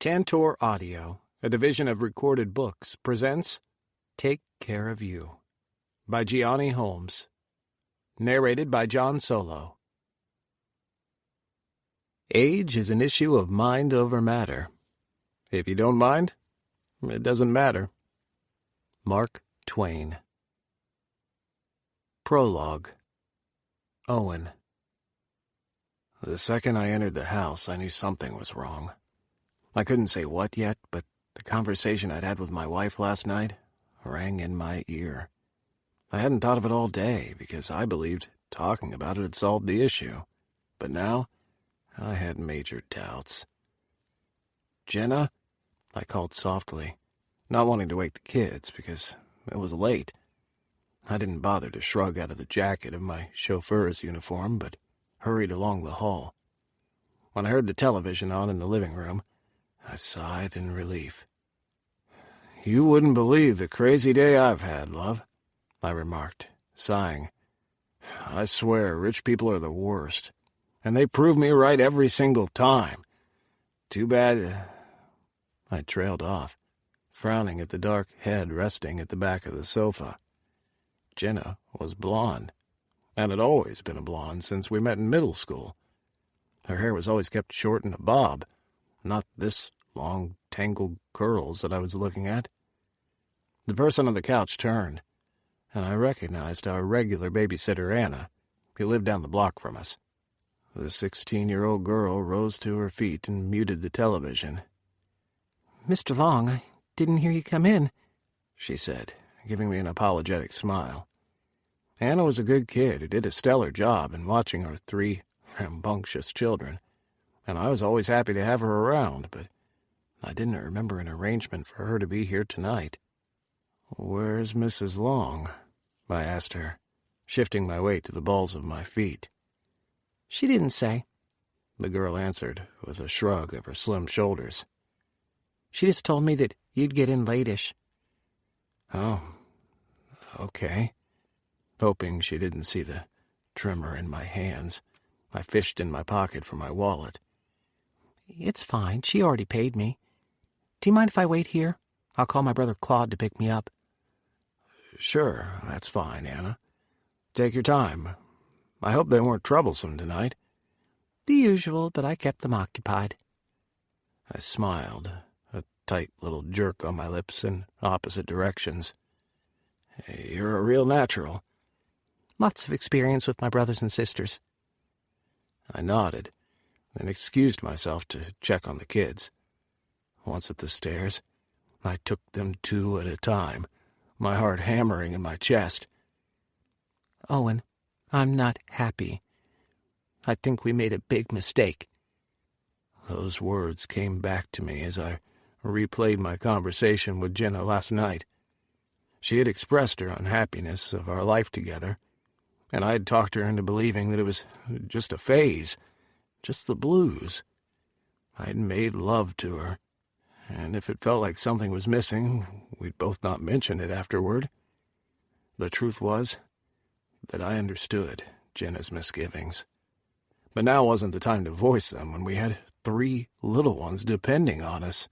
Tantor Audio, a division of Recorded Books, presents Take Care of You by Gianni Holmes. Narrated by John Solo. Age is an issue of mind over matter. If you don't mind, it doesn't matter. Mark Twain. Prologue. Owen. The second I entered the house, I knew something was wrong. I couldn't say what yet, but the conversation I'd had with my wife last night rang in my ear. I hadn't thought of it all day because I believed talking about it had solved the issue. But now, I had major doubts. "Jenna?" I called softly, not wanting to wake the kids because it was late. I didn't bother to shrug out of the jacket of my chauffeur's uniform, but hurried along the hall. When I heard the television on in the living room, I sighed in relief. "You wouldn't believe the crazy day I've had, love," I remarked, sighing. "I swear rich people are the worst, and they prove me right every single time. Too bad—" I trailed off, frowning at the dark head resting at the back of the sofa. Jenna was blonde, and had always been a blonde since we met in middle school. Her hair was always kept short in a bob, not this long, tangled curls that I was looking at. The person on the couch turned, and I recognized our regular babysitter, Anna, who lived down the block from us. The 16-year-old girl rose to her feet and muted the television. "Mr. Long, I didn't hear you come in," she said, giving me an apologetic smile. Anna was a good kid who did a stellar job in watching our 3 rambunctious children, and I was always happy to have her around, but I didn't remember an arrangement for her to be here tonight. "Where's Mrs. Long?" I asked her, shifting my weight to the balls of my feet. "She didn't say," the girl answered with a shrug of her slim shoulders. "She just told me that you'd get in late-ish." "Oh, okay." Hoping she didn't see the tremor in my hands, I fished in my pocket for my wallet. "It's fine. She already paid me. Do you mind if I wait here? I'll call my brother Claude to pick me up." "Sure, that's fine, Anna. Take your time. I hope they weren't troublesome tonight." "The usual, but I kept them occupied." I smiled, a tight little jerk on my lips in opposite directions. "You're a real natural." "Lots of experience with my brothers and sisters." I nodded, and excused myself to check on the kids. Once at the stairs, I took them 2 at a time, my heart hammering in my chest. "Owen, I'm not happy. I think we made a big mistake." Those words came back to me as I replayed my conversation with Jenna last night. She had expressed her unhappiness of our life together, and I had talked her into believing that it was just a phase, just the blues. I had made love to her, and if it felt like something was missing, we'd both not mention it afterward. The truth was that I understood Jenna's misgivings. But now wasn't the time to voice them when we had 3 little ones depending on us.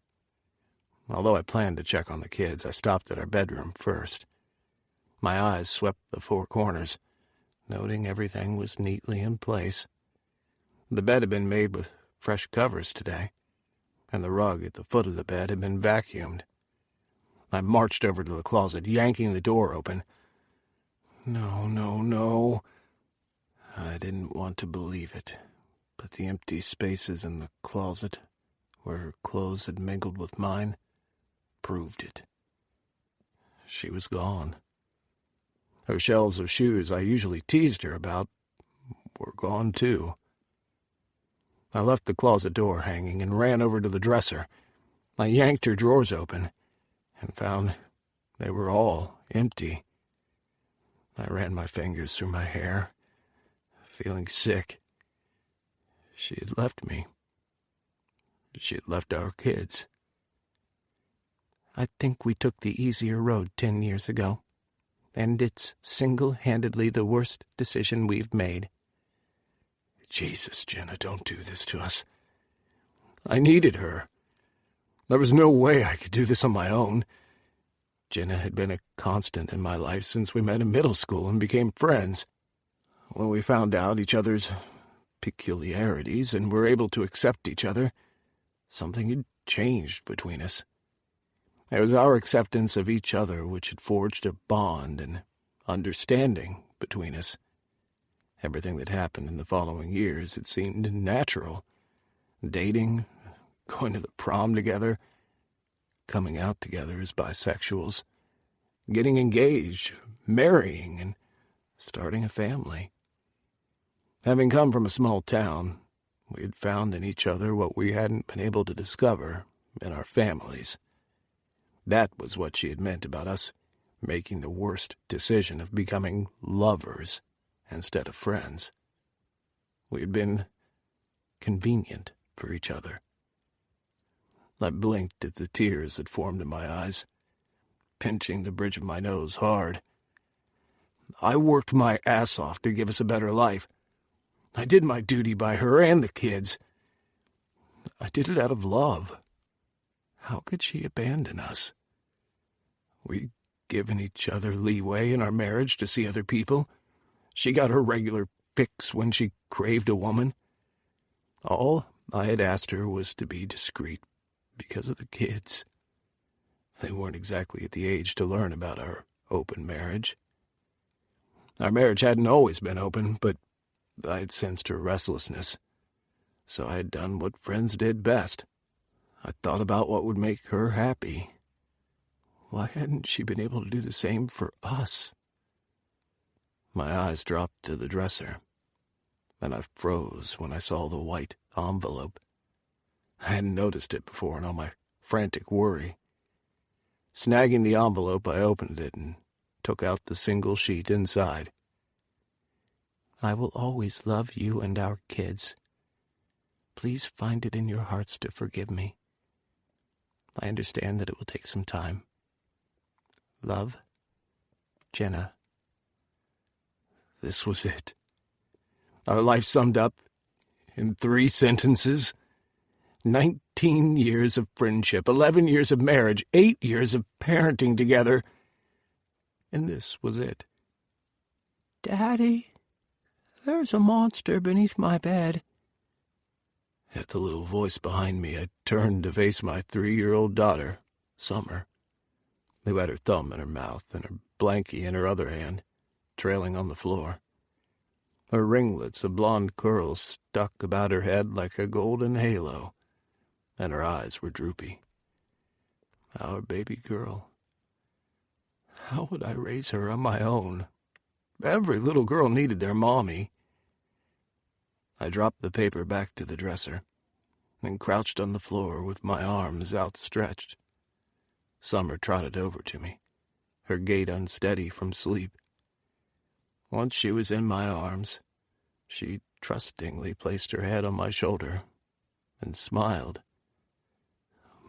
Although I planned to check on the kids, I stopped at our bedroom first. My eyes swept the 4 corners, noting everything was neatly in place. The bed had been made with fresh covers today, and the rug at the foot of the bed had been vacuumed. I marched over to the closet, yanking the door open. No, no, no. I didn't want to believe it, but the empty spaces in the closet, where her clothes had mingled with mine, proved it. She was gone. Her shelves of shoes I usually teased her about were gone too. I left the closet door hanging and ran over to the dresser. I yanked her drawers open and found they were all empty. I ran my fingers through my hair, feeling sick. She had left me. She had left our kids. "I think we took the easier road 10 years ago, and it's single-handedly the worst decision we've made." "Jesus, Jenna, don't do this to us." I needed her. There was no way I could do this on my own. Jenna had been a constant in my life since we met in middle school and became friends. When we found out each other's peculiarities and were able to accept each other, something had changed between us. It was our acceptance of each other which had forged a bond and understanding between us. Everything that happened in the following years had seemed natural. Dating, going to the prom together, coming out together as bisexuals, getting engaged, marrying, and starting a family. Having come from a small town, we had found in each other what we hadn't been able to discover in our families. That was what she had meant about us making the worst decision of becoming lovers instead of friends. We had been convenient for each other. I blinked at the tears that formed in my eyes, pinching the bridge of my nose hard. I worked my ass off to give us a better life. I did my duty by her and the kids. I did it out of love. How could she abandon us? We'd given each other leeway in our marriage to see other people. She got her regular fix when she craved a woman. All I had asked her was to be discreet because of the kids. They weren't exactly at the age to learn about our open marriage. Our marriage hadn't always been open, but I had sensed her restlessness, so I had done what friends did best. I thought about what would make her happy. Why hadn't she been able to do the same for us? My eyes dropped to the dresser, and I froze when I saw the white envelope. I hadn't noticed it before in all my frantic worry. Snagging the envelope, I opened it and took out the single sheet inside. I will always love you and our kids. Please find it in your hearts to forgive me. I understand that it will take some time. Love, Jenna. This was it. Our life summed up in 3 sentences. 19 years of friendship, 11 years of marriage, 8 years of parenting together. And this was it. Daddy, there's a monster beneath my bed. At the little voice behind me, I turned to face my 3-year-old daughter, Summer, who had her thumb in her mouth and her blankie in her other hand, trailing on the floor. Her ringlets of blonde curls stuck about her head like a golden halo, and her eyes were droopy. Our baby girl. How would I raise her on my own? Every little girl needed their mommy. I dropped the paper back to the dresser and crouched on the floor with my arms outstretched. Summer trotted over to me, her gait unsteady from sleep. Once she was in my arms, she trustingly placed her head on my shoulder and smiled.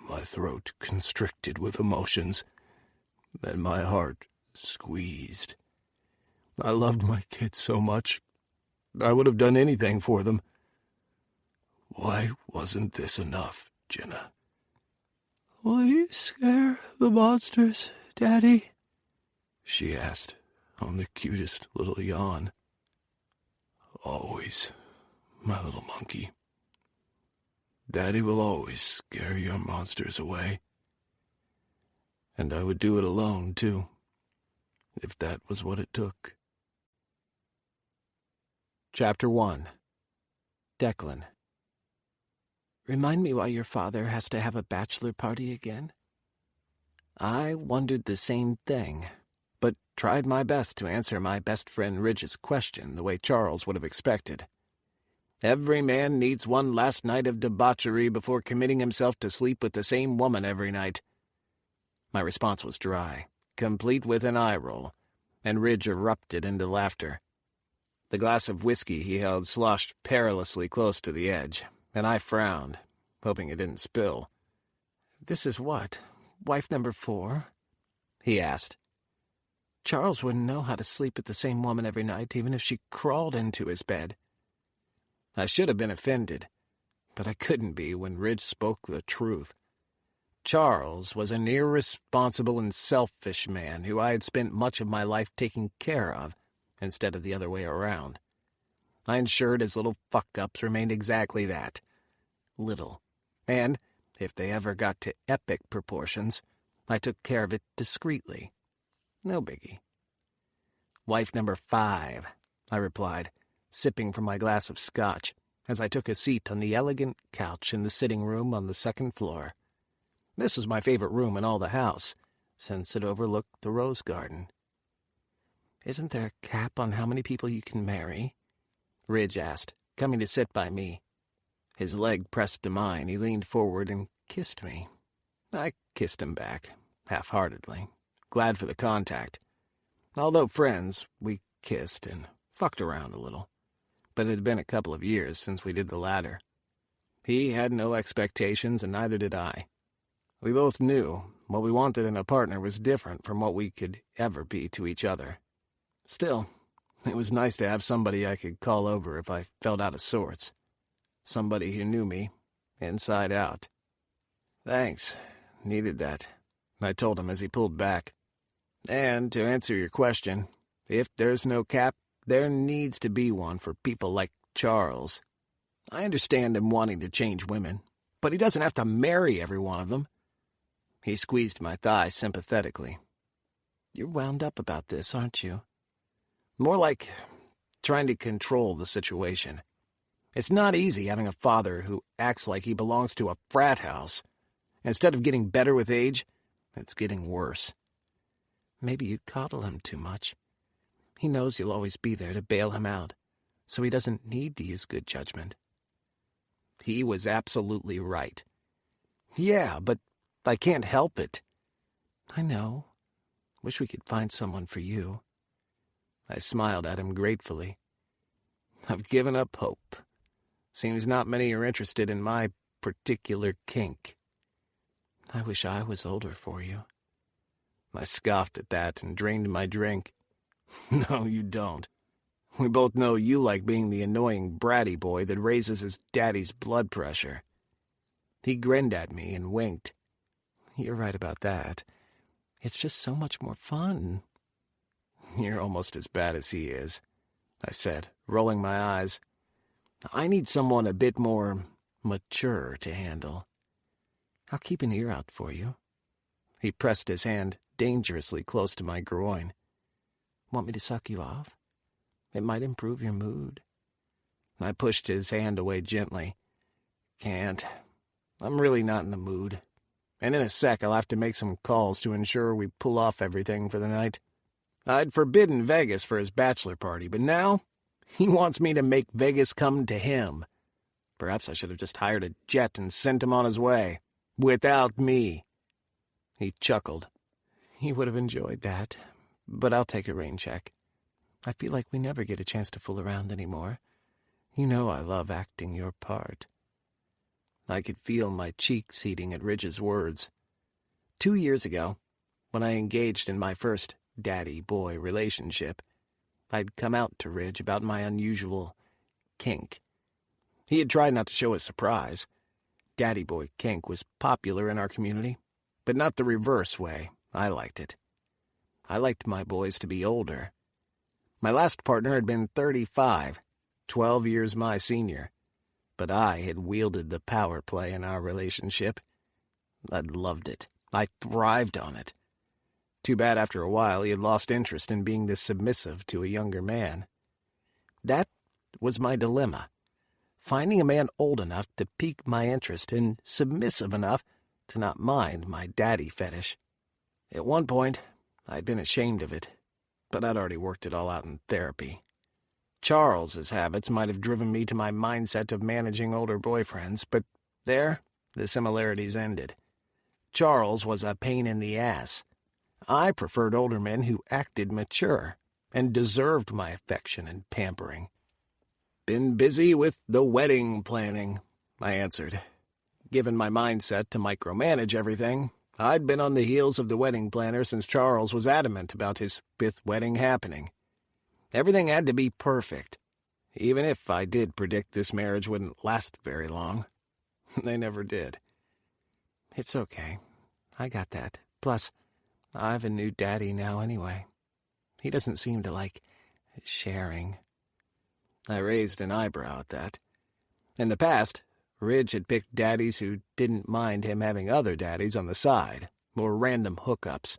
My throat constricted with emotions, and my heart squeezed. I loved my kids so much. I would have done anything for them. Why wasn't this enough, Jenna? Will you scare the monsters, Daddy? She asked, on the cutest little yawn. Always, my little monkey. Daddy will always scare your monsters away. And I would do it alone, too, if that was what it took. Chapter 1. Declan. Remind me why your father has to have a bachelor party again? I wondered the same thing, but tried my best to answer my best friend Ridge's question the way Charles would have expected. Every man needs one last night of debauchery before committing himself to sleep with the same woman every night. My response was dry, complete with an eye roll, and Ridge erupted into laughter. The glass of whiskey he held sloshed perilously close to the edge, and I frowned, hoping it didn't spill. This is what, wife number 4? He asked. Charles wouldn't know how to sleep with the same woman every night, even if she crawled into his bed. I should have been offended, but I couldn't be when Ridge spoke the truth. Charles was an irresponsible and selfish man who I had spent much of my life taking care of, instead of the other way around. I ensured his little fuck-ups remained exactly that. Little. And, if they ever got to epic proportions, I took care of it discreetly. No biggie. "Wife number 5, I replied, sipping from my glass of scotch, as I took a seat on the elegant couch in the sitting room on the second floor. This was my favorite room in all the house, since it overlooked the rose garden. "Isn't there a cap on how many people you can marry?" Ridge asked, coming to sit by me. His leg pressed to mine. He leaned forward and kissed me. I kissed him back, half-heartedly, glad for the contact. Although friends, we kissed and fucked around a little. But it had been a couple of years since we did the latter. He had no expectations, and neither did I. We both knew what we wanted in a partner was different from what we could ever be to each other. Still, it was nice to have somebody I could call over if I felt out of sorts. Somebody who knew me, inside out. "Thanks. Needed that," I told him as he pulled back. "And to answer your question, if there's no cap, there needs to be one for people like Charles. I understand him wanting to change women, but he doesn't have to marry every one of them." He squeezed my thigh sympathetically. "You're wound up about this, aren't you?" "More like trying to control the situation. It's not easy having a father who acts like he belongs to a frat house. Instead of getting better with age, it's getting worse." "Maybe you coddle him too much. He knows you'll always be there to bail him out, so he doesn't need to use good judgment." He was absolutely right. "Yeah, but I can't help it." "I know. Wish we could find someone for you." I smiled at him gratefully. "I've given up hope. Seems not many are interested in my particular kink." "I wish I was older for you." I scoffed at that and drained my drink. "No, you don't. We both know you like being the annoying bratty boy that raises his daddy's blood pressure." He grinned at me and winked. "You're right about that. It's just so much more fun." "You're almost as bad as he is," I said, rolling my eyes. "I need someone a bit more mature to handle." "I'll keep an ear out for you." He pressed his hand dangerously close to my groin. "Want me to suck you off? It might improve your mood." I pushed his hand away gently. "Can't. I'm really not in the mood. And in a sec I'll have to make some calls to ensure we pull off everything for the night. I'd forbidden Vegas for his bachelor party, but now he wants me to make Vegas come to him. Perhaps I should have just hired a jet and sent him on his way. Without me." He chuckled. "He would have enjoyed that, but I'll take a rain check. I feel like we never get a chance to fool around anymore. You know I love acting your part." I could feel my cheeks heating at Ridge's words. 2 years ago, when I engaged in my first daddy-boy relationship, I'd come out to Ridge about my unusual kink. He had tried not to show his surprise. Daddy-boy kink was popular in our community, but not the reverse way. I liked it. I liked my boys to be older. My last partner had been 35, 12 years my senior, but I had wielded the power play in our relationship. I'd loved it. I thrived on it. Too bad after a while he had lost interest in being this submissive to a younger man. That was my dilemma. Finding a man old enough to pique my interest and submissive enough to not mind my daddy fetish. At one point, I'd been ashamed of it, but I'd already worked it all out in therapy. Charles's habits might have driven me to my mindset of managing older boyfriends, but there, the similarities ended. Charles was a pain in the ass. I preferred older men who acted mature and deserved my affection and pampering. "Been busy with the wedding planning," I answered. Given my mindset to micromanage everything, I'd been on the heels of the wedding planner since Charles was adamant about his 5th wedding happening. Everything had to be perfect, even if I did predict this marriage wouldn't last very long. They never did. "It's okay. I got that. Plus, I've a new daddy now anyway. He doesn't seem to like sharing. I raised an eyebrow at that. In the past, Ridge had picked daddies who didn't mind him having other daddies on the side, or random hookups.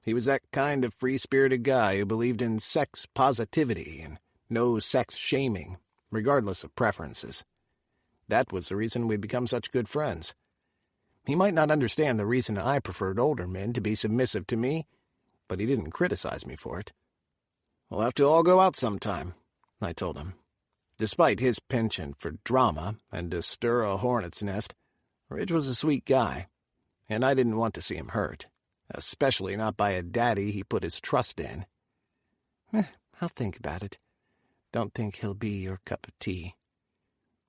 He was that kind of free-spirited guy who believed in sex positivity and no sex shaming, regardless of preferences. That was the reason we'd become such good friends. He might not understand the reason I preferred older men to be submissive to me, but he didn't criticize me for it. "We'll have to all go out sometime," I told him. Despite his penchant for drama and to stir a hornet's nest, Ridge was a sweet guy, and I didn't want to see him hurt, especially not by a daddy he put his trust in. I'll think about it. Don't think he'll be your cup of tea.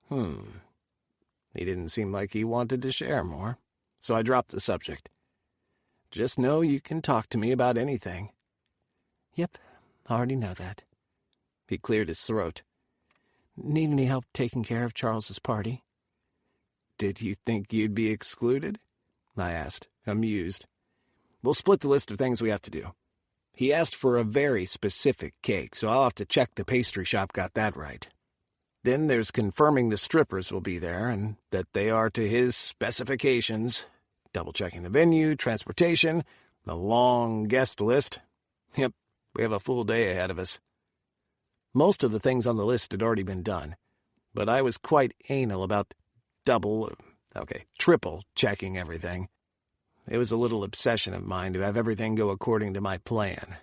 He didn't seem like he wanted to share more, so I dropped the subject. "Just know you can talk to me about anything." "Yep, I already know that." He cleared his throat. "Need any help taking care of Charles's party?" "Did you think you'd be excluded?" I asked, amused. "We'll split the list of things we have to do. He asked for a very specific cake, so I'll have to check the pastry shop got that right. Then there's confirming the strippers will be there and that they are to his specifications, double-checking the venue, transportation, the long guest list. Yep, we have a full day ahead of us." Most of the things on the list had already been done, but I was quite anal about triple checking everything. It was a little obsession of mine to have everything go according to my plan.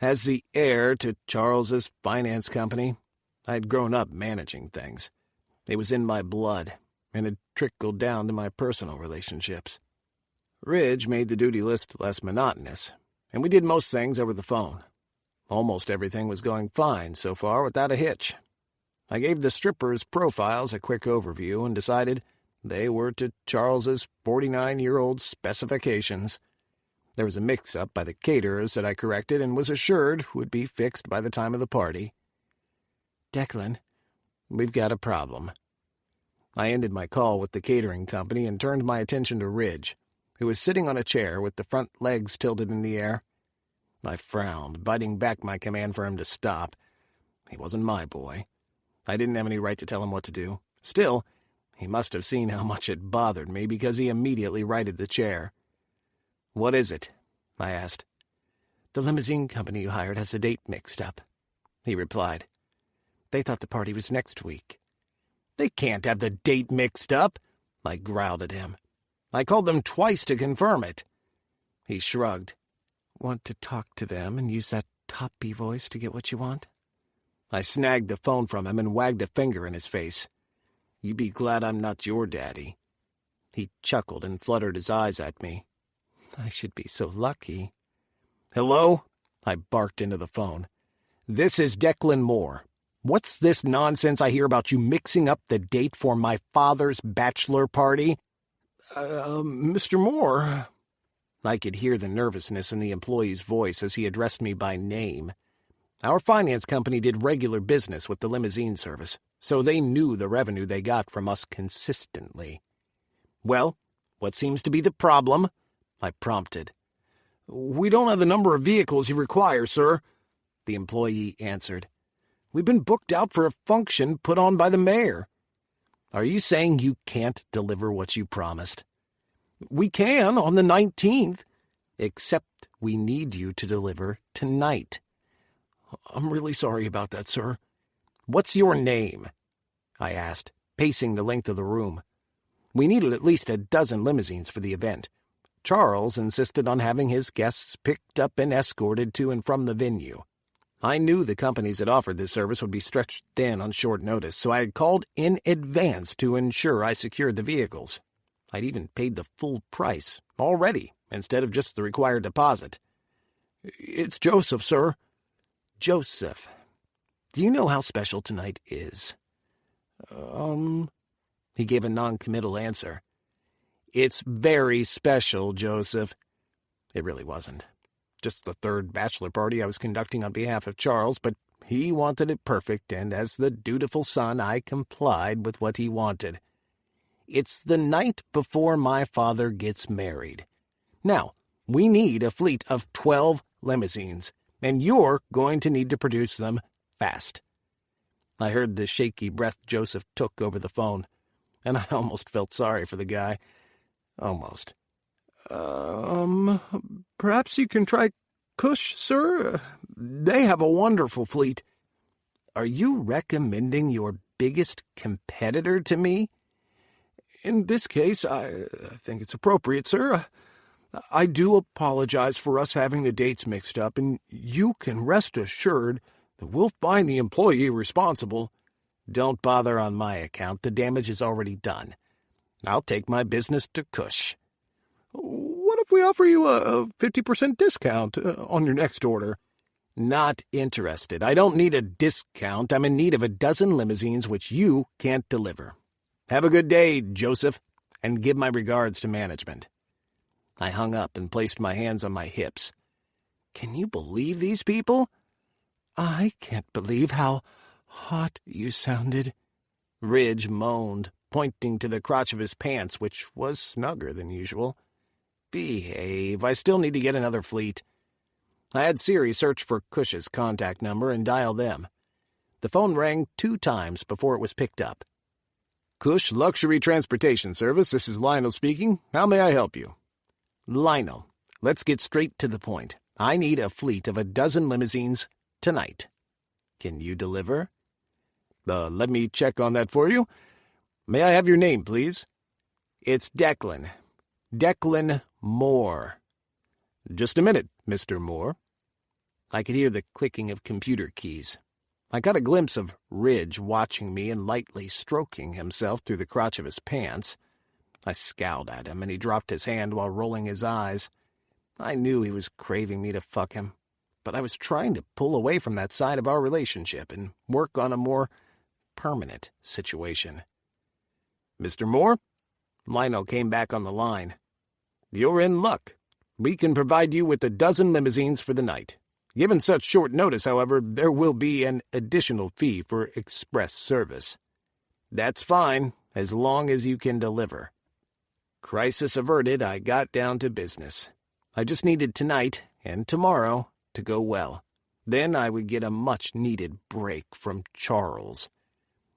As the heir to Charles's finance company, I had grown up managing things. It was in my blood, and had trickled down to my personal relationships. Ridge made the duty list less monotonous, and we did most things over the phone. Almost everything was going fine so far without a hitch. I gave the strippers' profiles a quick overview and decided they were to Charles's 49-year-old specifications. There was a mix-up by the caterers that I corrected and was assured would be fixed by the time of the party. "Declan, we've got a problem." I ended my call with the catering company and turned my attention to Ridge, who was sitting on a chair with the front legs tilted in the air. I frowned, biting back my command for him to stop. He wasn't my boy. I didn't have any right to tell him what to do. Still, he must have seen how much it bothered me because he immediately righted the chair. "What is it?" I asked. "The limousine company you hired has the date mixed up," he replied. "They thought the party was next week." "They can't have the date mixed up," I growled at him. "I called them twice to confirm it." He shrugged. "Want to talk to them and use that toppy voice to get what you want?" I snagged the phone from him and wagged a finger in his face. "You be glad I'm not your daddy." He chuckled and fluttered his eyes at me. "I should be so lucky." "Hello?" I barked into the phone. "This is Declan Moore. What's this nonsense I hear about you mixing up the date for my father's bachelor party?" Mr. Moore." I could hear the nervousness in the employee's voice as he addressed me by name. Our finance company did regular business with the limousine service, so they knew the revenue they got from us consistently. "Well, what seems to be the problem?" I prompted. "We don't have the number of vehicles you require, sir," the employee answered. "We've been booked out for a function put on by the mayor." "Are you saying you can't deliver what you promised?" "We can on the 19th. Except we need you to deliver tonight." "I'm really sorry about that, sir." "What's your name?" I asked, pacing the length of the room. We needed at least a dozen limousines for the event. Charles insisted on having his guests picked up and escorted to and from the venue. I knew the companies that offered this service would be stretched thin on short notice, so I had called in advance to ensure I secured the vehicles. I'd even paid the full price, already, instead of just the required deposit. "It's Joseph, sir." "Joseph. Do you know how special tonight is?" He gave a non-committal answer. "It's very special, Joseph." It really wasn't. Just the third bachelor party I was conducting on behalf of Charles, but he wanted it perfect, and as the dutiful son, I complied with what he wanted. "It's the night before my father gets married." Now, we need a fleet of 12 limousines, and you're going to need to produce them fast." I heard the shaky breath Joseph took over the phone, and I almost felt sorry for the guy. Almost. Perhaps you can try Cush, sir? They have a wonderful fleet." "Are you recommending your biggest competitor to me?" "In this case, I think it's appropriate, sir. I do apologize for us having the dates mixed up, and you can rest assured that we'll find the employee responsible." "Don't bother on my account. The damage is already done. I'll take my business to Cush." "What if we offer you a 50% discount on your next order?" "Not interested. I don't need a discount. I'm in need of a dozen limousines which you can't deliver. Have a good day, Joseph, and give my regards to management." I hung up and placed my hands on my hips. Can you believe these people? "I can't believe how hot you sounded," Ridge moaned, pointing to the crotch of his pants, which was snugger than usual. "Behave. I still need to get another fleet." I had Siri search for Cush's contact number and dial them. The phone rang 2 times before it was picked up. "Cush Luxury Transportation Service, this is Lionel speaking. How may I help you?" "Lionel, let's get straight to the point. I need a fleet of a dozen limousines tonight. Can you deliver?" Let me check on that for you. May I have your name, please?" "It's Declan. Declan Moore." "Just a minute, Mr. Moore." I could hear the clicking of computer keys. I got a glimpse of Ridge watching me and lightly stroking himself through the crotch of his pants. I scowled at him, and he dropped his hand while rolling his eyes. I knew he was craving me to fuck him, but I was trying to pull away from that side of our relationship and work on a more permanent situation. "Mr. Moore?" Lionel came back on the line. "You're in luck. We can provide you with a dozen limousines for the night. Given such short notice, however, there will be an additional fee for express service." "That's fine, as long as you can deliver." Crisis averted, I got down to business. I just needed tonight and tomorrow to go well. Then I would get a much-needed break from Charles.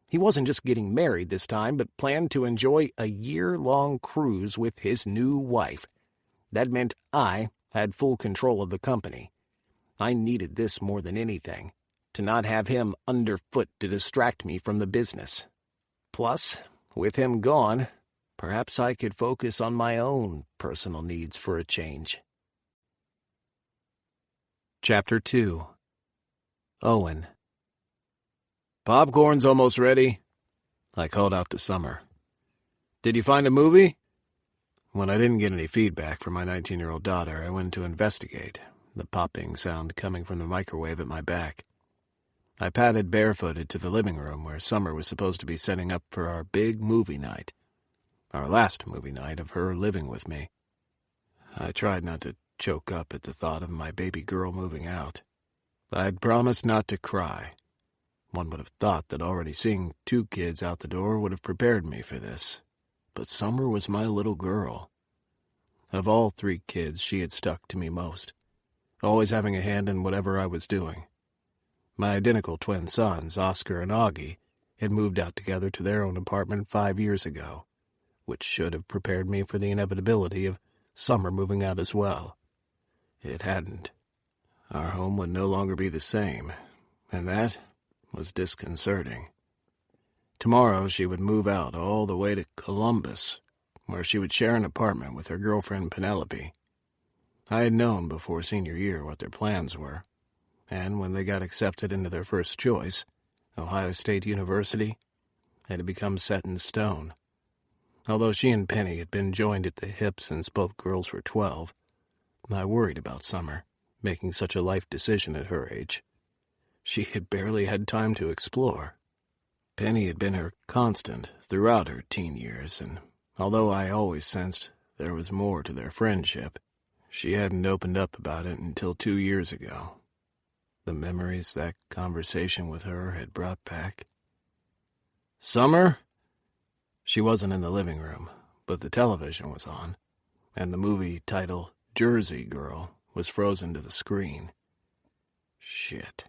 He wasn't just getting married this time, but planned to enjoy a year-long cruise with his new wife. That meant I had full control of the company. I needed this more than anything, to not have him underfoot to distract me from the business. Plus, with him gone, perhaps I could focus on my own personal needs for a change. Chapter 2. Owen. "Popcorn's almost ready," I called out to Summer. "Did you find a movie?" When I didn't get any feedback from my 19-year-old daughter, I went to investigate, the popping sound coming from the microwave at my back. I padded barefooted to the living room where Summer was supposed to be setting up for our big movie night, our last movie night of her living with me. I tried not to choke up at the thought of my baby girl moving out. I'd promised not to cry. One would have thought that already seeing 2 kids out the door would have prepared me for this. But Summer was my little girl. Of all 3 kids, she had stuck to me most, always having a hand in whatever I was doing. My identical twin sons, Oscar and Augie, had moved out together to their own apartment 5 years ago, which should have prepared me for the inevitability of Summer moving out as well. It hadn't. Our home would no longer be the same, and that was disconcerting. Tomorrow she would move out all the way to Columbus, where she would share an apartment with her girlfriend Penelope. I had known before senior year what their plans were, and when they got accepted into their first choice, Ohio State University, it had become set in stone. Although she and Penny had been joined at the hip since both girls were 12, I worried about Summer, making such a life decision at her age. She had barely had time to explore. Penny had been her constant throughout her teen years, and although I always sensed there was more to their friendship, she hadn't opened up about it until 2 years ago. The memories that conversation with her had brought back. "Summer?" She wasn't in the living room, but the television was on. and the movie title Jersey Girl was frozen to the screen. Shit.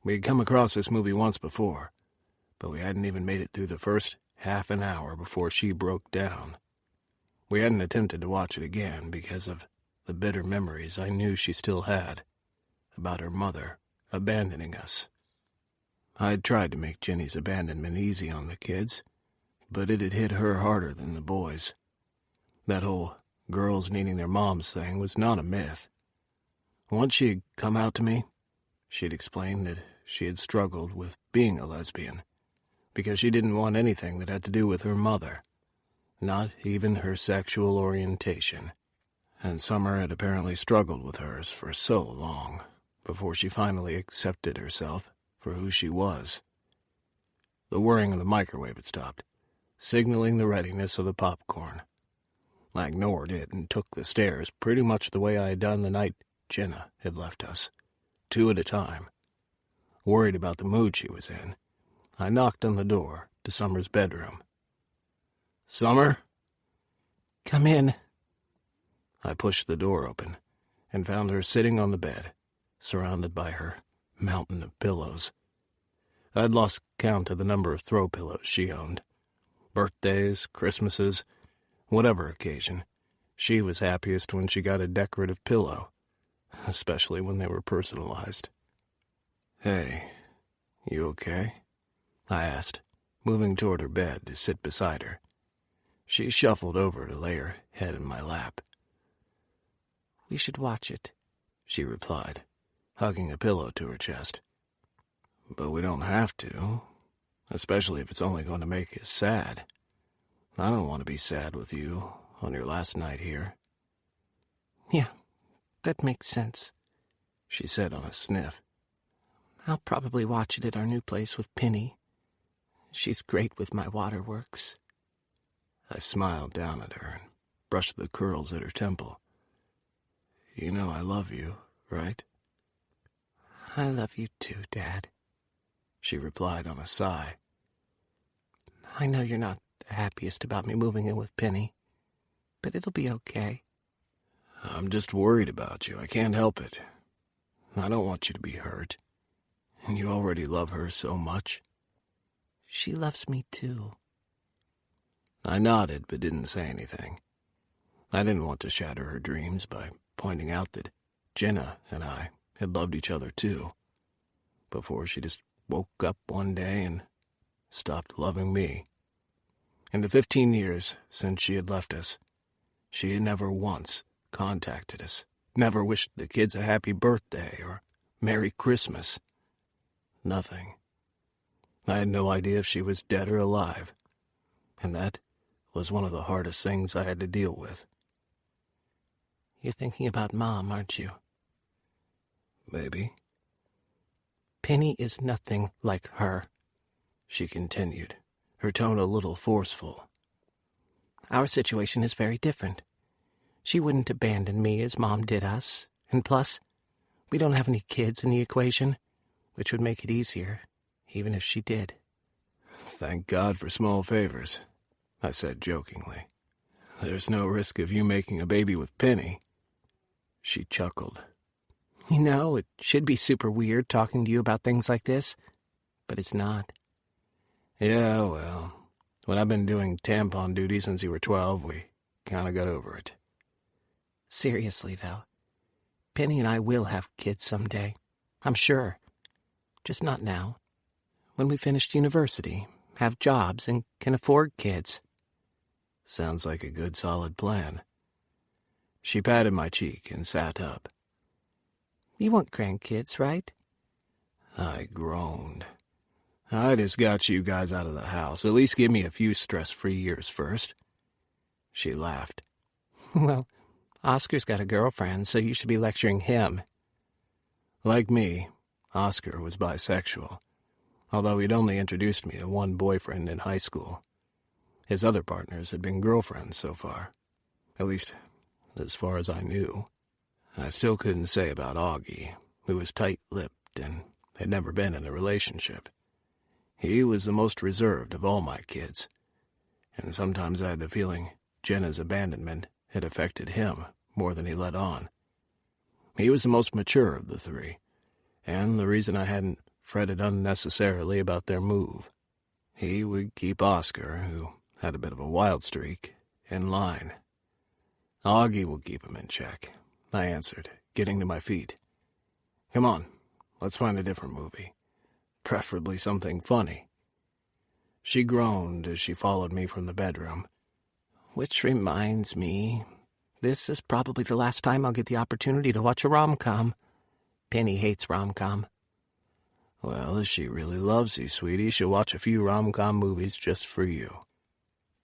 We had come across this movie once before, but we hadn't even made it through the first half an hour before she broke down. We hadn't attempted to watch it again because of the bitter memories I knew she still had about her mother abandoning us. I'd tried to make Jenny's abandonment easy on the kids, but it had hit her harder than the boys. That whole girls needing their moms thing was not a myth. Once she had come out to me, she'd explained that she had struggled with being a lesbian because she didn't want anything that had to do with her mother, not even her sexual orientation. And Summer had apparently struggled with hers for so long before she finally accepted herself for who she was. The whirring of the microwave had stopped, signaling the readiness of the popcorn. I ignored it and took the stairs pretty much the way I had done the night Jenna had left us, 2 at a time. Worried about the mood she was in, I knocked on the door to Summer's bedroom. "Summer?" "Come in." I pushed the door open and found her sitting on the bed, surrounded by her mountain of pillows. I'd lost count of the number of throw pillows she owned. Birthdays, Christmases, whatever occasion, she was happiest when she got a decorative pillow, especially when they were personalized. "Hey, you okay?" I asked, moving toward her bed to sit beside her. She shuffled over to lay her head in my lap. "We should watch it," she replied, hugging a pillow to her chest. "But we don't have to, especially if it's only going to make us sad. I don't want to be sad with you on your last night here." "Yeah, that makes sense," she said on a sniff. "I'll probably watch it at our new place with Penny. She's great with my waterworks." I smiled down at her and brushed the curls at her temple. "You know I love you, right?" "I love you too, Dad," she replied on a sigh. "I know you're not the happiest about me moving in with Penny, but it'll be okay." "I'm just worried about you. I can't help it. I don't want you to be hurt. And you already love her so much." "She loves me too." I nodded but didn't say anything. I didn't want to shatter her dreams by pointing out that Jenna and I had loved each other too, before she just woke up one day and stopped loving me. In the 15 years since she had left us, she had never once contacted us, never wished the kids a happy birthday or Merry Christmas. Nothing. I had no idea if she was dead or alive, and that was one of the hardest things I had to deal with. "You're thinking about Mom, aren't you?" "Maybe." "Penny is nothing like her," she continued, her tone a little forceful. "Our situation is very different. She wouldn't abandon me as Mom did us, and plus, we don't have any kids in the equation, which would make it easier, even if she did." "Thank God for small favors," I said jokingly. "There's no risk of you making a baby with Penny." She chuckled. "You know, it should be super weird talking to you about things like this, but it's not." "Yeah, well, when I've been doing tampon duty since you were 12, we kind of got over it." "Seriously, though, Penny and I will have kids someday. I'm sure. Just not now. When we finished university, have jobs, and can afford kids." "Sounds like a good, solid plan." She patted my cheek and sat up. "You want grandkids, right?" I groaned. "I just got you guys out of the house. At least give me a few stress-free years first." She laughed. "Well, Oscar's got a girlfriend, so you should be lecturing him." Like me, Oscar was bisexual, although he'd only introduced me to one boyfriend in high school. His other partners had been girlfriends so far, at least as far as I knew. I still couldn't say about Augie, who was tight-lipped and had never been in a relationship. He was the most reserved of all my kids, and sometimes I had the feeling Jenna's abandonment It affected him more than he let on. He was the most mature of the three, and the reason I hadn't fretted unnecessarily about their move. He would keep Oscar, who had a bit of a wild streak, in line. Augie will keep him in check, I answered, getting to my feet. Come on, let's find a different movie. Preferably something funny. She groaned as she followed me from the bedroom. Which reminds me, this is probably the last time I'll get the opportunity to watch a rom-com. Penny hates rom-com. Well, if she really loves you, sweetie, she'll watch a few rom-com movies just for you.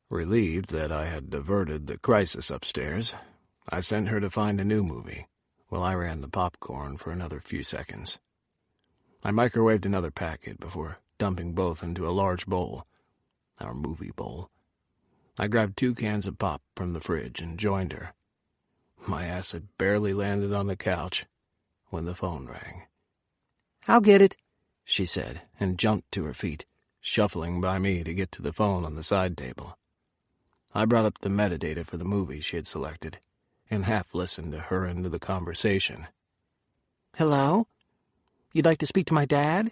Relieved that I had diverted the crisis upstairs, I sent her to find a new movie, while I ran the popcorn for another few seconds. I microwaved another packet before dumping both into a large bowl, our movie bowl. I grabbed 2 cans of pop from the fridge and joined her. My ass had barely landed on the couch when the phone rang. "I'll get it," she said, and jumped to her feet, shuffling by me to get to the phone on the side table. I brought up the metadata for the movie she had selected, and half listened to her end of the conversation. "Hello? You'd like to speak to my dad?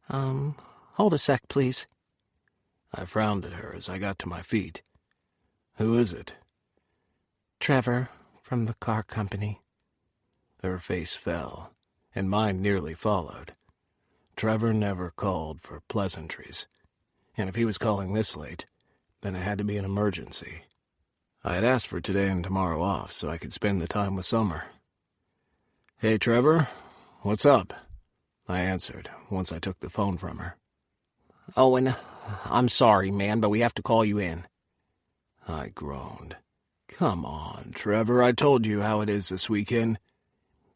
Hold a sec, please." I frowned at her as I got to my feet. Who is it? "Trevor, from the car company." Her face fell, and mine nearly followed. Trevor never called for pleasantries, and if he was calling this late, then it had to be an emergency. I had asked for today and tomorrow off so I could spend the time with Summer. "Hey, Trevor, what's up?" I answered once I took the phone from her. "Owen, I'm sorry, man, but we have to call you in." I groaned. Come on, Trevor, I told you how it is this weekend.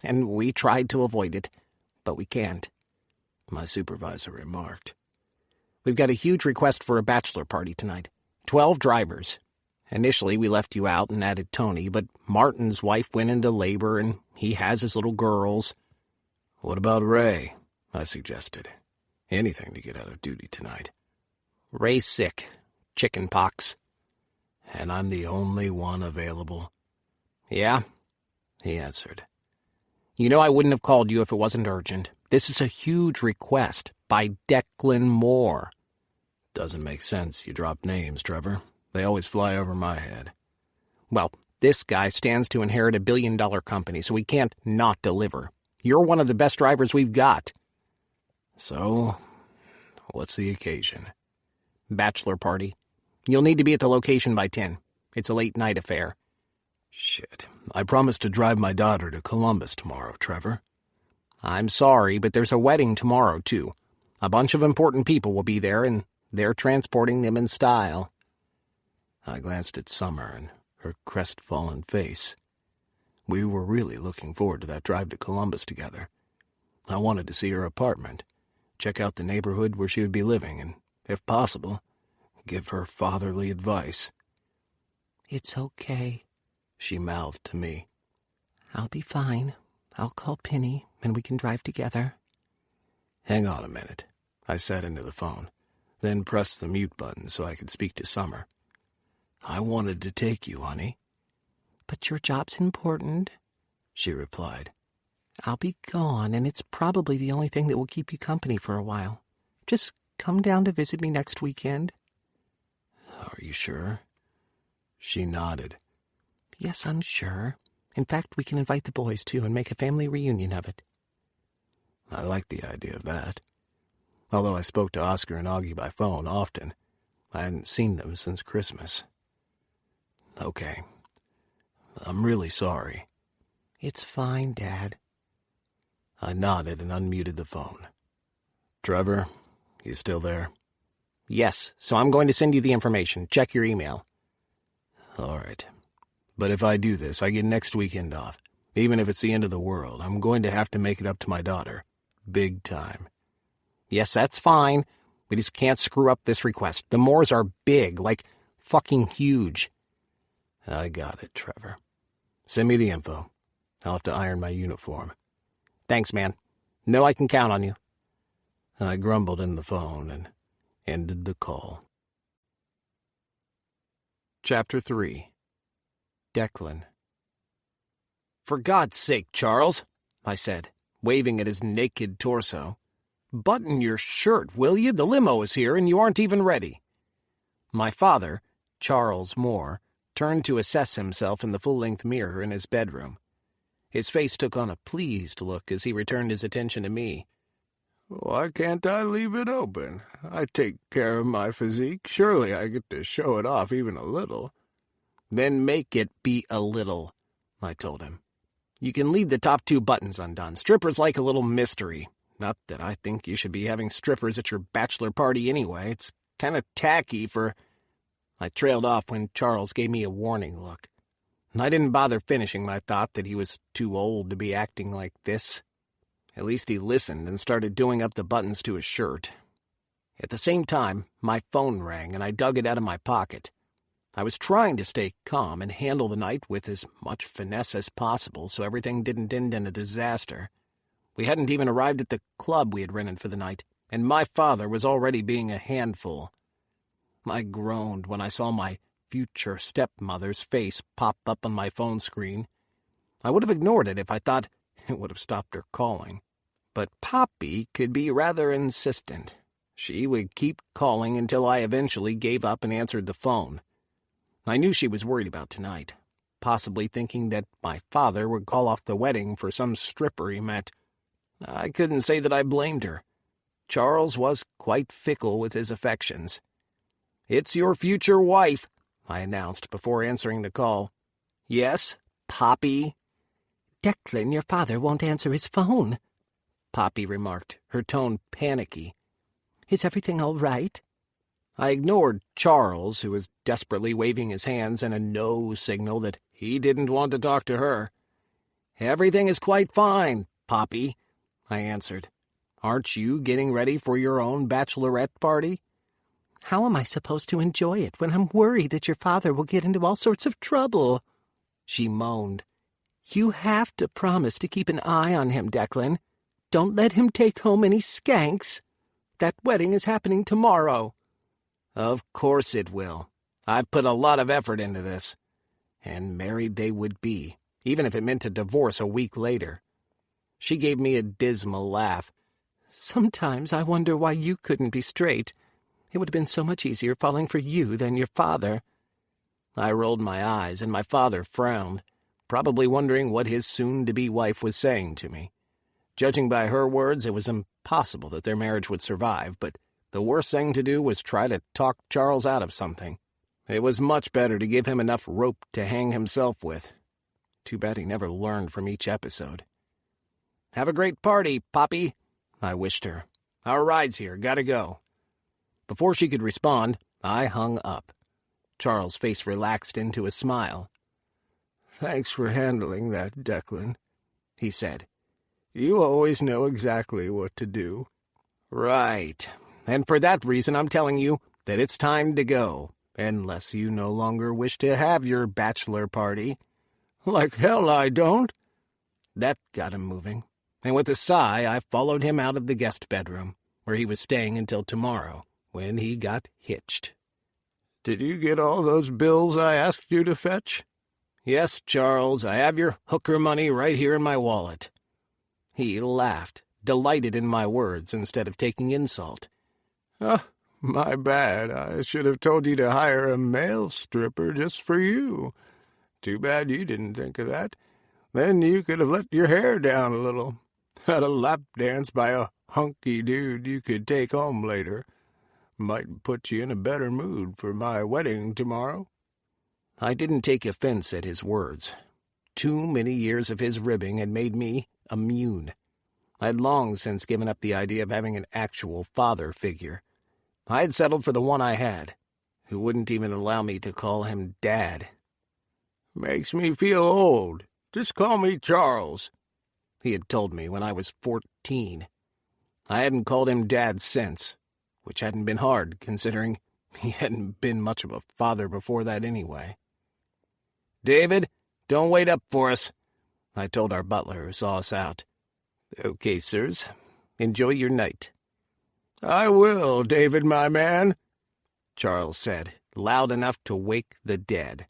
And we tried to avoid it, but we can't, my supervisor remarked. "We've got a huge request for a bachelor party tonight. 12 drivers. Initially, we left you out and added Tony, but Martin's wife went into labor and he has his little girls." "What about Ray?" I suggested. Anything to get out of duty tonight. "Ray's sick. Chicken pox." "And I'm the only one available?" "Yeah," he answered. "You know I wouldn't have called you if it wasn't urgent. This is a huge request by Declan Moore." "Doesn't make sense you drop names, Trevor. They always fly over my head." "Well, this guy stands to inherit a billion-dollar company, so we can't not deliver. You're one of the best drivers we've got." "So, what's the occasion?" "Bachelor party. You'll need to be at the location by 10. It's a late-night affair." "Shit. I promised to drive my daughter to Columbus tomorrow, Trevor." "I'm sorry, but there's a wedding tomorrow, too. A bunch of important people will be there, and they're transporting them in style." I glanced at Summer and her crestfallen face. We were really looking forward to that drive to Columbus together. I wanted to see her apartment, check out the neighborhood where she would be living, and, if possible, give her fatherly advice. "It's okay," she mouthed to me. "I'll be fine. I'll call Penny, and we can drive together." "Hang on a minute," I said into the phone, then pressed the mute button so I could speak to Summer. "I wanted to take you, honey." "But your job's important," she replied. "I'll be gone, and it's probably the only thing that will keep you company for a while. Just come down to visit me next weekend." "Are you sure?" She nodded. "Yes, I'm sure. In fact, we can invite the boys, too, and make a family reunion of it." I liked the idea of that. Although I spoke to Oscar and Augie by phone often, I hadn't seen them since Christmas. "Okay. I'm really sorry." "It's fine, Dad." I nodded and unmuted the phone. "Trevor, you still there?" "Yes, so I'm going to send you the information. Check your email." "All right. But if I do this, I get next weekend off. Even if it's the end of the world, I'm going to have to make it up to my daughter. Big time." "Yes, that's fine. We just can't screw up this request. The Moores are big, like fucking huge." "I got it, Trevor. Send me the info. I'll have to iron my uniform." "Thanks, man. Know I can count on you." I grumbled in the phone and ended the call. Chapter 3. Declan. "For God's sake, Charles," I said, waving at his naked torso. "Button your shirt, will you? The limo is here, and you aren't even ready." My father, Charles Moore, turned to assess himself in the full-length mirror in his bedroom. His face took on a pleased look as he returned his attention to me. "Why can't I leave it open? I take care of my physique. Surely I get to show it off even a little." "Then make it be a little," I told him. "You can leave the top 2 buttons undone. Strippers like a little mystery. Not that I think you should be having strippers at your bachelor party anyway. It's kind of tacky for—" I trailed off when Charles gave me a warning look. I didn't bother finishing my thought that he was too old to be acting like this. At least he listened and started doing up the buttons to his shirt. At the same time, my phone rang and I dug it out of my pocket. I was trying to stay calm and handle the night with as much finesse as possible so everything didn't end in a disaster. We hadn't even arrived at the club we had rented for the night, and my father was already being a handful. I groaned when I saw my future stepmother's face pop up on my phone screen. I would have ignored it if I thought it would have stopped her calling. But Poppy could be rather insistent. She would keep calling until I eventually gave up and answered the phone. I knew she was worried about tonight, possibly thinking that my father would call off the wedding for some stripper he met. I couldn't say that I blamed her. Charles was quite fickle with his affections. "It's your future wife," I announced before answering the call. "Yes, Poppy?" "Declan, your father won't answer his phone," Poppy remarked, her tone panicky. "Is everything all right?" I ignored Charles, who was desperately waving his hands in a no signal that he didn't want to talk to her. "Everything is quite fine, Poppy," I answered. "Aren't you getting ready for your own bachelorette party?" "How am I supposed to enjoy it when I'm worried that your father will get into all sorts of trouble?" she moaned. "You have to promise to keep an eye on him, Declan. Don't let him take home any skanks. That wedding is happening tomorrow." "Of course it will. I've put a lot of effort into this." And married they would be, even if it meant a divorce a week later. She gave me a dismal laugh. "Sometimes I wonder why you couldn't be straight. It would have been so much easier falling for you than your father." I rolled my eyes, and my father frowned, probably wondering what his soon-to-be wife was saying to me. Judging by her words, it was impossible that their marriage would survive, but the worst thing to do was try to talk Charles out of something. It was much better to give him enough rope to hang himself with. Too bad he never learned from each episode. "Have a great party, Poppy," I wished her. "Our ride's here. Gotta go." Before she could respond, I hung up. Charles' face relaxed into a smile. "Thanks for handling that, Declan," he said. "You always know exactly what to do." "Right. And for that reason I'm telling you that it's time to go, unless you no longer wish to have your bachelor party." "Like hell I don't." That got him moving, and with a sigh I followed him out of the guest bedroom, where he was staying until tomorrow, when he got hitched. "Did you get all those bills I asked you to fetch?" "Yes, Charles, I have your hooker money right here in my wallet." He laughed, delighted in my words instead of taking insult. "Oh, my bad. I should have told you to hire a male stripper just for you. Too bad you didn't think of that. Then you could have let your hair down a little. Had a lap dance by a hunky dude you could take home later. Might put you in a better mood for my wedding tomorrow." I didn't take offense at his words. Too many years of his ribbing had made me immune. I had long since given up the idea of having an actual father figure. I had settled for the one I had, who wouldn't even allow me to call him Dad. "Makes me feel old. Just call me Charles," he had told me when I was 14. I hadn't called him Dad since, which hadn't been hard, considering he hadn't been much of a father before that anyway. "David, don't wait up for us," I told our butler who saw us out. "Okay, sirs. Enjoy your night." "I will, David, my man," Charles said, loud enough to wake the dead.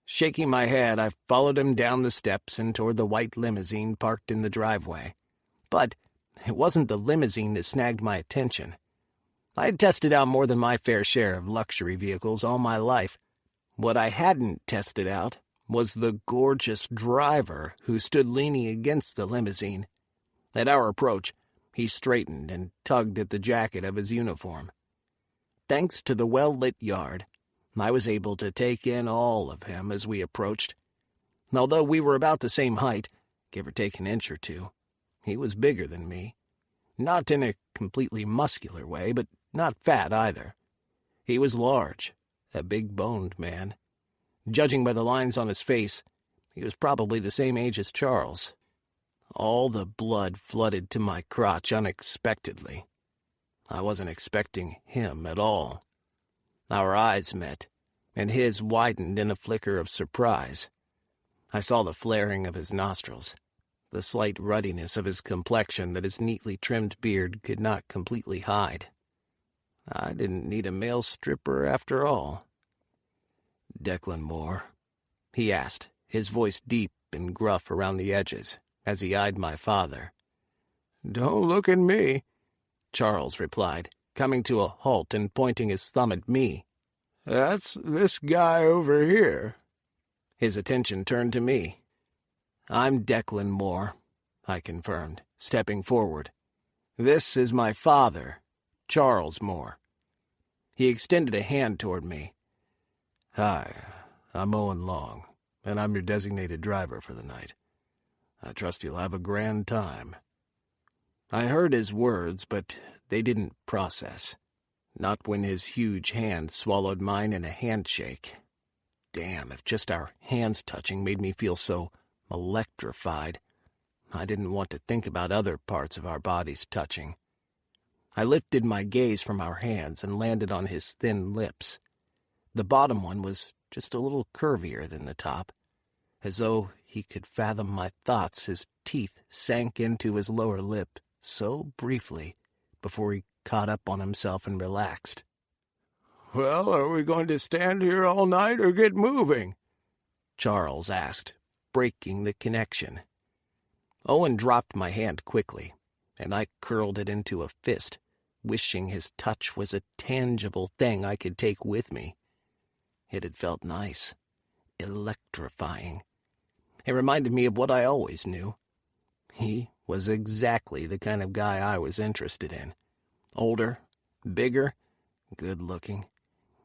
Shaking my head, I followed him down the steps and toward the white limousine parked in the driveway. But it wasn't the limousine that snagged my attention. I had tested out more than my fair share of luxury vehicles all my life. What I hadn't tested out was the gorgeous driver who stood leaning against the limousine. At our approach, he straightened and tugged at the jacket of his uniform. Thanks to the well-lit yard, I was able to take in all of him as we approached. Although we were about the same height, give or take an inch or two, he was bigger than me. Not in a completely muscular way, but not fat either. He was large, a big-boned man. Judging by the lines on his face, he was probably the same age as Charles. All the blood flooded to my crotch unexpectedly. I wasn't expecting him at all. Our eyes met, and his widened in a flicker of surprise. I saw the flaring of his nostrils, the slight ruddiness of his complexion that his neatly trimmed beard could not completely hide. I didn't need a male stripper after all. "Declan Moore?" he asked, his voice deep and gruff around the edges, as he eyed my father. "Don't look at me," Charles replied, coming to a halt and pointing his thumb at me. "That's this guy over here." His attention turned to me. "I'm Declan Moore," I confirmed, stepping forward. "This is my father, Charles Moore." He extended a hand toward me. "Hi, I'm Owen Long, and I'm your designated driver for the night. I trust you'll have a grand time." I heard his words, but they didn't process. Not when his huge hand swallowed mine in a handshake. Damn, if just our hands touching made me feel so electrified, I didn't want to think about other parts of our bodies touching. I lifted my gaze from our hands and landed on his thin lips. The bottom one was just a little curvier than the top. As though he could fathom my thoughts, his teeth sank into his lower lip so briefly before he caught up on himself and relaxed. "Well, are we going to stand here all night or get moving?" Charles asked, breaking the connection. Owen dropped my hand quickly, and I curled it into a fist, wishing his touch was a tangible thing I could take with me. It had felt nice, electrifying. It reminded me of what I always knew. He was exactly the kind of guy I was interested in. Older, bigger, good-looking,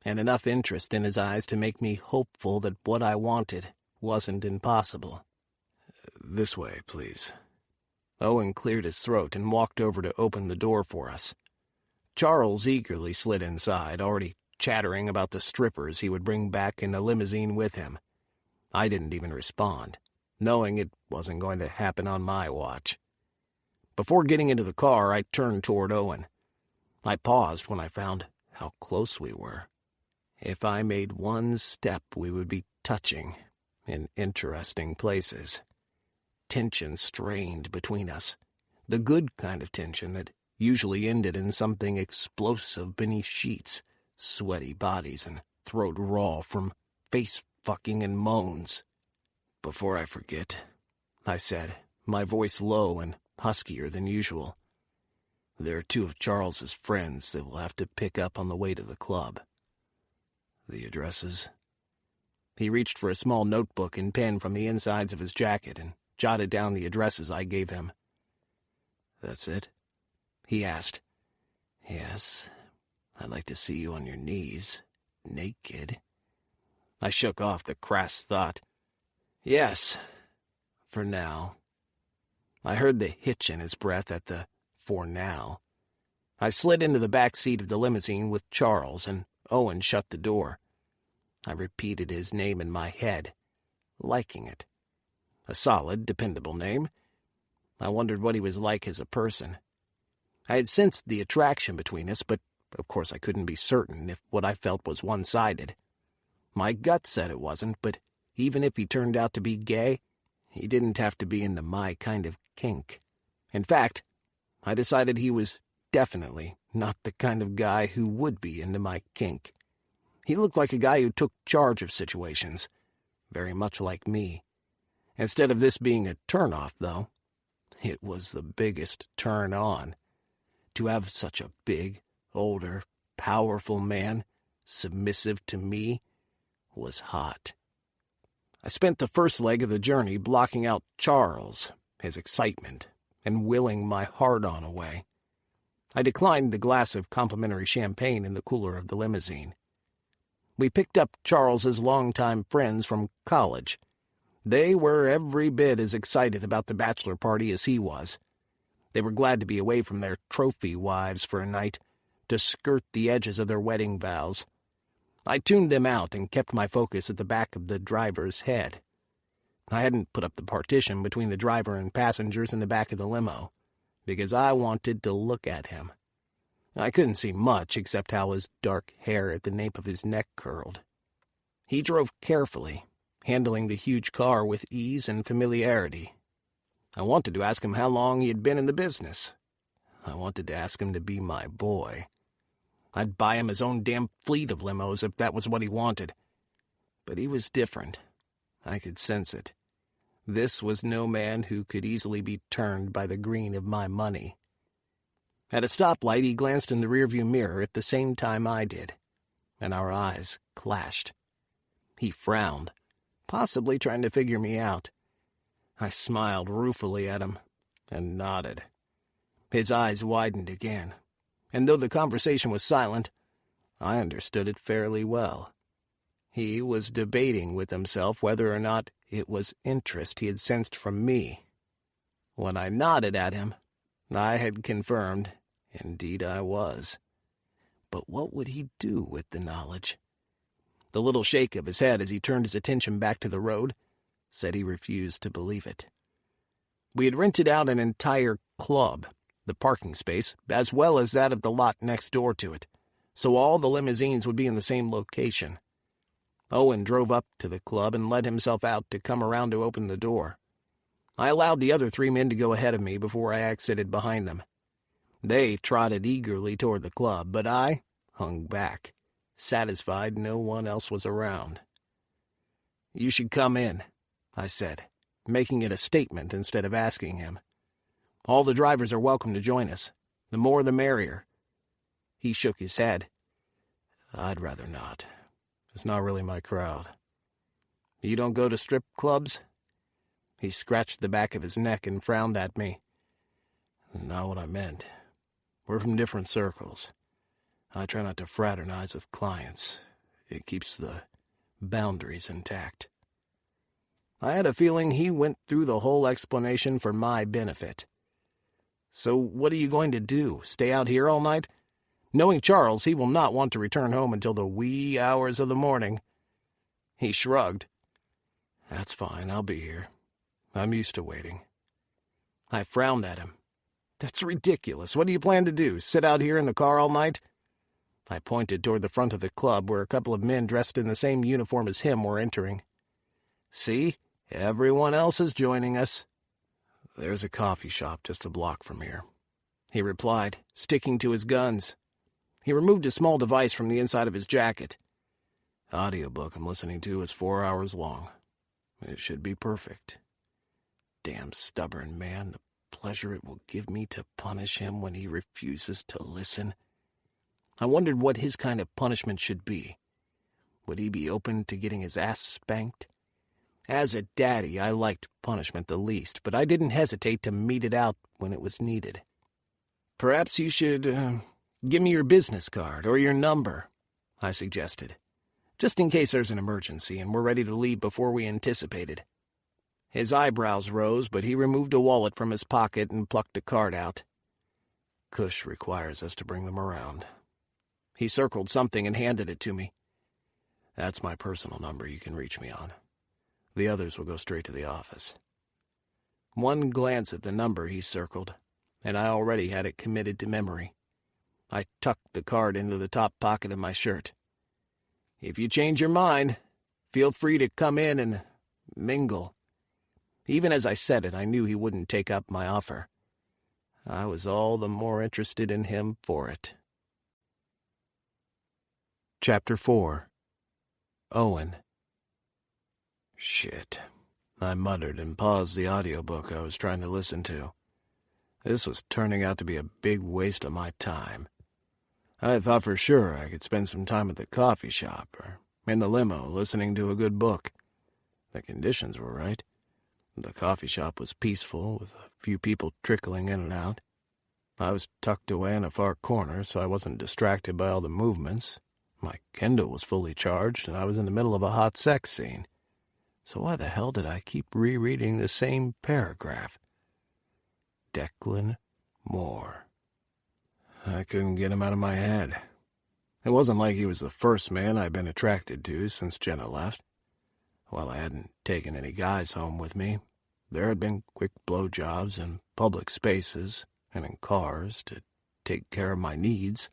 and enough interest in his eyes to make me hopeful that what I wanted wasn't impossible. "This way, please." Owen cleared his throat and walked over to open the door for us. Charles eagerly slid inside, already chattering about the strippers he would bring back in the limousine with him. I didn't even respond, knowing it wasn't going to happen on my watch. Before getting into the car, I turned toward Owen. I paused when I found how close we were. If I made one step, we would be touching in interesting places. Tension strained between us, the good kind of tension that usually ended in something explosive beneath sheets, sweaty bodies, and throat raw from face-fucking and moans. "Before I forget," I said, my voice low and huskier than usual, "there are two of Charles's friends that we'll have to pick up on the way to the club. The addresses?" He reached for a small notebook and pen from the insides of his jacket and jotted down the addresses I gave him. "That's it?" he asked. "Yes. I'd like to see you on your knees, naked." I shook off the crass thought. "Yes, for now." I heard the hitch in his breath at the "for now." I slid into the back seat of the limousine with Charles, and Owen shut the door. I repeated his name in my head, liking it. A solid, dependable name. I wondered what he was like as a person. I had sensed the attraction between us, but of course I couldn't be certain if what I felt was one-sided. My gut said it wasn't, but even if he turned out to be gay, he didn't have to be into my kind of kink. In fact, I decided he was definitely not the kind of guy who would be into my kink. He looked like a guy who took charge of situations. very much like me. Instead of this being a turn-off, though, it was the biggest turn-on. To have such a big, older, powerful man, submissive to me, was hot. I spent the first leg of the journey blocking out Charles, his excitement, and willing my heart-on away. I declined the glass of complimentary champagne in the cooler of the limousine. We picked up Charles's longtime friends from college. They were every bit as excited about the bachelor party as he was. They were glad to be away from their trophy wives for a night, to skirt the edges of their wedding vows. I tuned them out and kept my focus at the back of the driver's head. I hadn't put up the partition between the driver and passengers in the back of the limo, because I wanted to look at him. I couldn't see much except how his dark hair at the nape of his neck curled. He drove carefully, handling the huge car with ease and familiarity. I wanted to ask him how long he had been in the business. I wanted to ask him to be my boy. I'd buy him his own damn fleet of limos if that was what he wanted. But he was different. I could sense it. This was no man who could easily be turned by the green of my money. At a stoplight, he glanced in the rearview mirror at the same time I did, and our eyes clashed. He frowned, possibly trying to figure me out. I smiled ruefully at him and nodded. His eyes widened again, and though the conversation was silent, I understood it fairly well. He was debating with himself whether or not it was interest he had sensed from me. When I nodded at him, I had confirmed, indeed I was. But what would he do with the knowledge? The little shake of his head as he turned his attention back to the road said he refused to believe it. We had rented out an entire club, the parking space, as well as that of the lot next door to it, so all the limousines would be in the same location. Owen drove up to the club and let himself out to come around to open the door. I allowed the other 3 men to go ahead of me before I exited behind them. They trotted eagerly toward the club, but I hung back, satisfied no one else was around. "You should come in," I said, making it a statement instead of asking him. "All the drivers are welcome to join us. The more the merrier." He shook his head. "I'd rather not. It's not really my crowd." "You don't go to strip clubs?" He scratched the back of his neck and frowned at me. "Not what I meant. We're from different circles. I try not to fraternize with clients. It keeps the boundaries intact." I had a feeling he went through the whole explanation for my benefit. "So what are you going to do? Stay out here all night? Knowing Charles, he will not want to return home until the wee hours of the morning." He shrugged. "That's fine, I'll be here. I'm used to waiting." I frowned at him. "That's ridiculous. What do you plan to do, sit out here in the car all night?" I pointed toward the front of the club where a couple of men dressed in the same uniform as him were entering. "See, everyone else is joining us." "There's a coffee shop just a block from here," he replied, sticking to his guns. He removed a small device from the inside of his jacket. "Audiobook I'm listening to is 4 hours long. It should be perfect. Damn stubborn man, the pleasure it will give me to punish him when he refuses to listen." I wondered what his kind of punishment should be. Would he be open to getting his ass spanked? As a daddy, I liked punishment the least, but I didn't hesitate to mete it out when it was needed. "Perhaps you should give me your business card or your number," I suggested, "just in case there's an emergency and we're ready to leave before we anticipated." His eyebrows rose, but he removed a wallet from his pocket and plucked a card out. "Cush requires us to bring them around." He circled something and handed it to me. "That's my personal number you can reach me on. The others will go straight to the office." One glance at the number he circled, and I already had it committed to memory. I tucked the card into the top pocket of my shirt. "If you change your mind, feel free to come in and mingle." Even as I said it, I knew he wouldn't take up my offer. I was all the more interested in him for it. Chapter 4. Owen. Shit. I muttered and paused the audiobook I was trying to listen to. This was turning out to be a big waste of my time. I thought for sure I could spend some time at the coffee shop or in the limo listening to a good book. The conditions were right. The coffee shop was peaceful, with a few people trickling in and out. I was tucked away in a far corner, so I wasn't distracted by all the movements. My Kindle was fully charged, and I was in the middle of a hot sex scene. So why the hell did I keep rereading the same paragraph? Declan Moore. I couldn't get him out of my head. It wasn't like he was the first man I'd been attracted to since Jenna left. While I hadn't taken any guys home with me, there had been quick blowjobs in public spaces and in cars to take care of my needs.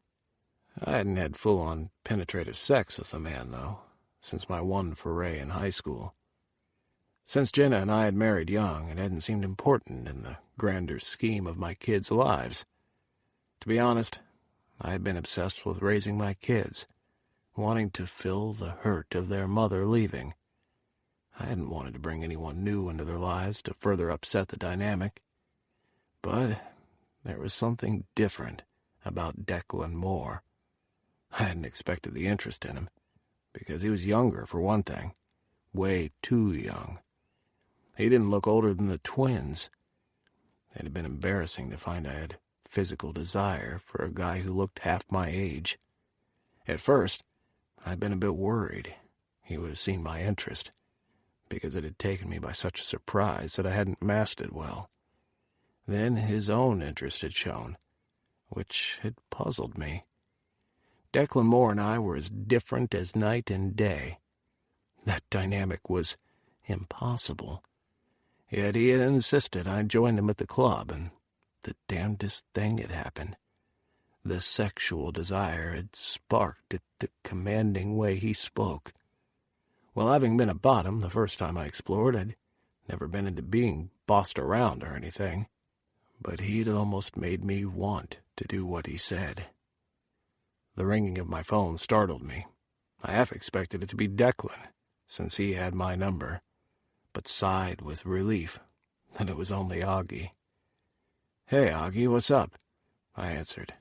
I hadn't had full-on penetrative sex with a man, though, since my one foray in high school. Since Jenna and I had married young, it hadn't seemed important in the grander scheme of my kids' lives. To be honest, I had been obsessed with raising my kids, wanting to fill the hurt of their mother leaving. I hadn't wanted to bring anyone new into their lives to further upset the dynamic. But there was something different about Declan Moore. I hadn't expected the interest in him, because he was younger, for one thing. Way too young. He didn't look older than the twins. It had been embarrassing to find I had physical desire for a guy who looked half my age. At first, I'd been a bit worried he would have seen my interest, because it had taken me by such a surprise that I hadn't masked it well. Then his own interest had shown, which had puzzled me. Declan Moore and I were as different as night and day. That dynamic was impossible. Yet he had insisted I join him at the club, and the damnedest thing had happened. The sexual desire had sparked at the commanding way he spoke. Well, having been a bottom the first time I explored, I'd never been into being bossed around or anything. But he'd almost made me want to do what he said. The ringing of my phone startled me. I half expected it to be Declan, since he had my number, but sighed with relief that it was only Augie. "Hey, Augie, what's up?" I answered.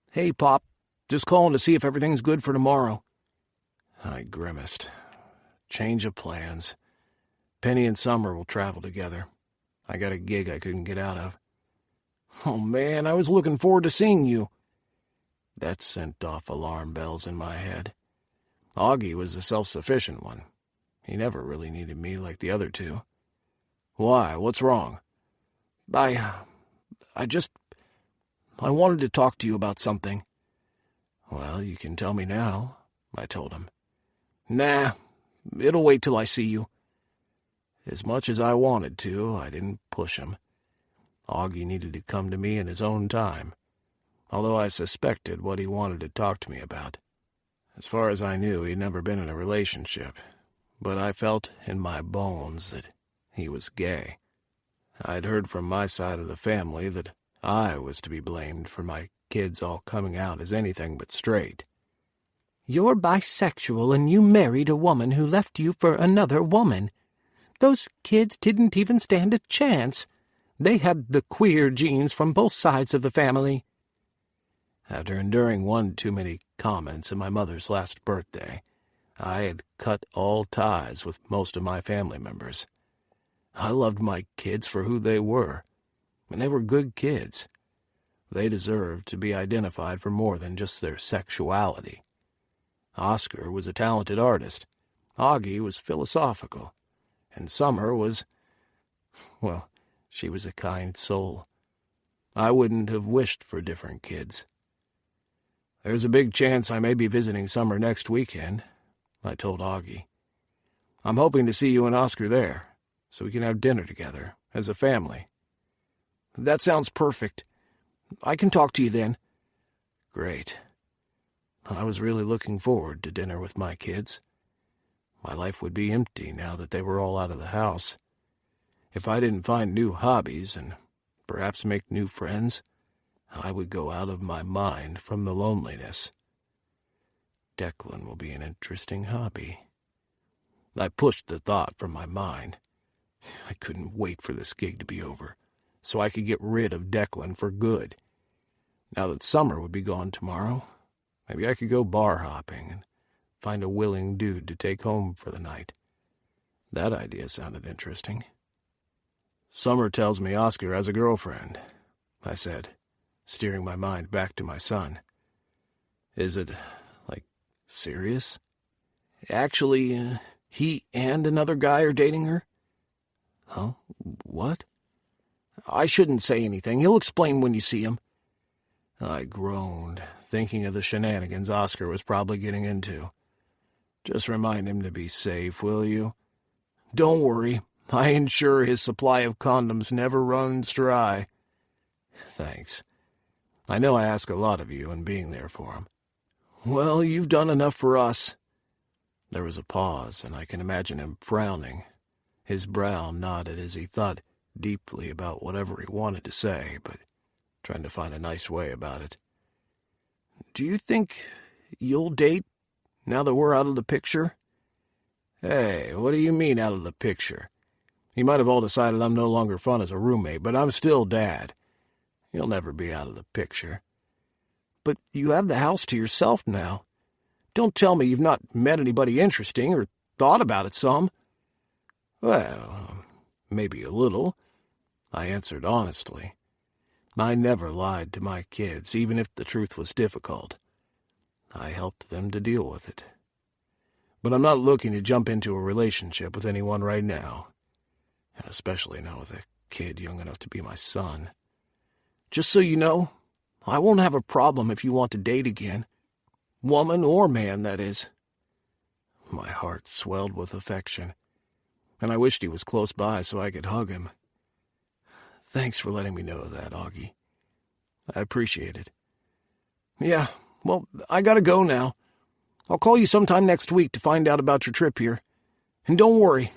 "Hey, Pop. Just calling to see if everything's good for tomorrow." I grimaced. Change of plans. Penny and Summer will travel together. I got a gig I couldn't get out of. "Oh, man, I was looking forward to seeing you." That sent off alarm bells in my head. Augie was the self-sufficient one. He never really needed me like the other two. Why? What's wrong? I wanted to talk to you about something." "Well, you can tell me now," I told him. "Nah, it'll wait till I see you." As much as I wanted to, I didn't push him. Augie needed to come to me in his own time, although I suspected what he wanted to talk to me about. As far as I knew, he'd never been in a relationship, but I felt in my bones that he was gay. I'd heard from my side of the family that I was to be blamed for my kids all coming out as anything but straight. "You're bisexual and you married a woman who left you for another woman. Those kids didn't even stand a chance. They had the queer genes from both sides of the family." After enduring one too many comments at my mother's last birthday, I had cut all ties with most of my family members. I loved my kids for who they were, and they were good kids. They deserved to be identified for more than just their sexuality. Oscar was a talented artist, Augie was philosophical, and Summer was, well, she was a kind soul. I wouldn't have wished for different kids. "There's a big chance I may be visiting Summer next weekend," I told Augie. "I'm hoping to see you and Oscar there, so we can have dinner together, as a family." "That sounds perfect. I can talk to you then." Great. I was really looking forward to dinner with my kids. My life would be empty now that they were all out of the house. If I didn't find new hobbies and perhaps make new friends, I would go out of my mind from the loneliness. Declan will be an interesting hobby. I pushed the thought from my mind. I couldn't wait for this gig to be over, so I could get rid of Declan for good. Now that Summer would be gone tomorrow, maybe I could go bar hopping and find a willing dude to take home for the night. That idea sounded interesting. Summer tells me Oscar has a girlfriend, I said, steering my mind back to my son. Is it, serious? Actually, he and another guy are dating her? Huh? What? I shouldn't say anything. He'll explain when you see him. I groaned, thinking of the shenanigans Oscar was probably getting into. Just remind him to be safe, will you? Don't worry. I ensure his supply of condoms never runs dry. Thanks. I know I ask a lot of you in being there for him. Well, you've done enough for us. There was a pause, and I can imagine him frowning. His brow knotted as he thought deeply about whatever he wanted to say, but trying to find a nice way about it. Do you think you'll date now that we're out of the picture? Hey, what do you mean out of the picture? You might have all decided I'm no longer fun as a roommate, but I'm still Dad. You'll never be out of the picture. But you have the house to yourself now. Don't tell me you've not met anybody interesting or thought about it some. Well, maybe a little, I answered honestly. I never lied to my kids, even if the truth was difficult. I helped them to deal with it. But I'm not looking to jump into a relationship with anyone right now, and especially not with a kid young enough to be my son. Just so you know, I won't have a problem if you want to date again. Woman or man, that is. My heart swelled with affection, and I wished he was close by so I could hug him. Thanks for letting me know that, Augie. I appreciate it. Yeah, well, I gotta go now. I'll call you sometime next week to find out about your trip here. And don't worry,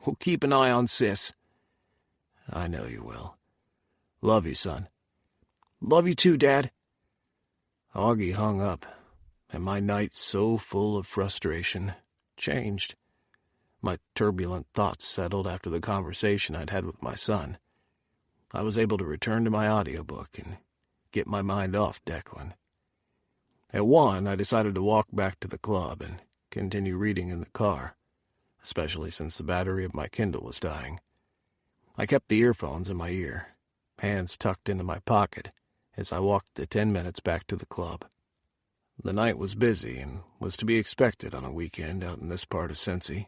we'll keep an eye on Sis. I know you will. Love you, son. Love you too, Dad. Augie hung up, and my night, so full of frustration, changed. My turbulent thoughts settled after the conversation I'd had with my son. I was able to return to my audiobook and get my mind off Declan. At 1, I decided to walk back to the club and continue reading in the car, especially since the battery of my Kindle was dying. I kept the earphones in my ear, hands tucked into my pocket, as I walked the 10 minutes back to the club. The night was busy and was to be expected on a weekend out in this part of Cincy.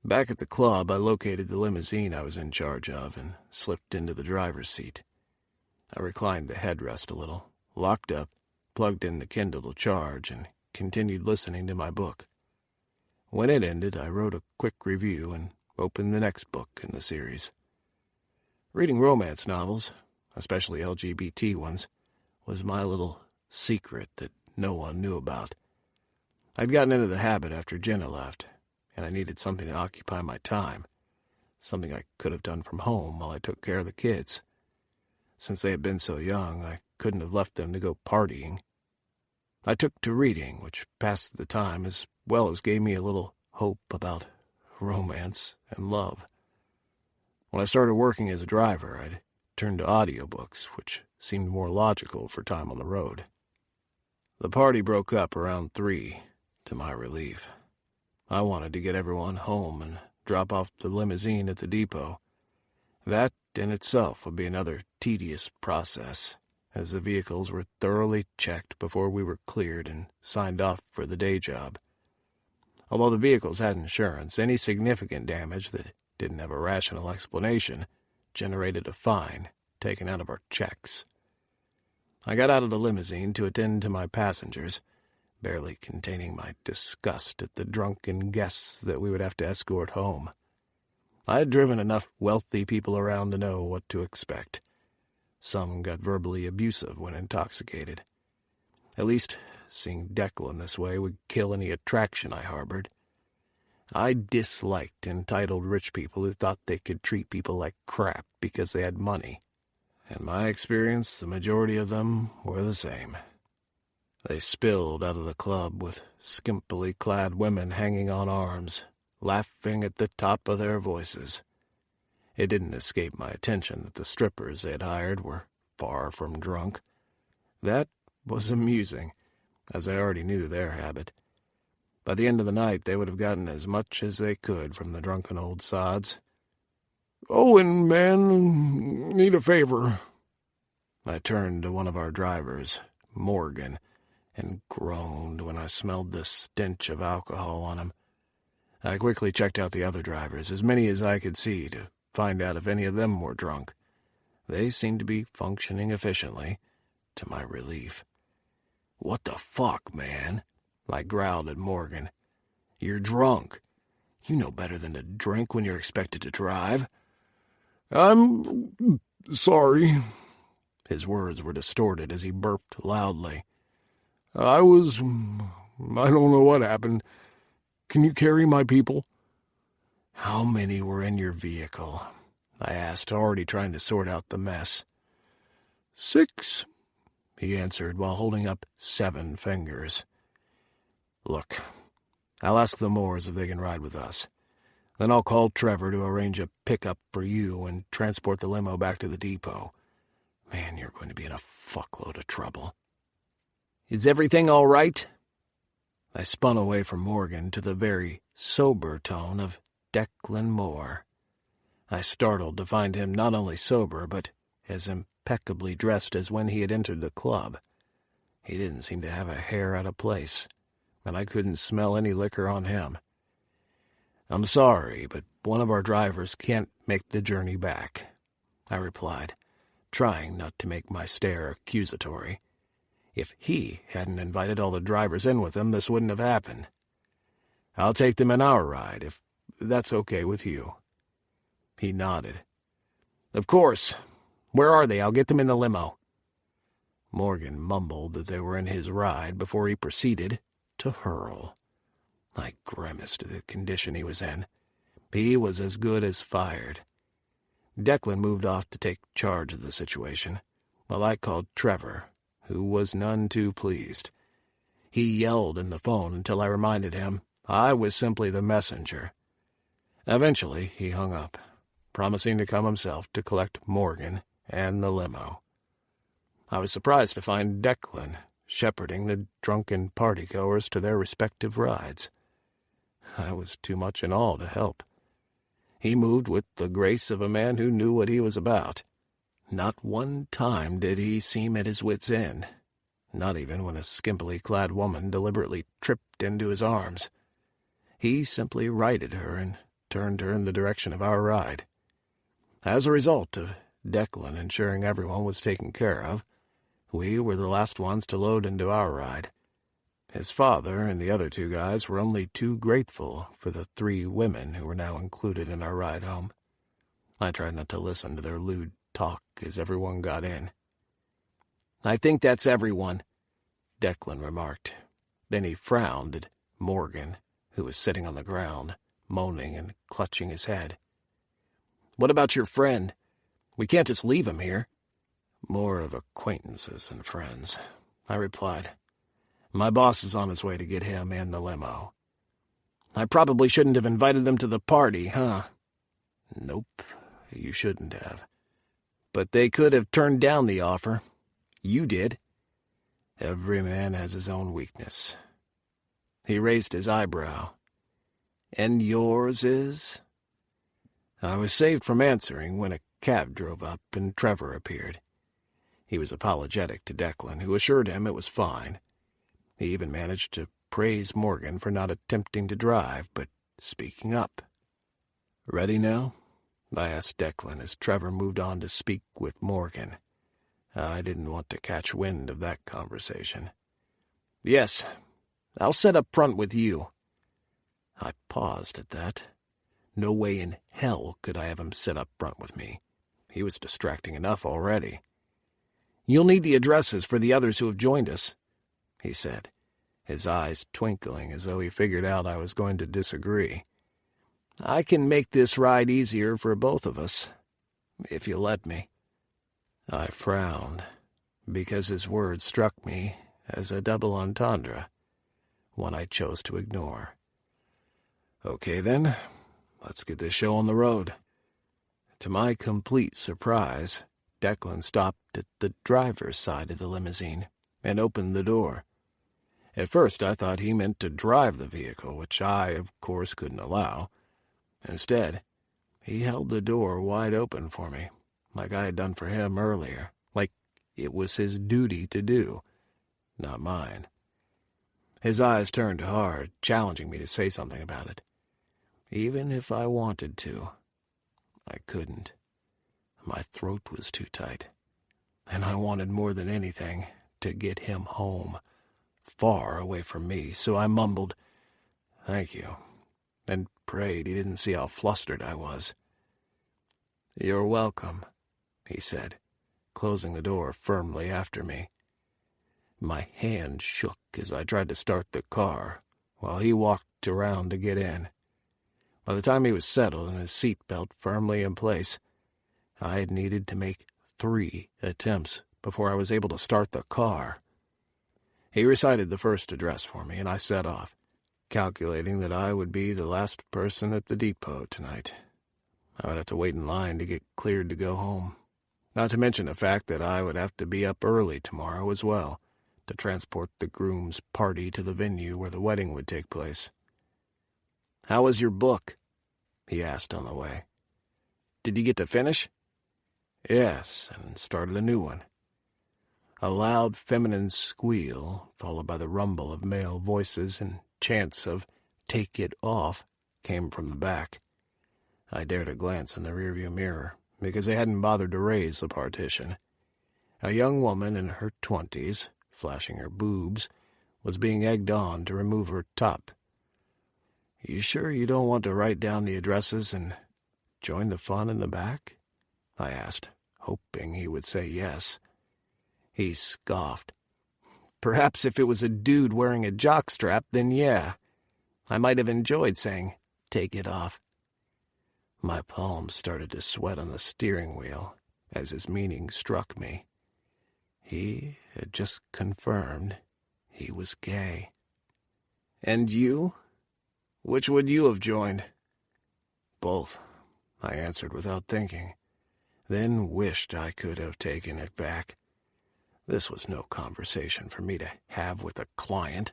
Back at the club, I located the limousine I was in charge of and slipped into the driver's seat. I reclined the headrest a little, locked up, plugged in the Kindle to charge, and continued listening to my book. When it ended, I wrote a quick review and opened the next book in the series. Reading romance novels, especially LGBT ones, was my little secret that no one knew about. I'd gotten into the habit after Jenna left, and I needed something to occupy my time, something I could have done from home while I took care of the kids. Since they had been so young, I couldn't have left them to go partying. I took to reading, which passed the time as well as gave me a little hope about romance and love. When I started working as a driver, I'd turned to audiobooks, which seemed more logical for time on the road. The party broke up around 3, to my relief. I wanted to get everyone home and drop off the limousine at the depot. That in itself would be another tedious process, as the vehicles were thoroughly checked before we were cleared and signed off for the day job. Although the vehicles had insurance, any significant damage that didn't have a rational explanation generated a fine taken out of our checks. I got out of the limousine to attend to my passengers, barely containing my disgust at the drunken guests that we would have to escort home. I had driven enough wealthy people around to know what to expect. Some got verbally abusive when intoxicated. At least, seeing Declan this way would kill any attraction I harbored. I disliked entitled rich people who thought they could treat people like crap because they had money. In my experience, the majority of them were the same. They spilled out of the club with skimpily clad women hanging on arms, laughing at the top of their voices. It didn't escape my attention that the strippers they had hired were far from drunk. That was amusing, as I already knew their habit. By the end of the night, they would have gotten as much as they could from the drunken old sods. "Owen, man, need a favor." I turned to one of our drivers, Morgan, and groaned when I smelled the stench of alcohol on him. I quickly checked out the other drivers, as many as I could see, to find out if any of them were drunk. They seemed to be functioning efficiently, to my relief. "What the fuck, man?" I growled at Morgan. "You're drunk. You know better than to drink when you're expected to drive." "I'm sorry." His words were distorted as he burped loudly. I don't know what happened. Can you carry my people?" "How many were in your vehicle?" I asked, already trying to sort out the mess. "6, he answered while holding up 7 fingers. "Look, I'll ask the Moores if they can ride with us. Then I'll call Trevor to arrange a pickup for you and transport the limo back to the depot. Man, you're going to be in a fuckload of trouble." "Is everything all right?" I spun away from Morgan to the very sober tone of Declan Moore. I startled to find him not only sober, but as impeccably dressed as when he had entered the club. He didn't seem to have a hair out of place, and I couldn't smell any liquor on him. "I'm sorry, but one of our drivers can't make the journey back," I replied, trying not to make my stare accusatory. If he hadn't invited all the drivers in with him, this wouldn't have happened. "I'll take them in our ride, if that's okay with you." He nodded. "Of course. Where are they? I'll get them in the limo." Morgan mumbled that they were in his ride before he proceeded to hurl. I grimaced at the condition he was in. He was as good as fired. Declan moved off to take charge of the situation, while I called Trevor, who was none too pleased. He yelled in the phone until I reminded him I was simply the messenger. Eventually, he hung up, promising to come himself to collect Morgan and the limo. I was surprised to find Declan shepherding the drunken partygoers to their respective rides. I was too much in awe to help. He moved with the grace of a man who knew what he was about. Not one time did he seem at his wit's end, not even when a skimpily clad woman deliberately tripped into his arms. He simply righted her and turned her in the direction of our ride. As a result of Declan ensuring everyone was taken care of, we were the last ones to load into our ride. His father and the other 2 guys were only too grateful for the 3 women who were now included in our ride home. I tried not to listen to their lewd talk as everyone got in. "I think that's everyone," Declan remarked. Then he frowned at Morgan, who was sitting on the ground, moaning and clutching his head. "What about your friend? We can't just leave him here." "More of acquaintances than friends," I replied. "My boss is on his way to get him and the limo." "I probably shouldn't have invited them to the party, huh?" "Nope, you shouldn't have." "But they could have turned down the offer. You did." "Every man has his own weakness." He raised his eyebrow. "And yours is?" I was saved from answering when a cab drove up and Trevor appeared. He was apologetic to Declan, who assured him it was fine. He even managed to praise Morgan for not attempting to drive, but speaking up. "Ready now?" I asked Declan as Trevor moved on to speak with Morgan. I didn't want to catch wind of that conversation. "Yes, I'll sit up front with you." I paused at that. No way in hell could I have him sit up front with me. He was distracting enough already. "You'll need the addresses for the others who have joined us," he said, his eyes twinkling as though he figured out I was going to disagree. "I can make this ride easier for both of us, if you'll let me." I frowned, because his words struck me as a double entendre, one I chose to ignore. Okay then, let's get this show on the road. To my complete surprise, Declan stopped at the driver's side of the limousine and opened the door. At first I thought he meant to drive the vehicle, which I, of course, couldn't allow. Instead, he held the door wide open for me, like I had done for him earlier, like it was his duty to do, not mine. His eyes turned hard, challenging me to say something about it. Even if I wanted to, I couldn't. My throat was too tight, and I wanted more than anything to get him home, far away from me, so I mumbled, "Thank you," and prayed he didn't see how flustered I was. "You're welcome," he said, closing the door firmly after me. My hand shook as I tried to start the car, while he walked around to get in. By the time he was settled and his seatbelt firmly in place, I had needed to make 3 attempts before I was able to start the car. He recited the first address for me, and I set off, calculating that I would be the last person at the depot tonight. I would have to wait in line to get cleared to go home, not to mention the fact that I would have to be up early tomorrow as well, to transport the groom's party to the venue where the wedding would take place. "How was your book?" he asked on the way. "Did you get to finish?" "Yes, and started a new one." A loud feminine squeal, followed by the rumble of male voices and chants of "take it off," came from the back. I dared a glance in the rearview mirror, because they hadn't bothered to raise the partition. A young woman in her 20s, flashing her boobs, was being egged on to remove her top. "You sure you don't want to write down the addresses and join the fun in the back?" I asked, hoping he would say yes. He scoffed. "Perhaps if it was a dude wearing a jockstrap, then yeah. I might have enjoyed saying, 'take it off.'" My palms started to sweat on the steering wheel as his meaning struck me. He had just confirmed he was gay. "And you? Which would you have joined?" "Both," I answered without thinking, then wished I could have taken it back. This was no conversation for me to have with a client.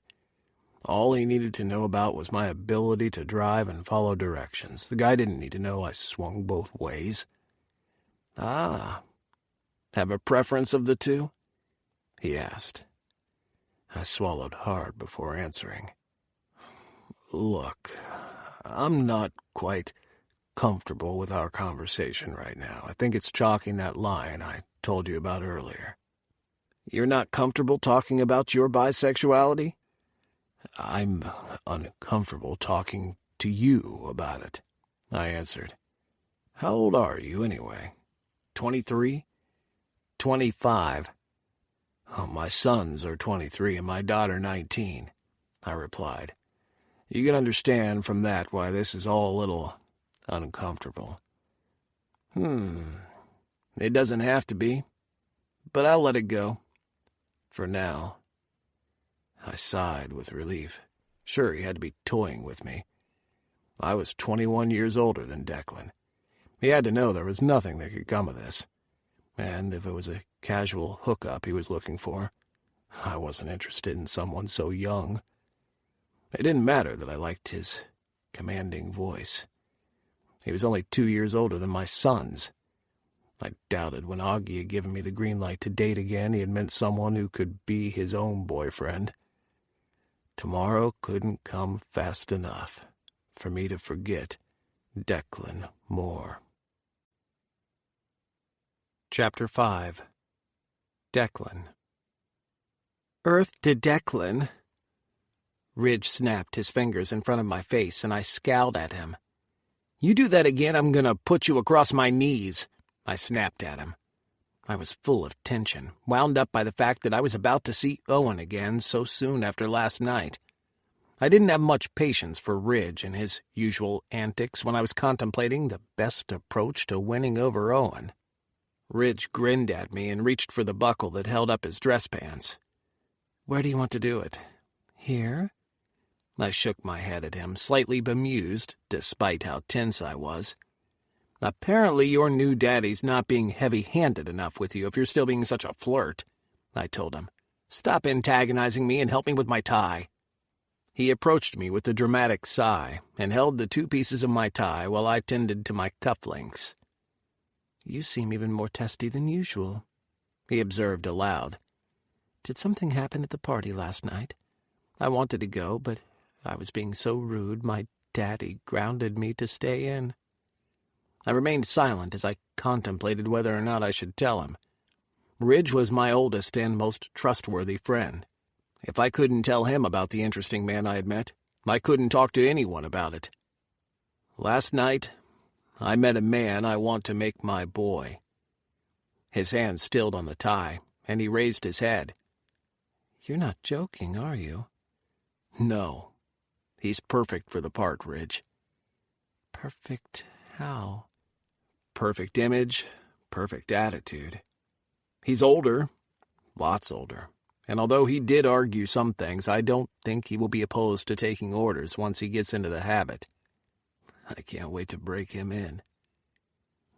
All he needed to know about was my ability to drive and follow directions. The guy didn't need to know I swung both ways. "Ah, have a preference of the two?" he asked. I swallowed hard before answering. "Look, I'm not quite comfortable with our conversation right now. I think it's chalking that line I told you about earlier." "You're not comfortable talking about your bisexuality?" "I'm uncomfortable talking to you about it," I answered. "How old are you, anyway? 23? 25. Oh, my sons are 23 and my daughter 19, I replied. You can understand from that why this is all a little uncomfortable. It doesn't have to be, but I'll let it go. For now." I sighed with relief. Sure, he had to be toying with me. I was 21 years older than Declan. He had to know there was nothing that could come of this. And if it was a casual hookup he was looking for, I wasn't interested in someone so young. It didn't matter that I liked his commanding voice. He was only 2 years older than my sons. I doubted when Augie had given me the green light to date again he had meant someone who could be his own boyfriend. Tomorrow couldn't come fast enough for me to forget Declan Moore. Chapter 5. Declan. "Earth to Declan." Ridge snapped his fingers in front of my face, and I scowled at him. "You do that again, I'm gonna put you across my knees," I snapped at him. I was full of tension, wound up by the fact that I was about to see Owen again so soon after last night. I didn't have much patience for Ridge and his usual antics when I was contemplating the best approach to winning over Owen. Ridge grinned at me and reached for the buckle that held up his dress pants. "Where do you want to do it? Here?" I shook my head at him, slightly bemused, despite how tense I was. "Apparently your new daddy's not being heavy-handed enough with you if you're still being such a flirt," I told him. "Stop antagonizing me and help me with my tie." He approached me with a dramatic sigh and held the 2 pieces of my tie while I tended to my cufflinks. "You seem even more testy than usual," he observed aloud. "Did something happen at the party last night? I wanted to go, but I was being so rude my daddy grounded me to stay in." I remained silent as I contemplated whether or not I should tell him. Ridge was my oldest and most trustworthy friend. If I couldn't tell him about the interesting man I had met, I couldn't talk to anyone about it. "Last night, I met a man I want to make my boy." His hand stilled on the tie, and he raised his head. "You're not joking, are you?" "No. He's perfect for the part, Ridge." "Perfect how?" "Perfect image, perfect attitude. He's older, lots older, and although he did argue some things, I don't think he will be opposed to taking orders once he gets into the habit. I can't wait to break him in."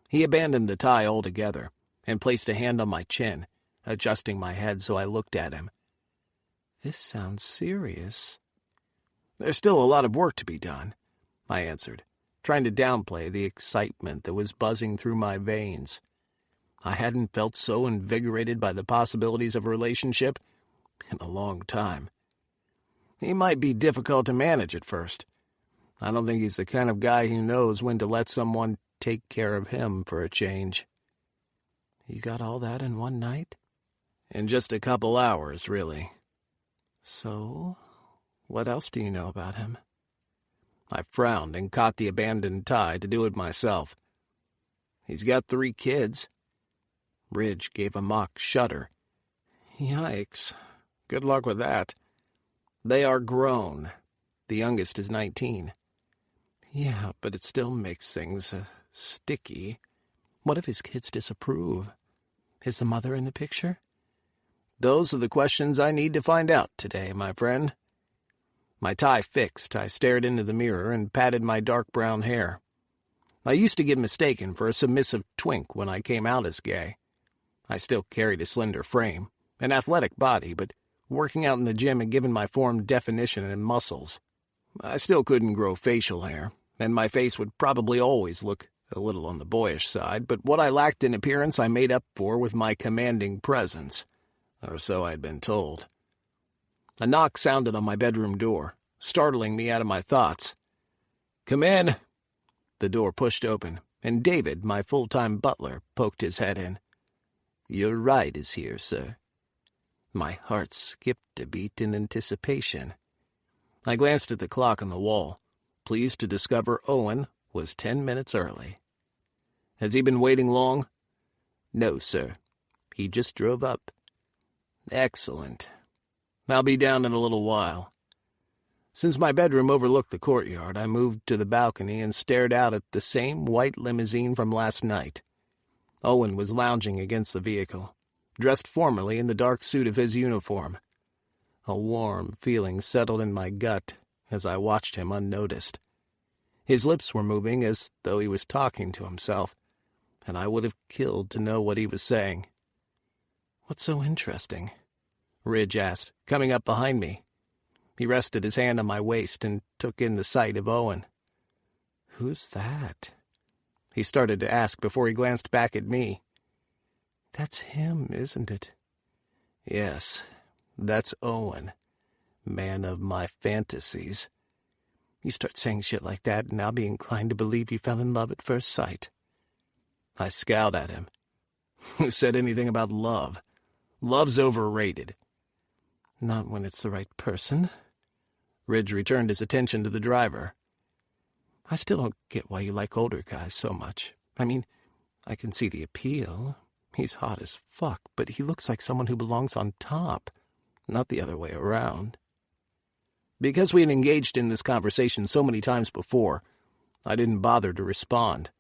He abandoned the tie altogether and placed a hand on my chin, adjusting my head so I looked at him. "This sounds serious." "There's still a lot of work to be done," I answered, trying to downplay the excitement that was buzzing through my veins. I hadn't felt so invigorated by the possibilities of a relationship in a long time. He might be difficult to manage at first. I don't think he's the kind of guy who knows when to let someone take care of him for a change. "You got all that in one night?" "In just a couple hours, really." "So, what else do you know about him?" I frowned and caught the abandoned tie to do it myself. "He's got 3 kids." Ridge gave a mock shudder. "Yikes. Good luck with that." "They are grown. The youngest is 19. "Yeah, but it still makes things sticky. What if his kids disapprove? Is the mother in the picture?" "Those are the questions I need to find out today, my friend." My tie fixed, I stared into the mirror and patted my dark brown hair. I used to get mistaken for a submissive twink when I came out as gay. I still carried a slender frame, an athletic body, but working out in the gym had given my form definition and muscles. I still couldn't grow facial hair, and my face would probably always look a little on the boyish side, but what I lacked in appearance I made up for with my commanding presence, or so I'd been told. A knock sounded on my bedroom door, startling me out of my thoughts. "Come in." The door pushed open, and David, my full-time butler, poked his head in. "Your ride is here, sir." My heart skipped a beat in anticipation. I glanced at the clock on the wall, pleased to discover Owen was 10 minutes early. "Has he been waiting long?" "No, sir. He just drove up." "Excellent. I'll be down in a little while." Since my bedroom overlooked the courtyard, I moved to the balcony and stared out at the same white limousine from last night. Owen was lounging against the vehicle, dressed formally in the dark suit of his uniform. A warm feeling settled in my gut as I watched him unnoticed. His lips were moving as though he was talking to himself, and I would have killed to know what he was saying. "What's so interesting?" Ridge asked, coming up behind me. He rested his hand on my waist and took in the sight of Owen. "Who's that?" He started to ask before he glanced back at me. "That's him, isn't it?" "Yes, that's Owen, man of my fantasies." You start saying shit like that, and I'll be inclined to believe you fell in love at first sight. I scowled at him. Who said anything about love? Love's overrated. Not when it's the right person. Ridge returned his attention to the driver. I still don't get why you like older guys so much. I mean, I can see the appeal. He's hot as fuck, but he looks like someone who belongs on top, not the other way around. Because we had engaged in this conversation so many times before, I didn't bother to respond.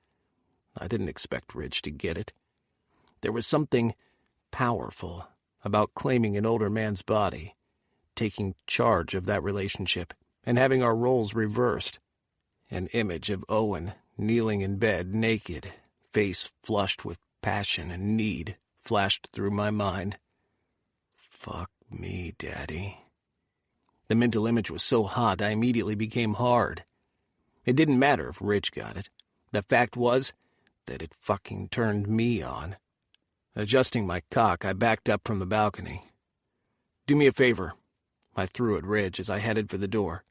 I didn't expect Ridge to get it. There was something powerful about claiming an older man's body, taking charge of that relationship, and having our roles reversed. An image of Owen kneeling in bed, naked, face flushed with passion and need, flashed through my mind. Fuck me, Daddy. The mental image was so hot I immediately became hard. It didn't matter if Rich got it. The fact was that it fucking turned me on. Adjusting my cock, I backed up from the balcony. "Do me a favor," I threw at Ridge as I headed for the door.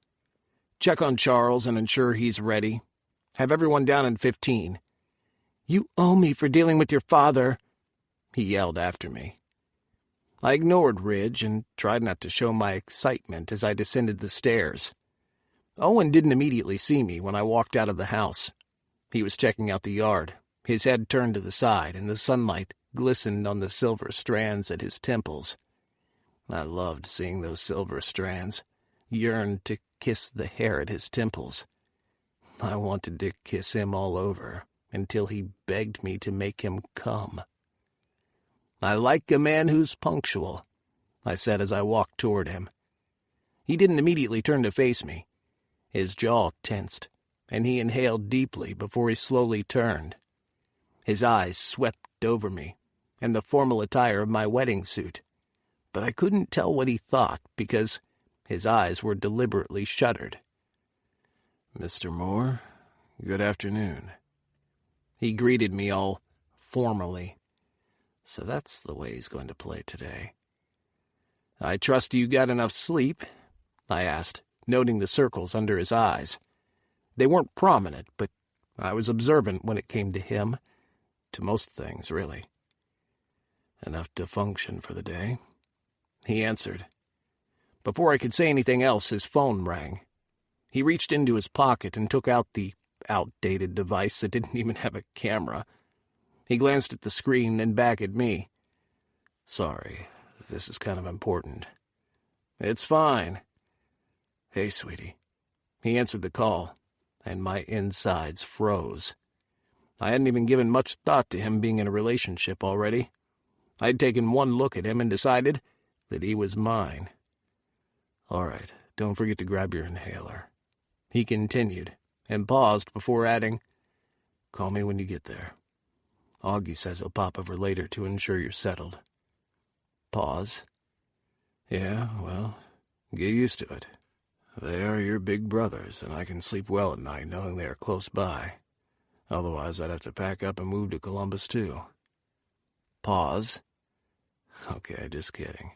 "Check on Charles and ensure he's ready. Have everyone down in 15. "You owe me for dealing with your father," he yelled after me. I ignored Ridge and tried not to show my excitement as I descended the stairs. Owen didn't immediately see me when I walked out of the house. He was checking out the yard, his head turned to the side, and the sunlight glistened on the silver strands at his temples. I loved seeing those silver strands, yearned to kiss the hair at his temples. I wanted to kiss him all over until he begged me to make him come. "I like a man who's punctual," I said as I walked toward him. He didn't immediately turn to face me. His jaw tensed, and he inhaled deeply before he slowly turned. His eyes swept over me and the formal attire of my wedding suit, but I couldn't tell what he thought because his eyes were deliberately shuttered. "Mr. Moore, good afternoon." He greeted me all formally. So that's the way he's going to play today. "I trust you got enough sleep?" I asked, noting the circles under his eyes. They weren't prominent, but I was observant when it came to him. To most things, really. "Enough to function for the day," he answered. Before I could say anything else, his phone rang. He reached into his pocket and took out the outdated device that didn't even have a camera. He glanced at the screen, then back at me. "Sorry, this is kind of important." "It's fine." "Hey, sweetie." He answered the call, and my insides froze. I hadn't even given much thought to him being in a relationship already. I'd taken one look at him and decided that he was mine. "All right, don't forget to grab your inhaler," he continued, and paused before adding, "Call me when you get there. Augie says he'll pop over later to ensure you're settled." Pause. "Yeah, well, get used to it. They are your big brothers, and I can sleep well at night knowing they are close by. Otherwise, I'd have to pack up and move to Columbus, too." Pause. "Okay, just kidding.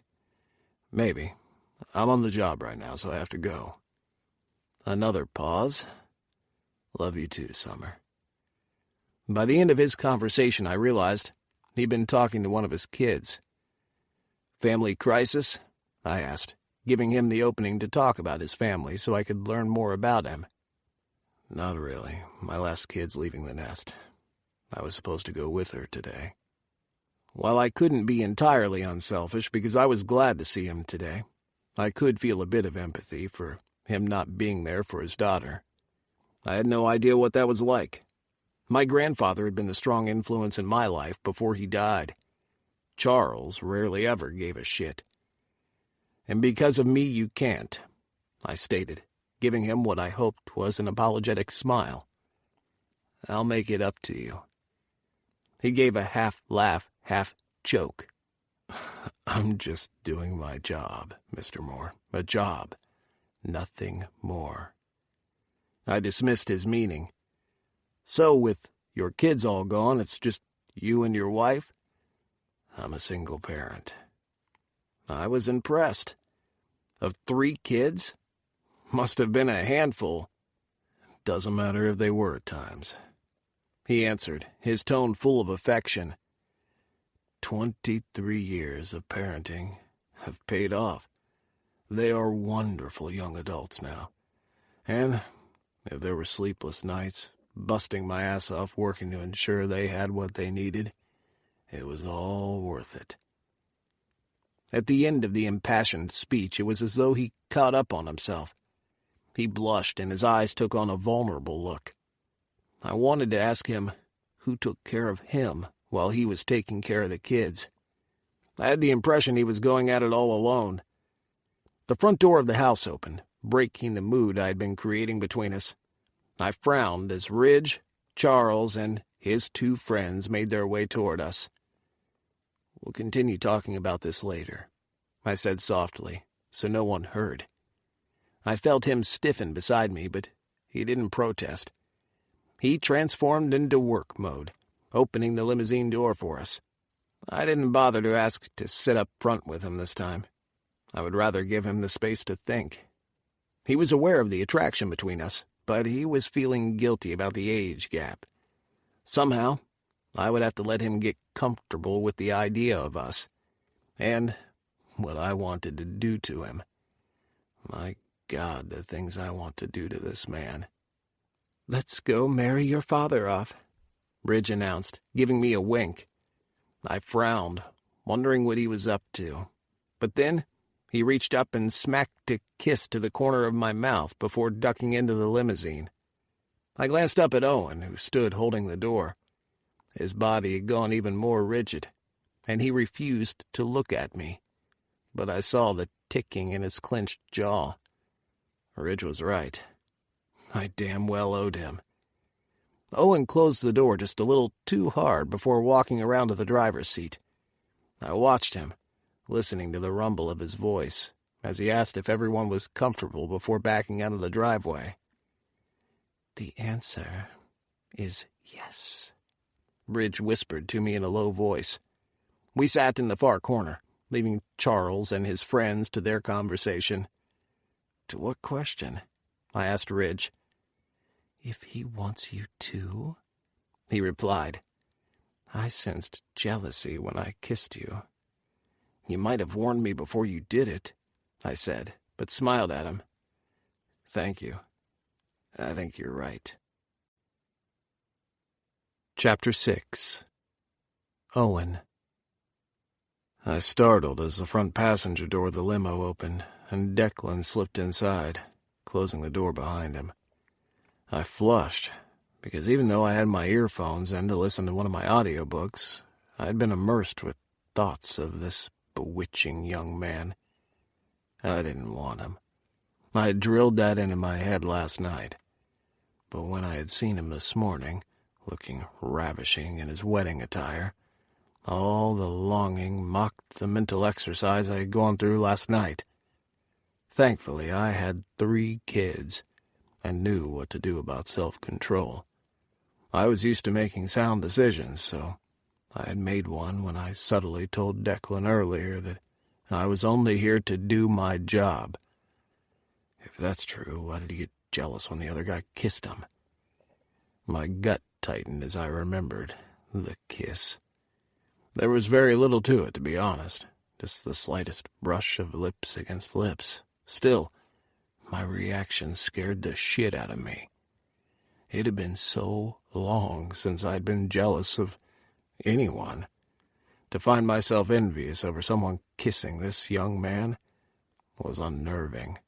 Maybe. I'm on the job right now, so I have to go." Another pause. "Love you too, Summer." By the end of his conversation, I realized he'd been talking to one of his kids. "Family crisis?" I asked, giving him the opening to talk about his family so I could learn more about him. "Not really. My last kid's leaving the nest. I was supposed to go with her today." While I couldn't be entirely unselfish because I was glad to see him today, I could feel a bit of empathy for him not being there for his daughter. I had no idea what that was like. My grandfather had been the strong influence in my life before he died. Charles rarely ever gave a shit. "And because of me you can't," I stated, giving him what I hoped was an apologetic smile. "I'll make it up to you." He gave a half laugh, half choke. "I'm just doing my job, Mr. Moore. A job. Nothing more." I dismissed his meaning. "So with your kids all gone, it's just you and your wife?" "I'm a single parent." I was impressed. Of 3 kids? Must have been a handful. "Doesn't matter if they were at times," he answered, his tone full of affection. 23 years of parenting have paid off. They are wonderful young adults now. And if there were sleepless nights, busting my ass off working to ensure they had what they needed, it was all worth it. At the end of the impassioned speech, it was as though he caught up on himself. He blushed, and his eyes took on a vulnerable look. I wanted to ask him who took care of him while he was taking care of the kids. I had the impression he was going at it all alone. The front door of the house opened, breaking the mood I'd been creating between us. I frowned as Ridge, Charles, and his two friends made their way toward us. "We'll continue talking about this later," I said softly, so no one heard. I felt him stiffen beside me, but he didn't protest. He transformed into work mode, opening the limousine door for us. I didn't bother to ask to sit up front with him this time. I would rather give him the space to think. He was aware of the attraction between us, but he was feeling guilty about the age gap. Somehow, I would have to let him get comfortable with the idea of us, and what I wanted to do to him. My God, the things I want to do to this man. "Let's go marry your father off," Ridge announced, giving me a wink. I frowned, wondering what he was up to. But then he reached up and smacked a kiss to the corner of my mouth before ducking into the limousine. I glanced up at Owen, who stood holding the door. His body had gone even more rigid, and he refused to look at me. But I saw the ticking in his clenched jaw. Ridge was right. I damn well owed him. Owen closed the door just a little too hard before walking around to the driver's seat. I watched him, listening to the rumble of his voice, as he asked if everyone was comfortable before backing out of the driveway. "The answer is yes," Ridge whispered to me in a low voice. We sat in the far corner, leaving Charles and his friends to their conversation. "To what question?" I asked Ridge. "If he wants you to," he replied. "I sensed jealousy when I kissed you." "You might have warned me before you did it," I said, but smiled at him. "Thank you. I think you're right." Chapter 6. Owen. I startled as the front passenger door of the limo opened, and Declan slipped inside, closing the door behind him. I flushed, because even though I had my earphones in to listen to one of my audiobooks, I had been immersed with thoughts of this bewitching young man. I didn't want him. I had drilled that into my head last night. But when I had seen him this morning, looking ravishing in his wedding attire, all the longing mocked the mental exercise I had gone through last night. Thankfully, I had 3 kids and knew what to do about self-control. I was used to making sound decisions, so I had made one when I subtly told Declan earlier that I was only here to do my job. If that's true, why did he get jealous when the other guy kissed him? My gut tightened as I remembered the kiss. There was very little to it, to be honest, just the slightest brush of lips against lips. Still, my reaction scared the shit out of me. It had been so long since I'd been jealous of anyone. To find myself envious over someone kissing this young man was unnerving.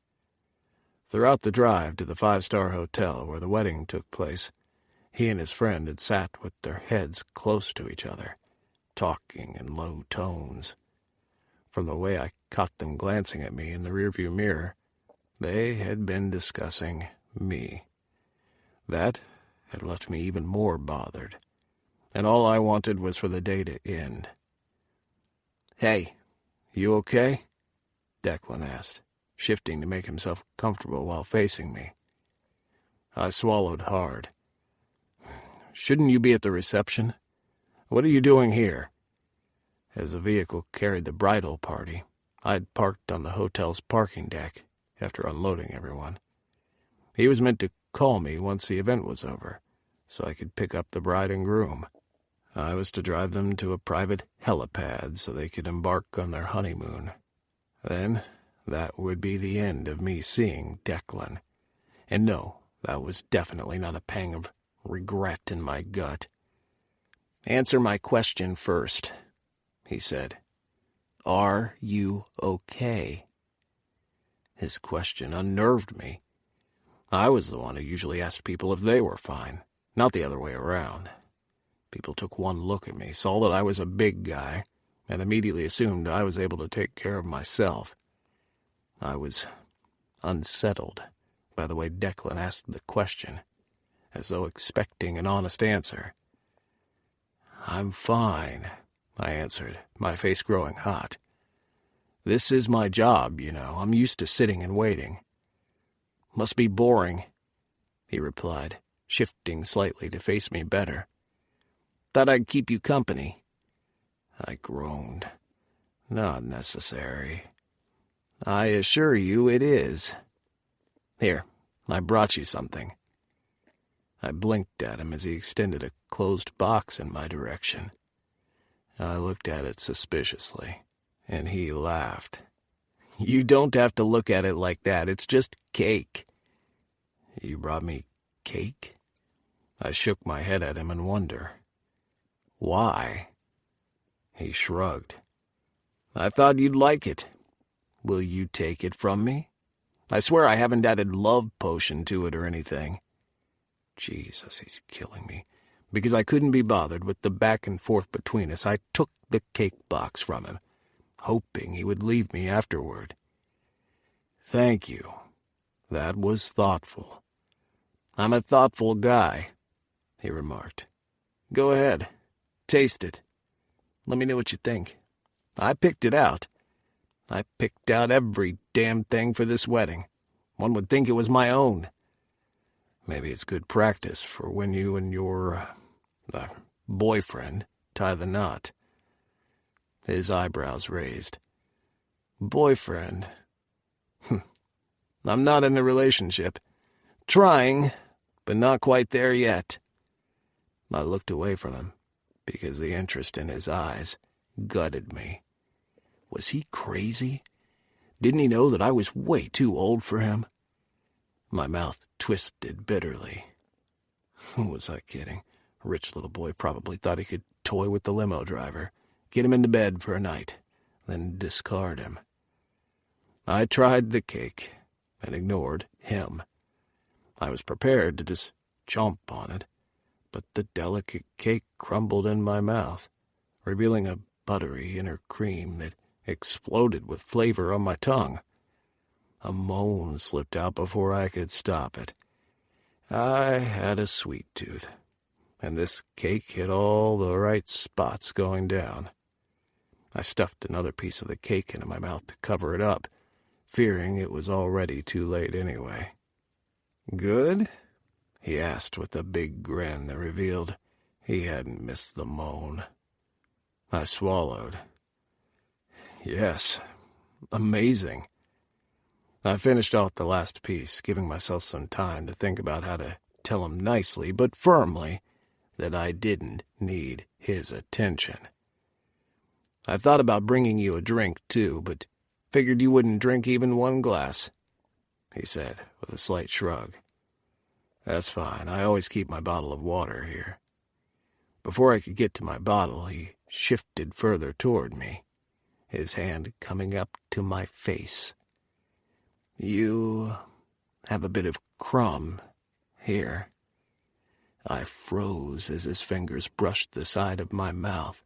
Throughout the drive to the 5-star hotel where the wedding took place, he and his friend had sat with their heads close to each other, talking in low tones. From the way I caught them glancing at me in the rearview mirror, they had been discussing me. That had left me even more bothered, and all I wanted was for the day to end. "Hey, you okay?" Declan asked, shifting to make himself comfortable while facing me. I swallowed hard. "Shouldn't you be at the reception? What are you doing here?" As the vehicle carried the bridal party, I'd parked on the hotel's parking deck after unloading everyone. He was meant to call me once the event was over, so I could pick up the bride and groom. I was to drive them to a private helipad so they could embark on their honeymoon. Then, that would be the end of me seeing Declan. And no, that was definitely not a pang of regret in my gut. "Answer my question first," he said. "Are you okay?" His question unnerved me. I was the one who usually asked people if they were fine, not the other way around. People took one look at me, saw that I was a big guy, and immediately assumed I was able to take care of myself. I was unsettled by the way Declan asked the question, as though expecting an honest answer. "I'm fine," I answered, my face growing hot. "This is my job, you know. I'm used to sitting and waiting." "Must be boring," he replied, shifting slightly to face me better. "Thought I'd keep you company." I groaned. "Not necessary." "I assure you it is. Here, I brought you something." I blinked at him as he extended a closed box in my direction. I looked at it suspiciously, and he laughed. "You don't have to look at it like that. It's just cake." "You brought me cake?" I shook my head at him in wonder. "Why?" He shrugged. "I thought you'd like it. Will you take it from me? I swear I haven't added love potion to it or anything." Jesus, he's killing me. Because I couldn't be bothered with the back and forth between us, I took the cake box from him, hoping he would leave me afterward. "Thank you. That was thoughtful." "I'm a thoughtful guy," he remarked. "Go ahead. Taste it. Let me know what you think. I picked it out. I picked out every damn thing for this wedding. One would think it was my own. Maybe it's good practice for when you and your boyfriend tie the knot." His eyebrows raised. "Boyfriend? I'm not in a relationship. Trying, but not quite there yet." I looked away from him, because the interest in his eyes gutted me. Was he crazy? Didn't he know that I was way too old for him? My mouth twisted bitterly. Who was I kidding? A rich little boy probably thought he could toy with the limo driver, get him into bed for a night, then discard him. I tried the cake and ignored him. I was prepared to just chomp on it, but the delicate cake crumbled in my mouth, revealing a buttery inner cream that exploded with flavor on my tongue. A moan slipped out before I could stop it. I had a sweet tooth, and this cake hit all the right spots going down. I stuffed another piece of the cake into my mouth to cover it up, fearing it was already too late anyway. "Good?" he asked with a big grin that revealed he hadn't missed the moan. I swallowed. "Yes, amazing." I finished off the last piece, giving myself some time to think about how to tell him nicely but firmly that I didn't need his attention. "I thought about bringing you a drink, too, but figured you wouldn't drink even one glass," he said with a slight shrug. "That's fine. I always keep my bottle of water here." Before I could get to my bottle, he shifted further toward me, his hand coming up to my face. "You have a bit of crumb here." I froze as his fingers brushed the side of my mouth.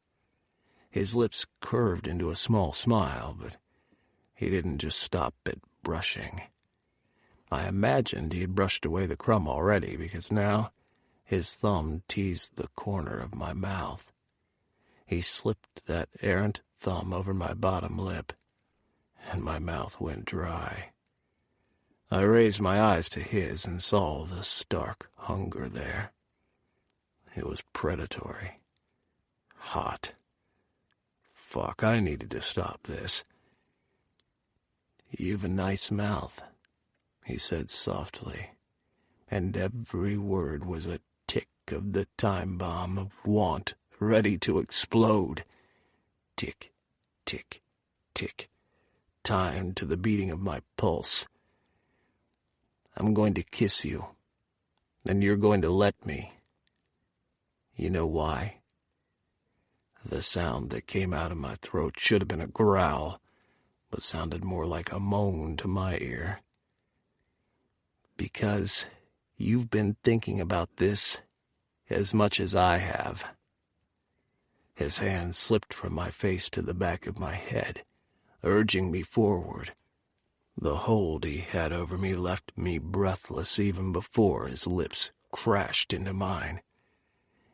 His lips curved into a small smile, but he didn't just stop at brushing. I imagined he had brushed away the crumb already, because now his thumb teased the corner of my mouth. He slipped that errant thumb over my bottom lip, and my mouth went dry. I raised my eyes to his and saw the stark hunger there. It was predatory. Hot. Fuck, I needed to stop this. "You've a nice mouth," he said softly, and every word was a tick of the time bomb of want ready to explode. Tick, tick, tick, timed to the beating of my pulse. "I'm going to kiss you, and you're going to let me. You know why?" The sound that came out of my throat should have been a growl, but sounded more like a moan to my ear. "Because you've been thinking about this as much as I have." His hand slipped from my face to the back of my head, urging me forward, The hold he had over me left me breathless even before his lips crashed into mine.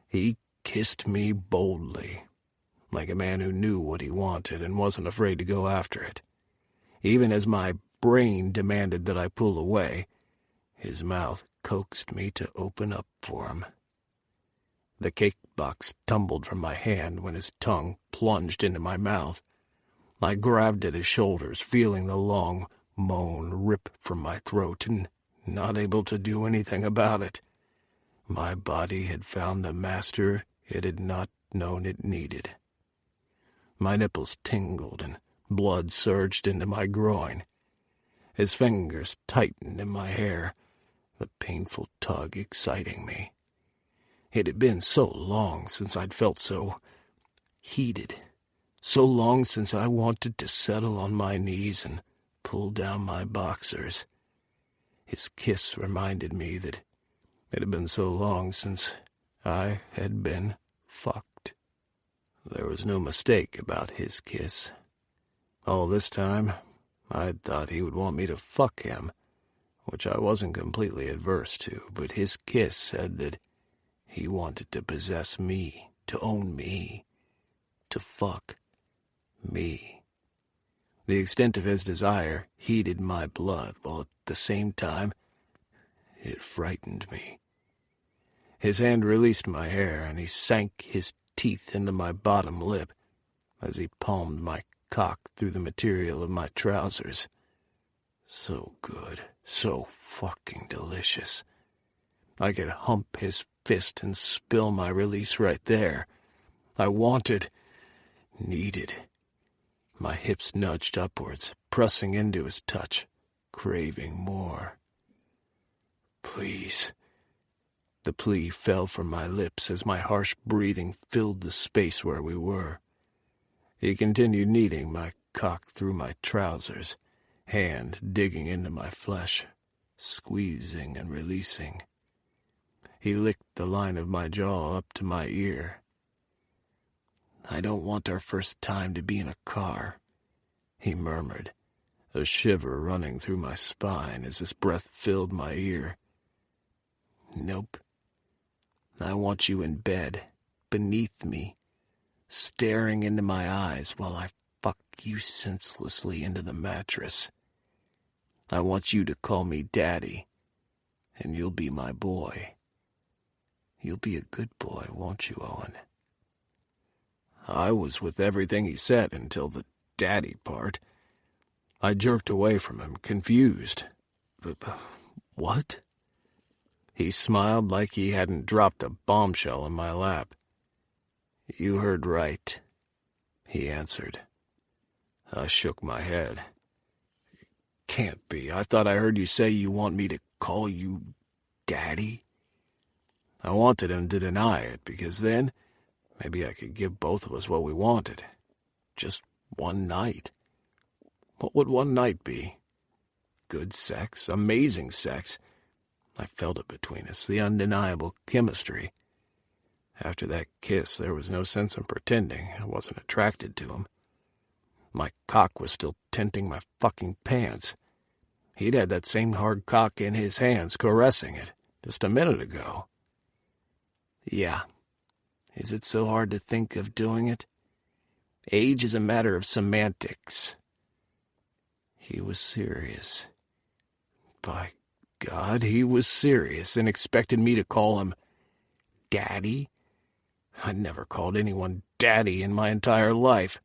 He kissed me boldly, like a man who knew what he wanted and wasn't afraid to go after it. Even as my brain demanded that I pull away, his mouth coaxed me to open up for him. The cake box tumbled from my hand when his tongue plunged into my mouth. I grabbed at his shoulders, feeling the long moan rip from my throat and not able to do anything about it. My body had found the master it had not known it needed. My nipples tingled and blood surged into my groin. His fingers tightened in my hair, the painful tug exciting me. It had been so long since I'd felt so heated, so long since I wanted to settle on my knees and pull down my boxers. His kiss reminded me that it had been so long since I had been fucked. There was no mistake about his kiss. All this time, I'd thought he would want me to fuck him, which I wasn't completely adverse to, but his kiss said that he wanted to possess me, to own me, to fuck me. The extent of his desire heated my blood, while at the same time, it frightened me. His hand released my hair, and he sank his teeth into my bottom lip as he palmed my cock through the material of my trousers. So good, so fucking delicious. I could hump his fist and spill my release right there. I wanted, needed. My hips nudged upwards, pressing into his touch, craving more. Please. The plea fell from my lips as my harsh breathing filled the space where we were. He continued kneading my cock through my trousers, hand digging into my flesh, squeezing and releasing. He licked the line of my jaw up to my ear. I don't want our first time to be in a car, he murmured, a shiver running through my spine as his breath filled my ear. Nope. I want you in bed, beneath me, staring into my eyes while I fuck you senselessly into the mattress. I want you to call me Daddy, and you'll be my boy. You'll be a good boy, won't you, Owen? I was with everything he said until the daddy part. I jerked away from him, confused. What? He smiled like he hadn't dropped a bombshell in my lap. You heard right, he answered. I shook my head. Can't be. I thought I heard you say you want me to call you Daddy. I wanted him to deny it, because then maybe I could give both of us what we wanted. Just one night. What would one night be? Good sex, amazing sex. I felt it between us, the undeniable chemistry. After that kiss, there was no sense in pretending I wasn't attracted to him. My cock was still tenting my fucking pants. He'd had that same hard cock in his hands, caressing it, just a minute ago. Yeah. Is it so hard to think of doing it? Age is a matter of semantics. He was serious. By God, he was serious and expected me to call him Daddy. I'd never called anyone Daddy in my entire life.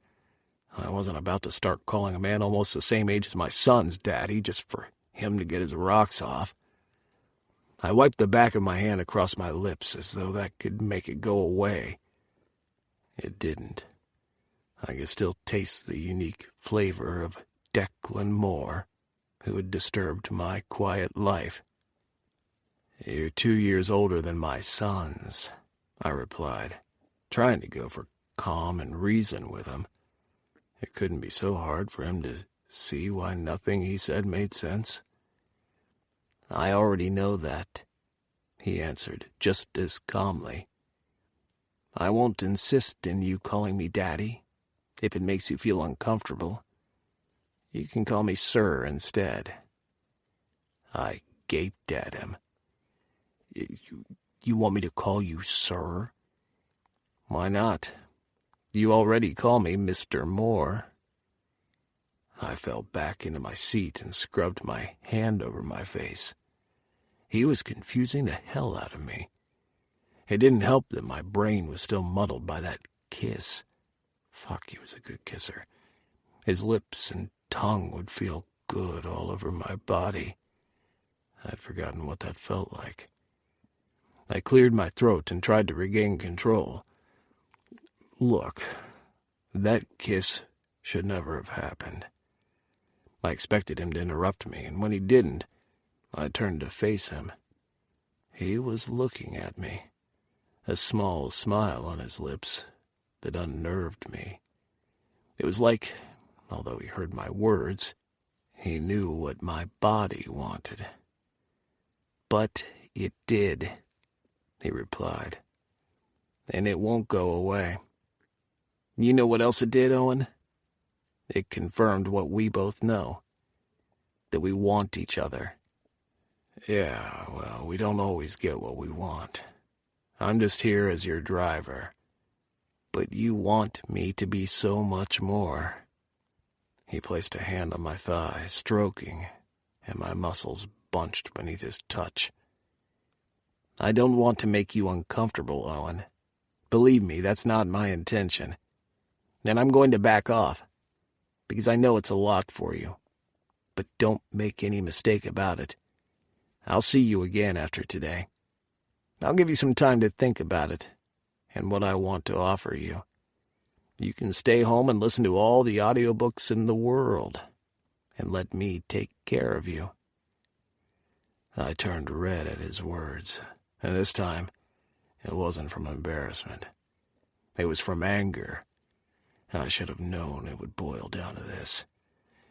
I wasn't about to start calling a man almost the same age as my son's Daddy just for him to get his rocks off. I wiped the back of my hand across my lips as though that could make it go away. It didn't. I could still taste the unique flavor of Declan Moore, who had disturbed my quiet life. You're 2 years older than my sons, I replied, trying to go for calm and reason with him. It couldn't be so hard for him to see why nothing he said made sense. I already know that, he answered just as calmly. I won't insist in you calling me Daddy, if it makes you feel uncomfortable. You can call me Sir instead." I gaped at him. You want me to call you Sir?" "Why not? You already call me Mr. Moore." I fell back into my seat and scrubbed my hand over my face. He was confusing the hell out of me. It didn't help that my brain was still muddled by that kiss. Fuck, he was a good kisser. His lips and tongue would feel good all over my body. I'd forgotten what that felt like. I cleared my throat and tried to regain control. "Look, that kiss should never have happened." I expected him to interrupt me, and when he didn't, I turned to face him. He was looking at me, a small smile on his lips that unnerved me. It was like, although he heard my words, he knew what my body wanted. "But it did," he replied, "and it won't go away. You know what else it did, Owen? It confirmed what we both know, that we want each other." "Yeah, well, we don't always get what we want. I'm just here as your driver. But you want me to be so much more." He placed a hand on my thigh, stroking, and my muscles bunched beneath his touch. "I don't want to make you uncomfortable, Owen. Believe me, that's not my intention. And I'm going to back off, because I know it's a lot for you. But don't make any mistake about it. I'll see you again after today. I'll give you some time to think about it and what I want to offer you. You can stay home and listen to all the audiobooks in the world and let me take care of you." I turned red at his words, and this time it wasn't from embarrassment. It was from anger. I should have known it would boil down to this.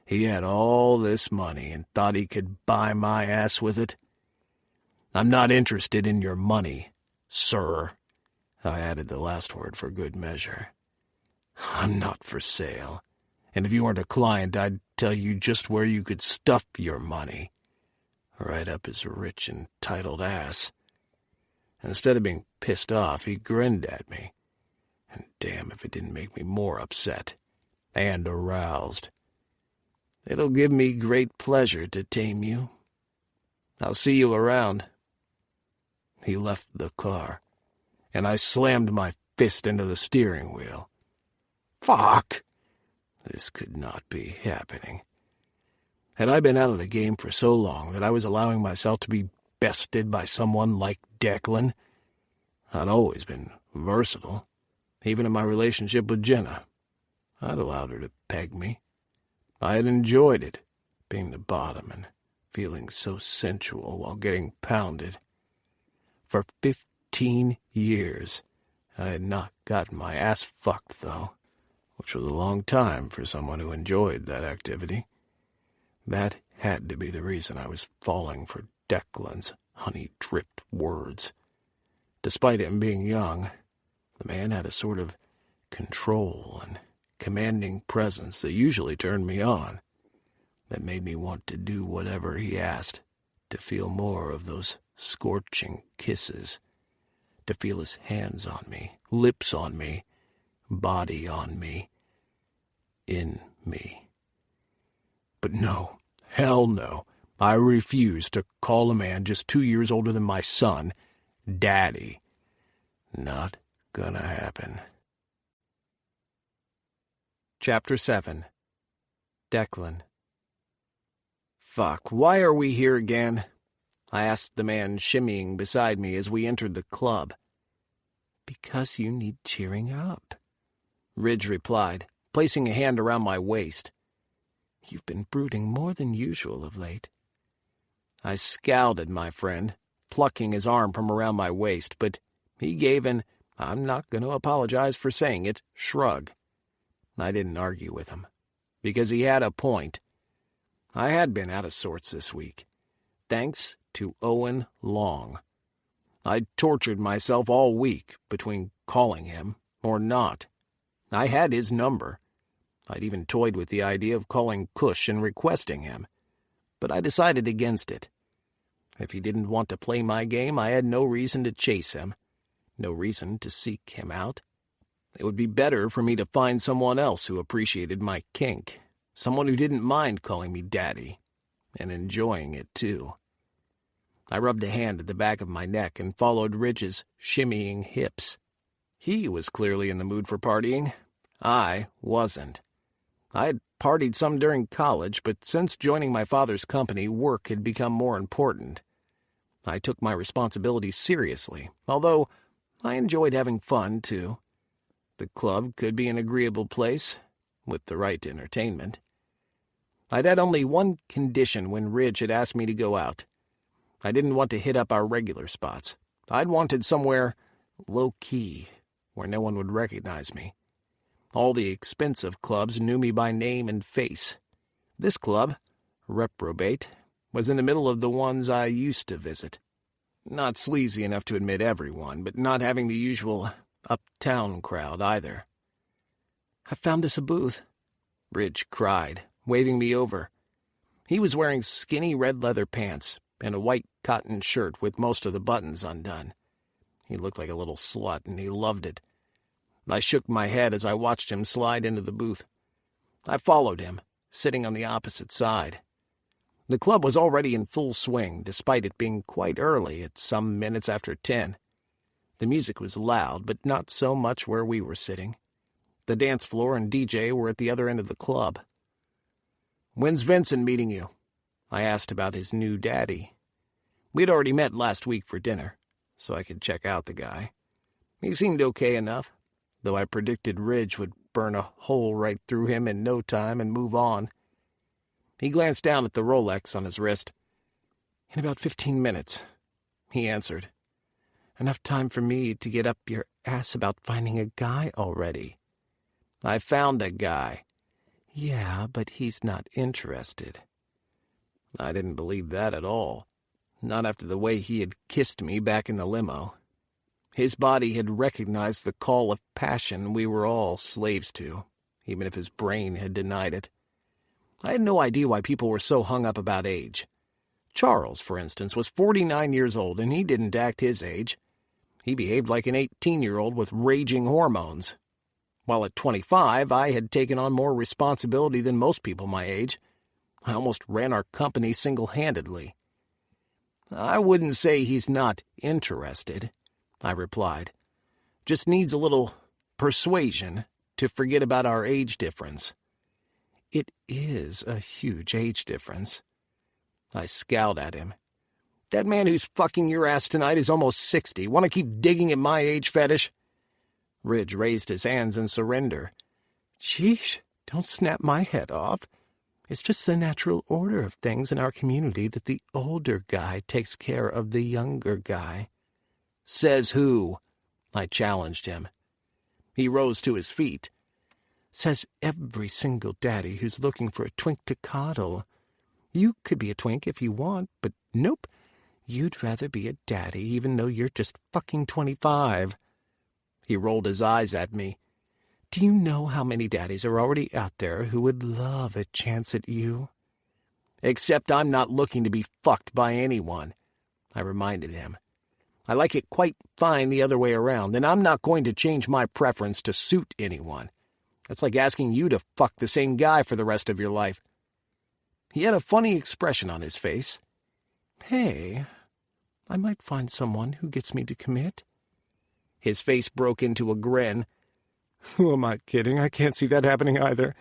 He had all this money and thought he could buy my ass with it. "I'm not interested in your money, sir." I added the last word for good measure. "I'm not for sale, and if you weren't a client, I'd tell you just where you could stuff your money. Right up his rich, entitled ass." Instead of being pissed off, he grinned at me. And damn if it didn't make me more upset and aroused. "It'll give me great pleasure to tame you. I'll see you around." He left the car, and I slammed my fist into the steering wheel. Fuck! This could not be happening. Had I been out of the game for so long that I was allowing myself to be bested by someone like Declan? I'd always been versatile, even in my relationship with Jenna. I'd allowed her to peg me. I had enjoyed it, being the bottom and feeling so sensual while getting pounded. For 15 years, I had not gotten my ass fucked, though, which was a long time for someone who enjoyed that activity. That had to be the reason I was falling for Declan's honey-dripped words. Despite him being young, the man had a sort of control and commanding presence that usually turned me on, that made me want to do whatever he asked, to feel more of those scorching kisses, to feel his hands on me, lips on me, body on me, in me. But no, hell no, I refused to call a man just 2 years older than my son Daddy. Not gonna happen. Chapter 7. Declan. Fuck, why are we here again? I asked the man shimmying beside me as we entered the club. Because you need cheering up, Ridge replied, placing a hand around my waist. You've been brooding more than usual of late. I scowled at my friend, plucking his arm from around my waist, but he gave an "I'm not going to apologize for saying it" shrug. I didn't argue with him, because he had a point. I had been out of sorts this week, thanks to Owen Long. I'd tortured myself all week between calling him or not. I had his number. I'd even toyed with the idea of calling Cush and requesting him, but I decided against it. If he didn't want to play my game, I had no reason to chase him, no reason to seek him out. It would be better for me to find someone else who appreciated my kink, someone who didn't mind calling me daddy, and enjoying it too. I rubbed a hand at the back of my neck and followed Ridge's shimmying hips. He was clearly in the mood for partying. I wasn't. I had partied some during college, but since joining my father's company, work had become more important. I took my responsibilities seriously, although I enjoyed having fun, too. The club could be an agreeable place, with the right entertainment. I'd had only one condition when Ridge had asked me to go out. I didn't want to hit up our regular spots. I'd wanted somewhere low-key, where no one would recognize me. All the expensive clubs knew me by name and face. This club, Reprobate, was in the middle of the ones I used to visit. Not sleazy enough to admit everyone, but not having the usual uptown crowd either. "I found us a booth," Ridge cried, waving me over. He was wearing skinny red leather pants and a white cotton shirt with most of the buttons undone. He looked like a little slut, and he loved it. I shook my head as I watched him slide into the booth. I followed him, sitting on the opposite side. The club was already in full swing, despite it being quite early at some minutes after 10. The music was loud, but not so much where we were sitting. The dance floor and DJ were at the other end of the club. "When's Vincent meeting you?" I asked about his new daddy. We'd already met last week for dinner, so I could check out the guy. He seemed okay enough, though I predicted Ridge would burn a hole right through him in no time and move on. He glanced down at the Rolex on his wrist. "In about 15 minutes, he answered. "Enough time for me to get up your ass about finding a guy already." "I found a guy." "Yeah, but he's not interested." I didn't believe that at all. Not after the way he had kissed me back in the limo. His body had recognized the call of passion we were all slaves to, even if his brain had denied it. I had no idea why people were so hung up about age. Charles, for instance, was 49 years old, and he didn't act his age. He behaved like an 18-year-old with raging hormones. While at 25, I had taken on more responsibility than most people my age. I almost ran our company single-handedly. "I wouldn't say he's not interested," I replied. "Just needs a little persuasion to forget about our age difference." "It is a huge age difference." I scowled at him. "That man who's fucking your ass tonight is almost 60. Want to keep digging at my age fetish?" Ridge raised his hands in surrender. "Sheesh, don't snap my head off. It's just the natural order of things in our community that the older guy takes care of the younger guy." "Says who?" I challenged him. He rose to his feet. "Says every single daddy who's looking for a twink to coddle. You could be a twink if you want, but nope. You'd rather be a daddy even though you're just fucking 25. He rolled his eyes at me. "Do you know how many daddies are already out there who would love a chance at you?" "Except I'm not looking to be fucked by anyone," I reminded him. "I like it quite fine the other way around, and I'm not going to change my preference to suit anyone. That's like asking you to fuck the same guy for the rest of your life." He had a funny expression on his face. "Hey, I might find someone who gets me to commit." His face broke into a grin. "Who am I kidding? I can't see that happening either.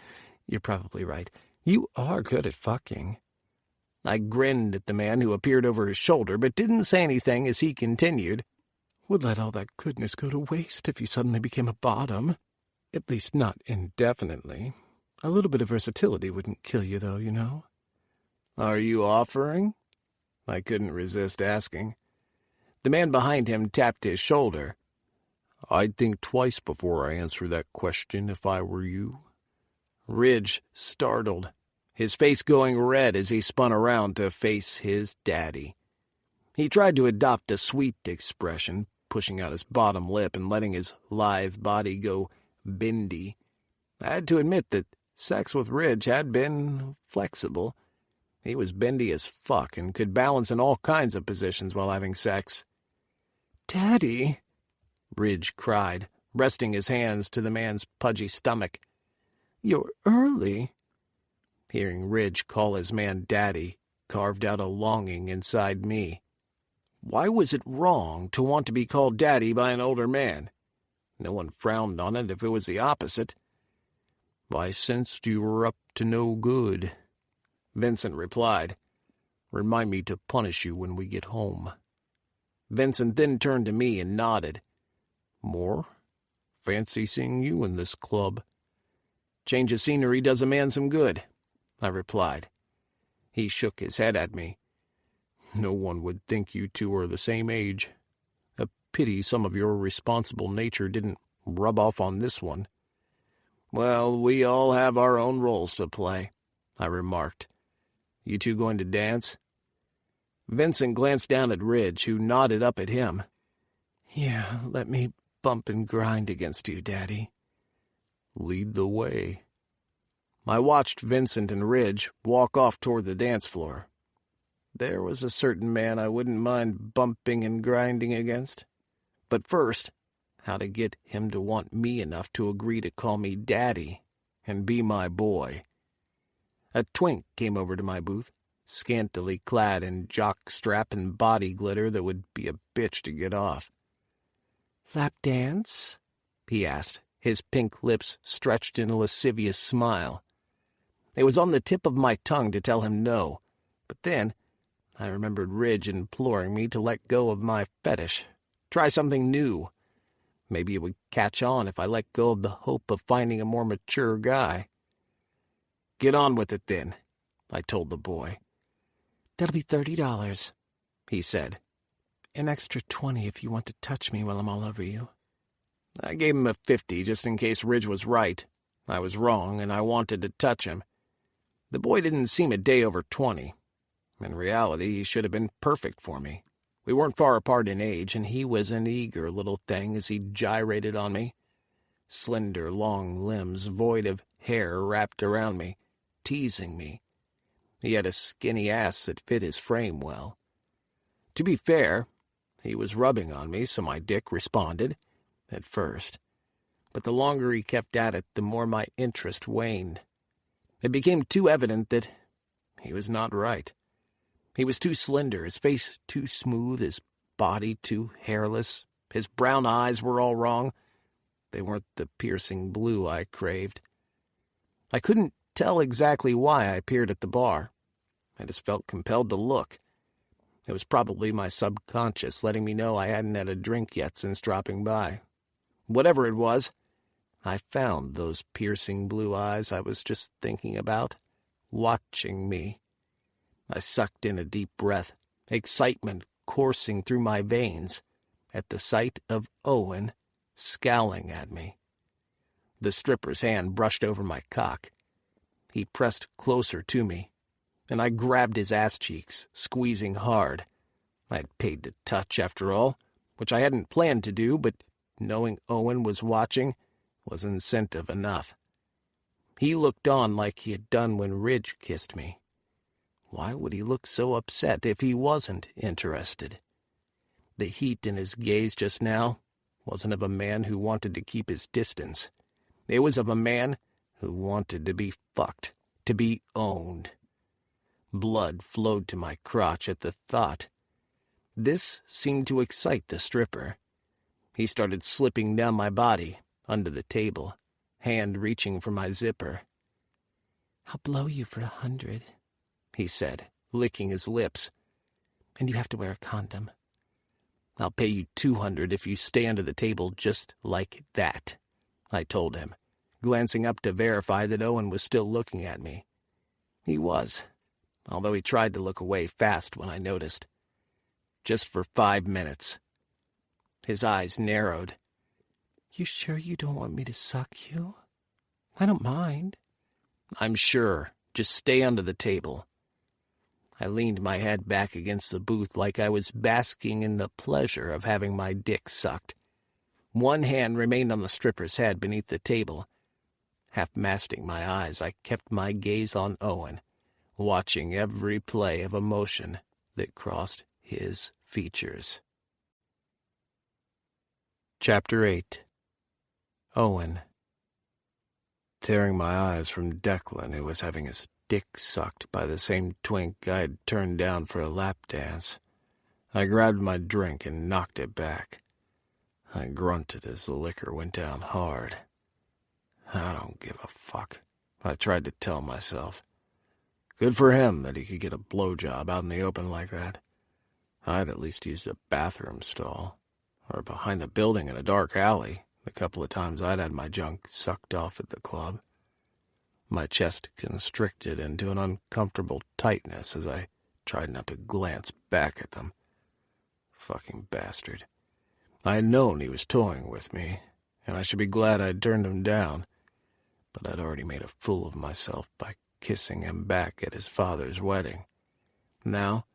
You're probably right. You are good at fucking." I grinned at the man who appeared over his shoulder, but didn't say anything as he continued. "Would let all that goodness go to waste if you suddenly became a bottom. At least not indefinitely. A little bit of versatility wouldn't kill you, though, you know." "Are you offering?" I couldn't resist asking. The man behind him tapped his shoulder. "I'd think twice before I answer that question if I were you." Ridge startled, his face going red as he spun around to face his daddy. He tried to adopt a sweet expression, pushing out his bottom lip and letting his lithe body go bendy. I had to admit that Sex with Ridge had been flexible. He was bendy as fuck and could balance in all kinds of positions while having sex. "Daddy," Ridge cried, resting his hands to the man's pudgy stomach. "you're early." Hearing Ridge call his man Daddy carved out a longing inside me. Why was it wrong to want to be called Daddy by an older man? No one frowned on it if it was the opposite. "I sensed you were up to no good," Vincent replied. "Remind me to punish you when we get home." Vincent then turned to me and nodded. "More? Fancy seeing you in this club." "Change of scenery does a man some good," I replied. He shook his head at me. "No one would think you two are the same age. A pity some of your responsible nature didn't rub off on this one." "Well, we all have our own roles to play," I remarked. "You two going to dance?" Vincent glanced down at Ridge, who nodded up at him. "Yeah, let me bump and grind against you, Daddy." "Lead the way." I watched Vincent and Ridge walk off toward the dance floor. There was a certain man I wouldn't mind bumping and grinding against. But first, how to get him to want me enough to agree to call me Daddy and be my boy. A twink came over to my booth, scantily clad in jock strap and body glitter that would be a bitch to get off. "Lap dance?" he asked, his pink lips stretched in a lascivious smile. It was on the tip of my tongue to tell him no, but then I remembered Ridge imploring me to let go of my fetish, try something new. Maybe it would catch on if I let go of the hope of finding a more mature guy. "Get on with it, then," I told the boy. "That'll be $30, he said. "An extra 20 if you want to touch me while I'm all over you." I gave him a 50 just in case Ridge was right. I was wrong, and I wanted to touch him. The boy didn't seem a day over 20. In reality, he should have been perfect for me. We weren't far apart in age, and he was an eager little thing as he gyrated on me. Slender, long limbs, void of hair wrapped around me, teasing me. He had a skinny ass that fit his frame well. To be fair, he was rubbing on me, so my dick responded, at first. But the longer he kept at it, the more my interest waned. It became too evident that he was not right. He was too slender, his face too smooth, his body too hairless. His brown eyes were all wrong. They weren't the piercing blue I craved. I couldn't tell exactly why I peered at the bar. I just felt compelled to look. It was probably my subconscious letting me know I hadn't had a drink yet since dropping by. Whatever it was, I found those piercing blue eyes I was just thinking about, watching me. I sucked in a deep breath, excitement coursing through my veins, at the sight of Owen scowling at me. The stripper's hand brushed over my cock. He pressed closer to me, and I grabbed his ass cheeks, squeezing hard. I'd paid to touch, after all, which I hadn't planned to do, but knowing Owen was watching was incentive enough. He looked on like he had done when Ridge kissed me. Why would he look so upset if he wasn't interested? The heat in his gaze just now wasn't of a man who wanted to keep his distance. It was of a man who wanted to be fucked, to be owned. Blood flowed to my crotch at the thought. This seemed to excite the stripper. He started slipping down my body, under the table, hand reaching for my zipper. "I'll blow you for 100, he said, licking his lips. "And you have to wear a condom." "I'll pay you 200 if you stay under the table just like that," I told him, glancing up to verify that Owen was still looking at me. He was, although he tried to look away fast when I noticed. "Just for 5 minutes. His eyes narrowed. "You sure you don't want me to suck you? I don't mind." "I'm sure. Just stay under the table." I leaned my head back against the booth like I was basking in the pleasure of having my dick sucked. One hand remained on the stripper's head beneath the table. Half-masting my eyes, I kept my gaze on Owen, watching every play of emotion that crossed his features. Chapter 8. Owen. Tearing my eyes from Declan, who was having his dick sucked by the same twink I had turned down for a lap dance, I grabbed my drink and knocked it back. I grunted as the liquor went down hard. I don't give a fuck, I tried to tell myself. Good for him that he could get a blowjob out in the open like that. I'd at least used a bathroom stall, or behind the building in a dark alley, the couple of times I'd had my junk sucked off at the club. My chest constricted into an uncomfortable tightness as I tried not to glance back at them. Fucking bastard. I had known he was toying with me, and I should be glad I'd turned him down, but I'd already made a fool of myself by kissing him back at his father's wedding. Now,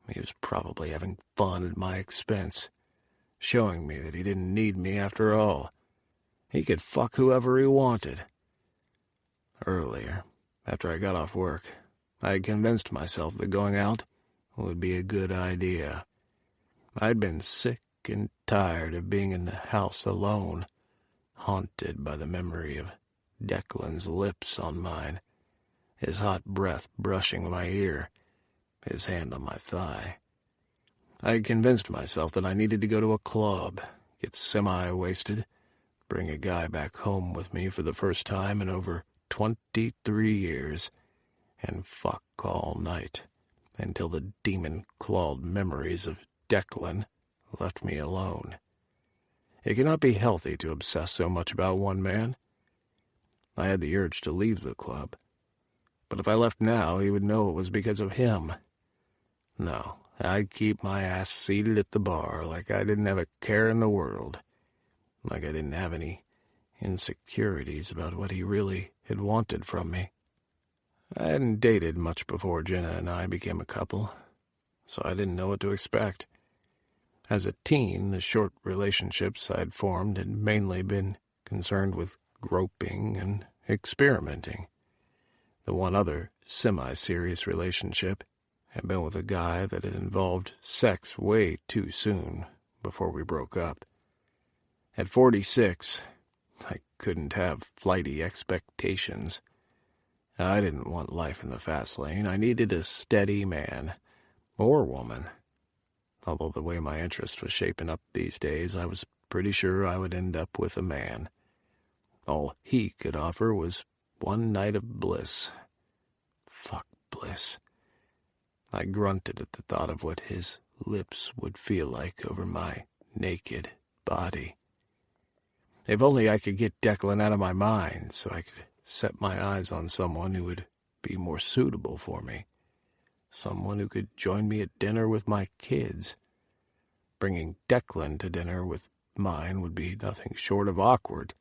he was probably having fun at my expense, showing me that he didn't need me after all. He could fuck whoever he wanted. Earlier, after I got off work, I had convinced myself that going out would be a good idea. I'd been sick and tired of being in the house alone, haunted by the memory of Declan's lips on mine, his hot breath brushing my ear, his hand on my thigh. I had convinced myself that I needed to go to a club, get semi-wasted, bring a guy back home with me for the first time in over 23 years, and fuck all night until the demon-clawed memories of Declan left me alone. It cannot be healthy to obsess so much about one man. I had the urge to leave the club, but if I left now, he would know it was because of him. No, I'd keep my ass seated at the bar like I didn't have a care in the world, like I didn't have any insecurities about what he really had wanted from me. I hadn't dated much before Jenna and I became a couple, so I didn't know what to expect. As a teen, the short relationships I'd formed had mainly been concerned with groping and experimenting. The one other semi-serious relationship had been with a guy that had involved sex way too soon before we broke up. At 46, I couldn't have flighty expectations. I didn't want life in the fast lane. I needed a steady man, or woman. Although the way my interest was shaping up these days, I was pretty sure I would end up with a man. All he could offer was one night of bliss. Fuck bliss. I grunted at the thought of what his lips would feel like over my naked body. If only I could get Declan out of my mind so I could set my eyes on someone who would be more suitable for me. Someone who could join me at dinner with my kids. Bringing Declan to dinner with mine would be nothing short of awkward.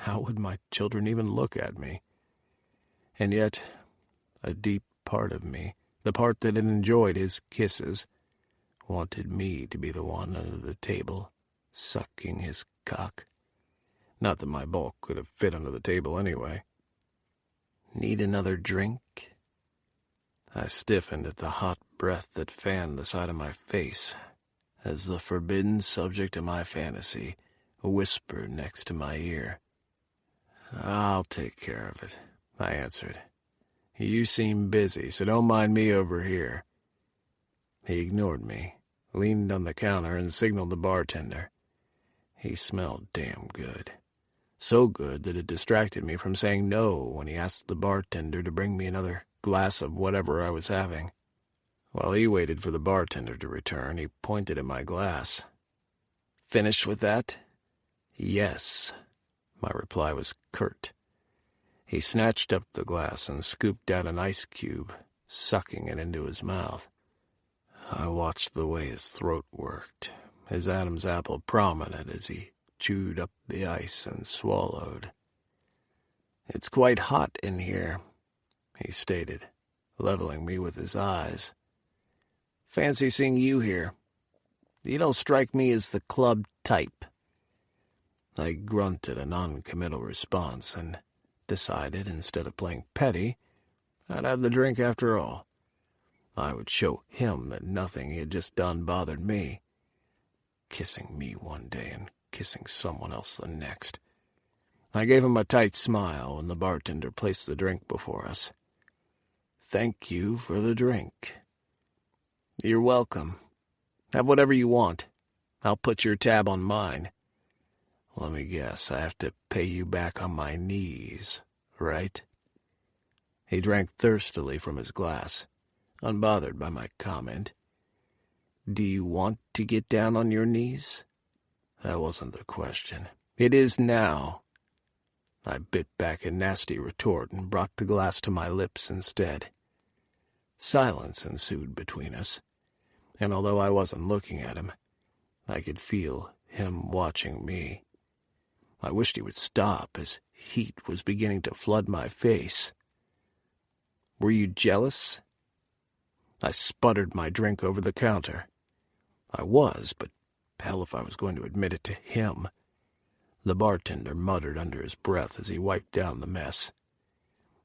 How would my children even look at me? And yet, a deep part of me, the part that had enjoyed his kisses, wanted me to be the one under the table, sucking his cock. Not that my bulk could have fit under the table anyway. Need another drink? I stiffened at the hot breath that fanned the side of my face, as the forbidden subject of my fantasy whispered next to my ear. "I'll take care of it," I answered. "You seem busy, so don't mind me over here." He ignored me, leaned on the counter, and signaled the bartender. He smelled damn good. So good that it distracted me from saying no when he asked the bartender to bring me another glass of whatever I was having. While he waited for the bartender to return, he pointed at my glass. "Finished with that?" "Yes." My reply was curt. He snatched up the glass and scooped out an ice cube, sucking it into his mouth. I watched the way his throat worked, his Adam's apple prominent as he chewed up the ice and swallowed. "It's quite hot in here," he stated, leveling me with his eyes. "Fancy seeing you here. You don't strike me as the club type." I grunted a non-committal response and decided, instead of playing petty, I'd have the drink after all. I would show him that nothing he had just done bothered me. Kissing me one day and kissing someone else the next. I gave him a tight smile when the bartender placed the drink before us. "Thank you for the drink." "You're welcome. Have whatever you want. I'll put your tab on mine." "Let me guess, I have to pay you back on my knees, right?" He drank thirstily from his glass, unbothered by my comment. "Do you want to get down on your knees?" That wasn't the question. "It is now." I bit back a nasty retort and brought the glass to my lips instead. Silence ensued between us, and although I wasn't looking at him, I could feel him watching me. I wished he would stop, as heat was beginning to flood my face. "Were you jealous?" I sputtered my drink over the counter. I was, but hell if I was going to admit it to him. The bartender muttered under his breath as he wiped down the mess.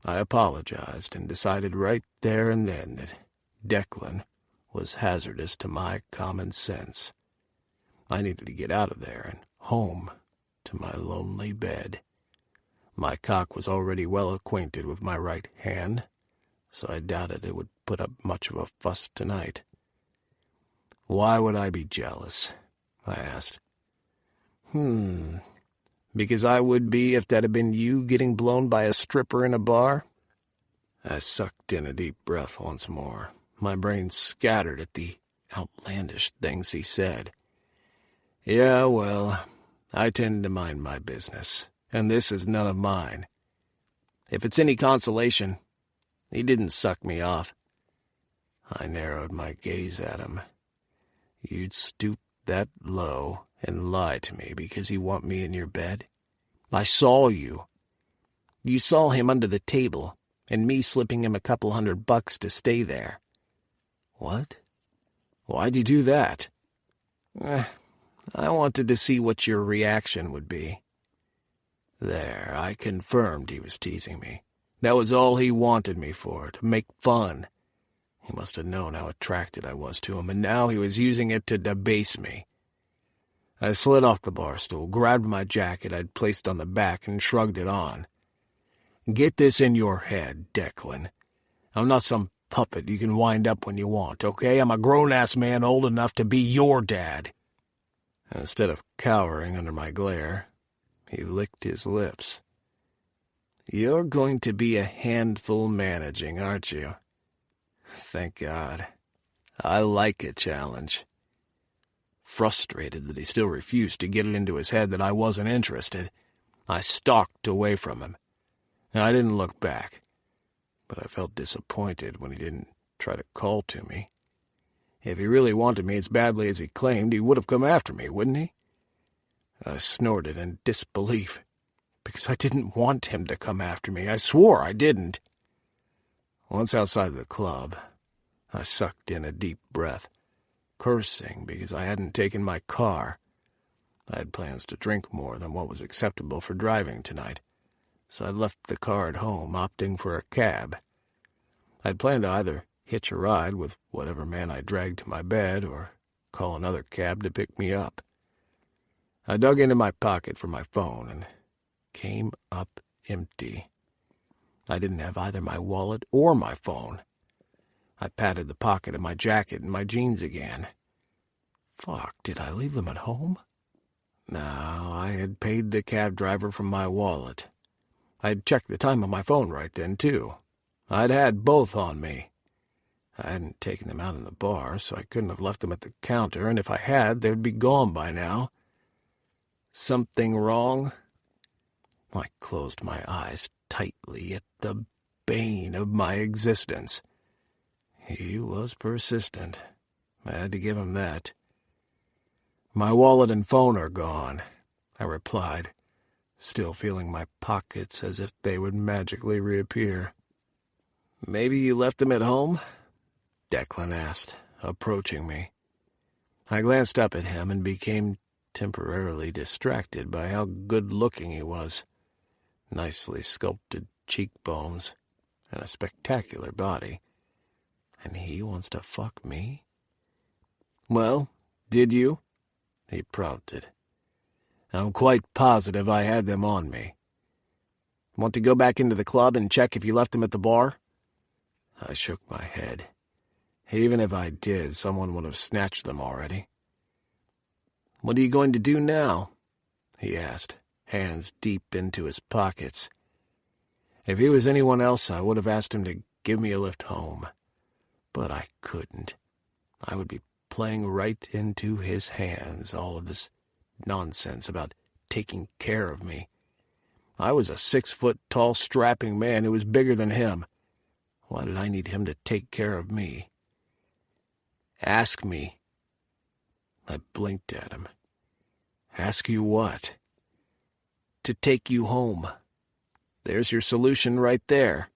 I apologized and decided right there and then that Declan was hazardous to my common sense. I needed to get out of there and home to my lonely bed. My cock was already well acquainted with my right hand, so I doubted it would put up much of a fuss tonight. "Why would I be jealous?" I asked. Because I would be if that had been you getting blown by a stripper in a bar." I sucked in a deep breath once more, my brain scattered at the outlandish things he said. "Yeah, well, I tend to mind my business, and this is none of mine. If it's any consolation, he didn't suck me off." I narrowed my gaze at him. "You'd stoop that low and lie to me because you want me in your bed? I saw you. You saw him under the table, and me slipping him a couple $100 to stay there." "What? Why'd you do that?" I wanted to see what your reaction would be." There, I confirmed he was teasing me. That was all he wanted me for, to make fun. He must have known how attracted I was to him, and now he was using it to debase me. I slid off the bar stool, grabbed my jacket I'd placed on the back, and shrugged it on. "Get this in your head, Declan. I'm not some puppet you can wind up when you want, okay? I'm a grown-ass man old enough to be your dad." Instead of cowering under my glare, he licked his lips. "You're going to be a handful managing, aren't you?" Thank God. I like a challenge. Frustrated that he still refused to get it into his head that I wasn't interested, I stalked away from him. I didn't look back, but I felt disappointed when he didn't try to call to me. If he really wanted me as badly as he claimed, he would have come after me, wouldn't he? I snorted in disbelief, because I didn't want him to come after me. I swore I didn't. Once outside the club, I sucked in a deep breath, cursing because I hadn't taken my car. I had plans to drink more than what was acceptable for driving tonight, so I left the car at home, opting for a cab. I'd planned to either hitch a ride with whatever man I dragged to my bed or call another cab to pick me up. I dug into my pocket for my phone and came up empty. I didn't have either my wallet or my phone. I patted the pocket of my jacket and my jeans again. Fuck, did I leave them at home? No, I had paid the cab driver from my wallet. I'd checked the time on my phone right then, too. I'd had both on me. I hadn't taken them out in the bar, so I couldn't have left them at the counter, and if I had, they'd be gone by now. Something wrong? I closed my eyes tightly at the bane of my existence. He was persistent. I had to give him that. "My wallet and phone are gone," I replied, still feeling my pockets as if they would magically reappear. "Maybe you left them at home?" Declan asked, approaching me. I glanced up at him and became temporarily distracted by how good-looking he was. Nicely sculpted cheekbones and a spectacular body. And he wants to fuck me? "Well, did you?" he prompted. "I'm quite positive I had them on me." "Want to go back into the club and check if you left them at the bar?" I shook my head. Even if I did, someone would have snatched them already. "What are you going to do now?" he asked, hands deep into his pockets. If he was anyone else, I would have asked him to give me a lift home. But I couldn't. I would be playing right into his hands, all of this nonsense about taking care of me. I was a 6-foot-tall, strapping man who was bigger than him. Why did I need him to take care of me? "Ask me." I blinked at him. "Ask you what?" "To take you home. There's your solution right there."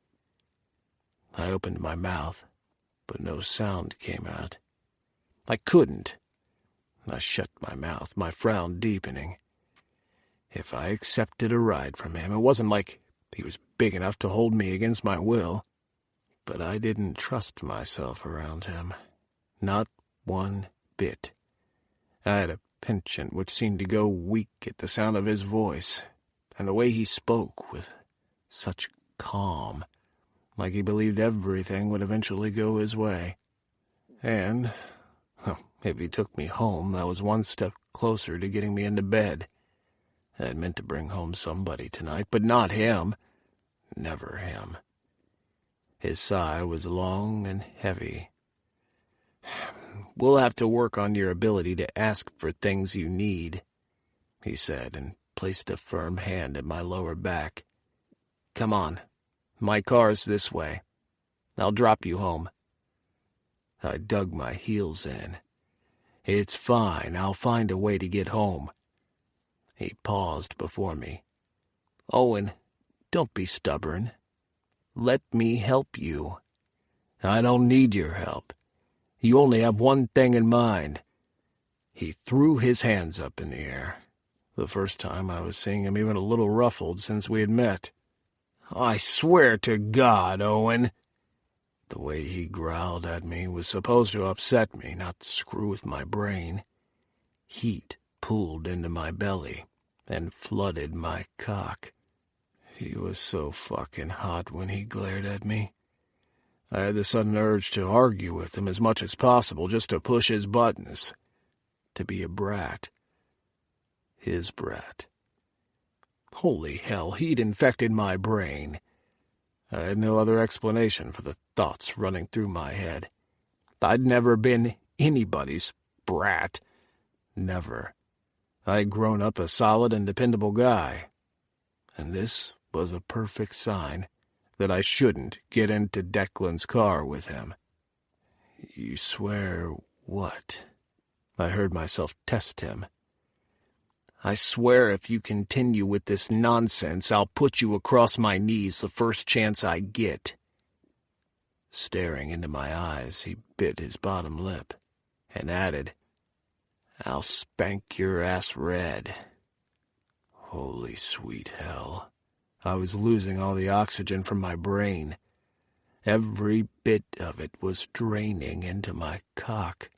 I opened my mouth, but no sound came out. I couldn't. I shut my mouth, my frown deepening. If I accepted a ride from him, it wasn't like he was big enough to hold me against my will. But I didn't trust myself around him. Not one bit. I had a penchant which seemed to go weak at the sound of his voice, and the way he spoke with such calm, like he believed everything would eventually go his way. And, if he took me home, that was one step closer to getting me into bed. I had meant to bring home somebody tonight, but not him. Never him. His sigh was long and heavy. "We'll have to work on your ability to ask for things you need," he said, and placed a firm hand at my lower back. "Come on. My car's this way. I'll drop you home." I dug my heels in. "It's fine. I'll find a way to get home." He paused before me. "Owen, don't be stubborn. Let me help you." "I don't need your help. You only have one thing in mind." He threw his hands up in the air. The first time I was seeing him even a little ruffled since we had met. "I swear to God, Owen." The way he growled at me was supposed to upset me, not screw with my brain. Heat pooled into my belly and flooded my cock. He was so fucking hot when he glared at me. I had the sudden urge to argue with him as much as possible, just to push his buttons. To be a brat. His brat. Holy hell, he'd infected my brain. I had no other explanation for the thoughts running through my head. I'd never been anybody's brat. Never. I'd grown up a solid and dependable guy. And this was a perfect sign that I shouldn't get into Declan's car with him. "You swear what?" I heard myself test him. "I swear if you continue with this nonsense, I'll put you across my knees the first chance I get." Staring into my eyes, he bit his bottom lip and added, "I'll spank your ass red." Holy sweet hell. I was losing all the oxygen from my brain. Every bit of it was draining into my cock.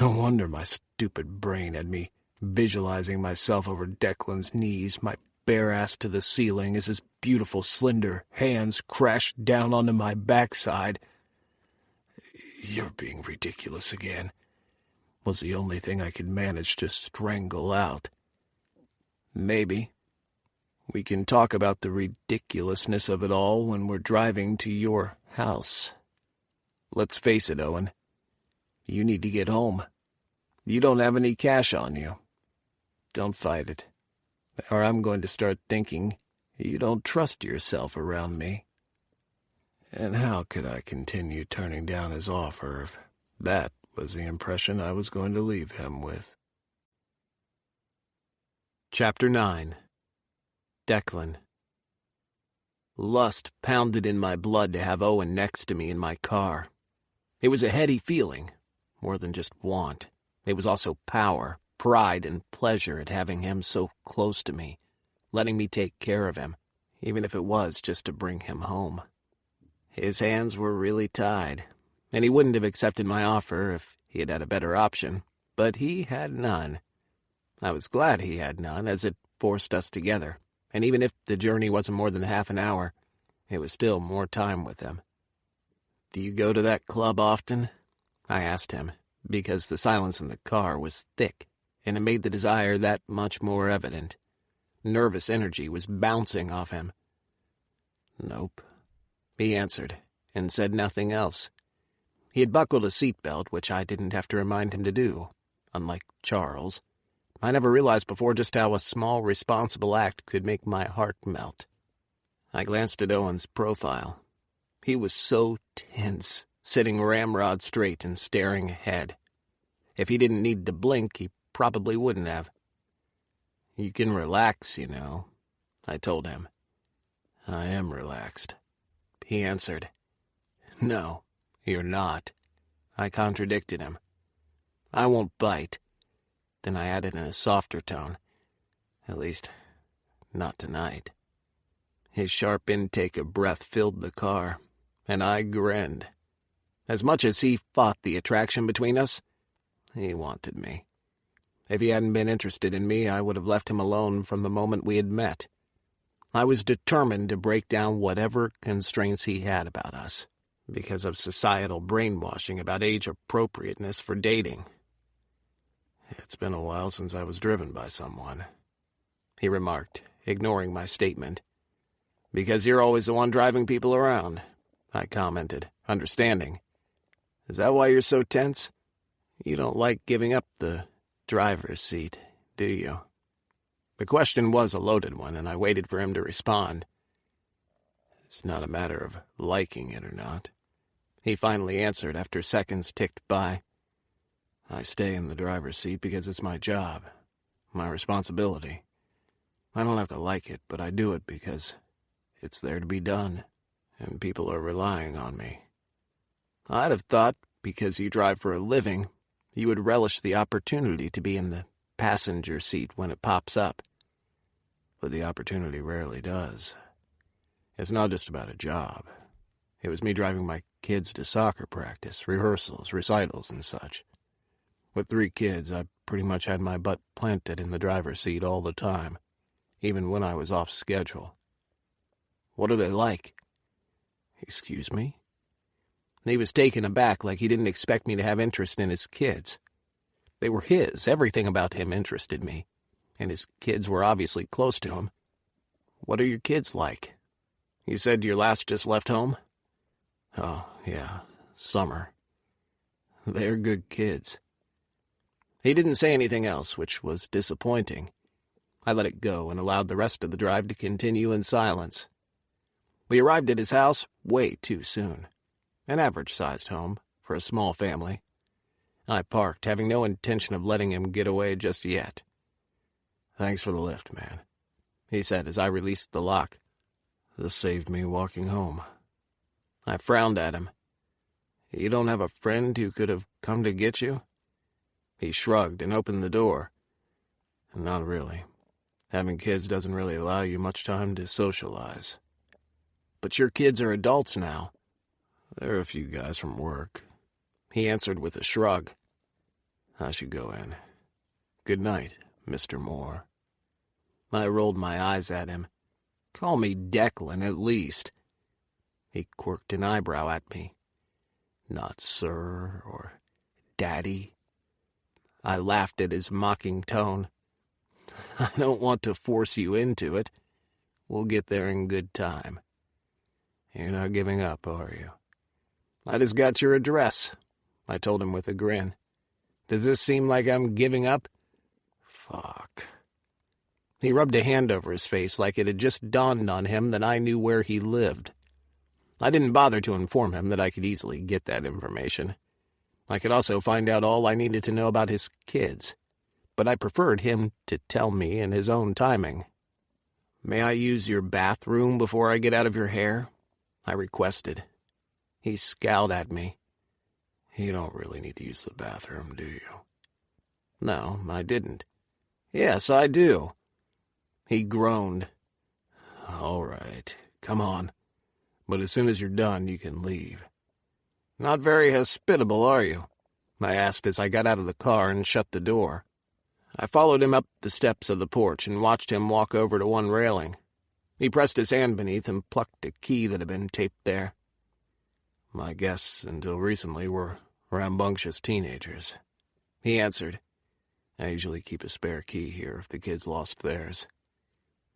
No wonder my stupid brain had me visualizing myself over Declan's knees, my bare ass to the ceiling as his beautiful, slender hands crashed down onto my backside. "You're being ridiculous again," was the only thing I could manage to strangle out. "Maybe. We can talk about the ridiculousness of it all when we're driving to your house. Let's face it, Owen. You need to get home. You don't have any cash on you. Don't fight it, or I'm going to start thinking you don't trust yourself around me." And how could I continue turning down his offer if that was the impression I was going to leave him with? Chapter 9. Declan. Lust pounded in my blood to have Owen next to me in my car. It was a heady feeling, more than just want. It was also power, pride and pleasure at having him so close to me, letting me take care of him, even if it was just to bring him home. His hands were really tied, and he wouldn't have accepted my offer if he had had a better option, but he had none. I was glad he had none, as it forced us together, and even if the journey wasn't more than half an hour, it was still more time with him. "Do you go to that club often?" I asked him, because the silence in the car was thick, and it made the desire that much more evident. Nervous energy was bouncing off him. "Nope," he answered, and said nothing else. He had buckled a seatbelt, which I didn't have to remind him to do, unlike Charles. I never realized before just how a small, responsible act could make my heart melt. I glanced at Owen's profile. He was so tense, sitting ramrod straight and staring ahead. If he didn't need to blink, he probably wouldn't have. "You can relax, you know," I told him. "I am relaxed," he answered. "No, you're not," I contradicted him. "I won't bite." Then I added in a softer tone, "At least, not tonight." His sharp intake of breath filled the car, and I grinned. As much as he fought the attraction between us, he wanted me. If he hadn't been interested in me, I would have left him alone from the moment we had met. I was determined to break down whatever constraints he had about us, because of societal brainwashing about age appropriateness for dating. "It's been a while since I was driven by someone," he remarked, ignoring my statement. "Because you're always the one driving people around," I commented, understanding. "Is that why you're so tense? You don't like giving up the driver's seat, do you?" The question was a loaded one, and I waited for him to respond. "It's not a matter of liking it or not," he finally answered after seconds ticked by. "I stay in the driver's seat because it's my job, my responsibility. I don't have to like it, but I do it because it's there to be done, and people are relying on me. I'd have thought, because you drive for a living, you would relish the opportunity to be in the passenger seat when it pops up. But the opportunity rarely does. It's not just about a job. It was me driving my kids to soccer practice, rehearsals, recitals, and such. With 3 kids, I pretty much had my butt planted in the driver's seat all the time, even when I was off schedule." "What are they like?" "Excuse me?" He was taken aback, like he didn't expect me to have interest in his kids. They were his. Everything about him interested me, and his kids were obviously close to him. "What are your kids like? You said your last just left home?" "Oh, yeah, summer. They're good kids." He didn't say anything else, which was disappointing. I let it go and allowed the rest of the drive to continue in silence. We arrived at his house way too soon. An average-sized home for a small family. I parked, having no intention of letting him get away just yet. "Thanks for the lift, man," he said as I released the lock. "This saved me walking home." I frowned at him. "You don't have a friend who could have come to get you?" He shrugged and opened the door. "Not really. Having kids doesn't really allow you much time to socialize." "But your kids are adults now." "There are a few guys from work," he answered with a shrug. "I should go in. Good night, Mr. Moore." I rolled my eyes at him. "Call me Declan, at least." He quirked an eyebrow at me. "Not sir or daddy?" I laughed at his mocking tone. "I don't want to force you into it. We'll get there in good time." "You're not giving up, are you?" "I just got your address," I told him with a grin. "Does this seem like I'm giving up?" "Fuck." He rubbed a hand over his face like it had just dawned on him that I knew where he lived. I didn't bother to inform him that I could easily get that information. I could also find out all I needed to know about his kids, but I preferred him to tell me in his own timing. "May I use your bathroom before I get out of your hair?" I requested. He scowled at me. "You don't really need to use the bathroom, do you?" No, I didn't. Yes, I do. He groaned. All right, come on. But as soon as you're done, you can leave. Not very hospitable, are you? I asked as I got out of the car and shut the door. I followed him up the steps of the porch and watched him walk over to one railing. He pressed his hand beneath and plucked a key that had been taped there. My guests, until recently, were rambunctious teenagers. He answered. I usually keep a spare key here if the kids lost theirs.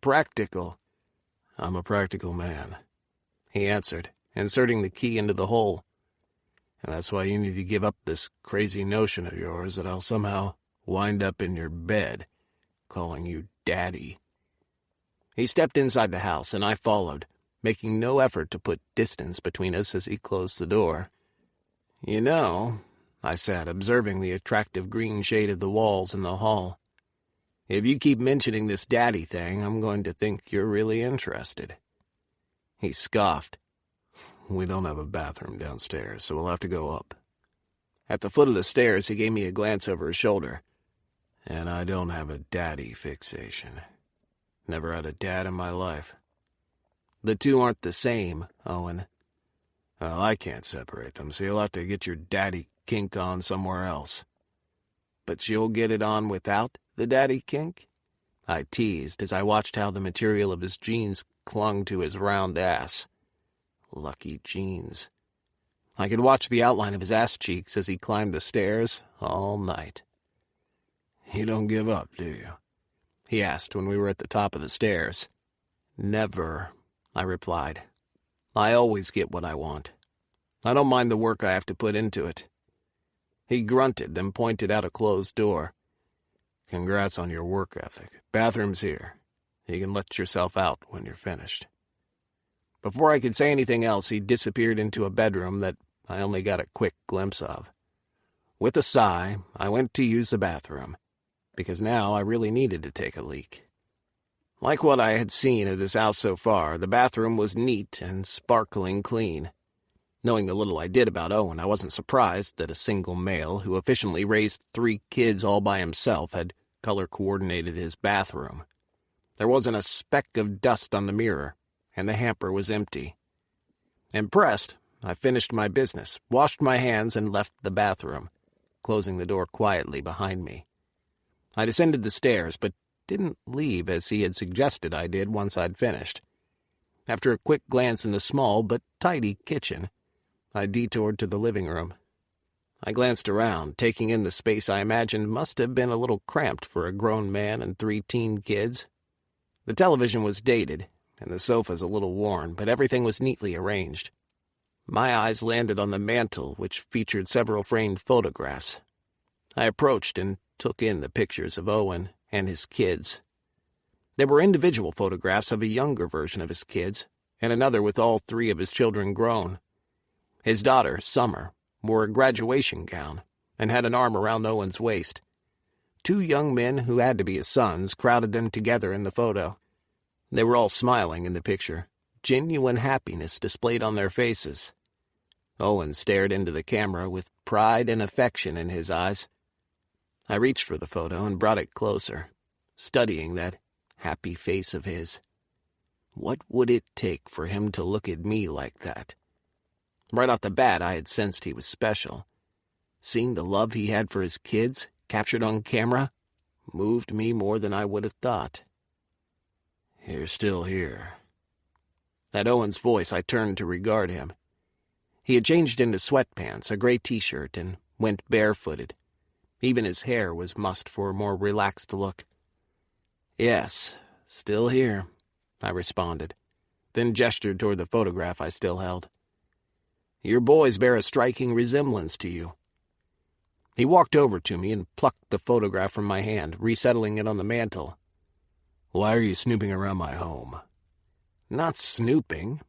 Practical. I'm a practical man, he answered, inserting the key into the hole. And that's why you need to give up this crazy notion of yours that I'll somehow wind up in your bed, calling you Daddy. He stepped inside the house, and I followed, making no effort to put distance between us as he closed the door. You know, I said, observing the attractive green shade of the walls in the hall, if you keep mentioning this daddy thing, I'm going to think you're really interested. He scoffed. We don't have a bathroom downstairs, so we'll have to go up. At the foot of the stairs, he gave me a glance over his shoulder. And I don't have a daddy fixation. Never had a dad in my life. The two aren't the same, Owen. Well, I can't separate them, so you'll have to get your daddy kink on somewhere else. But you'll get it on without the daddy kink? I teased as I watched how the material of his jeans clung to his round ass. Lucky jeans. I could watch the outline of his ass cheeks as he climbed the stairs all night. You don't give up, do you? He asked when we were at the top of the stairs. Never, I replied. I always get what I want. I don't mind the work I have to put into it. He grunted, then pointed out a closed door. Congrats on your work ethic. Bathroom's here. You can let yourself out when you're finished. Before I could say anything else, he disappeared into a bedroom that I only got a quick glimpse of. With a sigh, I went to use the bathroom, because now I really needed to take a leak. Like what I had seen of this house so far, the bathroom was neat and sparkling clean. Knowing the little I did about Owen, I wasn't surprised that a single male who efficiently raised 3 kids all by himself had color-coordinated his bathroom. There wasn't a speck of dust on the mirror, and the hamper was empty. Impressed, I finished my business, washed my hands, and left the bathroom, closing the door quietly behind me. I descended the stairs, but didn't leave as he had suggested I did once I'd finished. After a quick glance in the small but tidy kitchen, I detoured to the living room. I glanced around, taking in the space I imagined must have been a little cramped for a grown man and 3 teen kids. The television was dated, and the sofas a little worn, but everything was neatly arranged. My eyes landed on the mantel, which featured several framed photographs. I approached and took in the pictures of Owen and his kids. There were individual photographs of a younger version of his kids, and another with all 3 of his children grown. His daughter, Summer, wore a graduation gown and had an arm around Owen's waist. 2 young men who had to be his sons crowded them together in the photo. They were all smiling in the picture, genuine happiness displayed on their faces. Owen stared into the camera with pride and affection in his eyes. I reached for the photo and brought it closer, studying that happy face of his. What would it take for him to look at me like that? Right off the bat, I had sensed he was special. Seeing the love he had for his kids, captured on camera, moved me more than I would have thought. You're still here. At Owen's voice, I turned to regard him. He had changed into sweatpants, a gray t-shirt, and went barefooted. Even his hair was mussed for a more relaxed look. Yes, still here, I responded, then gestured toward the photograph I still held. Your boys bear a striking resemblance to you. He walked over to me and plucked the photograph from my hand, resettling it on the mantel. Why are you snooping around my home? Not snooping.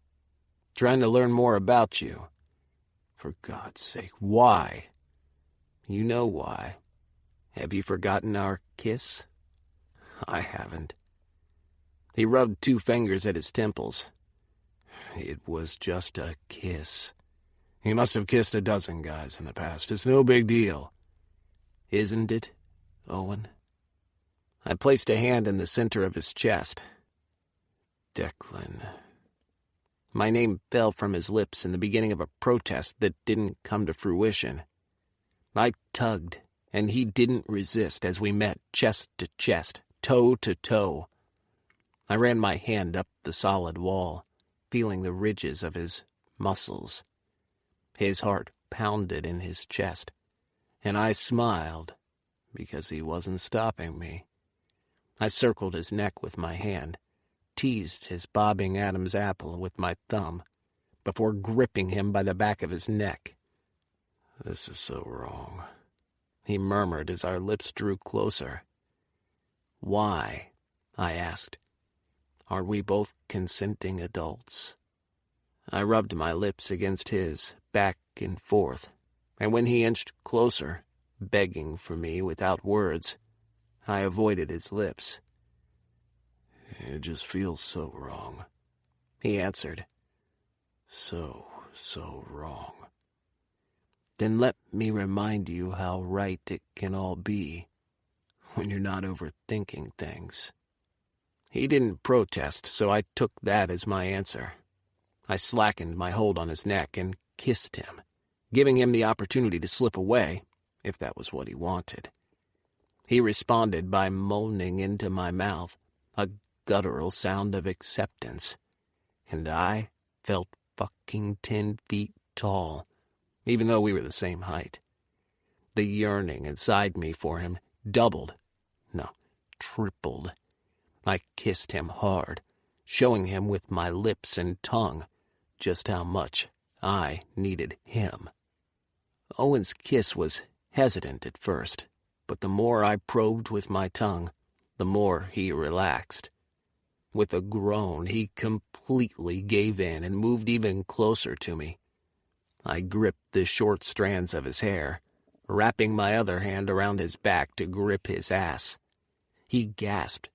Trying to learn more about you. For God's sake, why? You know why. Have you forgotten our kiss? I haven't. He rubbed 2 fingers at his temples. It was just a kiss. He must have kissed a dozen guys in the past. It's no big deal. Isn't it? Owen. I placed a hand in the center of his chest. Declan. My name fell from his lips in the beginning of a protest that didn't come to fruition. I tugged, and he didn't resist as we met chest to chest, toe to toe. I ran my hand up the solid wall, feeling the ridges of his muscles. His heart pounded in his chest, and I smiled because he wasn't stopping me. I circled his neck with my hand, teased his bobbing Adam's apple with my thumb, before gripping him by the back of his neck. "This is so wrong," he murmured as our lips drew closer. "Why?" I asked. "Are we both consenting adults?" I rubbed my lips against his, back and forth, and when he inched closer, begging for me without words, I avoided his lips. "It just feels so wrong," he answered. So wrong." "Then let me remind you how right it can all be when you're not overthinking things." He didn't protest, so I took that as my answer. I slackened my hold on his neck and kissed him, giving him the opportunity to slip away, if that was what he wanted. He responded by moaning into my mouth, a guttural sound of acceptance, and I felt fucking 10 feet tall, even though we were the same height. The yearning inside me for him doubled, no, tripled. I kissed him hard, showing him with my lips and tongue just how much I needed him. Owen's kiss was hesitant at first, but the more I probed with my tongue, the more he relaxed. With a groan, he completely gave in and moved even closer to me. I gripped the short strands of his hair, wrapping my other hand around his back to grip his ass. He gasped,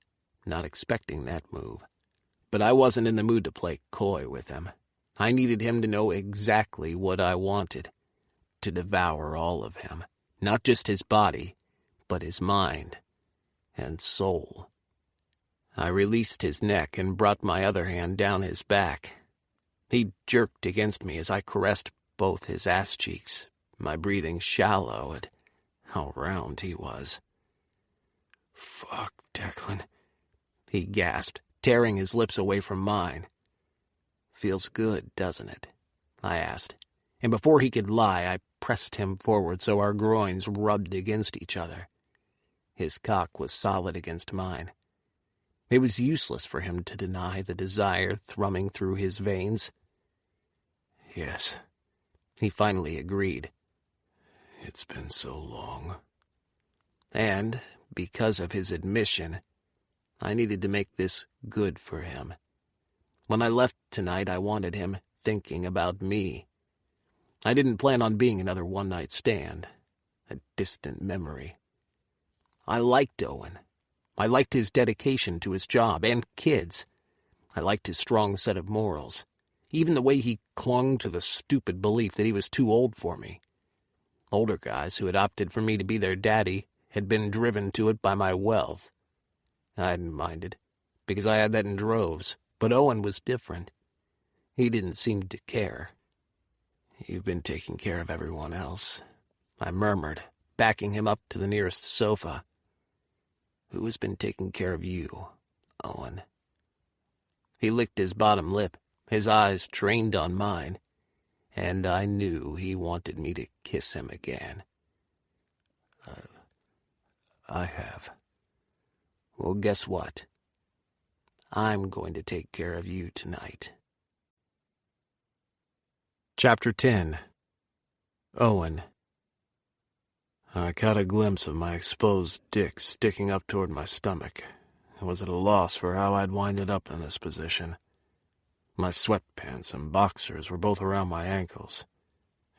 not expecting that move. But I wasn't in the mood to play coy with him. I needed him to know exactly what I wanted, to devour all of him, not just his body, but his mind and soul. I released his neck and brought my other hand down his back. He jerked against me as I caressed both his ass cheeks, my breathing shallow at how round he was. "Fuck, Declan," he gasped, tearing his lips away from mine. "Feels good, doesn't it?" I asked, and before he could lie, I pressed him forward so our groins rubbed against each other. His cock was solid against mine. It was useless for him to deny the desire thrumming through his veins. "Yes," he finally agreed. "It's been so long." And, because of his admission, I needed to make this good for him. When I left tonight, I wanted him thinking about me. I didn't plan on being another one-night stand, a distant memory. I liked Owen. I liked his dedication to his job and kids. I liked his strong set of morals, even the way he clung to the stupid belief that he was too old for me. Older guys who had opted for me to be their daddy had been driven to it by my wealth. I hadn't minded, because I had that in droves, but Owen was different. He didn't seem to care. "You've been taking care of everyone else," I murmured, backing him up to the nearest sofa. "Who has been taking care of you, Owen?" He licked his bottom lip, his eyes trained on mine, and I knew he wanted me to kiss him again. I have. Well, guess what? I'm going to take care of you tonight." Chapter 10. Owen. I caught a glimpse of my exposed dick sticking up toward my stomach, and was at a loss for how I'd wind it up in this position. My sweatpants and boxers were both around my ankles,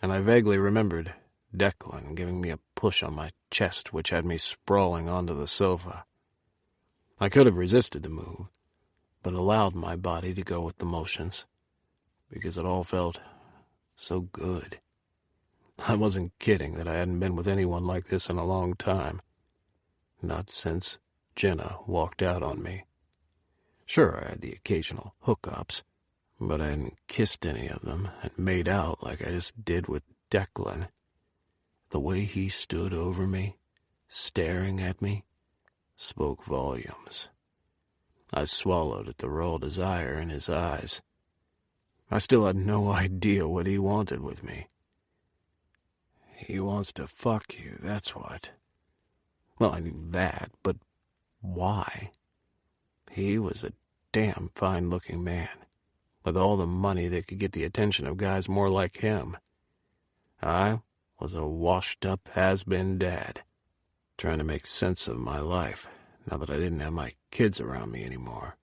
and I vaguely remembered Declan giving me a push on my chest which had me sprawling onto the sofa. I could have resisted the move, but allowed my body to go with the motions, because it all felt so good. I wasn't kidding that I hadn't been with anyone like this in a long time. Not since Jenna walked out on me. Sure, I had the occasional hookups, but I hadn't kissed any of them and made out like I just did with Declan. The way he stood over me, staring at me, spoke volumes. I swallowed at the raw desire in his eyes. I still had no idea what he wanted with me. He wants to fuck you, that's what. Well, I knew that, but why? He was a damn fine-looking man, with all the money that could get the attention of guys more like him. I was a washed-up has-been dad, trying to make sense of my life now that I didn't have my kids around me anymore.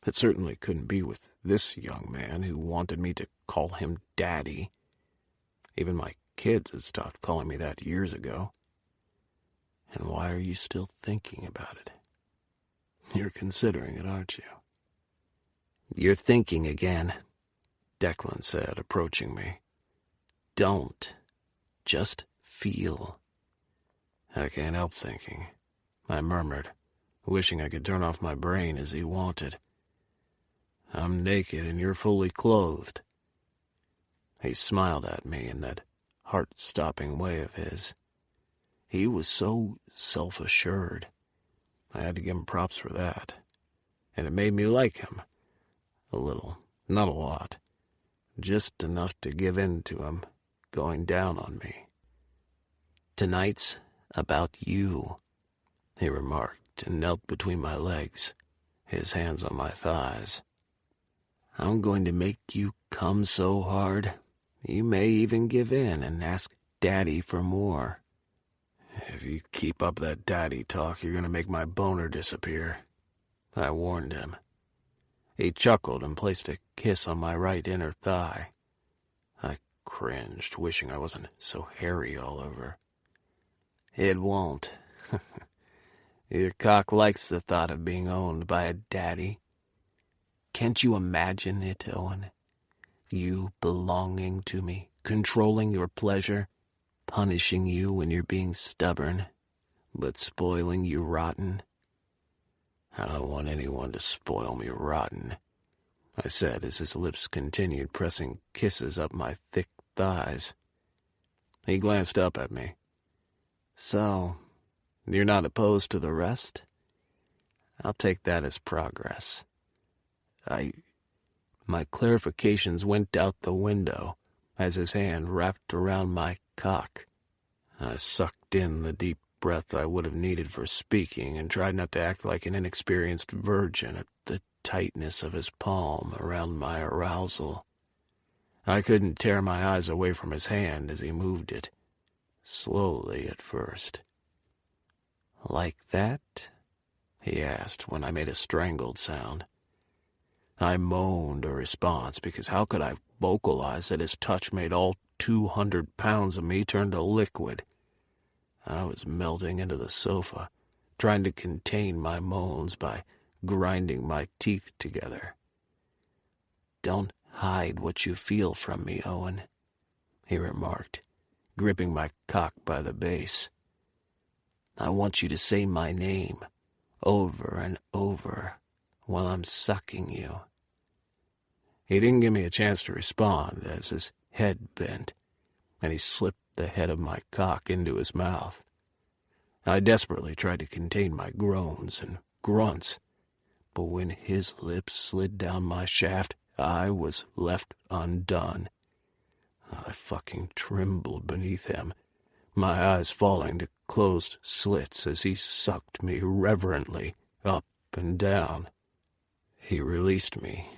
It certainly couldn't be with this young man who wanted me to call him Daddy. Even my kids had stopped calling me that years ago. And why are you still thinking about it? You're considering it, aren't you? You're thinking again, Declan said, approaching me. Don't. Just feel. I can't help thinking, I murmured, wishing I could turn off my brain as he wanted. I'm naked and you're fully clothed. He smiled at me in that heart-stopping way of his. He was so self-assured. I had to give him props for that. And it made me like him. A little, not a lot. Just enough to give in to him, going down on me. Tonight's about you, he remarked and knelt between my legs, his hands on my thighs. I'm going to make you come so hard, you may even give in and ask Daddy for more. If you keep up that daddy talk, you're going to make my boner disappear, I warned him. He chuckled and placed a kiss on my right inner thigh. I cringed, wishing I wasn't so hairy all over. It won't. Your cock likes the thought of being owned by a daddy. Can't you imagine it, Owen? You belonging to me, controlling your pleasure, punishing you when you're being stubborn, but spoiling you rotten. I don't want anyone to spoil me rotten, I said as his lips continued pressing kisses up my thick thighs. He glanced up at me. So, you're not opposed to the rest? I'll take that as progress. My clarifications went out the window as his hand wrapped around my cock. I sucked in the deep breath I would have needed for speaking and tried not to act like an inexperienced virgin at the tightness of his palm around my arousal. I couldn't tear my eyes away from his hand as he moved it, slowly at first. Like that? He asked when I made a strangled sound. I moaned a response because how could I vocalize that his touch made all 200 pounds of me turn to liquid? I was melting into the sofa, trying to contain my moans by grinding my teeth together. Don't hide what you feel from me, Owen, he remarked, gripping my cock by the base. I want you to say my name over and over while I'm sucking you. He didn't give me a chance to respond as his head bent, and he slipped the head of my cock into his mouth. I desperately tried to contain my groans and grunts, but when his lips slid down my shaft, I was left undone. I fucking trembled beneath him, my eyes falling to closed slits as he sucked me reverently up and down. He released me,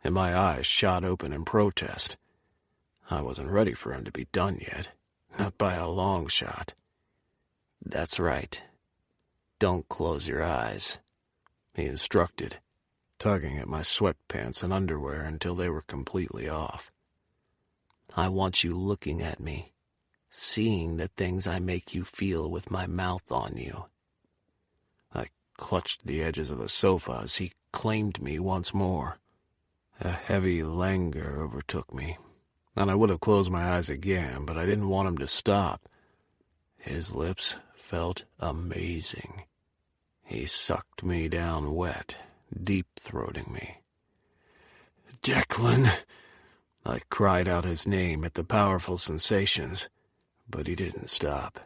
and my eyes shot open in protest. I wasn't ready for him to be done yet, not by a long shot. That's right. Don't close your eyes, he instructed, tugging at my sweatpants and underwear until they were completely off. I want you looking at me, seeing the things I make you feel with my mouth on you. I clutched the edges of the sofa as he claimed me once more. A heavy languor overtook me, and I would have closed my eyes again, but I didn't want him to stop. His lips felt amazing. He sucked me down wet, deep-throating me. "Declan!" I cried out his name at the powerful sensations, but he didn't stop.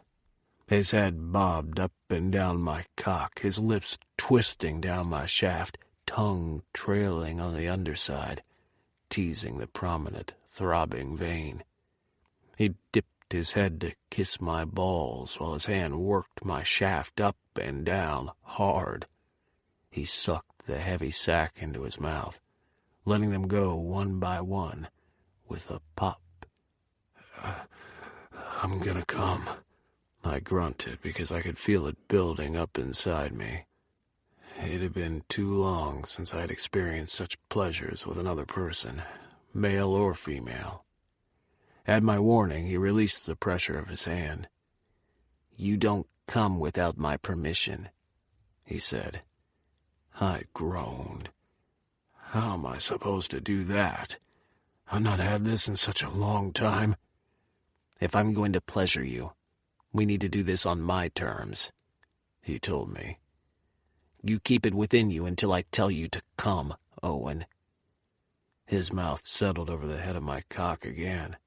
His head bobbed up and down my cock, his lips twisting down my shaft, tongue trailing on the underside, teasing the prominent, throbbing vein. He dipped his head to kiss my balls while his hand worked my shaft up and down hard. He sucked the heavy sack into his mouth, letting them go one by one with a pop. "I'm gonna come," I grunted because I could feel it building up inside me. It had been too long since I had experienced such pleasures with another person, male or female. At my warning, he released the pressure of his hand. "You don't come without my permission," he said. I groaned. "How am I supposed to do that? I've not had this in such a long time." "If I'm going to pleasure you, we need to do this on my terms," he told me. "You keep it within you until I tell you to come, Owen." His mouth settled over the head of my cock again,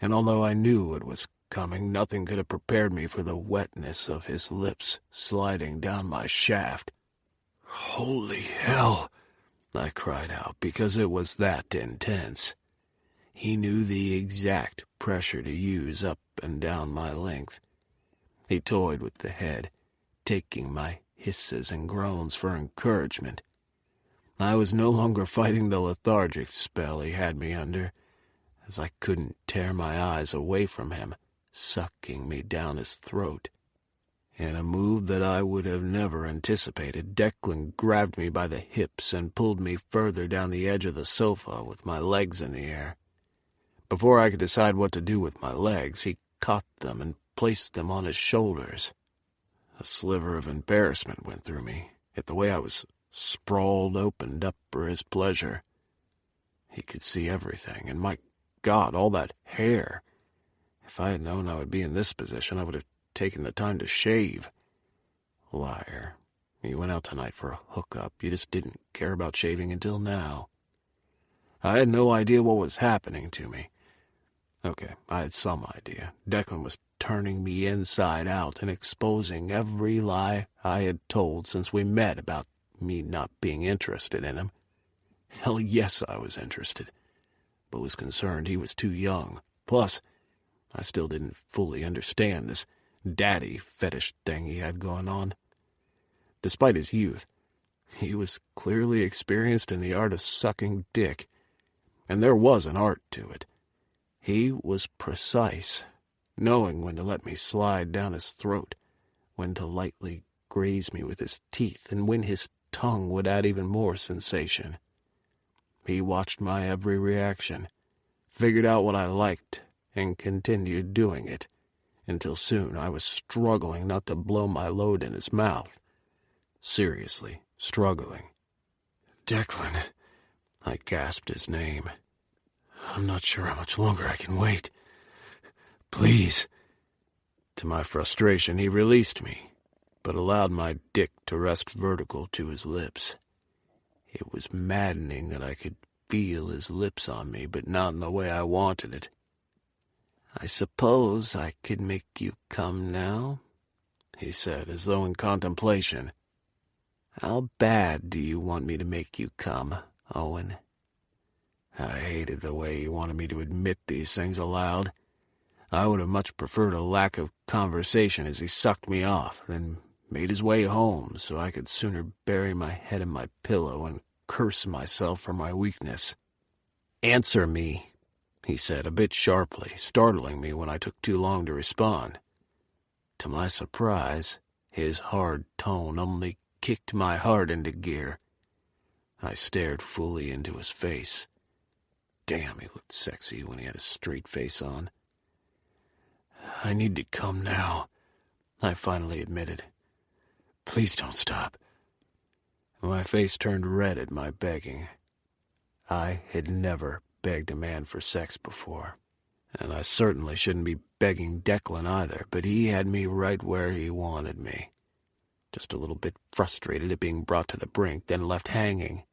and although I knew it was coming, nothing could have prepared me for the wetness of his lips sliding down my shaft. "Holy hell!" I cried out, because it was that intense. He knew the exact pressure to use up and down my length. He toyed with the head, taking my hisses and groans for encouragement. I was no longer fighting the lethargic spell he had me under, as I couldn't tear my eyes away from him, sucking me down his throat. In a move that I would have never anticipated, Declan grabbed me by the hips and pulled me further down the edge of the sofa with my legs in the air. Before I could decide what to do with my legs, he caught them and placed them on his shoulders. A sliver of embarrassment went through me at the way I was sprawled opened up for his pleasure. He could see everything, and my God, all that hair. If I had known I would be in this position, I would have taken the time to shave. Liar. You went out tonight for a hookup. You just didn't care about shaving until now. I had no idea what was happening to me. Okay, I had some idea. Declan was turning me inside out and exposing every lie I had told since we met about me not being interested in him. Hell yes, I was interested, but was concerned he was too young. Plus, I still didn't fully understand this daddy fetish thing he had going on. Despite his youth, he was clearly experienced in the art of sucking dick, and there was an art to it. He was precise, knowing when to let me slide down his throat, when to lightly graze me with his teeth, and when his tongue would add even more sensation. He watched my every reaction, figured out what I liked, and continued doing it, until soon I was struggling not to blow my load in his mouth. Seriously, struggling. "Declan," I gasped his name. "I'm not sure how much longer I can wait. Please." To my frustration, he released me, but allowed my dick to rest vertical to his lips. It was maddening that I could feel his lips on me, but not in the way I wanted it. "I suppose I could make you come now," he said, as though in contemplation. "How bad do you want me to make you come, Owen?" I hated the way he wanted me to admit these things aloud. I would have much preferred a lack of conversation as he sucked me off, then made his way home so I could sooner bury my head in my pillow and curse myself for my weakness. "Answer me," he said a bit sharply, startling me when I took too long to respond. To my surprise, his hard tone only kicked my heart into gear. I stared fully into his face. Damn, he looked sexy when he had a straight face on. "I need to come now," I finally admitted. "Please don't stop." My face turned red at my begging. I had never begged a man for sex before. And I certainly shouldn't be begging Declan either, but he had me right where he wanted me. Just a little bit frustrated at being brought to the brink, then left hanging.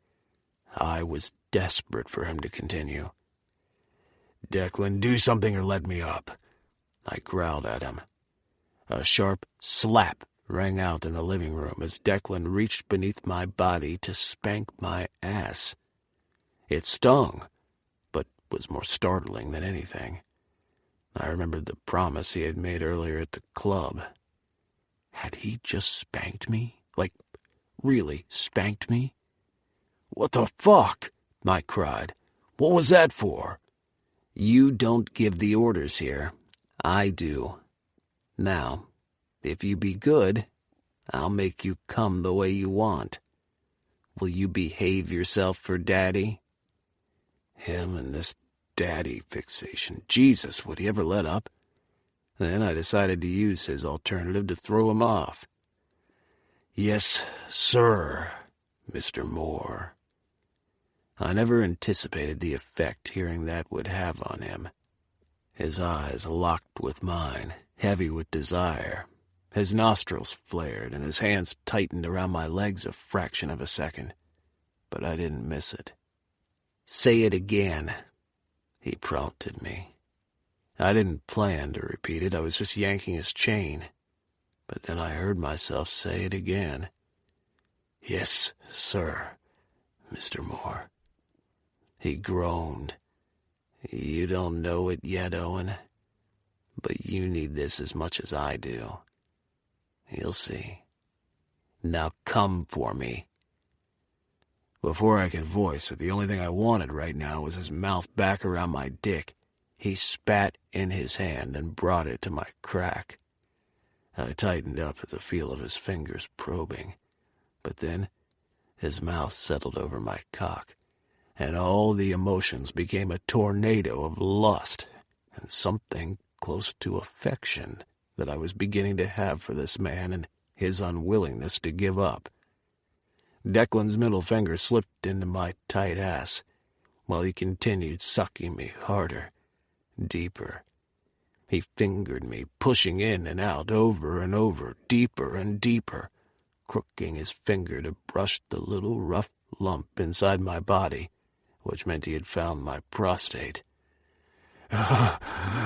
I was desperate for him to continue. "Declan, do something or let me up," I growled at him. A sharp slap rang out in the living room as Declan reached beneath my body to spank my ass. It stung, but was more startling than anything. I remembered the promise he had made earlier at the club. Had he just spanked me? Like, really spanked me? "What the fuck?" I cried. "What was that for?" "You don't give the orders here. I do. Now, if you be good, I'll make you come the way you want. Will you behave yourself for Daddy?" Him and this daddy fixation. Jesus, would he ever let up? Then I decided to use his alternative to throw him off. "Yes, sir, Mr. Moore." I never anticipated the effect hearing that would have on him. His eyes locked with mine, heavy with desire. His nostrils flared, and his hands tightened around my legs a fraction of a second. But I didn't miss it. "Say it again," he prompted me. I didn't plan to repeat it. I was just yanking his chain. But then I heard myself say it again. "Yes, sir, Mr. Moore." He groaned. "You don't know it yet, Owen, but you need this as much as I do. You'll see. Now come for me." Before I could voice it, the only thing I wanted right now was his mouth back around my dick. He spat in his hand and brought it to my crack. I tightened up at the feel of his fingers probing, but then his mouth settled over my cock, and all the emotions became a tornado of lust and something close to affection that I was beginning to have for this man and his unwillingness to give up. Declan's middle finger slipped into my tight ass, while he continued sucking me harder, deeper. He fingered me, pushing in and out, over and over, deeper and deeper, crooking his finger to brush the little rough lump inside my body, which meant he had found my prostate. I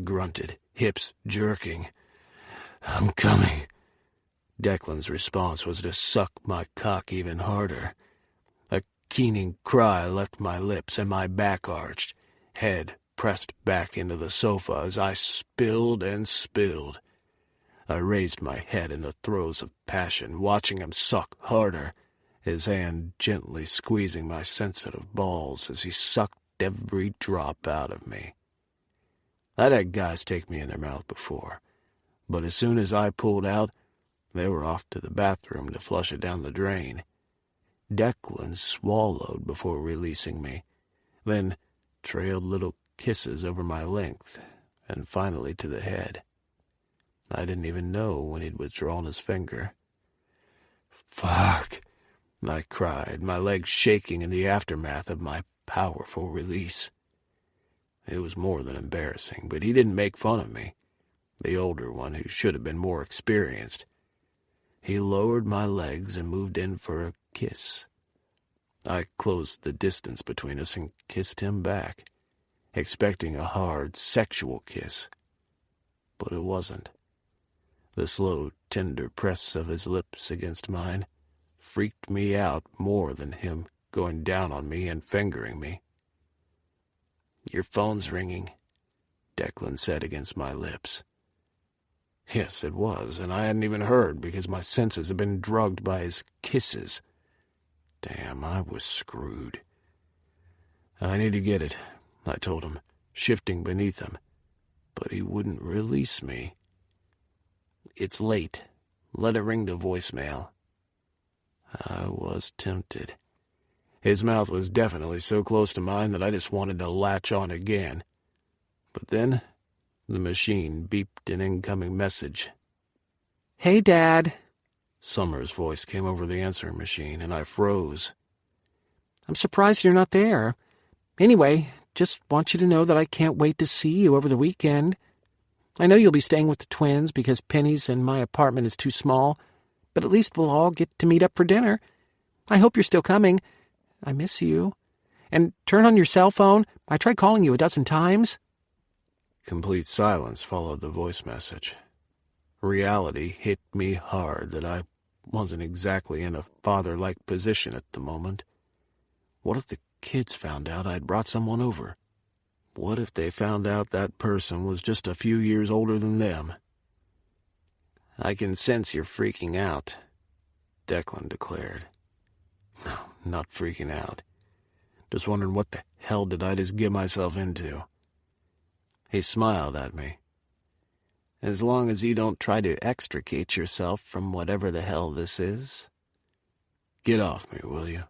grunted, hips jerking. "I'm coming." Declan's response was to suck my cock even harder. A keening cry left my lips and my back arched, head pressed back into the sofa as I spilled and spilled. I raised my head in the throes of passion, watching him suck harder, his hand gently squeezing my sensitive balls as he sucked every drop out of me. I'd had guys take me in their mouth before, but as soon as I pulled out, they were off to the bathroom to flush it down the drain. Declan swallowed before releasing me, then trailed little kisses over my length, and finally to the head. I didn't even know when he'd withdrawn his finger. "Fuck," I cried, my legs shaking in the aftermath of my powerful release. It was more than embarrassing, but he didn't make fun of me, the older one who should have been more experienced. He lowered my legs and moved in for a kiss. I closed the distance between us and kissed him back, expecting a hard, sexual kiss. But it wasn't. The slow, tender press of his lips against mine freaked me out more than him going down on me and fingering me. "Your phone's ringing," Declan said against my lips. Yes, it was, and I hadn't even heard because my senses had been drugged by his kisses. Damn, I was screwed. "I need to get it," I told him, shifting beneath him, but he wouldn't release me. "It's late. Let it ring to voicemail." I was tempted. His mouth was definitely so close to mine that I just wanted to latch on again. But then the machine beeped an incoming message. "Hey, Dad." Summer's voice came over the answering machine, and I froze. "I'm surprised you're not there. Anyway, just want you to know that I can't wait to see you over the weekend. I know you'll be staying with the twins because Penny's and my apartment is too small, but at least we'll all get to meet up for dinner. I hope you're still coming. I miss you. And turn on your cell phone. I tried calling you a dozen times. Complete silence followed the voice message. Reality hit me hard that I wasn't exactly in a father-like position at the moment. What if the kids found out I'd brought someone over? What if they found out that person was just a few years older than them? "I can sense you're freaking out," Declan declared. No, not freaking out. Just wondering what the hell did I just get myself into. He smiled at me. "As long as you don't try to extricate yourself from whatever the hell this is. Get off me, will you?"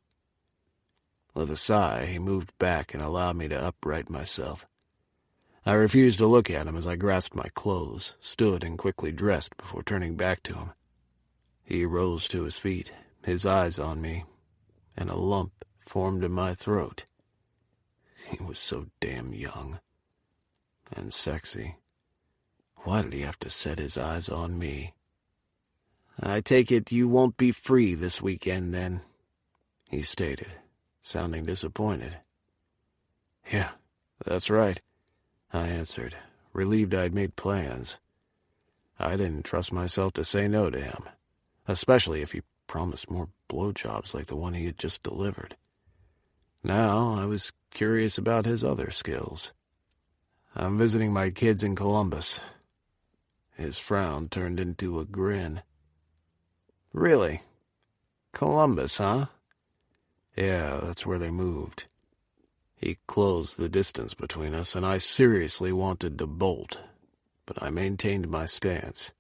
With a sigh, he moved back and allowed me to upright myself. I refused to look at him as I grasped my clothes, stood and quickly dressed before turning back to him. He rose to his feet, his eyes on me, and a lump formed in my throat. He was so damn young. And sexy. Why did he have to set his eyes on me? "I take it you won't be free this weekend, then," he stated, sounding disappointed. "Yeah, that's right," I answered, relieved I'd made plans. I didn't trust myself to say no to him, especially if he promised more blowjobs like the one he had just delivered. Now I was curious about his other skills. "I'm visiting my kids in Columbus." His frown turned into a grin. "Really? Columbus, huh?" "Yeah, that's where they moved." He closed the distance between us, and I seriously wanted to bolt, but I maintained my stance.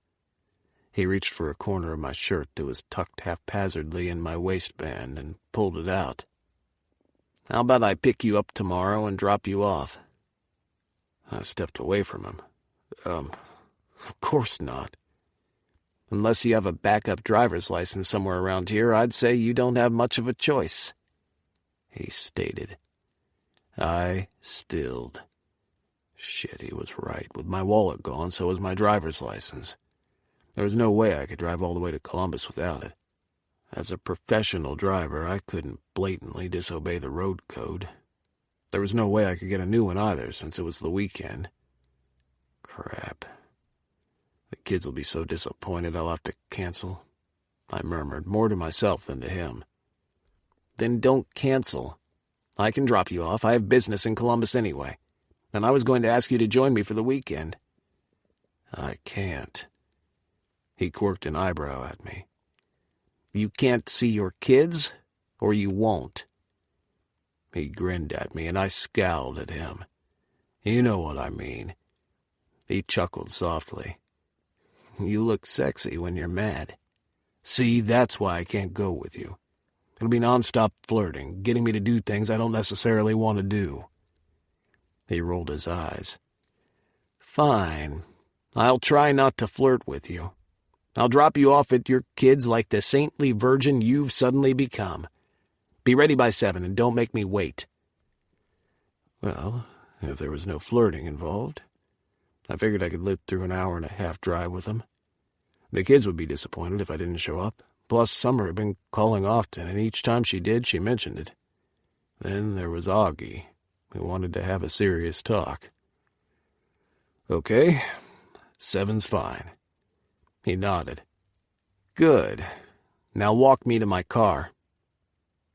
He reached for a corner of my shirt that was tucked haphazardly in my waistband and pulled it out. "How about I pick you up tomorrow and drop you off?" I stepped away from him. Of course not. Unless you have a backup driver's license somewhere around here, I'd say you don't have much of a choice," he stated. I stilled. Shit, he was right. With my wallet gone, so was my driver's license. There was no way I could drive all the way to Columbus without it. As a professional driver, I couldn't blatantly disobey the road code. There was no way I could get a new one either, since it was the weekend. Crap. The kids will be so disappointed I'll have to cancel, I murmured, more to myself than to him. "Then don't cancel. I can drop you off. I have business in Columbus anyway, and I was going to ask you to join me for the weekend." "I can't." He quirked an eyebrow at me. "You can't see your kids, or you won't." He grinned at me, and I scowled at him. "You know what I mean." He chuckled softly. "You look sexy when you're mad. See, that's why I can't go with you. It'll be nonstop flirting, getting me to do things I don't necessarily want to do." He rolled his eyes. "Fine. I'll try not to flirt with you. I'll drop you off at your kids like the saintly virgin you've suddenly become. Be ready by 7 and don't make me wait." Well, if there was no flirting involved, I figured I could live through an hour-and-a-half drive with him. The kids would be disappointed if I didn't show up. Plus, Summer had been calling often, and each time she did, she mentioned it. Then there was Augie, who wanted to have a serious talk. "Okay, 7's fine." He nodded. "Good. Now walk me to my car."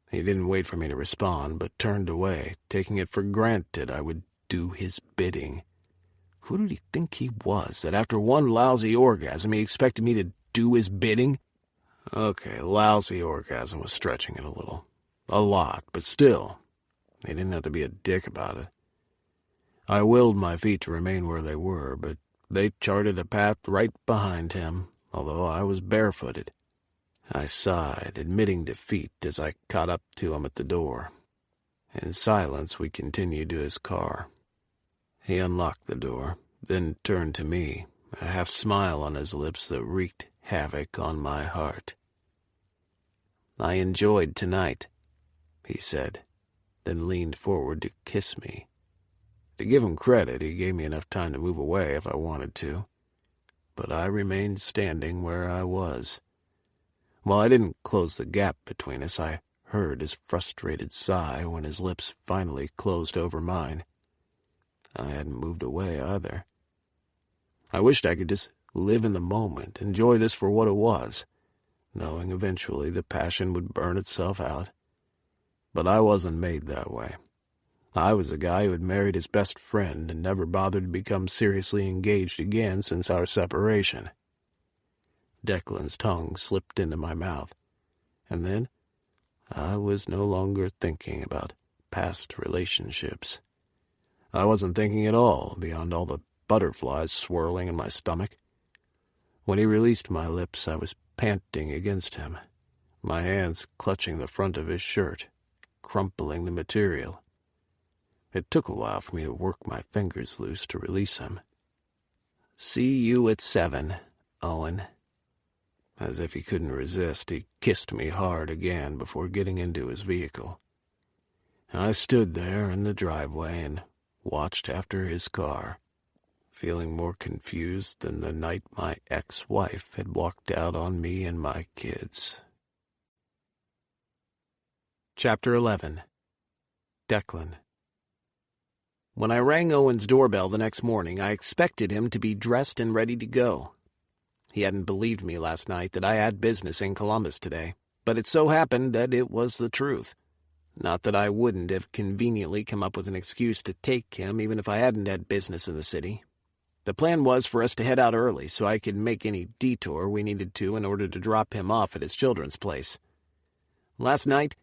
He didn't wait for me to respond, but turned away, taking it for granted I would do his bidding. Who did he think he was, that after one lousy orgasm he expected me to do his bidding? Okay, lousy orgasm was stretching it a little. A lot, but still, he didn't have to be a dick about it. I willed my feet to remain where they were, but they charted a path right behind him, although I was barefooted. I sighed, admitting defeat as I caught up to him at the door. In silence, we continued to his car. He unlocked the door, then turned to me, a half-smile on his lips that wreaked havoc on my heart. "I enjoyed tonight," he said, then leaned forward to kiss me, To give him credit, he gave me enough time to move away if I wanted to, but I remained standing where I was. While I didn't close the gap between us, I heard his frustrated sigh when his lips finally closed over mine. I hadn't moved away either. I wished I could just live in the moment, enjoy this for what it was, knowing eventually the passion would burn itself out. But I wasn't made that way. I was a guy who had married his best friend and never bothered to become seriously engaged again since our separation. Declan's tongue slipped into my mouth, and then I was no longer thinking about past relationships. I wasn't thinking at all, beyond all the butterflies swirling in my stomach. When he released my lips, I was panting against him, my hands clutching the front of his shirt, crumpling the material. It took a while for me to work my fingers loose to release him. "See you at 7, Owen." As if he couldn't resist, he kissed me hard again before getting into his vehicle. I stood there in the driveway and watched after his car, feeling more confused than the night my ex-wife had walked out on me and my kids. Chapter 11. Declan. When I rang Owen's doorbell the next morning, I expected him to be dressed and ready to go. He hadn't believed me last night that I had business in Columbus today, but it so happened that it was the truth. Not that I wouldn't have conveniently come up with an excuse to take him even if I hadn't had business in the city. The plan was for us to head out early so I could make any detour we needed to in order to drop him off at his children's place. Last night,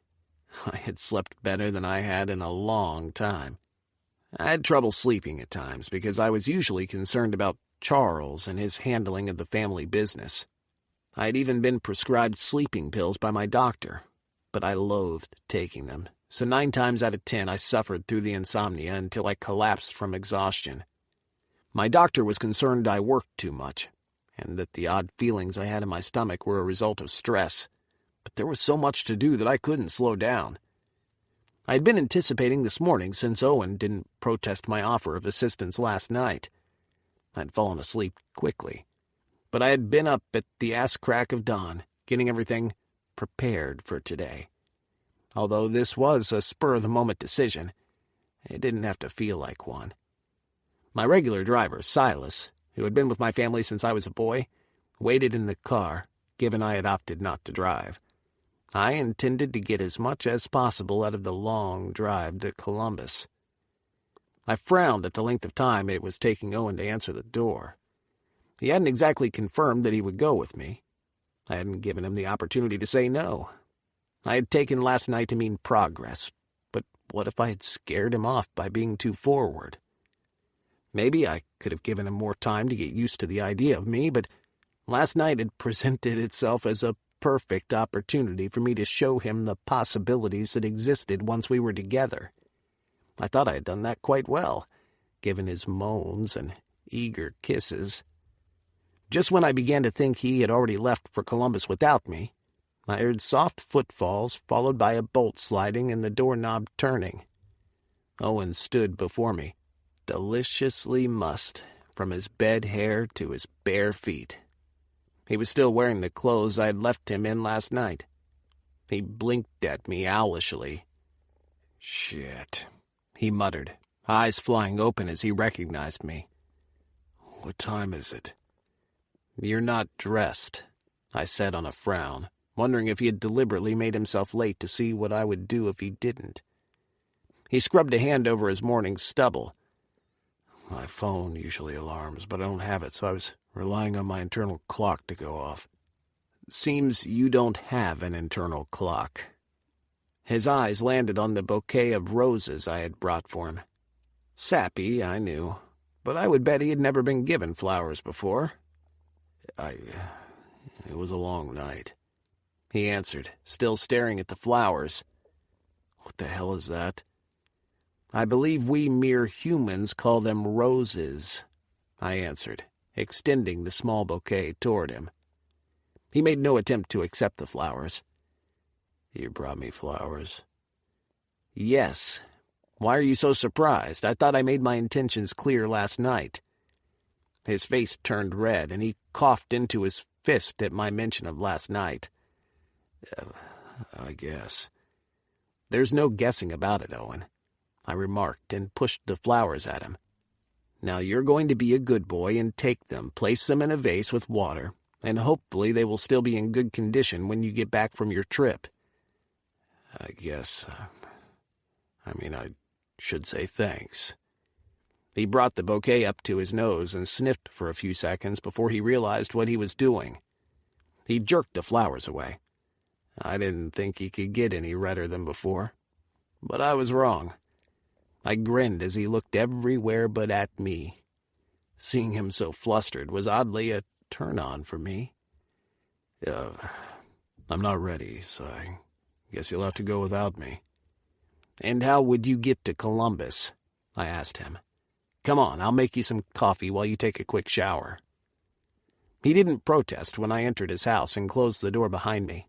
I had slept better than I had in a long time. I had trouble sleeping at times because I was usually concerned about Charles and his handling of the family business. I had even been prescribed sleeping pills by my doctor, but I loathed taking them, so 9 times out of 10 I suffered through the insomnia until I collapsed from exhaustion. My doctor was concerned I worked too much, and that the odd feelings I had in my stomach were a result of stress, but there was so much to do that I couldn't slow down. I had been anticipating this morning since Owen didn't protest my offer of assistance last night. I had fallen asleep quickly, but I had been up at the ass crack of dawn, getting everything prepared for today. Although this was a spur-of-the-moment decision, it didn't have to feel like one. My regular driver, Silas, who had been with my family since I was a boy, waited in the car, given I had opted not to drive. I intended to get as much as possible out of the long drive to Columbus. I frowned at the length of time it was taking Owen to answer the door. He hadn't exactly confirmed that he would go with me. I hadn't given him the opportunity to say no. I had taken last night to mean progress, but what if I had scared him off by being too forward? Maybe I could have given him more time to get used to the idea of me, but last night had presented itself as a perfect opportunity for me to show him the possibilities that existed once we were together. I thought I had done that quite well, given his moans and eager kisses. Just when I began to think he had already left for Columbus without me, I heard soft footfalls followed by a bolt sliding and the doorknob turning. Owen stood before me, deliciously mussed, from his bed hair to his bare feet. He was still wearing the clothes I had left him in last night. He blinked at me owlishly. "Shit," he muttered, eyes flying open as he recognized me. "What time is it?" "You're not dressed," I said on a frown, wondering if he had deliberately made himself late to see what I would do if he didn't. He scrubbed a hand over his morning stubble. "My phone usually alarms, but I don't have it, so I was relying on my internal clock to go off." "Seems you don't have an internal clock." His eyes landed on the bouquet of roses I had brought for him. Sappy, I knew, but I would bet he had never been given flowers before. It was a long night," he answered, still staring at the flowers. "What the hell is that?" "I believe we mere humans call them roses," I answered, extending the small bouquet toward him. He made no attempt to accept the flowers. "You brought me flowers?" "Yes. Why are you so surprised? I thought I made my intentions clear last night." His face turned red, and he coughed into his fist at my mention of last night. I guess. "There's no guessing about it, Owen," I remarked and pushed the flowers at him. "Now you're going to be a good boy and take them, place them in a vase with water, and hopefully they will still be in good condition when you get back from your trip." I guess, I should say thanks. He brought the bouquet up to his nose and sniffed for a few seconds before he realized what he was doing. He jerked the flowers away. I didn't think he could get any redder than before, but I was wrong. I grinned as he looked everywhere but at me. Seeing him so flustered was oddly a turn-on for me. I'm not ready, so I guess you'll have to go without me." "And how would you get to Columbus?" I asked him. "Come on, I'll make you some coffee while you take a quick shower." He didn't protest when I entered his house and closed the door behind me.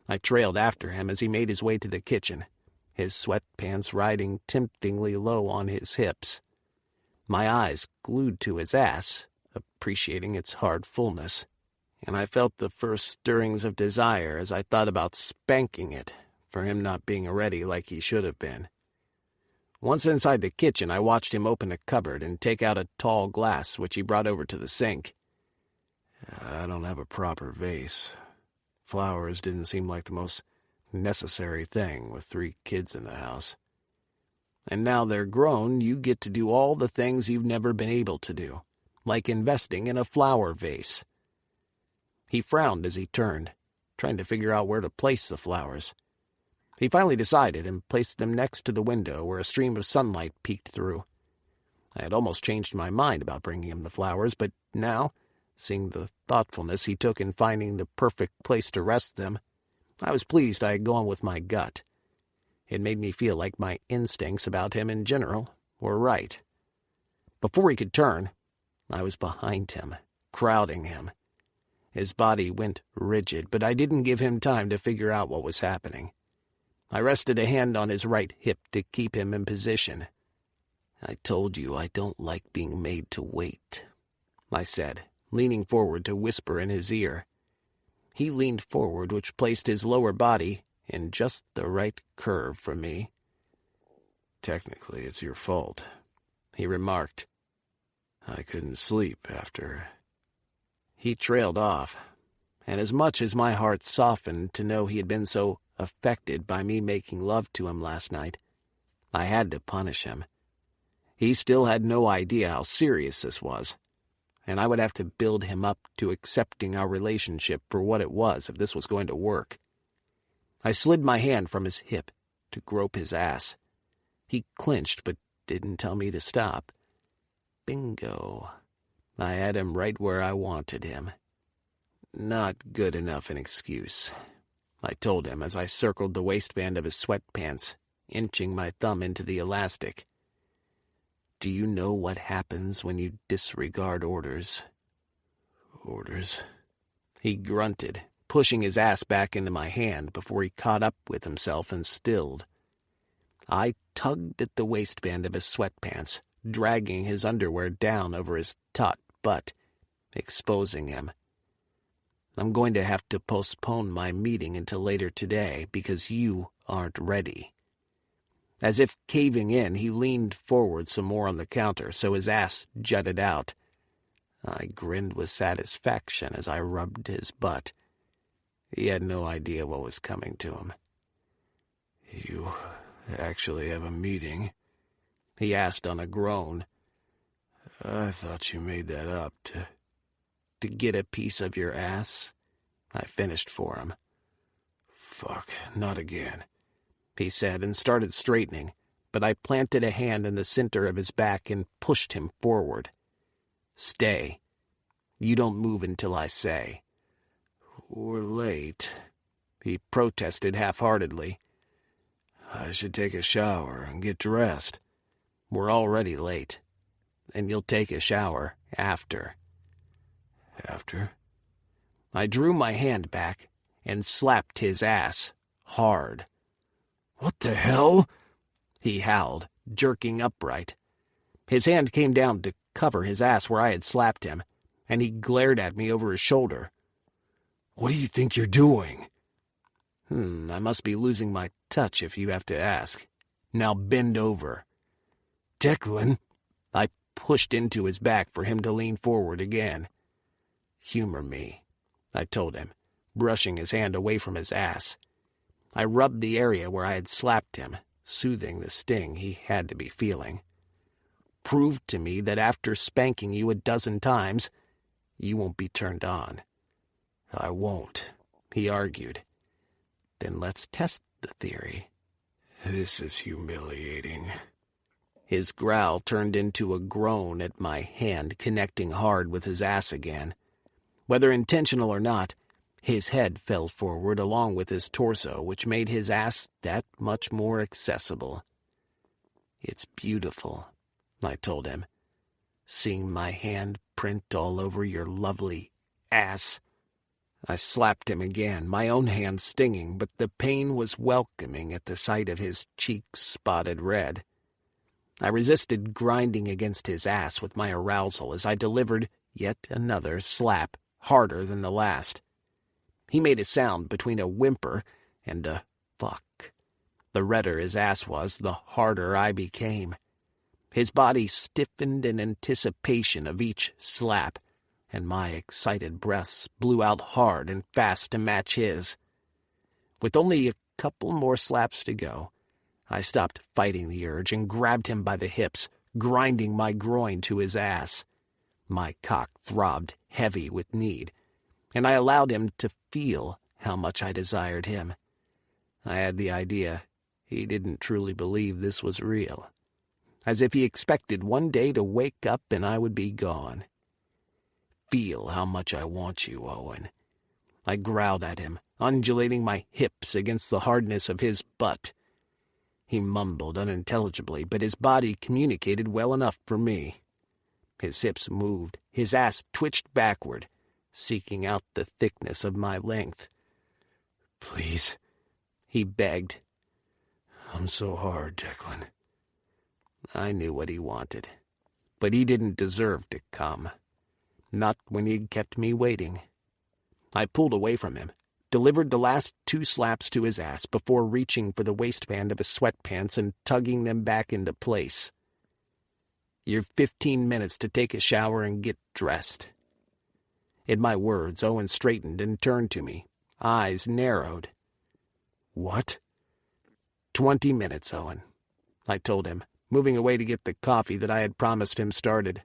I trailed after him as he made his way to the kitchen, his sweatpants riding temptingly low on his hips. My eyes glued to his ass, appreciating its hard fullness, and I felt the first stirrings of desire as I thought about spanking it for him not being ready like he should have been. Once inside the kitchen, I watched him open a cupboard and take out a tall glass which he brought over to the sink. "I don't have a proper vase. Flowers didn't seem like the most necessary thing with 3 kids in the house. And now they're grown, you get to do all the things you've never been able to do, like investing in a flower vase." He frowned as he turned, trying to figure out where to place the flowers. He finally decided and placed them next to the window where a stream of sunlight peeked through. I had almost changed my mind about bringing him the flowers, but now, seeing the thoughtfulness he took in finding the perfect place to rest them, I was pleased I had gone with my gut. It made me feel like my instincts about him in general were right. Before he could turn, I was behind him, crowding him. His body went rigid, but I didn't give him time to figure out what was happening. I rested a hand on his right hip to keep him in position. "I told you I don't like being made to wait," I said, leaning forward to whisper in his ear. He leaned forward, which placed his lower body in just the right curve for me. "Technically, it's your fault," he remarked. "I couldn't sleep after." He trailed off, and as much as my heart softened to know he had been so affected by me making love to him last night, I had to punish him. He still had no idea how serious this was, and I would have to build him up to accepting our relationship for what it was if this was going to work. I slid my hand from his hip to grope his ass. He clinched but didn't tell me to stop. Bingo. I had him right where I wanted him. Not good enough an excuse, I told him as I circled the waistband of his sweatpants, inching my thumb into the elastic. "Do you know what happens when you disregard orders?" "Orders?" He grunted, pushing his ass back into my hand before he caught up with himself and stilled. I tugged at the waistband of his sweatpants, dragging his underwear down over his taut butt, exposing him. "I'm going to have to postpone my meeting until later today because you aren't ready." As if caving in, he leaned forward some more on the counter so his ass jutted out. I grinned with satisfaction as I rubbed his butt. He had no idea what was coming to him. "You actually have a meeting?" he asked on a groan. "I thought you made that up to get a piece of your ass," I finished for him. "Fuck, not again," he said and started straightening, but I planted a hand in the center of his back and pushed him forward. "Stay. You don't move until I say." "We're late," he protested half-heartedly. "I should take a shower and get dressed." "We're already late, and you'll take a shower after." "After?" I drew my hand back and slapped his ass hard. "What the hell?" he howled, jerking upright. His hand came down to cover his ass where I had slapped him, and he glared at me over his shoulder. "What do you think you're doing?" I must be losing my touch if you have to ask. Now bend over." "Declan." I pushed into his back for him to lean forward again. "Humor me," I told him, brushing his hand away from his ass. I rubbed the area where I had slapped him, soothing the sting he had to be feeling. "Prove to me that after spanking you a dozen times, you won't be turned on." "I won't," he argued. "Then let's test the theory." "This is humiliating." His growl turned into a groan at my hand connecting hard with his ass again. Whether intentional or not, his head fell forward along with his torso, which made his ass that much more accessible. "It's beautiful," I told him. "Seeing my hand print all over your lovely ass." I slapped him again, my own hand stinging, but the pain was welcoming at the sight of his cheeks spotted red. I resisted grinding against his ass with my arousal as I delivered yet another slap, harder than the last. He made a sound between a whimper and a fuck. The redder his ass was, the harder I became. His body stiffened in anticipation of each slap, and my excited breaths blew out hard and fast to match his. With only a couple more slaps to go, I stopped fighting the urge and grabbed him by the hips, grinding my groin to his ass. My cock throbbed heavy with need, and I allowed him to feel how much I desired him. I had the idea he didn't truly believe this was real, as if he expected one day to wake up and I would be gone. "Feel how much I want you, Owen." I growled at him, undulating my hips against the hardness of his butt. He mumbled unintelligibly, but his body communicated well enough for me. His hips moved, his ass twitched backward, seeking out the thickness of my length. "Please," he begged. "I'm so hard, Declan." I knew what he wanted, but he didn't deserve to come. Not when he'd kept me waiting. I pulled away from him, delivered the last 2 slaps to his ass before reaching for the waistband of his sweatpants and tugging them back into place. "You've 15 minutes to take a shower and get dressed." At my words, Owen straightened and turned to me, eyes narrowed. "What?" 20 minutes, Owen," I told him, moving away to get the coffee that I had promised him started.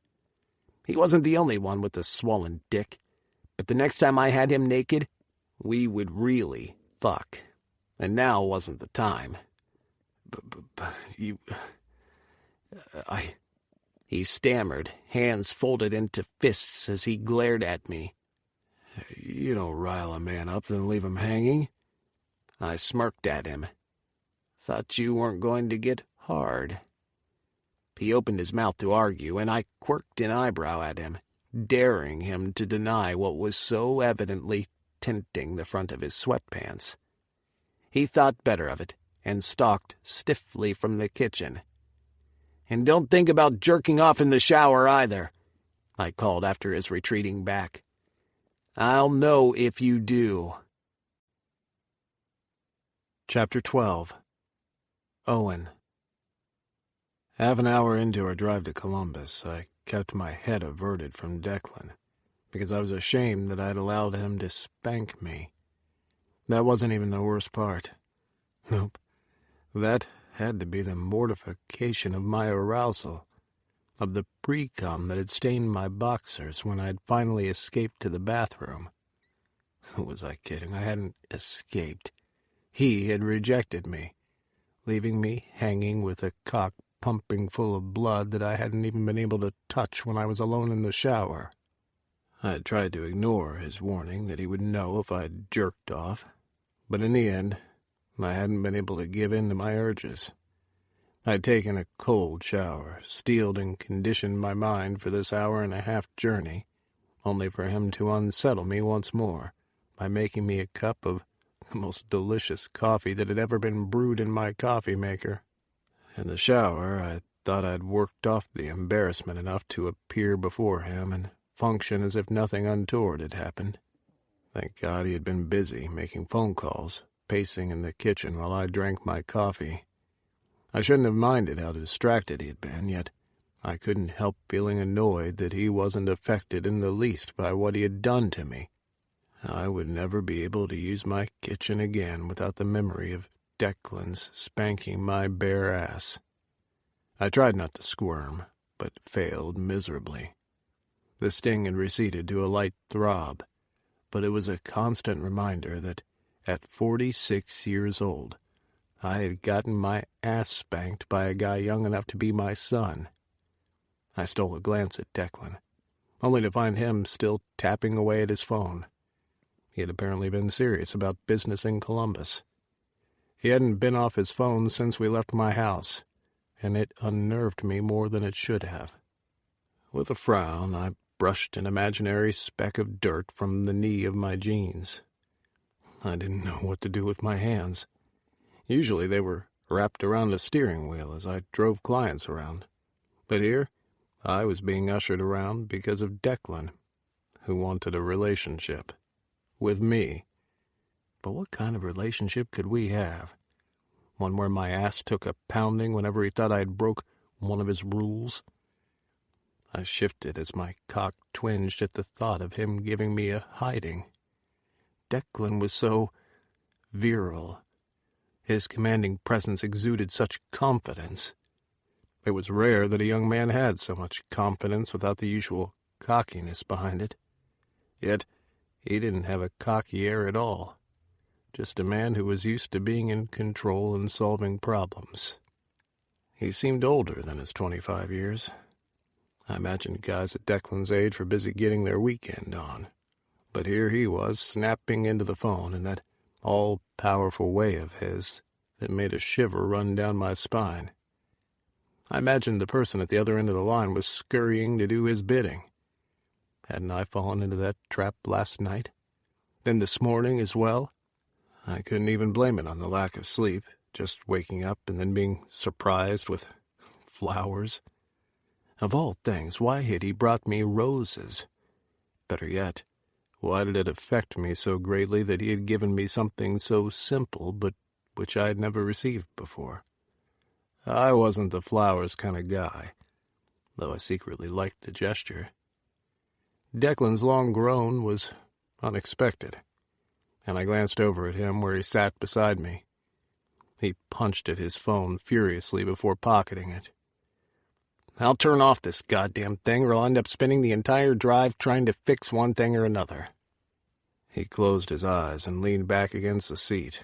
He wasn't the only one with a swollen dick, but the next time I had him naked, we would really fuck, and now wasn't the time. He stammered, hands folded into fists as he glared at me. "You don't rile a man up and leave him hanging." I smirked at him. "Thought you weren't going to get hard." He opened his mouth to argue, and I quirked an eyebrow at him, daring him to deny what was so evidently tinting the front of his sweatpants. He thought better of it and stalked stiffly from the kitchen. "And don't think about jerking off in the shower either," I called after his retreating back. "I'll know if you do." Chapter 12. Owen. Half an hour into our drive to Columbus, I kept my head averted from Declan, because I was ashamed that I'd allowed him to spank me. That wasn't even the worst part. Nope. That had to be the mortification of my arousal, of the pre-cum that had stained my boxers when I'd finally escaped to the bathroom. Who was I kidding? I hadn't escaped. He had rejected me, leaving me hanging with a cock pumping full of blood that I hadn't even been able to touch when I was alone in the shower. I had tried to ignore his warning that he would know if I'd jerked off, but in the end, I hadn't been able to give in to my urges. I'd taken a cold shower, steeled and conditioned my mind for this hour-and-a-half journey, only for him to unsettle me once more by making me a cup of the most delicious coffee that had ever been brewed in my coffee maker. In the shower, I thought I'd worked off the embarrassment enough to appear before him and function as if nothing untoward had happened. Thank God he had been busy making phone calls, pacing in the kitchen while I drank my coffee. I shouldn't have minded how distracted he had been, yet I couldn't help feeling annoyed that he wasn't affected in the least by what he had done to me. I would never be able to use my kitchen again without the memory of Declan's spanking my bare ass. I tried not to squirm, but failed miserably. The sting had receded to a light throb, but it was a constant reminder that, at 46 years old, I had gotten my ass spanked by a guy young enough to be my son. I stole a glance at Declan, only to find him still tapping away at his phone. He had apparently been serious about business in Columbus. He hadn't been off his phone since we left my house, and it unnerved me more than it should have. With a frown, I brushed an imaginary speck of dirt from the knee of my jeans. I didn't know what to do with my hands. Usually they were wrapped around a steering wheel as I drove clients around. But here, I was being ushered around because of Declan, who wanted a relationship. With me. But what kind of relationship could we have? One where my ass took a pounding whenever he thought I had broke one of his rules? I shifted as my cock twinged at the thought of him giving me a hiding. Declan was so virile. His commanding presence exuded such confidence. It was rare that a young man had so much confidence without the usual cockiness behind it. Yet he didn't have a cocky air at all. Just a man who was used to being in control and solving problems. He seemed older than his 25 years. I imagined guys at Declan's age were busy getting their weekend on. But here he was, snapping into the phone in that all-powerful way of his that made a shiver run down my spine. I imagined the person at the other end of the line was scurrying to do his bidding. Hadn't I fallen into that trap last night? Then this morning as well? I couldn't even blame it on the lack of sleep, just waking up and then being surprised with flowers. Of all things, why had he brought me roses? Better yet, why did it affect me so greatly that he had given me something so simple but which I had never received before? I wasn't the flowers kind of guy, though I secretly liked the gesture. Declan's long groan was unexpected, and I glanced over at him where he sat beside me. He punched at his phone furiously before pocketing it. "I'll turn off this goddamn thing, or I'll end up spending the entire drive trying to fix one thing or another." He closed his eyes and leaned back against the seat.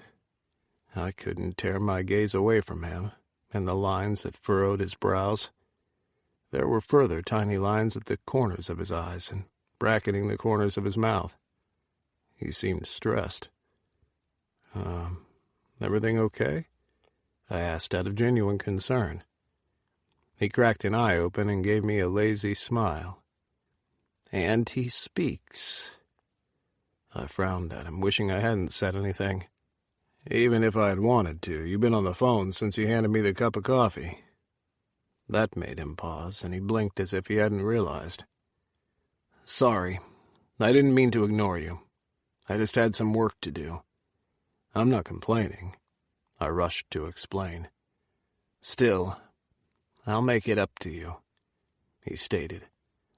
I couldn't tear my gaze away from him and the lines that furrowed his brows. There were further tiny lines at the corners of his eyes and bracketing the corners of his mouth. He seemed stressed. Everything okay?" I asked out of genuine concern. He cracked an eye open and gave me a lazy smile. "And he speaks." I frowned at him, wishing I hadn't said anything. "Even if I had wanted to, you've been on the phone since you handed me the cup of coffee." That made him pause, and he blinked as if he hadn't realized. "Sorry, I didn't mean to ignore you. I just had some work to do. I'm not complaining," I rushed to explain. "Still, I'll make it up to you," he stated,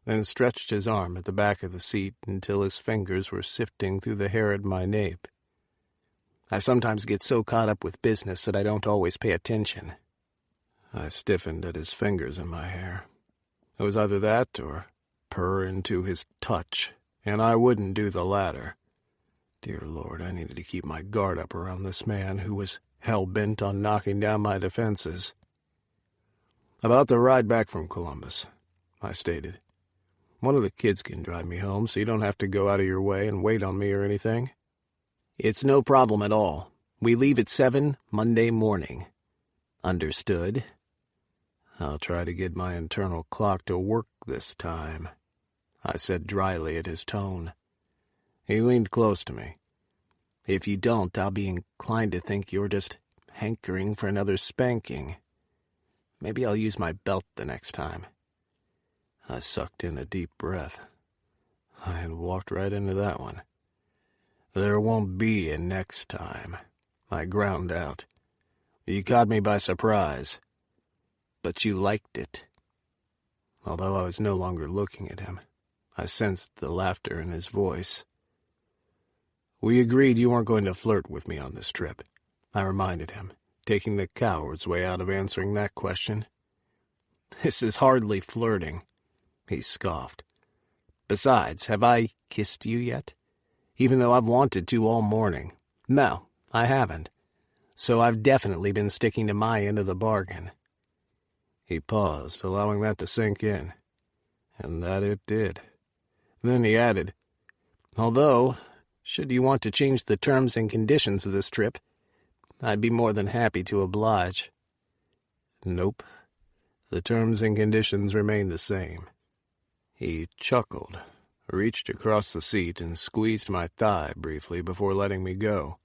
then stretched his arm at the back of the seat until his fingers were sifting through the hair at my nape. "I sometimes get so caught up with business that I don't always pay attention." I stiffened at his fingers in my hair. It was either that or purr into his touch, and I wouldn't do the latter. Dear Lord, I needed to keep my guard up around this man who was hell-bent on knocking down my defenses. "About the ride back from Columbus," I stated. "One of the kids can drive me home, so you don't have to go out of your way and wait on me or anything." "It's no problem at all. We leave at 7 Monday morning." "Understood." "I'll try to get my internal clock to work this time," I said dryly at his tone. He leaned close to me. "If you don't, I'll be inclined to think you're just hankering for another spanking." Maybe I'll use my belt the next time. I sucked in a deep breath. I had walked right into that one. There won't be a next time, I ground out. You caught me by surprise. But you liked it. Although I was no longer looking at him, I sensed the laughter in his voice. We agreed you weren't going to flirt with me on this trip, I reminded him, taking the coward's way out of answering that question. This is hardly flirting, he scoffed. Besides, have I kissed you yet? Even though I've wanted to all morning. No, I haven't. So I've definitely been sticking to my end of the bargain. He paused, allowing that to sink in. And that it did. Then he added, although, should you want to change the terms and conditions of this trip, I'd be more than happy to oblige. Nope. The terms and conditions remain the same. He chuckled, reached across the seat, and squeezed my thigh briefly before letting me go.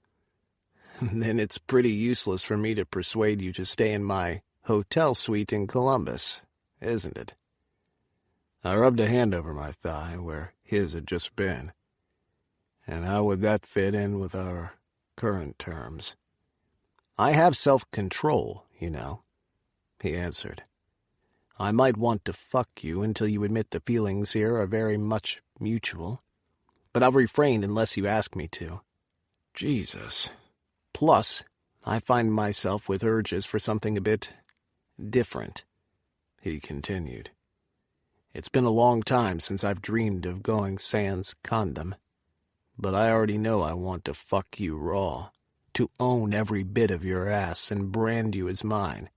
Then it's pretty useless for me to persuade you to stay in my hotel suite in Columbus, isn't it? I rubbed a hand over my thigh, where his had just been. And how would that fit in with our current terms? I have self-control, you know, he answered. I might want to fuck you until you admit the feelings here are very much mutual, but I'll refrain unless you ask me to. Jesus. Plus, I find myself with urges for something a bit different, he continued. It's been a long time since I've dreamed of going sans condom, but I already know I want to fuck you raw, to own every bit of your ass and brand you as mine.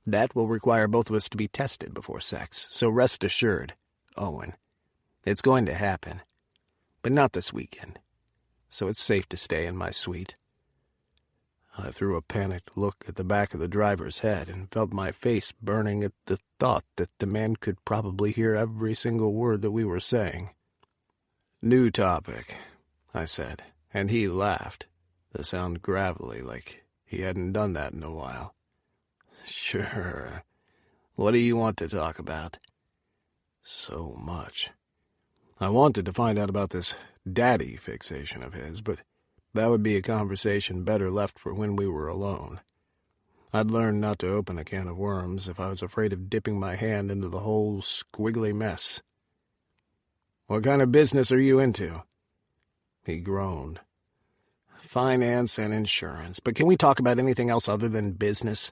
That will require both of us to be tested before sex, so rest assured, Owen. It's going to happen, but not this weekend, so it's safe to stay in my suite. I threw a panicked look at the back of the driver's head and felt my face burning at the thought that the man could probably hear every single word that we were saying. New topic, I said, and he laughed, the sound gravelly like he hadn't done that in a while. Sure. What do you want to talk about? So much. I wanted to find out about this daddy fixation of his, but that would be a conversation better left for when we were alone. I'd learned not to open a can of worms if I was afraid of dipping my hand into the whole squiggly mess. What kind of business are you into? He groaned. Finance and insurance, but can we talk about anything else other than business?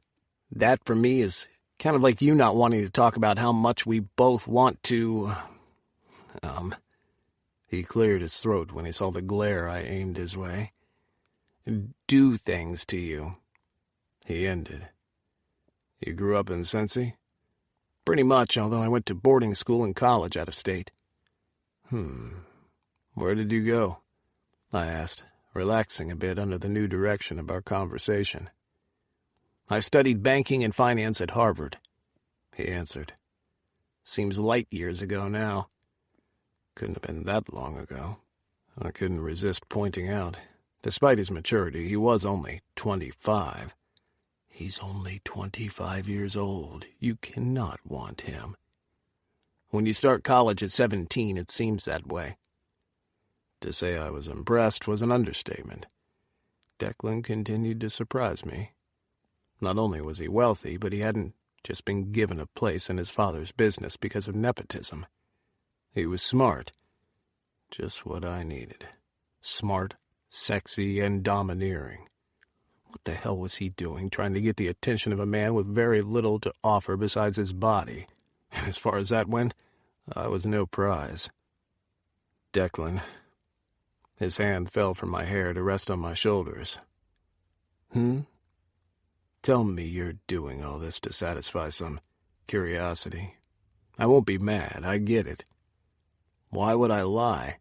That, for me, is kind of like you not wanting to talk about how much we both want to, He cleared his throat when he saw the glare I aimed his way. Do things to you. He ended. You grew up in Cincy? Pretty much, although I went to boarding school and college out of state. Where did you go? I asked, relaxing a bit under the new direction of our conversation. I studied banking and finance at Harvard, he answered. Seems light years ago now. Couldn't have been that long ago. I couldn't resist pointing out. Despite his maturity, he was only 25. He's only 25 years old. You cannot want him. When you start college at 17, it seems that way. To say I was impressed was an understatement. Declan continued to surprise me. Not only was he wealthy, but he hadn't just been given a place in his father's business because of nepotism. He was smart. Just what I needed. Smart, sexy, and domineering. What the hell was he doing, trying to get the attention of a man with very little to offer besides his body? And as far as that went, I was no prize. Declan. His hand fell from my hair to rest on my shoulders. Tell me you're doing all this to satisfy some curiosity. I won't be mad, I get it. Why would I lie?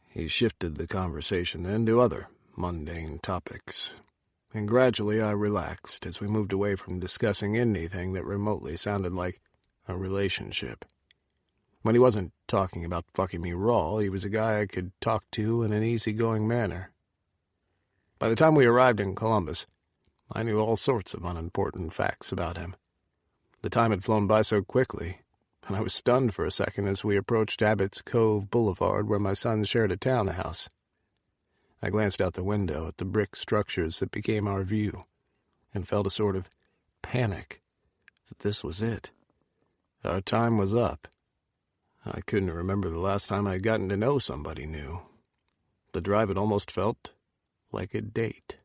He shifted the conversation then to other mundane topics, and gradually I relaxed as we moved away from discussing anything that remotely sounded like a relationship. When he wasn't talking about fucking me raw, he was a guy I could talk to in an easygoing manner. By the time we arrived in Columbus, I knew all sorts of unimportant facts about him. The time had flown by so quickly, and I was stunned for a second as we approached Abbott's Cove Boulevard where my sons shared a townhouse. I glanced out the window at the brick structures that became our view and felt a sort of panic that this was it. Our time was up. I couldn't remember the last time I had gotten to know somebody new. The drive had almost felt like a date.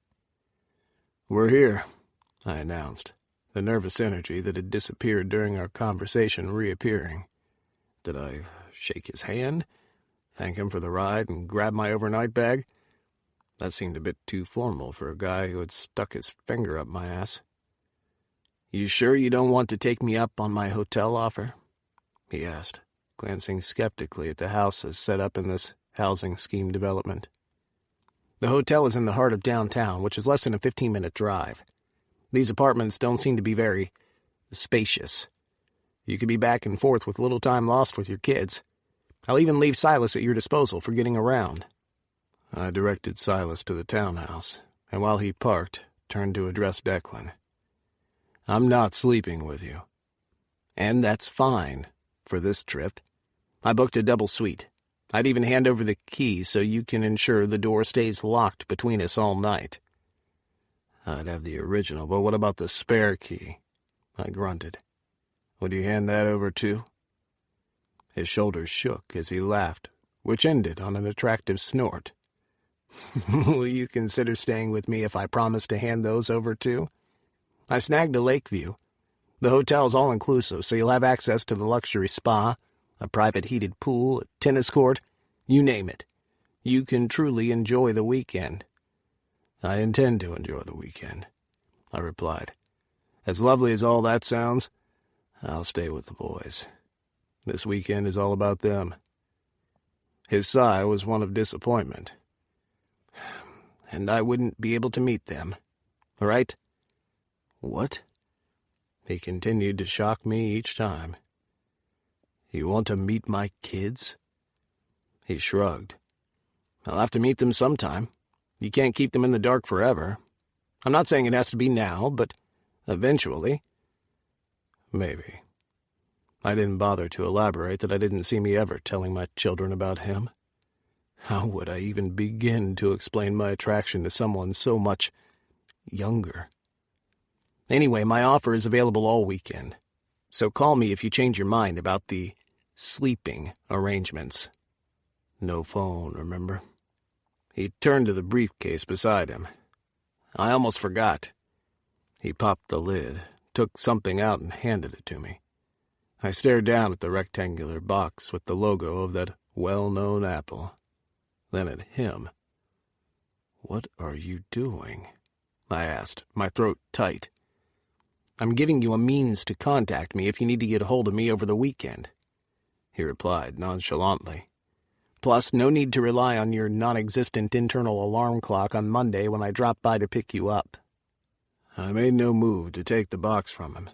"We're here," I announced, the nervous energy that had disappeared during our conversation reappearing. Did I shake his hand, thank him for the ride, and grab my overnight bag? That seemed a bit too formal for a guy who had stuck his finger up my ass. "You sure you don't want to take me up on my hotel offer?" he asked, glancing skeptically at the houses set up in this housing scheme development. "The hotel is in the heart of downtown, which is less than a 15-minute drive. These apartments don't seem to be very spacious. You could be back and forth with little time lost with your kids. I'll even leave Silas at your disposal for getting around." I directed Silas to the townhouse, and while he parked, turned to address Declan. "I'm not sleeping with you. And that's fine for this trip. I booked a double suite. I'd even hand over the key so you can ensure the door stays locked between us all night." "I'd have the original, but what about the spare key?" I grunted. "Would you hand that over too?" His shoulders shook as he laughed, which ended on an attractive snort. "Will you consider staying with me if I promise to hand those over too? I snagged a Lakeview. The hotel's all-inclusive, so you'll have access to the luxury spa, a private heated pool, a tennis court, you name it. You can truly enjoy the weekend." "I intend to enjoy the weekend," I replied. "As lovely as all that sounds, I'll stay with the boys. This weekend is all about them." His sigh was one of disappointment. "And I wouldn't be able to meet them, right?" "What?" He continued to shock me each time. "You want to meet my kids?" He shrugged. "I'll have to meet them sometime. You can't keep them in the dark forever. I'm not saying it has to be now, but eventually." "Maybe." I didn't bother to elaborate that I didn't see me ever telling my children about him. How would I even begin to explain my attraction to someone so much younger? "Anyway, my offer is available all weekend, so call me if you change your mind about the sleeping arrangements." No phone, remember? He turned to the briefcase beside him. "I almost forgot." He popped the lid, took something out and handed it to me. I stared down at the rectangular box with the logo of that well-known apple, then at him. "What are you doing?" I asked, my throat tight. "I'm giving you a means to contact me if you need to get a hold of me over the weekend," he replied nonchalantly. "Plus, no need to rely on your non-existent internal alarm clock on Monday when I drop by to pick you up." I made no move to take the box from him.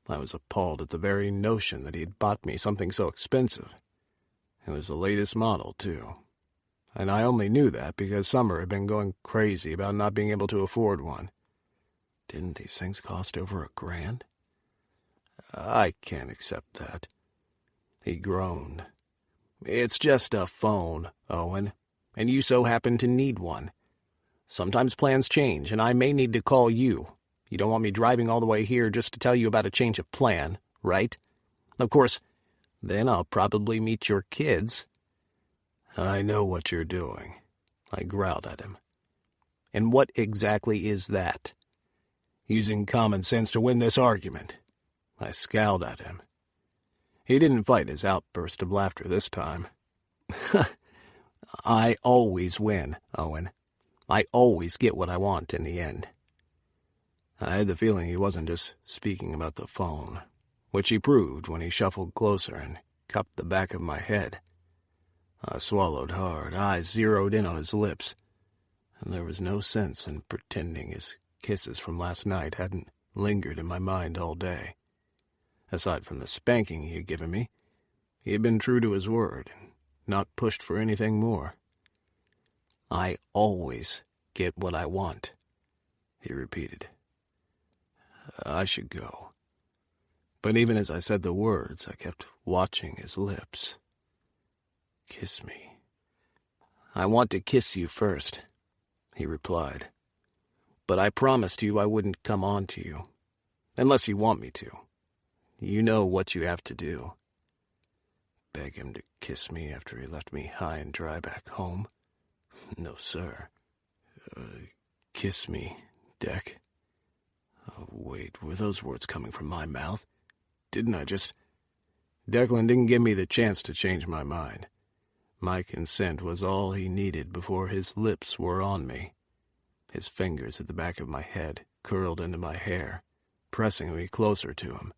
I was appalled at the very notion that he had bought me something so expensive. It was the latest model, too. And I only knew that because Summer had been going crazy about not being able to afford one. Didn't these things cost over $1,000? "I can't accept that." He groaned. "It's just a phone, Owen, and you so happen to need one. Sometimes plans change, and I may need to call you. You don't want me driving all the way here just to tell you about a change of plan, right? Of course, then I'll probably meet your kids." "I know what you're doing," I growled at him. "And what exactly is that?" "Using common sense to win this argument." I scowled at him. He didn't fight his outburst of laughter this time. "I always win, Owen. I always get what I want in the end." I had the feeling he wasn't just speaking about the phone, which he proved when he shuffled closer and cupped the back of my head. I swallowed hard, eyes zeroed in on his lips, and there was no sense in pretending his kisses from last night hadn't lingered in my mind all day. Aside from the spanking he had given me, he had been true to his word and not pushed for anything more. "I always get what I want," he repeated. "I should go." But even as I said the words, I kept watching his lips. "Kiss me." "I want to kiss you first," he replied. "But I promised you I wouldn't come on to you. Unless you want me to. You know what you have to do." Beg him to kiss me after he left me high and dry back home? No, sir. Kiss me, Deck. Oh, wait, were those words coming from my mouth? Didn't I just... Declan didn't give me the chance to change my mind. My consent was all he needed before his lips were on me. His fingers at the back of my head curled into my hair, pressing me closer to him.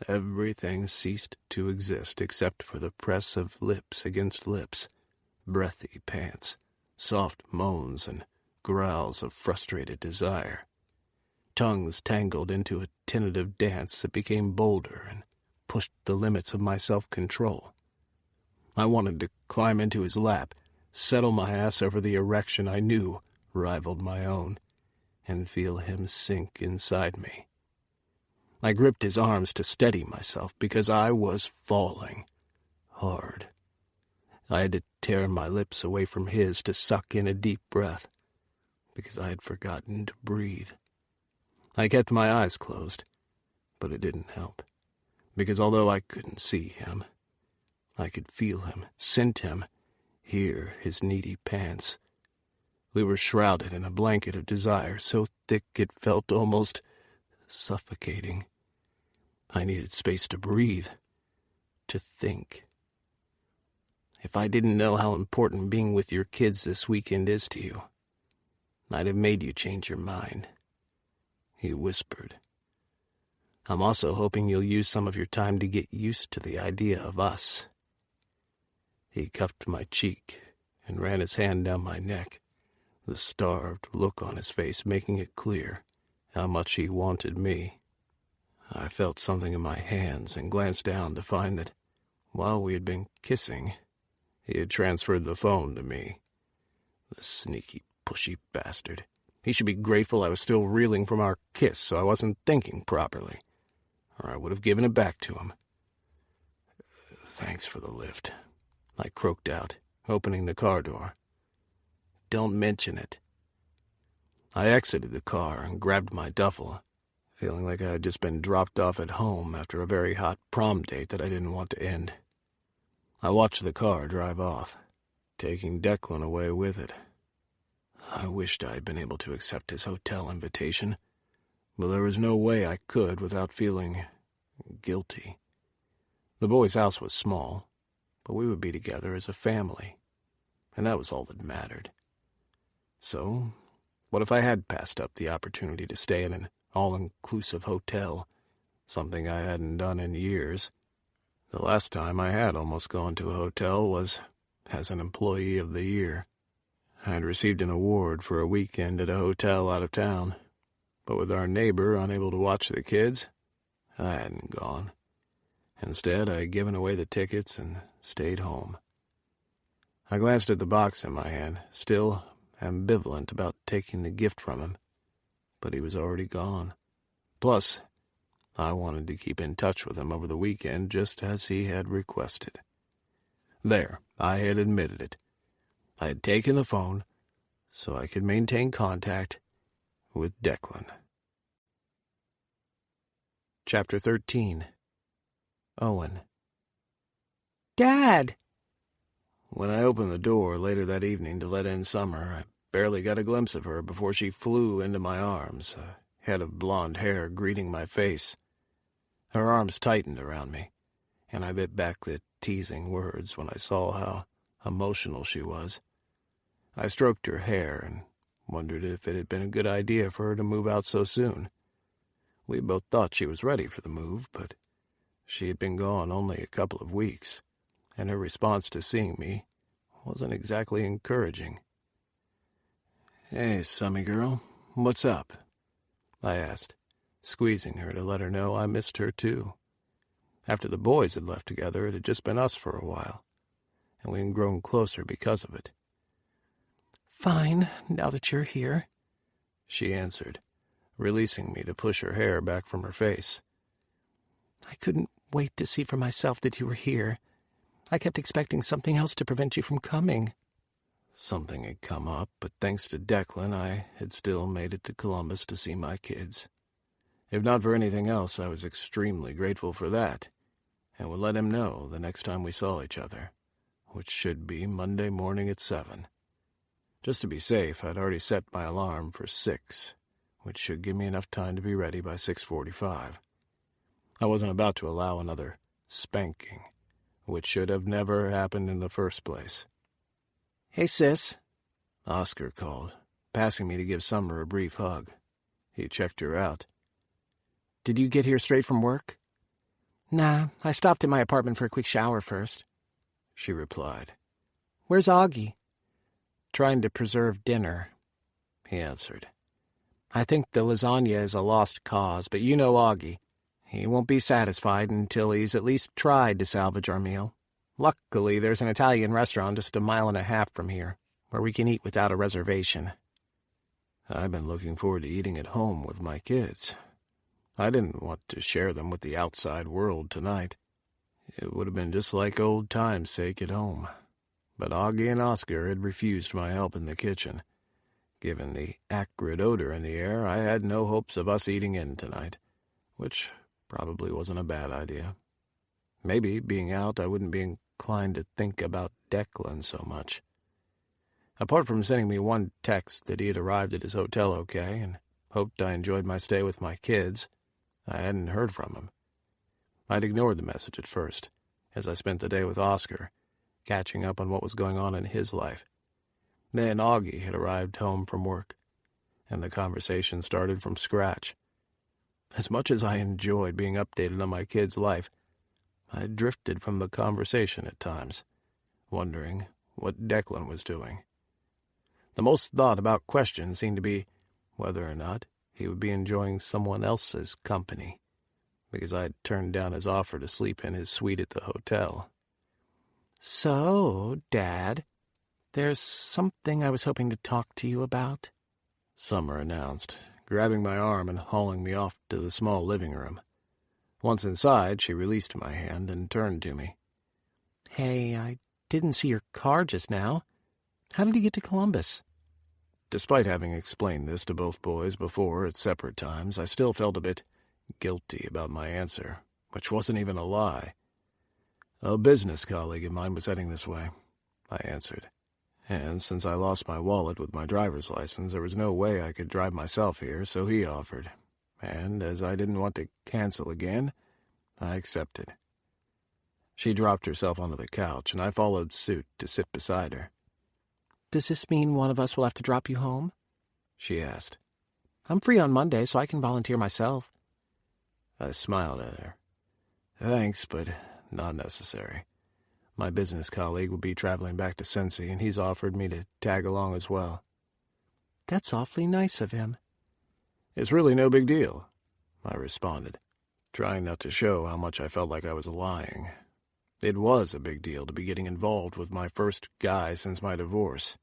Everything ceased to exist except for the press of lips against lips, breathy pants, soft moans, and growls of frustrated desire. Tongues tangled into a tentative dance that became bolder and pushed the limits of my self-control. I wanted to climb into his lap, settle my ass over the erection I knew rivaled my own, and feel him sink inside me. I gripped his arms to steady myself because I was falling hard. I had to tear my lips away from his to suck in a deep breath because I had forgotten to breathe. I kept my eyes closed, but it didn't help because although I couldn't see him, I could feel him, scent him, hear his needy pants. We were shrouded in a blanket of desire so thick it felt almost suffocating. I needed space to breathe, to think. If I didn't know how important being with your kids this weekend is to you, I'd have made you change your mind, he whispered. I'm also hoping you'll use some of your time to get used to the idea of us. He cupped my cheek and ran his hand down my neck, the starved look on his face making it clear how much he wanted me. I felt something in my hands and glanced down to find that, while we had been kissing, he had transferred the phone to me. The sneaky, pushy bastard. He should be grateful I was still reeling from our kiss so I wasn't thinking properly, or I would have given it back to him. Thanks for the lift, I croaked out, opening the car door. Don't mention it. I exited the car and grabbed my duffel, feeling like I had just been dropped off at home after a very hot prom date that I didn't want to end. I watched the car drive off, taking Declan away with it. I wished I had been able to accept his hotel invitation, but there was no way I could without feeling guilty. The boys' house was small, but we would be together as a family, and that was all that mattered. So, what if I had passed up the opportunity to stay in an all-inclusive hotel, something I hadn't done in years? The last time I had almost gone to a hotel was as an employee of the year. I had received an award for a weekend at a hotel out of town, but with our neighbor unable to watch the kids, I hadn't gone. Instead, I had given away the tickets and stayed home. I glanced at the box in my hand, still ambivalent about taking the gift from him, but he was already gone. Plus, I wanted to keep in touch with him over the weekend just as he had requested. There, I had admitted it. I had taken the phone so I could maintain contact with Declan. Chapter 13. Owen. Dad! When I opened the door later that evening to let in Summer, I barely got a glimpse of her before she flew into my arms, a head of blonde hair greeting my face. Her arms tightened around me, and I bit back the teasing words when I saw how emotional she was. I stroked her hair and wondered if it had been a good idea for her to move out so soon. We both thought she was ready for the move, but she had been gone only a couple of weeks, and her response to seeing me wasn't exactly encouraging. Hey, Summy girl, what's up? I asked, squeezing her to let her know I missed her too. After the boys had left together, it had just been us for a while, and we had grown closer because of it. Fine, now that you're here, she answered, releasing me to push her hair back from her face. I couldn't wait to see for myself that you were here. I kept expecting something else to prevent you from coming. Something had come up, but thanks to Declan, I had still made it to Columbus to see my kids. If not for anything else, I was extremely grateful for that, and would let him know the next time we saw each other, which should be Monday morning at 7. Just to be safe, I'd already set my alarm for 6, which should give me enough time to be ready by 6:45. I wasn't about to allow another spanking, which should have never happened in the first place. Hey, sis. Oscar called, passing me to give Summer a brief hug. He checked her out. Did you get here straight from work? Nah, I stopped at my apartment for a quick shower first, she replied. Where's Augie? Trying to preserve dinner, he answered. I think the lasagna is a lost cause, but you know Augie. He won't be satisfied until he's at least tried to salvage our meal. Luckily, there's an Italian restaurant just a mile and a half from here, where we can eat without a reservation. I've been looking forward to eating at home with my kids. I didn't want to share them with the outside world tonight. It would have been just like old times' sake at home. But Augie and Oscar had refused my help in the kitchen. Given the acrid odor in the air, I had no hopes of us eating in tonight, which probably wasn't a bad idea. Maybe, being out, I wouldn't be inclined to think about Declan so much. Apart from sending me one text that he had arrived at his hotel okay and hoped I enjoyed my stay with my kids, I hadn't heard from him. I'd ignored the message at first, as I spent the day with Oscar, catching up on what was going on in his life. Then Augie had arrived home from work, and the conversation started from scratch. As much as I enjoyed being updated on my kid's life, I drifted from the conversation at times, wondering what Declan was doing. The most thought-about question seemed to be whether or not he would be enjoying someone else's company, because I had turned down his offer to sleep in his suite at the hotel. So, Dad, there's something I was hoping to talk to you about, Summer announced, grabbing my arm and hauling me off to the small living room. Once inside, she released my hand and turned to me. Hey, I didn't see your car just now. How did you get to Columbus? Despite having explained this to both boys before at separate times, I still felt a bit guilty about my answer, which wasn't even a lie. A business colleague of mine was heading this way, I answered. And since I lost my wallet with my driver's license, there was no way I could drive myself here, so he offered. And as I didn't want to cancel again, I accepted. She dropped herself onto the couch, and I followed suit to sit beside her. Does this mean one of us will have to drop you home? She asked. I'm free on Monday, so I can volunteer myself. I smiled at her. Thanks, but not necessary. My business colleague will be traveling back to Cincy, and he's offered me to tag along as well. That's awfully nice of him. It's really no big deal, I responded, trying not to show how much I felt like I was lying. It was a big deal to be getting involved with my first guy since my divorce.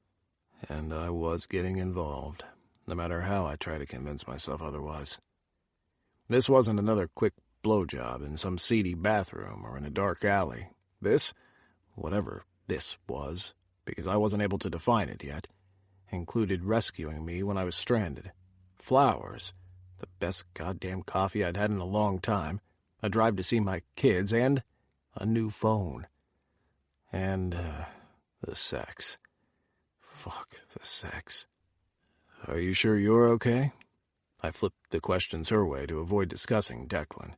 And I was getting involved, no matter how I tried to convince myself otherwise. This wasn't another quick blowjob in some seedy bathroom or in a dark alley. This, whatever this was, because I wasn't able to define it yet, included rescuing me when I was stranded, flowers, the best goddamn coffee I'd had in a long time, a drive to see my kids, and a new phone. And, the sex. Fuck the sex. Are you sure you're okay? I flipped the questions her way to avoid discussing Declan.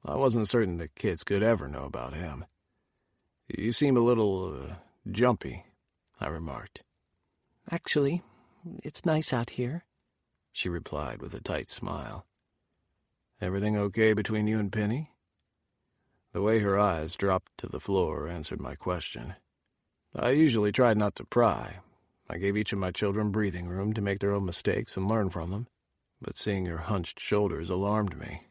I wasn't certain the kids could ever know about him. You seem a little, jumpy, I remarked. Actually, it's nice out here, she replied with a tight smile. Everything okay between you and Penny? The way her eyes dropped to the floor answered my question. I usually tried not to pry. I gave each of my children breathing room to make their own mistakes and learn from them, but seeing her hunched shoulders alarmed me.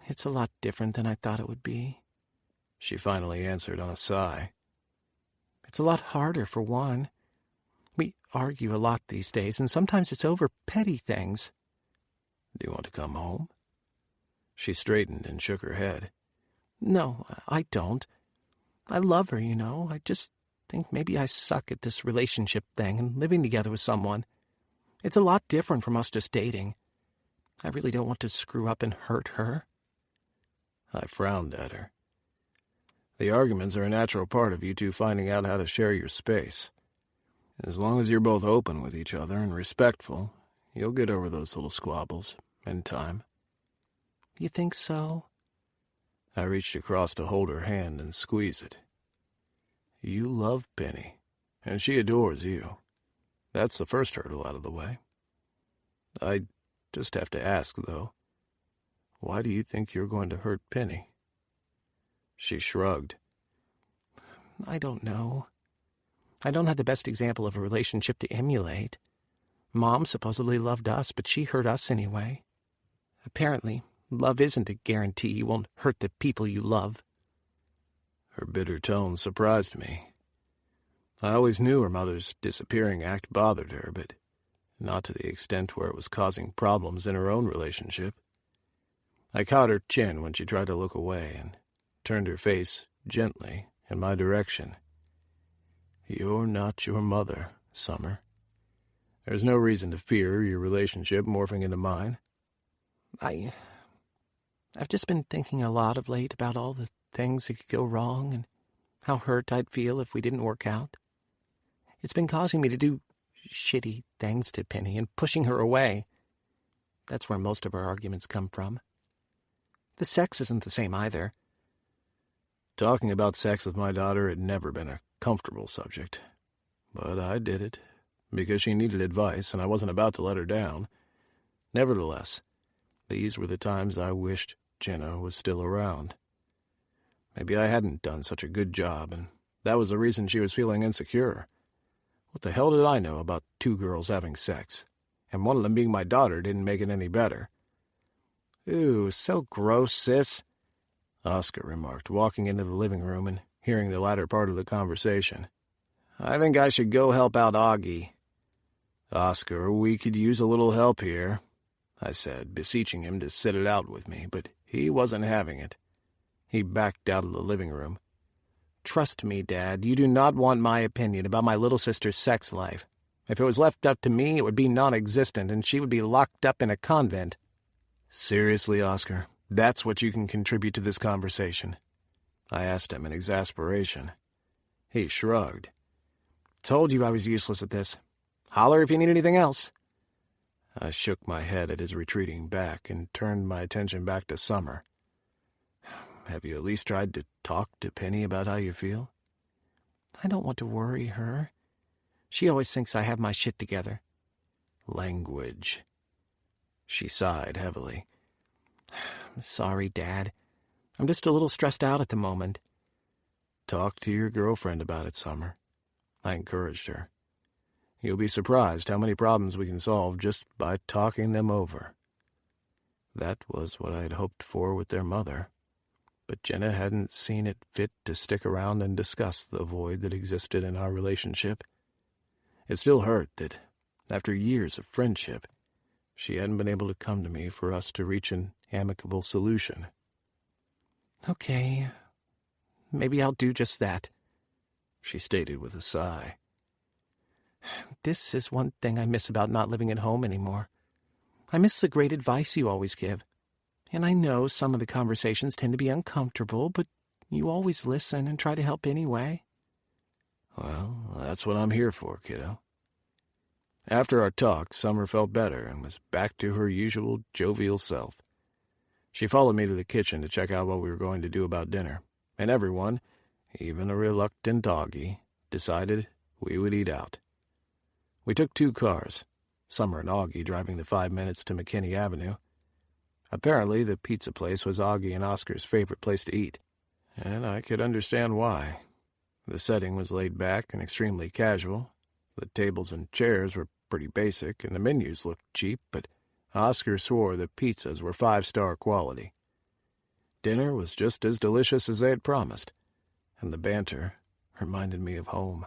It's a lot different than I thought it would be, she finally answered on a sigh. It's a lot harder, for one. We argue a lot these days, and sometimes it's over petty things. Do you want to come home? She straightened and shook her head. No, I don't. I love her, you know. I just think maybe I suck at this relationship thing and living together with someone. It's a lot different from us just dating. I really don't want to screw up and hurt her. I frowned at her. The arguments are a natural part of you two finding out how to share your space. As long as you're both open with each other and respectful, you'll get over those little squabbles in time. You think so? I reached across to hold her hand and squeeze it. You love Penny, and she adores you. That's the first hurdle out of the way. I just have to ask, though, why do you think you're going to hurt Penny? She shrugged. I don't know. I don't have the best example of a relationship to emulate. Mom supposedly loved us, but she hurt us anyway. Apparently, love isn't a guarantee you won't hurt the people you love. Her bitter tone surprised me. I always knew her mother's disappearing act bothered her, but not to the extent where it was causing problems in her own relationship. I caught her chin when she tried to look away and turned her face gently in my direction. You're not your mother, Summer. There's no reason to fear your relationship morphing into mine. I've just been thinking a lot of late about all the things that could go wrong and how hurt I'd feel if we didn't work out. It's been causing me to do shitty things to Penny and pushing her away. That's where most of our arguments come from. The sex isn't the same either. Talking about sex with my daughter had never been a comfortable subject. But I did it, because she needed advice and I wasn't about to let her down. Nevertheless, these were the times I wished Jenna was still around. Maybe I hadn't done such a good job, and that was the reason she was feeling insecure. What the hell did I know about two girls having sex? And one of them being my daughter didn't make it any better. Ooh, so gross, sis, Oscar remarked, walking into the living room and hearing the latter part of the conversation. I think I should go help out Augie. Oscar, we could use a little help here, I said, beseeching him to sit it out with me, but he wasn't having it. He backed out of the living room. Trust me, Dad, you do not want my opinion about my little sister's sex life. If it was left up to me, it would be non-existent, and she would be locked up in a convent. Seriously, Oscar, that's what you can contribute to this conversation? I asked him in exasperation. He shrugged. Told you I was useless at this. Holler if you need anything else. I shook my head at his retreating back and turned my attention back to Summer. Have you at least tried to talk to Penny about how you feel? I don't want to worry her. She always thinks I have my shit together. Language. She sighed heavily. Sorry, Dad. I'm just a little stressed out at the moment. Talk to your girlfriend about it, Summer. I encouraged her. You'll be surprised how many problems we can solve just by talking them over. That was what I had hoped for with their mother. But Jenna hadn't seen it fit to stick around and discuss the void that existed in our relationship. It still hurt that, after years of friendship, she hadn't been able to come to me for us to reach an amicable solution. Okay, maybe I'll do just that, she stated with a sigh. This is one thing I miss about not living at home anymore. I miss the great advice you always give. And I know some of the conversations tend to be uncomfortable, but you always listen and try to help anyway. Well, that's what I'm here for, kiddo. After our talk, Summer felt better and was back to her usual jovial self. She followed me to the kitchen to check out what we were going to do about dinner, and everyone, even a reluctant Augie, decided we would eat out. We took 2 cars, Summer and Augie driving the 5 minutes to McKinney Avenue. Apparently, the pizza place was Augie and Oscar's favorite place to eat, and I could understand why. The setting was laid back and extremely casual. The tables and chairs were pretty basic, and the menus looked cheap, but Oscar swore the pizzas were 5-star quality. Dinner was just as delicious as they had promised, and the banter reminded me of home.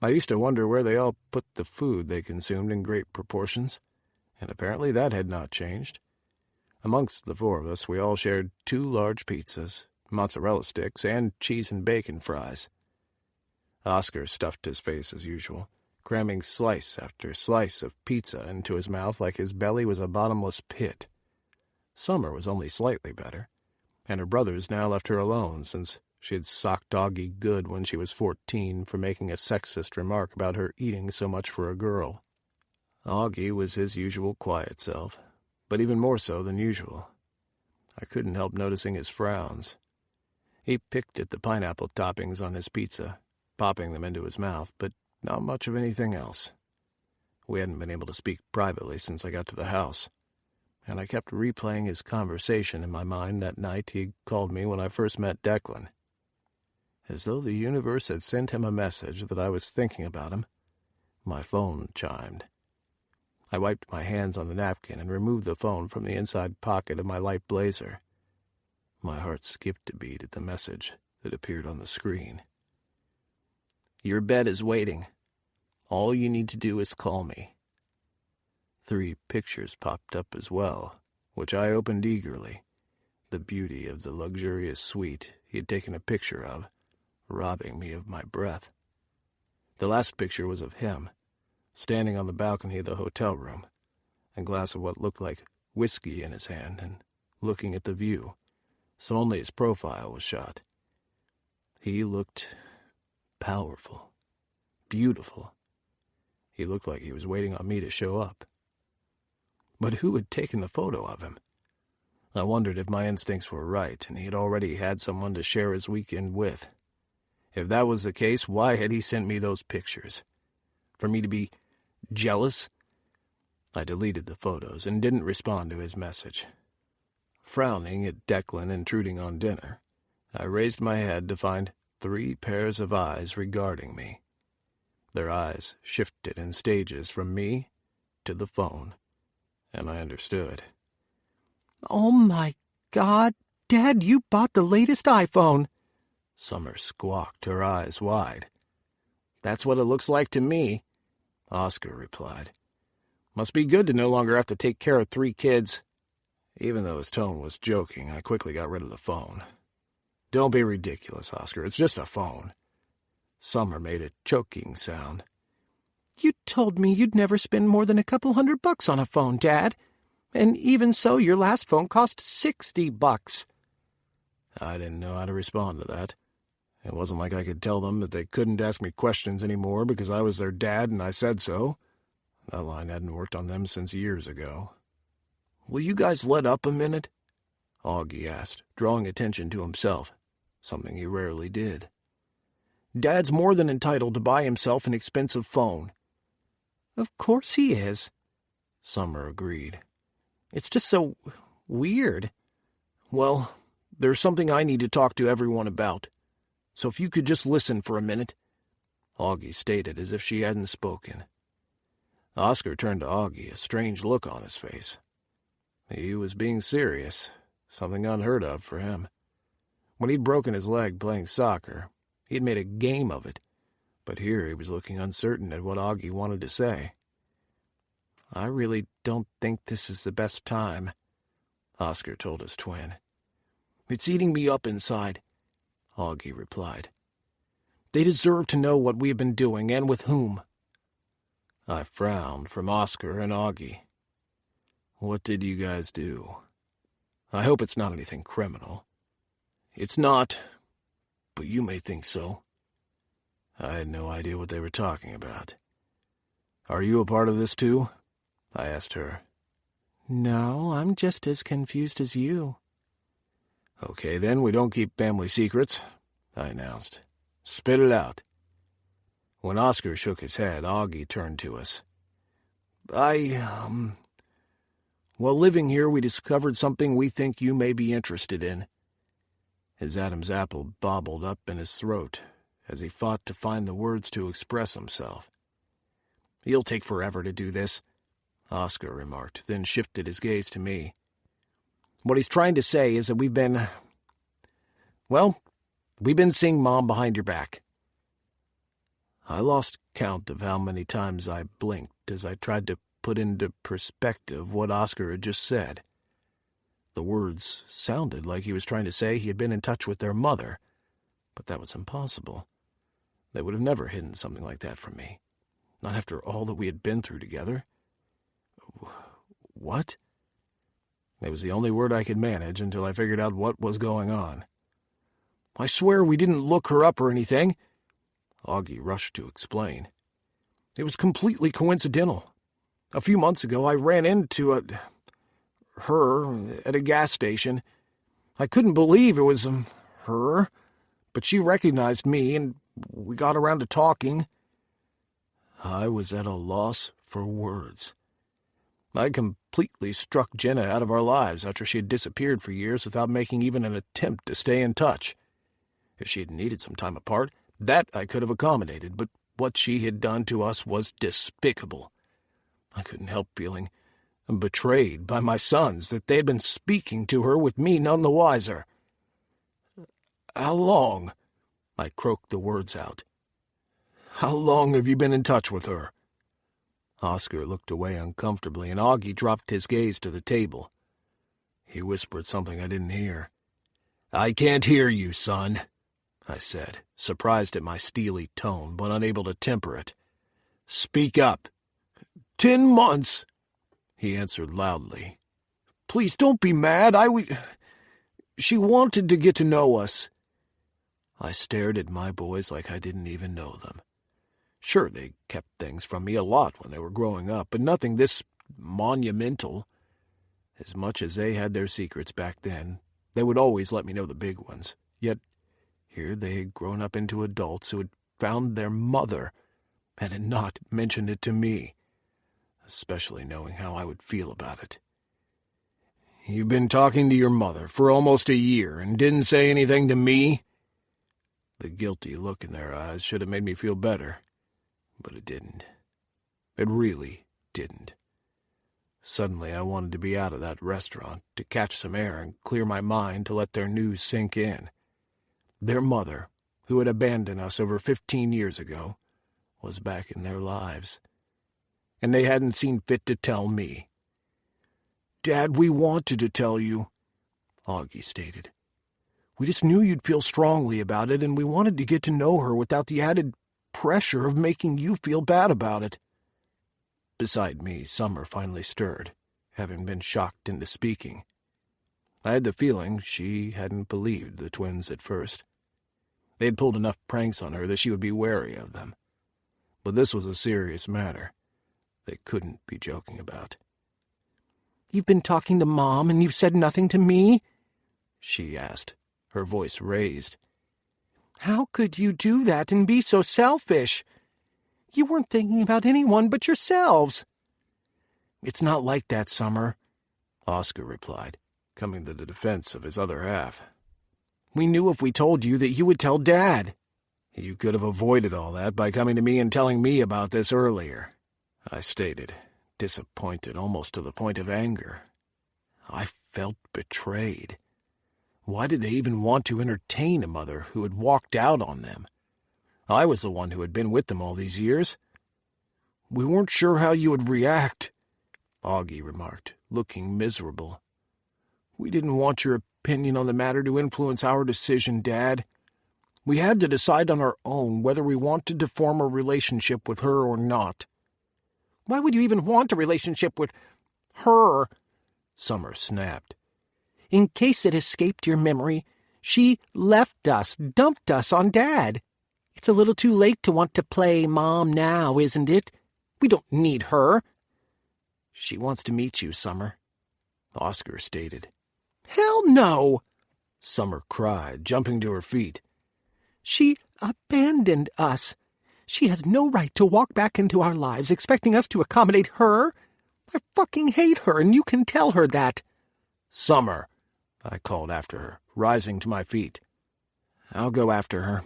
I used to wonder where they all put the food they consumed in great proportions, and apparently that had not changed. Amongst the four of us, we all shared 2 large pizzas, mozzarella sticks, and cheese and bacon fries. Oscar stuffed his face as usual, cramming slice after slice of pizza into his mouth like his belly was a bottomless pit. Summer was only slightly better, and her brothers now left her alone since she had socked Augie good when she was 14 for making a sexist remark about her eating so much for a girl. Augie was his usual quiet self, but even more so than usual. I couldn't help noticing his frowns. He picked at the pineapple toppings on his pizza, popping them into his mouth, but not much of anything else. We hadn't been able to speak privately since I got to the house, and I kept replaying his conversation in my mind that night he called me when I first met Declan. As though the universe had sent him a message that I was thinking about him, my phone chimed. I wiped my hands on the napkin and removed the phone from the inside pocket of my light blazer. My heart skipped a beat at the message that appeared on the screen. "Your bed is waiting. All you need to do is call me." 3 pictures popped up as well, which I opened eagerly. The beauty of the luxurious suite he had taken a picture of, robbing me of my breath. The last picture was of him, standing on the balcony of the hotel room, a glass of what looked like whiskey in his hand and looking at the view, so only his profile was shot. He looked powerful, beautiful. He looked like he was waiting on me to show up. But who had taken the photo of him? I wondered if my instincts were right and he had already had someone to share his weekend with. If that was the case, why had he sent me those pictures? For me to be jealous? I deleted the photos and didn't respond to his message. Frowning at Declan intruding on dinner, I raised my head to find 3 pairs of eyes regarding me. Their eyes shifted in stages from me to the phone, and I understood. "Oh my God, Dad, you bought the latest iPhone!" Summer squawked, her eyes wide. "That's what it looks like to me," Oscar replied. "Must be good to no longer have to take care of 3 kids." Even though his tone was joking, I quickly got rid of the phone. "Don't be ridiculous, Oscar. It's just a phone." Summer made a choking sound. "You told me you'd never spend more than a couple $100 on a phone, Dad. And even so, your last phone cost $60. I didn't know how to respond to that. It wasn't like I could tell them that they couldn't ask me questions anymore because I was their dad and I said so. That line hadn't worked on them since years ago. "Will you guys let up a minute?" Augie asked, drawing attention to himself, something he rarely did. "Dad's more than entitled to buy himself an expensive phone." "Of course he is," Summer agreed. "It's just so weird." "Well, there's something I need to talk to everyone about. So if you could just listen for a minute," Augie stated as if she hadn't spoken. Oscar turned to Augie, a strange look on his face. He was being serious, something unheard of for him. When he'd broken his leg playing soccer, he'd made a game of it, but here he was looking uncertain at what Augie wanted to say. "I really don't think this is the best time," Oscar told his twin. "It's eating me up inside," Augie replied. "They deserve to know what we have been doing and with whom." I frowned from Oscar and Augie. "What did you guys do? I hope it's not anything criminal." "It's not, but you may think so." I had no idea what they were talking about. "Are you a part of this too?" I asked her. "No, I'm just as confused as you." "Okay, then we don't keep family secrets," I announced. "Spit it out." When Oscar shook his head, Augie turned to us. While living here, we discovered something we think you may be interested in." His Adam's apple bobbled up in his throat as he fought to find the words to express himself. "He'll take forever to do this," Oscar remarked, then shifted his gaze to me. "What he's trying to say is that we've been seeing Mom behind your back." I lost count of how many times I blinked as I tried to put into perspective what Oscar had just said. The words sounded like he was trying to say he had been in touch with their mother, but that was impossible. They would have never hidden something like that from me. Not after all that we had been through together. What? It was the only word I could manage until I figured out what was going on. I swear we didn't look her up or anything. Augie rushed to explain. It was completely coincidental. A few months ago, I ran into her at a gas station. I couldn't believe it was her, but she recognized me, and we got around to talking. I was at a loss for words. I completely struck Jenna out of our lives after she had disappeared for years without making even an attempt to stay in touch. If she had needed some time apart, that I could have accommodated, but what she had done to us was despicable. I couldn't help feeling betrayed by my sons that they had been speaking to her with me none the wiser. How long? I croaked the words out. How long have you been in touch with her? Oscar looked away uncomfortably, and Augie dropped his gaze to the table. He whispered something I didn't hear. I can't hear you, son, I said, surprised at my steely tone, but unable to temper it. Speak up. 10 months, he answered loudly. Please don't be mad. She wanted to get to know us. I stared at my boys like I didn't even know them. Sure, they kept things from me a lot when they were growing up, but nothing this monumental. As much as they had their secrets back then, they would always let me know the big ones. Yet here they had grown up into adults who had found their mother and had not mentioned it to me, especially knowing how I would feel about it. You've been talking to your mother for almost a year and didn't say anything to me? The guilty look in their eyes should have made me feel better, but it didn't. It really didn't. Suddenly I wanted to be out of that restaurant, to catch some air and clear my mind to let their news sink in. Their mother, who had abandoned us over 15 years ago, was back in their lives. And they hadn't seen fit to tell me. Dad, we wanted to tell you, Augie stated. We just knew you'd feel strongly about it, and we wanted to get to know her without the added pressure of making you feel bad about it. Beside me, Summer finally stirred, having been shocked into speaking. I had the feeling she hadn't believed the twins at first. They had pulled enough pranks on her that she would be wary of them. But this was a serious matter. They couldn't be joking about. You've been talking to Mom, and you've said nothing to me? She asked, her voice raised. How could you do that and be so selfish? You weren't thinking about anyone but yourselves. It's not like that, Summer, Oscar replied, coming to the defense of his other half. We knew if we told you that you would tell Dad. You could have avoided all that by coming to me and telling me about this earlier, I stated, disappointed almost to the point of anger. I felt betrayed. Why did they even want to entertain a mother who had walked out on them? I was the one who had been with them all these years. We weren't sure how you would react, Augie remarked, looking miserable. We didn't want your opinion on the matter to influence our decision, Dad. We had to decide on our own whether we wanted to form a relationship with her or not. Why would you even want a relationship with her? Summer snapped. In case it escaped your memory, she left us, dumped us on Dad. It's a little too late to want to play Mom now, isn't it? We don't need her. She wants to meet you, Summer, Oscar stated. Hell no, Summer cried, jumping to her feet. She abandoned us. She has no right to walk back into our lives expecting us to accommodate her. I fucking hate her, and you can tell her that. Summer, I called after her, rising to my feet. I'll go after her,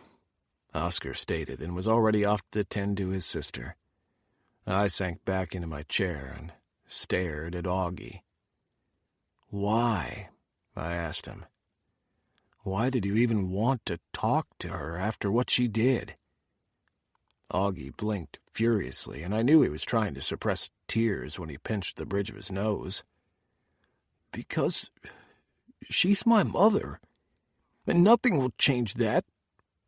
Oscar stated, and was already off to tend to his sister. I sank back into my chair and stared at Augie. Why? I asked him. Why did you even want to talk to her after what she did? Augie blinked furiously, and I knew he was trying to suppress tears when he pinched the bridge of his nose. Because she's my mother. And nothing will change that.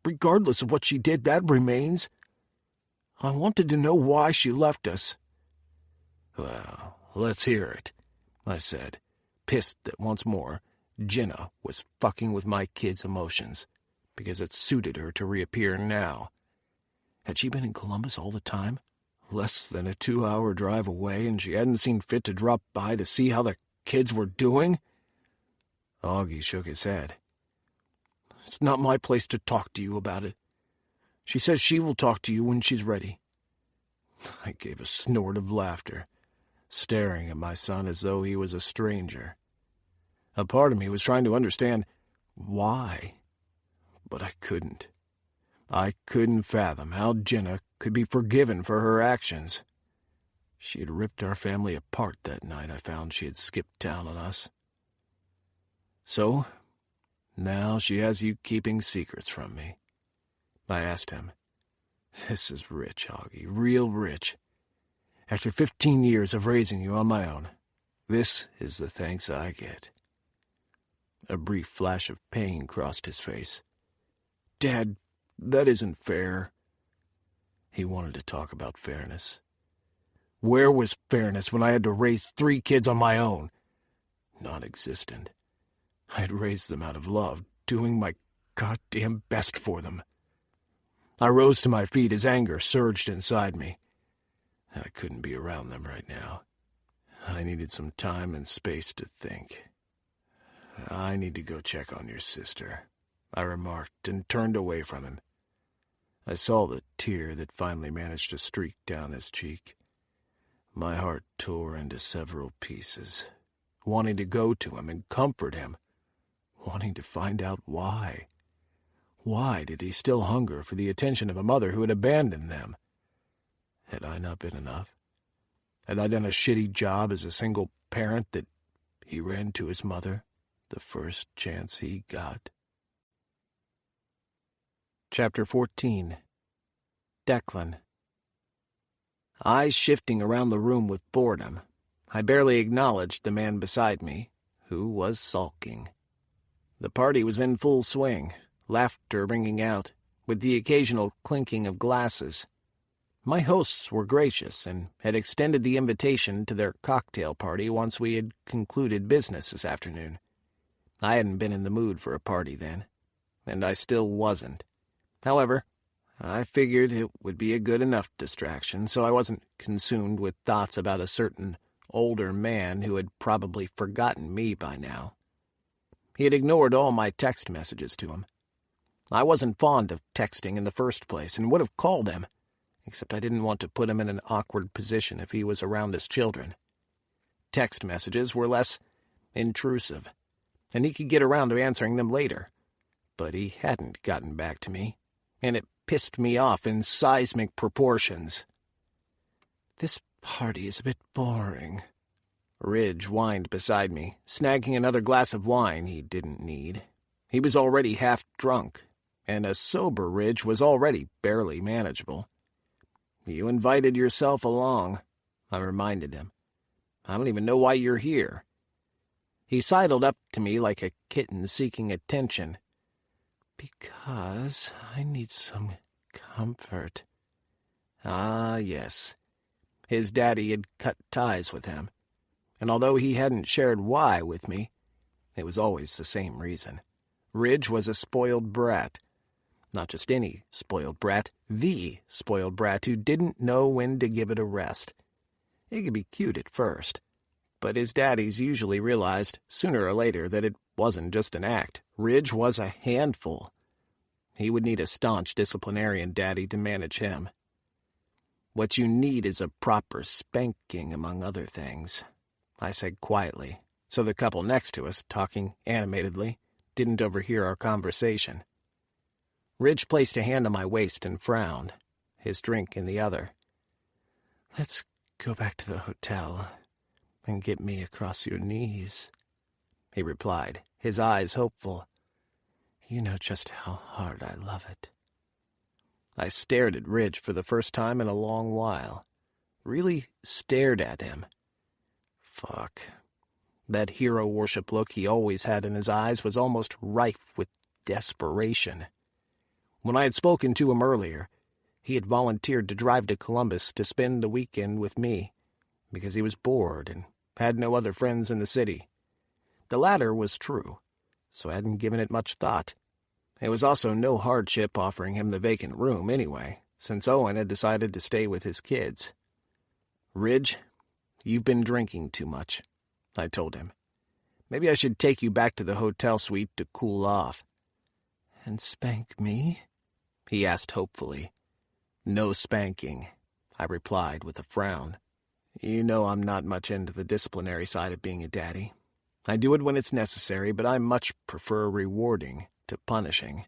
Regardless of what she did, that remains. I wanted to know why she left us." "Well, let's hear it," I said, pissed that once more Jenna was fucking with my kid's emotions, because it suited her to reappear now. Had she been in Columbus all the time? Less than a 2-hour drive away, and she hadn't seen fit to drop by to see how the kids were doing? Augie shook his head. "It's not my place to talk to you about it. She says she will talk to you when she's ready." I gave a snort of laughter, staring at my son as though he was a stranger. A part of me was trying to understand why, but I couldn't. I couldn't fathom how Jenna could be forgiven for her actions. She had ripped our family apart that night I found she had skipped town on us. "So, now she has you keeping secrets from me?" I asked him. "This is rich, Augie, real rich. After 15 years of raising you on my own, this is the thanks I get." A brief flash of pain crossed his face. "Dad, that isn't fair." He wanted to talk about fairness. Where was fairness when I had to raise 3 kids on my own? Non-existent. I had raised them out of love, doing my goddamn best for them. I rose to my feet as anger surged inside me. I couldn't be around them right now. I needed some time and space to think. "I need to go check on your sister," I remarked, and turned away from him. I saw the tear that finally managed to streak down his cheek. My heart tore into several pieces, wanting to go to him and comfort him, wanting to find out why. Why did he still hunger for the attention of a mother who had abandoned them? Had I not been enough? Had I done a shitty job as a single parent that he ran to his mother the first chance he got? Chapter 14. Declan. Eyes shifting around the room with boredom, I barely acknowledged the man beside me, who was sulking. The party was in full swing, laughter ringing out, with the occasional clinking of glasses. My hosts were gracious and had extended the invitation to their cocktail party once we had concluded business this afternoon. I hadn't been in the mood for a party then, and I still wasn't. However, I figured it would be a good enough distraction, so I wasn't consumed with thoughts about a certain older man who had probably forgotten me by now. He had ignored all my text messages to him. I wasn't fond of texting in the first place and would have called him, except I didn't want to put him in an awkward position if he was around his children. Text messages were less intrusive, and he could get around to answering them later. But he hadn't gotten back to me, and it pissed me off in seismic proportions. "This party is a bit boring," Ridge whined beside me, snagging another glass of wine he didn't need. He was already half drunk, and a sober Ridge was already barely manageable. "You invited yourself along," I reminded him. "I don't even know why you're here." He sidled up to me like a kitten seeking attention. "Because I need some comfort." Ah, yes. His daddy had cut ties with him, and although he hadn't shared why with me, it was always the same reason. Ridge was a spoiled brat. Not just any spoiled brat, the spoiled brat who didn't know when to give it a rest. It could be cute at first, but his daddies usually realized, sooner or later, that it wasn't just an act. Ridge was a handful. He would need a staunch disciplinarian daddy to manage him. "What you need is a proper spanking, among other things," I said quietly, so the couple next to us, talking animatedly, didn't overhear our conversation. Ridge placed a hand on my waist and frowned, his drink in the other. "Let's go back to the hotel and get me across your knees," he replied, his eyes hopeful. "You know just how hard I love it." I stared at Ridge for the first time in a long while. Really stared at him. Fuck. That hero worship look he always had in his eyes was almost rife with desperation. When I had spoken to him earlier, he had volunteered to drive to Columbus to spend the weekend with me, because he was bored and had no other friends in the city. The latter was true, so I hadn't given it much thought. It was also no hardship offering him the vacant room anyway, since Owen had decided to stay with his kids. "Ridge, you've been drinking too much," I told him. "Maybe I should take you back to the hotel suite to cool off." "And spank me?" he asked hopefully. "No spanking," I replied with a frown. "You know I'm not much into the disciplinary side of being a daddy. I do it when it's necessary, but I much prefer rewarding to punishing."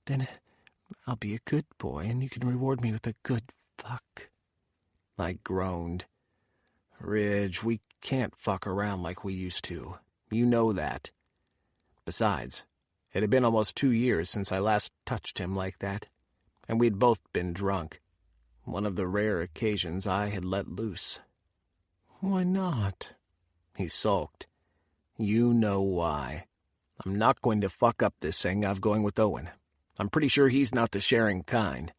"Then I'll be a good boy, and you can reward me with a good fuck." I groaned. "Ridge, we can't fuck around like we used to. You know that. Besides, it had been almost 2 years since I last touched him like that, and we'd both been drunk. One of the rare occasions I had let loose." "Why not?" He sulked. "You know why. I'm not going to fuck up this thing I've going with Owen. I'm pretty sure he's not the sharing kind.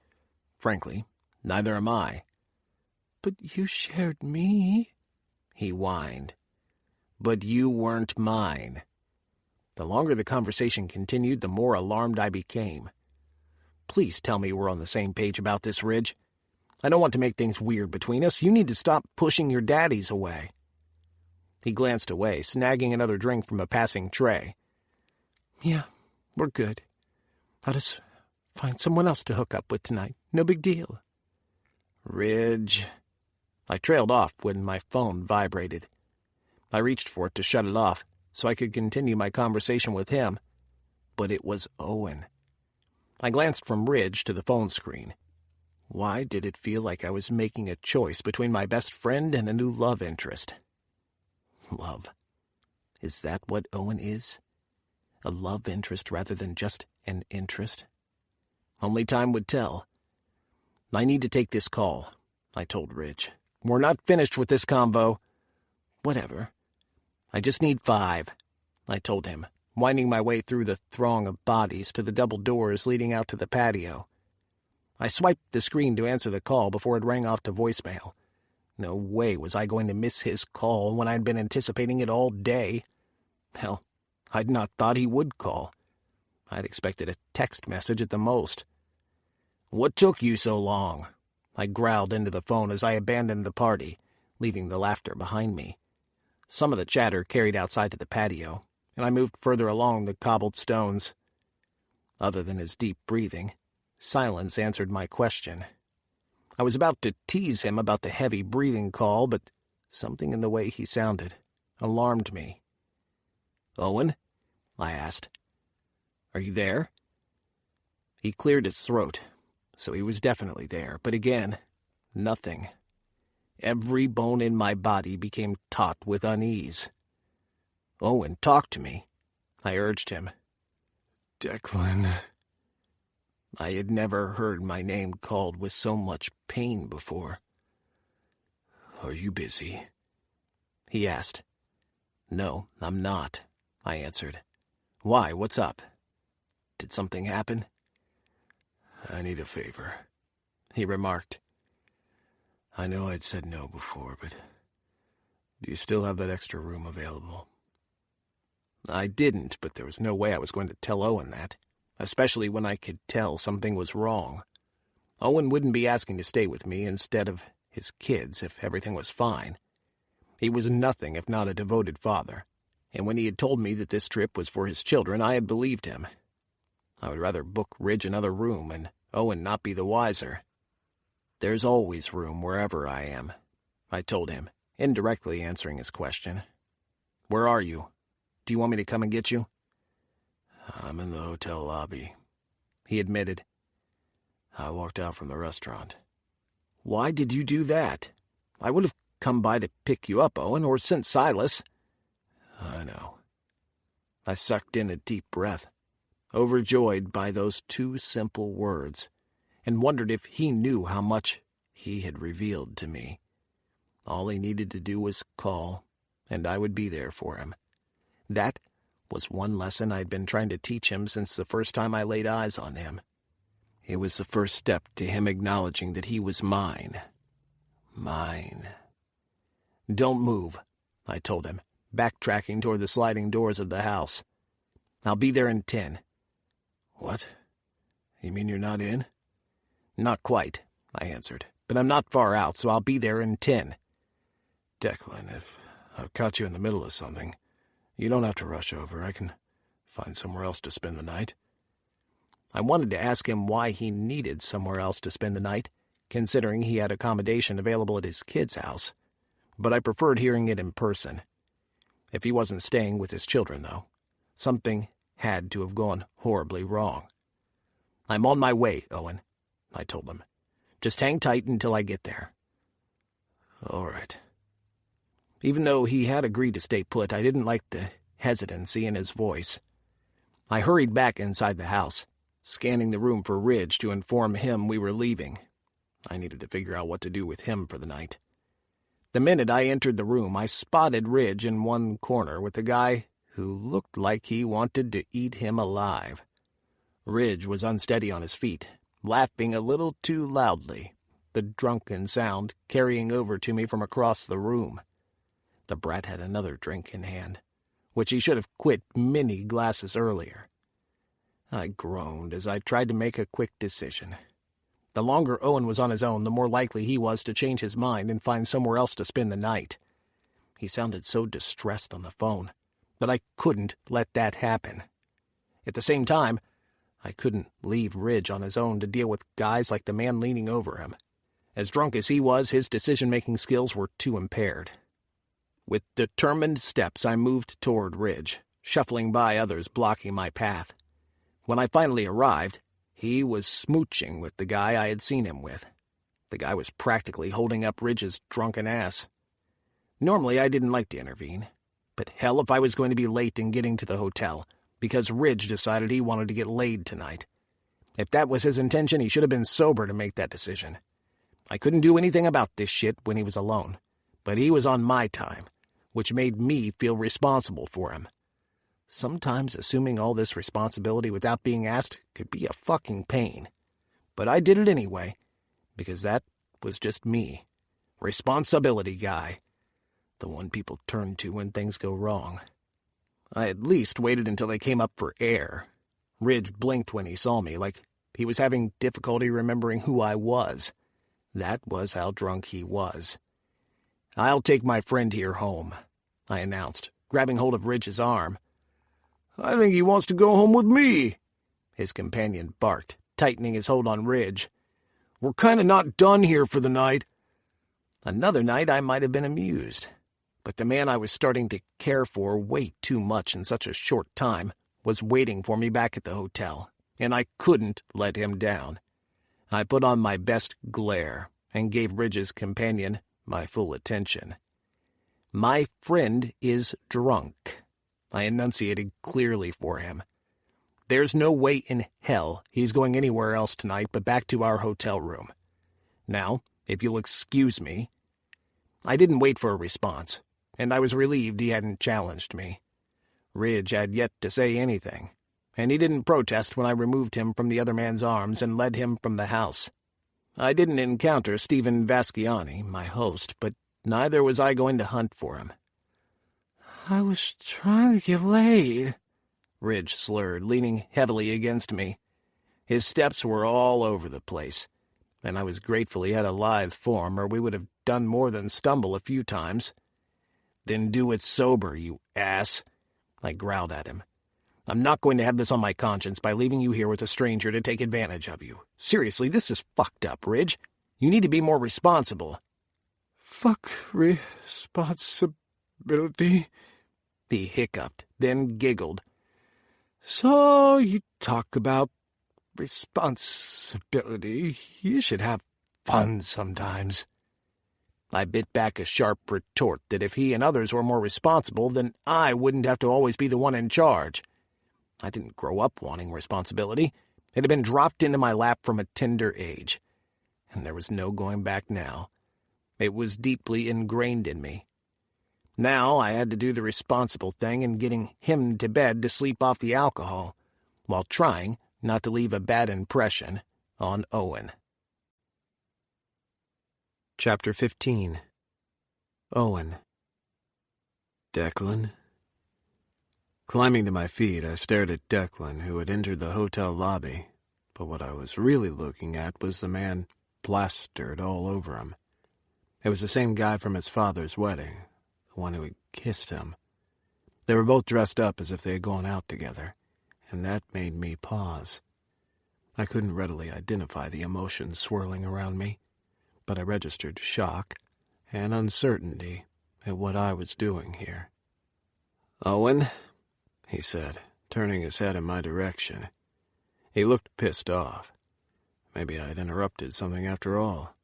Frankly, neither am I." "But you shared me," he whined. "But you weren't mine." The longer the conversation continued, the more alarmed I became. "Please tell me we're on the same page about this, Ridge. I don't want to make things weird between us. You need to stop pushing your daddies away." He glanced away, snagging another drink from a passing tray. "Yeah, we're good. I'll just find someone else to hook up with tonight. No big deal." "Ridge." I trailed off when my phone vibrated. I reached for it to shut it off so I could continue my conversation with him, but it was Owen. I glanced from Ridge to the phone screen. Why did it feel like I was making a choice between my best friend and a new love interest? Love. Is that what Owen is? A love interest rather than just an interest? Only time would tell. "I need to take this call," I told Ridge. "We're not finished with this convo." "Whatever. I just need 5, I told him, winding my way through the throng of bodies to the double doors leading out to the patio. I swiped the screen to answer the call before it rang off to voicemail. No way was I going to miss his call when I'd been anticipating it all day. Hell, I'd not thought he would call. I'd expected a text message at the most. "What took you so long?" I growled into the phone as I abandoned the party, leaving the laughter behind me. Some of the chatter carried outside to the patio, and I moved further along the cobbled stones. Other than his deep breathing, silence answered my question. I was about to tease him about the heavy breathing call, but something in the way he sounded alarmed me. "Owen?" I asked. "Are you there?" He cleared his throat, so he was definitely there, but again, nothing. Every bone in my body became taut with unease. "Owen, talk to me," I urged him. Declan. I had never heard my name called with so much pain before. Are you busy? He asked. "No, I'm not," I answered. "Why, what's up? Did something happen?" I need a favor, he remarked. I know I'd said no before, but do you still have that extra room available? I didn't, but there was no way I was going to tell Owen that, especially when I could tell something was wrong. Owen wouldn't be asking to stay with me instead of his kids if everything was fine. He was nothing if not a devoted father, and when he had told me that this trip was for his children, I had believed him. I would rather book Ridge another room and Owen not be the wiser. "There's always room wherever I am," I told him, indirectly answering his question. "Where are you? Do you want me to come and get you?" I'm in the hotel lobby, he admitted. I walked out from the restaurant. "Why did you do that? I would have come by to pick you up, Owen, or sent Silas." I know. I sucked in a deep breath, overjoyed by those 2 simple words, and wondered if he knew how much he had revealed to me. All he needed to do was call, and I would be there for him. That was one lesson I'd been trying to teach him since the first time I laid eyes on him. It was the first step to him acknowledging that he was mine. Mine. "Don't move," I told him, backtracking toward the sliding doors of the house. "I'll be there in 10. "What? You mean you're not in?" "Not quite," I answered, "but I'm not far out, so I'll be there in 10. "Declan, if I've caught you in the middle of something, you don't have to rush over. I can find somewhere else to spend the night." I wanted to ask him why he needed somewhere else to spend the night, considering he had accommodation available at his kid's house, but I preferred hearing it in person. If he wasn't staying with his children, though, something had to have gone horribly wrong. "I'm on my way, Owen," I told him. "Just hang tight until I get there." "All right." Even though he had agreed to stay put, I didn't like the hesitancy in his voice. I hurried back inside the house, scanning the room for Ridge to inform him we were leaving. I needed to figure out what to do with him for the night. The minute I entered the room, I spotted Ridge in one corner with a guy who looked like he wanted to eat him alive. Ridge was unsteady on his feet, laughing a little too loudly, the drunken sound carrying over to me from across the room. The brat had another drink in hand, which he should have quit many glasses earlier. I groaned as I tried to make a quick decision. The longer Owen was on his own, the more likely he was to change his mind and find somewhere else to spend the night. He sounded so distressed on the phone that I couldn't let that happen. At the same time, I couldn't leave Ridge on his own to deal with guys like the man leaning over him. As drunk as he was, his decision-making skills were too impaired. With determined steps, I moved toward Ridge, shuffling by others blocking my path. When I finally arrived, he was smooching with the guy I had seen him with. The guy was practically holding up Ridge's drunken ass. Normally, I didn't like to intervene, but hell if I was going to be late in getting to the hotel, because Ridge decided he wanted to get laid tonight. If that was his intention, he should have been sober to make that decision. I couldn't do anything about this shit when he was alone, but he was on my time, which made me feel responsible for him. Sometimes assuming all this responsibility without being asked could be a fucking pain. But I did it anyway, because that was just me. Responsibility guy. The one people turn to when things go wrong. I at least waited until they came up for air. Ridge blinked when he saw me, like he was having difficulty remembering who I was. That was how drunk he was. "I'll take my friend here home," I announced, grabbing hold of Ridge's arm. "I think he wants to go home with me," his companion barked, tightening his hold on Ridge. "We're kind of not done here for the night." Another night I might have been amused, but the man I was starting to care for way too much in such a short time was waiting for me back at the hotel, and I couldn't let him down. I put on my best glare and gave Ridge's companion my full attention. "My friend is drunk," I enunciated clearly for him. "There's no way in hell he's going anywhere else tonight but back to our hotel room. Now, if you'll excuse me." I didn't wait for a response, and I was relieved he hadn't challenged me. Ridge had yet to say anything, and he didn't protest when I removed him from the other man's arms and led him from the house. I didn't encounter Stephen Vasciani, my host, but neither was I going to hunt for him. "I was trying to get laid," Ridge slurred, leaning heavily against me. His steps were all over the place, and I was grateful he had a lithe form, or we would have done more than stumble a few times. "Then do it sober, you ass," I growled at him. "I'm not going to have this on my conscience by leaving you here with a stranger to take advantage of you. Seriously, this is fucked up, Ridge. You need to be more responsible." "Fuck responsibility," he hiccuped, then giggled. "So you talk about responsibility. You should have fun sometimes." I bit back a sharp retort that if he and others were more responsible, then I wouldn't have to always be the one in charge. I didn't grow up wanting responsibility. It had been dropped into my lap from a tender age, and there was no going back now. It was deeply ingrained in me. Now I had to do the responsible thing in getting him to bed to sleep off the alcohol, while trying not to leave a bad impression on Owen. Chapter 15. Owen. Declan? Climbing to my feet, I stared at Declan, who had entered the hotel lobby, but what I was really looking at was the man plastered all over him. It was the same guy from his father's wedding, the one who had kissed him. They were both dressed up as if they had gone out together, and that made me pause. I couldn't readily identify the emotions swirling around me, but I registered shock and uncertainty at what I was doing here. "Owen," he said, turning his head in my direction. He looked pissed off. Maybe I had interrupted something after all.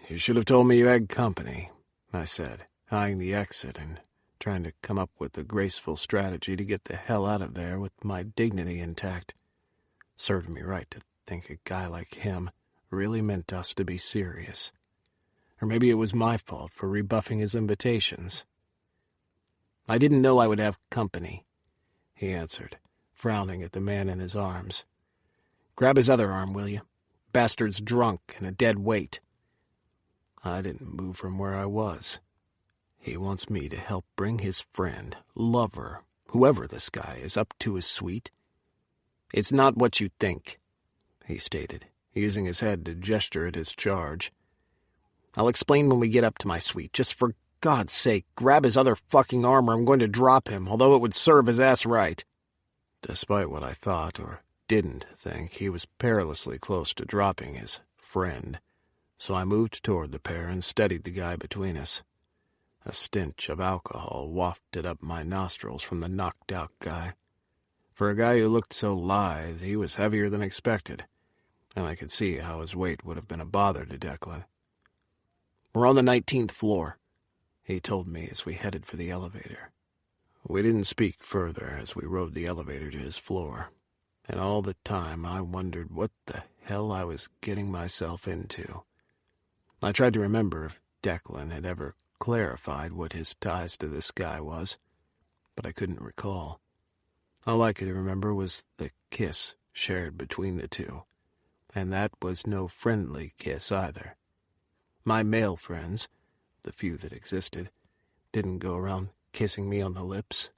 "You should have told me you had company," I said, eyeing the exit and trying to come up with a graceful strategy to get the hell out of there with my dignity intact. Served me right to think a guy like him really meant us to be serious. Or maybe it was my fault for rebuffing his invitations. "I didn't know I would have company," he answered, frowning at the man in his arms. "Grab his other arm, will you? Bastard's drunk and a dead weight." I didn't move from where I was. He wants me to help bring his friend, lover, whoever this guy is, up to his suite. "It's not what you think," he stated, using his head to gesture at his charge. "I'll explain when we get up to my suite. Just for God's sake, grab his other fucking arm or I'm going to drop him, although it would serve his ass right." Despite what I thought or didn't think, he was perilously close to dropping his friend, so I moved toward the pair and steadied the guy between us. A stench of alcohol wafted up my nostrils from the knocked-out guy. For a guy who looked so lithe, he was heavier than expected, and I could see how his weight would have been a bother to Declan. "We're on the 19th floor," he told me as we headed for the elevator. We didn't speak further as we rode the elevator to his floor, and all the time I wondered what the hell I was getting myself into. I tried to remember if Declan had ever clarified what his ties to this guy was, but I couldn't recall. All I could remember was the kiss shared between the two, and that was no friendly kiss either. My male friends, the few that existed, didn't go around kissing me on the lips.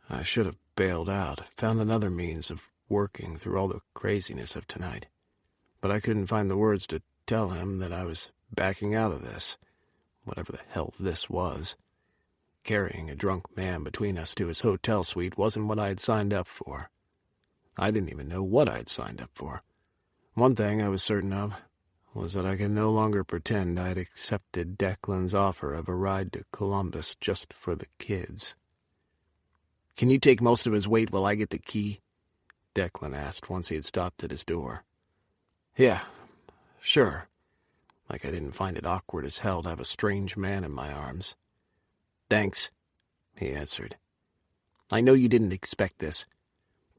I should have bailed out, found another means of working through all the craziness of tonight, but I couldn't find the words to tell him that I was backing out of this, whatever the hell this was. Carrying a drunk man between us to his hotel suite wasn't what I had signed up for. I didn't even know what I had signed up for. One thing I was certain of was that I could no longer pretend I had accepted Declan's offer of a ride to Columbus just for the kids. "Can you take most of his weight while I get the key?" Declan asked once he had stopped at his door. "Yeah, sure." Like I didn't find it awkward as hell to have a strange man in my arms. "Thanks," he answered. "I know you didn't expect this,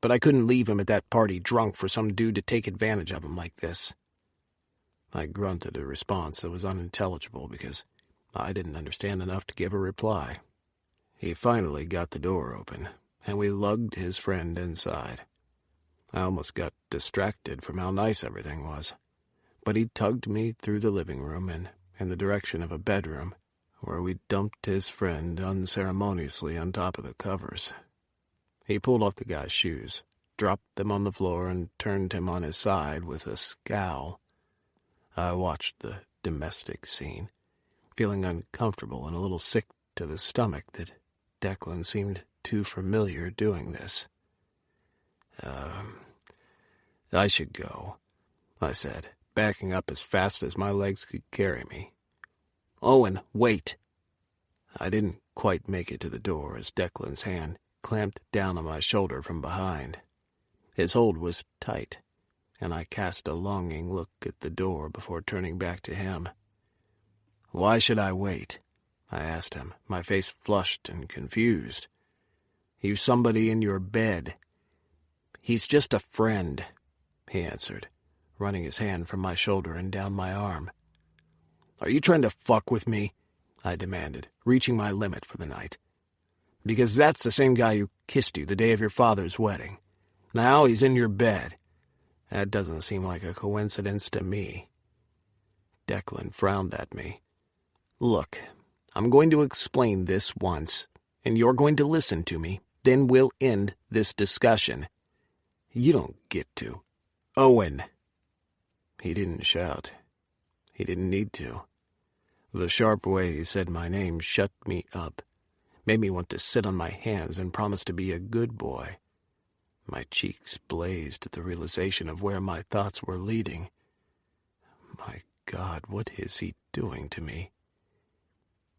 but I couldn't leave him at that party drunk for some dude to take advantage of him like this." I grunted a response that was unintelligible because I didn't understand enough to give a reply. He finally got the door open, and we lugged his friend inside. I almost got distracted from how nice everything was, but he tugged me through the living room and in the direction of a bedroom, where we dumped his friend unceremoniously on top of the covers. He pulled off the guy's shoes, dropped them on the floor, and turned him on his side with a scowl. I watched the domestic scene, feeling uncomfortable and a little sick to the stomach that Declan seemed too familiar doing this. I should go," I said, backing up as fast as my legs could carry me. "Owen, wait." I didn't quite make it to the door as Declan's hand clamped down on my shoulder from behind. His hold was tight, and I cast a longing look at the door before turning back to him. "Why should I wait?" I asked him, my face flushed and confused. "You've somebody in your bed." "He's just a friend," he answered, running his hand from my shoulder and down my arm. "Are you trying to fuck with me? I demanded, reaching my limit for the night. Because that's the same guy who kissed you the day of your father's wedding. Now he's in your bed. That doesn't seem like a coincidence to me. Declan frowned at me. Look, I'm going to explain this once, and you're going to listen to me. Then we'll end this discussion. You don't get to. Owen. He didn't shout. He didn't need to. The sharp way he said my name shut me up, made me want to sit on my hands and promise to be a good boy. My cheeks blazed at the realization of where my thoughts were leading. My God, what is he doing to me?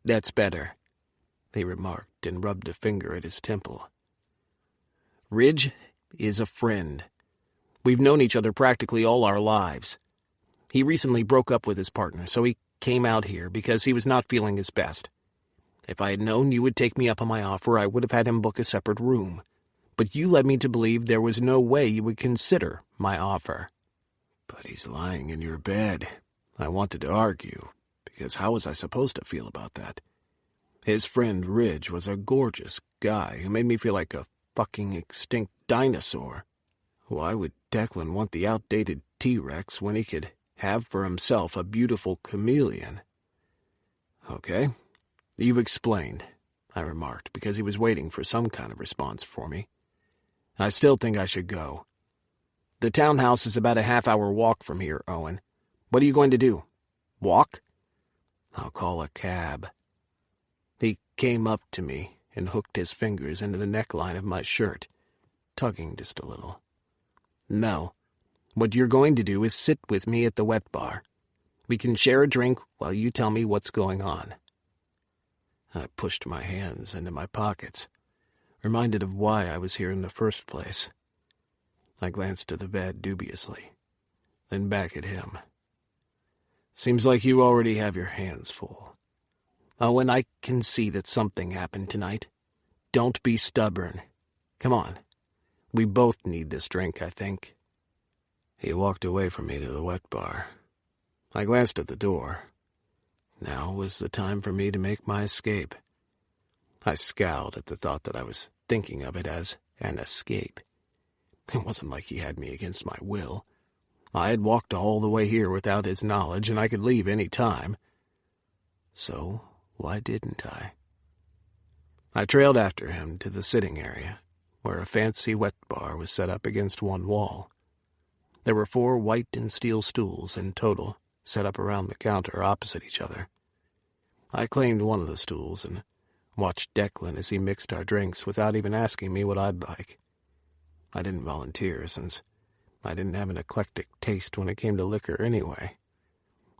That's better, he remarked and rubbed a finger at his temple. Ridge is a friend. We've known each other practically all our lives. He recently broke up with his partner, so he came out here because he was not feeling his best. If I had known you would take me up on my offer, I would have had him book a separate room. But you led me to believe there was no way you would consider my offer. But he's lying in your bed. I wanted to argue, because how was I supposed to feel about that? His friend Ridge was a gorgeous guy who made me feel like a fucking extinct dinosaur. Why would Declan want the outdated T-Rex when he could have for himself a beautiful chameleon? Okay, you've explained, I remarked, because he was waiting for some kind of response for me. I still think I should go. The townhouse is about a half-hour walk from here, Owen. What are you going to do? Walk? I'll call a cab. He came up to me and hooked his fingers into the neckline of my shirt, tugging just a little. No. What you're going to do is sit with me at the wet bar. We can share a drink while you tell me what's going on. I pushed my hands into my pockets, reminded of why I was here in the first place. I glanced to the bed dubiously, then back at him. Seems like you already have your hands full. Oh, and I can see that something happened tonight. Don't be stubborn. Come on. We both need this drink, I think. He walked away from me to the wet bar. I glanced at the door. Now was the time for me to make my escape. I scowled at the thought that I was thinking of it as an escape. It wasn't like he had me against my will. I had walked all the way here without his knowledge, and I could leave any time. So why didn't I? I trailed after him to the sitting area, where a fancy wet bar was set up against one wall. There were 4 white and steel stools in total, set up around the counter opposite each other. I claimed one of the stools and watched Declan as he mixed our drinks without even asking me what I'd like. I didn't volunteer, since I didn't have an eclectic taste when it came to liquor anyway.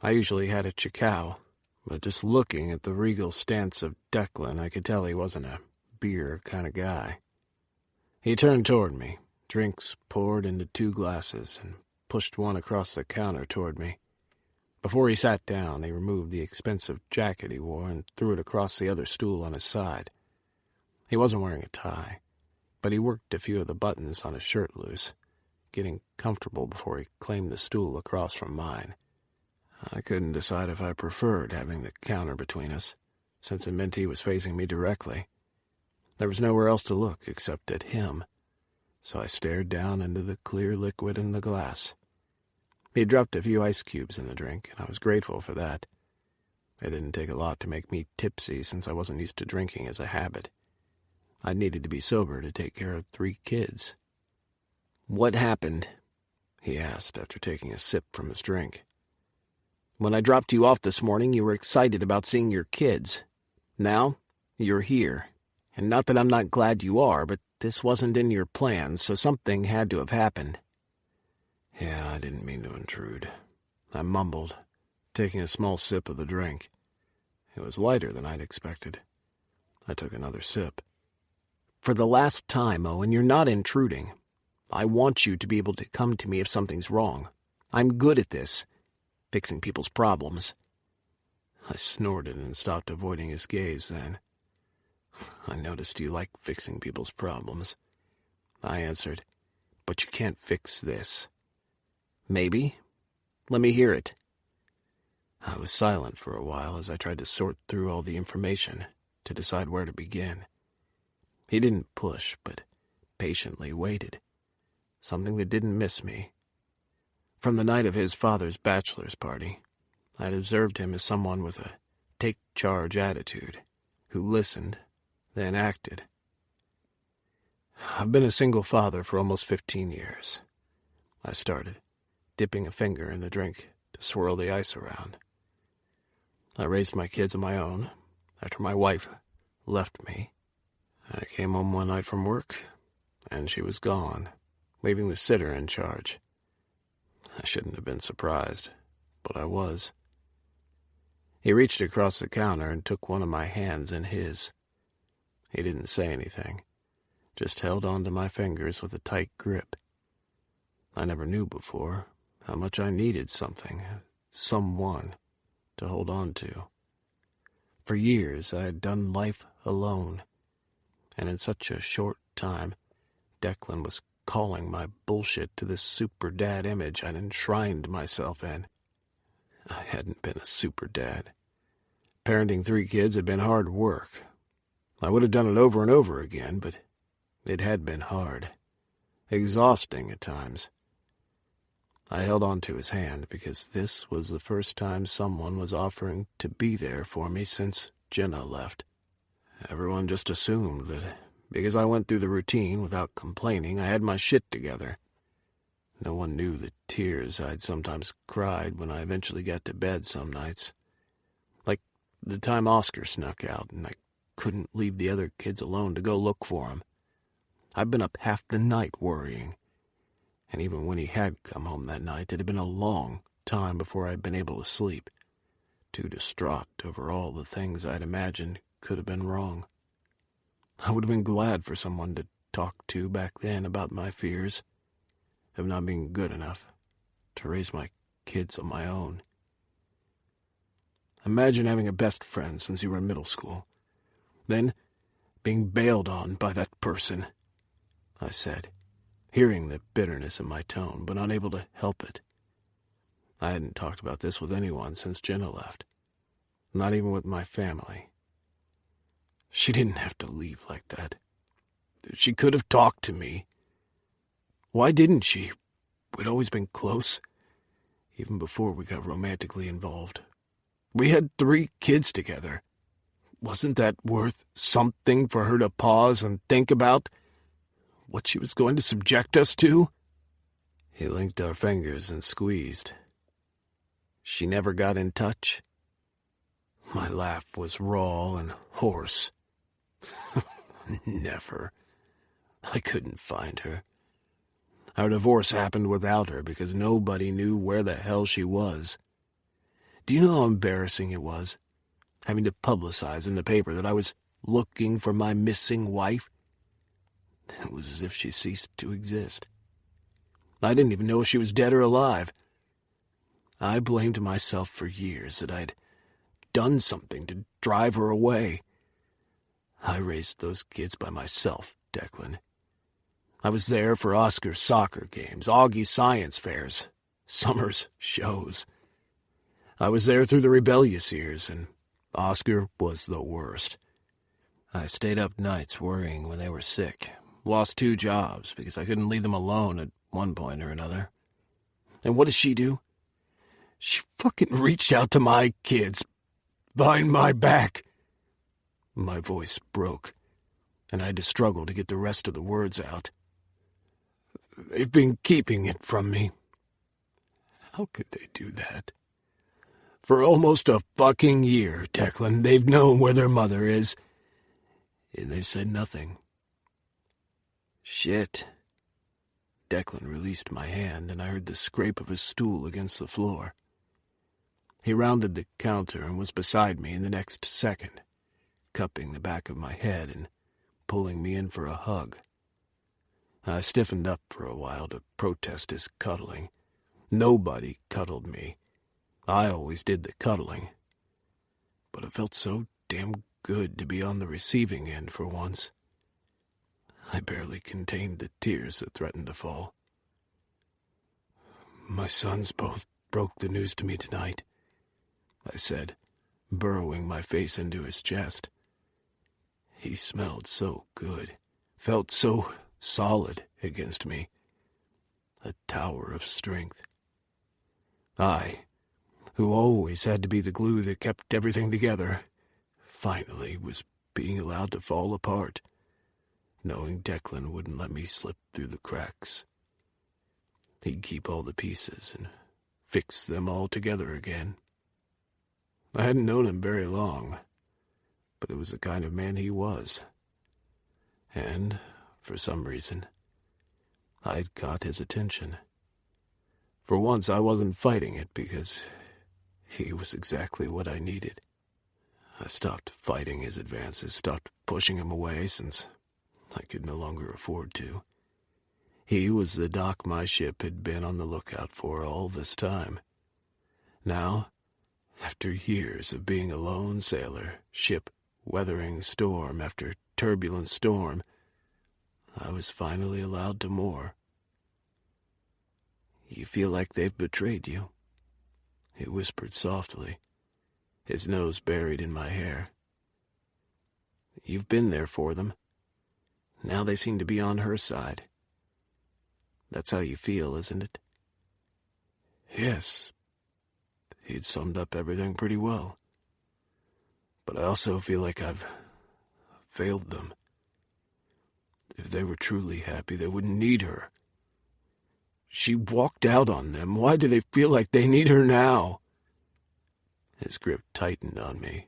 I usually had a Chicao, but just looking at the regal stance of Declan, I could tell he wasn't a beer kind of guy. He turned toward me, drinks poured into 2 glasses, and pushed one across the counter toward me. Before he sat down, he removed the expensive jacket he wore and threw it across the other stool on his side. He wasn't wearing a tie, but he worked a few of the buttons on his shirt loose, getting comfortable before he claimed the stool across from mine. I couldn't decide if I preferred having the counter between us, since it meant he was facing me directly. There was nowhere else to look except at him, so I stared down into the clear liquid in the glass. He had dropped a few ice cubes in the drink, and I was grateful for that. It didn't take a lot to make me tipsy, since I wasn't used to drinking as a habit. I needed to be sober to take care of 3 kids. "What happened?" he asked after taking a sip from his drink. "When I dropped you off this morning, you were excited about seeing your kids. Now, you're here. And not that I'm not glad you are, but this wasn't in your plans, so something had to have happened." Yeah, I didn't mean to intrude. I mumbled, taking a small sip of the drink. It was lighter than I'd expected. I took another sip. "For the last time, Owen, you're not intruding. I want you to be able to come to me if something's wrong. I'm good at this, fixing people's problems." I snorted and stopped avoiding his gaze then. "I noticed you like fixing people's problems," I answered, "but you can't fix this." "Maybe. Let me hear it." I was silent for a while as I tried to sort through all the information to decide where to begin. He didn't push, but patiently waited, something that didn't miss me. From the night of his father's bachelor's party, I'd observed him as someone with a take-charge attitude, who listened, then acted. I've been a single father for almost 15 years. I started, dipping a finger in the drink to swirl the ice around. I raised my kids on my own after my wife left me. I came home one night from work, and she was gone, leaving the sitter in charge. I shouldn't have been surprised, but I was. He reached across the counter and took one of my hands in his. He didn't say anything, just held onto my fingers with a tight grip. I never knew before how much I needed something, someone, to hold on to. For years I had done life alone, and in such a short time, Declan was calling my bullshit to this super dad image I'd enshrined myself in. I hadn't been a super dad. Parenting 3 kids had been hard work. I would have done it over and over again, but it had been hard, exhausting at times. I held on to his hand because this was the first time someone was offering to be there for me since Jenna left. Everyone just assumed that because I went through the routine without complaining, I had my shit together. No one knew the tears I'd sometimes cried when I eventually got to bed some nights. Like the time Oscar snuck out and I couldn't leave the other kids alone to go look for him. I'd been up half the night worrying. And even when he had come home that night, it had been a long time before I'd been able to sleep, too distraught over all the things I'd imagined could have been wrong. I would have been glad for someone to talk to back then about my fears of not being good enough to raise my kids on my own. Imagine having a best friend since you were in middle school, then being bailed on by that person, I said, hearing the bitterness in my tone, but unable to help it. I hadn't talked about this with anyone since Jenna left, not even with my family. She didn't have to leave like that. She could have talked to me. Why didn't she? We'd always been close, even before we got romantically involved. We had 3 kids together. Wasn't that worth something for her to pause and think about? What she was going to subject us to? He linked our fingers and squeezed. She never got in touch? My laugh was raw and hoarse. Never. I couldn't find her. Our divorce happened without her because nobody knew where the hell she was. Do you know how embarrassing it was, having to publicize in the paper that I was looking for my missing wife? It was as if she ceased to exist. I didn't even know if she was dead or alive. I blamed myself for years that I'd done something to drive her away. I raised those kids by myself, Declan. I was there for Oscar's soccer games, Augie's science fairs, Summer's shows. I was there through the rebellious years, and Oscar was the worst. I stayed up nights worrying when they were sick, lost 2 jobs because I couldn't leave them alone at one point or another. And what did she do? She fucking reached out to my kids, behind my back. My voice broke, and I had to struggle to get the rest of the words out. They've been keeping it from me. How could they do that? For almost a fucking year, Declan, they've known where their mother is, and they've said nothing. Shit. Declan released my hand, and I heard the scrape of his stool against the floor. He rounded the counter and was beside me in the next second, cupping the back of my head and pulling me in for a hug. I stiffened up for a while to protest his cuddling. Nobody cuddled me. I always did the cuddling. But it felt so damn good to be on the receiving end for once. I barely contained the tears that threatened to fall. My sons both broke the news to me tonight. I said, burrowing my face into his chest. He smelled so good, felt so solid against me. A tower of strength. I, who always had to be the glue that kept everything together, finally was being allowed to fall apart, knowing Declan wouldn't let me slip through the cracks. He'd keep all the pieces and fix them all together again. I hadn't known him very long, but it was the kind of man he was. And, for some reason, I'd got his attention. For once, I wasn't fighting it because he was exactly what I needed. I stopped fighting his advances, stopped pushing him away since I could no longer afford to. He was the dock my ship had been on the lookout for all this time. Now, after years of being a lone sailor, ship weathering storm after turbulent storm, I was finally allowed to moor. "You feel like they've betrayed you?" he whispered softly, his nose buried in my hair. "You've been there for them. Now they seem to be on her side. That's how you feel, isn't it?" Yes. He'd summed up everything pretty well. But I also feel like I've failed them. If they were truly happy, they wouldn't need her. She walked out on them. Why do they feel like they need her now? His grip tightened on me.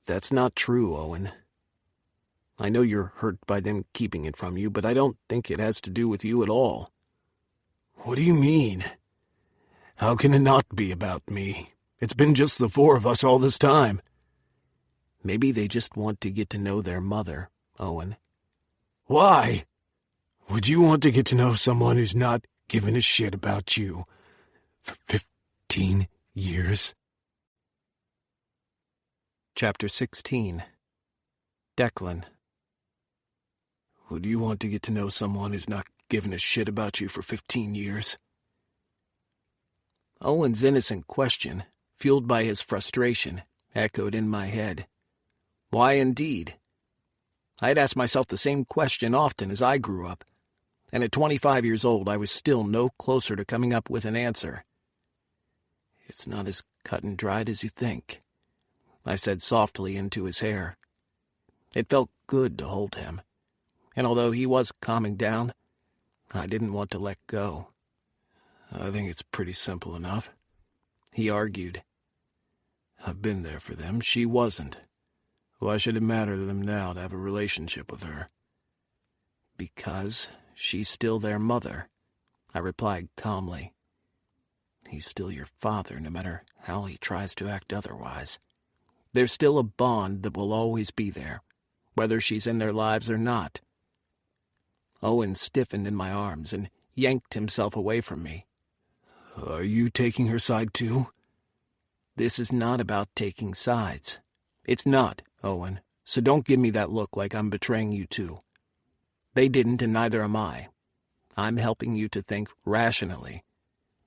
"That's not true, Owen. I know you're hurt by them keeping it from you, but I don't think it has to do with you at all." "What do you mean? How can it not be about me? It's been just the four of us all this time." "Maybe they just want to get to know their mother, Owen." "Why? Would you want to get to know someone who's not given a shit about you for 15 years? Chapter 16. Declan. Would you want to get to know someone who's not given a shit about you for 15 years? Owen's innocent question, fueled by his frustration, echoed in my head. Why indeed? I had asked myself the same question often as I grew up, and at 25 years old I was still no closer to coming up with an answer. "It's not as cut and dried as you think," I said softly into his hair. It felt good to hold him, and although he was calming down, I didn't want to let go. "I think it's pretty simple enough," he argued. "I've been there for them. She wasn't. Why should it matter to them now to have a relationship with her?" "Because she's still their mother," I replied calmly. "He's still your father, no matter how he tries to act otherwise. There's still a bond that will always be there, whether she's in their lives or not." Owen stiffened in my arms and yanked himself away from me. "Are you taking her side too?" "This is not about taking sides. It's not, Owen, so don't give me that look like I'm betraying you too. They didn't, and neither am I. I'm helping you to think rationally,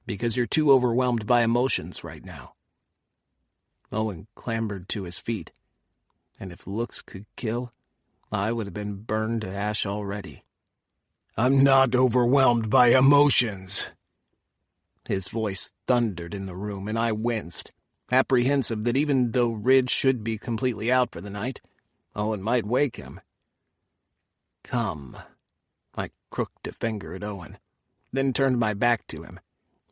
because you're too overwhelmed by emotions right now." Owen clambered to his feet, and if looks could kill, I would have been burned to ash already. "I'm not overwhelmed by emotions." His voice thundered in the room, and I winced, apprehensive that even though Ridge should be completely out for the night, Owen might wake him. "Come." I crooked a finger at Owen, then turned my back to him,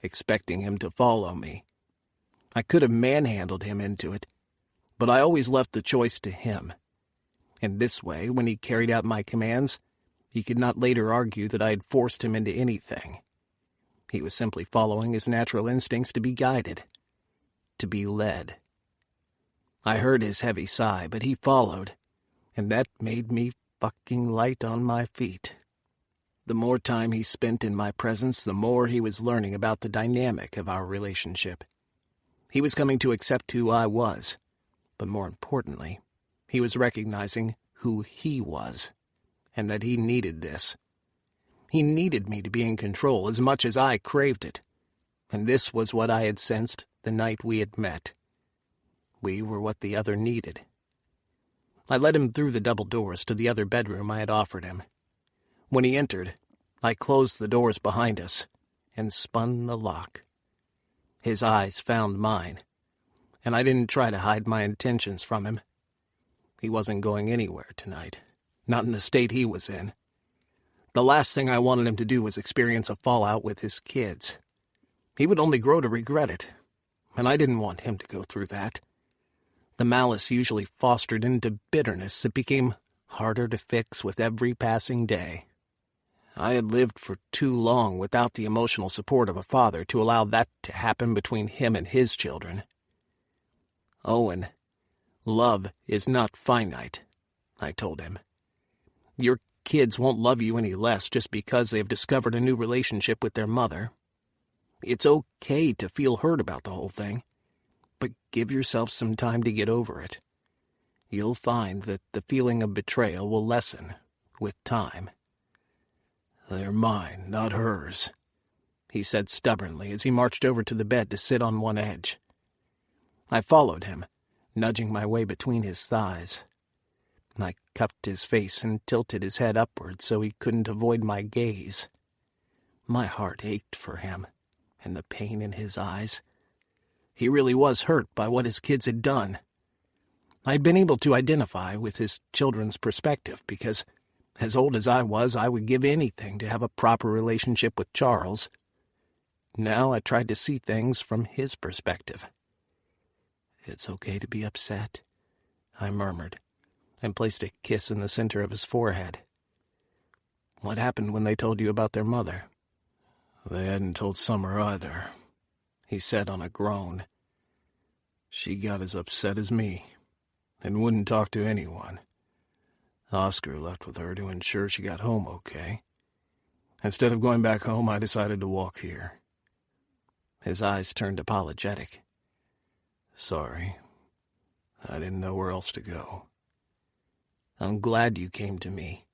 expecting him to follow me. I could have manhandled him into it, but I always left the choice to him. And this way, when he carried out my commands, he could not later argue that I had forced him into anything. He was simply following his natural instincts to be guided, to be led. I heard his heavy sigh, but he followed, and that made me fucking light on my feet. The more time he spent in my presence, the more he was learning about the dynamic of our relationship. He was coming to accept who I was, but more importantly, he was recognizing who he was, and that he needed this. He needed me to be in control as much as I craved it. And this was what I had sensed the night we had met. We were what the other needed. I led him through the double doors to the other bedroom I had offered him. When he entered, I closed the doors behind us and spun the lock. His eyes found mine, and I didn't try to hide my intentions from him. He wasn't going anywhere tonight, not in the state he was in. The last thing I wanted him to do was experience a fallout with his kids. He would only grow to regret it, and I didn't want him to go through that. The malice usually fostered into bitterness that became harder to fix with every passing day. I had lived for too long without the emotional support of a father to allow that to happen between him and his children. Owen, love is not finite, I told him. Your kids won't love you any less just because they have discovered a new relationship with their mother. It's okay to feel hurt about the whole thing, but give yourself some time to get over it. You'll find that the feeling of betrayal will lessen with time. They're mine, not hers, he said stubbornly as he marched over to the bed to sit on one edge. I followed him, nudging my way between his thighs. I cupped his face and tilted his head upward so he couldn't avoid my gaze. My heart ached for him, and the pain in his eyes. He really was hurt by what his kids had done. I'd been able to identify with his children's perspective because, as old as I was, I would give anything to have a proper relationship with Charles. Now I tried to see things from his perspective. "It's okay to be upset," I murmured, and placed a kiss in the center of his forehead. "What happened when they told you about their mother?" "They hadn't told Summer either," he said on a groan. "She got as upset as me, and wouldn't talk to anyone. Oscar left with her to ensure she got home okay. Instead of going back home, I decided to walk here." His eyes turned apologetic. "Sorry. I didn't know where else to go." "I'm glad you came to me."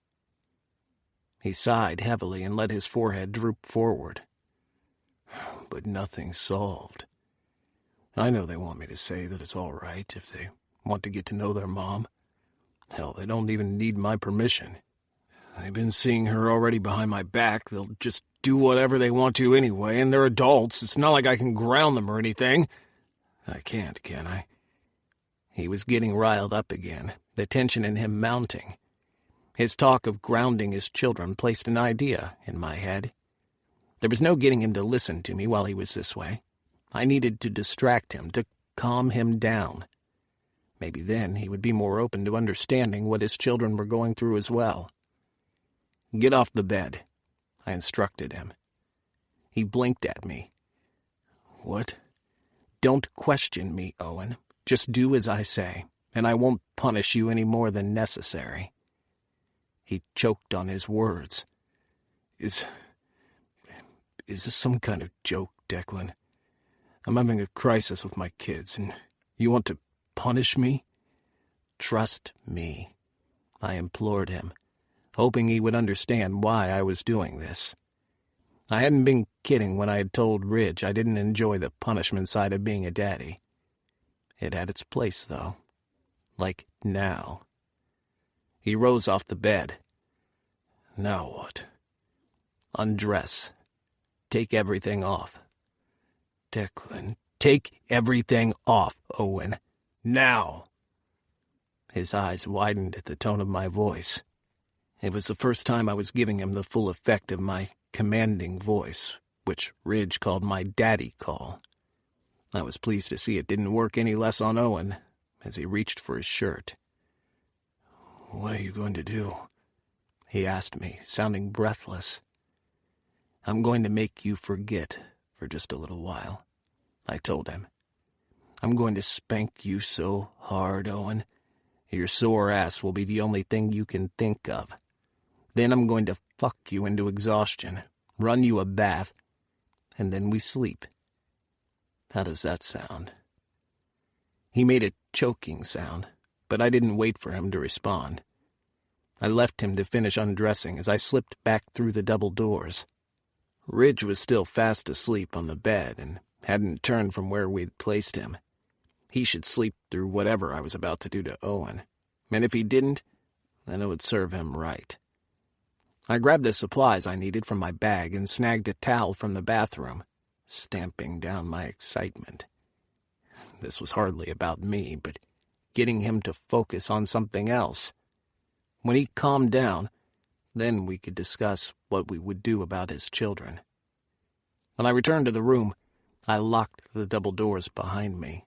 He sighed heavily and let his forehead droop forward. "But nothing's solved. I know they want me to say that it's all right if they want to get to know their mom. Hell, they don't even need my permission. They've been seeing her already behind my back. They'll just do whatever they want to anyway, and they're adults. It's not like I can ground them or anything. I can't, can I?" He was getting riled up again, the tension in him mounting. His talk of grounding his children placed an idea in my head. There was no getting him to listen to me while he was this way. I needed to distract him, to calm him down. Maybe then he would be more open to understanding what his children were going through as well. "Get off the bed," I instructed him. He blinked at me. "What?" "Don't question me, Owen. Just do as I say, and I won't punish you any more than necessary." He choked on his words. Is this some kind of joke, Declan? I'm having a crisis with my kids, and you want to punish me?" "Trust me," I implored him, hoping he would understand why I was doing this. I hadn't been kidding when I had told Ridge I didn't enjoy the punishment side of being a daddy. It had its place, though. Like now. He rose off the bed. "Now what?" "Undress. Take everything off." "Declan, Take everything off, Owen. Now!" His eyes widened at the tone of my voice. It was the first time I was giving him the full effect of my commanding voice, which Ridge called my daddy call. I was pleased to see it didn't work any less on Owen as he reached for his shirt. "What are you going to do?" he asked me, sounding breathless. "I'm going to make you forget for just a little while," I told him. "I'm going to spank you so hard, Owen. Your sore ass will be the only thing you can think of. Then I'm going to fuck you into exhaustion, run you a bath, and then we sleep. How does that sound?" He made a choking sound, but I didn't wait for him to respond. I left him to finish undressing as I slipped back through the double doors. Ridge was still fast asleep on the bed and hadn't turned from where we'd placed him. He should sleep through whatever I was about to do to Owen, and if he didn't, then it would serve him right. I grabbed the supplies I needed from my bag and snagged a towel from the bathroom, stamping down my excitement. This was hardly about me, but getting him to focus on something else. When he calmed down, then we could discuss what we would do about his children. When I returned to the room, I locked the double doors behind me.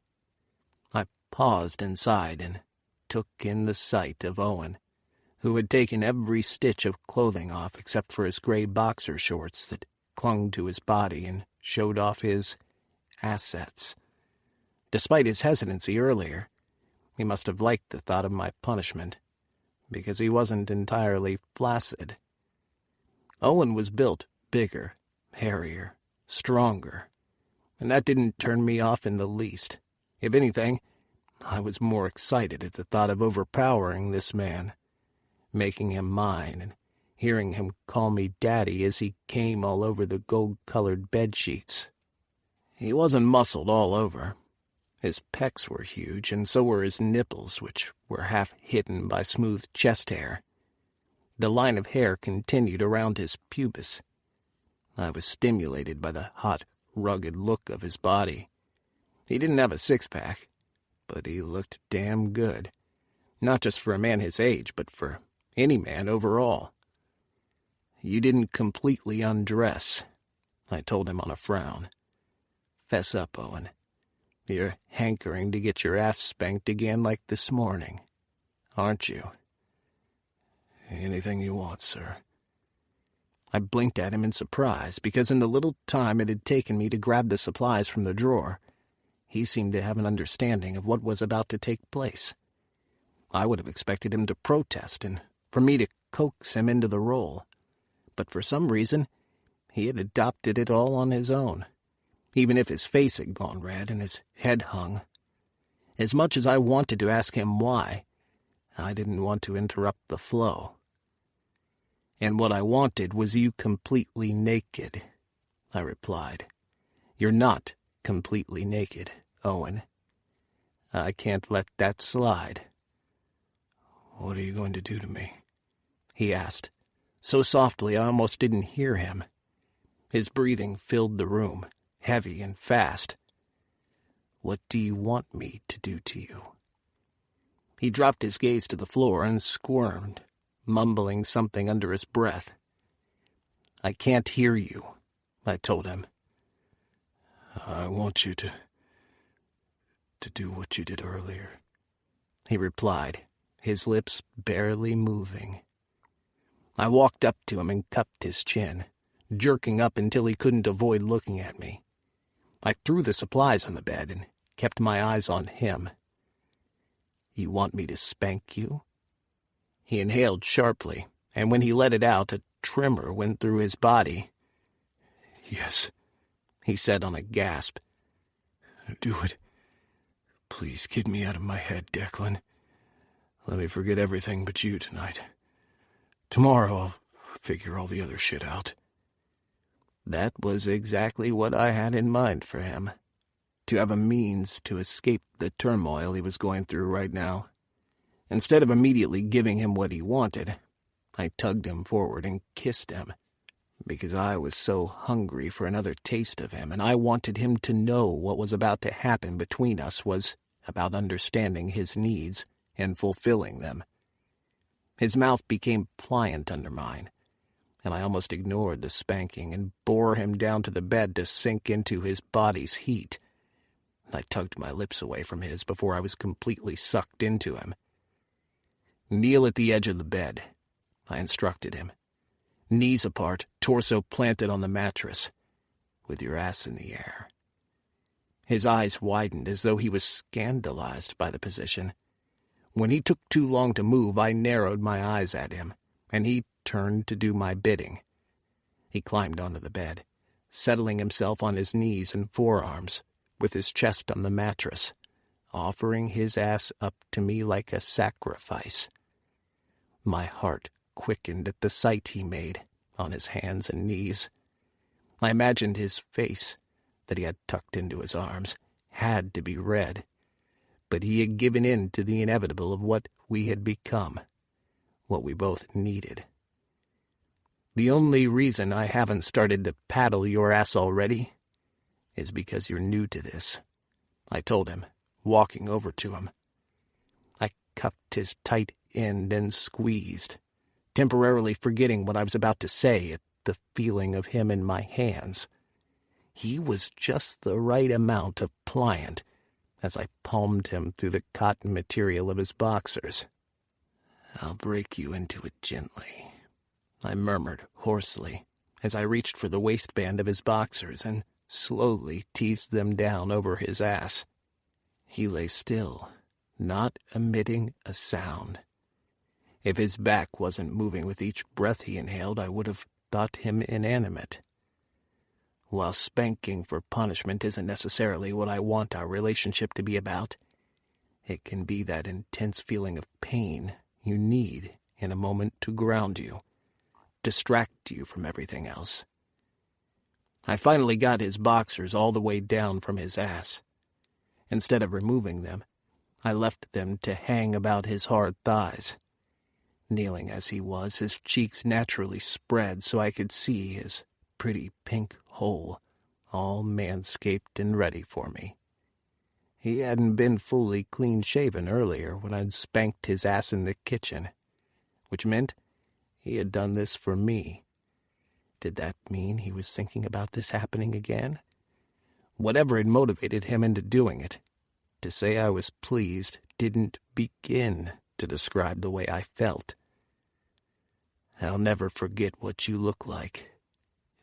I paused inside and took in the sight of Owen, who had taken every stitch of clothing off except for his gray boxer shorts that clung to his body and showed off his assets. Despite his hesitancy earlier, he must have liked the thought of my punishment, because he wasn't entirely flaccid. Owen was built bigger, hairier, stronger, and that didn't turn me off in the least. If anything, I was more excited at the thought of overpowering this man, making him mine, and hearing him call me Daddy as he came all over the gold-colored bedsheets. He wasn't muscled all over. His pecs were huge, and so were his nipples, which were half hidden by smooth chest hair. The line of hair continued around his pubis. I was stimulated by the hot, rugged look of his body. He didn't have a six-pack, but he looked damn good. Not just for a man his age, but for any man overall. "You didn't completely undress," I told him on a frown. "Fess up, Owen. You're hankering to get your ass spanked again like this morning, aren't you?" "Anything you want, sir." I blinked at him in surprise, because in the little time it had taken me to grab the supplies from the drawer, he seemed to have an understanding of what was about to take place. I would have expected him to protest and for me to coax him into the role, but for some reason he had adopted it all on his own, even if his face had gone red and his head hung. As much as I wanted to ask him why, I didn't want to interrupt the flow. "And what I wanted was you completely naked," I replied. "You're not completely naked, Owen. I can't let that slide." "What are you going to do to me?" he asked, so softly I almost didn't hear him. His breathing filled the room, heavy and fast. "What do you want me to do to you?" He dropped his gaze to the floor and squirmed, mumbling something under his breath. "I can't hear you," I told him. "I want you to do what you did earlier," he replied, his lips barely moving. I walked up to him and cupped his chin, jerking up until he couldn't avoid looking at me. I threw the supplies on the bed and kept my eyes on him. "You want me to spank you?" He inhaled sharply, and when he let it out, a tremor went through his body. "Yes," he said on a gasp. "Do it. Please get me out of my head, Declan. Let me forget everything but you tonight. Tomorrow I'll figure all the other shit out." That was exactly what I had in mind for him. To have a means to escape the turmoil he was going through right now. Instead of immediately giving him what he wanted, I tugged him forward and kissed him, because I was so hungry for another taste of him, and I wanted him to know what was about to happen between us was about understanding his needs and fulfilling them. His mouth became pliant under mine, and I almost ignored the spanking and bore him down to the bed to sink into his body's heat. I tugged my lips away from his before I was completely sucked into him. "Kneel at the edge of the bed," I instructed him. "Knees apart, torso planted on the mattress, with your ass in the air." His eyes widened as though he was scandalized by the position. When he took too long to move, I narrowed my eyes at him, and he turned to do my bidding. He climbed onto the bed, settling himself on his knees and forearms, with his chest on the mattress, offering his ass up to me like a sacrifice. My heart quickened at the sight he made, on his hands and knees. I imagined his face, that he had tucked into his arms, had to be red, but he had given in to the inevitable of what we had become, what we both needed. The only reason I haven't started to paddle your ass already is because you're new to this, I told him, walking over to him. I cupped his tight end and squeezed, temporarily forgetting what I was about to say at the feeling of him in my hands. He was just the right amount of pliant as I palmed him through the cotton material of his boxers. "I'll break you into it gently," I murmured hoarsely as I reached for the waistband of his boxers and slowly teased them down over his ass. He lay still, not emitting a sound. If his back wasn't moving with each breath he inhaled, I would have thought him inanimate. While spanking for punishment isn't necessarily what I want our relationship to be about, it can be that intense feeling of pain you need in a moment to ground you, distract you from everything else. I finally got his boxers all the way down from his ass. Instead of removing them, I left them to hang about his hard thighs. Kneeling as he was, his cheeks naturally spread so I could see his pretty pink hole, all manscaped and ready for me. He hadn't been fully clean-shaven earlier when I'd spanked his ass in the kitchen, which meant he had done this for me. Did that mean he was thinking about this happening again? Whatever had motivated him into doing it, to say I was pleased didn't begin to describe the way I felt. "I'll never forget what you look like,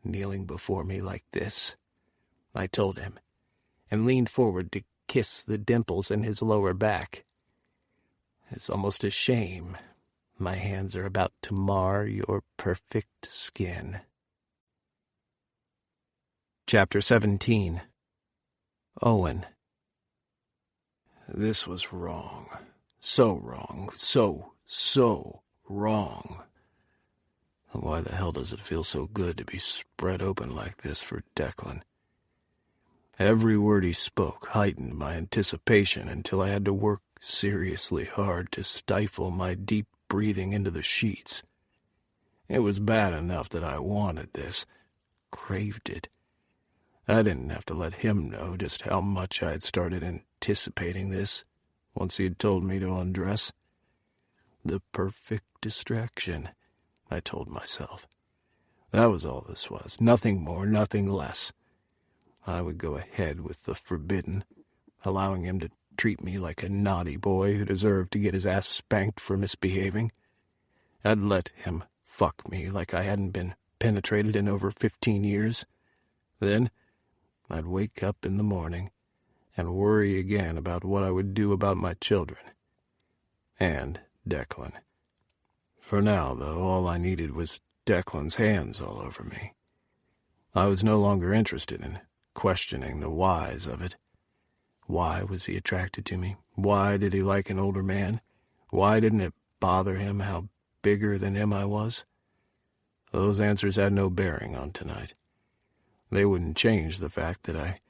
kneeling before me like this," I told him, and leaned forward to kiss the dimples in his lower back. "It's almost a shame my hands are about to mar your perfect skin." Chapter 17. Owen. This was wrong. So wrong. So wrong. Why the hell does it feel so good to be spread open like this for Declan? Every word he spoke heightened my anticipation until I had to work seriously hard to stifle my deep breathing into the sheets. It was bad enough that I wanted this, craved it. I didn't have to let him know just how much I had started anticipating this once he had told me to undress. The perfect distraction, I told myself. That was all this was. Nothing more, nothing less. I would go ahead with the forbidden, allowing him to treat me like a naughty boy who deserved to get his ass spanked for misbehaving. I'd let him fuck me like I hadn't been penetrated in over 15 years. Then I'd wake up in the morning and worry again about what I would do about my children. And Declan. For now, though, all I needed was Declan's hands all over me. I was no longer interested in questioning the whys of it. Why was he attracted to me? Why did he like an older man? Why didn't it bother him how bigger than him I was? Those answers had no bearing on tonight. They wouldn't change the fact that I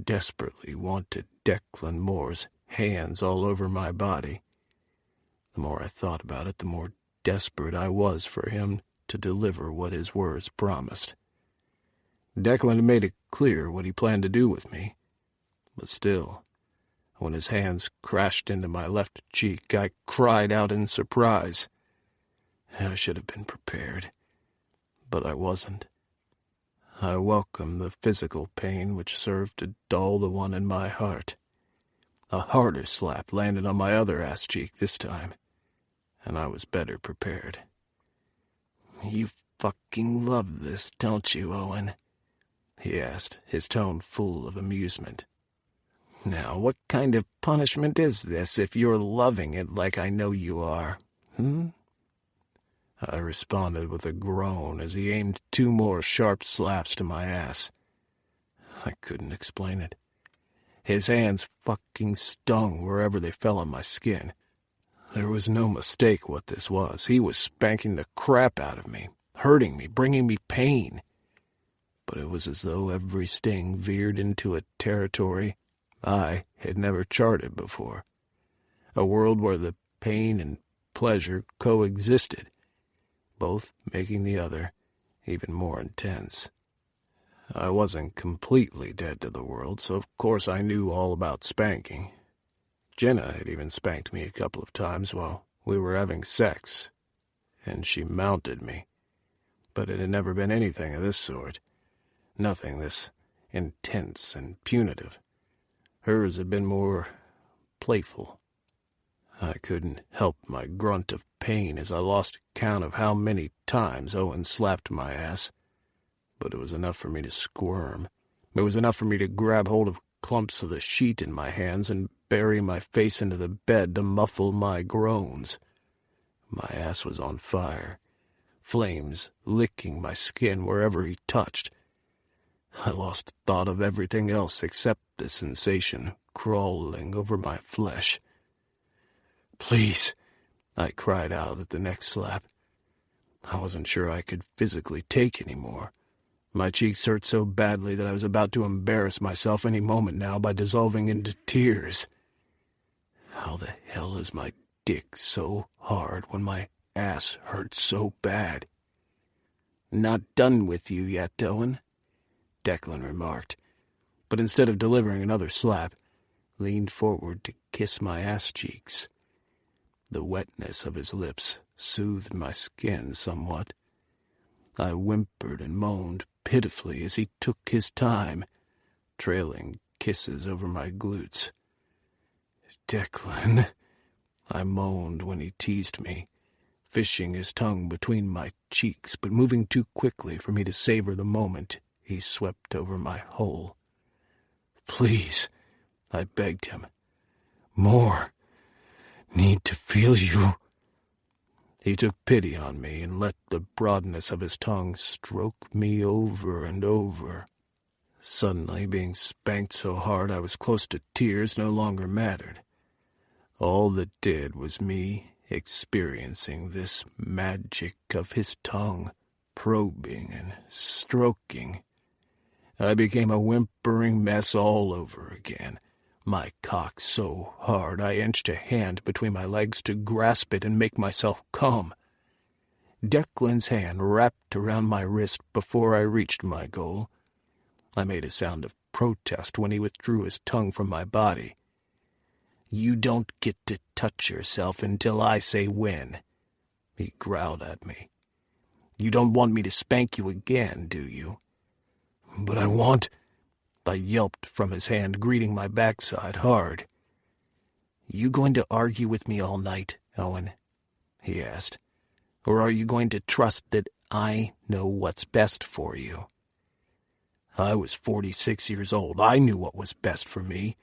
desperately wanted Declan Moore's hands all over my body. The more I thought about it, the more desperate I was for him to deliver what his words promised. Declan had made it clear what he planned to do with me, but still, when his hands crashed into my left cheek, I cried out in surprise. I should have been prepared, but I wasn't. I welcomed the physical pain which served to dull the one in my heart. A harder slap landed on my other ass cheek this time, and I was better prepared. "You fucking love this, don't you, Owen?" he asked, his tone full of amusement. "Now, what kind of punishment is this if you're loving it like I know you are, I responded with a groan as he aimed 2 more sharp slaps to my ass. I couldn't explain it. His hands fucking stung wherever they fell on my skin. There was no mistake what this was. He was spanking the crap out of me, hurting me, bringing me pain. but it was as though every sting veered into a territory I had never charted before, a world where the pain and pleasure coexisted, both making the other even more intense. I wasn't completely dead to the world, so of course I knew all about spanking. Jenna had even spanked me a couple of times while we were having sex, and she mounted me. But it had never been anything of this sort. Nothing this intense and punitive. Hers had been more playful. I couldn't help my grunt of pain as I lost count of how many times Owen slapped my ass. But it was enough for me to squirm. It was enough for me to grab hold of clumps of the sheet in my hands and bury my face into the bed to muffle my groans. My ass was on fire, flames licking my skin wherever he touched. I lost thought of everything else except the sensation crawling over my flesh. "Please," I cried out at the next slap. I wasn't sure I could physically take any more. My cheeks hurt so badly that I was about to embarrass myself any moment now by dissolving into tears. How the hell is my dick so hard when my ass hurts so bad? "Not done with you yet, Owen," Declan remarked, but instead of delivering another slap, leaned forward to kiss my ass cheeks. The wetness of his lips soothed my skin somewhat. I whimpered and moaned pitifully as he took his time, trailing kisses over my glutes. "Declan," I moaned when he teased me, fishing his tongue between my cheeks, but moving too quickly for me to savor the moment he swept over my hole. "Please," I begged him. "More. Need to feel you." He took pity on me and let the broadness of his tongue stroke me over and over. Suddenly, being spanked so hard I was close to tears no longer mattered. All that did was me experiencing this magic of his tongue, probing and stroking. I became a whimpering mess all over again, my cock so hard I inched a hand between my legs to grasp it and make myself come. Declan's hand wrapped around my wrist before I reached my goal. I made a sound of protest when he withdrew his tongue from my body. "You don't get to touch yourself until I say when," he growled at me. "You don't want me to spank you again, do you?" "But I want," I yelped from his hand, greeting my backside hard. "You going to argue with me all night, Owen?" he asked. "Or are you going to trust that I know what's best for you?" I was 46 years old. I knew what was best for me.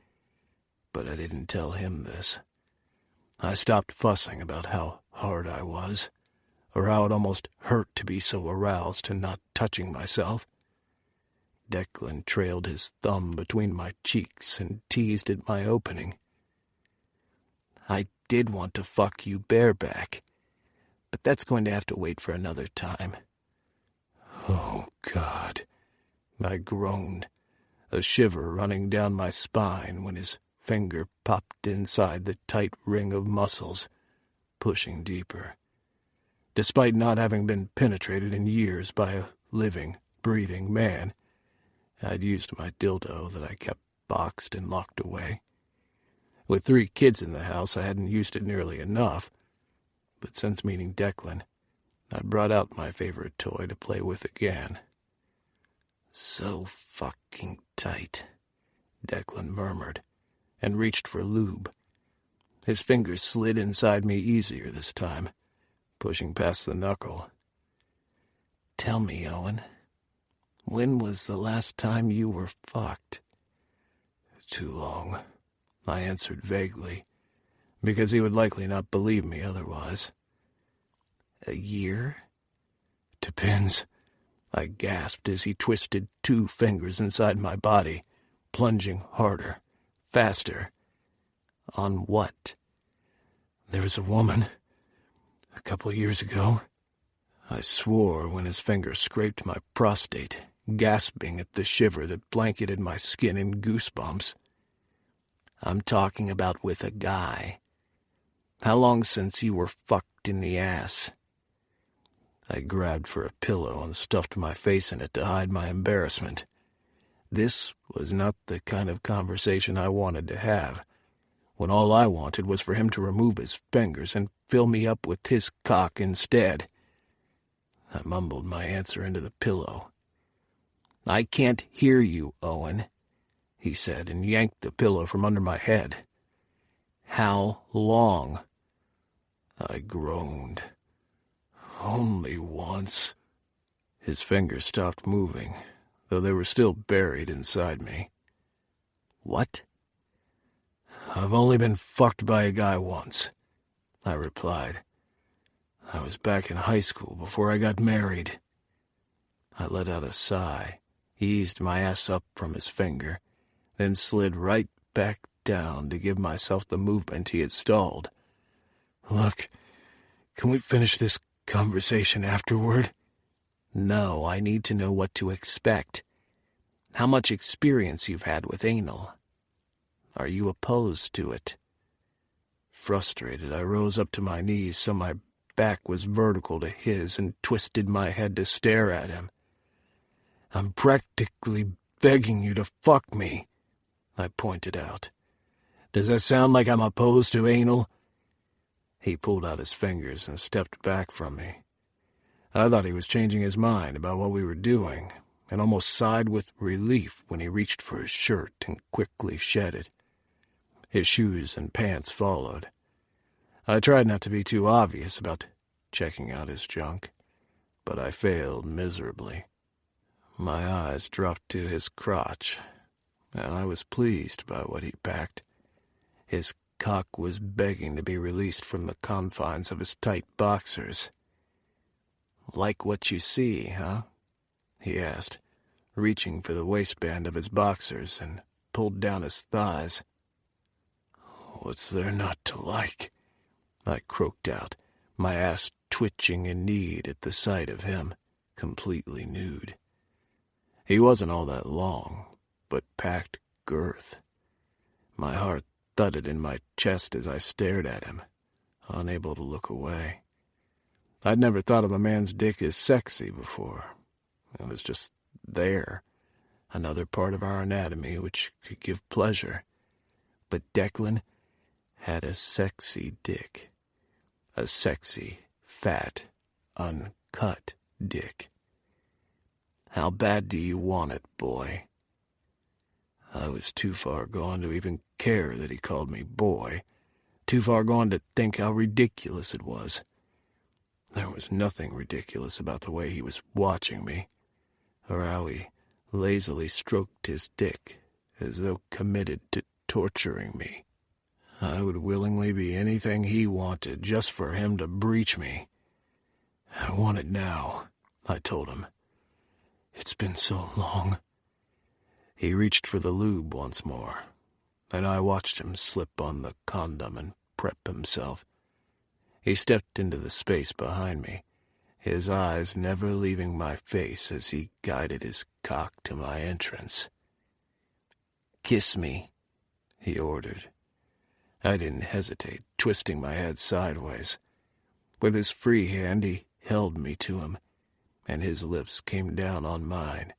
But I didn't tell him this. I stopped fussing about how hard I was, or how it almost hurt to be so aroused and not touching myself. Declan trailed his thumb between my cheeks and teased at my opening. "I did want to fuck you bareback, but that's going to have to wait for another time." "Oh, God," I groaned, a shiver running down my spine when his finger popped inside the tight ring of muscles, pushing deeper. Despite not having been penetrated in years by a living, breathing man, I'd used my dildo that I kept boxed and locked away. With 3 kids in the house, I hadn't used it nearly enough, but since meeting Declan, I'd brought out my favorite toy to play with again. "So fucking tight," Declan murmured, and reached for lube. His fingers slid inside me easier this time, pushing past the knuckle. "Tell me, Owen, when was the last time you were fucked?" "Too long," I answered vaguely, because he would likely not believe me otherwise. "A year?" "Depends," I gasped as he twisted 2 fingers inside my body, plunging harder, faster. "On what?" "There was a woman, a couple of years ago." I swore when his finger scraped my prostate, gasping at the shiver that blanketed my skin in goosebumps. I'm talking about with a guy. How long since you were fucked in the ass? I grabbed for a pillow and stuffed my face in it to hide my embarrassment. This was not the kind of conversation I wanted to have, when all I wanted was for him to remove his fingers and fill me up with his cock instead. I mumbled my answer into the pillow. I can't hear you, Owen, he said, and yanked the pillow from under my head. How long? I groaned. Only once. His fingers stopped moving, though they were still buried inside me. What? I've only been fucked by a guy once, I replied. I was back in high school before I got married. I let out a sigh, eased my ass up from his finger, then slid right back down to give myself the movement he had stalled. Look, can we finish this conversation afterward? No, I need to know what to expect. How much experience you've had with anal. Are you opposed to it? Frustrated, I rose up to my knees so my back was vertical to his and twisted my head to stare at him. I'm practically begging you to fuck me, I pointed out. Does that sound like I'm opposed to anal? He pulled out his fingers and stepped back from me. I thought he was changing his mind about what we were doing, and almost sighed with relief when he reached for his shirt and quickly shed it. His shoes and pants followed. I tried not to be too obvious about checking out his junk, but I failed miserably. My eyes dropped to his crotch, and I was pleased by what he packed. His cock was begging to be released from the confines of his tight boxers. Like what you see, huh? He asked, reaching for the waistband of his boxers, and pulled down his thighs. What's there not to like? I croaked out, my ass twitching in need at the sight of him, completely nude. He wasn't all that long, but packed girth. My heart thudded in my chest as I stared at him, unable to look away. I'd never thought of a man's dick as sexy before. It was just there, another part of our anatomy which could give pleasure. But Declan had a sexy dick. A sexy, fat, uncut dick. How bad do you want it, boy? I was too far gone to even care that he called me boy, too far gone to think how ridiculous it was. There was nothing ridiculous about the way he was watching me, or how he lazily stroked his dick as though committed to torturing me. I would willingly be anything he wanted just for him to breach me. I want it now, I told him. It's been so long. He reached for the lube once more, and I watched him slip on the condom and prep himself. He stepped into the space behind me, his eyes never leaving my face as he guided his cock to my entrance. Kiss me, he ordered. I didn't hesitate, twisting my head sideways. With his free hand, he held me to him, and his lips came down on mine.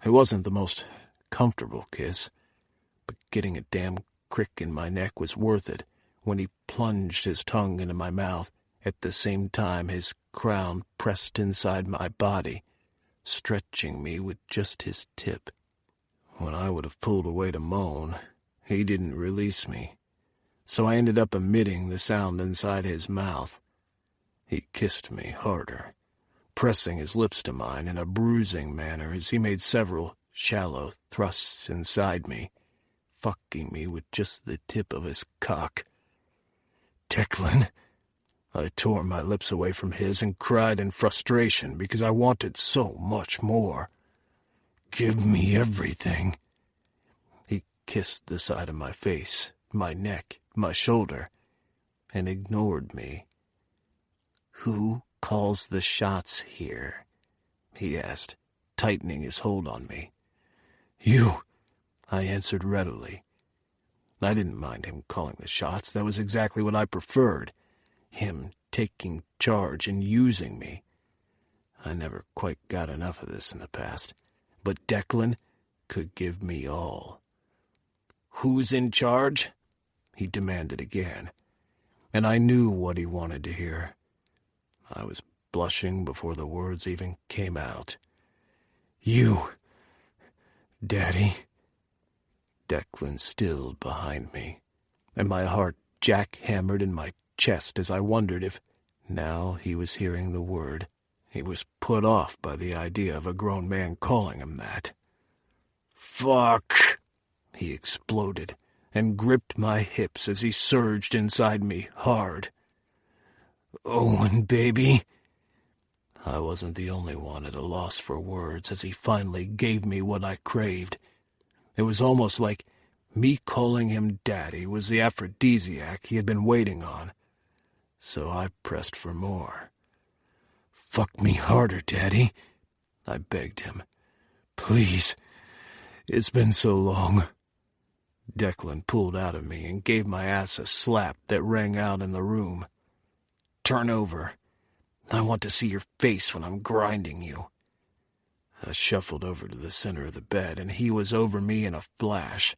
It wasn't the most comfortable kiss, but getting a damn crick in my neck was worth it when he plunged his tongue into my mouth, at the same time his crown pressed inside my body, stretching me with just his tip. When I would have pulled away to moan, he didn't release me, so I ended up emitting the sound inside his mouth. He kissed me harder, pressing his lips to mine in a bruising manner as he made several shallow thrusts inside me, fucking me with just the tip of his cock. Declan! I tore my lips away from his and cried in frustration because I wanted so much more. Give me everything. He kissed the side of my face, my neck, my shoulder, and ignored me. Who calls the shots here? He asked, tightening his hold on me. "You," I answered readily. I didn't mind him calling the shots. That was exactly what I preferred. Him taking charge and using me. I never quite got enough of this in the past. But Declan could give me all. "Who's in charge?" he demanded again. And I knew what he wanted to hear. I was blushing before the words even came out. "You, Daddy." Declan stilled behind me, and my heart jackhammered in my chest as I wondered if, now he was hearing the word, he was put off by the idea of a grown man calling him that. "Fuck!" he exploded, and gripped my hips as he surged inside me hard. "Owen, baby." I wasn't the only one at a loss for words as he finally gave me what I craved. It was almost like me calling him Daddy was the aphrodisiac he had been waiting on. So I pressed for more. "Fuck me harder, Daddy," I begged him. "Please. It's been so long." Declan pulled out of me and gave my ass a slap that rang out in the room. "Turn over. I want to see your face when I'm grinding you." I shuffled over to the center of the bed, and he was over me in a flash.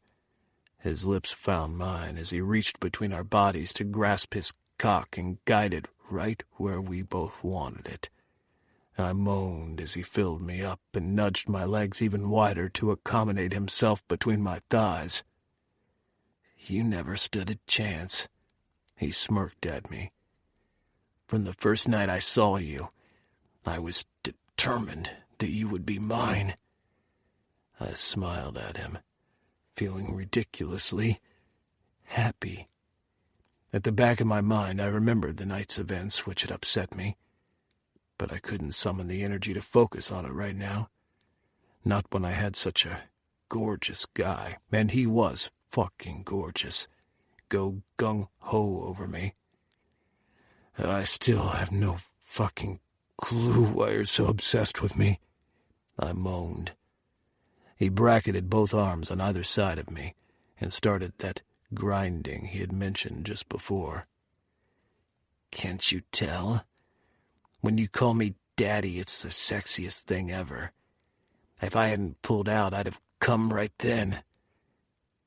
His lips found mine as he reached between our bodies to grasp his cock and guide it right where we both wanted it. I moaned as he filled me up and nudged my legs even wider to accommodate himself between my thighs. "You never stood a chance," he smirked at me. "From the first night I saw you, I was determined that you would be mine." I smiled at him, feeling ridiculously happy. At the back of my mind, I remembered the night's events which had upset me, but I couldn't summon the energy to focus on it right now. Not when I had such a gorgeous guy, and he was fucking gorgeous, go gung-ho over me. "I still have no fucking clue why you're so obsessed with me," I moaned. He bracketed both arms on either side of me and started that grinding he had mentioned just before. "Can't you tell? When you call me Daddy, it's the sexiest thing ever. If I hadn't pulled out, I'd have come right then."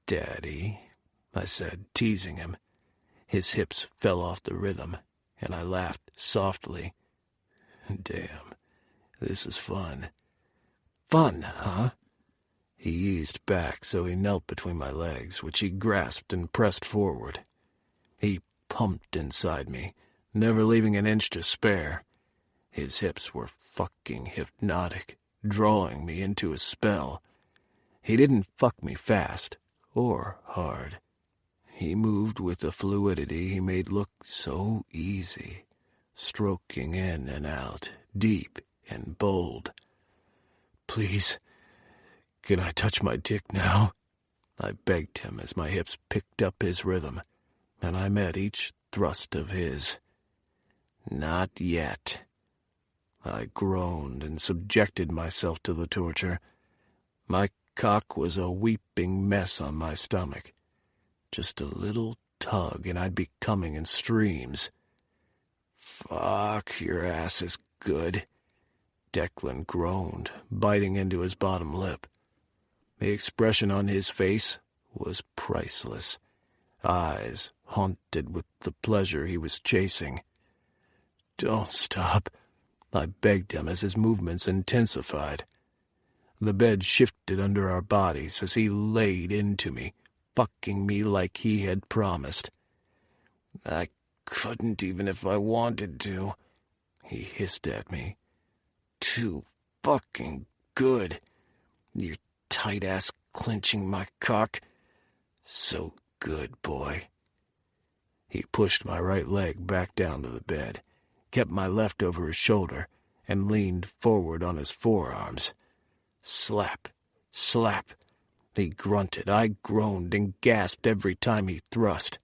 "Daddy," I said, teasing him. His hips fell off the rhythm, and I laughed softly. "Damn, this is fun." "Fun, huh?" He eased back so he knelt between my legs, which he grasped and pressed forward. He pumped inside me, never leaving an inch to spare. His hips were fucking hypnotic, drawing me into a spell. He didn't fuck me fast or hard. He moved with a fluidity he made look so easy, stroking in and out, deep and bold. "Please, can I touch my dick now?" I begged him as my hips picked up his rhythm, and I met each thrust of his. "Not yet." I groaned and subjected myself to the torture. My cock was a weeping mess on my stomach. Just a little tug and I'd be coming in streams. "Fuck, your ass is good," Declan groaned, biting into his bottom lip. The expression on his face was priceless, eyes haunted with the pleasure he was chasing. "Don't stop," I begged him as his movements intensified. The bed shifted under our bodies as he laid into me, fucking me like he had promised. "I couldn't even if I wanted to," he hissed at me. "Too fucking good. Your tight ass clenching my cock. So good, boy." He pushed my right leg back down to the bed, kept my left over his shoulder, and leaned forward on his forearms. Slap, slap. He grunted. I groaned and gasped every time he thrust.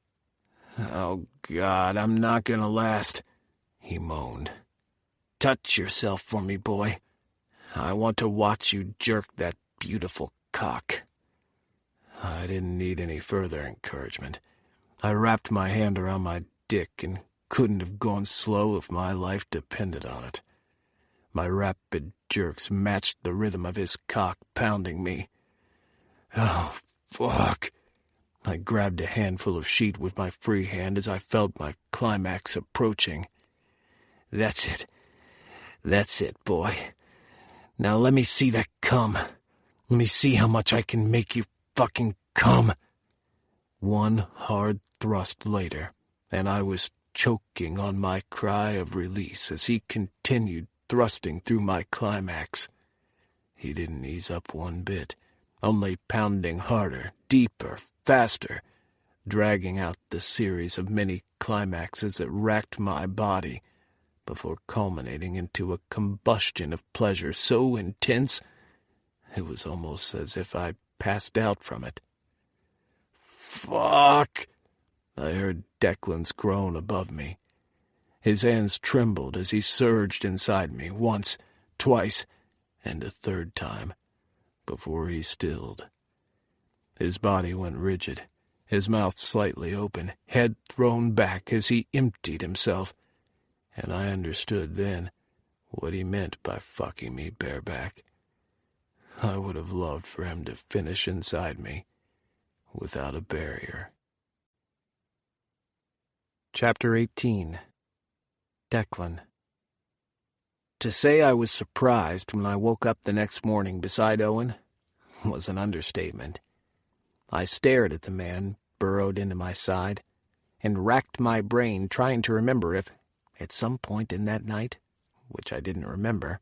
"Oh, God, I'm not gonna last," he moaned. "Touch yourself for me, boy." I want to watch you jerk that beautiful cock." I didn't need any further encouragement. I wrapped my hand around my dick and couldn't have gone slow if my life depended on it. My rapid jerks matched the rhythm of his cock pounding me. Oh, fuck. I grabbed a handful of sheet with my free hand as I felt my climax approaching. "That's it. That's it, boy. Now let me see that cum. Let me see how much I can make you fucking cum." One hard thrust later, and I was choking on my cry of release as he continued thrusting through my climax. He didn't ease up one bit, only pounding harder, deeper, faster, dragging out the series of many climaxes that racked my body before culminating into a combustion of pleasure so intense it was almost as if I passed out from it. "Fuck!" I heard Declan's groan above me. His hands trembled as he surged inside me once, twice, and a third time, before he stilled. His body went rigid, his mouth slightly open, head thrown back as he emptied himself, and I understood then what he meant by fucking me bareback. I would have loved for him to finish inside me without a barrier. Chapter 18. Declan. To say I was surprised when I woke up the next morning beside Owen was an understatement. I stared at the man burrowed into my side and racked my brain trying to remember if, at some point in that night, which I didn't remember,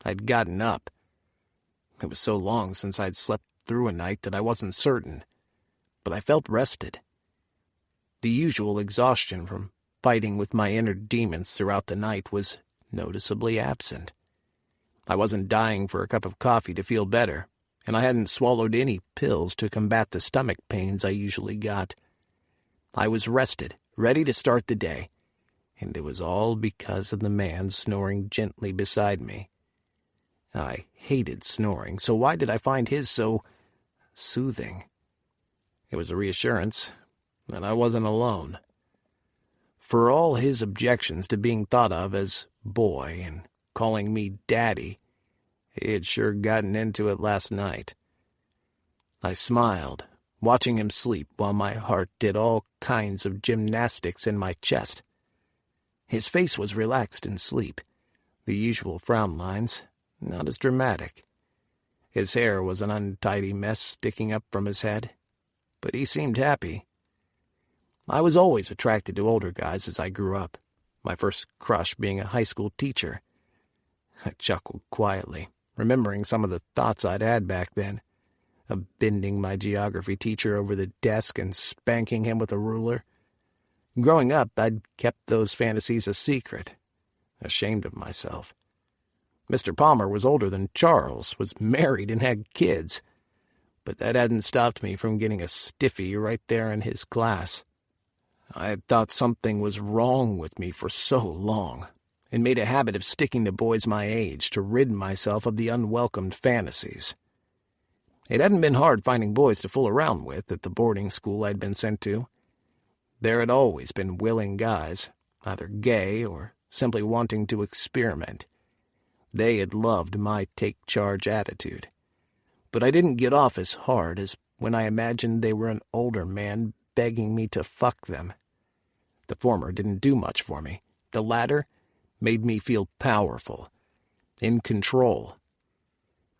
I'd gotten up. It was so long since I'd slept through a night that I wasn't certain, but I felt rested. The usual exhaustion from fighting with my inner demons throughout the night was noticeably absent. I wasn't dying for a cup of coffee to feel better, and I hadn't swallowed any pills to combat the stomach pains I usually got. I was rested, ready to start the day, and it was all because of the man snoring gently beside me. I hated snoring, so why did I find his so soothing? It was a reassurance that I wasn't alone. For all his objections to being thought of as boy and calling me daddy, he had sure gotten into it last night. I smiled, watching him sleep while my heart did all kinds of gymnastics in my chest. His face was relaxed in sleep, the usual frown lines, not as dramatic. His hair was an untidy mess sticking up from his head, but he seemed happy. I was always attracted to older guys as I grew up, my first crush being a high school teacher. I chuckled quietly, remembering some of the thoughts I'd had back then, of bending my geography teacher over the desk and spanking him with a ruler. Growing up, I'd kept those fantasies a secret, ashamed of myself. Mr. Palmer was older than Charles, was married and had kids, but that hadn't stopped me from getting a stiffy right there in his class. I had thought something was wrong with me for so long, and made a habit of sticking to boys my age to rid myself of the unwelcomed fantasies. It hadn't been hard finding boys to fool around with at the boarding school I'd been sent to. There had always been willing guys, either gay or simply wanting to experiment. They had loved my take-charge attitude. But I didn't get off as hard as when I imagined they were an older man begging me to fuck them. The former didn't do much for me. The latter made me feel powerful, in control.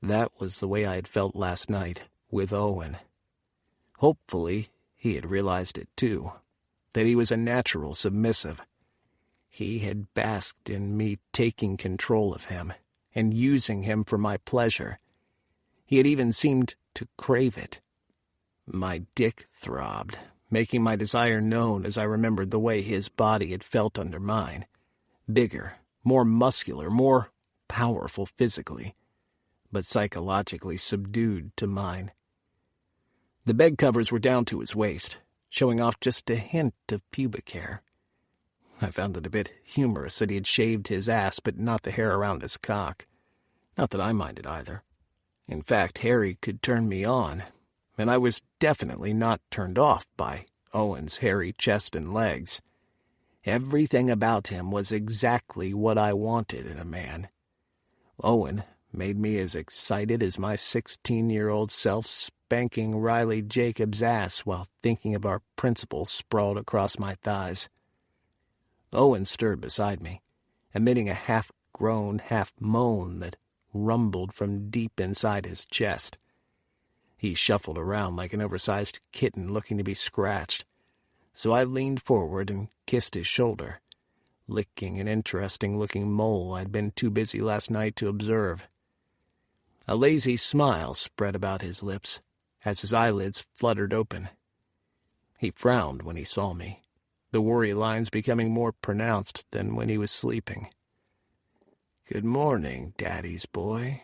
That was the way I had felt last night with Owen. Hopefully, he had realized it too, that he was a natural submissive. He had basked in me taking control of him and using him for my pleasure. He had even seemed to crave it. My dick throbbed, making my desire known as I remembered the way his body had felt under mine. Bigger, more muscular, more powerful physically, but psychologically subdued to mine. The bed covers were down to his waist, showing off just a hint of pubic hair. I found it a bit humorous that he had shaved his ass but not the hair around his cock. Not that I minded either. In fact, Harry could turn me on, and I was definitely not turned off by Owen's hairy chest and legs. Everything about him was exactly what I wanted in a man. Owen made me as excited as my 16-year-old self spanking Riley Jacobs' ass while thinking of our principal sprawled across my thighs. Owen stirred beside me, emitting a half-groan, half-moan that rumbled from deep inside his chest. He shuffled around like an oversized kitten looking to be scratched, so I leaned forward and kissed his shoulder, licking an interesting-looking mole I'd been too busy last night to observe. A lazy smile spread about his lips as his eyelids fluttered open. He frowned when he saw me, the worry lines becoming more pronounced than when he was sleeping. "Good morning, Daddy's boy."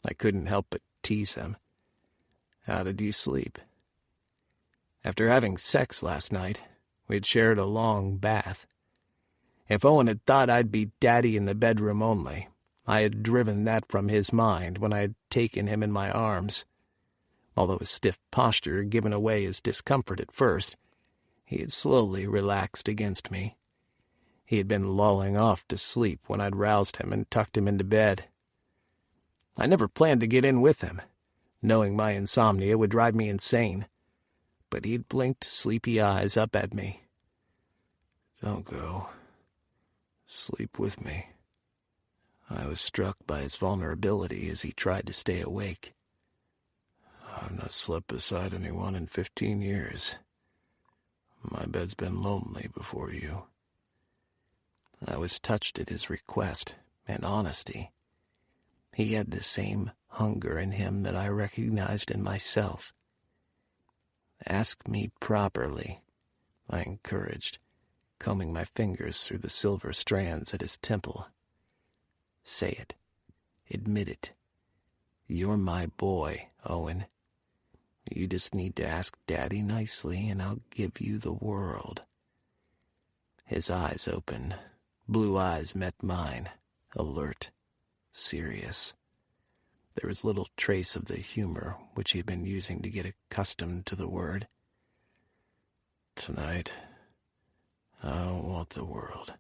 I couldn't help but tease him. "How did you sleep?" After having sex last night, we'd shared a long bath. If Owen had thought I'd be daddy in the bedroom only, I had driven that from his mind when I had taken him in my arms. Although his stiff posture had given away his discomfort at first, he had slowly relaxed against me. He had been lolling off to sleep when I'd roused him and tucked him into bed. I never planned to get in with him, knowing my insomnia would drive me insane, but he'd blinked sleepy eyes up at me. "Don't go. Sleep with me." I was struck by his vulnerability as he tried to stay awake. "I've not slept beside anyone in 15 years. My bed's been lonely before you." I was touched at his request and honesty. He had the same hunger in him that I recognized in myself. "Ask me properly," I encouraged, combing my fingers through the silver strands at his temple. "Say it. Admit it. You're my boy, Owen. You just need to ask Daddy nicely, and I'll give you the world." His eyes opened. Blue eyes met mine, alert, serious. There was little trace of the humor which he had been using to get accustomed to the word. "Tonight, I don't want the world.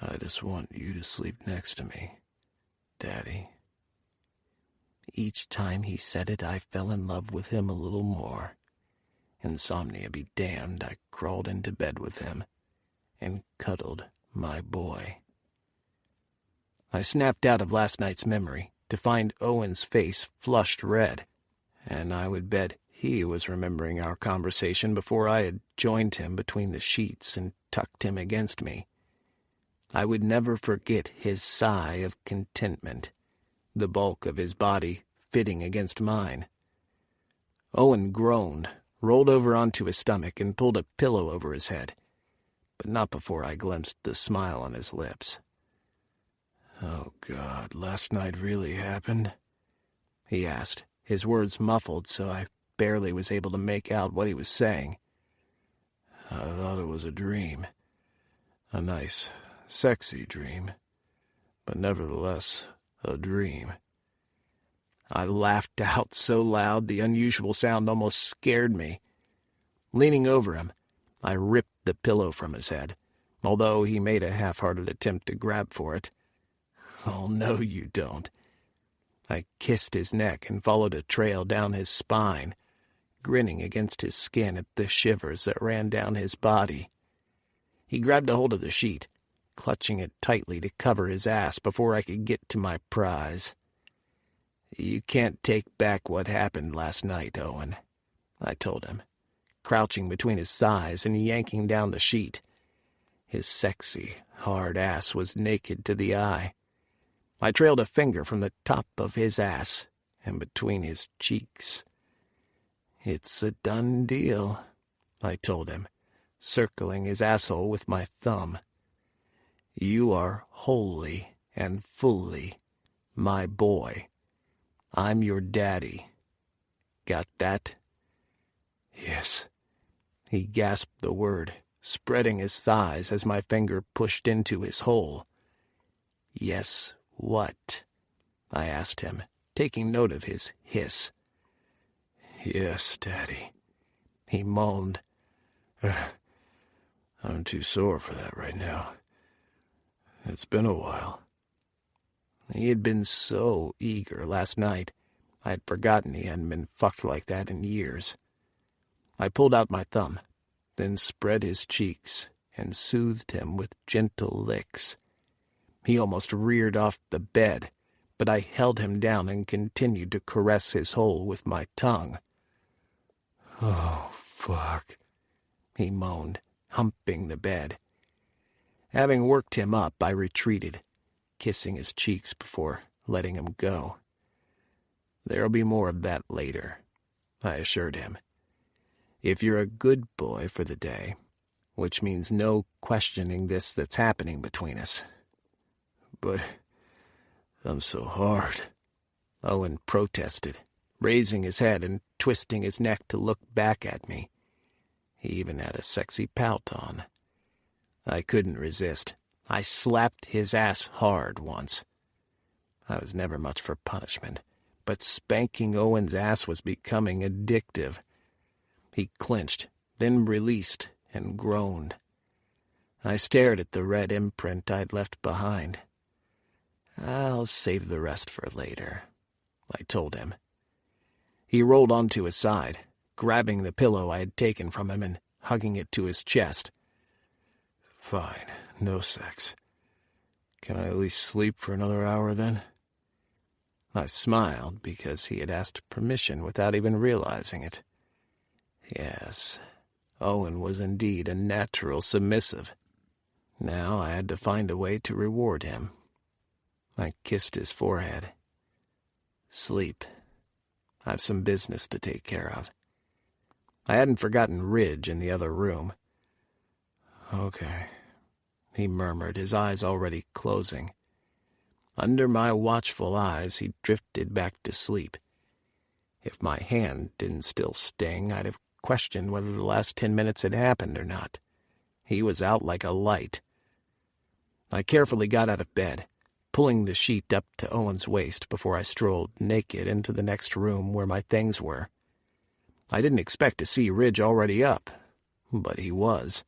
I just want you to sleep next to me, Daddy." Each time he said it, I fell in love with him a little more. Insomnia be damned, I crawled into bed with him and cuddled my boy. I snapped out of last night's memory to find Owen's face flushed red, and I would bet he was remembering our conversation before I had joined him between the sheets and tucked him against me. I would never forget his sigh of contentment, the bulk of his body fitting against mine. Owen groaned, rolled over onto his stomach, and pulled a pillow over his head, but not before I glimpsed the smile on his lips. "Oh, God, last night really happened?" he asked, his words muffled so I barely was able to make out what he was saying. "I thought it was a dream. A nice, sexy dream, but nevertheless a dream." I laughed out so loud the unusual sound almost scared me. Leaning over him, I ripped the pillow from his head, although he made a half-hearted attempt to grab for it. "Oh, no, you don't." I kissed his neck and followed a trail down his spine, grinning against his skin at the shivers that ran down his body. He grabbed a hold of the sheet, clutching it tightly to cover his ass before I could get to my prize. "You can't take back what happened last night, Owen," I told him, crouching between his thighs and yanking down the sheet. His sexy, hard ass was naked to the eye. I trailed a finger from the top of his ass and between his cheeks. "It's a done deal," I told him, circling his asshole with my thumb. "You are wholly and fully my boy. I'm your daddy. Got that?" "Yes." He gasped the word, spreading his thighs as my finger pushed into his hole. "Yes, what?" I asked him, taking note of his hiss. "Yes, Daddy," he moaned. "I'm too sore for that right now. It's been a while." He had been so eager last night, I had forgotten he hadn't been fucked like that in years. I pulled out my thumb, then spread his cheeks and soothed him with gentle licks. He almost reared off the bed, but I held him down and continued to caress his hole with my tongue. "Oh, fuck," he moaned, humping the bed. Having worked him up, I retreated, kissing his cheeks before letting him go. "There'll be more of that later," I assured him. "If you're a good boy for the day, which means no questioning this that's happening between us." "But I'm so hard," Owen protested, raising his head and twisting his neck to look back at me. He even had a sexy pout on. I couldn't resist. I slapped his ass hard once. I was never much for punishment, but spanking Owen's ass was becoming addictive. He clenched, then released, and groaned. I stared at the red imprint I'd left behind. "I'll save the rest for later," I told him. He rolled onto his side, grabbing the pillow I had taken from him and hugging it to his chest. "Fine, no sex. Can I at least sleep for another hour then?" I smiled because he had asked permission without even realizing it. Yes, Owen was indeed a natural submissive. Now I had to find a way to reward him. I kissed his forehead. "Sleep. I've some business to take care of." I hadn't forgotten Ridge in the other room. "Okay," he murmured, his eyes already closing. Under my watchful eyes, he drifted back to sleep. If my hand didn't still sting, I'd have questioned whether the last 10 minutes had happened or not. He was out like a light. I carefully got out of bed, pulling the sheet up to Owen's waist before I strolled naked into the next room where my things were. I didn't expect to see Ridge already up, but he was.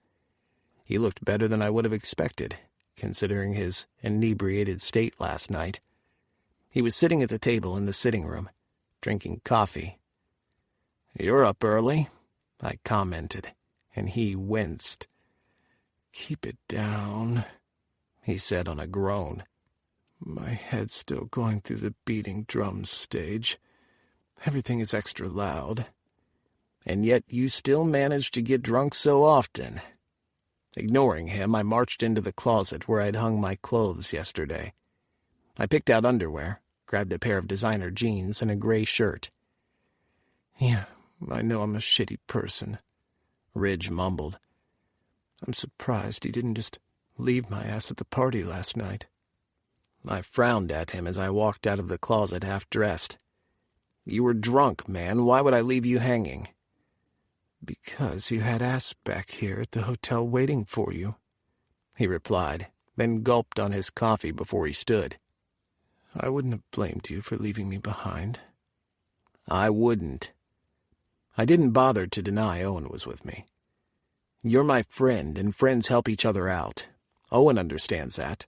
He looked better than I would have expected, considering his inebriated state last night. He was sitting at the table in the sitting room, drinking coffee. "You're up early," I commented, and he winced. "Keep it down," he said on a groan. "My head's still going through the beating drums stage. Everything is extra loud." "And yet you still manage to get drunk so often." Ignoring him, I marched into the closet where I'd hung my clothes yesterday. I picked out underwear, grabbed a pair of designer jeans and a gray shirt. "Yeah, I know I'm a shitty person," Ridge mumbled. "I'm surprised you didn't just leave my ass at the party last night." I frowned at him as I walked out of the closet half-dressed. "You were drunk, man. Why would I leave you hanging?" "Because you had ass back here at the hotel waiting for you," he replied, then gulped on his coffee before he stood. "I wouldn't have blamed you for leaving me behind." I wouldn't. I didn't bother to deny Owen was with me. You're my friend, and friends help each other out. Owen understands that.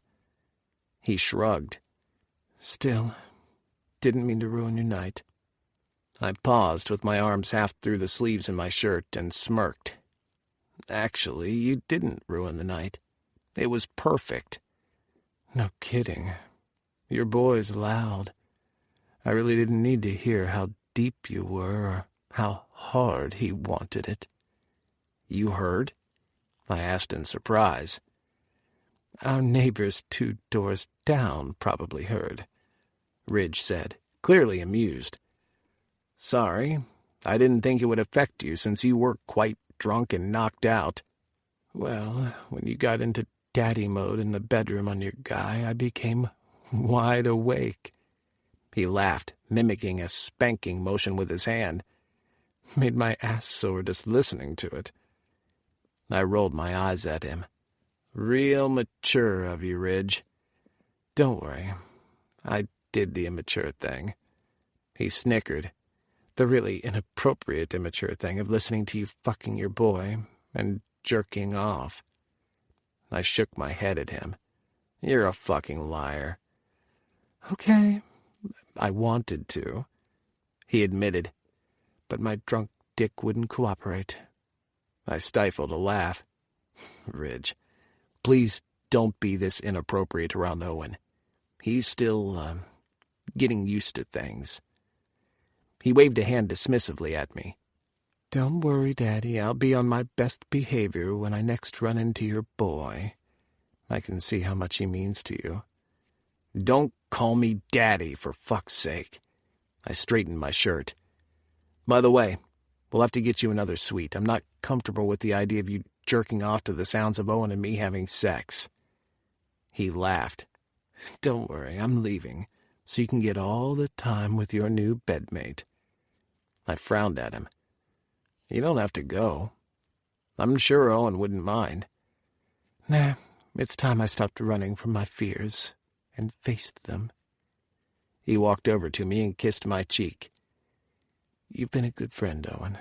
He shrugged. "Still, didn't mean to ruin your night." I paused with my arms half through the sleeves in my shirt and smirked. "Actually, you didn't ruin the night. It was perfect." "No kidding. Your boy's loud. I really didn't need to hear how deep you were or how hard he wanted it." "You heard?" I asked in surprise. "Our neighbors 2 doors down probably heard," Ridge said, clearly amused. "Sorry, I didn't think it would affect you since you were quite drunk and knocked out." "Well, when you got into daddy mode in the bedroom on your guy, I became wide awake." He laughed, mimicking a spanking motion with his hand. "Made my ass sore just listening to it." I rolled my eyes at him. "Real mature of you, Ridge." "Don't worry. I did the immature thing. He snickered. The really inappropriate immature thing of listening to you fucking your boy and jerking off. I shook my head at him. You're a fucking liar. Okay, I wanted to, he admitted, but my drunk dick wouldn't cooperate. I stifled a laugh. Ridge, please don't be this inappropriate around Owen. He's still, getting used to things. He waved a hand dismissively at me. Don't worry, Daddy. I'll be on my best behavior when I next run into your boy. I can see how much he means to you. Don't call me Daddy, for fuck's sake. I straightened my shirt. By the way, we'll have to get you another suite. I'm not comfortable with the idea of you jerking off to the sounds of Owen and me having sex. He laughed. Don't worry, I'm leaving, so you can get all the time with your new bedmate. I frowned at him. You don't have to go. I'm sure Owen wouldn't mind. Nah, it's time I stopped running from my fears and faced them. He walked over to me and kissed my cheek. You've been a good friend, Owen.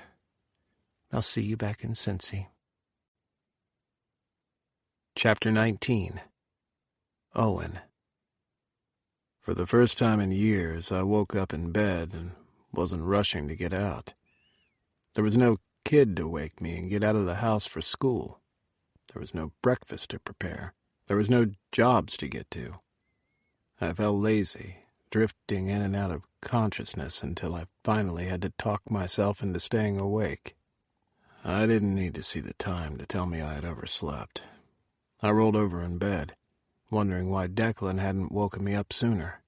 I'll see you back in Cincy. Chapter 19. Owen. For the first time in years, I woke up in bed and wasn't rushing to get out. There was no kid to wake me and get out of the house for school. There was no breakfast to prepare. There was no jobs to get to. I felt lazy, drifting in and out of consciousness until I finally had to talk myself into staying awake. I didn't need to see the time to tell me I had overslept. I rolled over in bed, wondering why Declan hadn't woken me up sooner.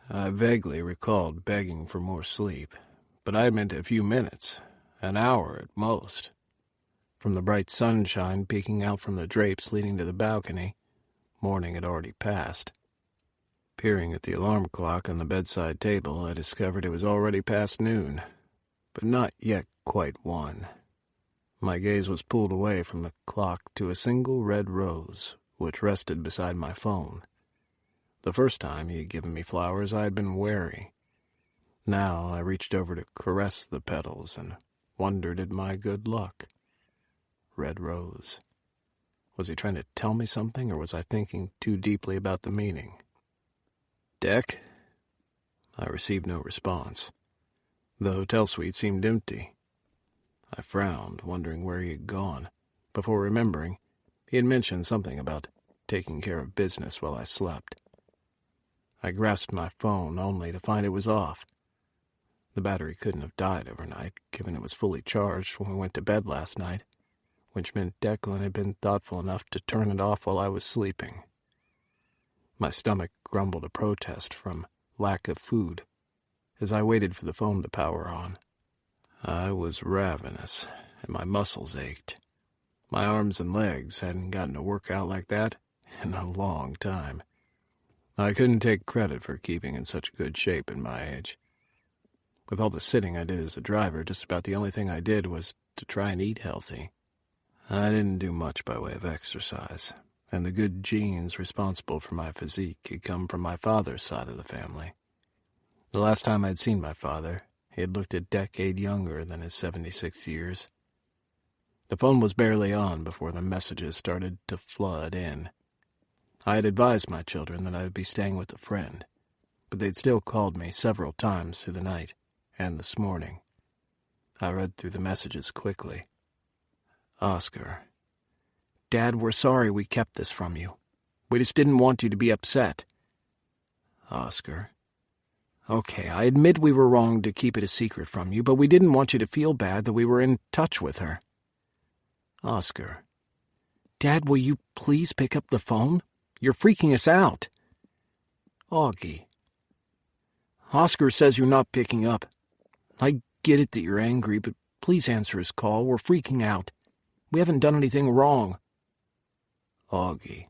I vaguely recalled begging for more sleep, but I meant a few minutes, an hour at most. From the bright sunshine peeking out from the drapes leading to the balcony, morning had already passed. Peering at the alarm clock on the bedside table, I discovered it was already past noon, but not yet quite 1. My gaze was pulled away from the clock to a single red rose, which rested beside my phone. The first time he had given me flowers, I had been wary. Now I reached over to caress the petals and wondered at my good luck. Red rose. Was he trying to tell me something, or was I thinking too deeply about the meaning? Deck? I received no response. The hotel suite seemed empty. I frowned, wondering where he had gone, before remembering he had mentioned something about taking care of business while I slept. I grasped my phone only to find it was off. The battery couldn't have died overnight, given it was fully charged when we went to bed last night, which meant Declan had been thoughtful enough to turn it off while I was sleeping. My stomach grumbled a protest from lack of food as I waited for the phone to power on. I was ravenous, and my muscles ached. My arms and legs hadn't gotten to work out like that in a long time. I couldn't take credit for keeping in such good shape at my age. With all the sitting I did as a driver, just about the only thing I did was to try and eat healthy. I didn't do much by way of exercise, and the good genes responsible for my physique had come from my father's side of the family. The last time I'd seen my father, he had looked a decade younger than his 76 years. The phone was barely on before the messages started to flood in. I had advised my children that I would be staying with a friend, but they'd still called me several times through the night and this morning. I read through the messages quickly. Oscar. Dad, we're sorry we kept this from you. We just didn't want you to be upset. Oscar. Okay, I admit we were wrong to keep it a secret from you, but we didn't want you to feel bad that we were in touch with her. Oscar. Dad, will you please pick up the phone? You're freaking us out. Augie. Oscar says you're not picking up. I get it that you're angry, but please answer his call. We're freaking out. We haven't done anything wrong. Augie.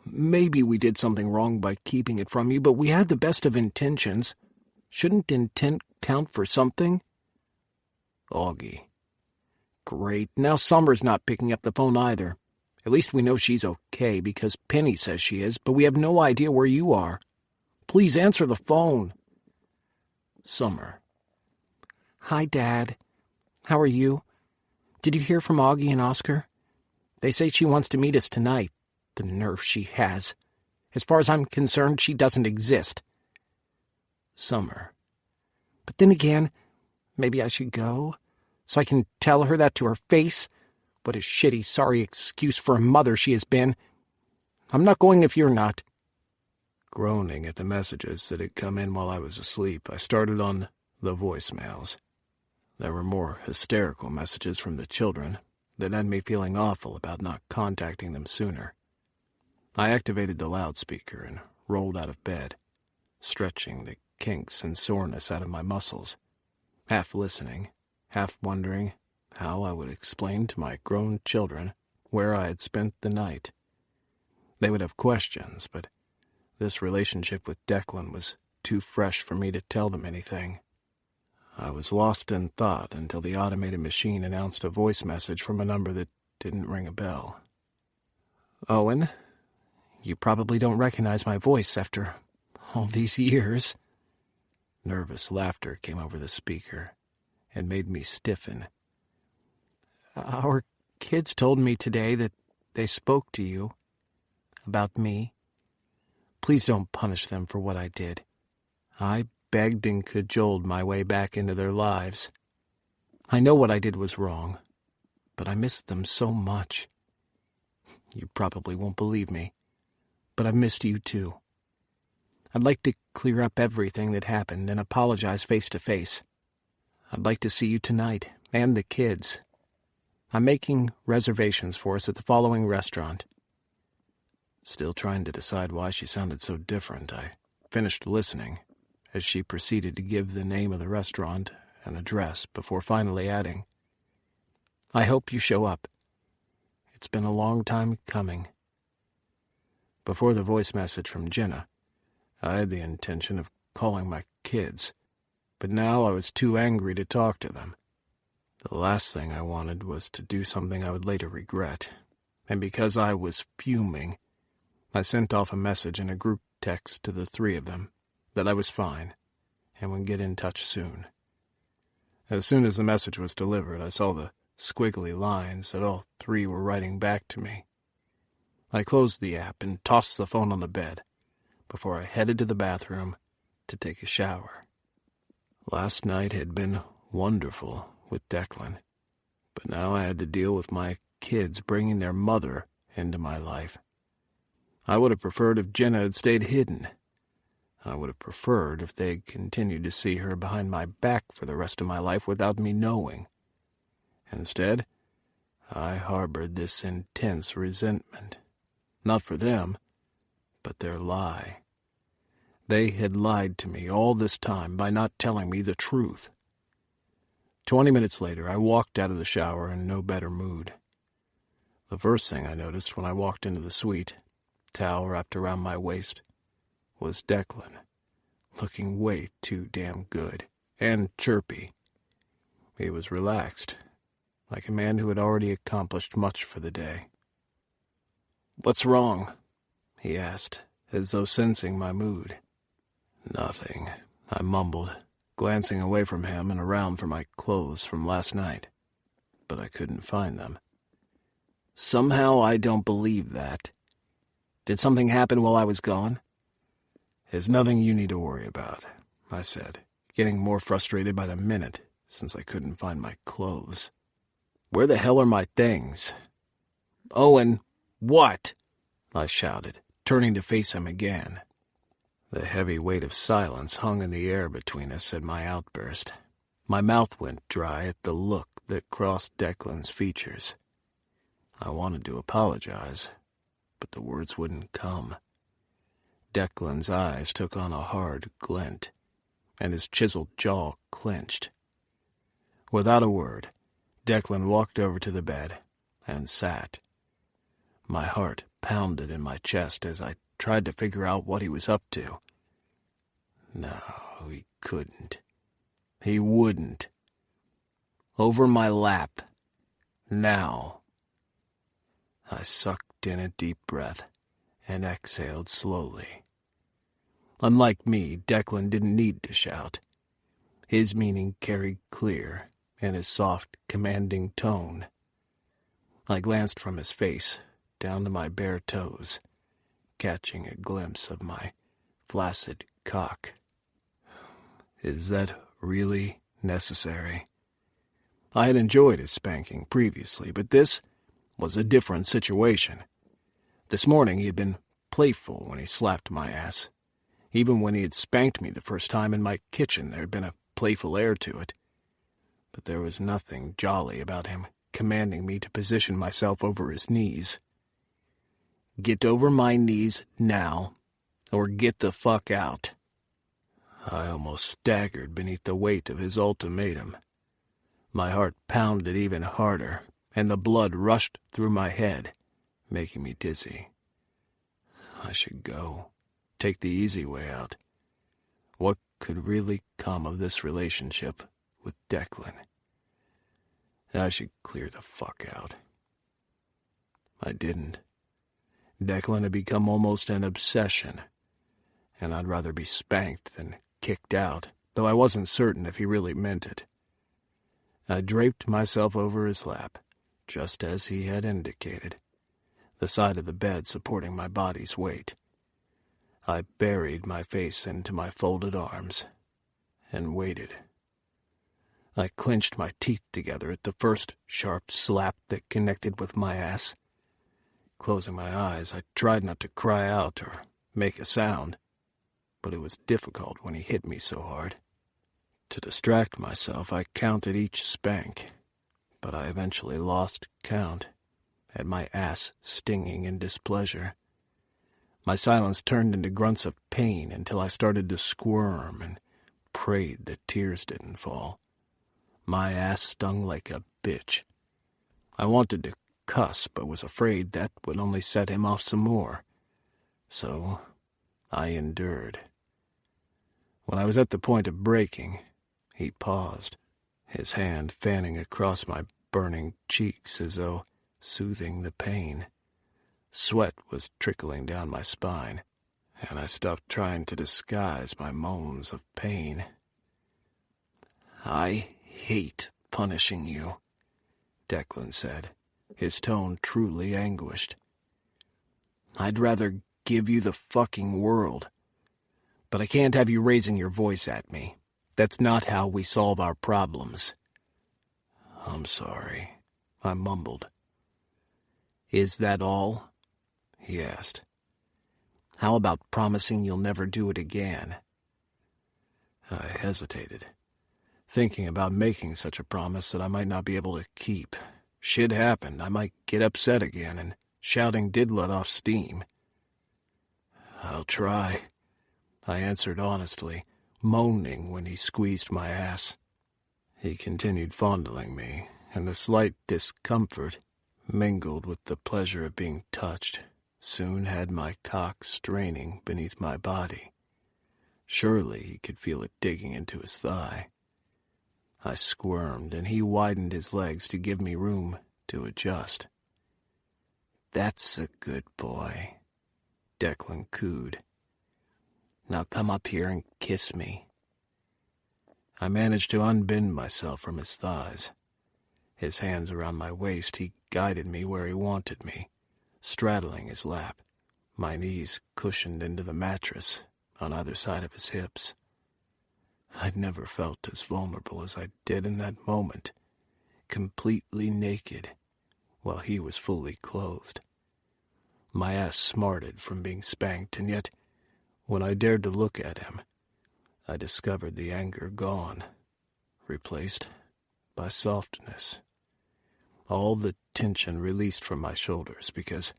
Maybe we did something wrong by keeping it from you, but we had the best of intentions. Shouldn't intent count for something? Augie. Great. Now Summer's not picking up the phone either. At least we know she's okay because Penny says she is, but we have no idea where you are. Please answer the phone. Summer. Hi, Dad. How are you? Did you hear from Augie and Oscar? They say she wants to meet us tonight. The nerve she has. As far as I'm concerned, she doesn't exist. Summer. But then again, maybe I should go, so I can tell her that to her face. What a shitty, sorry excuse for a mother she has been. I'm not going if you're not. Groaning at the messages that had come in while I was asleep, I started on the voicemails. There were more hysterical messages from the children that had me feeling awful about not contacting them sooner. I activated the loudspeaker and rolled out of bed, stretching the kinks and soreness out of my muscles, half listening, half wondering how I would explain to my grown children where I had spent the night. They would have questions, but this relationship with Declan was too fresh for me to tell them anything. I was lost in thought until the automated machine announced a voice message from a number that didn't ring a bell. Owen, you probably don't recognize my voice after all these years. Nervous laughter came over the speaker and made me stiffen. Our kids told me today that they spoke to you about me. Please don't punish them for what I did. I begged and cajoled my way back into their lives. I know what I did was wrong, but I missed them so much. You probably won't believe me, but I've missed you too. I'd like to clear up everything that happened and apologize face to face. I'd like to see you tonight, and the kids. I'm making reservations for us at the following restaurant. Still trying to decide why she sounded so different, I finished listening as she proceeded to give the name of the restaurant and address before finally adding, I hope you show up. It's been a long time coming. Before the voice message from Jenna, I had the intention of calling my kids, but now I was too angry to talk to them. The last thing I wanted was to do something I would later regret, and because I was fuming, I sent off a message in a group text to the three of them that I was fine and would get in touch soon. As soon as the message was delivered, I saw the squiggly lines that all three were writing back to me. I closed the app and tossed the phone on the bed before I headed to the bathroom to take a shower. Last night had been wonderful with Declan, but now I had to deal with my kids bringing their mother into my life. I would have preferred if Jenna had stayed hidden. I would have preferred if they had continued to see her behind my back for the rest of my life without me knowing. Instead, I harbored this intense resentment. Not for them, but their lie. They had lied to me all this time by not telling me the truth. 20 minutes later, I walked out of the shower in no better mood. The first thing I noticed when I walked into the suite, towel wrapped around my waist, was Declan, looking way too damn good and chirpy. He was relaxed, like a man who had already accomplished much for the day. "What's wrong?" he asked, as though sensing my mood. "Nothing," I mumbled, glancing away from him and around for my clothes from last night. But I couldn't find them. "Somehow I don't believe that. Did something happen while I was gone?" "It's nothing you need to worry about," I said, getting more frustrated by the minute since I couldn't find my clothes. "Where the hell are my things?" "Owen, what?" I shouted, turning to face him again. The heavy weight of silence hung in the air between us at my outburst. My mouth went dry at the look that crossed Declan's features. I wanted to apologize, but the words wouldn't come. Declan's eyes took on a hard glint, and his chiseled jaw clenched. Without a word, Declan walked over to the bed and sat. My heart pounded in my chest as I tried to figure out what he was up to. No, he couldn't. He wouldn't. Over my lap. Now. I sucked in a deep breath and exhaled slowly. Unlike me, Declan didn't need to shout. His meaning carried clear in his soft, commanding tone. I glanced from his face down to my bare toes, catching a glimpse of my flaccid cock. Is that really necessary? I had enjoyed his spanking previously, but this was a different situation. This morning he had been playful when he slapped my ass. Even when he had spanked me the first time in my kitchen, there had been a playful air to it. But there was nothing jolly about him commanding me to position myself over his knees. Get over my knees now, or get the fuck out. I almost staggered beneath the weight of his ultimatum. My heart pounded even harder, and the blood rushed through my head, making me dizzy. I should go, take the easy way out. What could really come of this relationship with Declan? I should clear the fuck out. I didn't. Declan had become almost an obsession, and I'd rather be spanked than kicked out, though I wasn't certain if he really meant it. I draped myself over his lap, just as he had indicated, the side of the bed supporting my body's weight. I buried my face into my folded arms and waited. I clenched my teeth together at the first sharp slap that connected with my ass. Closing my eyes, I tried not to cry out or make a sound, but it was difficult when he hit me so hard. To distract myself, I counted each spank, but I eventually lost count, at my ass stinging in displeasure. My silence turned into grunts of pain until I started to squirm and prayed that tears didn't fall. My ass stung like a bitch. I wanted to cuss, but was afraid that would only set him off some more. So I endured. When I was at the point of breaking, he paused, his hand fanning across my burning cheeks as though soothing the pain. Sweat was trickling down my spine, and I stopped trying to disguise my moans of pain. I hate punishing you, Declan said, his tone truly anguished. I'd rather give you the fucking world, but I can't have you raising your voice at me. That's not how we solve our problems. I'm sorry, I mumbled. Is that all? He asked. How about promising you'll never do it again? I hesitated, thinking about making such a promise that I might not be able to keep. Shit happened, I might get upset again, and shouting did let off steam. I'll try, I answered honestly, moaning when he squeezed my ass. He continued fondling me, and the slight discomfort, mingled with the pleasure of being touched, soon had my cock straining beneath my body. Surely he could feel it digging into his thigh. I squirmed, and he widened his legs to give me room to adjust. That's a good boy, Declan cooed. Now come up here and kiss me. I managed to unbend myself from his thighs. His hands around my waist, he guided me where he wanted me, straddling his lap, my knees cushioned into the mattress on either side of his hips. I'd never felt as vulnerable as I did in that moment, completely naked, while he was fully clothed. My ass smarted from being spanked, and yet, when I dared to look at him, I discovered the anger gone, replaced by softness. All the tension released from my shoulders, because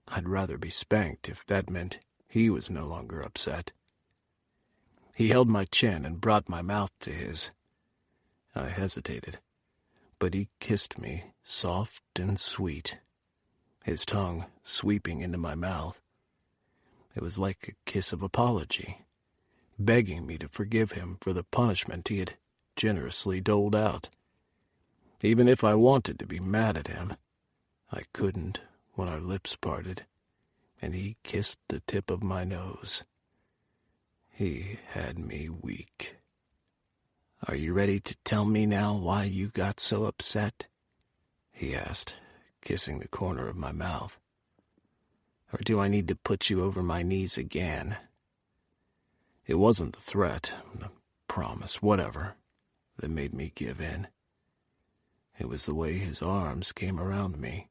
I'd rather be spanked if that meant he was no longer upset. He held my chin and brought my mouth to his. I hesitated, but he kissed me soft and sweet, his tongue sweeping into my mouth. It was like a kiss of apology, begging me to forgive him for the punishment he had generously doled out. Even if I wanted to be mad at him, I couldn't when our lips parted, and he kissed the tip of my nose. He had me weak. "Are you ready to tell me now why you got so upset?" he asked, kissing the corner of my mouth. "Or do I need to put you over my knees again?" It wasn't the threat, the promise, whatever, that made me give in. It was the way his arms came around me,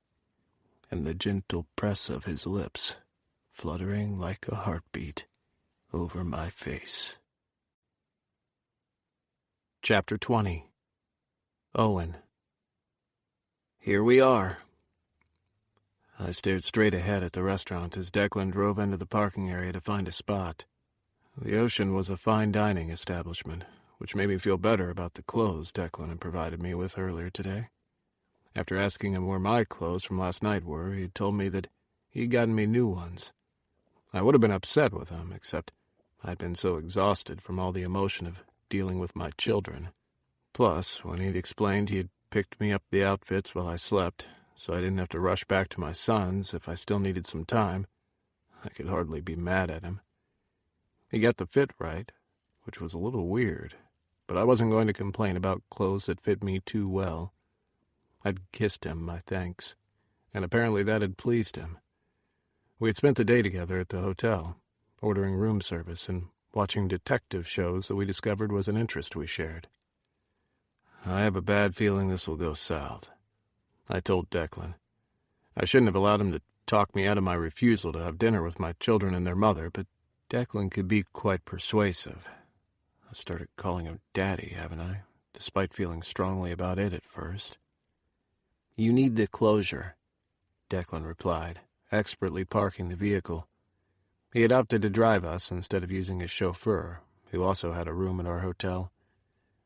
and the gentle press of his lips, fluttering like a heartbeat, over my face. Chapter 20. Owen. Here we are. I stared straight ahead at the restaurant as Declan drove into the parking area to find a spot. The Ocean was a fine dining establishment, which made me feel better about the clothes Declan had provided me with earlier today. After asking him where my clothes from last night were, he had told me that he'd gotten me new ones. I would have been upset with him, except I'd been so exhausted from all the emotion of dealing with my children. Plus, when he'd explained he had picked me up the outfits while I slept, so I didn't have to rush back to my son's if I still needed some time, I could hardly be mad at him. He got the fit right, which was a little weird, but I wasn't going to complain about clothes that fit me too well. I'd kissed him my thanks, and apparently that had pleased him. We had spent the day together at the hotel, ordering room service and watching detective shows that we discovered was an interest we shared. "I have a bad feeling this will go south," I told Declan. I shouldn't have allowed him to talk me out of my refusal to have dinner with my children and their mother, but Declan could be quite persuasive. I started calling him Daddy, haven't I? Despite feeling strongly about it at first. "You need the closure," Declan replied, expertly parking the vehicle. He had opted to drive us instead of using his chauffeur, who also had a room at our hotel.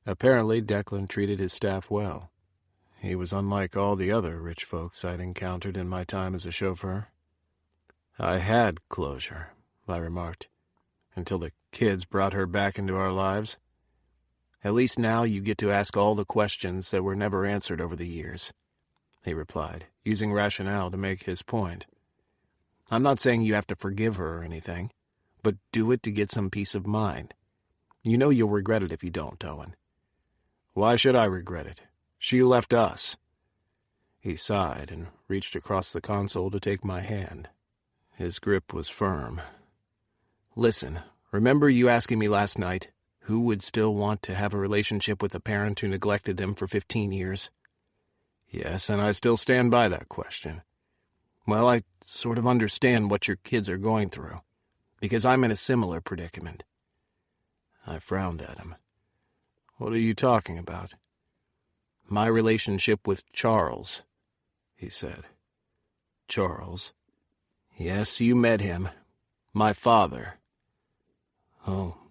Apparently, Declan treated his staff well. He was unlike all the other rich folks I'd encountered in my time as a chauffeur. "I had closure," I remarked, "until the kids brought her back into our lives. At least now you get to ask all the questions that were never answered over the years," he replied, using rationale to make his point. "I'm not saying you have to forgive her or anything, but do it to get some peace of mind. You know you'll regret it if you don't, Owen." "Why should I regret it? She left us." He sighed and reached across the console to take my hand. His grip was firm. "Listen, remember you asking me last night who would still want to have a relationship with a parent who neglected them for 15 years? Yes, and I still stand by that question. Well, I sort of understand what your kids are going through, because I'm in a similar predicament." I frowned at him. "What are you talking about?" "My relationship with Charles," he said. "Charles?" "Yes, you met him. My father." Oh,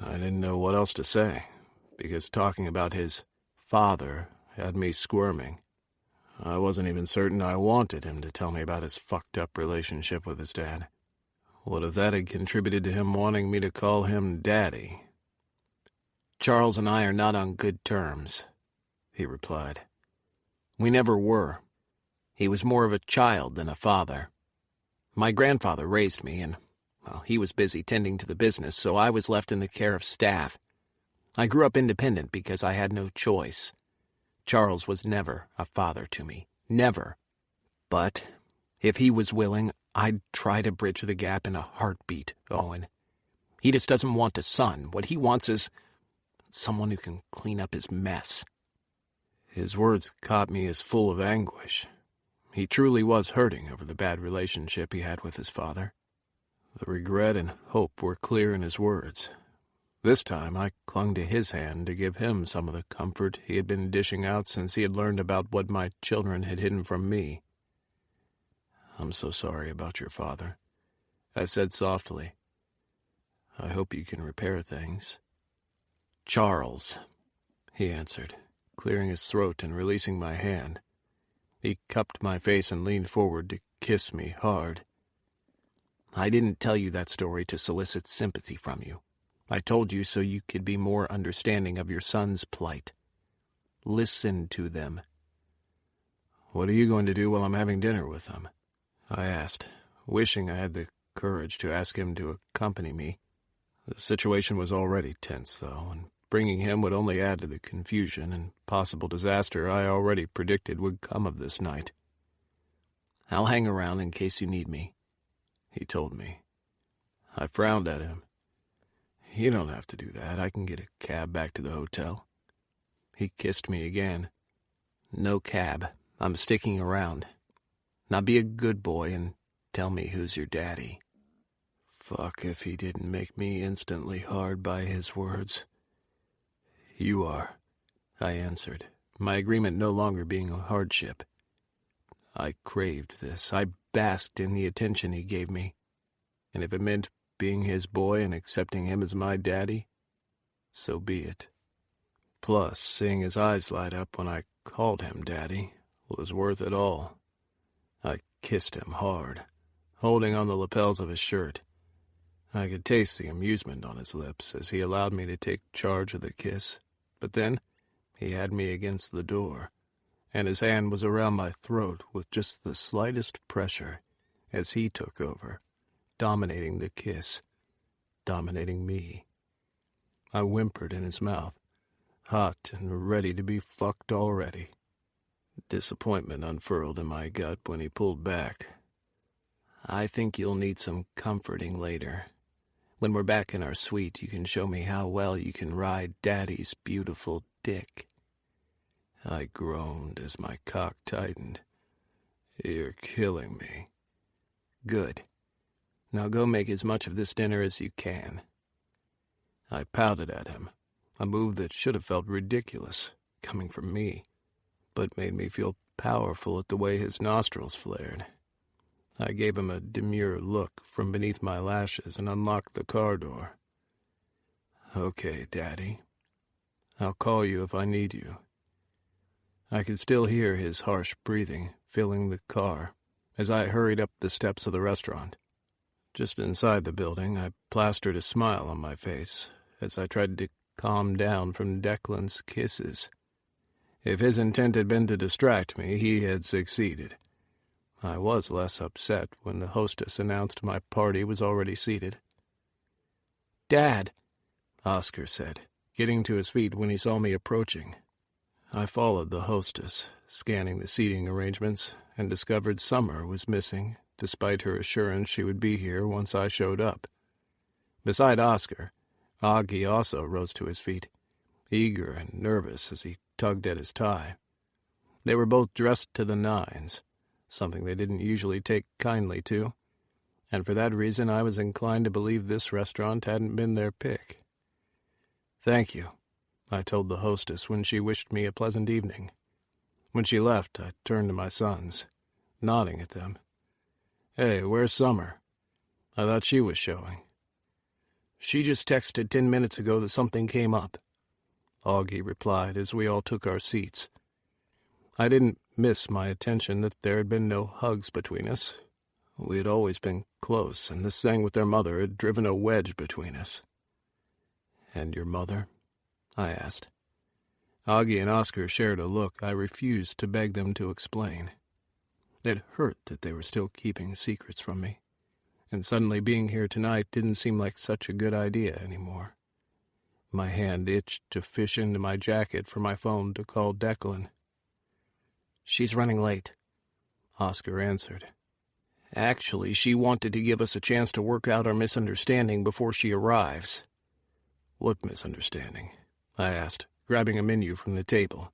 I didn't know what else to say, because talking about his father had me squirming. I wasn't even certain I wanted him to tell me about his fucked-up relationship with his dad. What if that had contributed to him wanting me to call him Daddy? "Charles and I are not on good terms," he replied. "We never were. He was more of a child than a father. My grandfather raised me, and, well, he was busy tending to the business, so I was left in the care of staff. I grew up independent because I had no choice. Charles was never a father to me. Never. But if he was willing, I'd try to bridge the gap in a heartbeat, Owen. He just doesn't want a son. What he wants is someone who can clean up his mess." His words caught me as full of anguish. He truly was hurting over the bad relationship he had with his father. The regret and hope were clear in his words. This time I clung to his hand to give him some of the comfort he had been dishing out since he had learned about what my children had hidden from me. "I'm so sorry about your father," I said softly. "I hope you can repair things." "Charles," he answered, clearing his throat and releasing my hand. He cupped my face and leaned forward to kiss me hard. "I didn't tell you that story to solicit sympathy from you. I told you so you could be more understanding of your son's plight. Listen to them." "What are you going to do while I'm having dinner with them?" I asked, wishing I had the courage to ask him to accompany me. The situation was already tense, though, and bringing him would only add to the confusion and possible disaster I already predicted would come of this night. "I'll hang around in case you need me," he told me. I frowned at him. You don't have to do that. I can get a cab back to the hotel. He kissed me again. "No cab. I'm sticking around. Now be a good boy and tell me who's your daddy." Fuck if he didn't make me instantly hard by his words. "You are," I answered, my agreement no longer being a hardship. I craved this. I basked in the attention he gave me. And if it meant being his boy and accepting him as my daddy, so be it. Plus, seeing his eyes light up when I called him daddy was worth it all. I kissed him hard, holding on the lapels of his shirt. I could taste the amusement on his lips as he allowed me to take charge of the kiss. But then he had me against the door, and his hand was around my throat with just the slightest pressure as he took over, dominating the kiss, dominating me. I whimpered in his mouth, hot and ready to be fucked already. Disappointment unfurled in my gut when he pulled back. "I think you'll need some comforting later. When we're back in our suite, you can show me how well you can ride Daddy's beautiful dick." I groaned as my cock tightened. "You're killing me." "Good. Now go make as much of this dinner as you can." I pouted at him, a move that should have felt ridiculous, coming from me, but made me feel powerful at the way his nostrils flared. I gave him a demure look from beneath my lashes and unlocked the car door. "Okay, Daddy. I'll call you if I need you." I could still hear his harsh breathing filling the car as I hurried up the steps of the restaurant. Just inside the building, I plastered a smile on my face as I tried to calm down from Declan's kisses. If his intent had been to distract me, he had succeeded. I was less upset when the hostess announced my party was already seated. "Dad," Oscar said, getting to his feet when he saw me approaching. I followed the hostess, scanning the seating arrangements, and discovered Summer was missing, despite her assurance she would be here once I showed up. Beside Oscar, Augie also rose to his feet, eager and nervous as he tugged at his tie. They were both dressed to the nines, something they didn't usually take kindly to, and for that reason I was inclined to believe this restaurant hadn't been their pick. "Thank you," I told the hostess when she wished me a pleasant evening. When she left, I turned to my sons, nodding at them. "Hey, where's Summer? I thought she was showing." "She just texted 10 minutes ago that something came up," Augie replied as we all took our seats. I didn't miss my attention that there had been no hugs between us. We had always been close, and this thing with their mother had driven a wedge between us. "And your mother?" I asked. Augie and Oscar shared a look I refused to beg them to explain. It hurt that they were still keeping secrets from me, and suddenly being here tonight didn't seem like such a good idea anymore. My hand itched to fish into my jacket for my phone to call Declan. "She's running late," Oscar answered. "Actually, she wanted to give us a chance to work out our misunderstanding before she arrives." "What misunderstanding?" I asked, grabbing a menu from the table.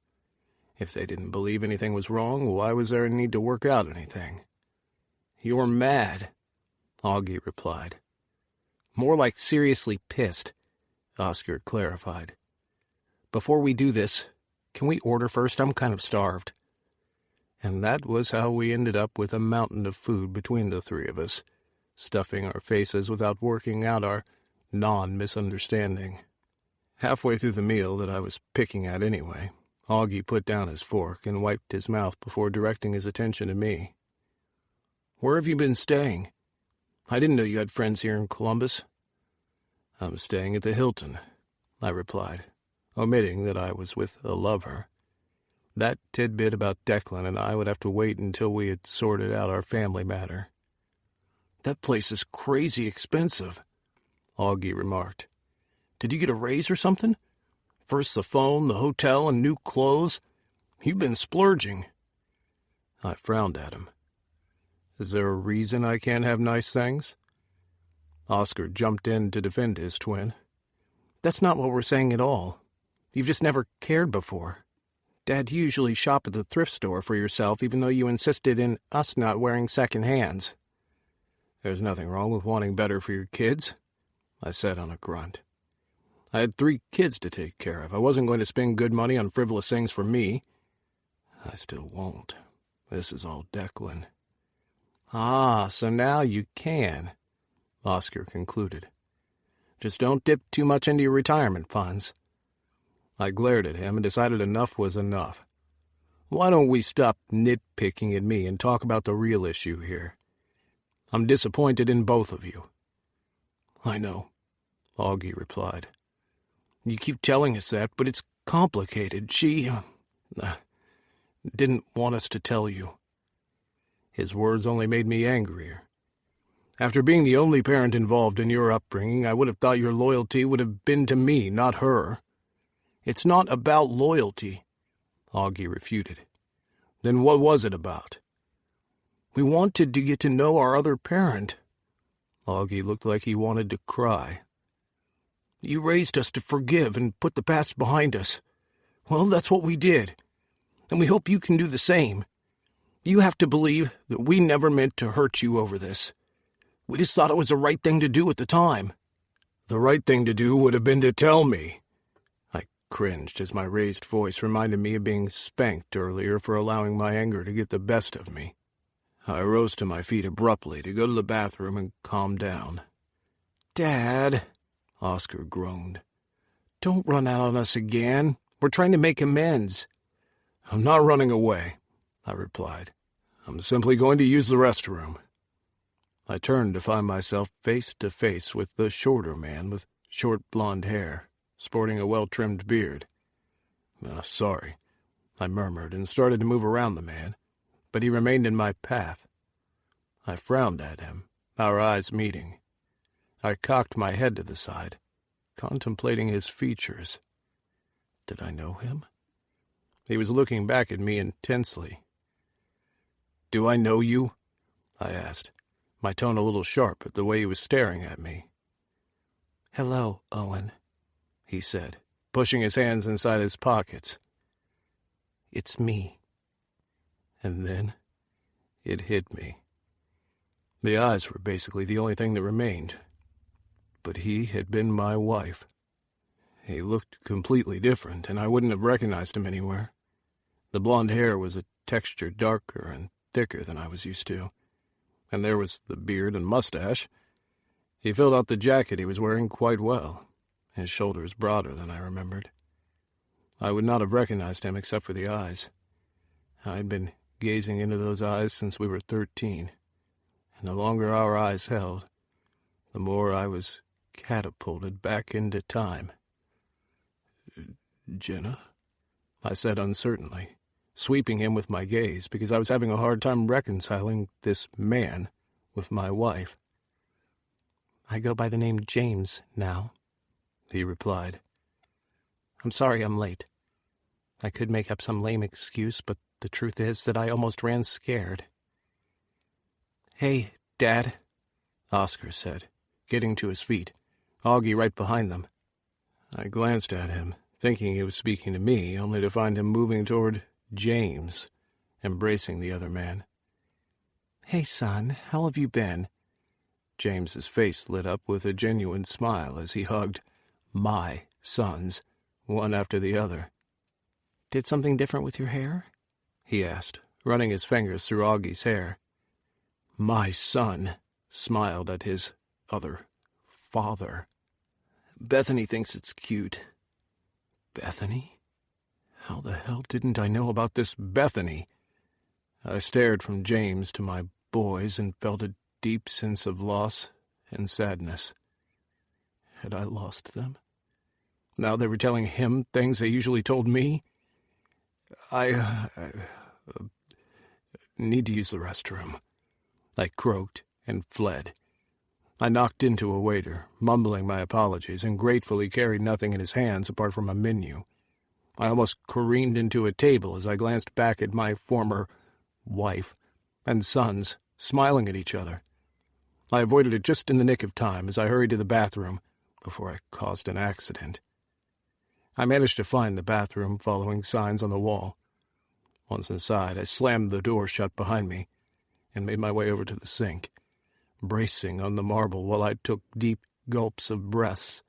If they didn't believe anything was wrong, why was there a need to work out anything? "You're mad," Augie replied. "More like seriously pissed," Oscar clarified. "Before we do this, can we order first? I'm kind of starved." And that was how we ended up with a mountain of food between the three of us, stuffing our faces without working out our non-misunderstanding. Halfway through the meal that I was picking at anyway, Augie put down his fork and wiped his mouth before directing his attention to me. "Where have you been staying? I didn't know you had friends here in Columbus." "I'm staying at the Hilton," I replied, omitting that I was with a lover. That tidbit about Declan and I would have to wait until we had sorted out our family matter. "That place is crazy expensive," Augie remarked. "Did you get a raise or something? First the phone, the hotel, and new clothes. You've been splurging." I frowned at him. "Is there a reason I can't have nice things?" Oscar jumped in to defend his twin. "That's not what we're saying at all. You've just never cared before. Dad, you usually shop at the thrift store for yourself, even though you insisted in us not wearing second hands." "There's nothing wrong with wanting better for your kids," I said on a grunt. I had 3 kids to take care of. I wasn't going to spend good money on frivolous things for me. I still won't. This is all Declan. "Ah, so now you can," Oscar concluded. "Just don't dip too much into your retirement funds." I glared at him and decided enough was enough. "Why don't we stop nitpicking at me and talk about the real issue here? I'm disappointed in both of you." "I know," Augie replied. "You keep telling us that, but it's complicated. She didn't want us to tell you." His words only made me angrier. "After being the only parent involved in your upbringing, I would have thought your loyalty would have been to me, not her." "It's not about loyalty," Augie refuted. "Then what was it about?" "We wanted to get to know our other parent." Augie looked like he wanted to cry. "You raised us to forgive and put the past behind us. Well, that's what we did, and we hope you can do the same. You have to believe that we never meant to hurt you over this. We just thought it was the right thing to do at the time." "The right thing to do would have been to tell me." I cringed as my raised voice reminded me of being spanked earlier for allowing my anger to get the best of me. I rose to my feet abruptly to go to the bathroom and calm down. "Dad," Oscar groaned, "don't run out on us again. We're trying to make amends." "I'm not running away," I replied. "I'm simply going to use the restroom." I turned to find myself face to face with the shorter man with short blonde hair, sporting a well-trimmed beard. Sorry," I murmured and started to move around the man, but he remained in my path. I frowned at him, our eyes meeting. I cocked my head to the side, contemplating his features. Did I know him? He was looking back at me intensely. "Do I know you?" I asked, my tone a little sharp at the way he was staring at me. "Hello, Owen," he said, pushing his hands inside his pockets. "It's me." And then it hit me. The eyes were basically the only thing that remained. But he had been my wife. He looked completely different, and I wouldn't have recognized him anywhere. The blonde hair was a texture darker and thicker than I was used to, and there was the beard and mustache. He filled out the jacket he was wearing quite well, his shoulders broader than I remembered. I would not have recognized him except for the eyes. I'd been gazing into those eyes since we were 13, and the longer our eyes held, the more I was catapulted back into time. "Jenna?" I said uncertainly, sweeping him with my gaze because I was having a hard time reconciling this man with my wife. "I go by the name James now," he replied. "I'm sorry I'm late. I could make up some lame excuse, but the truth is that I almost ran scared." "Hey, Dad," Oscar said, getting to his feet, Augie right behind them. I glanced at him, thinking he was speaking to me, only to find him moving toward James, embracing the other man. "Hey, son, how have you been?" James's face lit up with a genuine smile as he hugged my sons, one after the other. "Did something different with your hair?" he asked, running his fingers through Augie's hair. "My son smiled at his other father. Bethany thinks it's cute." Bethany? How the hell didn't I know about this Bethany? I stared from James to my boys and felt a deep sense of loss and sadness. Had I lost them? Now they were telling him things they usually told me? I need to use the restroom. I croaked and fled. I knocked into a waiter, mumbling my apologies, and gratefully carried nothing in his hands apart from a menu. I almost careened into a table as I glanced back at my former wife and sons, smiling at each other. I avoided it just in the nick of time as I hurried to the bathroom before I caused an accident. I managed to find the bathroom following signs on the wall. Once inside, I slammed the door shut behind me and made my way over to the sink, bracing on the marble while I took deep gulps of breaths.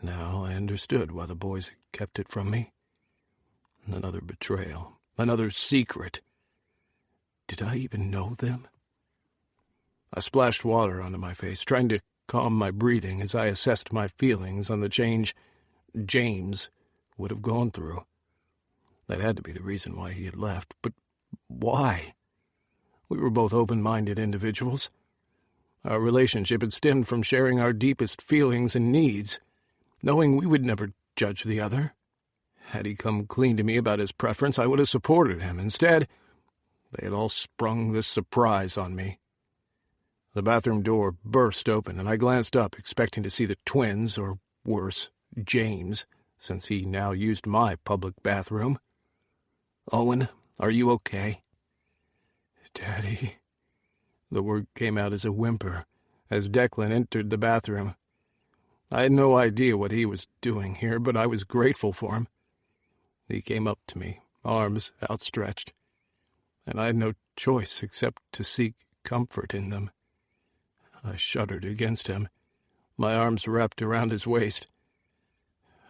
Now I understood why the boys had kept it from me. Another betrayal, another secret. Did I even know them? I splashed water onto my face, trying to calm my breathing as I assessed my feelings on the change James would have gone through. That had to be the reason why he had left. But why? We were both open-minded individuals. Our relationship had stemmed from sharing our deepest feelings and needs, knowing we would never judge the other. Had he come clean to me about his preference, I would have supported him. Instead, they had all sprung this surprise on me. The bathroom door burst open, and I glanced up, expecting to see the twins, or worse, James, since he now used my public bathroom. "Owen, are you okay?" "Daddy." The word came out as a whimper as Declan entered the bathroom. I had no idea what he was doing here, but I was grateful for him. He came up to me, arms outstretched, and I had no choice except to seek comfort in them. I shuddered against him, my arms wrapped around his waist.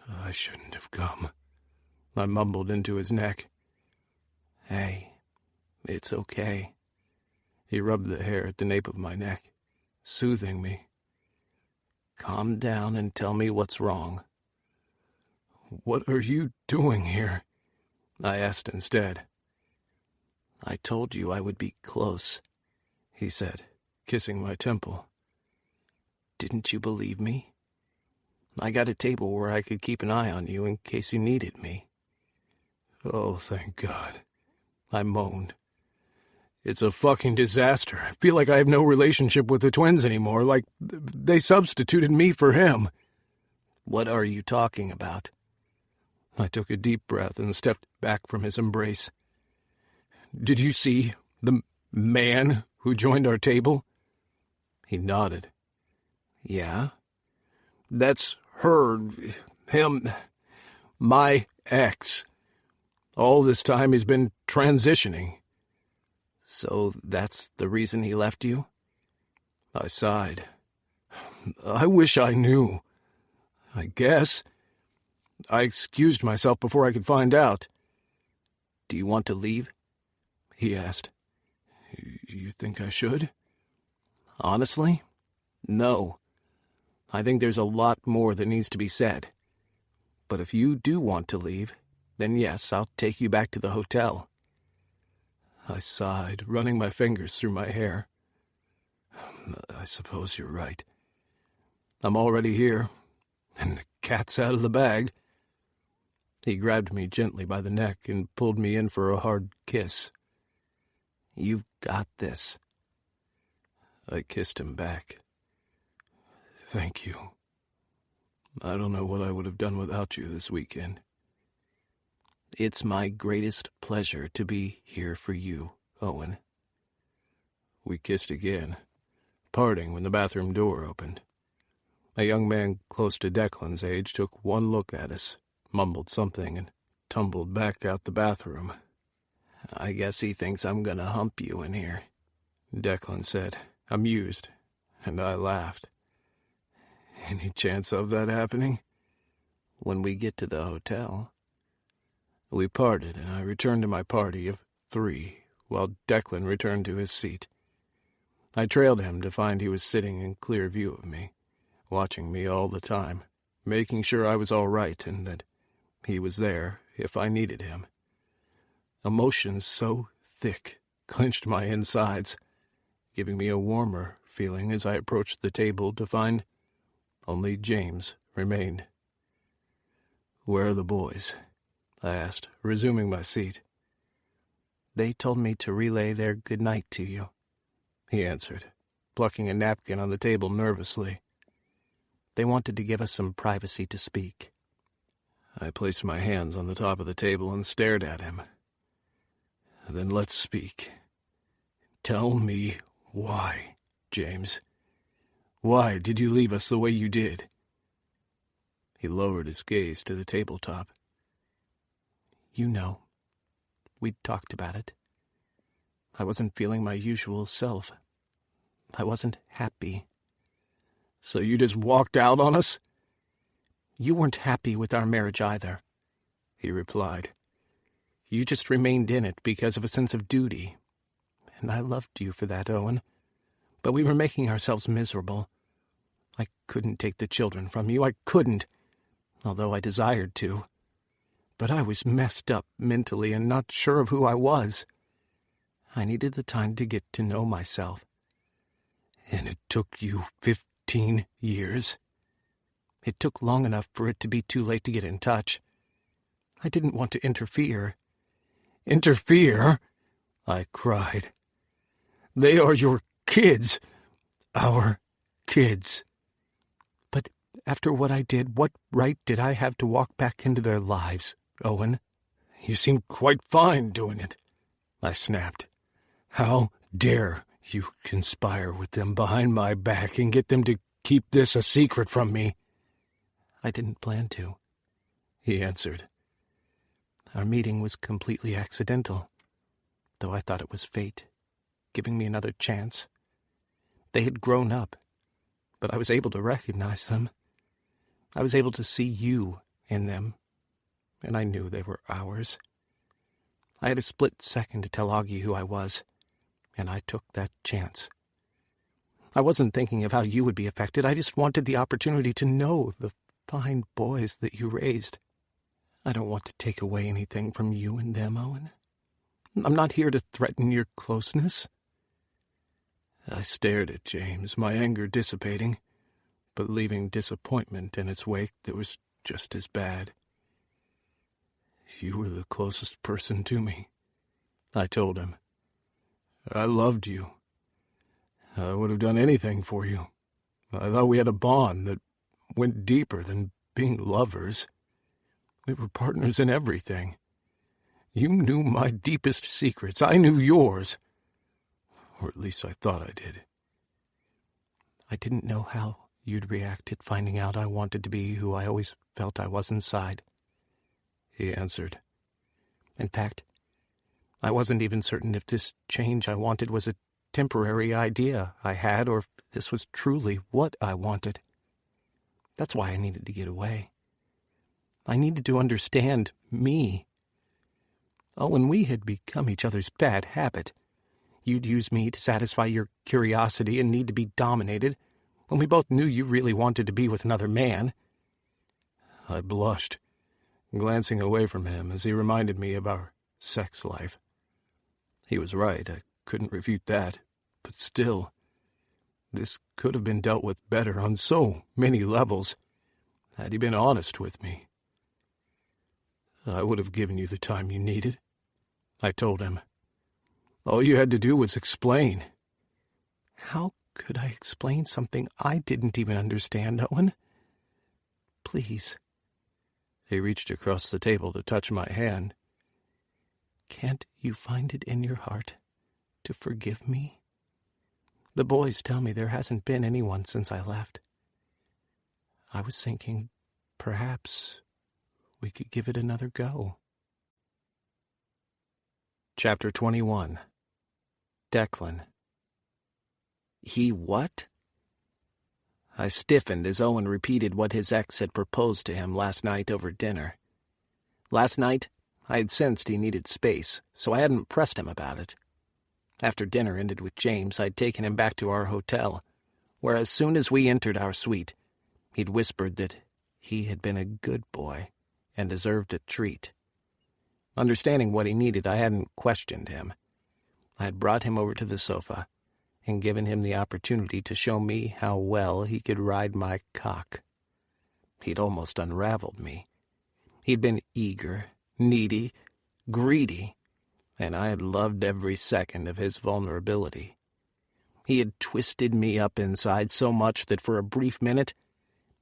"I shouldn't have come," I mumbled into his neck. "Hey, it's okay." He rubbed the hair at the nape of my neck, soothing me. "Calm down and tell me what's wrong." "What are you doing here?" I asked instead. "I told you I would be close," he said, kissing my temple. "Didn't you believe me? I got a table where I could keep an eye on you in case you needed me." "Oh, thank God," I moaned. "It's a fucking disaster. I feel like I have no relationship with the twins anymore, like they substituted me for him." "What are you talking about?" I took a deep breath and stepped back from his embrace. "Did you see the man who joined our table?" He nodded. "Yeah? That's him, my ex. All this time he's been transitioning." "So that's the reason he left you?" I sighed. "I wish I knew. I guess. I excused myself before I could find out." "Do you want to leave?" he asked. "You think I should?" "Honestly? No. I think there's a lot more that needs to be said. But if you do want to leave, then yes, I'll take you back to the hotel." I sighed, running my fingers through my hair. "I suppose you're right. I'm already here, and the cat's out of the bag." He grabbed me gently by the neck and pulled me in for a hard kiss. "You've got this." I kissed him back. "Thank you. I don't know what I would have done without you this weekend." "It's my greatest pleasure to be here for you, Owen." We kissed again, parting when the bathroom door opened. A young man close to Declan's age took one look at us, mumbled something, and tumbled back out the bathroom. "I guess he thinks I'm gonna hump you in here," Declan said, amused, and I laughed. "Any chance of that happening?" "When we get to the hotel." We parted, and I returned to my party of 3, while Declan returned to his seat. I trailed him to find he was sitting in clear view of me, watching me all the time, making sure I was all right and that he was there if I needed him. Emotions so thick clenched my insides, giving me a warmer feeling as I approached the table to find only James remained. "Where are the boys?" I asked, resuming my seat. "They told me to relay their good night to you," he answered, plucking a napkin on the table nervously. They wanted to give us some privacy to speak. I placed my hands on the top of the table and stared at him. Then let's speak. Tell me why, James. Why did you leave us the way you did? He lowered his gaze to the tabletop. You know, we'd talked about it. I wasn't feeling my usual self. I wasn't happy. So you just walked out on us? You weren't happy with our marriage either, he replied. You just remained in it because of a sense of duty. And I loved you for that, Owen. But we were making ourselves miserable. I couldn't take the children from you. I couldn't, although I desired to. But I was messed up mentally and not sure of who I was. I needed the time to get to know myself. And it took you 15 years? It took long enough for it to be too late to get in touch. I didn't want to interfere. Interfere? I cried. They are your kids. Our kids. But after what I did, what right did I have to walk back into their lives, Owen? You seemed quite fine doing it, I snapped. How dare you conspire with them behind my back and get them to keep this a secret from me? I didn't plan to, he answered. Our meeting was completely accidental, though I thought it was fate, giving me another chance. They had grown up, but I was able to recognize them. I was able to see you in them, and I knew they were ours. I had a split second to tell Augie who I was, and I took that chance. I wasn't thinking of how you would be affected. I just wanted the opportunity to know the fine boys that you raised. I don't want to take away anything from you and them, Owen. I'm not here to threaten your closeness. I stared at James, my anger dissipating, but leaving disappointment in its wake that was just as bad. You were the closest person to me, I told him. I loved you. I would have done anything for you. I thought we had a bond that went deeper than being lovers. We were partners in everything. You knew my deepest secrets. I knew yours. Or at least I thought I did. I didn't know how you'd react at finding out I wanted to be who I always felt I was inside, he answered. In fact, I wasn't even certain if this change I wanted was a temporary idea I had or if this was truly what I wanted. That's why I needed to get away. I needed to understand me. Oh, when we had become each other's bad habit. You'd use me to satisfy your curiosity and need to be dominated, when we both knew you really wanted to be with another man. I blushed, glancing away from him as he reminded me of our sex life. He was right, I couldn't refute that, but still, this could have been dealt with better on so many levels, had he been honest with me. I would have given you the time you needed, I told him. All you had to do was explain. How could I explain something I didn't even understand, Owen? Please. He reached across the table to touch my hand. Can't you find it in your heart to forgive me? The boys tell me there hasn't been anyone since I left. I was thinking perhaps we could give it another go. Chapter 21. Declan. He what? I stiffened as Owen repeated what his ex had proposed to him last night over dinner. Last night, I had sensed he needed space, so I hadn't pressed him about it. After dinner ended with James, I'd taken him back to our hotel, where as soon as we entered our suite, he'd whispered that he had been a good boy and deserved a treat. Understanding what he needed, I hadn't questioned him. I had brought him over to the sofa and given him the opportunity to show me how well he could ride my cock. He'd almost unraveled me. He'd been eager, needy, greedy, and I had loved every second of his vulnerability. He had twisted me up inside so much that for a brief minute,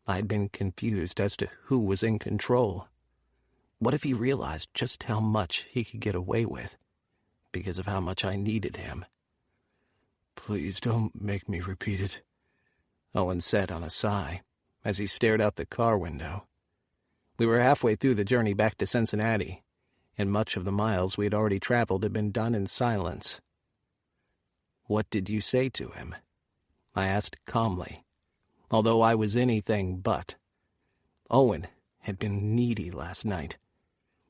I'd been confused as to who was in control. What if he realized just how much he could get away with because of how much I needed him? "Please don't make me repeat it," Owen said on a sigh as he stared out the car window. We were halfway through the journey back to Cincinnati, and much of the miles we had already traveled had been done in silence. "What did you say to him?" I asked calmly, although I was anything but. Owen had been needy last night.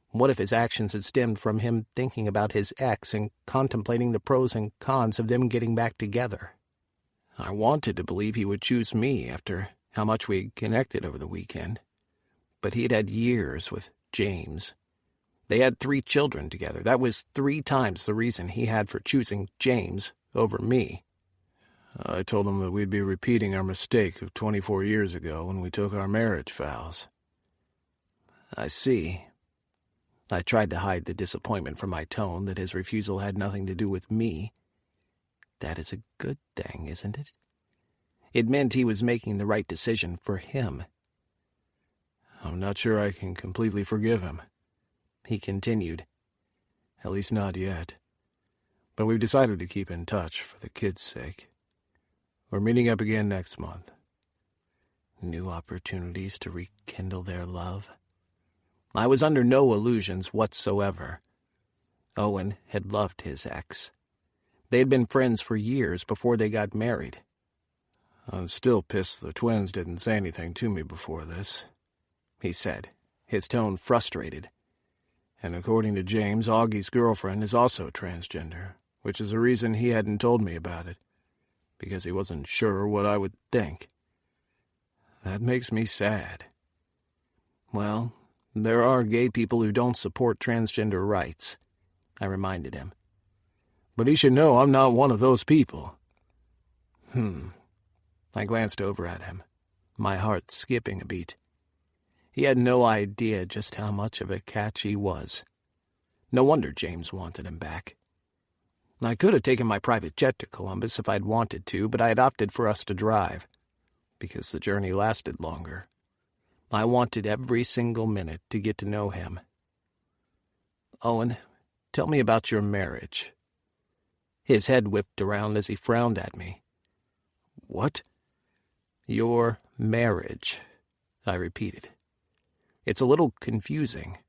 What if his actions had stemmed from him thinking about his ex and contemplating the pros and cons of them getting back together? I wanted to believe he would choose me after how much we had connected over the weekend. But he had had years with James. They had 3 children together. That was 3 times the reason he had for choosing James over me. I told him that we'd be repeating our mistake of 24 years ago when we took our marriage vows. I see. I tried to hide the disappointment from my tone that his refusal had nothing to do with me. That is a good thing, isn't it? It meant he was making the right decision for him. "I'm not sure I can completely forgive him," he continued. "At least not yet. But we've decided to keep in touch for the kids' sake. We're meeting up again next month." New opportunities to rekindle their love. I was under no illusions whatsoever. Owen had loved his ex. They had been friends for years before they got married. "I'm still pissed the twins didn't say anything to me before this," he said, his tone frustrated. "And according to James, Augie's girlfriend is also transgender, which is the reason he hadn't told me about it, because he wasn't sure what I would think. That makes me sad." Well, there are gay people who don't support transgender rights, I reminded him. "But he should know I'm not one of those people." I glanced over at him, my heart skipping a beat. He had no idea just how much of a catch he was. No wonder James wanted him back. I could have taken my private jet to Columbus if I'd wanted to, but I had opted for us to drive, because the journey lasted longer. I wanted every single minute to get to know him. "Owen, tell me about your marriage." His head whipped around as he frowned at me. "What?" "Your marriage," I repeated. "It's a little confusing.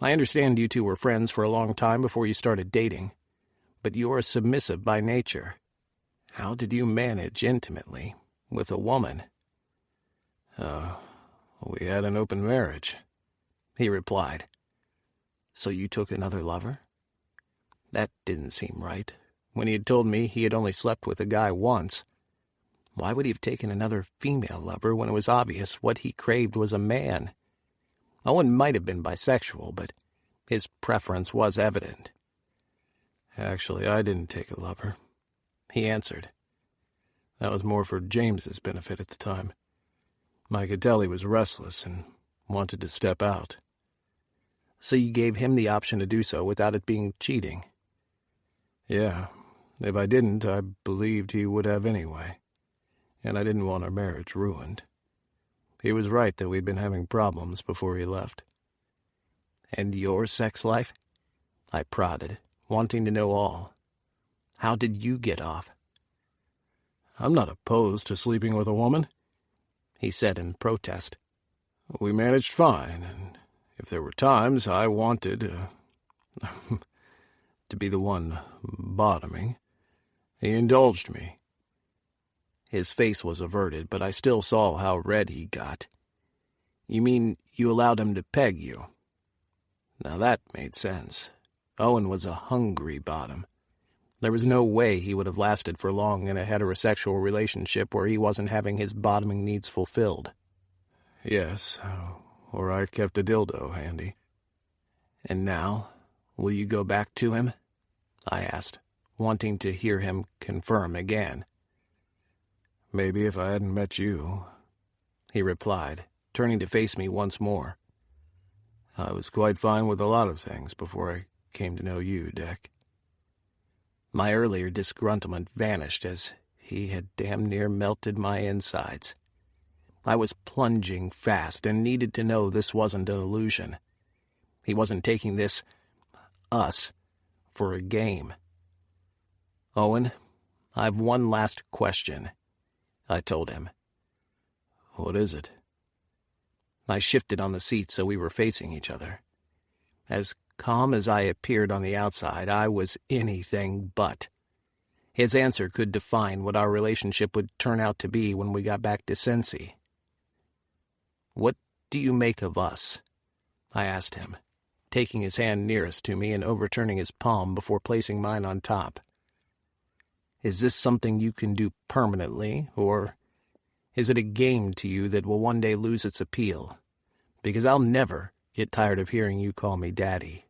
I understand you two were friends for a long time before you started dating, but you're submissive by nature. How did you manage intimately with a woman?" "We had an open marriage," he replied. "So you took another lover?" That didn't seem right, when he had told me he had only slept with a guy once. Why would he have taken another female lover when it was obvious what he craved was a man? Owen might have been bisexual, but his preference was evident. "Actually, I didn't take a lover," he answered. "That was more for James's benefit at the time. I could tell he was restless and wanted to step out." "So you gave him the option to do so without it being cheating?" "Yeah. If I didn't, I believed he would have anyway. And I didn't want our marriage ruined. He was right that we'd been having problems before he left." "And your sex life?" I prodded, wanting to know all. "How did you get off?" "I'm not opposed to sleeping with a woman," he said in protest. "We managed fine, and if there were times I wanted to be the one bottoming, he indulged me." His face was averted, but I still saw how red he got. "You mean you allowed him to peg you?" Now that made sense. Owen was a hungry bottom. There was no way he would have lasted for long in a heterosexual relationship where he wasn't having his bottoming needs fulfilled. "Yes, or I kept a dildo handy." "And now, will you go back to him?" I asked, wanting to hear him confirm again. "Maybe if I hadn't met you," he replied, turning to face me once more. "I was quite fine with a lot of things before I came to know you, Dick." My earlier disgruntlement vanished as he had damn near melted my insides. I was plunging fast and needed to know this wasn't an illusion. He wasn't taking this, us, for a game. "Owen, I've one last question," I told him. "What is it?" I shifted on the seat so we were facing each other. As calm as I appeared on the outside, I was anything but. His answer could define what our relationship would turn out to be when we got back to Cincy. "What do you make of us?" I asked him, taking his hand nearest to me and overturning his palm before placing mine on top. "Is this something you can do permanently, or is it a game to you that will one day lose its appeal? Because I'll never get tired of hearing you call me Daddy."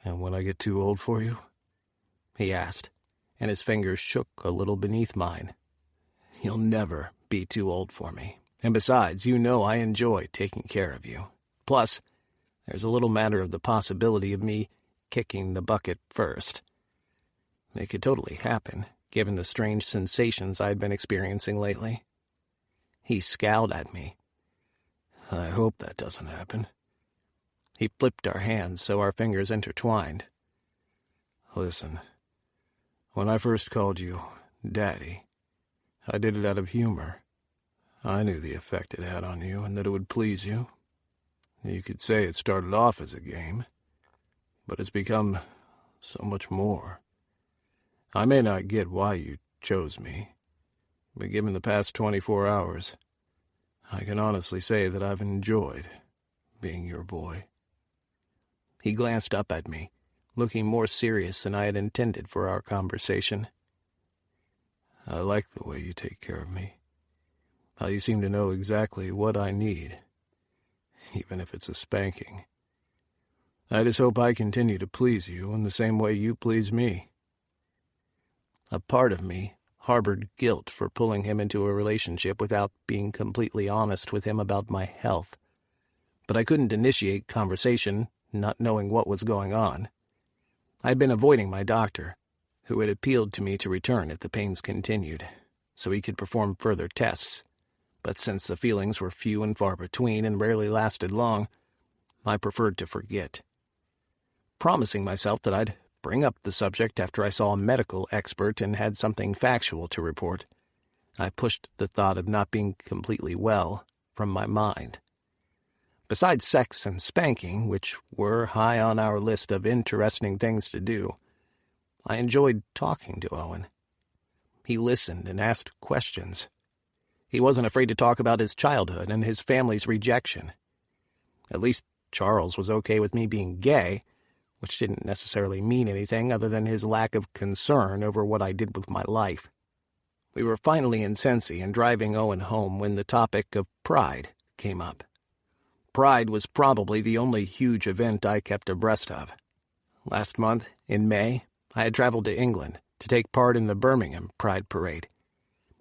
"And when I get too old for you?" he asked, and his fingers shook a little beneath mine. "You'll never be too old for me. And besides, you know I enjoy taking care of you. Plus, there's a little matter of the possibility of me kicking the bucket first. It could totally happen, given the strange sensations I'd been experiencing lately." He scowled at me. "I hope that doesn't happen." He flipped our hands so our fingers intertwined. "Listen, when I first called you Daddy, I did it out of humor. I knew the effect it had on you and that it would please you. You could say it started off as a game, but it's become so much more. I may not get why you chose me, but given the past 24 hours, I can honestly say that I've enjoyed being your boy." He glanced up at me, looking more serious than I had intended for our conversation. "I like the way you take care of me. How you seem to know exactly what I need, even if it's a spanking. I just hope I continue to please you in the same way you please me." A part of me harbored guilt for pulling him into a relationship without being completely honest with him about my health. But I couldn't initiate conversation, not knowing what was going on. I'd been avoiding my doctor, who had appealed to me to return if the pains continued, so he could perform further tests. But since the feelings were few and far between and rarely lasted long, I preferred to forget. Promising myself that I'd bring up the subject after I saw a medical expert and had something factual to report, I pushed the thought of not being completely well from my mind. Besides sex and spanking, which were high on our list of interesting things to do, I enjoyed talking to Owen. He listened and asked questions. He wasn't afraid to talk about his childhood and his family's rejection. At least Charles was okay with me being gay, which didn't necessarily mean anything other than his lack of concern over what I did with my life. We were finally in Cincy and driving Owen home when the topic of Pride came up. Pride was probably the only huge event I kept abreast of. Last month, in May, I had traveled to England to take part in the Birmingham Pride Parade.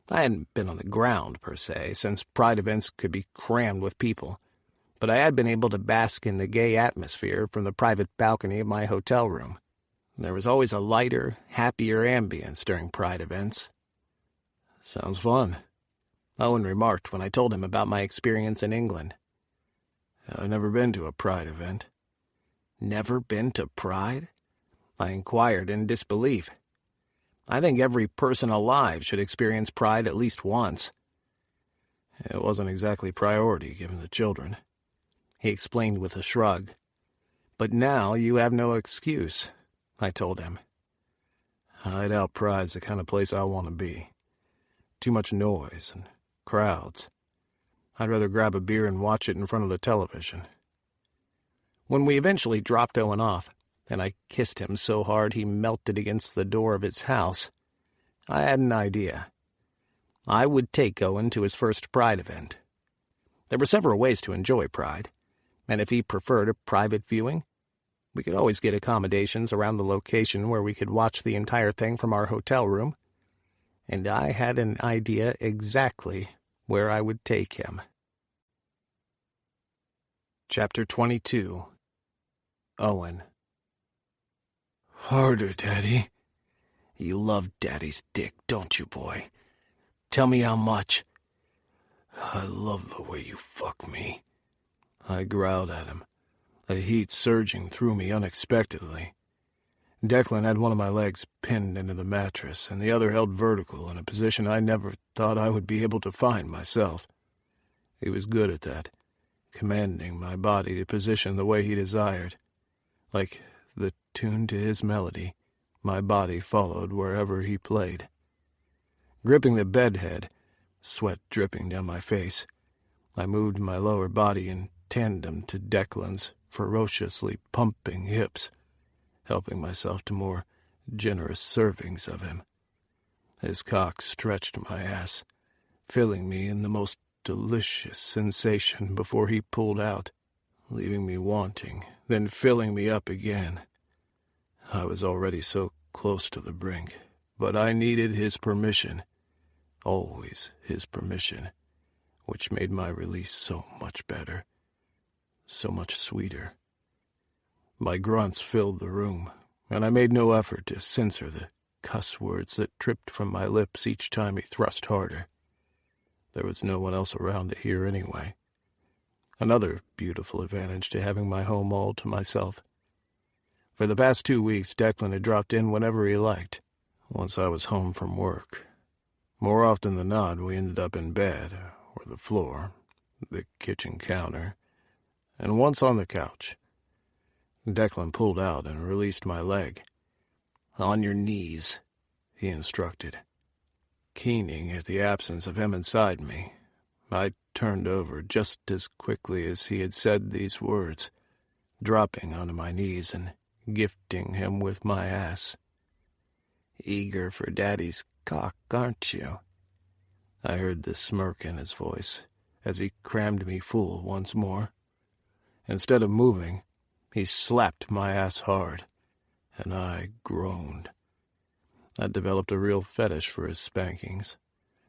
I hadn't been on the ground, per se, since Pride events could be crammed with people, but I had been able to bask in the gay atmosphere from the private balcony of my hotel room. There was always a lighter, happier ambience during Pride events. "Sounds fun," Owen remarked when I told him about my experience in England. "I've never been to a Pride event." "Never been to Pride?" I inquired in disbelief. I think every person alive should experience Pride at least once. "It wasn't exactly priority given the children," he explained with a shrug. "But now you have no excuse," I told him. "Hideout Pride's the kind of place I want to be. Too much noise and crowds. I'd rather grab a beer and watch it in front of the television." When we eventually dropped Owen off, and I kissed him so hard he melted against the door of his house, I had an idea. I would take Owen to his first Pride event. There were several ways to enjoy Pride, and if he preferred a private viewing, we could always get accommodations around the location where we could watch the entire thing from our hotel room, and I had an idea exactly where I would take him. Chapter 22. Owen. "Harder, Daddy," You love Daddy's dick, don't you, boy? Tell me how much." "I love the way you fuck me," I growled at him, the heat surging through me unexpectedly. Declan had one of my legs pinned into the mattress and the other held vertical in a position I never thought I would be able to find myself. He was good at that, commanding my body to position the way he desired. Like the tune to his melody, my body followed wherever he played. Gripping the bed head, sweat dripping down my face, I moved my lower body in tandem to Declan's ferociously pumping hips, helping myself to more generous servings of him. His cock stretched my ass, filling me in the most delicious sensation before he pulled out, leaving me wanting, then filling me up again. I was already so close to the brink, but I needed his permission, always his permission, which made my release so much better, so much sweeter. My grunts filled the room, and I made no effort to censor the cuss words that tripped from my lips each time he thrust harder. There was no one else around to hear anyway. Another beautiful advantage to having my home all to myself. For the past 2 weeks, Declan had dropped in whenever he liked, once I was home from work. More often than not, we ended up in bed, or the floor, the kitchen counter, and once on the couch. Declan pulled out and released my leg. "On your knees," he instructed. Keening at the absence of him inside me, I turned over just as quickly as he had said these words, dropping onto my knees and gifting him with my ass. "Eager for Daddy's cock, aren't you?" I heard the smirk in his voice as he crammed me full once more. Instead of moving, he slapped my ass hard, and I groaned. I'd developed a real fetish for his spankings,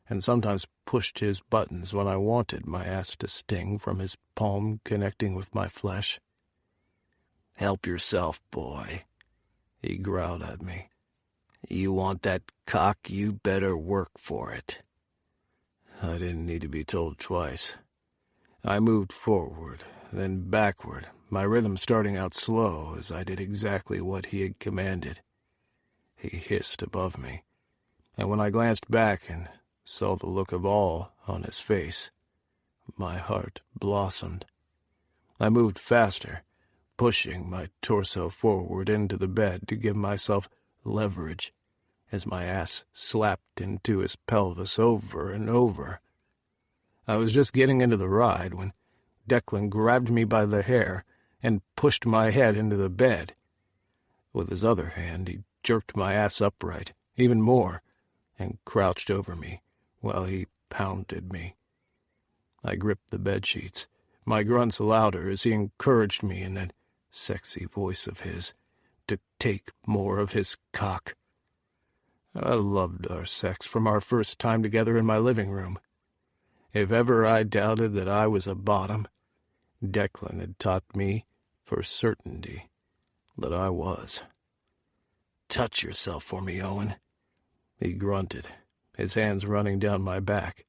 and sometimes pushed his buttons when I wanted my ass to sting from his palm connecting with my flesh. "Help yourself, boy," he growled at me. "You want that cock, you better work for it." I didn't need to be told twice. I moved forward, then backward, my rhythm starting out slow as I did exactly what he had commanded. He hissed above me, and when I glanced back and saw the look of awe on his face, my heart blossomed. I moved faster, pushing my torso forward into the bed to give myself leverage as my ass slapped into his pelvis over and over. I was just getting into the ride when Declan grabbed me by the hair and pushed my head into the bed. With his other hand, he jerked my ass upright, even more, and crouched over me while he pounded me. I gripped the bedsheets, my grunts louder as he encouraged me in that sexy voice of his to take more of his cock. I loved our sex from our first time together in my living room. If ever I doubted that I was a bottom, Declan had taught me for certainty that I was. "Touch yourself for me, Owen," he grunted, his hands running down my back,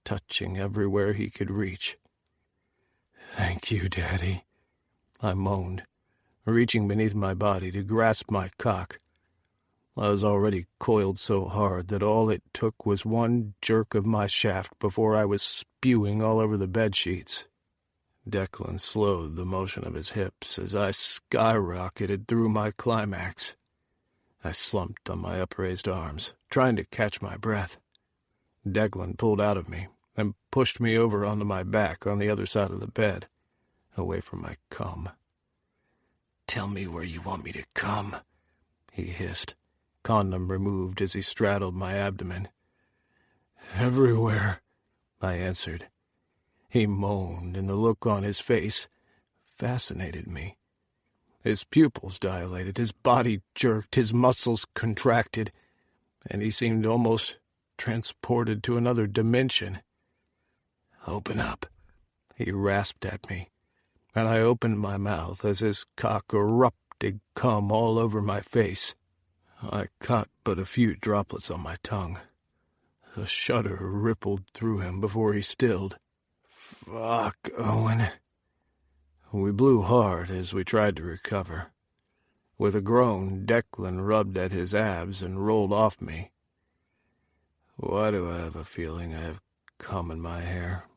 touching everywhere he could reach. "Thank you, Daddy," I moaned, reaching beneath my body to grasp my cock. I was already coiled so hard that all it took was one jerk of my shaft before I was spewing all over the bedsheets. Declan slowed the motion of his hips as I skyrocketed through my climax. I slumped on my upraised arms, trying to catch my breath. Declan pulled out of me and pushed me over onto my back on the other side of the bed, away from my cum. "Tell me where you want me to come," he hissed, condom removed as he straddled my abdomen. "Everywhere," I answered. He moaned, and the look on his face fascinated me. His pupils dilated, his body jerked, his muscles contracted, and he seemed almost transported to another dimension. "Open up," he rasped at me, and I opened my mouth as his cock erupted cum all over my face. I caught but a few droplets on my tongue. A shudder rippled through him before he stilled. "Fuck, Owen." We blew hard as we tried to recover. With a groan, Declan rubbed at his abs and rolled off me. "Why do I have a feeling I have cum in my hair?"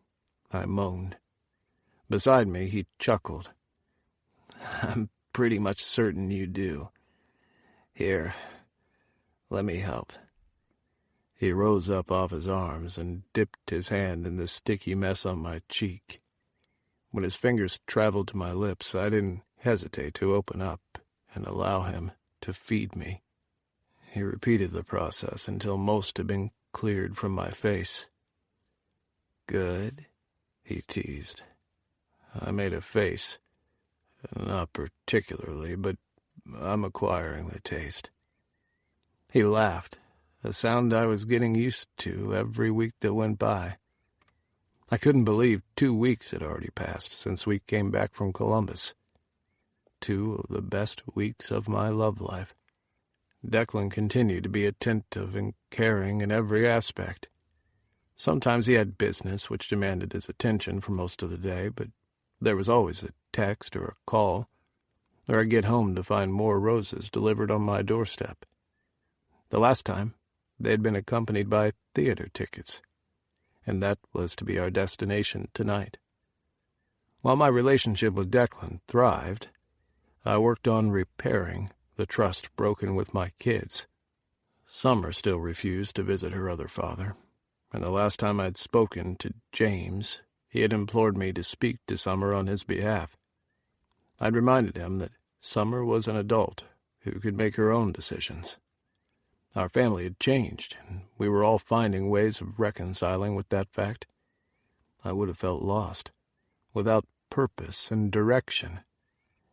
I moaned. Beside me, he chuckled. "I'm pretty much certain you do. Here, let me help." He rose up off his arms and dipped his hand in the sticky mess on my cheek. When his fingers traveled to my lips, I didn't hesitate to open up and allow him to feed me. He repeated the process until most had been cleared from my face. "Good," he teased. I made a face. "Not particularly, but I'm acquiring the taste." He laughed, a sound I was getting used to every week that went by. I couldn't believe 2 weeks had already passed since we came back from Columbus. 2 of the best weeks of my love life. Declan continued to be attentive and caring in every aspect. Sometimes he had business which demanded his attention for most of the day, but there was always a text or a call, or I'd get home to find more roses delivered on my doorstep. The last time, they had been accompanied by theater tickets, and that was to be our destination tonight. While my relationship with Declan thrived, I worked on repairing the trust broken with my kids. Summer still refused to visit her other father, and the last time I'd spoken to James, he had implored me to speak to Summer on his behalf. I'd reminded him that Summer was an adult who could make her own decisions. Our family had changed, and we were all finding ways of reconciling with that fact. I would have felt lost, without purpose and direction,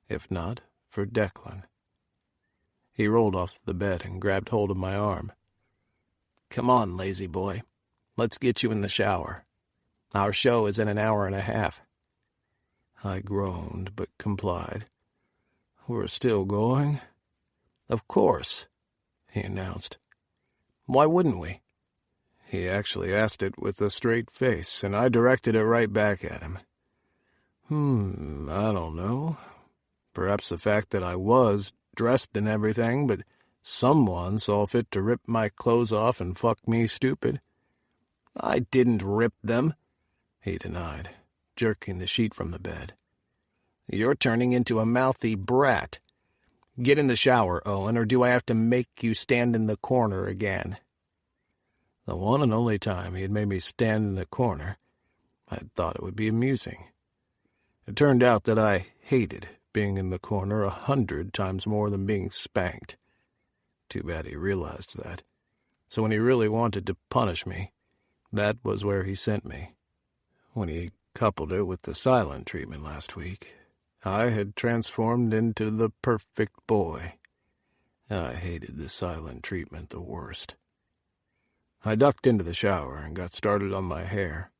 if not for Declan. He rolled off the bed and grabbed hold of my arm. "Come on, lazy boy. Let's get you in the shower. Our show is in an hour and a half." I groaned, but complied. "We're still going?" "Of course," he announced. "Why wouldn't we?" He actually asked it with a straight face, and I directed it right back at him. I don't know. Perhaps the fact that I was dressed and everything, but someone saw fit to rip my clothes off and fuck me stupid. "I didn't rip them," he denied, jerking the sheet from the bed. "You're turning into a mouthy brat. Get in the shower, Owen, or do I have to make you stand in the corner again?" The one and only time he had made me stand in the corner, I had thought it would be amusing. It turned out that I hated being in the corner 100 times more than being spanked. Too bad he realized that. So when he really wanted to punish me, that was where he sent me. When he coupled it with the silent treatment last week, I had transformed into the perfect boy. I hated the silent treatment the worst. I ducked into the shower and got started on my hair,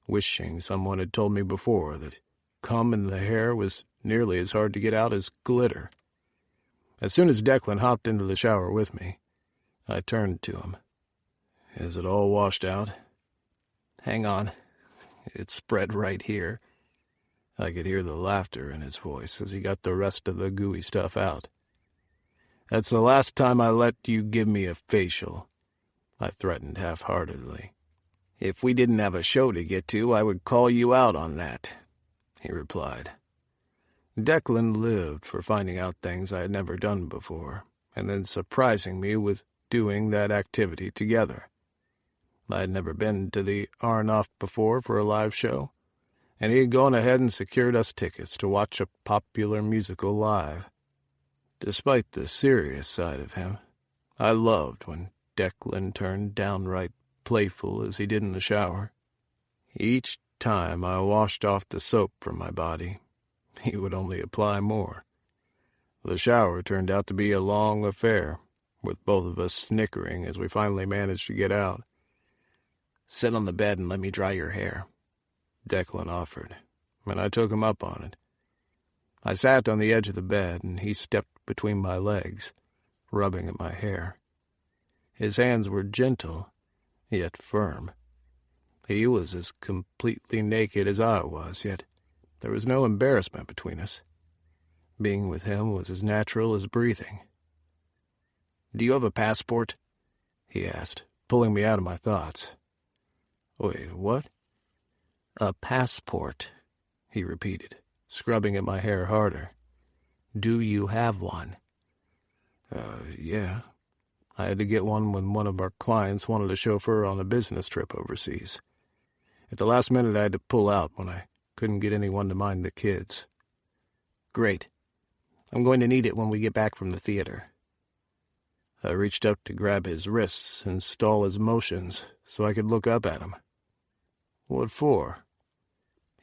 wishing someone had told me before that cum in the hair was nearly as hard to get out as glitter. As soon as Declan hopped into the shower with me, I turned to him. "Is it all washed out?" "Hang on. It's spread right here." I could hear the laughter in his voice as he got the rest of the gooey stuff out. "That's the last time I let you give me a facial," I threatened half-heartedly. "If we didn't have a show to get to, I would call you out on that," he replied. Declan lived for finding out things I had never done before, and then surprising me with doing that activity together. I had never been to the Arnoff before for a live show, and he had gone ahead and secured us tickets to watch a popular musical live. Despite the serious side of him, I loved when Declan turned downright playful as he did in the shower. Each time I washed off the soap from my body, he would only apply more. The shower turned out to be a long affair, with both of us snickering as we finally managed to get out. "Sit on the bed and let me dry your hair," Declan offered, and I took him up on it. I sat on the edge of the bed, and he stepped between my legs, rubbing at my hair. His hands were gentle, yet firm. He was as completely naked as I was, yet there was no embarrassment between us. Being with him was as natural as breathing. "Do you have a passport?" he asked, pulling me out of my thoughts. "Wait, what?" "A passport," he repeated, scrubbing at my hair harder. "Do you have one?" Yeah. I had to get one when one of our clients wanted a chauffeur on a business trip overseas. At the last minute I had to pull out when I couldn't get anyone to mind the kids." "Great. I'm going to need it when we get back from the theater." I reached up to grab his wrists and stall his motions so I could look up at him. "What for?"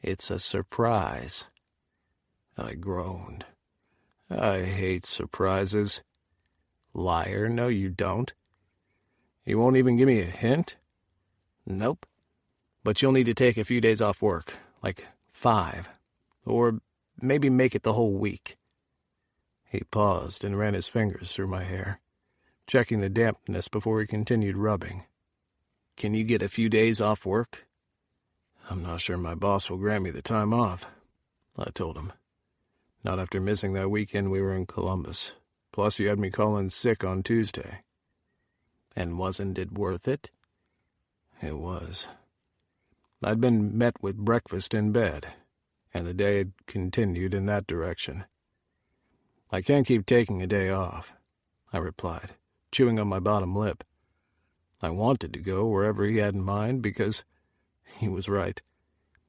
"It's a surprise." I groaned. "I hate surprises." "Liar, no you don't." "You won't even give me a hint?" "Nope. But you'll need to take a few days off work, like 5. Or maybe make it the whole week." He paused and ran his fingers through my hair, checking the dampness before he continued rubbing. "Can you get a few days off work?" "I'm not sure my boss will grant me the time off," I told him. "Not after missing that weekend we were in Columbus. Plus you had me call in sick on Tuesday." "And wasn't it worth it?" It was. I'd been met with breakfast in bed, and the day had continued in that direction. "I can't keep taking a day off," I replied, chewing on my bottom lip. I wanted to go wherever he had in mind because he was right.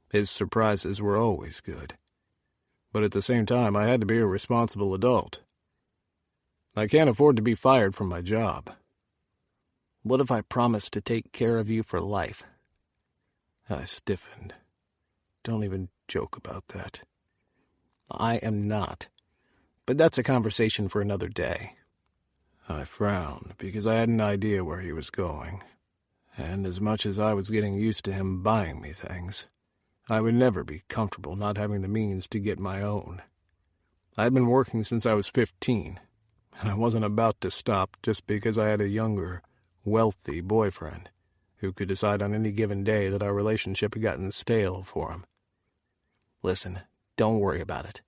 His surprises were always good. But at the same time, I had to be a responsible adult. I can't afford to be fired from my job. "What if I promised to take care of you for life?" I stiffened. "Don't even joke about that." "I am not. But that's a conversation for another day." I frowned because I had an idea where he was going. And as much as I was getting used to him buying me things, I would never be comfortable not having the means to get my own. I had been working since I was 15, and I wasn't about to stop just because I had a younger, wealthy boyfriend who could decide on any given day that our relationship had gotten stale for him. "Listen, don't worry about it,"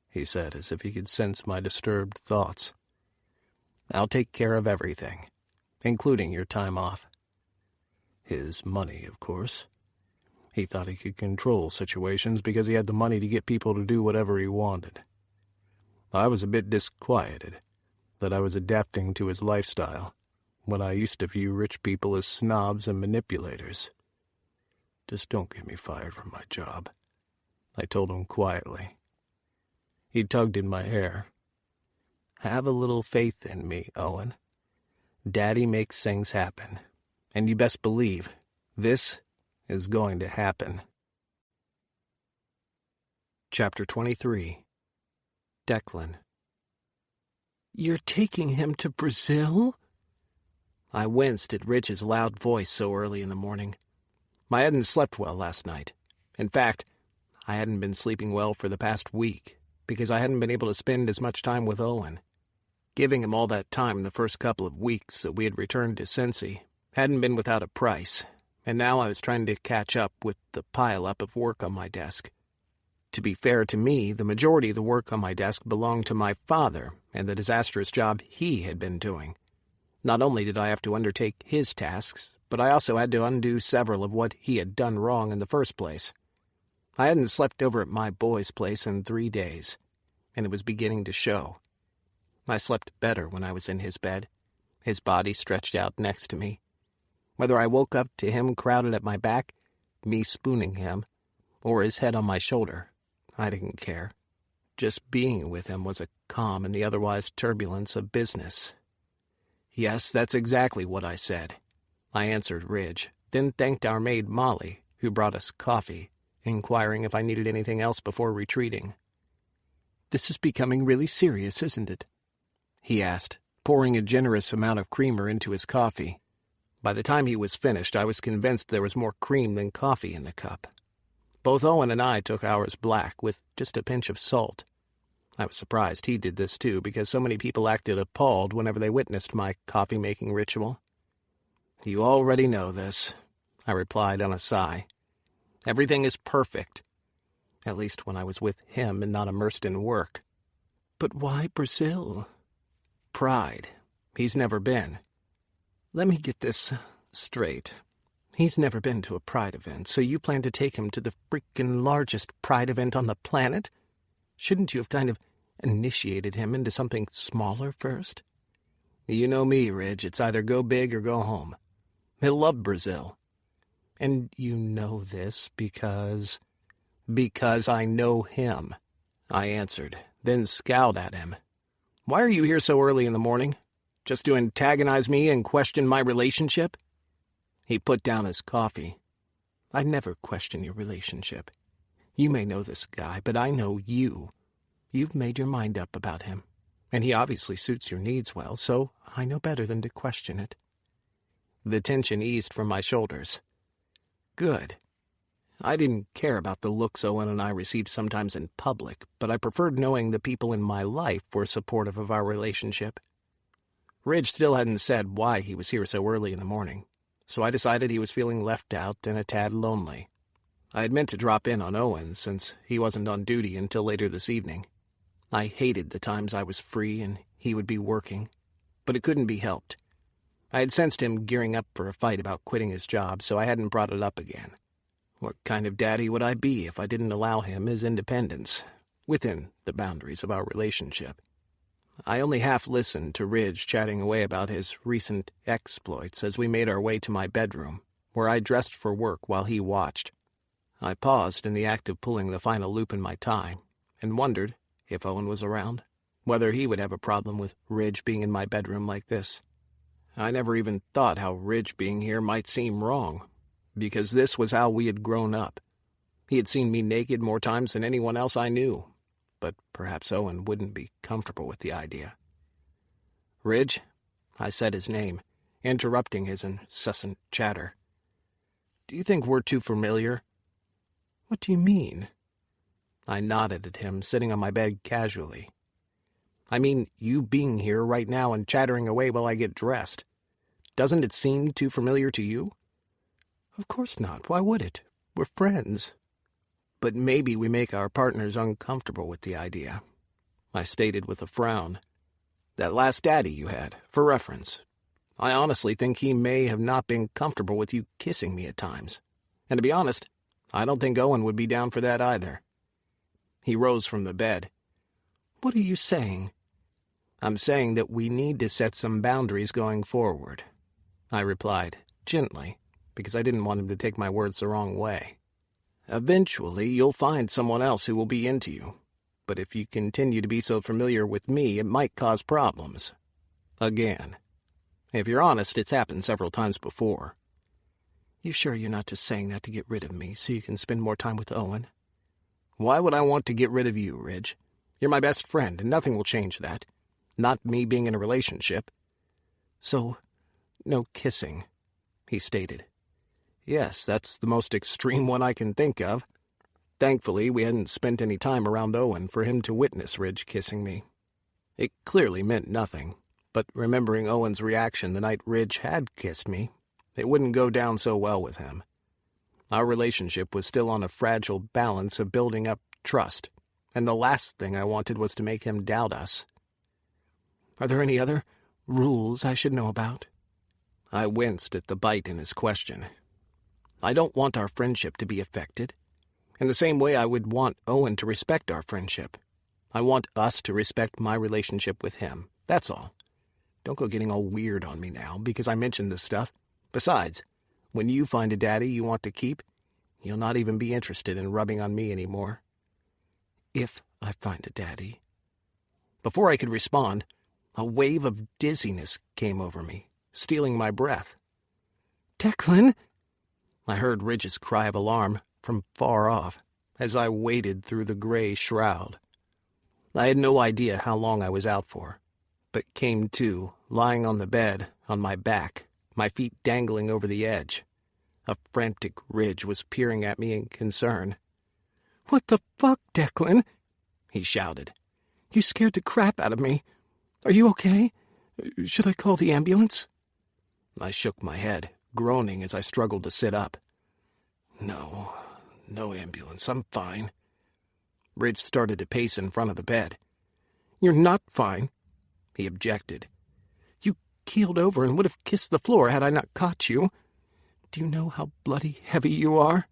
he said, as if he could sense my disturbed thoughts. "I'll take care of everything, including your time off." His money, of course. He thought he could control situations because he had the money to get people to do whatever he wanted. I was a bit disquieted that I was adapting to his lifestyle when I used to view rich people as snobs and manipulators. "Just don't get me fired from my job," I told him quietly. He tugged in my hair. "Have a little faith in me, Owen. Daddy makes things happen, and you best believe this is going to happen." Chapter 23. Declan. "You're taking him to Brazil?" I winced at Rich's loud voice so early in the morning. I hadn't slept well last night. In fact, I hadn't been sleeping well for the past week, because I hadn't been able to spend as much time with Owen. Giving him all that time the first couple of weeks that we had returned to Cincy hadn't been without a price, and now I was trying to catch up with the pile-up of work on my desk. To be fair to me, the majority of the work on my desk belonged to my father and the disastrous job he had been doing. Not only did I have to undertake his tasks, but I also had to undo several of what he had done wrong in the first place. I hadn't slept over at my boy's place in 3 days, and it was beginning to show. I slept better when I was in his bed, his body stretched out next to me. Whether I woke up to him crowded at my back, me spooning him, or his head on my shoulder, I didn't care. Just being with him was a calm in the otherwise turbulence of business. "Yes, that's exactly what I said," I answered Ridge, then thanked our maid Molly, who brought us coffee, inquiring if I needed anything else before retreating. "This is becoming really serious, isn't it?" he asked, pouring a generous amount of creamer into his coffee. By the time he was finished, I was convinced there was more cream than coffee in the cup. Both Owen and I took ours black with just a pinch of salt. I was surprised he did this too, because so many people acted appalled whenever they witnessed my coffee-making ritual. "You already know this," I replied on a sigh. "Everything is perfect. At least when I was with him and not immersed in work." "But why Brazil?" "Pride. He's never been." "Let me get this straight. He's never been to a Pride event, so you plan to take him to the freaking largest Pride event on the planet? Shouldn't you have kind of initiated him into something smaller first?" "You know me, Ridge. It's either go big or go home. He'll love Brazil." "And you know this because—" "Because I know him," I answered, then scowled at him. "Why are you here so early in the morning? Just to antagonize me and question my relationship?" He put down his coffee. "I never question your relationship. You may know this guy, but I know you. You've made your mind up about him, and he obviously suits your needs well, so I know better than to question it." The tension eased from my shoulders. Good. I didn't care about the looks Owen and I received sometimes in public, but I preferred knowing the people in my life were supportive of our relationship. Ridge still hadn't said why he was here so early in the morning, so I decided he was feeling left out and a tad lonely. I had meant to drop in on Owen since he wasn't on duty until later this evening. I hated the times I was free and he would be working, but it couldn't be helped. I had sensed him gearing up for a fight about quitting his job, so I hadn't brought it up again. What kind of daddy would I be if I didn't allow him his independence, within the boundaries of our relationship? I only half listened to Ridge chatting away about his recent exploits as we made our way to my bedroom, where I dressed for work while he watched. I paused in the act of pulling the final loop in my tie, and wondered, if Owen was around, whether he would have a problem with Ridge being in my bedroom like this. I never even thought how Ridge being here might seem wrong, because this was how we had grown up. He had seen me naked more times than anyone else I knew, but perhaps Owen wouldn't be comfortable with the idea. "Ridge," I said his name, interrupting his incessant chatter. "Do you think we're too familiar?" "What do you mean?" I nodded at him, sitting on my bed casually. "I mean, you being here right now and chattering away while I get dressed. Doesn't it seem too familiar to you?" "Of course not. Why would it? We're friends." "But maybe we make our partners uncomfortable with the idea," I stated with a frown. "That last daddy you had, for reference. I honestly think he may have not been comfortable with you kissing me at times. And to be honest, I don't think Owen would be down for that either." He rose from the bed. "What are you saying?" "I'm saying that we need to set some boundaries going forward," I replied, gently, because I didn't want him to take my words the wrong way. "Eventually, you'll find someone else who will be into you. But if you continue to be so familiar with me, it might cause problems. Again. If you're honest, it's happened several times before." "You sure you're not just saying that to get rid of me so you can spend more time with Owen?" "Why would I want to get rid of you, Ridge? You're my best friend, and nothing will change that. Not me being in a relationship." "So, no kissing," he stated. "Yes, that's the most extreme one I can think of. Thankfully, we hadn't spent any time around Owen for him to witness Ridge kissing me. It clearly meant nothing, but remembering Owen's reaction the night Ridge had kissed me, it wouldn't go down so well with him. Our relationship was still on a fragile balance of building up trust, and the last thing I wanted was to make him doubt us." "Are there any other rules I should know about?" I winced at the bite in his question. "I don't want our friendship to be affected. In the same way I would want Owen to respect our friendship. I want us to respect my relationship with him. That's all. Don't go getting all weird on me now because I mentioned this stuff. Besides, when you find a daddy you want to keep, you'll not even be interested in rubbing on me anymore." "If I find a daddy." Before I could respond, a wave of dizziness came over me, stealing my breath. "Declan!" I heard Ridge's cry of alarm from far off as I waded through the gray shroud. I had no idea how long I was out for, but came to, lying on the bed, on my back, my feet dangling over the edge. A frantic Ridge was peering at me in concern. "What the fuck, Declan?" he shouted. You scared the crap out of me. Are you okay? Should I call the ambulance? I shook my head, groaning as I struggled to sit up. No ambulance. I'm fine. Ridge started to pace in front of the bed. You're not fine, he objected. You keeled over and would have kissed the floor had I not caught you. Do you know how bloody heavy you are?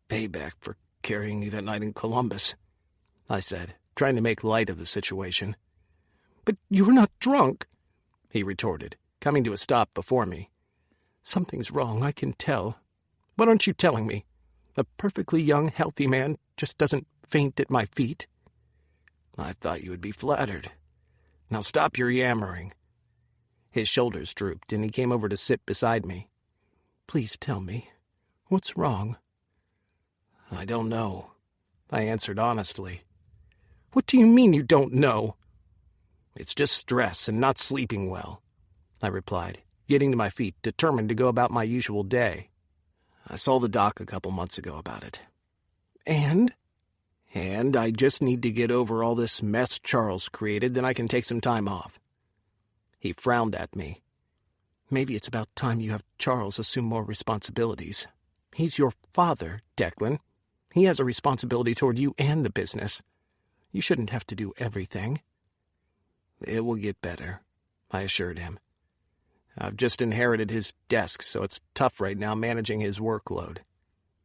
Payback for carrying me that night in Columbus, I said, trying to make light of the situation. But you were not drunk, he retorted, coming to a stop before me. Something's wrong, I can tell. What aren't you telling me? A perfectly young, healthy man just doesn't faint at my feet. I thought you would be flattered. Now stop your yammering. His shoulders drooped, and he came over to sit beside me. Please tell me. What's wrong? I don't know, I answered honestly. What do you mean you don't know? It's just stress and not sleeping well, I replied, getting to my feet, determined to go about my usual day. I saw the doc a couple months ago about it. And I just need to get over all this mess Charles created, then I can take some time off. He frowned at me. Maybe it's about time you have Charles assume more responsibilities. He's your father, Declan. He has a responsibility toward you and the business. You shouldn't have to do everything. It will get better, I assured him. I've just inherited his desk, so it's tough right now managing his workload.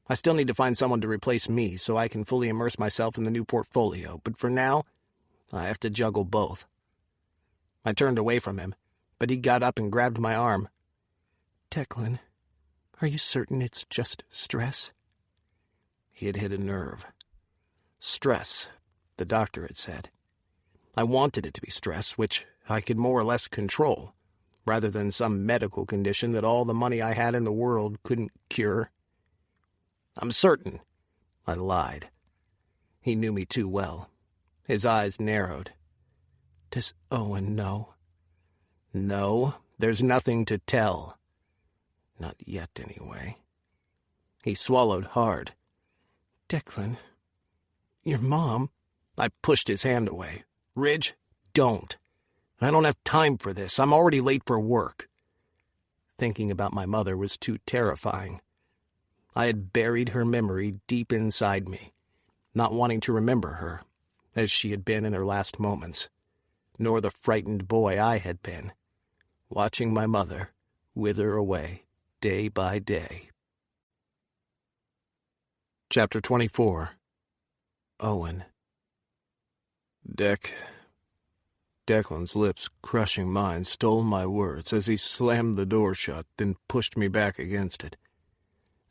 I still need to find someone to replace me so I can fully immerse myself in the new portfolio, but for now, I have to juggle both. I turned away from him, but he got up and grabbed my arm. Declan, are you certain it's just stress? He had hit a nerve. Stress, the doctor had said. I wanted it to be stress, which I could more or less control, rather than some medical condition that all the money I had in the world couldn't cure. I'm certain, I lied. He knew me too well. His eyes narrowed. Does Owen know? No, there's nothing to tell. Not yet, anyway. He swallowed hard. Declan, your mom... I pushed his hand away. Ridge, don't. I don't have time for this. I'm already late for work. Thinking about my mother was too terrifying. I had buried her memory deep inside me, not wanting to remember her, as she had been in her last moments, nor the frightened boy I had been, watching my mother wither away day by day. Chapter 24. Owen. Declan's lips crushing mine stole my words as he slammed the door shut, then pushed me back against it.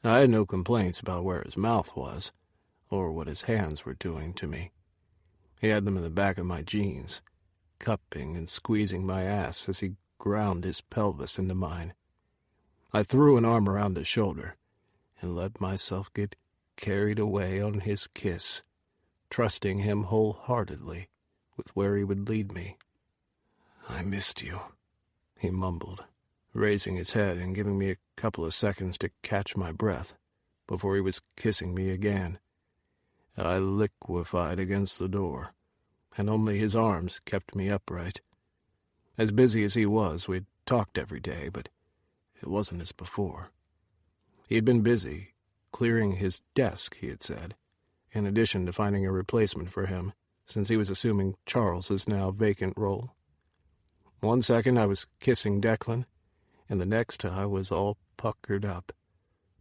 I had no complaints about where his mouth was, or what his hands were doing to me. He had them in the back of my jeans, cupping and squeezing my ass as he ground his pelvis into mine. I threw an arm around his shoulder and let myself get carried away on his kiss, trusting him wholeheartedly with where he would lead me. I missed you, he mumbled, raising his head and giving me a couple of seconds to catch my breath before he was kissing me again. I liquefied against the door, and only his arms kept me upright. As busy as he was, we'd talked every day, but it wasn't as before. He had been busy, clearing his desk, he had said, in addition to finding a replacement for him, since he was assuming Charles's now vacant role. One second I was kissing Declan, and the next I was all puckered up,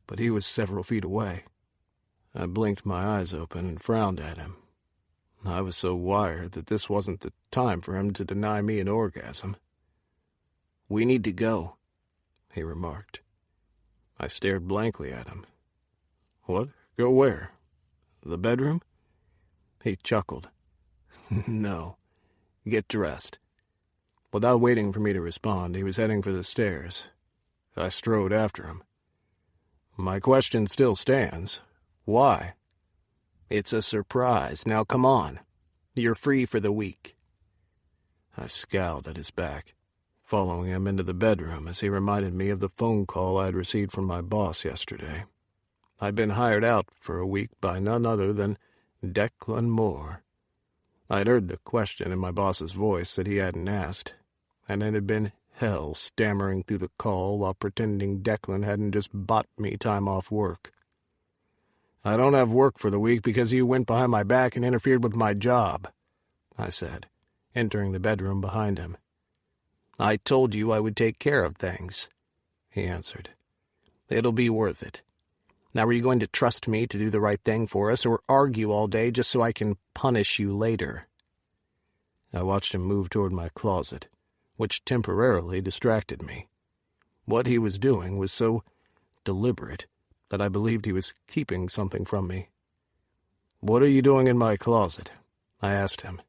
but he was several feet away. I blinked my eyes open and frowned at him. I was so wired that this wasn't the time for him to deny me an orgasm. "We need to go," he remarked. I stared blankly at him. "What? Go where? The bedroom?" He chuckled. "No. Get dressed." Without waiting for me to respond, he was heading for the stairs. I strode after him. "My question still stands. Why?" "It's a surprise. Now come on. You're free for the week." I scowled at his back, following him into the bedroom as he reminded me of the phone call I had received from my boss yesterday. I'd been hired out for a week by none other than Declan Moore. I'd heard the question in my boss's voice that he hadn't asked, and it had been hell stammering through the call while pretending Declan hadn't just bought me time off work. "I don't have work for the week because you went behind my back and interfered with my job," I said, entering the bedroom behind him. "I told you I would take care of things," he answered. "It'll be worth it. Now are you going to trust me to do the right thing for us, or argue all day just so I can punish you later?" I watched him move toward my closet, which temporarily distracted me. What he was doing was so deliberate that I believed he was keeping something from me. "What are you doing in my closet?" I asked him.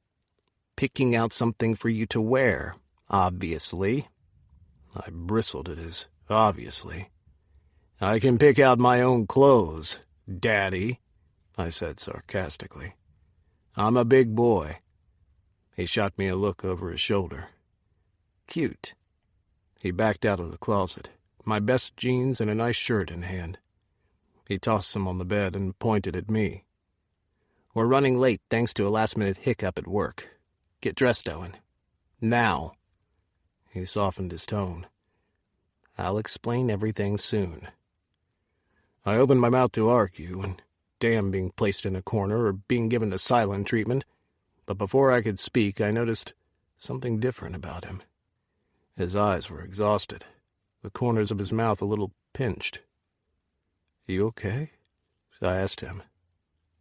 "Picking out something for you to wear, obviously." I bristled at his obviously. "I can pick out my own clothes, Daddy," I said sarcastically. "I'm a big boy." He shot me a look over his shoulder. "Cute." He backed out of the closet, my best jeans and a nice shirt in hand. He tossed them on the bed and pointed at me. "We're running late thanks to a last-minute hiccup at work. Get dressed, Owen. Now." He softened his tone. "I'll explain everything soon." I opened my mouth to argue, and damn being placed in a corner or being given the silent treatment, but before I could speak I noticed something different about him. His eyes were exhausted, the corners of his mouth a little pinched. "You okay?" I asked him.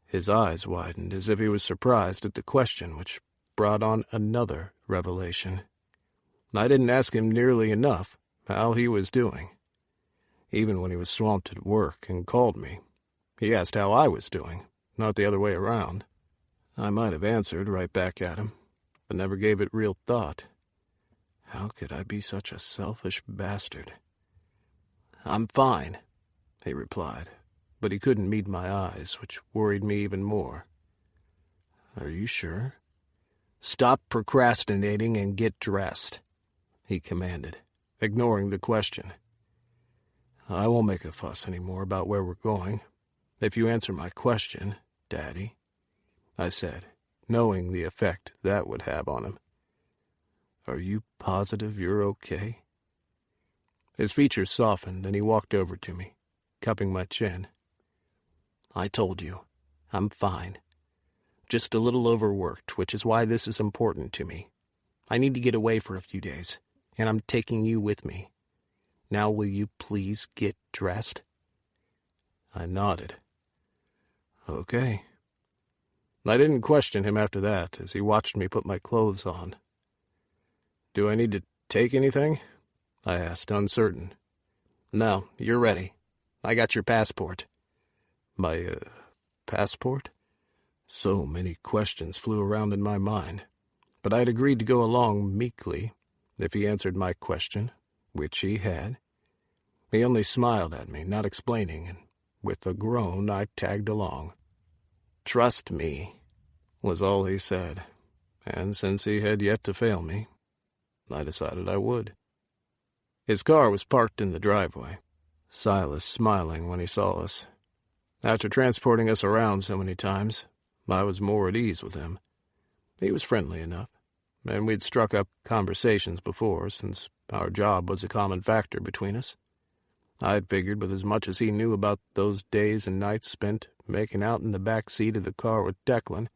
His eyes widened as if he was surprised at the question, which brought on another revelation. I didn't ask him nearly enough how he was doing. Even when he was swamped at work and called me, he asked how I was doing, not the other way around. I might have answered right back at him, but never gave it real thought. How could I be such a selfish bastard? "I'm fine," he replied, but he couldn't meet my eyes, which worried me even more. "Are you sure?" "Stop procrastinating and get dressed," he commanded, ignoring the question. "I won't make a fuss anymore about where we're going, if you answer my question, Daddy," I said, knowing the effect that would have on him. "Are you positive you're okay?" His features softened, and he walked over to me, cupping my chin. "I told you, I'm fine. Just a little overworked, which is why this is important to me. I need to get away for a few days, and I'm taking you with me. Now will you please get dressed?" I nodded. "Okay." I didn't question him after that as he watched me put my clothes on. "Do I need to take anything?" I asked, uncertain. "No, you're ready. I got your passport." My, passport? So many questions flew around in my mind, but I had agreed to go along meekly if he answered my question, which he had. He only smiled at me, not explaining, and with a groan I tagged along. "Trust me," was all he said, and since he had yet to fail me, I decided I would. His car was parked in the driveway, Silas smiling when he saw us. After transporting us around so many times, I was more at ease with him. He was friendly enough, and we'd struck up conversations before since our job was a common factor between us. I'd figured with as much as he knew about those days and nights spent making out in the back seat of the car with Declan,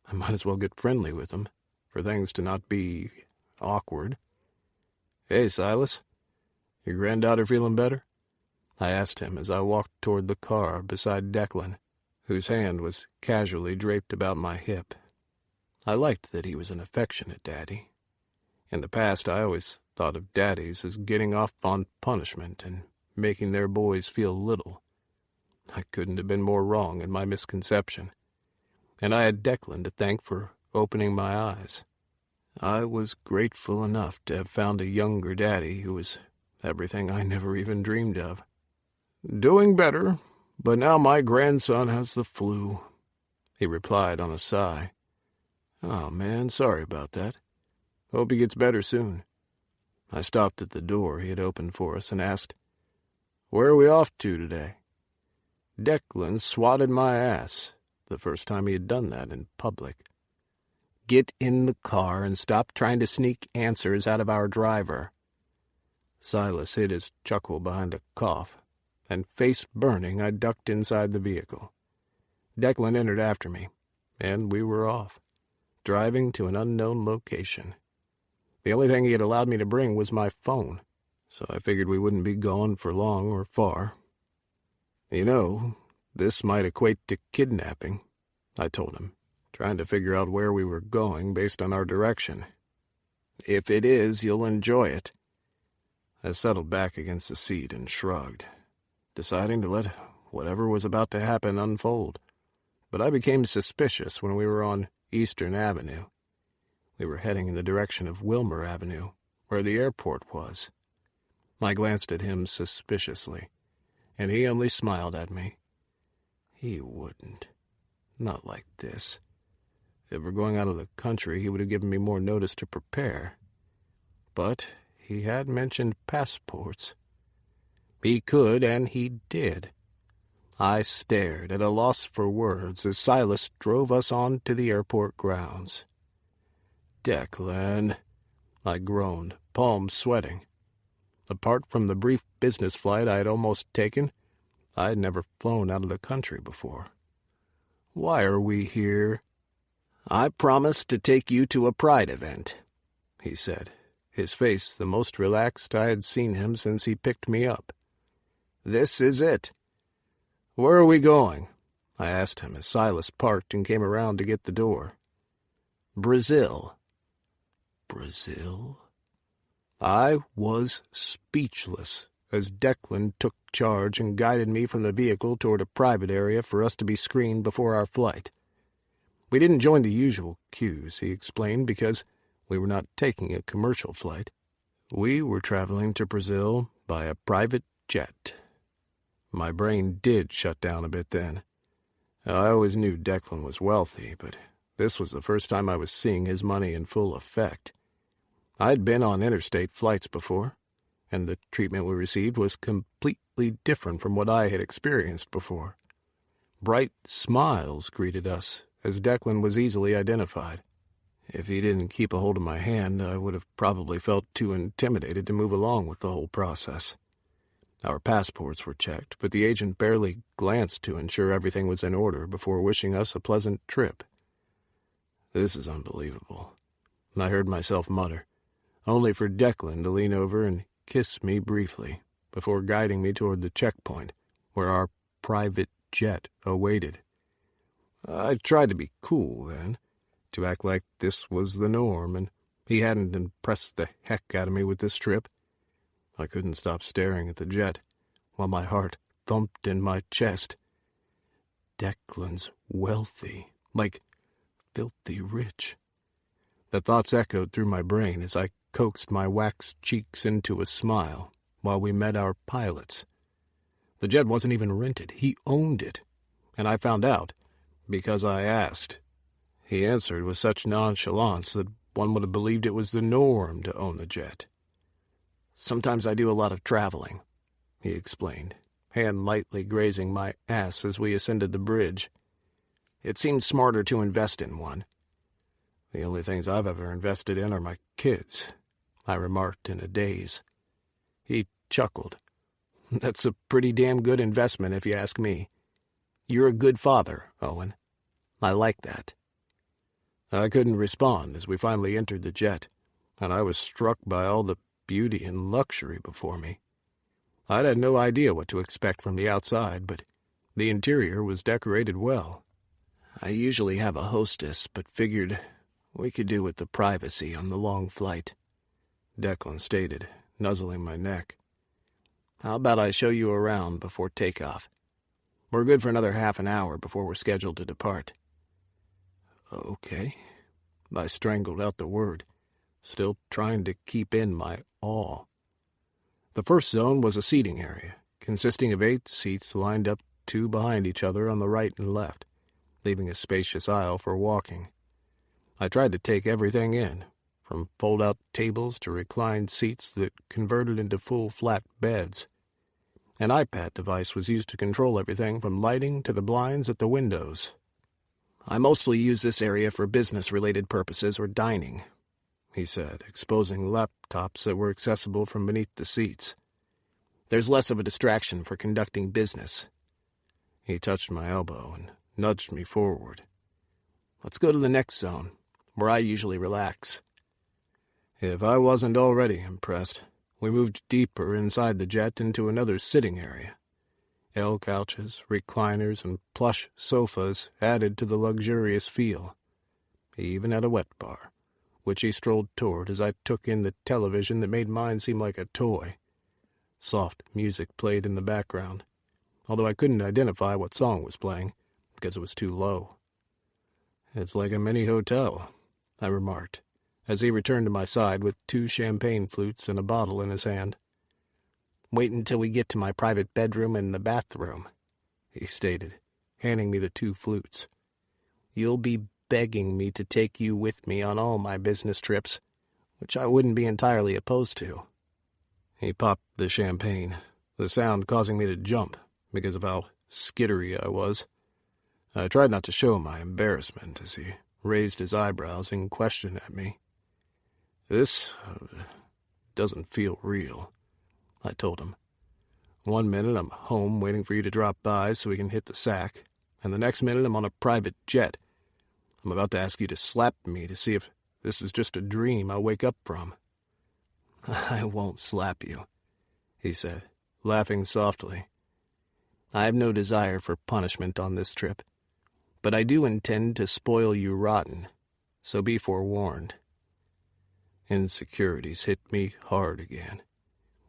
I might as well get friendly with him, for things to not be awkward. "Hey, Silas, your granddaughter feeling better?" I asked him as I walked toward the car beside Declan, whose hand was casually draped about my hip. I liked that he was an affectionate daddy. In the past, I always thought of daddies as getting off on punishment and making their boys feel little. I couldn't have been more wrong in my misconception, and I had Declan to thank for opening my eyes. I was grateful enough to have found a younger daddy who was everything I never even dreamed of. "Doing better, but now my grandson has the flu," he replied on a sigh. "Oh, man, sorry about that. Hope he gets better soon." I stopped at the door he had opened for us and asked, "Where are we off to today?" Declan swatted my ass, the first time he had done that in public. Get in the car and stop trying to sneak answers out of our driver." Silas hid his chuckle behind a cough, and face burning, I ducked inside the vehicle. Declan entered after me, and we were off, driving to an unknown location. The only thing he had allowed me to bring was my phone, so I figured we wouldn't be gone for long or far. "You know, this might equate to kidnapping," I told him, trying to figure out where we were going based on our direction. "If it is, you'll enjoy it." I settled back against the seat and shrugged, deciding to let whatever was about to happen unfold. But I became suspicious when we were on Eastern Avenue. We were heading in the direction of Wilmer Avenue, where the airport was. I glanced at him suspiciously, and he only smiled at me. He wouldn't. Not like this. If we're going out of the country, he would have given me more notice to prepare. But he had mentioned passports. He could, and he did. I stared at a loss for words as Silas drove us on to the airport grounds. "Declan," I groaned, palms sweating. Apart from the brief business flight I had almost taken, I had never flown out of the country before. "Why are we here?" "I promised to take you to a pride event," he said, his face the most relaxed I had seen him since he picked me up. "This is it." "Where are we going?" I asked him as Silas parked and came around to get the door. "Brazil." Brazil? I was speechless as Declan took charge and guided me from the vehicle toward a private area for us to be screened before our flight. We didn't join the usual queues, he explained, because we were not taking a commercial flight. We were traveling to Brazil by a private jet. My brain did shut down a bit then. I always knew Declan was wealthy, but this was the first time I was seeing his money in full effect. I'd been on interstate flights before, and the treatment we received was completely different from what I had experienced before. Bright smiles greeted us, as Declan was easily identified. If he didn't keep a hold of my hand, I would have probably felt too intimidated to move along with the whole process. Our passports were checked, but the agent barely glanced to ensure everything was in order before wishing us a pleasant trip. "This is unbelievable," I heard myself mutter, only for Declan to lean over and kiss me briefly before guiding me toward the checkpoint, where our private jet awaited. I tried to be cool then, to act like this was the norm, and he hadn't impressed the heck out of me with this trip. I couldn't stop staring at the jet, while my heart thumped in my chest. Declan's wealthy, like filthy rich. The thoughts echoed through my brain as I coaxed my waxed cheeks into a smile while we met our pilots. The jet wasn't even rented. He owned it. And I found out because I asked. He answered with such nonchalance that one would have believed it was the norm to own a jet. "Sometimes I do a lot of traveling," he explained, hand lightly grazing my ass as we ascended the bridge. "It seems smarter to invest in one." "The only things I've ever invested in are my kids," I remarked in a daze. He chuckled. "That's a pretty damn good investment if you ask me. You're a good father, Owen. I like that." I couldn't respond as we finally entered the jet, and I was struck by all the beauty and luxury before me. I'd had no idea what to expect from the outside, but the interior was decorated well. I usually have a hostess, but figured we could do with the privacy on the long flight, Declan stated, nuzzling my neck. "How about I show you around before takeoff? We're good for another half an hour before we're scheduled to depart." "Okay." I strangled out the word, still trying to keep in my awe. The first zone was a seating area, consisting of 8 seats lined up 2 behind each other on the right and left, leaving a spacious aisle for walking. I tried to take everything in, from fold-out tables to reclined seats that converted into full flat beds. An iPad device was used to control everything from lighting to the blinds at the windows. "I mostly use this area for business-related purposes or dining," he said, exposing laptops that were accessible from beneath the seats. "There's less of a distraction for conducting business." He touched my elbow and nudged me forward. "Let's go to the next zone, where I usually relax." If I wasn't already impressed, we moved deeper inside the jet into another sitting area. L couches, recliners, and plush sofas added to the luxurious feel. He even had a wet bar, which he strolled toward as I took in the television that made mine seem like a toy. Soft music played in the background, although I couldn't identify what song was playing because it was too low. "It's like a mini hotel," I remarked, as he returned to my side with 2 champagne flutes and a bottle in his hand. "Wait until we get to my private bedroom and the bathroom," he stated, handing me the 2 flutes. "You'll be begging me to take you with me on all my business trips, which I wouldn't be entirely opposed to." He popped the champagne, the sound causing me to jump because of how skittery I was. I tried not to show my embarrassment as he raised his eyebrows in question at me. "This doesn't feel real," I told him. "One minute I'm home waiting for you to drop by so we can hit the sack, and the next minute I'm on a private jet. I'm about to ask you to slap me to see if this is just a dream I'll wake up from." "I won't slap you," he said, laughing softly. "I have no desire for punishment on this trip, but I do intend to spoil you rotten, so be forewarned." Insecurities hit me hard again,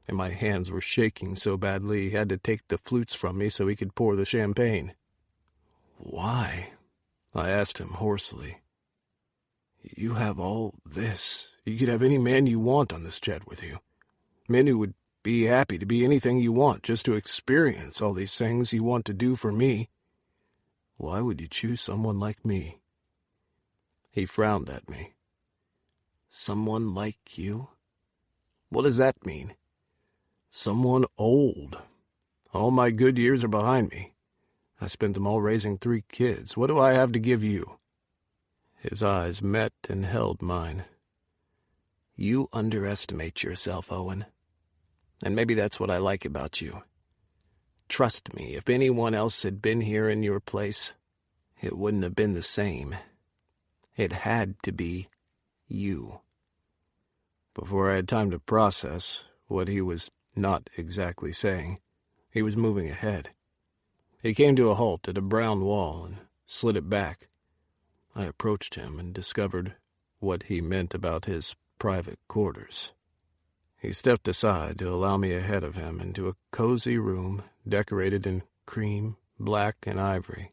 and my hands were shaking so badly he had to take the flutes from me so he could pour the champagne. "Why?" I asked him hoarsely. "You have all this. You could have any man you want on this jet with you. Men who would be happy to be anything you want just to experience all these things you want to do for me. Why would you choose someone like me?" He frowned at me. "Someone like you? What does that mean?" "Someone old. All my good years are behind me. I spent them all raising 3 kids. What do I have to give you?" His eyes met and held mine. "You underestimate yourself, Owen. And maybe that's what I like about you. Trust me, if anyone else had been here in your place, it wouldn't have been the same. It had to be you." Before I had time to process what he was not exactly saying, he was moving ahead. He came to a halt at a brown wall and slid it back. I approached him and discovered what he meant about his private quarters. He stepped aside to allow me ahead of him into a cozy room decorated in cream, black, and ivory.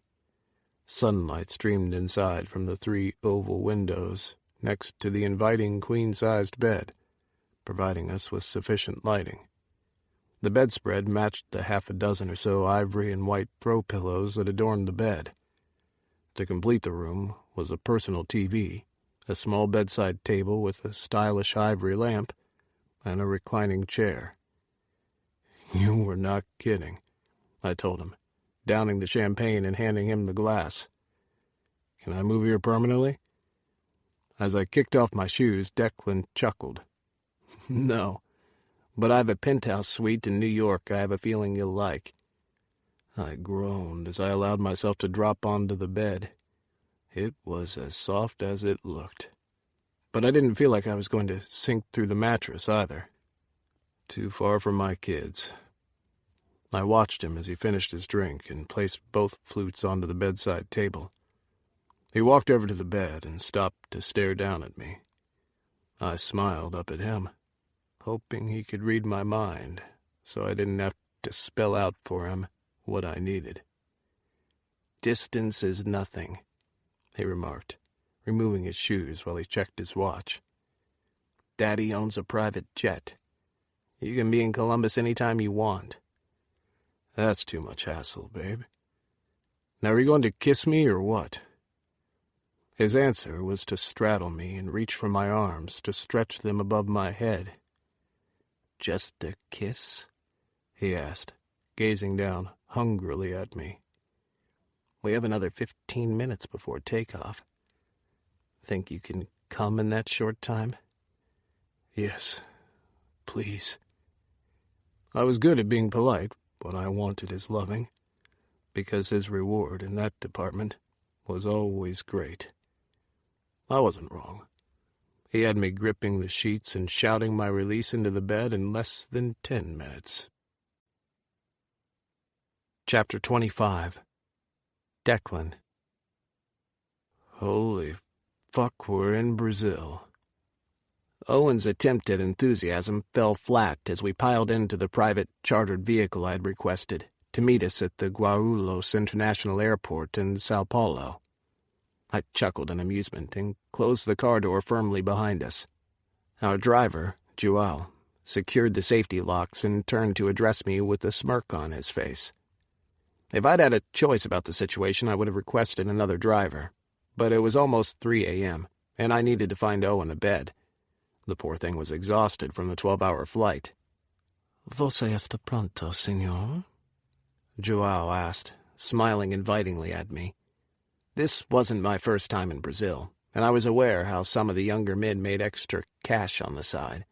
Sunlight streamed inside from the 3 oval windows next to the inviting queen-sized bed, providing us with sufficient lighting. The bedspread matched the 6 or so ivory and white throw pillows that adorned the bed. To complete the room was a personal TV, a small bedside table with a stylish ivory lamp, and a reclining chair. "You were not kidding," I told him, downing the champagne and handing him the glass. "Can I move here permanently?" As I kicked off my shoes, Declan chuckled. "No, but I have a penthouse suite in New York I have a feeling you'll like." I groaned as I allowed myself to drop onto the bed. It was as soft as it looked. But I didn't feel like I was going to sink through the mattress either. Too far from my kids. I watched him as he finished his drink and placed both flutes onto the bedside table. He walked over to the bed and stopped to stare down at me. I smiled up at him, hoping he could read my mind, so I didn't have to spell out for him what I needed. "Distance is nothing," he remarked, removing his shoes while he checked his watch. "Daddy owns a private jet. You can be in Columbus any time you want." "That's too much hassle, babe. Now, are you going to kiss me or what?" His answer was to straddle me and reach for my arms to stretch them above my head. "Just a kiss?" he asked, gazing down hungrily at me. We have another 15 minutes before takeoff. Think you can come in that short time? Yes, please. I was good at being polite, but I wanted his loving, because his reward in that department was always great. I wasn't wrong. He had me gripping the sheets and shouting my release into the bed in less than 10 minutes. Chapter 25. Declan. Holy fuck, we're in Brazil. Owen's attempt at enthusiasm fell flat as we piled into the private chartered vehicle I had requested to meet us at the Guarulhos International Airport in Sao Paulo. I chuckled in amusement and closed the car door firmly behind us. Our driver, João, secured the safety locks and turned to address me with a smirk on his face. If I'd had a choice about the situation, I would have requested another driver. But it was almost 3 a.m., and I needed to find Owen a bed. The poor thing was exhausted from the 12-hour flight. Você está pronto, senhor? João asked, smiling invitingly at me. This wasn't my first time in Brazil, and I was aware how some of the younger men made extra cash on the side.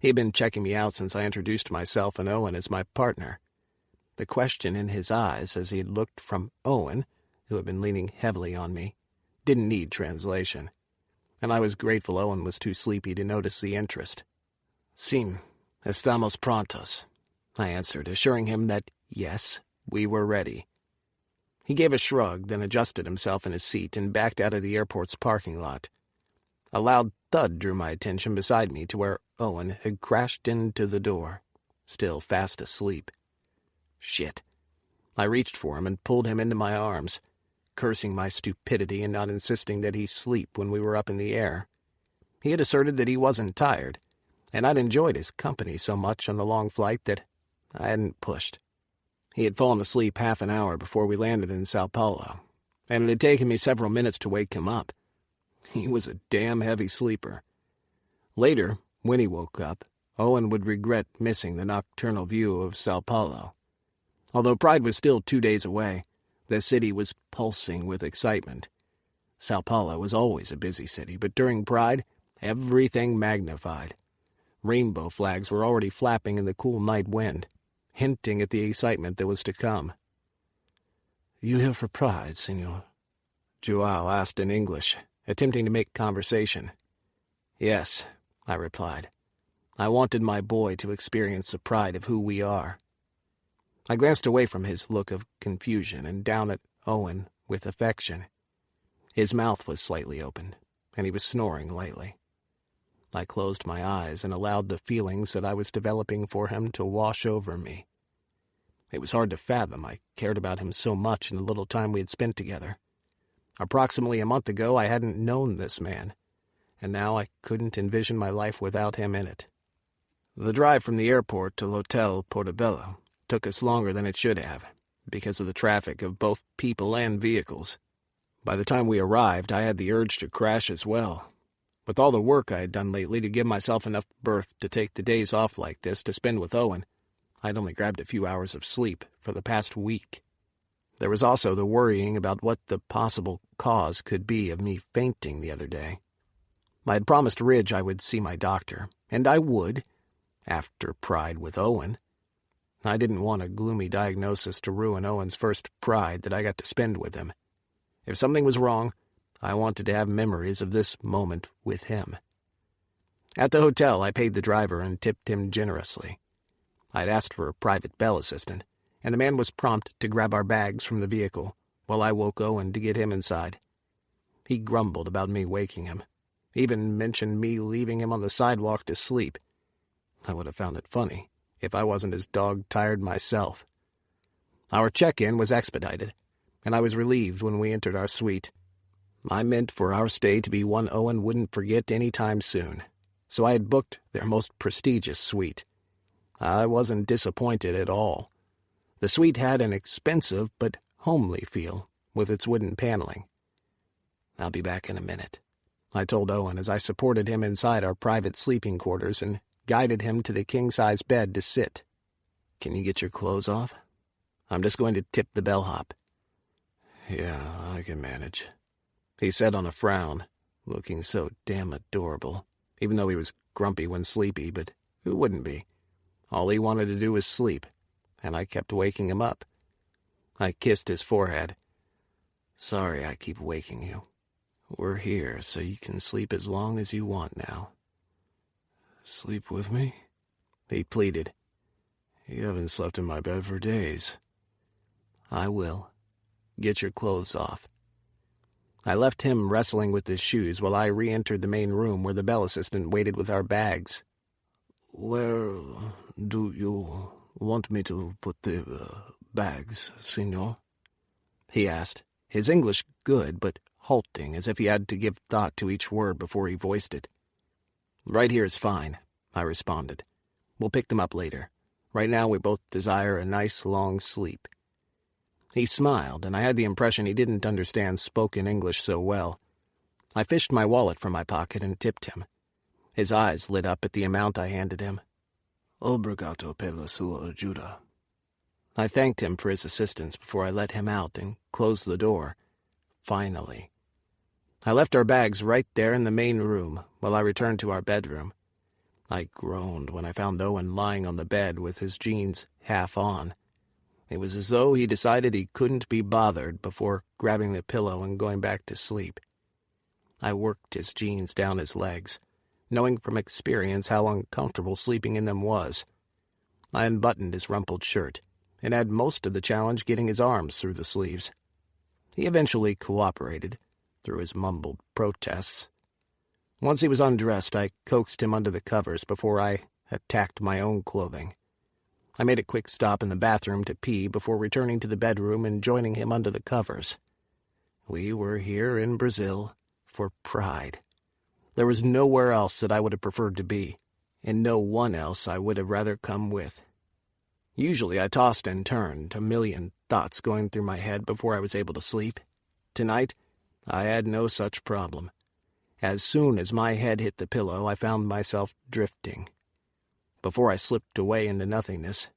He'd been checking me out since I introduced myself and Owen as my partner. The question in his eyes as he looked from Owen, who had been leaning heavily on me, didn't need translation, and I was grateful Owen was too sleepy to notice the interest. Sim, estamos prontos, I answered, assuring him that, yes, we were ready. He gave a shrug, then adjusted himself in his seat and backed out of the airport's parking lot. A loud thud drew my attention beside me to where Owen had crashed into the door, still fast asleep. Shit. I reached for him and pulled him into my arms, cursing my stupidity in not insisting that he sleep when we were up in the air. He had asserted that he wasn't tired, and I'd enjoyed his company so much on the long flight that I hadn't pushed. He had fallen asleep half an hour before we landed in Sao Paulo, and it had taken me several minutes to wake him up. He was a damn heavy sleeper. Later, when he woke up, Owen would regret missing the nocturnal view of Sao Paulo. Although Pride was still 2 days away, the city was pulsing with excitement. Sao Paulo was always a busy city, but during Pride, everything magnified. Rainbow flags were already flapping in the cool night wind, hinting at the excitement that was to come. You here for Pride, senor? João asked in English, attempting to make conversation. Yes, I replied. I wanted my boy to experience the pride of who we are. I glanced away from his look of confusion and down at Owen with affection. His mouth was slightly open, and he was snoring lightly. I closed my eyes and allowed the feelings that I was developing for him to wash over me. It was hard to fathom I cared about him so much in the little time we had spent together. Approximately a month ago, I hadn't known this man, and now I couldn't envision my life without him in it. The drive from the airport to Hotel Portobello took us longer than it should have, because of the traffic of both people and vehicles. By the time we arrived, I had the urge to crash as well. With all the work I had done lately to give myself enough berth to take the days off like this to spend with Owen, I'd only grabbed a few hours of sleep for the past week. There was also the worrying about what the possible cause could be of me fainting the other day. I had promised Ridge I would see my doctor, and I would, after Pride with Owen. I didn't want a gloomy diagnosis to ruin Owen's first Pride that I got to spend with him. If something was wrong, I wanted to have memories of this moment with him. At the hotel, I paid the driver and tipped him generously. I'd asked for a private bell assistant, and the man was prompt to grab our bags from the vehicle while I woke Owen to get him inside. He grumbled about me waking him, even mentioned me leaving him on the sidewalk to sleep. I would have found it funny if I wasn't as dog-tired myself. Our check-in was expedited, and I was relieved when we entered our suite. I meant for our stay to be one Owen wouldn't forget any time soon, so I had booked their most prestigious suite. I wasn't disappointed at all. The suite had an expensive but homely feel, with its wooden paneling. I'll be back in a minute, I told Owen as I supported him inside our private sleeping quarters and guided him to the king-size bed to sit. Can you get your clothes off? I'm just going to tip the bellhop. Yeah, I can manage, he said on a frown, looking so damn adorable, even though he was grumpy when sleepy, but who wouldn't be? All he wanted to do was sleep, and I kept waking him up. I kissed his forehead. Sorry I keep waking you. We're here so you can sleep as long as you want now. Sleep with me? He pleaded. You haven't slept in my bed for days. I will. Get your clothes off. I left him wrestling with his shoes while I re-entered the main room where the bell assistant waited with our bags. Where do you want me to put the bags, senor? He asked, his English good, but halting, as if he had to give thought to each word before he voiced it. Right here is fine, I responded. We'll pick them up later. Right now we both desire a nice long sleep. He smiled, and I had the impression he didn't understand spoken English so well. I fished my wallet from my pocket and tipped him. His eyes lit up at the amount I handed him. Obrigado pela sua ajuda. I thanked him for his assistance before I let him out and closed the door. Finally. I left our bags right there in the main room while I returned to our bedroom. I groaned when I found Owen lying on the bed with his jeans half on. It was as though he decided he couldn't be bothered before grabbing the pillow and going back to sleep. I worked his jeans down his legs, knowing from experience how uncomfortable sleeping in them was. I unbuttoned his rumpled shirt and had most of the challenge getting his arms through the sleeves. He eventually cooperated, through his mumbled protests. Once he was undressed, I coaxed him under the covers before I attacked my own clothing. I made a quick stop in the bathroom to pee before returning to the bedroom and joining him under the covers. We were here in Brazil for pride. There was nowhere else that I would have preferred to be, and no one else I would have rather come with. Usually I tossed and turned, a million thoughts going through my head before I was able to sleep. Tonight, I had no such problem. As soon as my head hit the pillow, I found myself drifting. Before I slipped away into nothingness,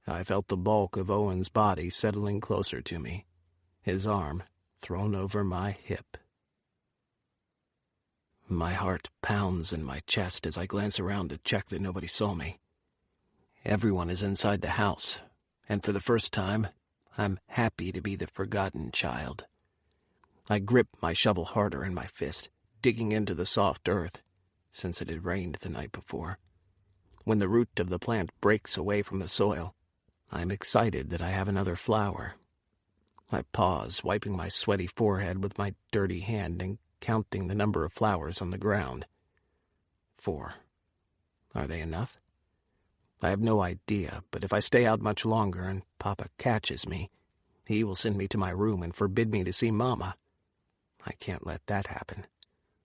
I felt the bulk of Owen's body settling closer to me, his arm thrown over my hip. My heart pounds in my chest as I glance around to check that nobody saw me. Everyone is inside the house, and for the first time, I'm happy to be the forgotten child. I grip my shovel harder in my fist, digging into the soft earth, since it had rained the night before. When the root of the plant breaks away from the soil, I'm excited that I have another flower. I pause, wiping my sweaty forehead with my dirty hand and counting the number of flowers on the ground. 4. Are they enough? I have no idea, but if I stay out much longer and Papa catches me, he will send me to my room and forbid me to see Mama. I can't let that happen,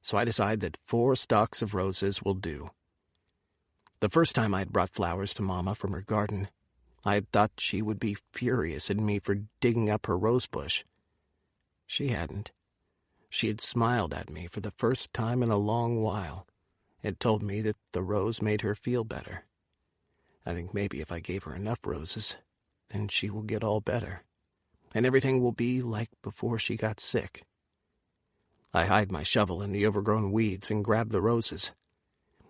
so I decide that 4 stalks of roses will do. The first time I had brought flowers to Mama from her garden, I had thought she would be furious at me for digging up her rose bush. She hadn't. She had smiled at me for the first time in a long while and told me that the rose made her feel better. I think maybe if I gave her enough roses, then she will get all better, and everything will be like before she got sick. I hide my shovel in the overgrown weeds and grab the roses.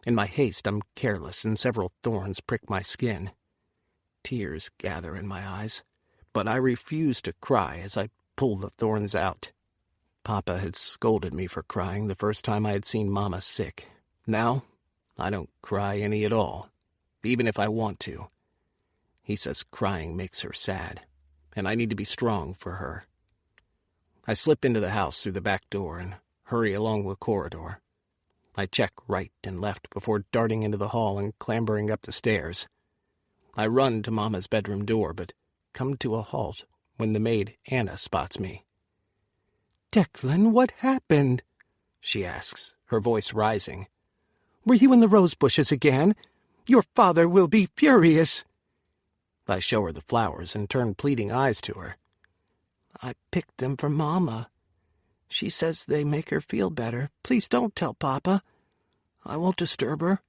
In my haste, I'm careless, and several thorns prick my skin. Tears gather in my eyes, but I refuse to cry as I pull the thorns out. Papa had scolded me for crying the first time I had seen Mama sick. Now, I don't cry any at all, even if I want to. He says crying makes her sad, and I need to be strong for her. I slip into the house through the back door and hurry along the corridor. I check right and left before darting into the hall and clambering up the stairs. I run to Mama's bedroom door, but come to a halt when the maid Anna spots me. "Declan, what happened?" she asks, her voice rising. "Were you in the rose bushes again? Your father will be furious." I show her the flowers and turn pleading eyes to her. "I picked them for Mama. She says they make her feel better. Please don't tell Papa. I won't disturb her."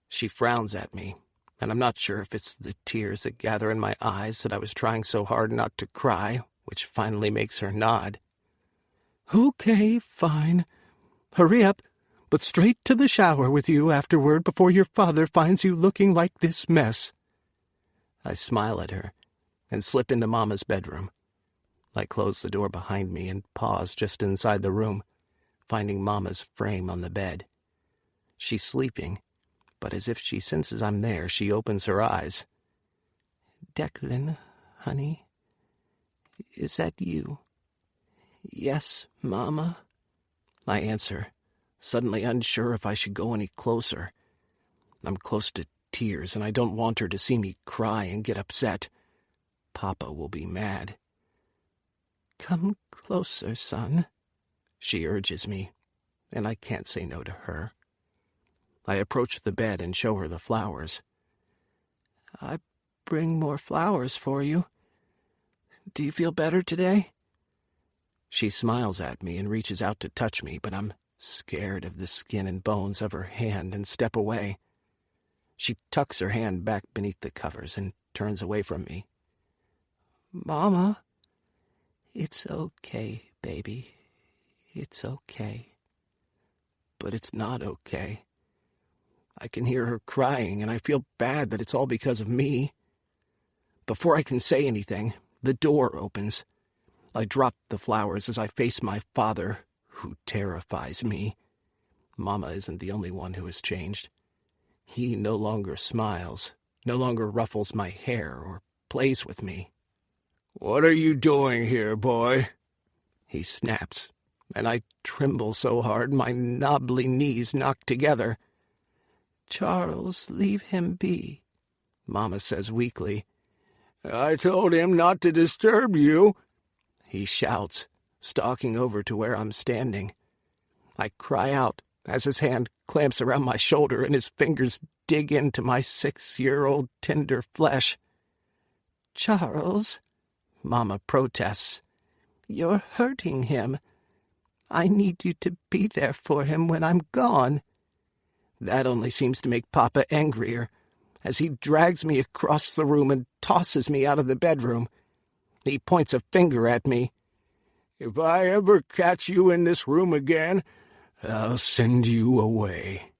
She frowns at me, and I'm not sure if it's the tears that gather in my eyes that I was trying so hard not to cry, which finally makes her nod. Okay, fine. Hurry up, but straight to the shower with you afterward before your father finds you looking like this mess. I smile at her and slip into Mama's bedroom. I close the door behind me and pause just inside the room, finding Mama's frame on the bed. She's sleeping, but as if she senses I'm there, she opens her eyes. Declan, honey, is that you? Yes, Mama, I answer, suddenly unsure if I should go any closer. I'm close to tears, and I don't want her to see me cry and get upset. Papa will be mad. Come closer, son, she urges me, and I can't say no to her. I approach the bed and show her the flowers. I bring more flowers for you. Do you feel better today? She smiles at me and reaches out to touch me, but I'm scared of the skin and bones of her hand and step away. She tucks her hand back beneath the covers and turns away from me. Mama, it's okay, baby. It's okay. But it's not okay. I can hear her crying, and I feel bad that it's all because of me. Before I can say anything, the door opens. I drop the flowers as I face my father, who terrifies me. Mama isn't the only one who has changed. He no longer smiles, no longer ruffles my hair or plays with me. "What are you doing here, boy?" he snaps, and I tremble so hard my knobbly knees knock together. Charles, leave him be, Mama says weakly. "I told him not to disturb you," he shouts, stalking over to where I'm standing. I cry out as his hand clamps around my shoulder and his fingers dig into my 6-year-old tender flesh. Charles, Mama protests. You're hurting him. I need you to be there for him when I'm gone. That only seems to make Papa angrier, as he drags me across the room and tosses me out of the bedroom. He points a finger at me. "If I ever catch you in this room again, I'll send you away."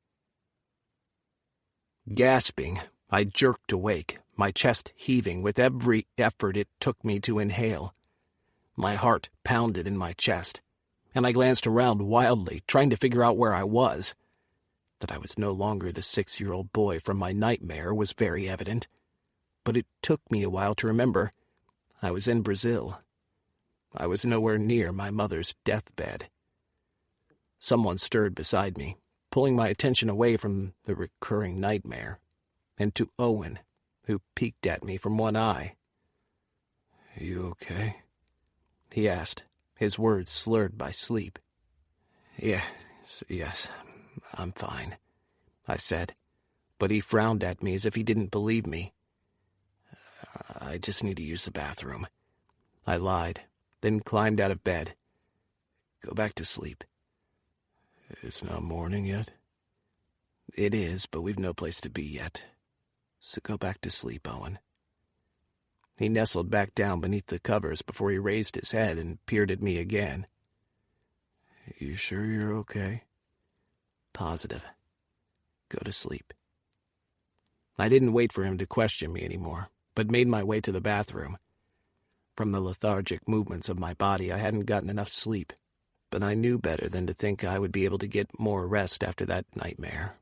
Gasping, I jerked awake, my chest heaving with every effort it took me to inhale. My heart pounded in my chest, and I glanced around wildly, trying to figure out where I was. That I was no longer the 6-year-old boy from my nightmare was very evident, but it took me a while to remember. I was in Brazil. I was nowhere near my mother's deathbed. Someone stirred beside me, pulling my attention away from the recurring nightmare, and to Owen, who peeked at me from one eye. "You okay?" he asked, his words slurred by sleep. Yes, I'm fine," I said, but he frowned at me as if he didn't believe me. "I just need to use the bathroom," I lied, then climbed out of bed. "Go back to sleep." "It's not morning yet?" "It is, but we've no place to be yet. So go back to sleep, Owen." He nestled back down beneath the covers before he raised his head and peered at me again. "You sure you're okay?" "Positive. Go to sleep." I didn't wait for him to question me anymore, but made my way to the bathroom. From the lethargic movements of my body, I hadn't gotten enough sleep, but I knew better than to think I would be able to get more rest after that nightmare.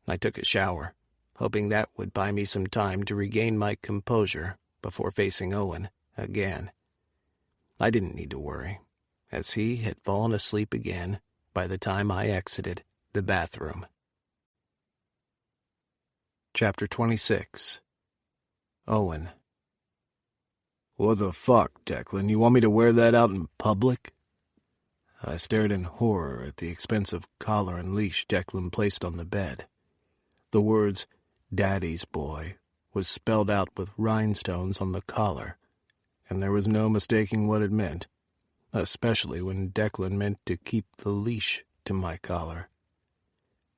I took a shower, hoping that would buy me some time to regain my composure before facing Owen again. I didn't need to worry, as he had fallen asleep again by the time I exited the bathroom. Chapter 26. Owen. "What the fuck, Declan? You want me to wear that out in public?" I stared in horror at the expensive collar and leash Declan placed on the bed. The words, "Daddy's boy," was spelled out with rhinestones on the collar, and there was no mistaking what it meant, especially when Declan meant to keep the leash to my collar.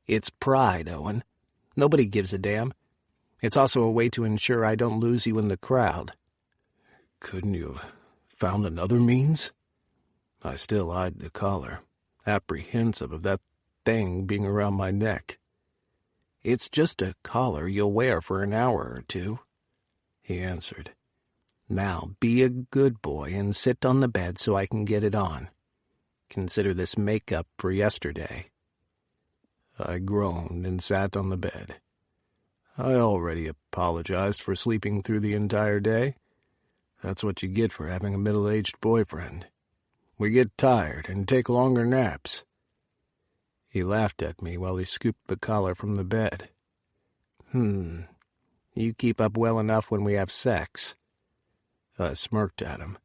It's pride, Owen. Nobody gives a damn. It's also a way to ensure I don't lose you in the crowd. "Couldn't you have found another means? I still eyed the collar, apprehensive of that thing being around my neck. It's just a collar you'll wear for an hour or two, he answered. Now be a good boy and sit on the bed so I can get it on. Consider this makeup for yesterday. I groaned and sat on the bed. I already apologized for sleeping through the entire day. That's what you get for having a middle-aged boyfriend. We get tired and take longer naps. He laughed at me while he scooped the collar from the bed. You keep up well enough when we have sex. I smirked at him.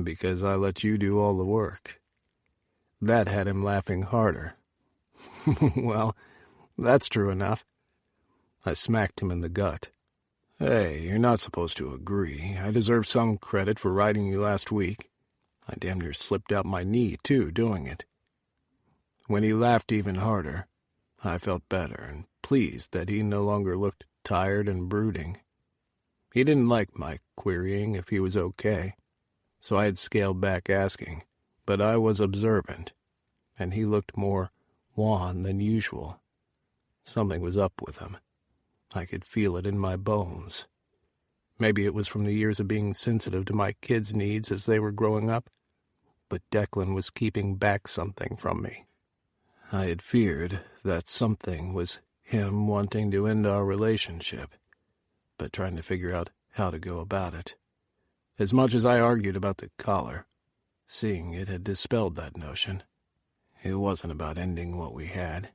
Because I let you do all the work. That had him laughing harder. Well, that's true enough. I smacked him in the gut. Hey, you're not supposed to agree. I deserve some credit for riding you last week. I damn near slipped out my knee, too, doing it. When he laughed even harder, I felt better and pleased that he no longer looked tired and brooding. He didn't like my querying if he was okay, so I had scaled back asking, but I was observant, and he looked more wan than usual. Something was up with him. I could feel it in my bones. Maybe it was from the years of being sensitive to my kids' needs as they were growing up, but Declan was keeping back something from me. I had feared that something was him wanting to end our relationship, but trying to figure out how to go about it. As much as I argued about the collar, seeing it had dispelled that notion. It wasn't about ending what we had.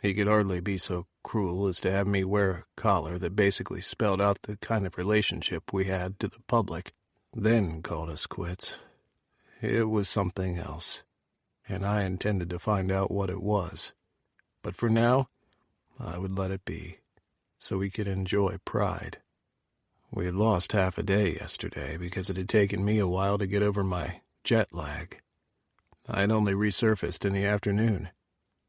He could hardly be so cruel as to have me wear a collar that basically spelled out the kind of relationship we had to the public, then called us quits. It was something else, and I intended to find out what it was. But for now, I would let it be, so we could enjoy Pride. We had lost half a day yesterday because it had taken me a while to get over my jet lag. I had only resurfaced in the afternoon,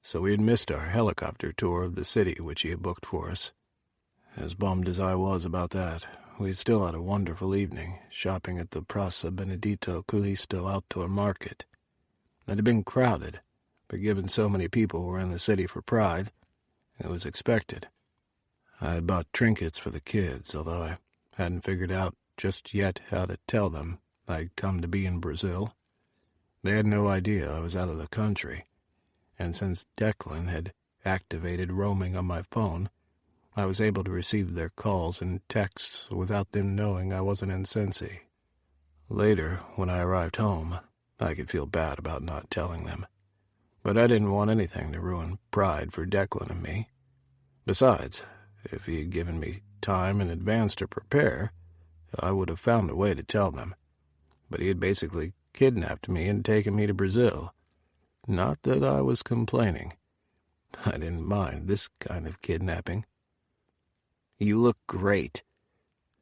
so we had missed our helicopter tour of the city which he had booked for us. As bummed as I was about that, we still had a wonderful evening, shopping at the Plaza Benedito Callisto Outdoor Market. It had been crowded, but given so many people were in the city for Pride, it was expected. I had bought trinkets for the kids, although I hadn't figured out just yet how to tell them I'd come to be in Brazil. They had no idea I was out of the country, and since Declan had activated roaming on my phone, I was able to receive their calls and texts without them knowing I wasn't in Cincy. Later, when I arrived home, I could feel bad about not telling them, but I didn't want anything to ruin Pride for Declan and me. Besides, if he had given me time in advance to prepare, I would have found a way to tell them. But he had basically kidnapped me and taken me to Brazil. Not that I was complaining. I didn't mind this kind of kidnapping. "You look great,"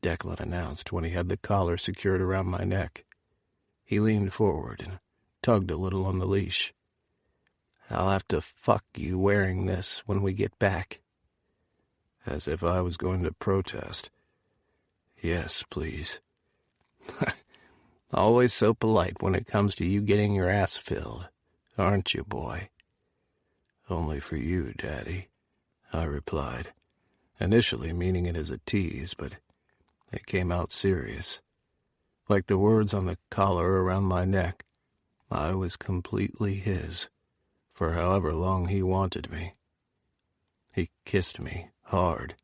Declan announced when he had the collar secured around my neck. He leaned forward and tugged a little on the leash. "I'll have to fuck you wearing this when we get back." As if I was going to protest. Yes, please. Always so polite when it comes to you getting your ass filled, aren't you, boy? Only for you, Daddy, I replied, initially meaning it as a tease, but it came out serious. Like the words on the collar around my neck, I was completely his, for however long he wanted me. He kissed me hard.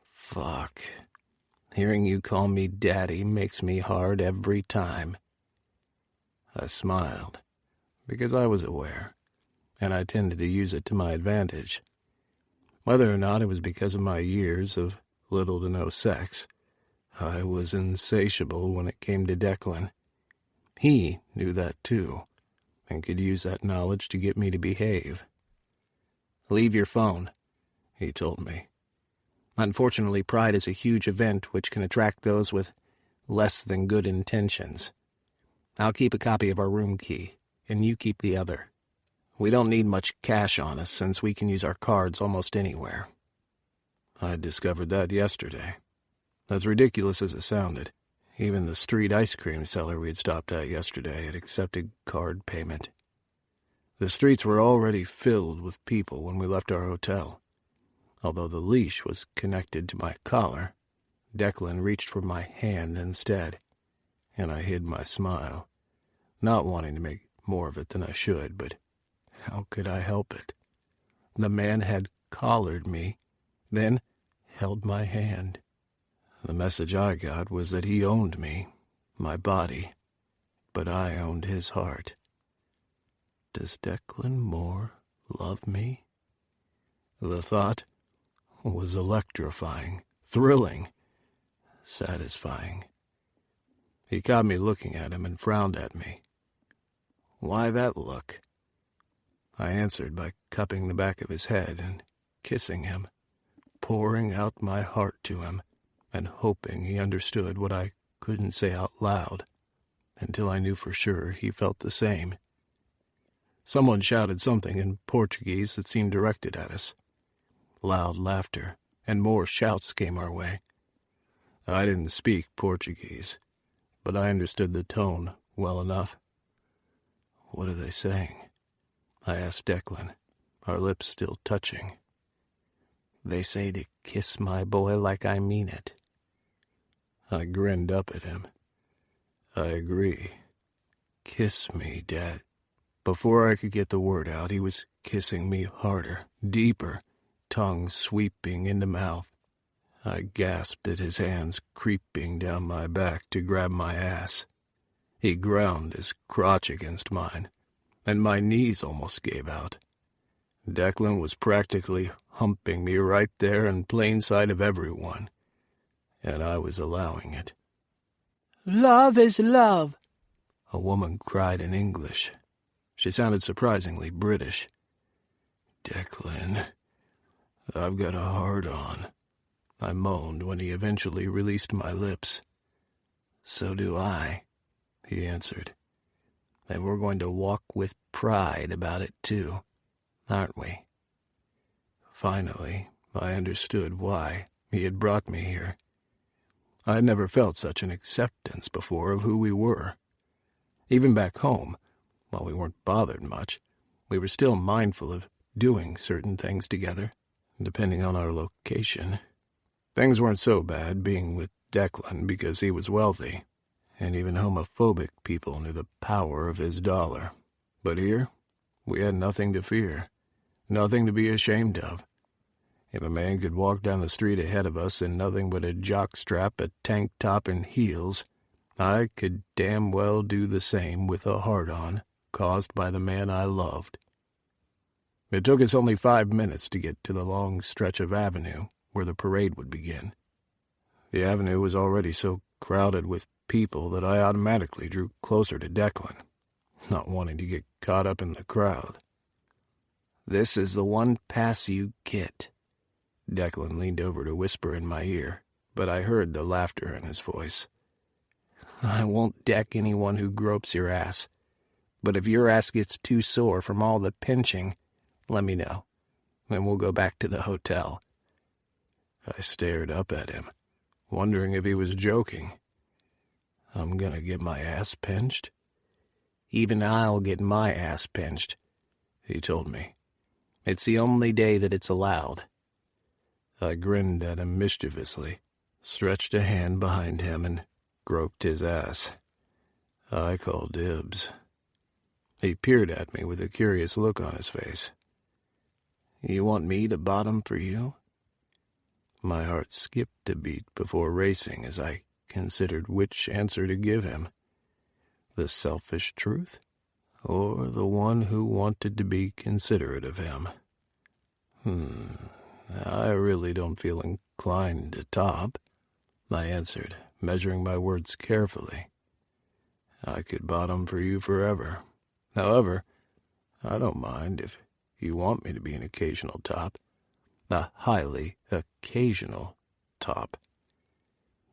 Fuck. Hearing you call me Daddy makes me hard every time. I smiled, because I was aware, and I tended to use it to my advantage. Whether or not it was because of my years of little to no sex, I was insatiable when it came to Declan. He knew that too, and could use that knowledge to get me to behave. "Leave your phone," he told me. "Unfortunately, Pride is a huge event which can attract those with less than good intentions. I'll keep a copy of our room key, and you keep the other. We don't need much cash on us since we can use our cards almost anywhere." I discovered that yesterday. As ridiculous as it sounded, Even the street ice cream seller we had stopped at yesterday had accepted card payment. The streets were already filled with people when we left our hotel. Although the leash was connected to my collar, Declan reached for my hand instead, and I hid my smile, not wanting to make more of it than I should, but how could I help it? The man had collared me, then held my hand. The message I got was that he owned me, my body, but I owned his heart. Does Declan Moore love me? The thought was electrifying, thrilling, satisfying. He caught me looking at him and frowned at me. Why that look? I answered by cupping the back of his head and kissing him, pouring out my heart to him, and hoping he understood what I couldn't say out loud, until I knew for sure he felt the same. Someone shouted something in Portuguese that seemed directed at us. Loud laughter and more shouts came our way. I didn't speak Portuguese, but I understood the tone well enough. What are they saying? I asked Declan, our lips still touching. They say to kiss my boy like I mean it. I grinned up at him. I agree. Kiss me, Dad. Before I could get the word out, he was kissing me harder, deeper, tongue sweeping into mouth. I gasped at his hands creeping down my back to grab my ass. He ground his crotch against mine, and my knees almost gave out. Declan was practically humping me right there in plain sight of everyone, and I was allowing it. Love is love, A woman cried in English. She sounded surprisingly British. Declan, I've got a hard-on, I moaned when he eventually released my lips. So do I, he answered. And we're going to walk with pride about it, too, aren't we? Finally, I understood why he had brought me here. I had never felt such an acceptance before of who we were. Even back home, while we weren't bothered much, we were still mindful of doing certain things together, depending on our location. Things weren't so bad being with Declan because he was wealthy, and even homophobic people knew the power of his dollar. But here, we had nothing to fear, nothing to be ashamed of. If a man could walk down the street ahead of us in nothing but a jockstrap, a tank top, and heels, I could damn well do the same with a hard-on caused by the man I loved. It took us only 5 minutes to get to the long stretch of avenue where the parade would begin. The avenue was already so crowded with people that I automatically drew closer to Declan, not wanting to get caught up in the crowd. This is the one pass you get. Declan leaned over to whisper in my ear, but I heard the laughter in his voice. I won't deck anyone who gropes your ass, but if your ass gets too sore from all the pinching, let me know, and we'll go back to the hotel. I stared up at him, wondering if he was joking. I'm gonna get my ass pinched? Even I'll get my ass pinched, he told me. It's the only day that it's allowed. I grinned at him mischievously, stretched a hand behind him, and groped his ass. I called dibs. He peered at me with a curious look on his face. You want me to bottom for you? My heart skipped a beat before racing as I considered which answer to give him. The selfish truth, or the one who wanted to be considerate of him? I really don't feel inclined to top, I answered, measuring my words carefully. I could bottom for you forever. However, I don't mind if you want me to be an occasional top. A highly occasional top.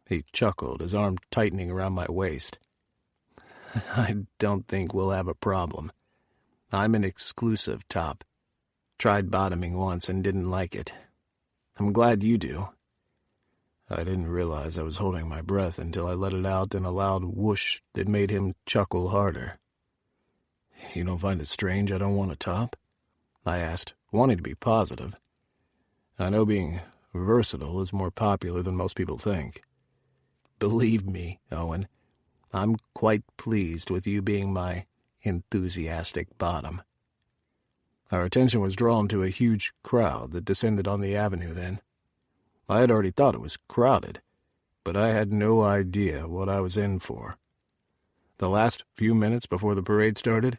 He chuckled, his arm tightening around my waist. I don't think we'll have a problem. I'm an exclusive top. Tried bottoming once and didn't like it. I'm glad you do. I didn't realize I was holding my breath until I let it out in a loud whoosh that made him chuckle harder. "You don't find it strange I don't want a top?" I asked, wanting to be positive. I know being versatile is more popular than most people think. "Believe me, Owen, I'm quite pleased with you being my enthusiastic bottom." Our attention was drawn to a huge crowd that descended on the avenue then. I had already thought it was crowded, but I had no idea what I was in for. The last few minutes before the parade started,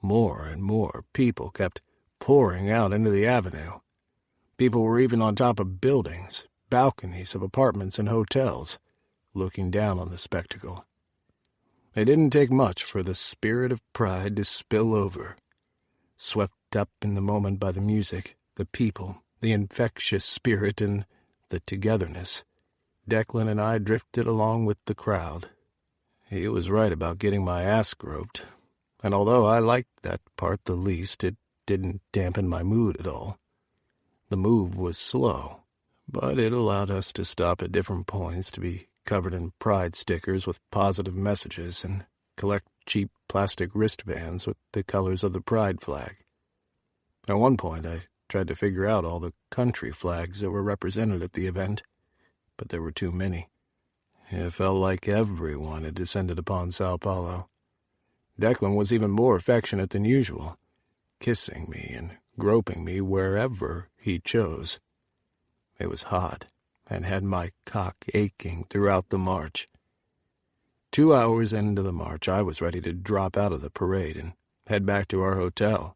more and more people kept pouring out into the avenue. People were even on top of buildings, balconies of apartments and hotels, looking down on the spectacle. It didn't take much for the spirit of pride to spill over. Swept up in the moment by the music, the people, the infectious spirit, and the togetherness, Declan and I drifted along with the crowd. He was right about getting my ass groped, and although I liked that part the least, it didn't dampen my mood at all. The move was slow, but it allowed us to stop at different points to be covered in pride stickers with positive messages and collect cheap plastic wristbands with the colors of the pride flag. At one point, I tried to figure out all the country flags that were represented at the event, but there were too many. It felt like everyone had descended upon Sao Paulo. Declan was even more affectionate than usual, kissing me and groping me wherever he chose. It was hot and had my cock aching throughout the march. 2 hours into the march, I was ready to drop out of the parade and head back to our hotel,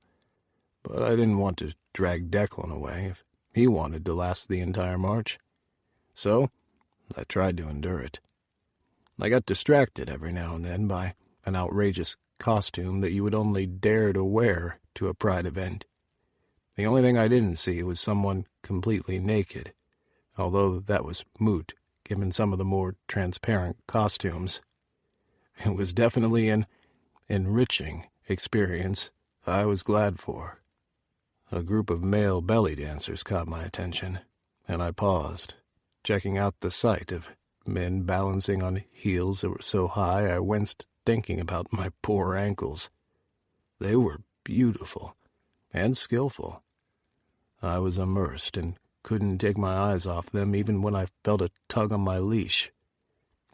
but I didn't want to drag Declan away if he wanted to last the entire march. So I tried to endure it. I got distracted every now and then by an outrageous costume that you would only dare to wear to a pride event. The only thing I didn't see was someone completely naked, although that was moot, given some of the more transparent costumes. It was definitely an enriching experience I was glad for. A group of male belly dancers caught my attention, and I paused, checking out the sight of men balancing on heels that were so high I winced thinking about my poor ankles. They were beautiful and skillful. I was immersed and couldn't take my eyes off them even when I felt a tug on my leash.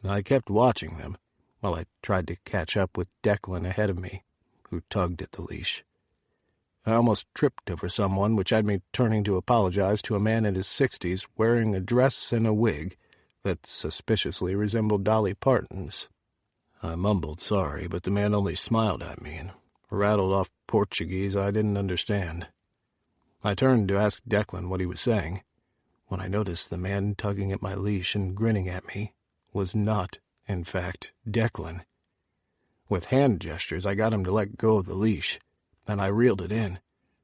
I kept watching them while I tried to catch up with Declan ahead of me, who tugged at the leash. I almost tripped over someone, which had me turning to apologize to a man in his 60s wearing a dress and a wig that suspiciously resembled Dolly Parton's. I mumbled sorry, but the man only smiled at me and rattled off Portuguese I didn't understand. I turned to ask Declan what he was saying, when I noticed the man tugging at my leash and grinning at me was not, in fact, Declan. With hand gestures, I got him to let go of the leash, and I reeled it in,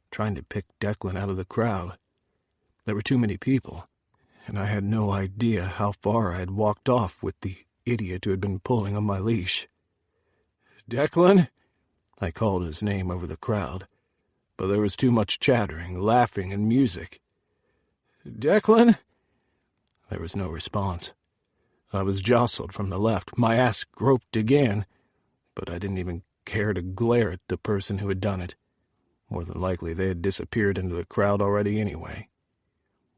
trying to pick Declan out of the crowd. There were too many people, and I had no idea how far I had walked off with the idiot who had been pulling on my leash. "Declan?" I called his name over the crowd, but there was too much chattering, laughing, and music. "Declan?" There was no response. I was jostled from the left, my ass groped again, but I didn't even care to glare at the person who had done it. More than likely they had disappeared into the crowd already anyway.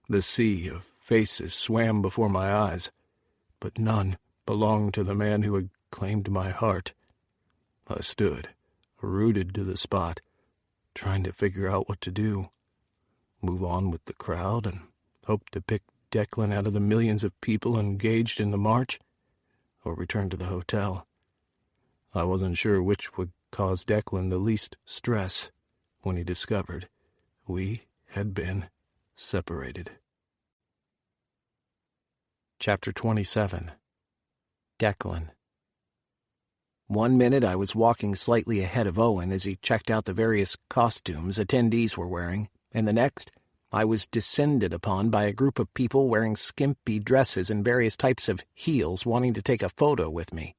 The sea of faces swam before my eyes, but none belonged to the man who had claimed my heart. I stood, rooted to the spot, trying to figure out what to do. Move on with the crowd and hope to pick Declan out of the millions of people engaged in the march, or return to the hotel. I wasn't sure which would cause Declan the least stress when he discovered we had been separated. Chapter 27. Declan. 1 minute I was walking slightly ahead of Owen as he checked out the various costumes attendees were wearing, and the next, I was descended upon by a group of people wearing skimpy dresses and various types of heels wanting to take a photo with me.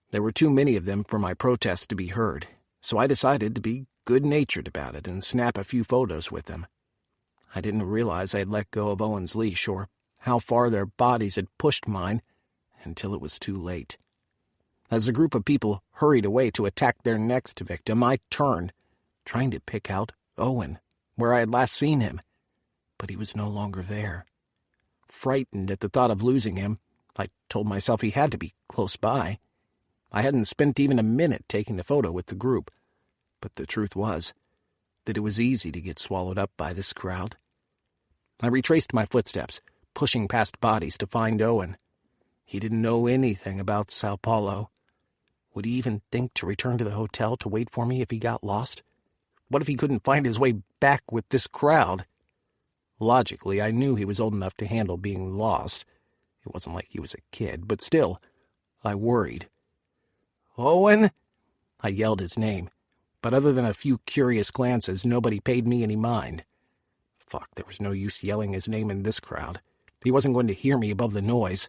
There were too many of them for my protest to be heard, so I decided to be good-natured about it and snap a few photos with them. I didn't realize I had let go of Owen's leash or how far their bodies had pushed mine, until it was too late. As the group of people hurried away to attack their next victim, I turned, trying to pick out Owen, where I had last seen him. But he was no longer there. Frightened at the thought of losing him, I told myself he had to be close by. I hadn't spent even a minute taking the photo with the group, but the truth was that it was easy to get swallowed up by this crowd. I retraced my footsteps, pushing past bodies to find Owen. He didn't know anything about Sao Paulo. Would he even think to return to the hotel to wait for me if he got lost? What if he couldn't find his way back with this crowd? Logically, I knew he was old enough to handle being lost. It wasn't like he was a kid, but still, I worried. "Owen!" I yelled his name, but other than a few curious glances, nobody paid me any mind. Fuck, there was no use yelling his name in this crowd. He wasn't going to hear me above the noise.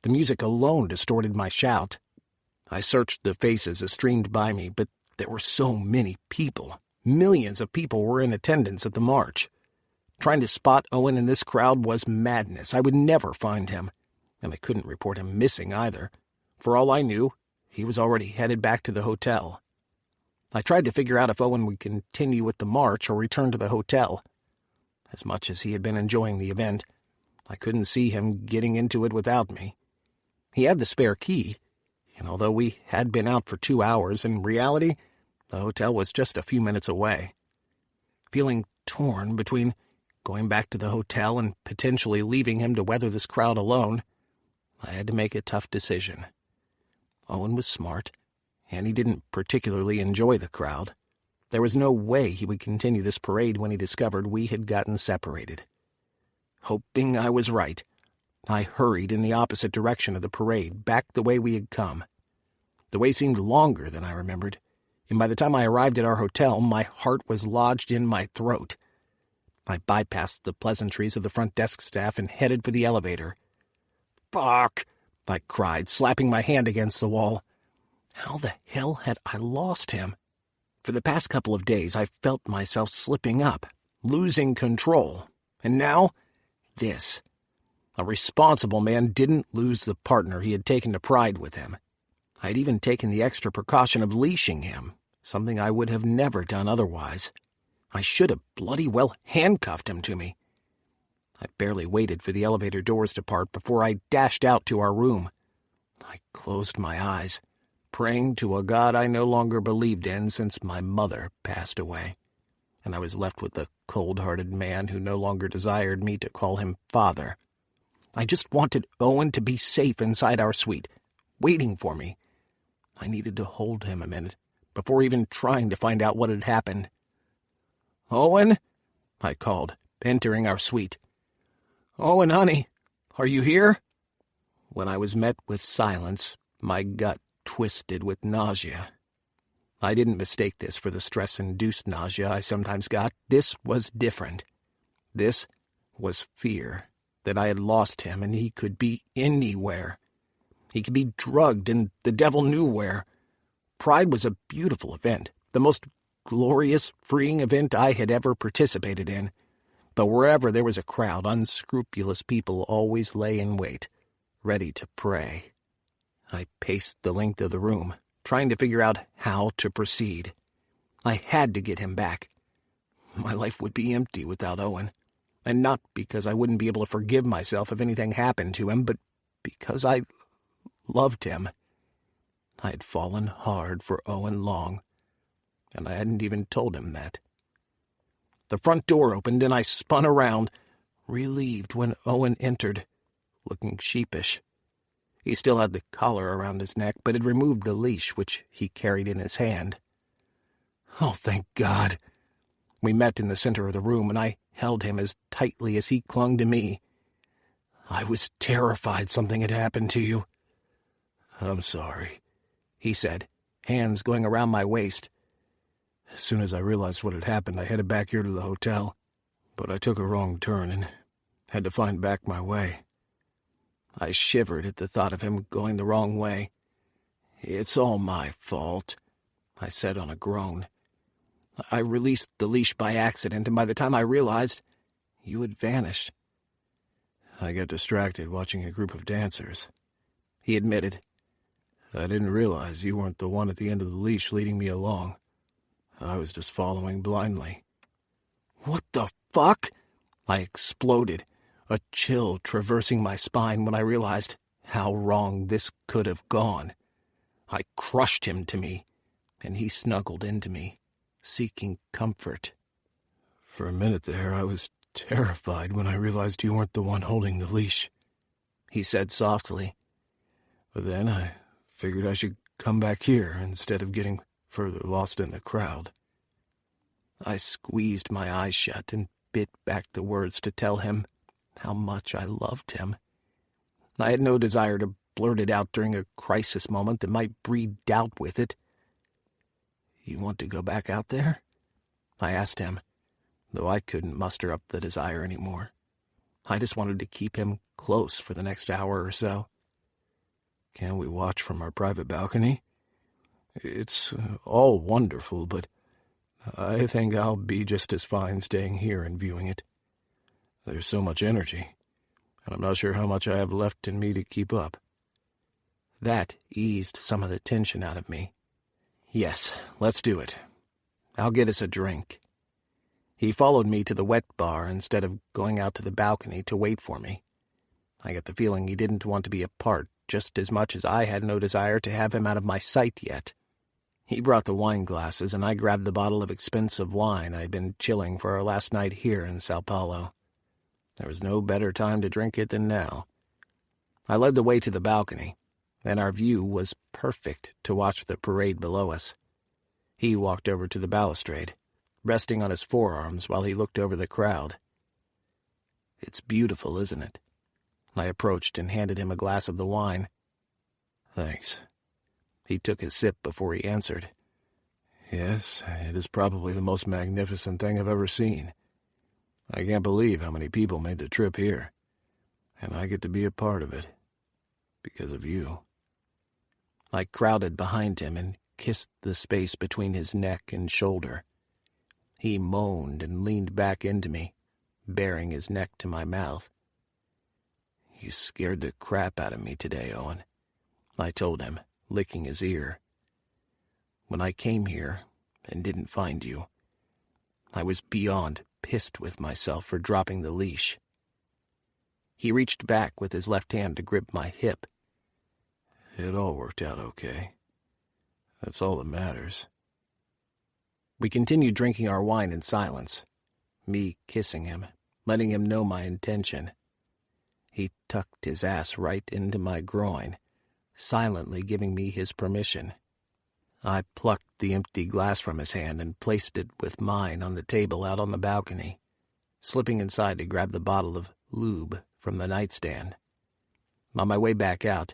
The music alone distorted my shout. I searched the faces that streamed by me, but there were so many people. Millions of people were in attendance at the march. Trying to spot Owen in this crowd was madness. I would never find him, and I couldn't report him missing either. For all I knew, he was already headed back to the hotel. I tried to figure out if Owen would continue with the march or return to the hotel. As much as he had been enjoying the event, I couldn't see him getting into it without me. He had the spare key, and although we had been out for 2 hours, in reality, the hotel was just a few minutes away. Feeling torn between going back to the hotel and potentially leaving him to weather this crowd alone, I had to make a tough decision. Owen was smart, and he didn't particularly enjoy the crowd. There was no way he would continue this parade when he discovered we had gotten separated. Hoping I was right, I hurried in the opposite direction of the parade, back the way we had come. The way seemed longer than I remembered, and by the time I arrived at our hotel, my heart was lodged in my throat. I bypassed the pleasantries of the front desk staff and headed for the elevator. "Fuck!" I cried, slapping my hand against the wall. How the hell had I lost him? For the past couple of days, I felt myself slipping up, losing control. And now, this. A responsible man didn't lose the partner he had taken to pride with him. I had even taken the extra precaution of leashing him, something I would have never done otherwise. I should have bloody well handcuffed him to me. I barely waited for the elevator doors to part before I dashed out to our room. I closed my eyes, praying to a God I no longer believed in since my mother passed away, and I was left with a cold-hearted man who no longer desired me to call him father. I just wanted Owen to be safe inside our suite, waiting for me. I needed to hold him a minute before even trying to find out what had happened. "Owen?" I called, entering our suite. "Owen, honey, are you here?" When I was met with silence, my gut twisted with nausea. I didn't mistake this for the stress-induced nausea I sometimes got. This was different. This was fear that I had lost him and he could be anywhere. He could be drugged and the devil knew where. Pride was a beautiful event, the most glorious, freeing event I had ever participated in. But wherever there was a crowd, unscrupulous people always lay in wait, ready to prey. I paced the length of the room, trying to figure out how to proceed. I had to get him back. My life would be empty without Owen, and not because I wouldn't be able to forgive myself if anything happened to him, but because I loved him. I had fallen hard for Owen long, and I hadn't even told him that. The front door opened and I spun around, relieved when Owen entered, looking sheepish. He still had the collar around his neck, but had removed the leash which he carried in his hand. Oh, thank God. We met in the center of the room, and I held him as tightly as he clung to me. I was terrified something had happened to you. I'm sorry, he said, hands going around my waist. As soon as I realized what had happened, I headed back here to the hotel, but I took a wrong turn and had to find back my way. I shivered at the thought of him going the wrong way. It's all my fault, I said on a groan. I released the leash by accident, and by the time I realized, you had vanished. I got distracted watching a group of dancers," he admitted. "I didn't realize you weren't the one at the end of the leash leading me along. I was just following blindly." "What the fuck?" I exploded, a chill traversing my spine when I realized how wrong this could have gone. I crushed him to me, and he snuggled into me, seeking comfort. "For a minute there, I was terrified when I realized you weren't the one holding the leash," he said softly. "But then I figured I should come back here instead of getting further lost in the crowd." I squeezed my eyes shut and bit back the words to tell him how much I loved him. I had no desire to blurt it out during a crisis moment that might breed doubt with it. "You want to go back out there?" I asked him, though I couldn't muster up the desire anymore. I just wanted to keep him close for the next hour or so. "Can we watch from our private balcony? It's all wonderful, but I think I'll be just as fine staying here and viewing it. There's so much energy, and I'm not sure how much I have left in me to keep up." That eased some of the tension out of me. "Yes, let's do it. I'll get us a drink." He followed me to the wet bar instead of going out to the balcony to wait for me. I got the feeling he didn't want to be apart just as much as I had no desire to have him out of my sight yet. He brought the wine glasses, and I grabbed the bottle of expensive wine I'd been chilling for our last night here in Sao Paulo. There was no better time to drink it than now. I led the way to the balcony, and our view was perfect to watch the parade below us. He walked over to the balustrade, resting on his forearms while he looked over the crowd. "It's beautiful, isn't it?" I approached and handed him a glass of the wine. "Thanks." He took a sip before he answered. "Yes, it is probably the most magnificent thing I've ever seen. I can't believe how many people made the trip here, and I get to be a part of it, because of you." I crowded behind him and kissed the space between his neck and shoulder. He moaned and leaned back into me, baring his neck to my mouth. "You scared the crap out of me today, Owen," I told him, licking his ear. "When I came here and didn't find you, I was beyond pissed with myself for dropping the leash." He reached back with his left hand to grip my hip. "It all worked out okay. That's all that matters." We continued drinking our wine in silence, me kissing him, letting him know my intention. He tucked his ass right into my groin, silently giving me his permission. I plucked the empty glass from his hand and placed it with mine on the table out on the balcony, slipping inside to grab the bottle of lube from the nightstand. On my way back out,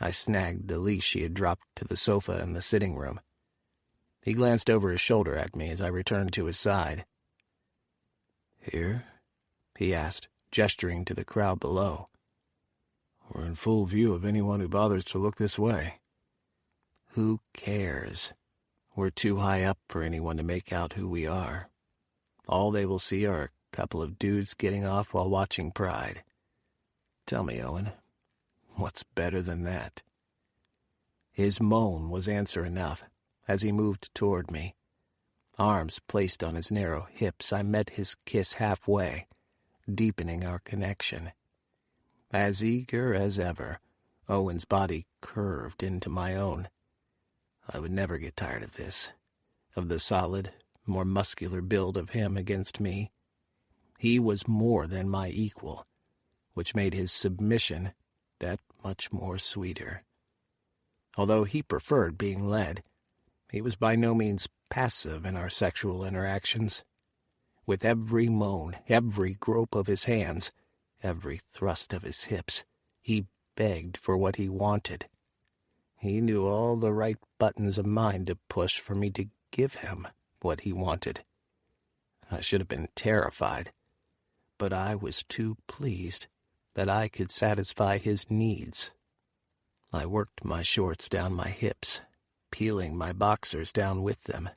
I snagged the leash he had dropped to the sofa in the sitting room. He glanced over his shoulder at me as I returned to his side. "Here?" he asked, gesturing to the crowd below. "We're in full view of anyone who bothers to look this way." Who cares? We're too high up for anyone to make out who we are. All they will see are a couple of dudes getting off while watching Pride. Tell me, Owen, what's better than that? His moan was answer enough as he moved toward me. Arms placed on his narrow hips, I met his kiss halfway, deepening our connection. As eager as ever, Owen's body curved into my own. I would never get tired of this, of the solid, more muscular build of him against me. He was more than my equal, which made his submission that much more sweeter. Although he preferred being led, he was by no means passive in our sexual interactions. With every moan, every grope of his hands, every thrust of his hips, he begged for what he wanted. He knew all the right buttons of mine to push for me to give him what he wanted. I should have been terrified, but I was too pleased that I could satisfy his needs. I worked my shorts down my hips, peeling my boxers down with them.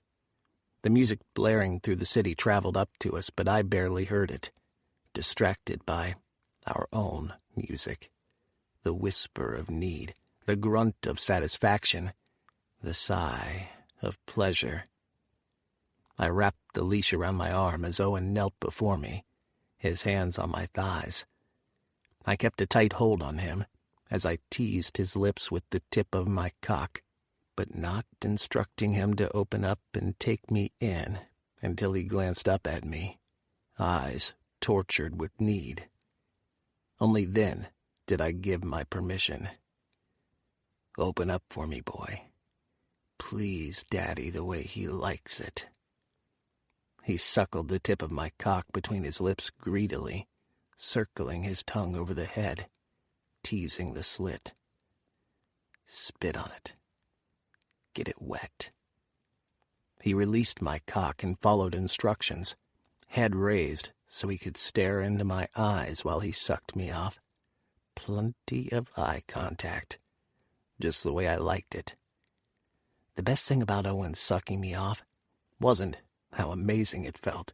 The music blaring through the city traveled up to us, but I barely heard it, distracted by Our own music. The whisper of need, the grunt of satisfaction, the sigh of pleasure. I wrapped the leash around my arm as Owen knelt before me, his hands on my thighs. I kept a tight hold on him as I teased his lips with the tip of my cock, but not instructing him to open up and take me in until he glanced up at me, eyes tortured with need. Only then did I give my permission. Open up for me, boy. Please, Daddy, the way he likes it. He suckled the tip of my cock between his lips greedily, circling his tongue over the head, teasing the slit. Spit on it. Get it wet. He released my cock and followed instructions, head raised so he could stare into my eyes while he sucked me off. Plenty of eye contact, just the way I liked it. The best thing about Owen sucking me off wasn't how amazing it felt,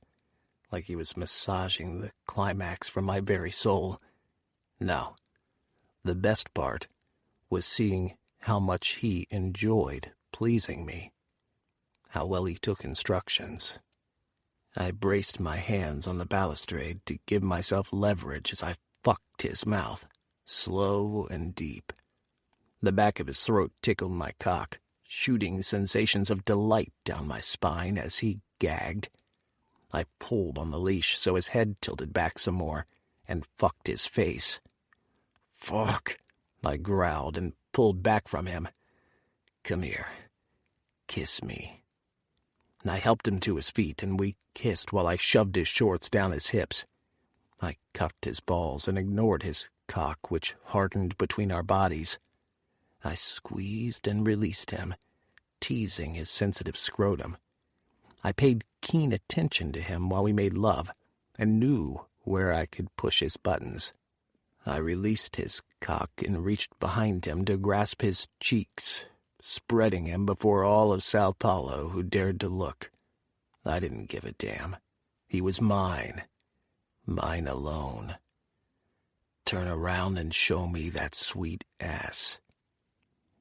like he was massaging the climax from my very soul. No, the best part was seeing how much he enjoyed pleasing me, how well he took instructions. I braced my hands on the balustrade to give myself leverage as I fucked his mouth, slow and deep. The back of his throat tickled my cock, shooting sensations of delight down my spine as he gagged. I pulled on the leash so his head tilted back some more and fucked his face. Fuck, I growled and pulled back from him. Come here. Kiss me. I helped him to his feet, and we kissed while I shoved his shorts down his hips. I cupped his balls and ignored his cock, which hardened between our bodies. I squeezed and released him, teasing his sensitive scrotum. I paid keen attention to him while we made love, and knew where I could push his buttons. I released his cock and reached behind him to grasp his cheeks, spreading him before all of Sao Paulo who dared to look. I didn't give a damn. He was mine. Mine alone. Turn around and show me that sweet ass.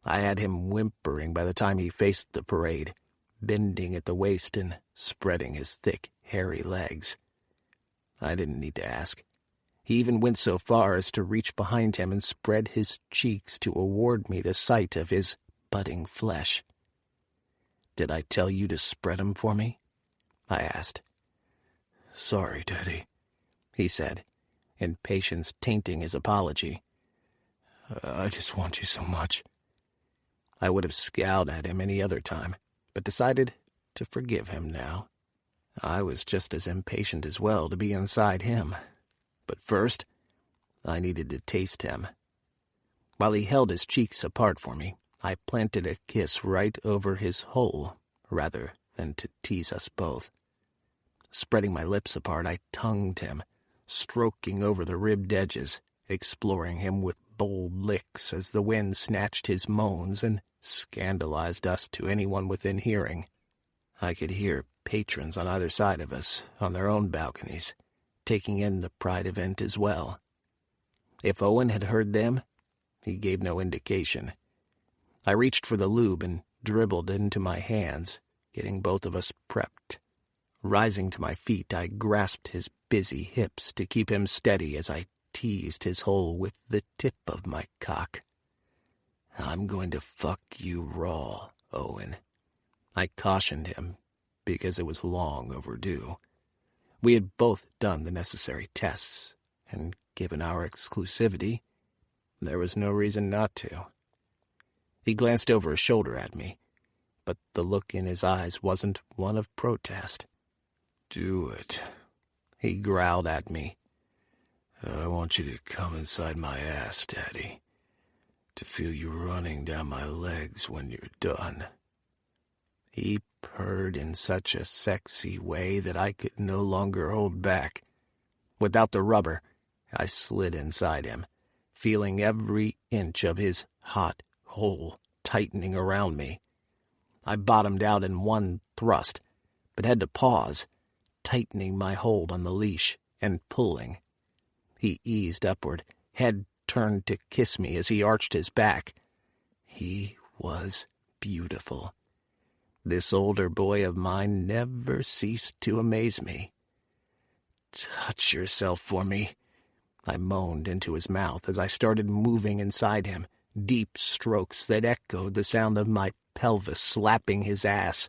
I had him whimpering by the time he faced the parade, bending at the waist and spreading his thick, hairy legs. I didn't need to ask. He even went so far as to reach behind him and spread his cheeks to award me the sight of his budding flesh. Did I tell you to spread 'em for me? I asked. Sorry, Daddy, he said, impatience tainting his apology. I just want you so much. I would have scowled at him any other time, but decided to forgive him now. I was just as impatient as well to be inside him. But first, I needed to taste him. While he held his cheeks apart for me, I planted a kiss right over his hole, rather than to tease us both. Spreading my lips apart, I tongued him, stroking over the ribbed edges, exploring him with bold licks as the wind snatched his moans and scandalized us to anyone within hearing. I could hear patrons on either side of us, on their own balconies, taking in the pride event as well. If Owen had heard them, he gave no indication. I reached for the lube and dribbled into my hands, getting both of us prepped. Rising to my feet, I grasped his busy hips to keep him steady as I teased his hole with the tip of my cock. I'm going to fuck you raw, Owen. I cautioned him, because it was long overdue. We had both done the necessary tests, and given our exclusivity, there was no reason not to. He glanced over his shoulder at me, but the look in his eyes wasn't one of protest. Do it, he growled at me. I want you to come inside my ass, Daddy, to feel you running down my legs when you're done. He purred in such a sexy way that I could no longer hold back. Without the rubber, I slid inside him, feeling every inch of his hot hole tightening around me. I bottomed out in one thrust, but had to pause, tightening my hold on the leash and pulling. He eased upward, head turned to kiss me as he arched his back. He was beautiful. This older boy of mine never ceased to amaze me. "Touch yourself for me," I moaned into his mouth as I started moving inside him, deep strokes that echoed the sound of my pelvis slapping his ass.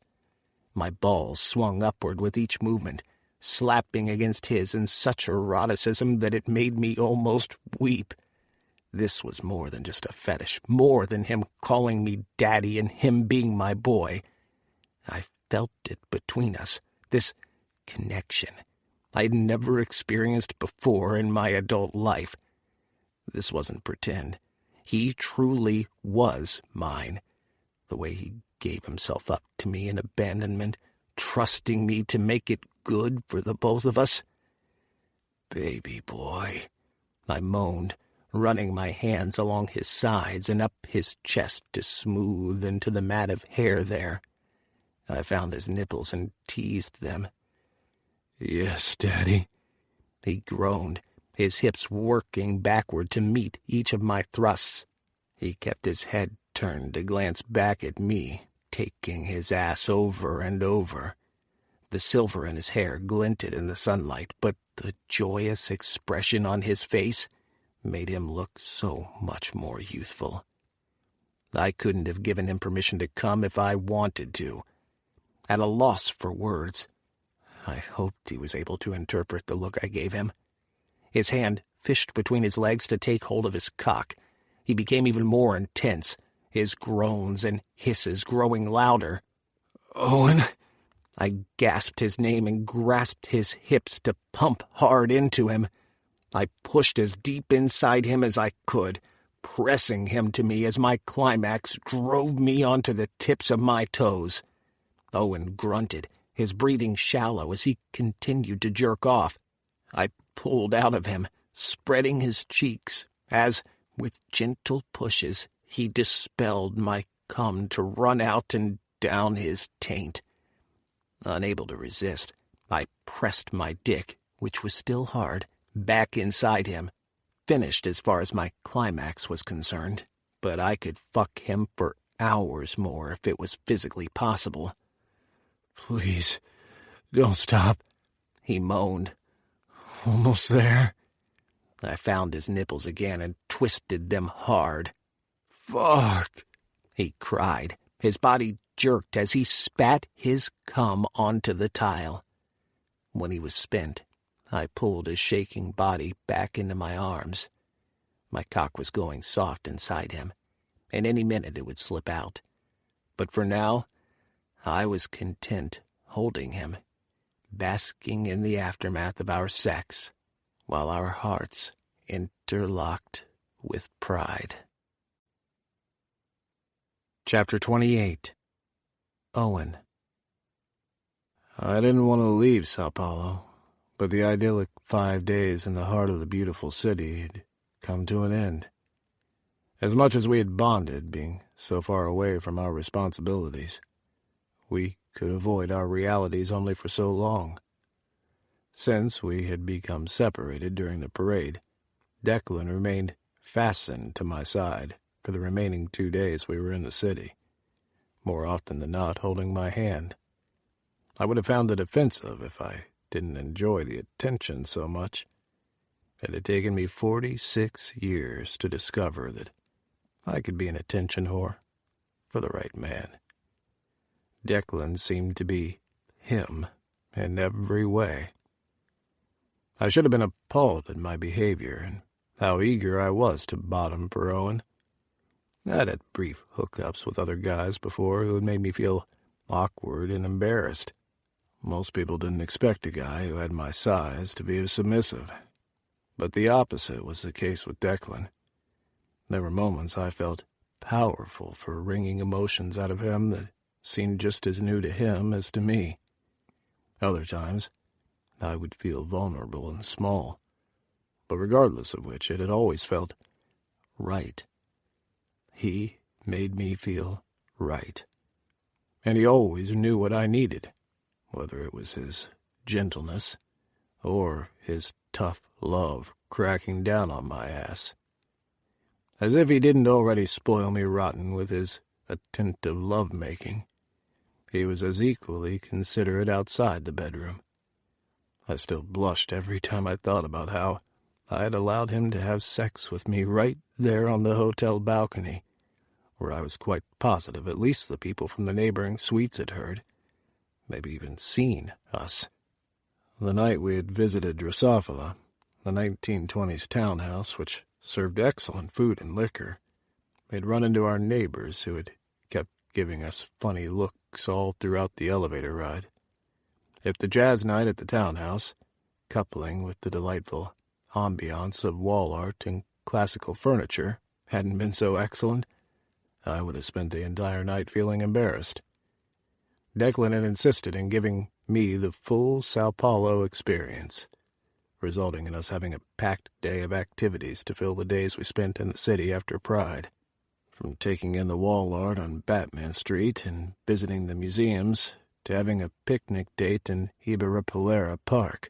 My balls swung upward with each movement, slapping against his in such eroticism that it made me almost weep. This was more than just a fetish, more than him calling me daddy and him being my boy. I felt it between us, this connection I'd never experienced before in my adult life. This wasn't pretend. He truly was mine. The way he gave himself up to me in abandonment, trusting me to make it good for the both of us. "Baby boy," I moaned, running my hands along his sides and up his chest to smooth into the mat of hair there. I found his nipples and teased them. "Yes, Daddy," he groaned, his hips working backward to meet each of my thrusts. He kept his head turned to glance back at me, taking his ass over and over. The silver in his hair glinted in the sunlight, but the joyous expression on his face made him look so much more youthful. I couldn't have given him permission to come if I wanted to. At a loss for words, I hoped he was able to interpret the look I gave him. His hand fished between his legs to take hold of his cock. He became even more intense, his groans and hisses growing louder. "Owen!" I gasped his name and grasped his hips to pump hard into him. I pushed as deep inside him as I could, pressing him to me as my climax drove me onto the tips of my toes. Owen grunted, his breathing shallow as he continued to jerk off. I pulled out of him, spreading his cheeks, as, with gentle pushes, he dispelled my cum to run out and down his taint. Unable to resist, I pressed my dick, which was still hard, back inside him, finished as far as my climax was concerned, but I could fuck him for hours more if it was physically possible. "Please, don't stop," he moaned. "Almost there." I found his nipples again and twisted them hard. "Fuck," he cried. His body jerked as he spat his cum onto the tile. When he was spent, I pulled his shaking body back into my arms. My cock was going soft inside him, and any minute it would slip out. But for now, I was content holding him, basking in the aftermath of our sex, while our hearts interlocked with pride. Chapter 28. Owen. I didn't want to leave Sao Paulo, but the idyllic 5 days in the heart of the beautiful city had come to an end. As much as we had bonded, being so far away from our responsibilities, we could avoid our realities only for so long. Since we had become separated during the parade, Declan remained fastened to my side for the remaining 2 days we were in the city, more often than not holding my hand. I would have found it offensive if I didn't enjoy the attention so much. It had taken me 46 years to discover that I could be an attention whore for the right man. Declan seemed to be him in every way. I should have been appalled at my behavior and how eager I was to bottom for Owen. I'd had brief hookups with other guys before who had made me feel awkward and embarrassed. Most people didn't expect a guy who had my size to be as submissive. But the opposite was the case with Declan. There were moments I felt powerful for wringing emotions out of him that seemed just as new to him as to me. Other times, I would feel vulnerable and small, but regardless of which, it had always felt right. He made me feel right. And he always knew what I needed, whether it was his gentleness or his tough love cracking down on my ass. As if he didn't already spoil me rotten with his attentive love-making, he was as equally considerate outside the bedroom. I still blushed every time I thought about how I had allowed him to have sex with me right there on the hotel balcony, where I was quite positive at least the people from the neighboring suites had heard, maybe even seen us. The night we had visited Drosophila, the 1920s townhouse which served excellent food and liquor, we had run into our neighbors who had kept giving us funny looks all throughout the elevator ride. If the jazz night at the townhouse, coupling with the delightful ambiance of wall art and classical furniture, hadn't been so excellent, I would have spent the entire night feeling embarrassed. Declan had insisted in giving me the full Sao Paulo experience, resulting in us having a packed day of activities to fill the days we spent in the city after Pride. From taking in the wall art on Batman Street and visiting the museums to having a picnic date in Ibirapuera Park.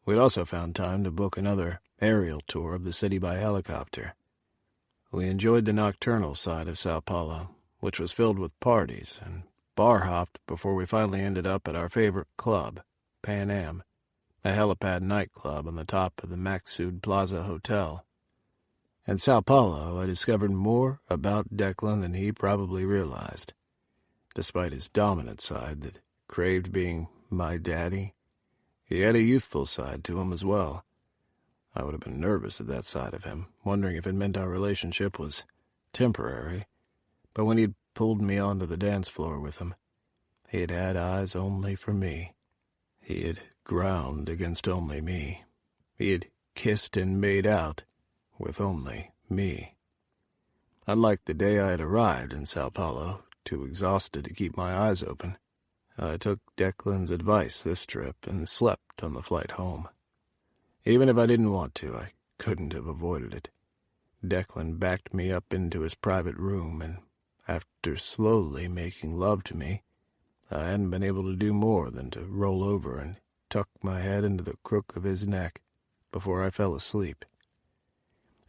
We'd also found time to book another aerial tour of the city by helicopter. We enjoyed the nocturnal side of Sao Paulo, which was filled with parties, and bar-hopped before we finally ended up at our favorite club, Pan Am, a helipad nightclub on the top of the Maxud Plaza Hotel. In Sao Paulo, I discovered more about Declan than he probably realized. Despite his dominant side that craved being my daddy, he had a youthful side to him as well. I would have been nervous at that side of him, wondering if it meant our relationship was temporary, but when he'd pulled me onto the dance floor with him, he had had eyes only for me. He had ground against only me. He had kissed and made out with only me. Unlike the day I had arrived in Sao Paulo, too exhausted to keep my eyes open, I took Declan's advice this trip and slept on the flight home. Even if I didn't want to, I couldn't have avoided it. Declan backed me up into his private room, and after slowly making love to me, I hadn't been able to do more than to roll over and tuck my head into the crook of his neck before I fell asleep.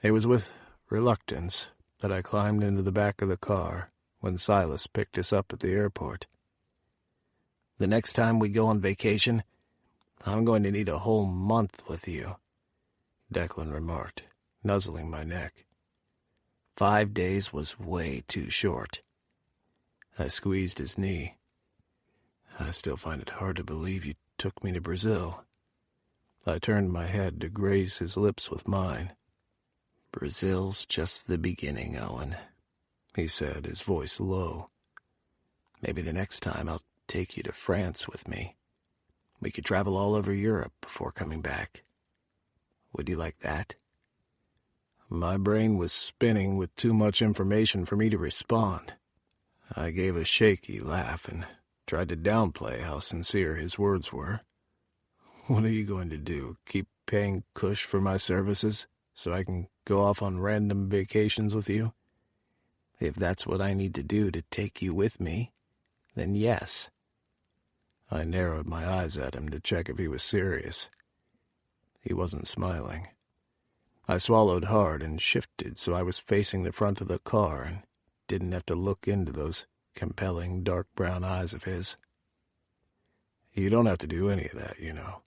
It was with reluctance that I climbed into the back of the car when Silas picked us up at the airport. "The next time we go on vacation, I'm going to need a whole month with you," Declan remarked, nuzzling my neck. 5 days was way too short. I squeezed his knee. "I still find it hard to believe you took me to Brazil." I turned my head to graze his lips with mine. "Brazil's just the beginning, Owen," he said, his voice low. "Maybe the next time I'll take you to France with me. We could travel all over Europe before coming back. Would you like that?" My brain was spinning with too much information for me to respond. I gave a shaky laugh and tried to downplay how sincere his words were. "What are you going to do, keep paying Cush for my services so I can go off on random vacations with you? If that's what I need to do to take you with me, then yes." I narrowed my eyes at him to check if he was serious. He wasn't smiling. I swallowed hard and shifted so I was facing the front of the car and didn't have to look into those compelling dark brown eyes of his. "You don't have to do any of that, you know."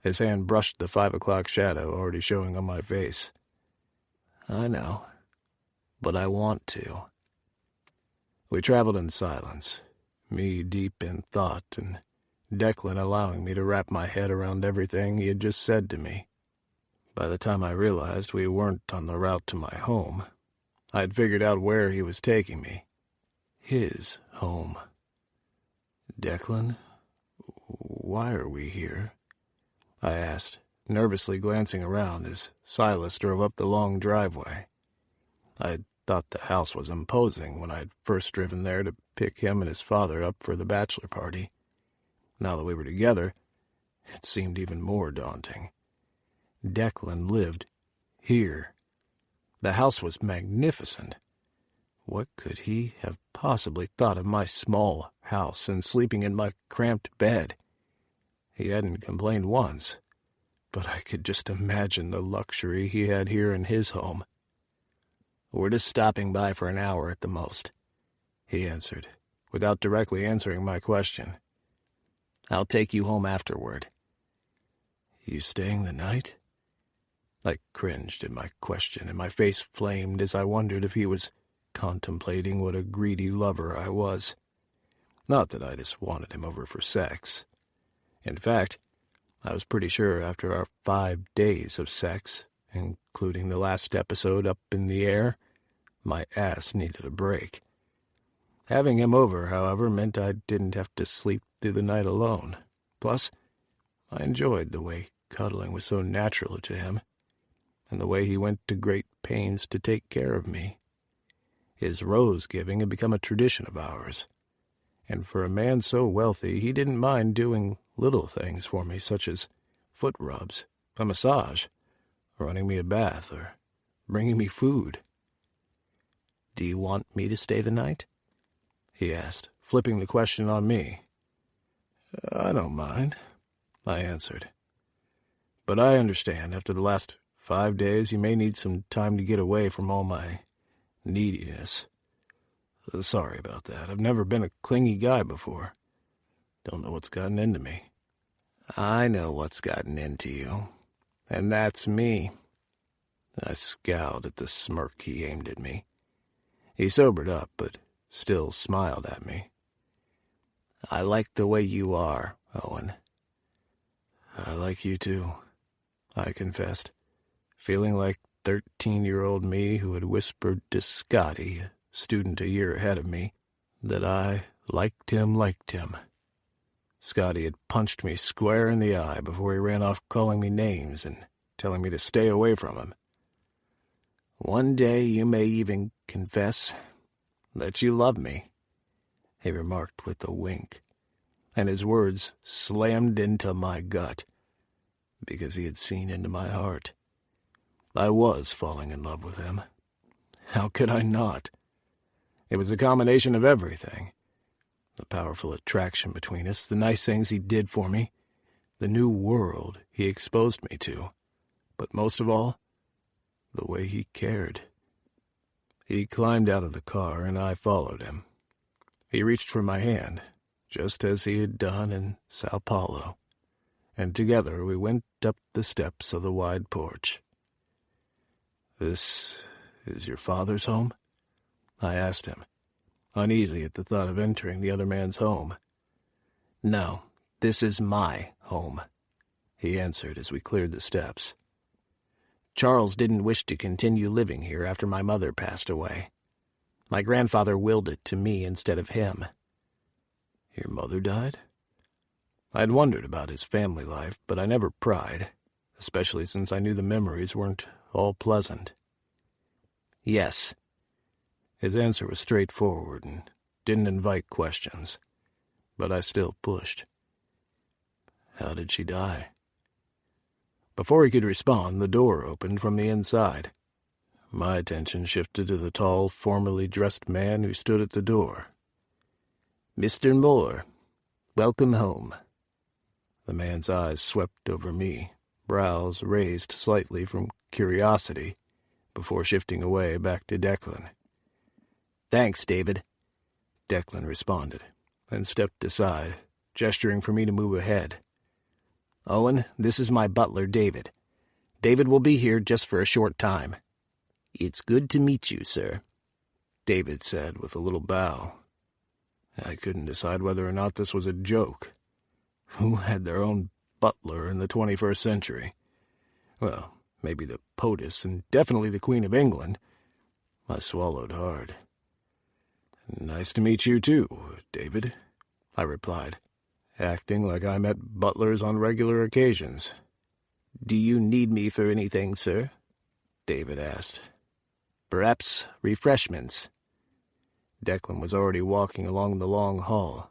His hand brushed the 5 o'clock shadow already showing on my face. "I know, but I want to." We traveled in silence, me deep in thought and Declan allowing me to wrap my head around everything he had just said to me. By the time I realized we weren't on the route to my home, I had figured out where he was taking me. His home. "Declan, why are we here?" I asked, nervously glancing around as Silas drove up the long driveway. I had thought the house was imposing when I had first driven there to pick him and his father up for the bachelor party. Now that we were together, it seemed even more daunting. Declan lived here. The house was magnificent. What could he have possibly thought of my small house and sleeping in my cramped bed? He hadn't complained once. but I could just imagine the luxury he had here in his home. "We're just stopping by for an hour at the most," he answered, without directly answering my question. "I'll take you home afterward." "You staying the night?" I cringed at my question, and my face flamed as I wondered if he was contemplating what a greedy lover I was. Not that I just wanted him over for sex. In fact, I was pretty sure after our 5 days of sex, including the last episode up in the air, my ass needed a break. Having him over, however, meant I didn't have to sleep through the night alone. Plus, I enjoyed the way cuddling was so natural to him, and the way he went to great pains to take care of me. His rose-giving had become a tradition of ours, and for a man so wealthy, he didn't mind doing little things for me, such as foot rubs, a massage, running me a bath, or bringing me food. "Do you want me to stay the night?" he asked, flipping the question on me. "I don't mind," I answered. "But I understand after the last 5 days you may need some time to get away from all my neediness. Sorry about that. I've never been a clingy guy before. Don't know what's gotten into me." "I know what's gotten into you, and that's me." I scowled at the smirk he aimed at me. He sobered up, but still smiled at me. "I like the way you are, Owen." "I like you too," I confessed, feeling like 13-year-old me who had whispered to Scotty, a student a year ahead of me, that I liked him. Scotty had punched me square in the eye before he ran off calling me names and telling me to stay away from him. "One day you may even confess that you love me," he remarked with a wink, and his words slammed into my gut, because he had seen into my heart. I was falling in love with him. How could I not? It was a combination of everything. The powerful attraction between us, the nice things he did for me, the new world he exposed me to, but most of all, the way he cared. He climbed out of the car, and I followed him. He reached for my hand, just as he had done in Sao Paulo, and together we went up the steps of the wide porch. "This is your father's home?" I asked him, uneasy at the thought of entering the other man's home. "No, this is my home," he answered as we cleared the steps. "Charles didn't wish to continue living here after my mother passed away. My grandfather willed it to me instead of him." "Your mother died?" I'd wondered about his family life, but I never pried, especially since I knew the memories weren't all pleasant. "Yes." His answer was straightforward and didn't invite questions, but I still pushed. "How did she die?" Before he could respond, the door opened from the inside. My attention shifted to the tall, formally dressed man who stood at the door. "Mr. Moore, welcome home." The man's eyes swept over me, brows raised slightly from curiosity, before shifting away back to Declan. "Thanks, David," Declan responded, then stepped aside, gesturing for me to move ahead. "Owen, this is my butler, David. David will be here just for a short time." "It's good to meet you, sir," David said with a little bow. I couldn't decide whether or not this was a joke. Who had their own butler in the 21st century? Well, maybe the POTUS and definitely the Queen of England. I swallowed hard. "Nice to meet you too, David," I replied, acting like I met butlers on regular occasions. "Do you need me for anything, sir?" David asked. "Perhaps refreshments?" Declan was already walking along the long hall,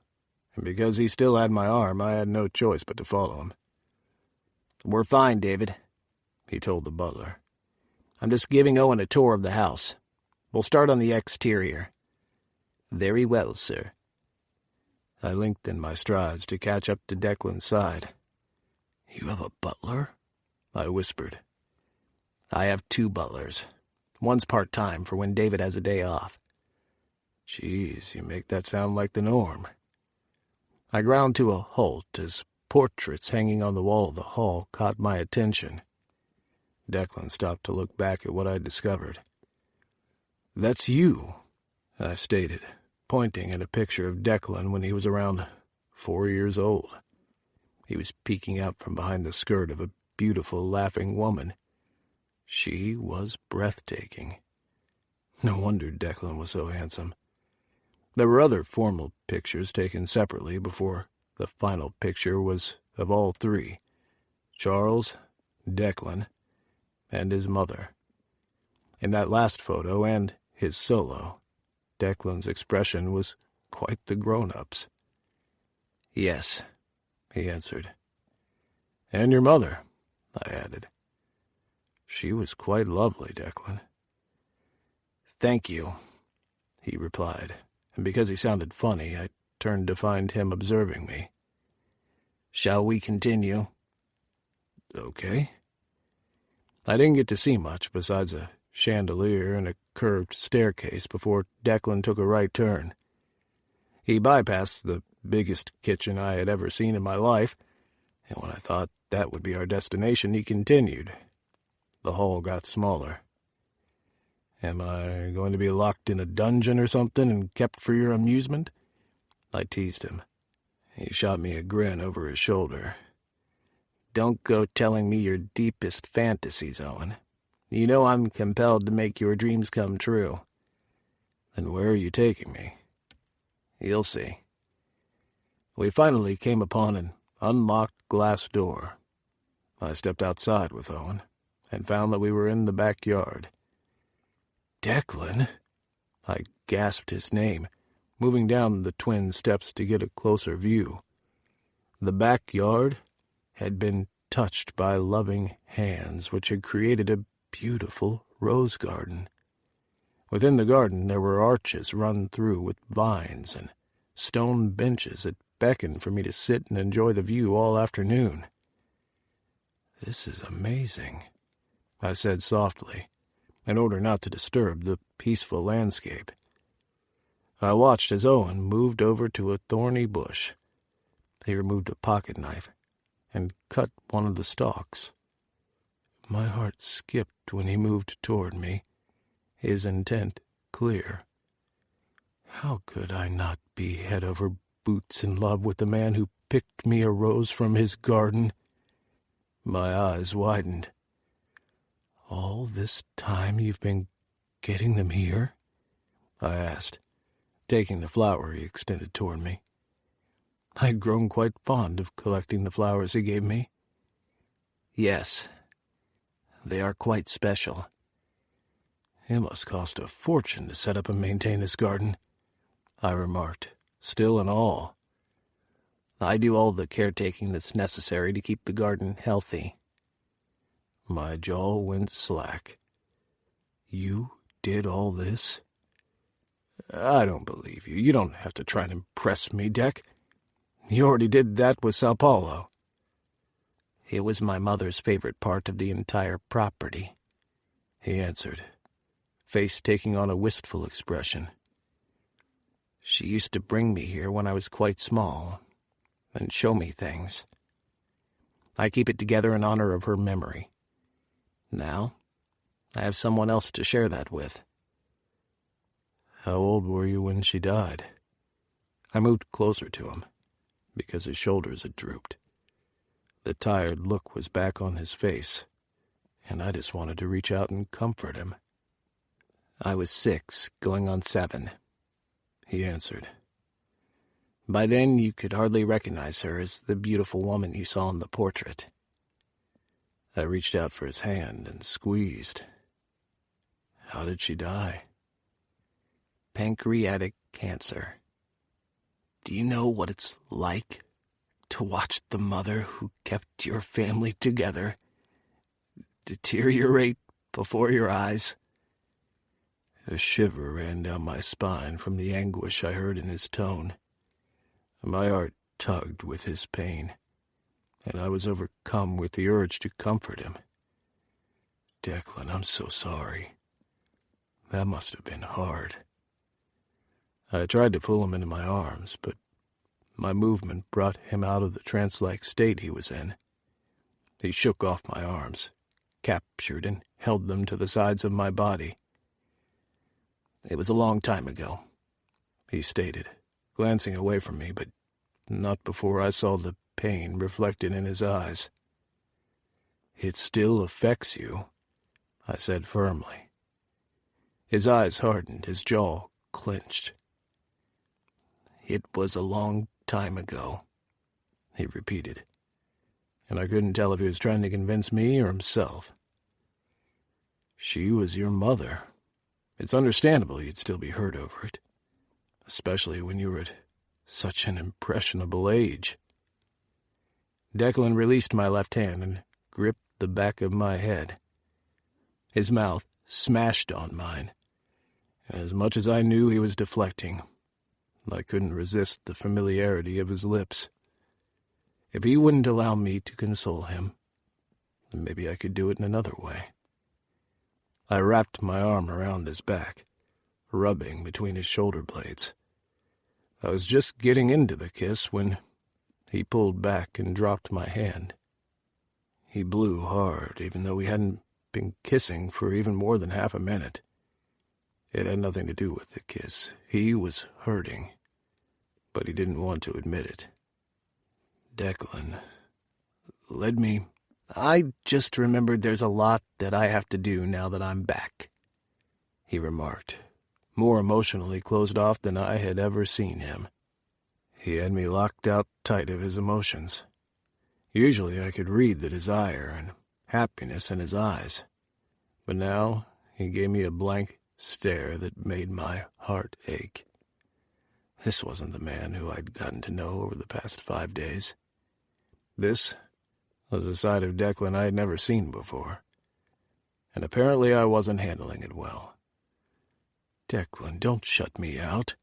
and because he still had my arm, I had no choice but to follow him. "We're fine, David," he told the butler. "I'm just giving Owen a tour of the house. We'll start on the exterior." "Very well, sir." I lengthened my strides to catch up to Declan's side. "You have a butler?" I whispered. I have 2 butlers. One's part-time for when David has a day off. Jeez, you make that sound like the norm. I ground to a halt as portraits hanging on the wall of the hall caught my attention. Declan stopped to look back at what I'd discovered. That's you, I stated, pointing at a picture of Declan when he was around 4 years old. He was peeking out from behind the skirt of a beautiful, laughing woman. She was breathtaking. No wonder Declan was so handsome. There were other formal pictures taken separately before the final picture was of all 3, Charles, Declan, and his mother. In that last photo and his solo, Declan's expression was quite the grown-up's. Yes, he answered. And your mother, I added. She was quite lovely, Declan. Thank you, he replied, and because he sounded funny, I turned to find him observing me. Shall we continue? Okay. I didn't get to see much besides a chandelier and a curved staircase before Declan took a right turn. He bypassed the biggest kitchen I had ever seen in my life, and when I thought that would be our destination, he continued. The hall got smaller. Am I going to be locked in a dungeon or something and kept for your amusement? I teased him. He shot me a grin over his shoulder. Don't go telling me your deepest fantasies, Owen. You know I'm compelled to make your dreams come true. Then where are you taking me? You'll see. We finally came upon an unlocked glass door. I stepped outside with Owen and found that we were in the backyard. Declan? I gasped his name, moving down the twin steps to get a closer view. The backyard had been touched by loving hands which had created a beautiful rose garden. Within the garden there were arches run through with vines and stone benches that beckoned for me to sit and enjoy the view all afternoon. This is amazing, I said softly, in order not to disturb the peaceful landscape. I watched as Owen moved over to a thorny bush. He removed a pocket knife and cut one of the stalks. My heart skipped when he moved toward me, his intent clear. How could I not be head over boots in love with the man who picked me a rose from his garden? My eyes widened. All this time you've been getting them here? I asked, taking the flower he extended toward me. I'd grown quite fond of collecting the flowers he gave me. Yes, they are quite special. It must cost a fortune to set up and maintain this garden, I remarked, still in awe. I do all the caretaking that's necessary to keep the garden healthy. My jaw went slack. You did all this? I don't believe you. You don't have to try and impress me, Deck. You already did that with Sao Paulo. It was my mother's favorite part of the entire property, he answered, face taking on a wistful expression. She used to bring me here when I was quite small and show me things. I keep it together in honor of her memory. Now, I have someone else to share that with. How old were you when she died? I moved closer to him, because his shoulders had drooped. The tired look was back on his face, and I just wanted to reach out and comfort him. I was 6, going on 7, he answered. By then you could hardly recognize her as the beautiful woman you saw in the portrait. I reached out for his hand and squeezed. How did she die? Pancreatic cancer. Do you know what it's like to watch the mother who kept your family together deteriorate before your eyes? A shiver ran down my spine from the anguish I heard in his tone. My heart tugged with his pain, and I was overcome with the urge to comfort him Declan, I'm so sorry. That must have been hard. I tried to pull him into my arms, but my movement brought him out of the trance-like state he was in. He shook off my arms, captured and held them to the sides of my body. "It was a long time ago," he stated, glancing away from me, but not before I saw the pain reflected in his eyes. "It still affects you," I said firmly. His eyes hardened, his jaw clenched. "It was a long time ago," he repeated, and I couldn't tell if he was trying to convince me or himself. "She was your mother. It's understandable you'd still be hurt over it, especially when you were at such an impressionable age." Declan released my left hand and gripped the back of my head. His mouth smashed on mine, and as much as I knew he was deflecting, I couldn't resist the familiarity of his lips. If he wouldn't allow me to console him, then maybe I could do it in another way. I wrapped my arm around his back, rubbing between his shoulder blades. I was just getting into the kiss when he pulled back and dropped my hand. He blew hard, even though we hadn't been kissing for even more than half a minute. It had nothing to do with the kiss. He was hurting, but he didn't want to admit it. "Declan, I just remembered there's a lot that I have to do now that I'm back," he remarked, more emotionally closed off than I had ever seen him. He had me locked out tight of his emotions. Usually I could read the desire and happiness in his eyes, but now he gave me a blank stare that made my heart ache. This wasn't the man who I'd gotten to know over the past 5 days. This was a side of Declan I had never seen before, and apparently I wasn't handling it well. "Declan, don't shut me out,"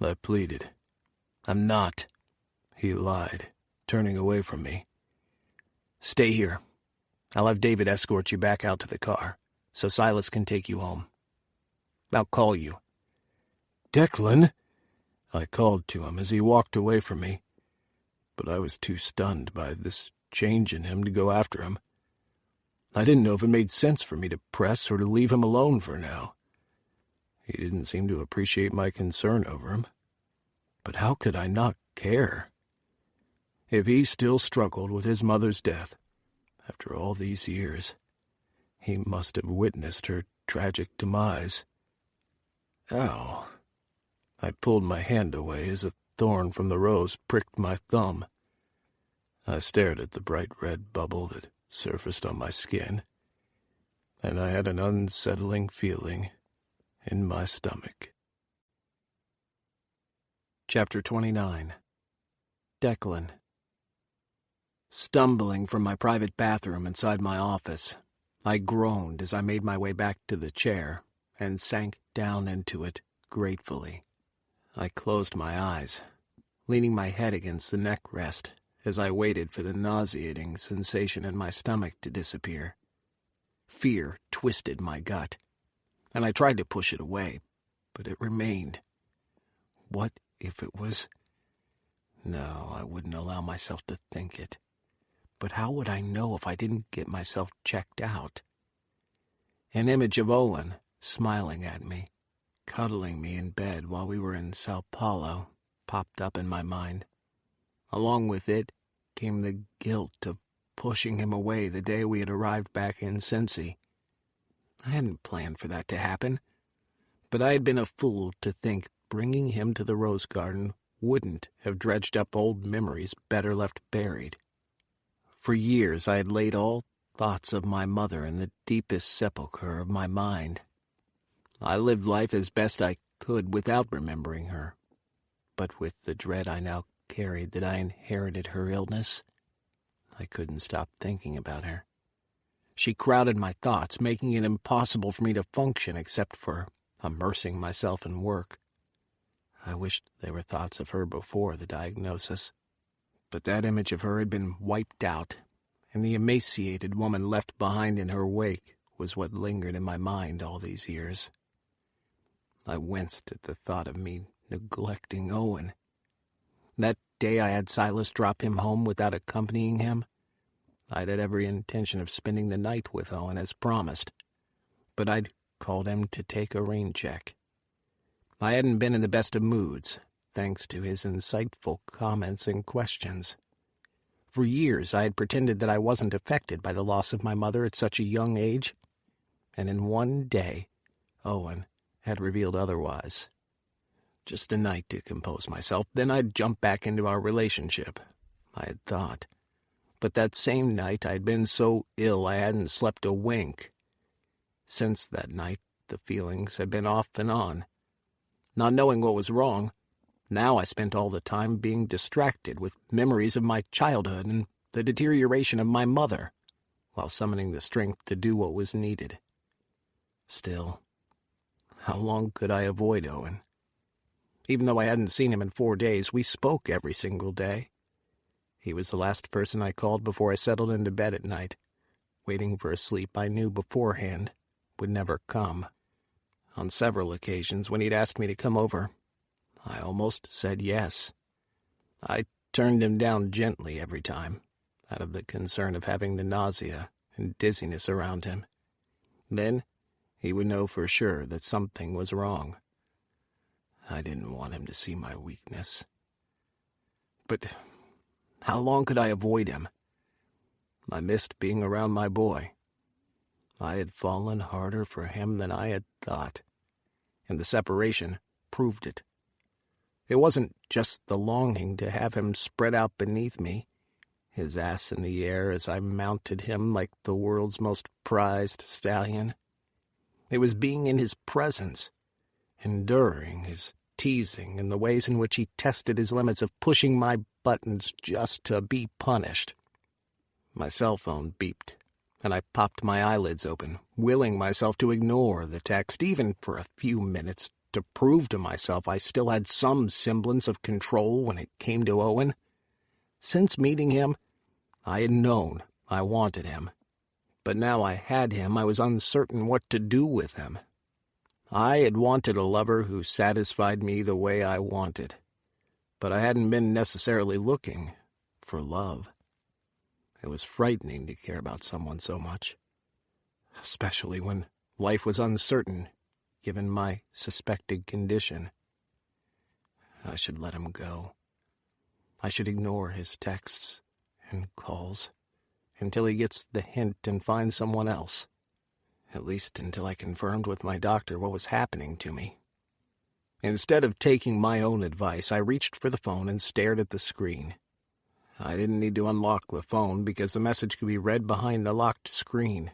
I pleaded. "I'm not," he lied, turning away from me. "Stay here. I'll have David escort you back out to the car, so Silas can take you home. I'll call you." "Declan!" I called to him as he walked away from me, but I was too stunned by this change in him to go after him. I didn't know if it made sense for me to press or to leave him alone for now. He didn't seem to appreciate my concern over him, but how could I not care? If he still struggled with his mother's death, after all these years, he must have witnessed her tragic demise. Ow. I pulled my hand away as a thorn from the rose pricked my thumb. I stared at the bright red bubble that surfaced on my skin, and I had an unsettling feeling in my stomach. Chapter 29. Declan. Stumbling from my private bathroom inside my office, I groaned as I made my way back to the chair and sank down into it gratefully. I closed my eyes, leaning my head against the neck rest as I waited for the nauseating sensation in my stomach to disappear. Fear twisted my gut, and I tried to push it away, but it remained. What if it was... No, I wouldn't allow myself to think it. But how would I know if I didn't get myself checked out? An image of Owen smiling at me, cuddling me in bed while we were in Sao Paulo, popped up in my mind. Along with it came the guilt of pushing him away the day we had arrived back in Cincy. I hadn't planned for that to happen, but I had been a fool to think bringing him to the rose garden wouldn't have dredged up old memories better left buried. For years I had laid all thoughts of my mother in the deepest sepulchre of my mind. I lived life as best I could without remembering her, but with the dread I now carried that I inherited her illness, I couldn't stop thinking about her. She crowded my thoughts, making it impossible for me to function except for immersing myself in work. I wished they were thoughts of her before the diagnosis, but that image of her had been wiped out, and the emaciated woman left behind in her wake was what lingered in my mind all these years. I winced at the thought of me neglecting Owen. That day I had Silas drop him home without accompanying him, I'd had every intention of spending the night with Owen as promised, but I'd called him to take a rain check. I hadn't been in the best of moods, thanks to his insightful comments and questions. For years I had pretended that I wasn't affected by the loss of my mother at such a young age, and in one day Owen had revealed otherwise. Just a night to compose myself, then I'd jump back into our relationship, I had thought. But that same night I'd been so ill I hadn't slept a wink. Since that night, the feelings had been off and on. Not knowing what was wrong, now I spent all the time being distracted with memories of my childhood and the deterioration of my mother, while summoning the strength to do what was needed. Still, how long could I avoid Owen? Even though I hadn't seen him in 4 days, we spoke every single day. He was the last person I called before I settled into bed at night, waiting for a sleep I knew beforehand would never come. On several occasions, when he'd asked me to come over, I almost said yes. I turned him down gently every time, out of the concern of having the nausea and dizziness around him. Then he would know for sure that something was wrong. I didn't want him to see my weakness. But how long could I avoid him? I missed being around my boy. I had fallen harder for him than I had thought, and the separation proved it. It wasn't just the longing to have him spread out beneath me, his ass in the air as I mounted him like the world's most prized stallion. It was being in his presence, enduring his teasing and the ways in which he tested his limits of pushing my buttons just to be punished. My cell phone beeped, and I popped my eyelids open, willing myself to ignore the text, even for a few minutes, to prove to myself I still had some semblance of control when it came to Owen. Since meeting him, I had known I wanted him. But now I had him, I was uncertain what to do with him. I had wanted a lover who satisfied me the way I wanted, but I hadn't been necessarily looking for love. It was frightening to care about someone so much, especially when life was uncertain, given my suspected condition. I should let him go. I should ignore his texts and calls until he gets the hint and finds someone else, at least until I confirmed with my doctor what was happening to me. Instead of taking my own advice, I reached for the phone and stared at the screen. I didn't need to unlock the phone because the message could be read behind the locked screen.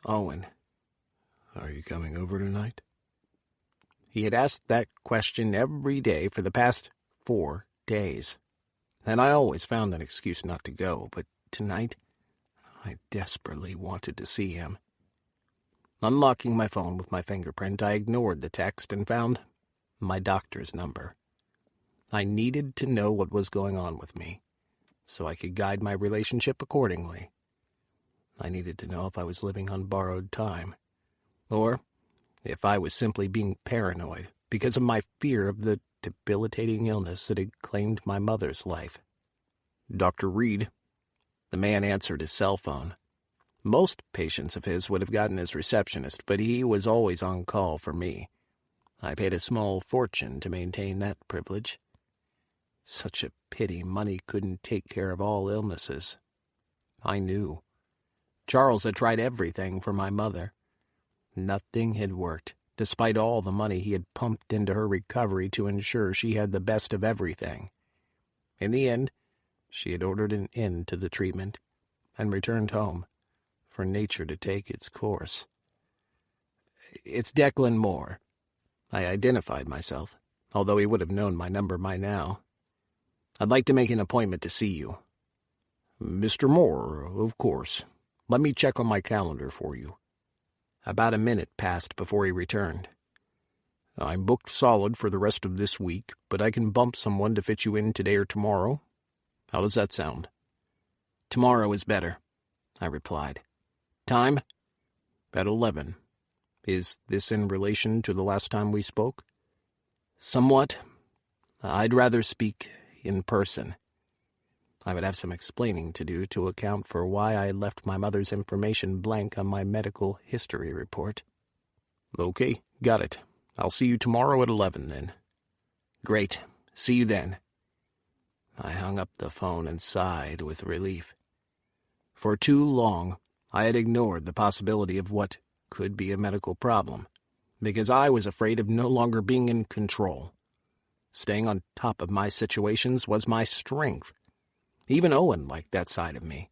Owen, are you coming over tonight? He had asked that question every day for the past 4 days, and I always found an excuse not to go, but tonight I desperately wanted to see him. Unlocking my phone with my fingerprint, I ignored the text and found my doctor's number. I needed to know what was going on with me, so I could guide my relationship accordingly. I needed to know if I was living on borrowed time, or if I was simply being paranoid because of my fear of the debilitating illness that had claimed my mother's life. Dr. Reed. The man answered his cell phone. Most patients of his would have gotten his receptionist, but he was always on call for me. I paid a small fortune to maintain that privilege. Such a pity money couldn't take care of all illnesses. I knew. Charles had tried everything for my mother. Nothing had worked, despite all the money he had pumped into her recovery to ensure she had the best of everything. In the end, she had ordered an end to the treatment and returned home, for nature to take its course. It's Declan Moore. I identified myself, although he would have known my number by now. I'd like to make an appointment to see you. Mr. Moore, of course. Let me check on my calendar for you. About a minute passed before he returned. I'm booked solid for the rest of this week, but I can bump someone to fit you in today or tomorrow. How does that sound? Tomorrow is better, I replied. Time? At 11. Is this in relation to the last time we spoke? Somewhat. I'd rather speak in person. I would have some explaining to do to account for why I left my mother's information blank on my medical history report. Okay, got it. I'll see you tomorrow at 11, then. Great. See you then. I hung up the phone and sighed with relief. For too long, I had ignored the possibility of what could be a medical problem, because I was afraid of no longer being in control. Staying on top of my situations was my strength. Even Owen liked that side of me.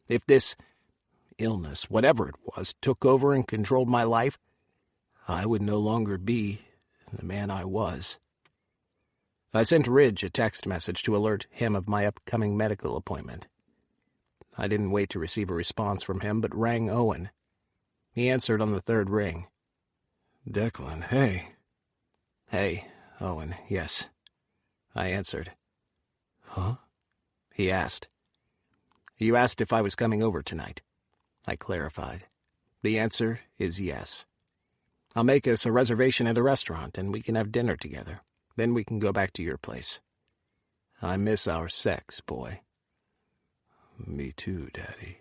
If this illness, whatever it was, took over and controlled my life, I would no longer be the man I was. I sent Ridge a text message to alert him of my upcoming medical appointment. I didn't wait to receive a response from him, but rang Owen. He answered on the third ring. Declan, hey. Hey, Owen, yes. I answered. Huh? He asked. You asked if I was coming over tonight. I clarified. The answer is yes. I'll make us a reservation at a restaurant, and we can have dinner together. Then we can go back to your place. I miss our sex, boy. Me too, Daddy,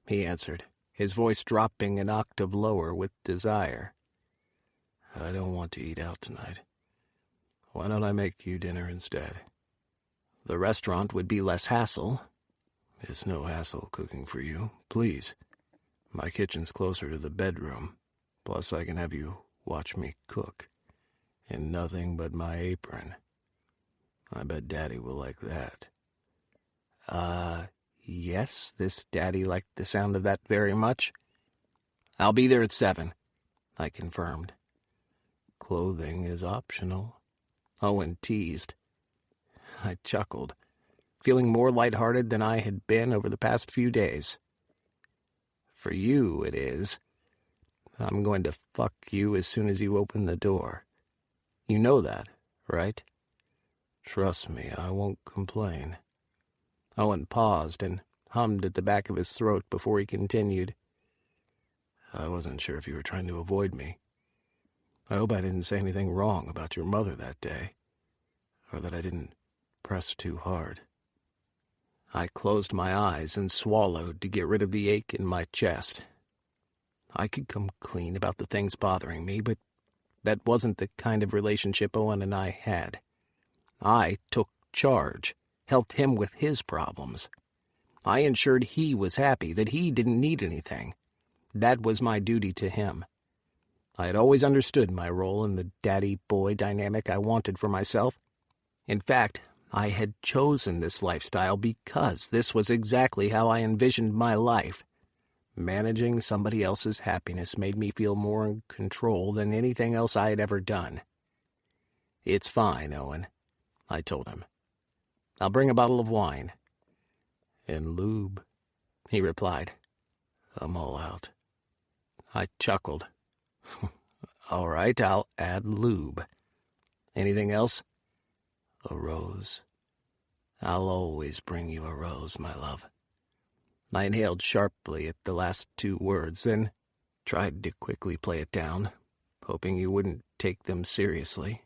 he answered, his voice dropping an octave lower with desire. I don't want to eat out tonight. Why don't I make you dinner instead? The restaurant would be less hassle. It's no hassle cooking for you, please. My kitchen's closer to the bedroom. Plus I can have you watch me cook. In nothing but my apron. I bet Daddy will like that. Yes, this Daddy liked the sound of that very much. I'll be there at 7, I confirmed. Clothing is optional, Owen teased. I chuckled, feeling more lighthearted than I had been over the past few days. For you, it is. I'm going to fuck you as soon as you open the door. You know that, right? Trust me, I won't complain. Owen paused and hummed at the back of his throat before he continued. I wasn't sure if you were trying to avoid me. I hope I didn't say anything wrong about your mother that day, or that I didn't press too hard. I closed my eyes and swallowed to get rid of the ache in my chest. I could come clean about the things bothering me, but that wasn't the kind of relationship Owen and I had. I took charge, helped him with his problems. I ensured he was happy, that he didn't need anything. That was my duty to him. I had always understood my role in the daddy-boy dynamic I wanted for myself. In fact, I had chosen this lifestyle because this was exactly how I envisioned my life. Managing somebody else's happiness made me feel more in control than anything else I had ever done. It's fine, Owen, I told him. I'll bring a bottle of wine. And lube, he replied. I'm all out. I chuckled. All right, I'll add lube. Anything else? A rose. I'll always bring you a rose, my love. I inhaled sharply at the last 2 words, then tried to quickly play it down, hoping you wouldn't take them seriously.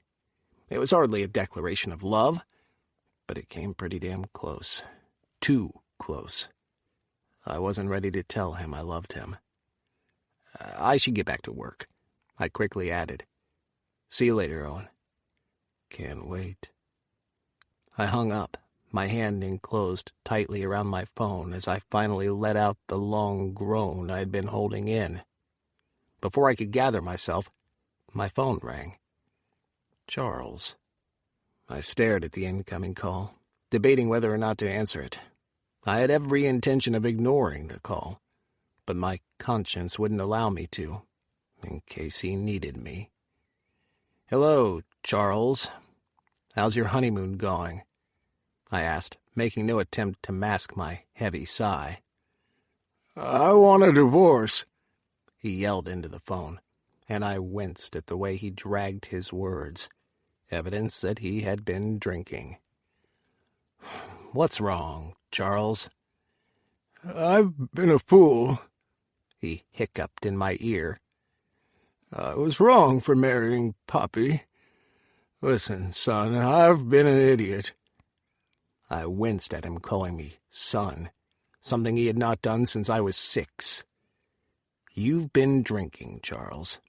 It was hardly a declaration of love, but it came pretty damn close. Too close. I wasn't ready to tell him I loved him. I should get back to work, I quickly added. See you later, Owen. Can't wait. I hung up, my hand enclosed tightly around my phone as I finally let out the long groan I had been holding in. Before I could gather myself, my phone rang. Charles. I stared at the incoming call, debating whether or not to answer it. I had every intention of ignoring the call, but my conscience wouldn't allow me to, in case he needed me. Hello, Charles. How's your honeymoon going? I asked, making no attempt to mask my heavy sigh. I want a divorce, he yelled into the phone, and I winced at the way he dragged his words, evidence that he had been drinking. What's wrong, Charles? I've been a fool, He hiccuped in my ear. I was wrong for marrying Poppy. Listen, son, I've been an idiot. I winced at him calling me son, something he had not done since I was 6. You've been drinking, Charles.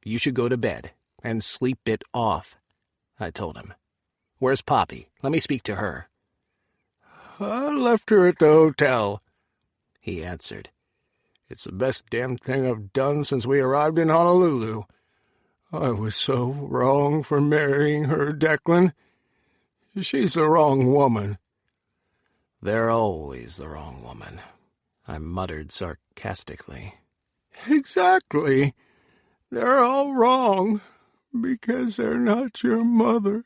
You should go to bed and sleep it off, I told him. Where's Poppy? Let me speak to her. I left her at the hotel, he answered. It's the best damn thing I've done since we arrived in Honolulu. I was so wrong for marrying her, Declan. She's the wrong woman. They're always the wrong woman, I muttered sarcastically. Exactly. They're all wrong because they're not your mother.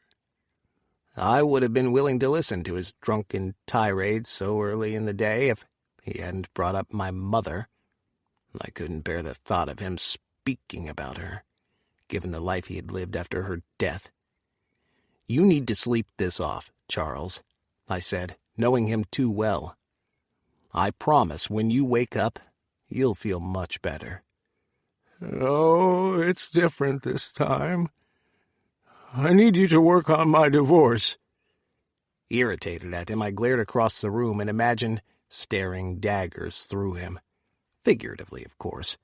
I would have been willing to listen to his drunken tirades so early in the day if he hadn't brought up my mother. I couldn't bear the thought of him speaking about her, given the life he had lived after her death. You need to sleep this off, Charles, I said, knowing him too well. I promise when you wake up, you'll feel much better. No, it's different this time. I need you to work on my divorce. Irritated at him, I glared across the room and imagined staring daggers through him. Figuratively, of course.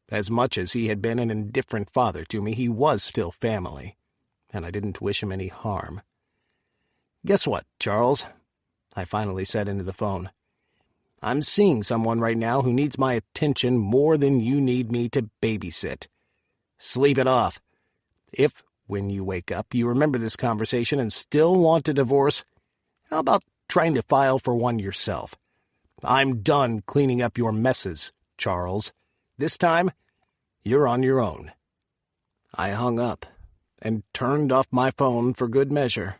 As much as he had been an indifferent father to me, he was still family, and I didn't wish him any harm. Guess what, Charles? I finally said into the phone. I'm seeing someone right now who needs my attention more than you need me to babysit. Sleep it off. If, when you wake up, you remember this conversation and still want a divorce, how about trying to file for one yourself? I'm done cleaning up your messes, Charles. This time, you're on your own. I hung up and turned off my phone for good measure.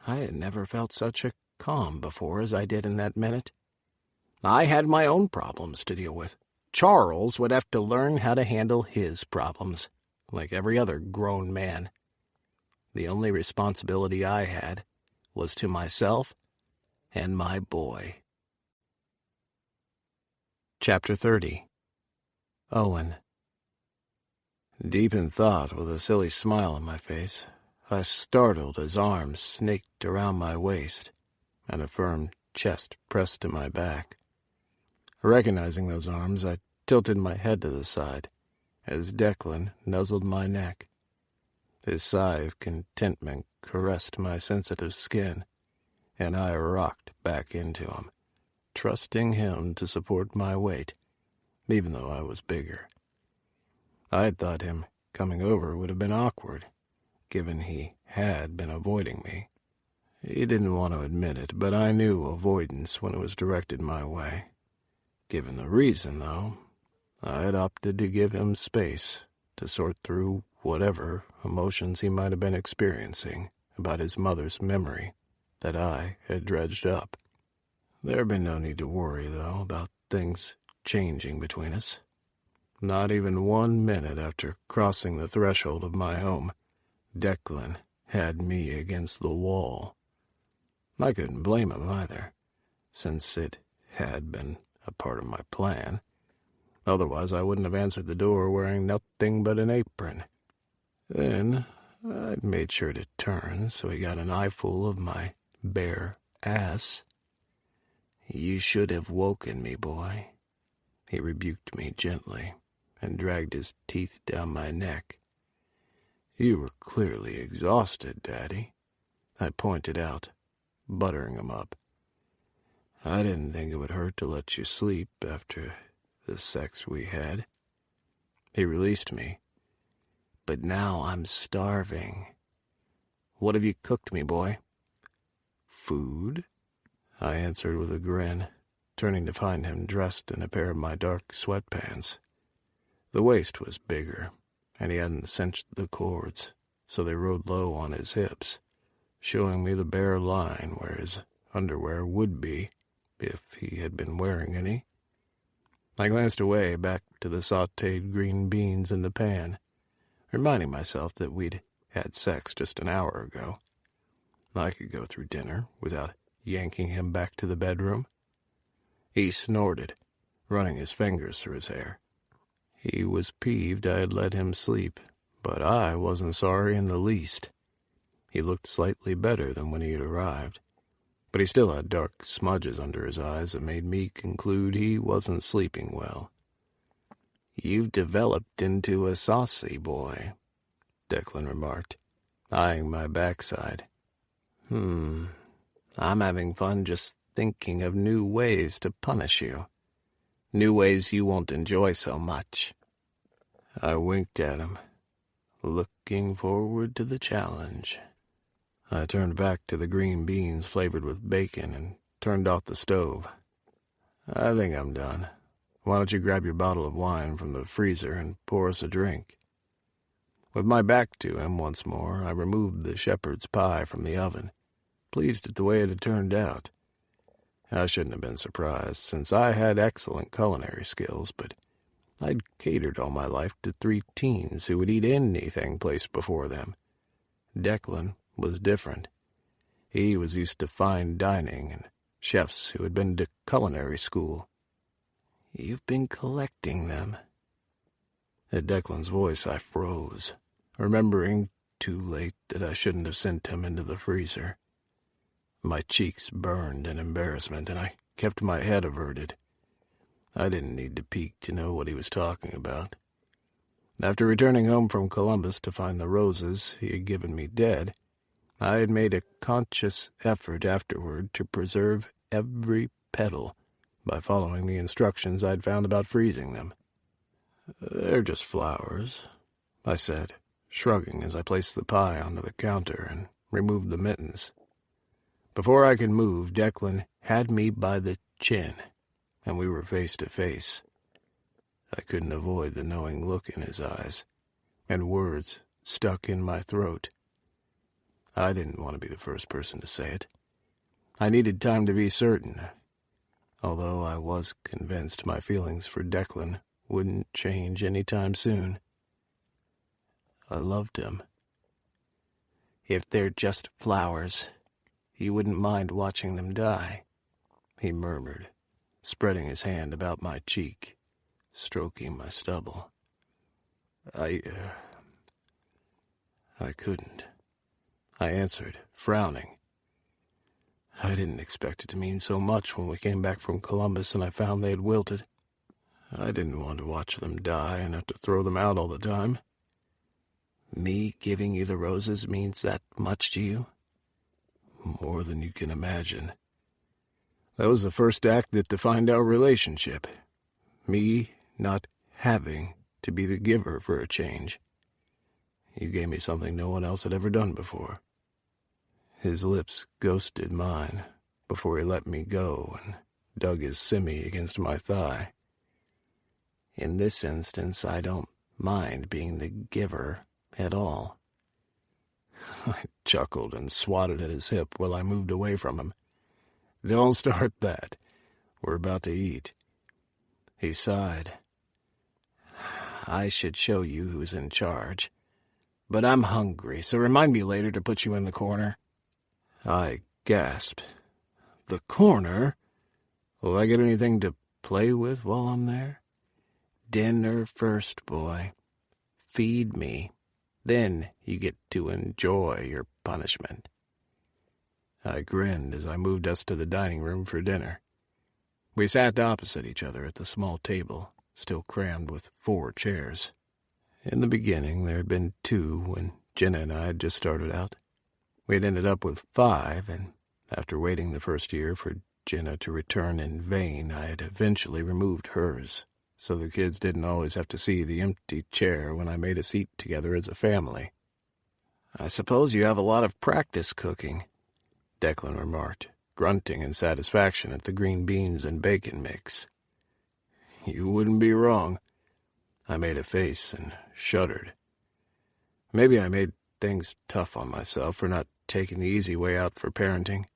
I had never felt such a calm before as I did in that minute. I had my own problems to deal with. Charles would have to learn how to handle his problems, like every other grown man. The only responsibility I had was to myself and my boy. Chapter 30. Owen. Deep in thought, with a silly smile on my face, I startled as arms snaked around my waist and a firm chest pressed to my back. Recognizing those arms, I tilted my head to the side as Declan nuzzled my neck. His sigh of contentment caressed my sensitive skin, and I rocked back into him, trusting him to support my weight, even though I was bigger. I had thought him coming over would have been awkward, given he had been avoiding me. He didn't want to admit it, but I knew avoidance when it was directed my way. Given the reason, though, I had opted to give him space to sort through whatever emotions he might have been experiencing about his mother's memory that I had dredged up. There had been no need to worry, though, about things changing between us. Not even 1 minute after crossing the threshold of my home, Declan had me against the wall. I couldn't blame him either, since it had been a part of my plan. Otherwise, I wouldn't have answered the door wearing nothing but an apron. Then I'd made sure to turn so he got an eyeful of my bare ass. You should have woken me, boy. He rebuked me gently and dragged his teeth down my neck. You were clearly exhausted, Daddy, I pointed out, buttering him up. I didn't think it would hurt to let you sleep after the sex we had. He released me. But now I'm starving. What have you cooked me, boy? Food? I answered with a grin, turning to find him dressed in a pair of my dark sweatpants. The waist was bigger, and he hadn't cinched the cords, so they rode low on his hips, showing me the bare line where his underwear would be if he had been wearing any. I glanced away back to the sautéed green beans in the pan, reminding myself that we'd had sex just an hour ago. I could go through dinner without yanking him back to the bedroom. He snorted, running his fingers through his hair. He was peeved I had let him sleep, but I wasn't sorry in the least. He looked slightly better than when he had arrived, but he still had dark smudges under his eyes that made me conclude he wasn't sleeping well. "You've developed into a saucy boy," Declan remarked, eyeing my backside. I'm having fun just thinking of new ways to punish you. New ways you won't enjoy so much." I winked at him, looking forward to the challenge. I turned back to the green beans flavored with bacon and turned off the stove. "I think I'm done. Why don't you grab your bottle of wine from the freezer and pour us a drink?" With my back to him once more, I removed the shepherd's pie from the oven, pleased at the way it had turned out. I shouldn't have been surprised, since I had excellent culinary skills, but I'd catered all my life to 3 teens who would eat anything placed before them. Declan was different. He was used to fine dining and chefs who had been to culinary school. "You've been collecting them." At Declan's voice I froze, remembering too late that I shouldn't have sent him into the freezer. My cheeks burned in embarrassment, and I kept my head averted. I didn't need to peek to know what he was talking about. After returning home from Columbus to find the roses he had given me dead, I had made a conscious effort afterward to preserve every petal by following the instructions I'd found about freezing them. "They're just flowers," I said, shrugging as I placed the pie onto the counter and removed the mittens. Before I could move, Declan had me by the chin, and we were face to face. I couldn't avoid the knowing look in his eyes, and words stuck in my throat. I didn't want to be the first person to say it. I needed time to be certain, although I was convinced my feelings for Declan wouldn't change any time soon. I loved him. "If they're just flowers, you wouldn't mind watching them die," he murmured, spreading his hand about my cheek, stroking my stubble. I couldn't," I answered, frowning. I didn't expect it to mean so much when we came back from Columbus and I found they had wilted. I didn't want to watch them die and have to throw them out all the time. "Me giving you the roses means that much to you?" "More than you can imagine. That was the first act that defined our relationship. Me not having to be the giver for a change. You gave me something no one else had ever done before." His lips ghosted mine before he let me go and dug his simmy against my thigh. "In this instance, I don't mind being the giver at all." I chuckled and swatted at his hip while I moved away from him. "Don't start that. We're about to eat." He sighed. "I should show you who's in charge. But I'm hungry, so remind me later to put you in the corner." I gasped. "The corner? Will I get anything to play with while I'm there?" "Dinner first, boy. Feed me. Then you get to enjoy your punishment." I grinned as I moved us to the dining room for dinner. We sat opposite each other at the small table, still crammed with 4 chairs. In the beginning, there had been 2 when Jenna and I had just started out. We had ended up with 5, and after waiting the first year for Jenna to return in vain, I had eventually removed hers, so the kids didn't always have to see the empty chair when I made us eat together as a family. "I suppose you have a lot of practice cooking," Declan remarked, grunting in satisfaction at the green beans and bacon mix. "You wouldn't be wrong." I made a face and shuddered. Maybe I made things tough on myself for not taking the easy way out for parenting.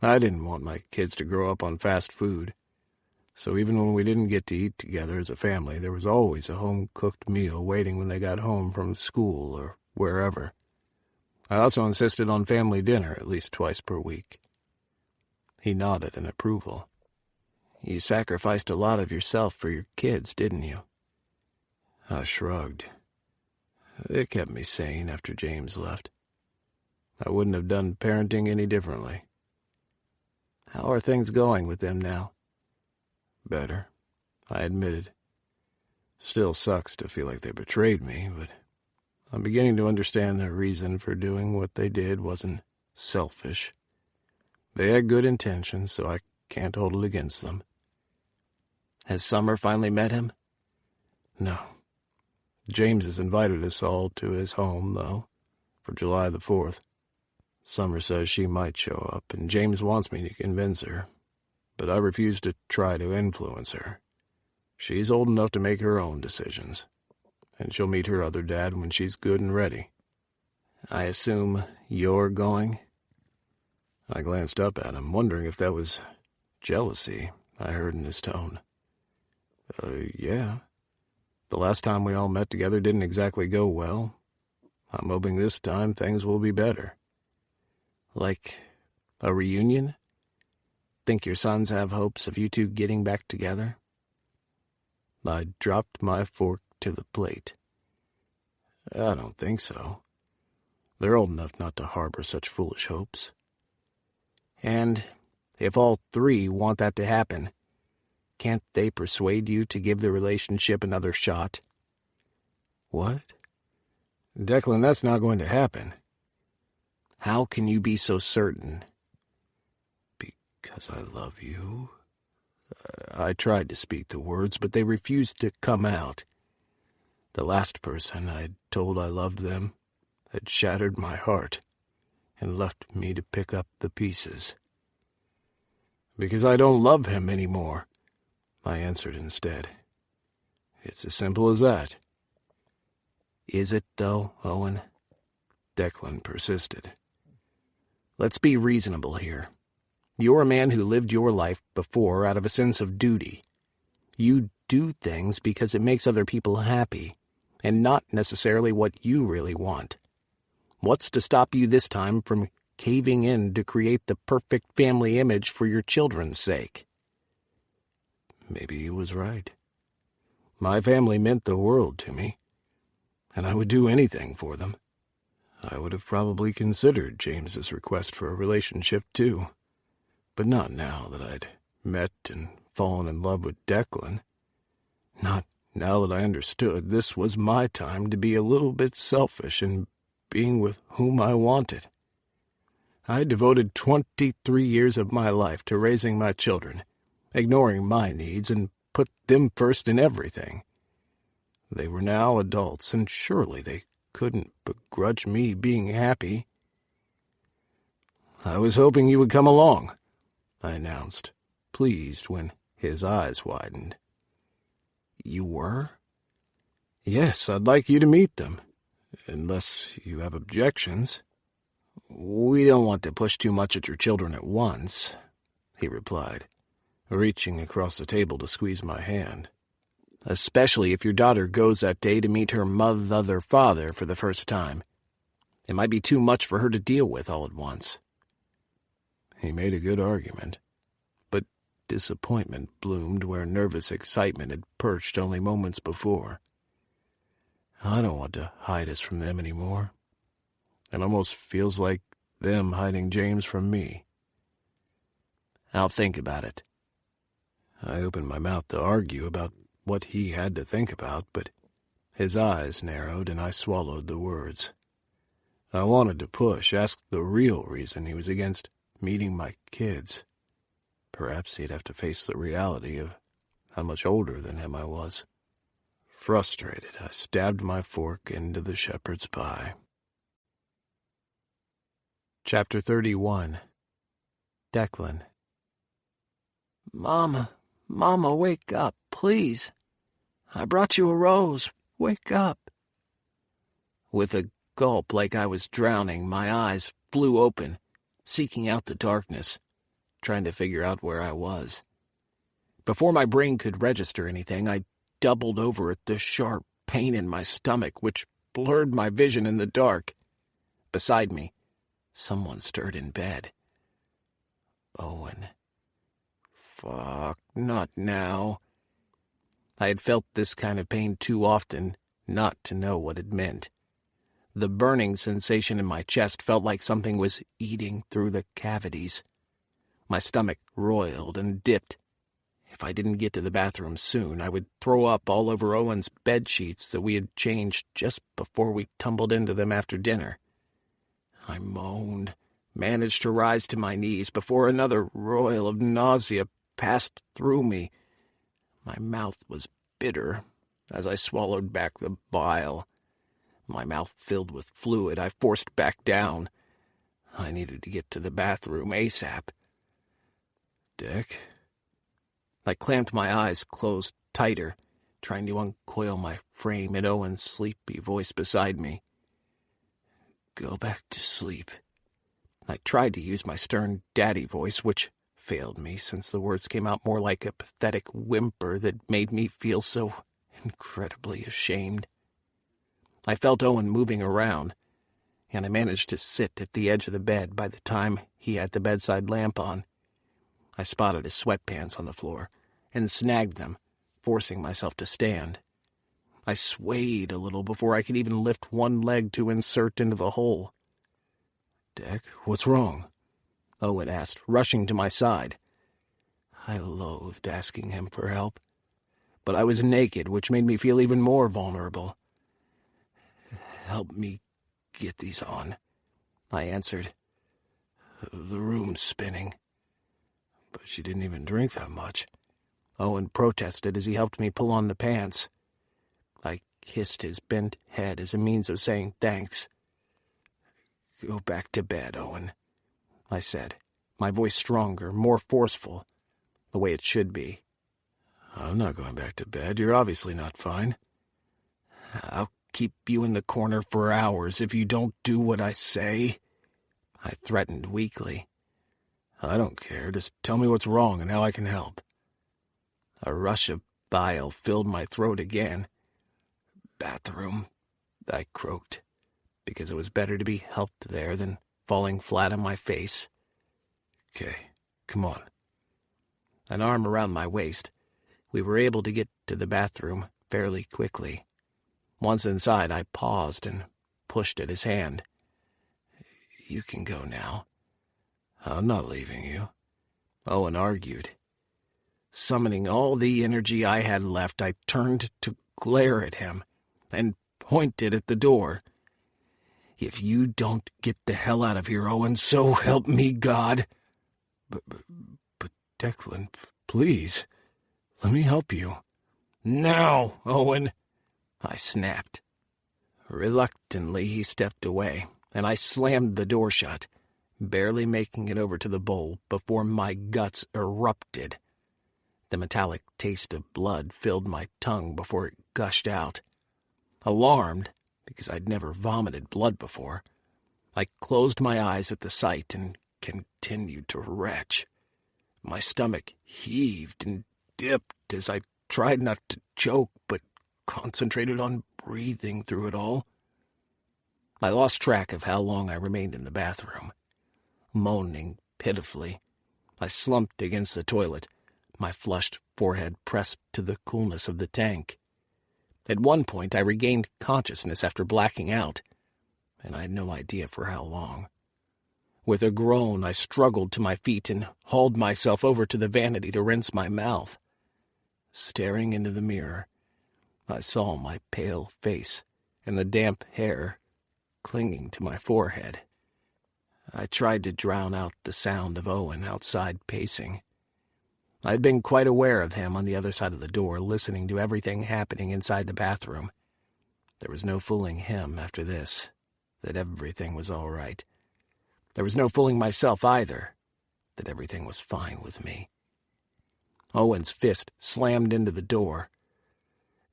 I didn't want my kids to grow up on fast food, so even when we didn't get to eat together as a family, there was always a home-cooked meal waiting when they got home from school or wherever. I also insisted on family dinner at least twice per week. He nodded in approval. You sacrificed a lot of yourself for your kids, didn't you? I shrugged. It kept me sane after James left. I wouldn't have done parenting any differently. How are things going with them now? Better, I admitted. Still sucks to feel like they betrayed me, but I'm beginning to understand their reason for doing what they did wasn't selfish. They had good intentions, so I can't hold it against them. Has Summer finally met him? No. James has invited us all to his home, though, for July the 4th. Summer says she might show up, and James wants me to convince her, but I refuse to try to influence her. She's old enough to make her own decisions, and she'll meet her other dad when she's good and ready. I assume you're going? I glanced up at him, wondering if that was jealousy I heard in his tone. Yeah. The last time we all met together didn't exactly go well. I'm hoping this time things will be better. Like a reunion? Think your sons have hopes of you two getting back together? I dropped my fork to the plate. I don't think so. They're old enough not to harbor such foolish hopes. And if all three want that to happen, can't they persuade you to give the relationship another shot? What? Declan, that's not going to happen. How can you be so certain? Because I love you. I tried to speak the words, but they refused to come out. The last person I'd told I loved them had shattered my heart and left me to pick up the pieces. Because I don't love him anymore, I answered instead. It's as simple as that. Is it, though, Owen? Declan persisted. Let's be reasonable here. You're a man who lived your life before out of a sense of duty. You do things because it makes other people happy, and not necessarily what you really want. What's to stop you this time from caving in to create the perfect family image for your children's sake? Maybe he was right. My family meant the world to me, and I would do anything for them. I would have probably considered James's request for a relationship, too. But not now that I'd met and fallen in love with Declan. Not now that I understood this was my time to be a little bit selfish in being with whom I wanted. I devoted 23 years of my life to raising my children, ignoring my needs, and put them first in everything. They were now adults, and surely they couldn't begrudge me being happy. I was hoping you would come along, I announced, pleased when his eyes widened. You were? Yes, I'd like you to meet them, unless you have objections. We don't want to push too much at your children at once, he replied, reaching across the table to squeeze my hand. Especially if your daughter goes that day to meet her mother-father for the first time. It might be too much for her to deal with all at once. He made a good argument, but disappointment bloomed where nervous excitement had perched only moments before. I don't want to hide us from them anymore. It almost feels like them hiding James from me. I'll think about it. I opened my mouth to argue about what he had to think about, but his eyes narrowed and I swallowed the words. I wanted to push, ask the real reason he was against meeting my kids. Perhaps he'd have to face the reality of how much older than him I was. Frustrated, I stabbed my fork into the shepherd's pie. Chapter 31. Declan. Mama, wake up, please. I brought you a rose. Wake up. With a gulp like I was drowning, my eyes flew open, seeking out the darkness, trying to figure out where I was. Before my brain could register anything, I doubled over at the sharp pain in my stomach, which blurred my vision in the dark. Beside me, someone stirred in bed. Owen. Fuck, not now. I had felt this kind of pain too often not to know what it meant. The burning sensation in my chest felt like something was eating through the cavities. My stomach roiled and dipped. If I didn't get to the bathroom soon, I would throw up all over Owen's bed sheets that we had changed just before we tumbled into them after dinner. I moaned, managed to rise to my knees before another roil of nausea passed through me. My mouth was bitter as I swallowed back the bile. My mouth filled with fluid I forced back down. I needed to get to the bathroom ASAP. Dick? I clamped my eyes closed tighter, trying to uncoil my frame at Owen's sleepy voice beside me. Go back to sleep. I tried to use my stern daddy voice, which failed me since the words came out more like a pathetic whimper that made me feel so incredibly ashamed. I felt Owen moving around, and I managed to sit at the edge of the bed by the time he had the bedside lamp on. I spotted his sweatpants on the floor and snagged them, forcing myself to stand. I swayed a little before I could even lift one leg to insert into the hole. Dick, what's wrong? Owen asked, rushing to my side. I loathed asking him for help, but I was naked, which made me feel even more vulnerable. Help me get these on, I answered. The room's spinning. But she didn't even drink that much. Owen protested as he helped me pull on the pants. I kissed his bent head as a means of saying thanks. Go back to bed, Owen, I said, my voice stronger, more forceful, the way it should be. I'm not going back to bed. You're obviously not fine. I'll keep you in the corner for hours if you don't do what I say, I threatened weakly. I don't care. Just tell me what's wrong and how I can help. A rush of bile filled my throat again. Bathroom, I croaked, because it was better to be helped there than falling flat on my face. Okay, come on. An arm around my waist, we were able to get to the bathroom fairly quickly. Once inside, I paused and pushed at his hand. You can go now. I'm not leaving you, Owen argued. Summoning all the energy I had left, I turned to glare at him and pointed at the door. If you don't get the hell out of here, Owen, so help me God. But Declan, please, let me help you. Now, Owen, I snapped. Reluctantly, he stepped away, and I slammed the door shut, barely making it over to the bowl before my guts erupted. The metallic taste of blood filled my tongue before it gushed out. Alarmed, because I'd never vomited blood before, I closed my eyes at the sight and continued to retch. My stomach heaved and dipped as I tried not to choke, but concentrated on breathing through it all. I lost track of how long I remained in the bathroom. Moaning pitifully, I slumped against the toilet, my flushed forehead pressed to the coolness of the tank. At one point, I regained consciousness after blacking out, and I had no idea for how long. With a groan, I struggled to my feet and hauled myself over to the vanity to rinse my mouth. Staring into the mirror, I saw my pale face and the damp hair clinging to my forehead. I tried to drown out the sound of Owen outside pacing. I'd been quite aware of him on the other side of the door, listening to everything happening inside the bathroom. There was no fooling him after this, that everything was all right. There was no fooling myself either, that everything was fine with me. Owen's fist slammed into the door.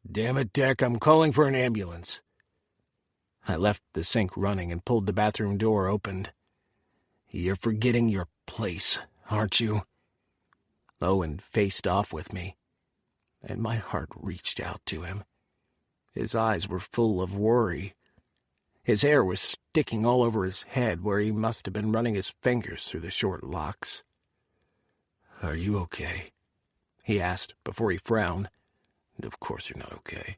Damn it, Dick, I'm calling for an ambulance. I left the sink running and pulled the bathroom door open. You're forgetting your place, aren't you? Owen faced off with me, and my heart reached out to him. His eyes were full of worry. His hair was sticking all over his head where he must have been running his fingers through the short locks. Are you okay? He asked before he frowned. Of course you're not okay.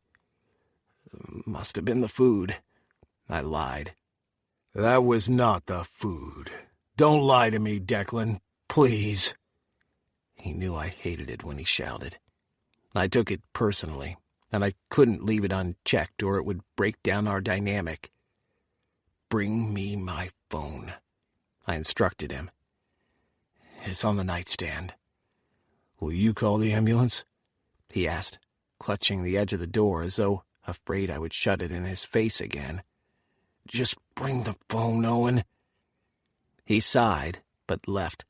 Must have been the food. I lied. That was not the food. Don't lie to me, Declan. Please. He knew I hated it when he shouted. I took it personally, and I couldn't leave it unchecked or it would break down our dynamic. Bring me my phone, I instructed him. It's on the nightstand. Will you call the ambulance? He asked, clutching the edge of the door as though afraid I would shut it in his face again. Just bring the phone, Owen. He sighed, but left.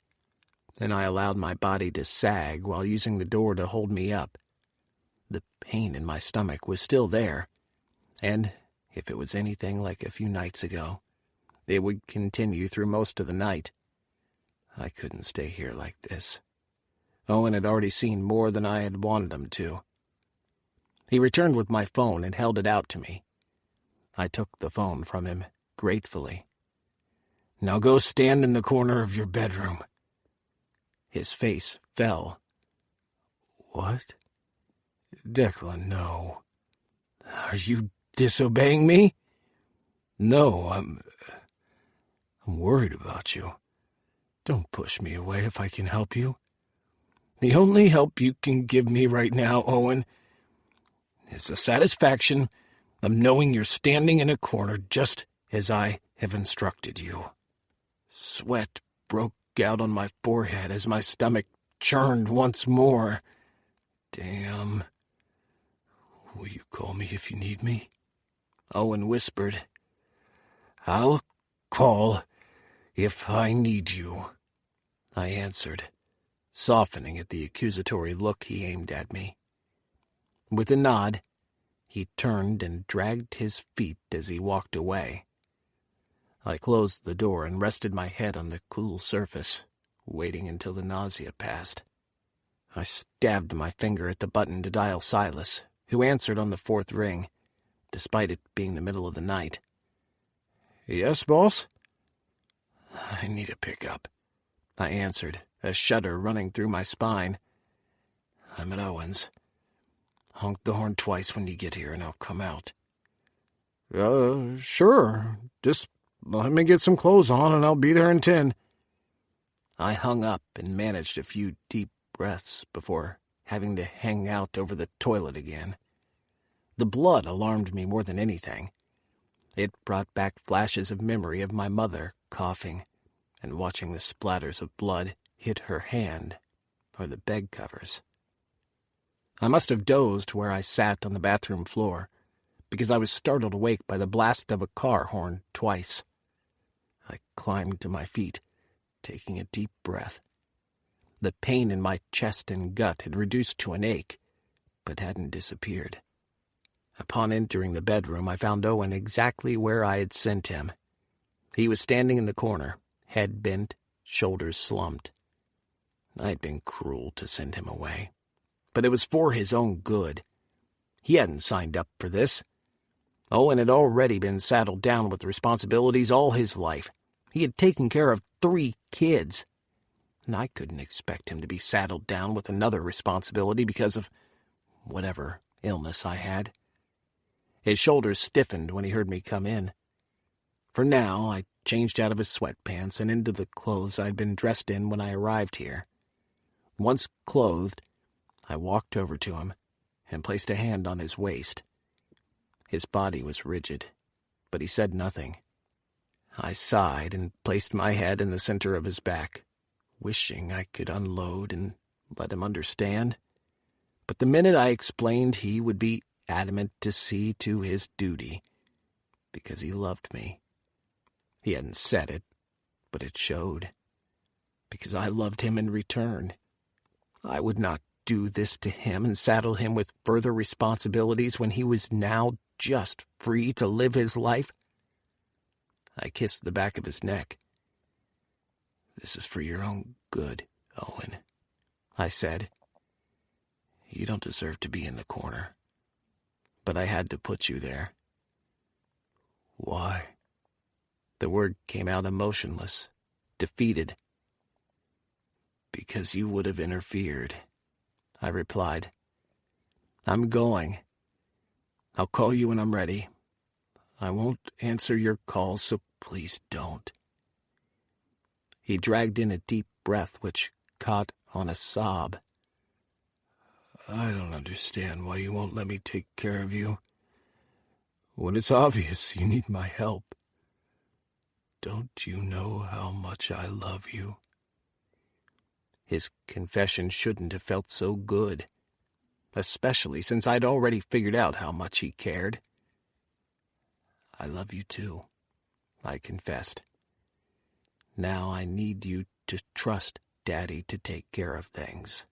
Then I allowed my body to sag while using the door to hold me up. The pain in my stomach was still there, and if it was anything like a few nights ago, it would continue through most of the night. I couldn't stay here like this. Owen had already seen more than I had wanted him to. He returned with my phone and held it out to me. I took the phone from him gratefully. Now go stand in the corner of your bedroom. His face fell. What? Declan, no. Are you disobeying me? No, I'm worried about you. Don't push me away if I can help you. The only help you can give me right now, Owen, is the satisfaction of knowing you're standing in a corner just as I have instructed you. Sweat broke out on my forehead as my stomach churned once more. Damn. Will you call me if you need me? Owen whispered. I'll call if I need you, I answered, softening at the accusatory look he aimed at me. With a nod, he turned and dragged his feet as he walked away. I closed the door and rested my head on the cool surface, waiting until the nausea passed. I stabbed my finger at the button to dial Silas, who answered on the fourth ring, despite it being the middle of the night. Yes, boss? I need a pickup, I answered, a shudder running through my spine. I'm at Owen's. Honk the horn twice when you get here and I'll come out. Sure. Just let me get some clothes on and I'll be there in 10. I hung up and managed a few deep breaths before having to hang out over the toilet again. The blood alarmed me more than anything. It brought back flashes of memory of my mother coughing and watching the splatters of blood hit her hand or the bed covers. I must have dozed where I sat on the bathroom floor, because I was startled awake by the blast of a car horn twice. I climbed to my feet, taking a deep breath. The pain in my chest and gut had reduced to an ache, but hadn't disappeared. Upon entering the bedroom, I found Owen exactly where I had sent him. He was standing in the corner, head bent, shoulders slumped. I had been cruel to send him away, but it was for his own good. He hadn't signed up for this. Owen had already been saddled down with responsibilities all his life. He had taken care of 3 kids. And I couldn't expect him to be saddled down with another responsibility because of whatever illness I had. His shoulders stiffened when he heard me come in. For now, I changed out of his sweatpants and into the clothes I'd been dressed in when I arrived here. Once clothed, I walked over to him and placed a hand on his waist. His body was rigid, but he said nothing. I sighed and placed my head in the center of his back, wishing I could unload and let him understand. But the minute I explained, he would be adamant to see to his duty, because he loved me. He hadn't said it, but it showed, because I loved him in return. I would not do this to him and saddle him with further responsibilities when he was now just free to live his life. I kissed the back of his neck. This is for your own good, Owen, I said. You don't deserve to be in the corner, but I had to put you there. Why? The word came out emotionless, defeated. Because you would have interfered, I replied. I'm going. I'll call you when I'm ready. I won't answer your calls, so please don't. He dragged in a deep breath which caught on a sob. I don't understand why you won't let me take care of you, when it's obvious you need my help. Don't you know how much I love you? His confession shouldn't have felt so good, especially since I'd already figured out how much he cared. I love you too, I confessed. Now I need you to trust Daddy to take care of things.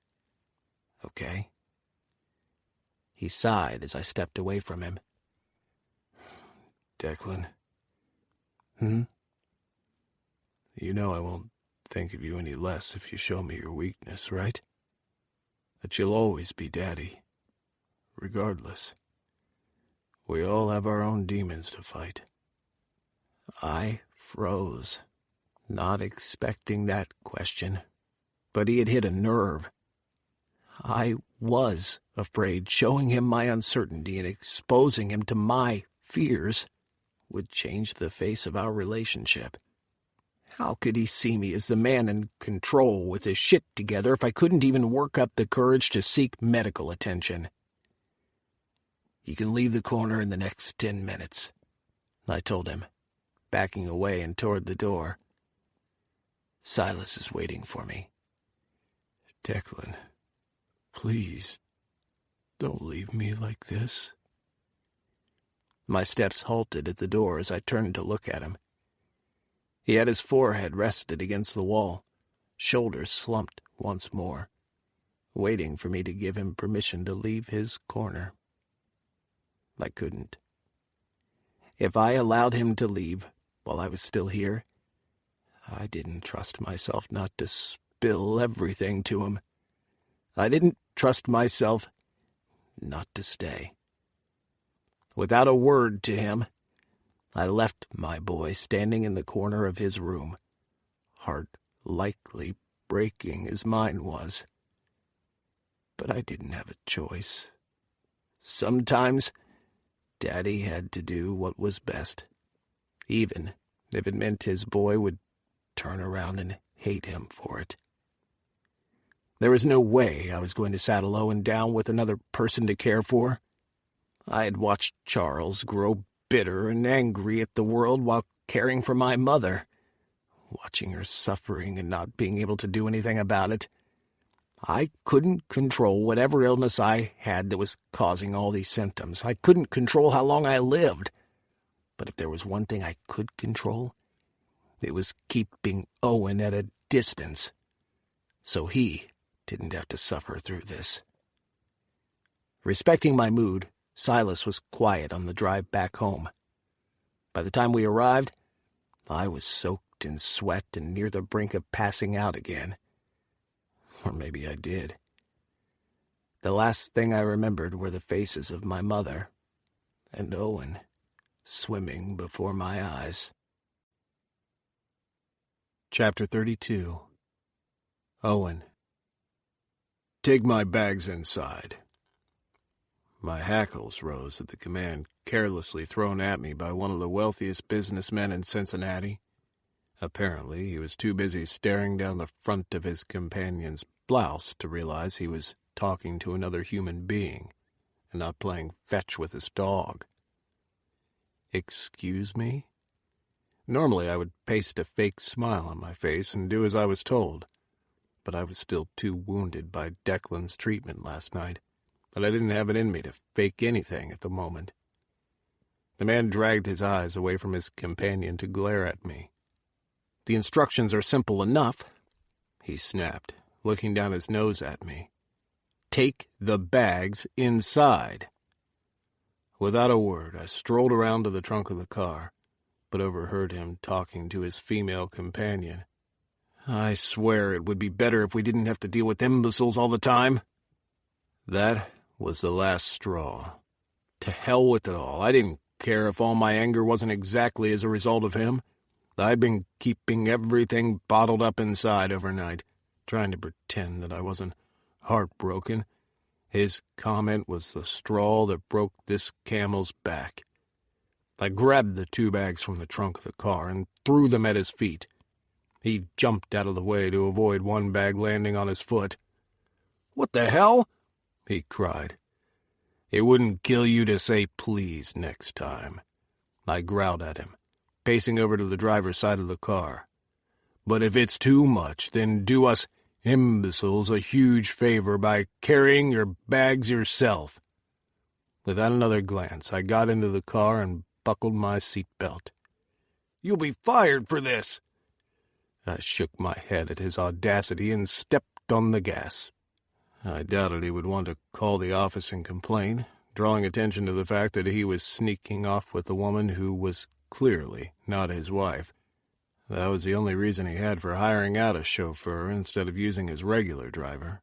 Okay? He sighed as I stepped away from him. Declan. You know I won't think of you any less if you show me your weakness, right? That you'll always be Daddy, regardless. We all have our own demons to fight. I froze, not expecting that question, but he had hit a nerve. I was afraid showing him my uncertainty and exposing him to my fears would change the face of our relationship. How could he see me as the man in control with his shit together if I couldn't even work up the courage to seek medical attention? You can leave the corner in the next 10 minutes, I told him, backing away and toward the door. Silas is waiting for me. Declan, please, don't leave me like this. My steps halted at the door as I turned to look at him. He had his forehead rested against the wall, shoulders slumped once more, waiting for me to give him permission to leave his corner. I couldn't. If I allowed him to leave while I was still here, I didn't trust myself not to spill everything to him. I didn't trust myself not to stay. Without a word to him, I left my boy standing in the corner of his room, heart likely breaking as mine was. But I didn't have a choice. Sometimes Daddy had to do what was best, even if it meant his boy would turn around and hate him for it. There was no way I was going to saddle Owen down with another person to care for. I had watched Charles grow bitter and angry at the world while caring for my mother, watching her suffering and not being able to do anything about it. I couldn't control whatever illness I had that was causing all these symptoms. I couldn't control how long I lived. But if there was one thing I could control, it was keeping Owen at a distance, so he didn't have to suffer through this. Respecting my mood, Silas was quiet on the drive back home. By the time we arrived, I was soaked in sweat and near the brink of passing out again. Or maybe I did. The last thing I remembered were the faces of my mother and Owen swimming before my eyes. Chapter 32. Owen. Take my bags inside. My hackles rose at the command carelessly thrown at me by one of the wealthiest businessmen in Cincinnati. Apparently, he was too busy staring down the front of his companion's blouse to realize he was talking to another human being and not playing fetch with his dog. Excuse me? Normally, I would paste a fake smile on my face and do as I was told, but I was still too wounded by Declan's treatment last night. But I didn't have it in me to fake anything at the moment. The man dragged his eyes away from his companion to glare at me. The instructions are simple enough, he snapped, looking down his nose at me. Take the bags inside. Without a word, I strolled around to the trunk of the car, but overheard him talking to his female companion. I swear it would be better if we didn't have to deal with imbeciles all the time. That was the last straw. To hell with it all. I didn't care if all my anger wasn't exactly as a result of him. I'd been keeping everything bottled up inside overnight, trying to pretend that I wasn't heartbroken. His comment was the straw that broke this camel's back. I grabbed the 2 bags from the trunk of the car and threw them at his feet. He jumped out of the way to avoid one bag landing on his foot. "What the hell?" he cried. "It wouldn't kill you to say please next time," I growled at him, pacing over to the driver's side of the car. "But if it's too much, then do us imbeciles a huge favor by carrying your bags yourself." Without another glance, I got into the car and buckled my seatbelt. "You'll be fired for this." I shook my head at his audacity and stepped on the gas. I doubted he would want to call the office and complain, drawing attention to the fact that he was sneaking off with a woman who was clearly not his wife. That was the only reason he had for hiring out a chauffeur instead of using his regular driver.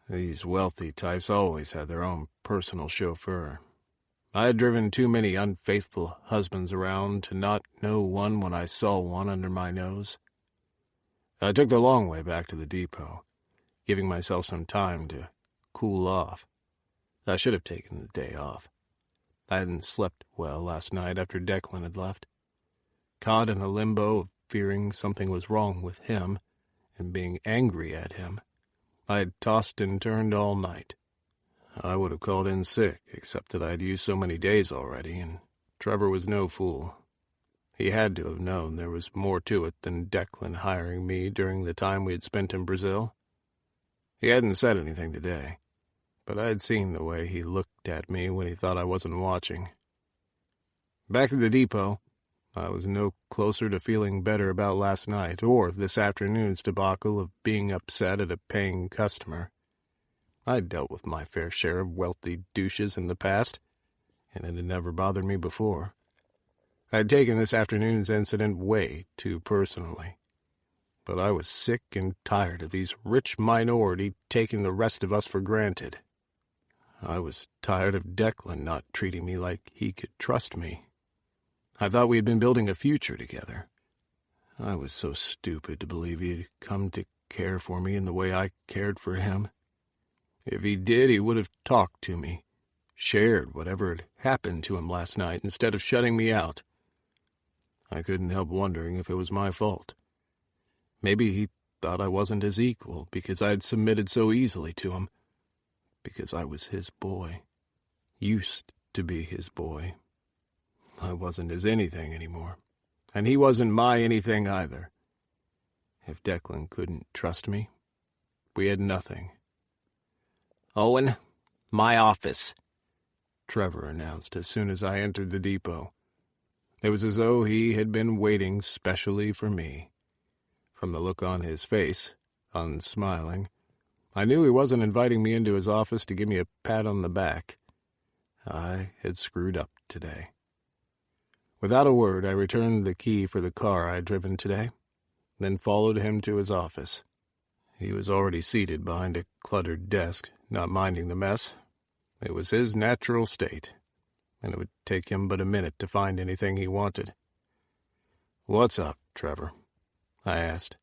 These wealthy types always had their own personal chauffeur. I had driven too many unfaithful husbands around to not know one when I saw one under my nose. I took the long way back to the depot, giving myself some time to cool off. I should have taken the day off. I hadn't slept well last night after Declan had left. Caught in a limbo of fearing something was wrong with him and being angry at him, I had tossed and turned all night. I would have called in sick, except that I had used so many days already, and Trevor was no fool. He had to have known there was more to it than Declan hiring me during the time we had spent in Brazil. He hadn't said anything today, but I had seen the way he looked at me when he thought I wasn't watching. Back at the depot, I was no closer to feeling better about last night or this afternoon's debacle of being upset at a paying customer. I'd dealt with my fair share of wealthy douches in the past, and it had never bothered me before. I had taken this afternoon's incident way too personally. But I was sick and tired of these rich minority taking the rest of us for granted. I was tired of Declan not treating me like he could trust me. I thought we had been building a future together. I was so stupid to believe he had come to care for me in the way I cared for him. If he did, he would have talked to me, shared whatever had happened to him last night instead of shutting me out. I couldn't help wondering if it was my fault. Maybe he thought I wasn't his equal because I had submitted so easily to him, because I was his boy, used to be his boy. I wasn't his anything anymore, and he wasn't my anything either. If Declan couldn't trust me, we had nothing. "Owen, my office," Trevor announced as soon as I entered the depot. It was as though he had been waiting specially for me. From the look on his face, unsmiling, I knew he wasn't inviting me into his office to give me a pat on the back. I had screwed up today. Without a word, I returned the key for the car I had driven today, then followed him to his office. He was already seated behind a cluttered desk, not minding the mess. It was his natural state, and it would take him but a minute to find anything he wanted. "What's up, Trevor?" I asked.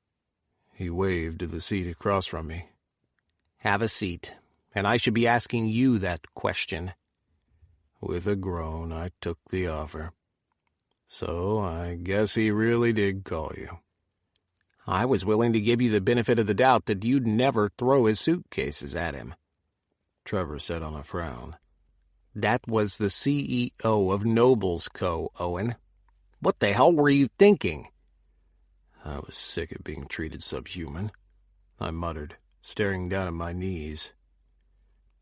He waved to the seat across from me. "Have a seat, and I should be asking you that question." With a groan, I took the offer. "So I guess he really did call you." "I was willing to give you the benefit of the doubt that you'd never throw his suitcases at him," Trevor said on a frown. "That was the CEO of Nobles Co., Owen. What the hell were you thinking?" I was sick of being treated subhuman, I muttered, staring down at my knees.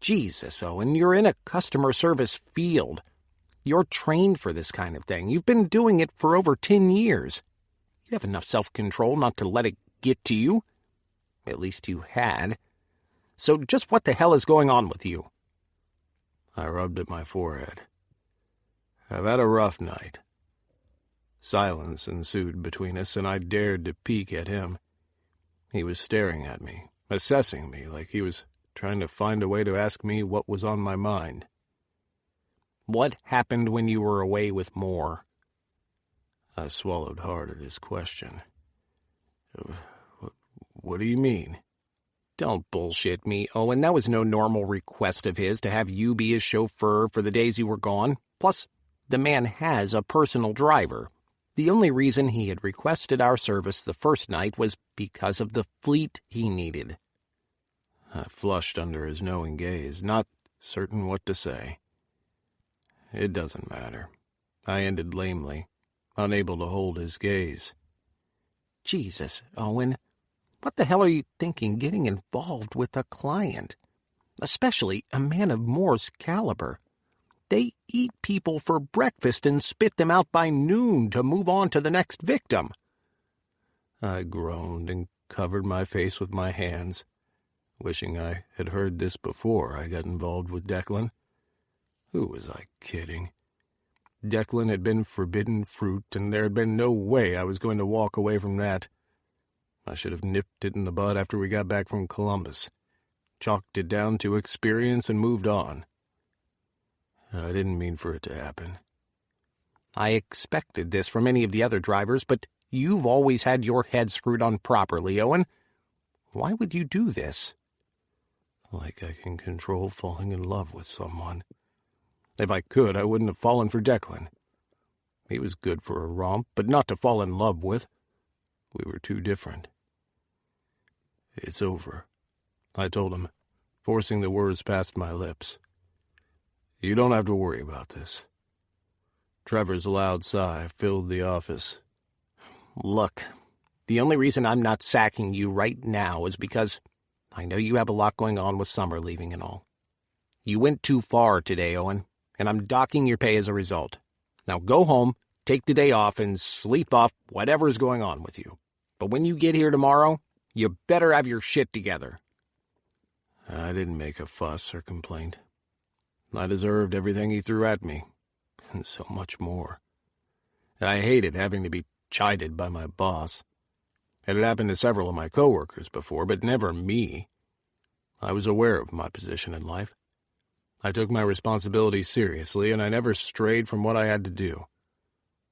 "Jesus, Owen, you're in a customer service field. You're trained for this kind of thing. You've been doing it for over 10 years. You have enough self-control not to let it get to you. At least you had. So just what the hell is going on with you?" I rubbed at my forehead. "I've had a rough night." Silence ensued between us, and I dared to peek at him. He was staring at me, assessing me like he was trying to find a way to ask me what was on my mind. "What happened when you were away with Moore?" I swallowed hard at his question. What do you mean?" Don't bullshit me, Owen. That was no normal request of his to have you be his chauffeur for the days you were gone. Plus, the man has a personal driver. The only reason he had requested our service the first night was because of the fleet he needed. I flushed under his knowing gaze, not certain what to say. It doesn't matter, I ended lamely, unable to hold his gaze. Jesus, Owen. What the hell are you thinking getting involved with a client? Especially a man of Moore's caliber. They eat people for breakfast and spit them out by noon to move on to the next victim. I groaned and covered my face with my hands, wishing I had heard this before I got involved with Declan. Who was I kidding? Declan had been forbidden fruit, and there had been no way I was going to walk away from that. I should have nipped it in the bud after we got back from Columbus, chalked it down to experience and moved on. I didn't mean for it to happen. I expected this from any of the other drivers, but you've always had your head screwed on properly, Owen. Why would you do this? Like I can control falling in love with someone. If I could, I wouldn't have fallen for Declan. He was good for a romp, but not to fall in love with. We were too different. It's over, I told him, forcing the words past my lips. You don't have to worry about this. Trevor's loud sigh filled the office. Look, the only reason I'm not sacking you right now is because I know you have a lot going on with summer leaving and all. You went too far today, Owen, and I'm docking your pay as a result. Now go home, take the day off, and sleep off whatever's going on with you. But when you get here tomorrow, you better have your shit together. I didn't make a fuss or complaint. I deserved everything he threw at me, and so much more. I hated having to be chided by my boss. It had happened to several of my coworkers before, but never me. I was aware of my position in life. I took my responsibilities seriously, and I never strayed from what I had to do.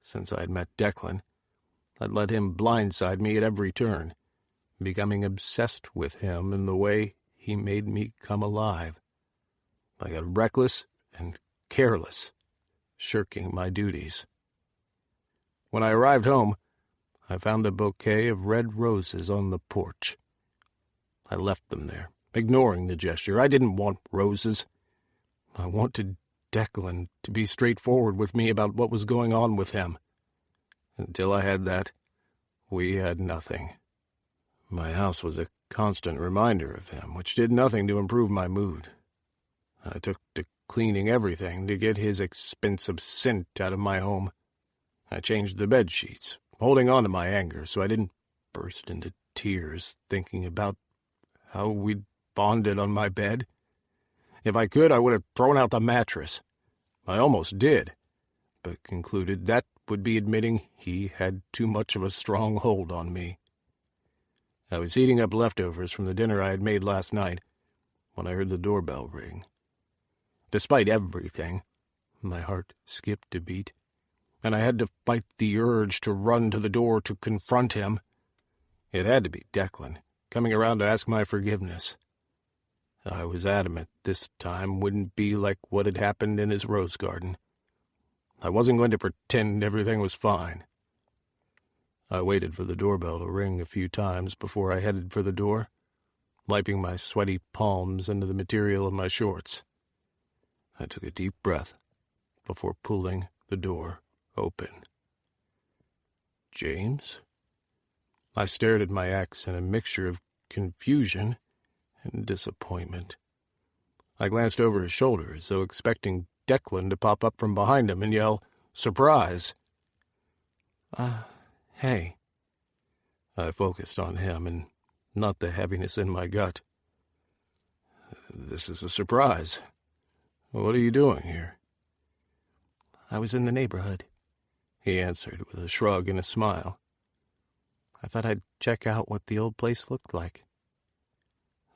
Since I had met Declan, I'd let him blindside me at every turn, becoming obsessed with him and the way he made me come alive. I got reckless and careless, shirking my duties. When I arrived home, I found a bouquet of red roses on the porch. I left them there, ignoring the gesture. I didn't want roses. I wanted Declan to be straightforward with me about what was going on with him. Until I had that, we had nothing. My house was a constant reminder of him, which did nothing to improve my mood. I took to cleaning everything to get his expensive scent out of my home. I changed the bed sheets, holding on to my anger so I didn't burst into tears thinking about how we'd bonded on my bed. If I could, I would have thrown out the mattress. I almost did, but concluded that would be admitting he had too much of a strong hold on me. I was eating up leftovers from the dinner I had made last night when I heard the doorbell ring. Despite everything, my heart skipped a beat, and I had to fight the urge to run to the door to confront him. It had to be Declan, coming around to ask my forgiveness. I was adamant this time wouldn't be like what had happened in his rose garden. I wasn't going to pretend everything was fine. I waited for the doorbell to ring a few times before I headed for the door, wiping my sweaty palms into the material of my shorts. I took a deep breath before pulling the door open. James? I stared at my ex in a mixture of confusion and disappointment. I glanced over his shoulder as though expecting Declan to pop up from behind him and yell, "Surprise!" Hey. I focused on him and not the heaviness in my gut. This is a surprise. What are you doing here? I was in the neighborhood, He answered with a shrug and a smile. I thought I'd check out what the old place looked like.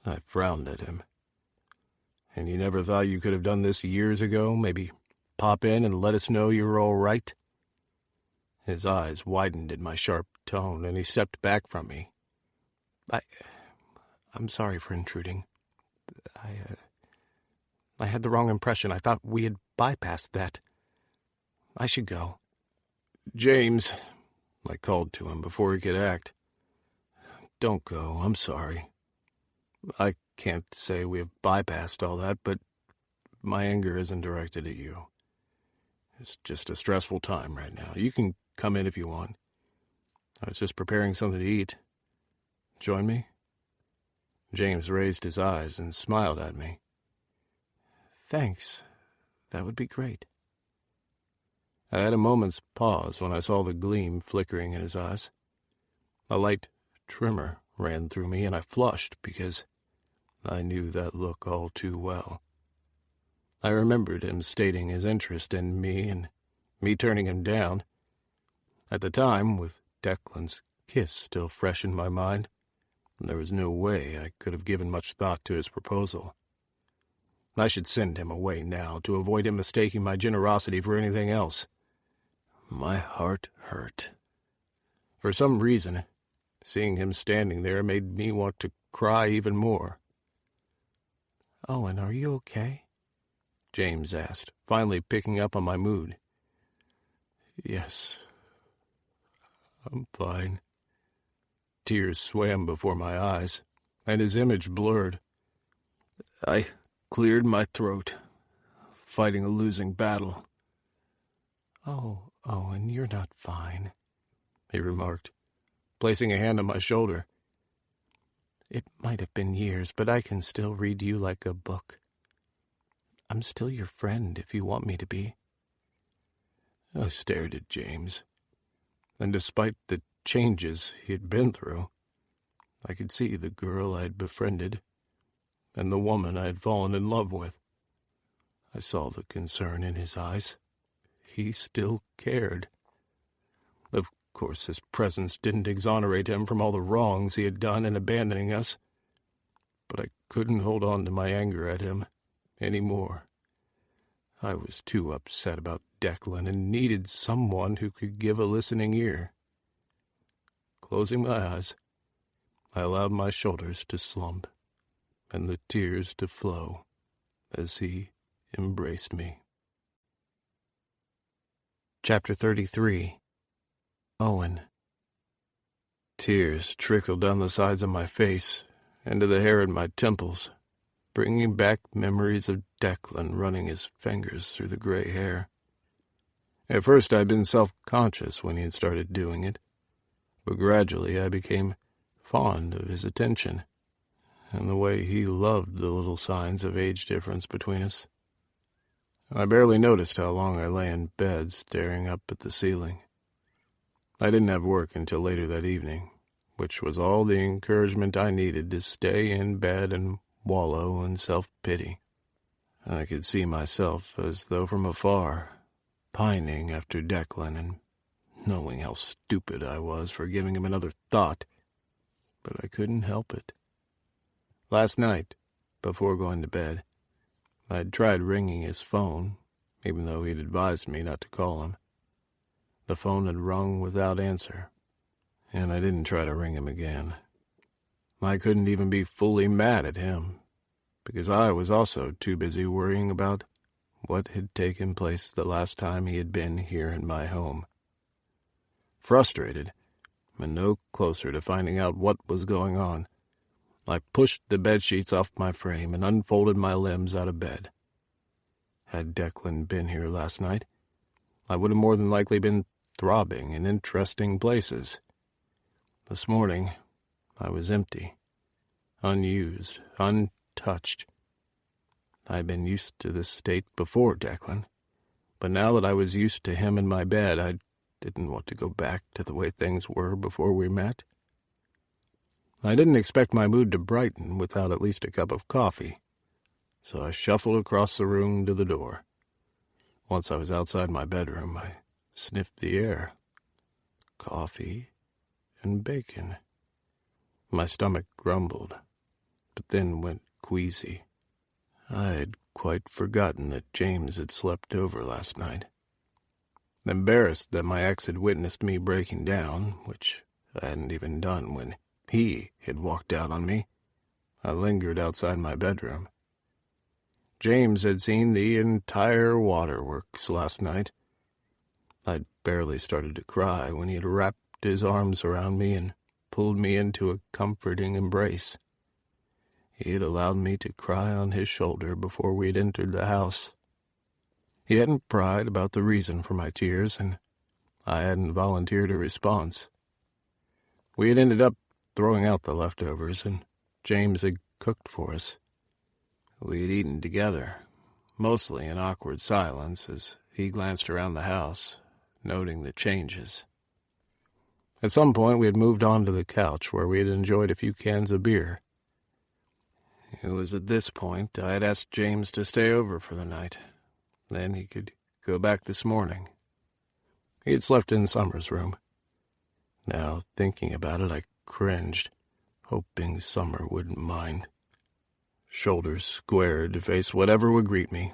I frowned at him. And you never thought you could have done this years ago? Maybe pop in and let us know you were all right? His eyes widened at my sharp tone, and he stepped back from me. I'm sorry for intruding. I had the wrong impression. I thought we had bypassed that. I should go. James, I called to him before he could act. Don't go, I'm sorry. I can't say we have bypassed all that, but my anger isn't directed at you. It's just a stressful time right now. You can come in if you want. I was just preparing something to eat. Join me? James raised his eyes and smiled at me. Thanks. That would be great. I had a moment's pause when I saw the gleam flickering in his eyes. A light tremor ran through me, and I flushed because I knew that look all too well. I remembered him stating his interest in me and me turning him down. At the time, with Declan's kiss still fresh in my mind, there was no way I could have given much thought to his proposal. I should send him away now to avoid him mistaking my generosity for anything else. My heart hurt. For some reason, seeing him standing there made me want to cry even more. Owen, are you okay? James asked, finally picking up on my mood. Yes, I'm fine. Tears swam before my eyes, and his image blurred. I cleared my throat, fighting a losing battle. Oh, Owen, you're not fine, he remarked, placing a hand on my shoulder. It might have been years, but I can still read you like a book. I'm still your friend if you want me to be. I stared at James, and despite the changes he had been through, I could see the girl I had befriended and the woman I had fallen in love with. I saw the concern in his eyes. He still cared. Of course, his presence didn't exonerate him from all the wrongs he had done in abandoning us, but I couldn't hold on to my anger at him any more. I was too upset about Declan and needed someone who could give a listening ear. Closing my eyes, I allowed my shoulders to slump and the tears to flow as he embraced me. Chapter 33. Owen. Tears trickled down the sides of my face, into the hair at my temples, bringing back memories of Declan running his fingers through the gray hair. At first I'd been self-conscious when he had started doing it, but gradually I became fond of his attention and the way he loved the little signs of age difference between us. I barely noticed how long I lay in bed staring up at the ceiling. I didn't have work until later that evening, which was all the encouragement I needed to stay in bed and wallow in self-pity. I could see myself as though from afar, pining after Declan and knowing how stupid I was for giving him another thought, but I couldn't help it. Last night, before going to bed, I'd tried ringing his phone, even though he'd advised me not to call him. The phone had rung without answer, and I didn't try to ring him again. I couldn't even be fully mad at him, because I was also too busy worrying about what had taken place the last time he had been here in my home. Frustrated, and no closer to finding out what was going on, I pushed the bedsheets off my frame and unfolded my limbs out of bed. Had Declan been here last night, I would have more than likely been throbbing in interesting places. This morning, I was empty, unused, untouched. I had been used to this state before Declan, but now that I was used to him in my bed, I didn't want to go back to the way things were before we met. I didn't expect my mood to brighten without at least a cup of coffee, so I shuffled across the room to the door. Once I was outside my bedroom, I sniffed the air. Coffee and bacon. My stomach grumbled, but then went queasy. I had quite forgotten that James had slept over last night. Embarrassed that my ex had witnessed me breaking down, which I hadn't even done when he had walked out on me, I lingered outside my bedroom. James had seen the entire waterworks last night. I'd barely started to cry when he had wrapped his arms around me and pulled me into a comforting embrace. He had allowed me to cry on his shoulder before we had entered the house. He hadn't pried about the reason for my tears, and I hadn't volunteered a response. We had ended up throwing out the leftovers, and James had cooked for us. We had eaten together, mostly in awkward silence as he glanced around the house, noting the changes. At some point, we had moved on to the couch where we had enjoyed a few cans of beer. It was at this point I had asked James to stay over for the night. Then he could go back this morning. He had slept in Summer's room. Now, thinking about it, I cringed, hoping Summer wouldn't mind. Shoulders squared to face whatever would greet me,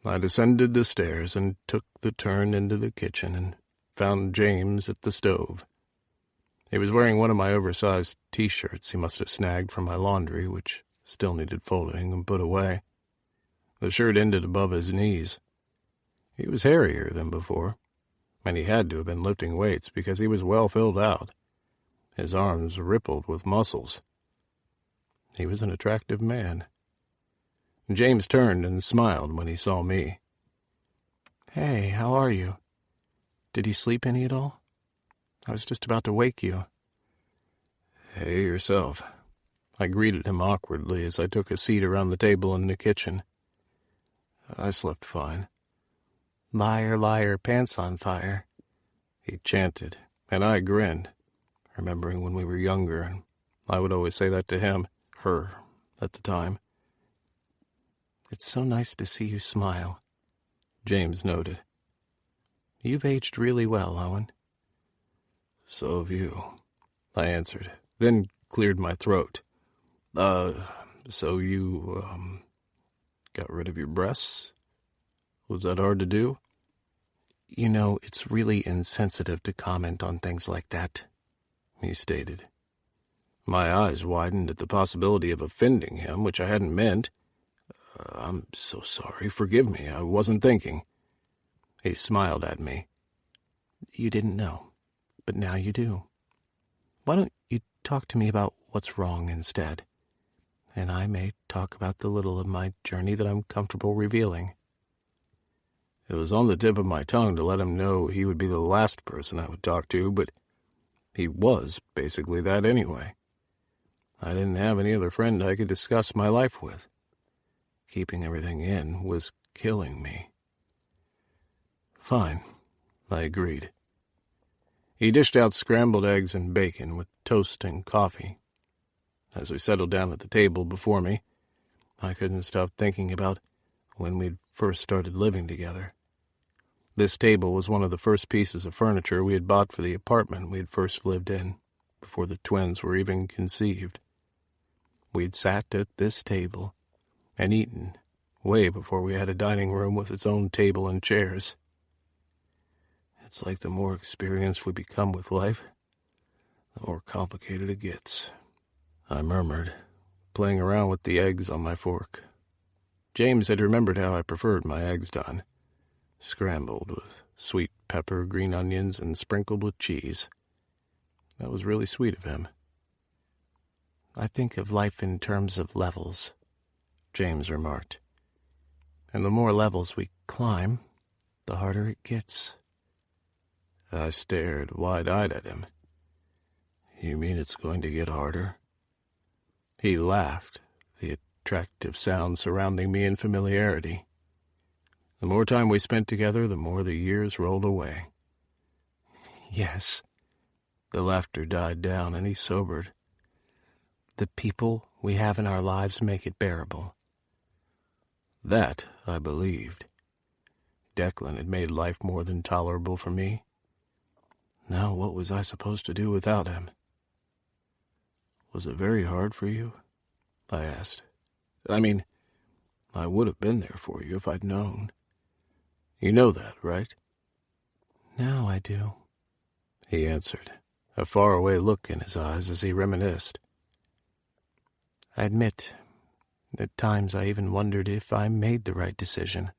I descended the stairs and took the turn into the kitchen and found James at the stove. He was wearing one of my oversized T-shirts he must have snagged from my laundry, which still needed folding and put away. The shirt ended above his knees. He was hairier than before, and he had to have been lifting weights because he was well filled out. His arms rippled with muscles. He was an attractive man. James turned and smiled when he saw me. "Hey, how are you? Did you sleep any at all? I was just about to wake you." "Hey, yourself." I greeted him awkwardly as I took a seat around the table in the kitchen. "I slept fine." "Liar, liar, pants on fire," he chanted, and I grinned, remembering when we were younger, and I would always say that to him, her, at the time. "It's so nice to see you smile," James noted. "You've aged really well, Owen." "So have you," I answered, then cleared my throat. So you, got rid of your breasts? Was that hard to do?" "You know, it's really insensitive to comment on things like that," he stated. My eyes widened at the possibility of offending him, which I hadn't meant. "I'm so sorry. Forgive me. I wasn't thinking." He smiled at me. "You didn't know, but now you do. Why don't you talk to me about what's wrong instead? And I may talk about the little of my journey that I'm comfortable revealing." It was on the tip of my tongue to let him know he would be the last person I would talk to, but he was basically that anyway. I didn't have any other friend I could discuss my life with. Keeping everything in was killing me. "Fine," I agreed. He dished out scrambled eggs and bacon with toast and coffee. As we settled down at the table before me, I couldn't stop thinking about when we'd first started living together. This table was one of the first pieces of furniture we had bought for the apartment we had first lived in, before the twins were even conceived. We'd sat at this table and eaten way before we had a dining room with its own table and chairs. It's like the more experienced we become with life, the more complicated it gets, I murmured, playing around with the eggs on my fork. James had remembered how I preferred my eggs done, scrambled with sweet pepper, green onions, and sprinkled with cheese. That was really sweet of him. "I think of life in terms of levels," James remarked. "And the more levels we climb, the harder it gets." I stared wide-eyed at him. "You mean it's going to get harder?" He laughed, the attractive sound surrounding me in familiarity. The more time we spent together, the more the years rolled away. "Yes." The laughter died down, and he sobered. "The people we have in our lives make it bearable." That I believed. Declan had made life more than tolerable for me. Now what was I supposed to do without him? "Was it very hard for you?" I asked. "I mean, I would have been there for you if I'd known. You know that, right?" "Now I do," he answered, a faraway look in his eyes as he reminisced. I admit, at times I even wondered if I made the right decision.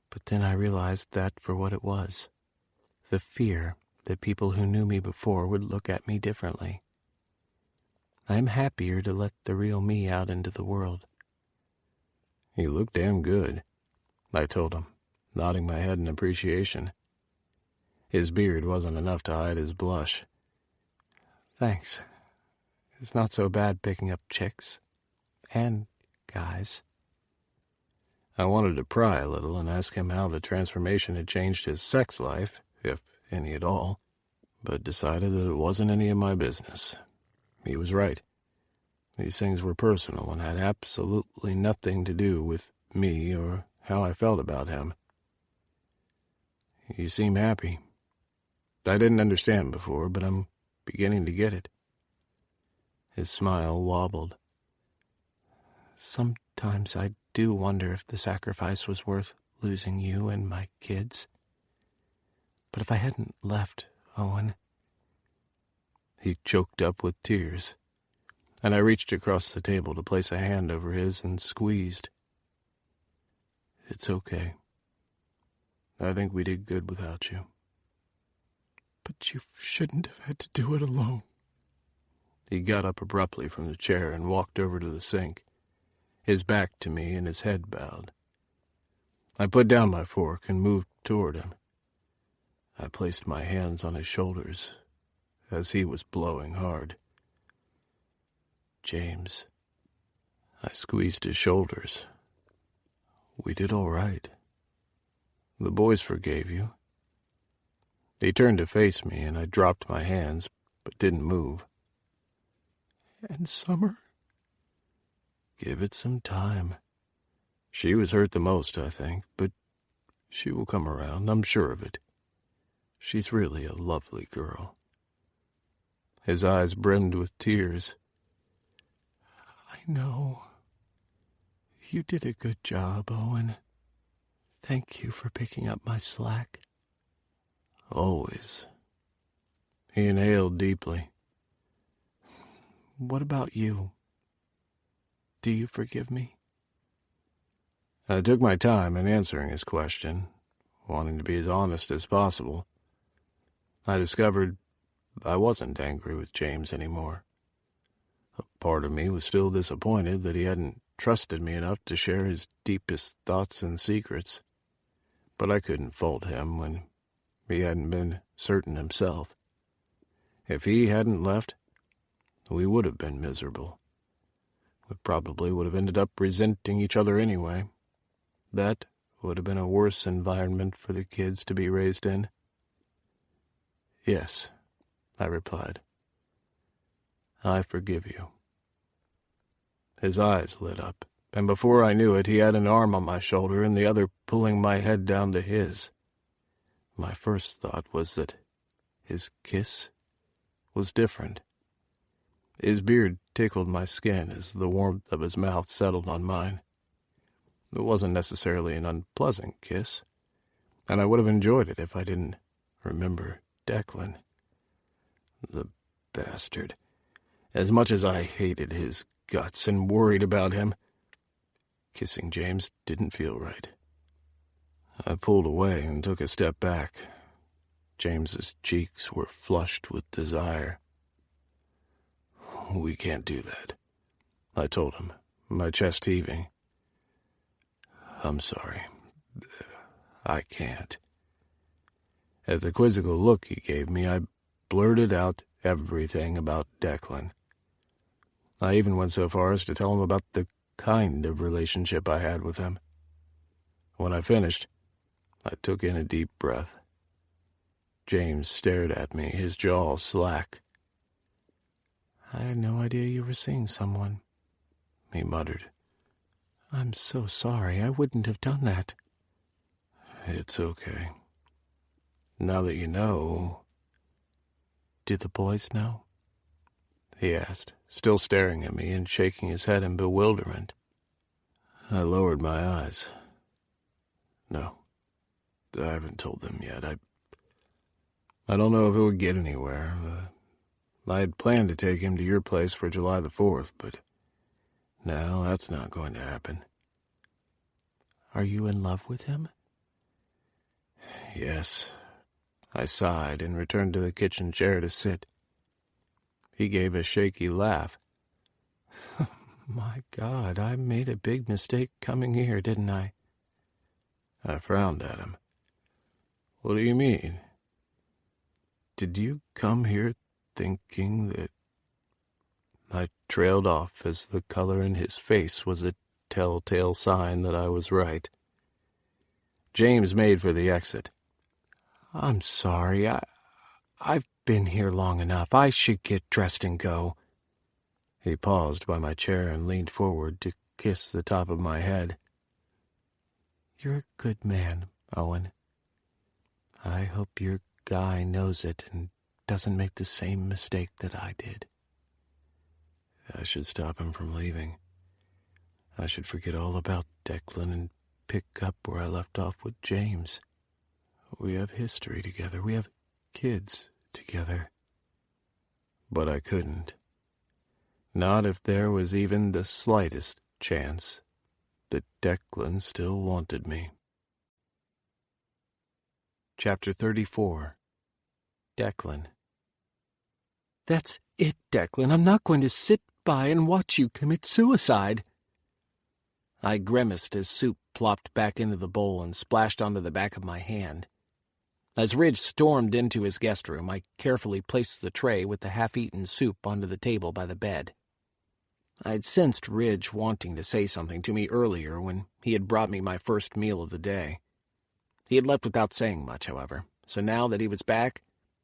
But then I realized that for what it was, the fear that people who knew me before would look at me differently. I am happier to let the real me out into the world. You look damn good, I told him, nodding my head in appreciation. His beard wasn't enough to hide his blush. Thanks. It's not so bad picking up chicks. And guys. I wanted to pry a little and ask him how the transformation had changed his sex life, if any at all, but decided that it wasn't any of my business. He was right. These things were personal and had absolutely nothing to do with me or how I felt about him. You seem happy. I didn't understand before, but I'm beginning to get it. His smile wobbled. Sometimes I do wonder if the sacrifice was worth losing you and my kids. But if I hadn't left, Owen... He choked up with tears, and I reached across the table to place a hand over his and squeezed. It's okay. I think we did good without you. But you shouldn't have had to do it alone. He got up abruptly from the chair and walked over to the sink, his back to me and his head bowed. I put down my fork and moved toward him. I placed my hands on his shoulders as he was blowing hard. James. I squeezed his shoulders. We did all right. The boys forgave you. He turned to face me, and I dropped my hands, but didn't move. And Summer? Give it some time. She was hurt the most, I think, but she will come around, I'm sure of it. She's really a lovely girl. His eyes brimmed with tears. I know. You did a good job, Owen. Thank you for picking up my slack. Always. He inhaled deeply. What about you? Do you forgive me? I took my time in answering his question, wanting to be as honest as possible. I discovered I wasn't angry with James anymore. A part of me was still disappointed that he hadn't trusted me enough to share his deepest thoughts and secrets, but I couldn't fault him when he hadn't been certain himself. If he hadn't left, we would have been miserable. We probably would have ended up resenting each other anyway. That would have been a worse environment for the kids to be raised in. Yes, I replied. I forgive you. His eyes lit up, and before I knew it, he had an arm on my shoulder and the other pulling my head down to his. My first thought was that his kiss was different. His beard tickled my skin as the warmth of his mouth settled on mine. It wasn't necessarily an unpleasant kiss, and I would have enjoyed it if I didn't remember Declan. The bastard. As much as I hated his guts and worried about him, kissing James didn't feel right. I pulled away and took a step back. James's cheeks were flushed with desire. We can't do that, I told him, my chest heaving. I'm sorry. I can't. At the quizzical look he gave me, I blurted out everything about Declan. I even went so far as to tell him about the kind of relationship I had with him. When I finished, I took in a deep breath. James stared at me, his jaw slack. I had no idea you were seeing someone, he muttered. I'm so sorry. I wouldn't have done that. It's okay. Now that you know... Do the boys know? He asked, still staring at me and shaking his head in bewilderment. I lowered my eyes. No, I haven't told them yet. I don't know if it would get anywhere. I had planned to take him to your place for July the 4th, but No, that's not going to happen. Are you in love with him? Yes. I sighed and returned to the kitchen chair to sit. He gave a shaky laugh. My God, I made a big mistake coming here, didn't I? I frowned at him. What do you mean? Did you come here thinking that... I trailed off as the color in his face was a telltale sign that I was right. James made for the exit. I'm sorry. I've been here long enough. I should get dressed and go. He paused by my chair and leaned forward to kiss the top of my head. You're a good man, Owen. I hope your guy knows it and doesn't make the same mistake that I did. I should stop him from leaving. I should forget all about Declan and pick up where I left off with James. We have history together. We have kids together. But I couldn't. Not if there was even the slightest chance that Declan still wanted me. Chapter 34. Declan. That's it, Declan. I'm not going to sit by and watch you commit suicide. I grimaced as soup plopped back into the bowl and splashed onto the back of my hand. As Ridge stormed into his guest room, I carefully placed the tray with the half-eaten soup onto the table by the bed. I'd sensed Ridge wanting to say something to me earlier when he had brought me my first meal of the day. He had left without saying much, however, so now that he was back,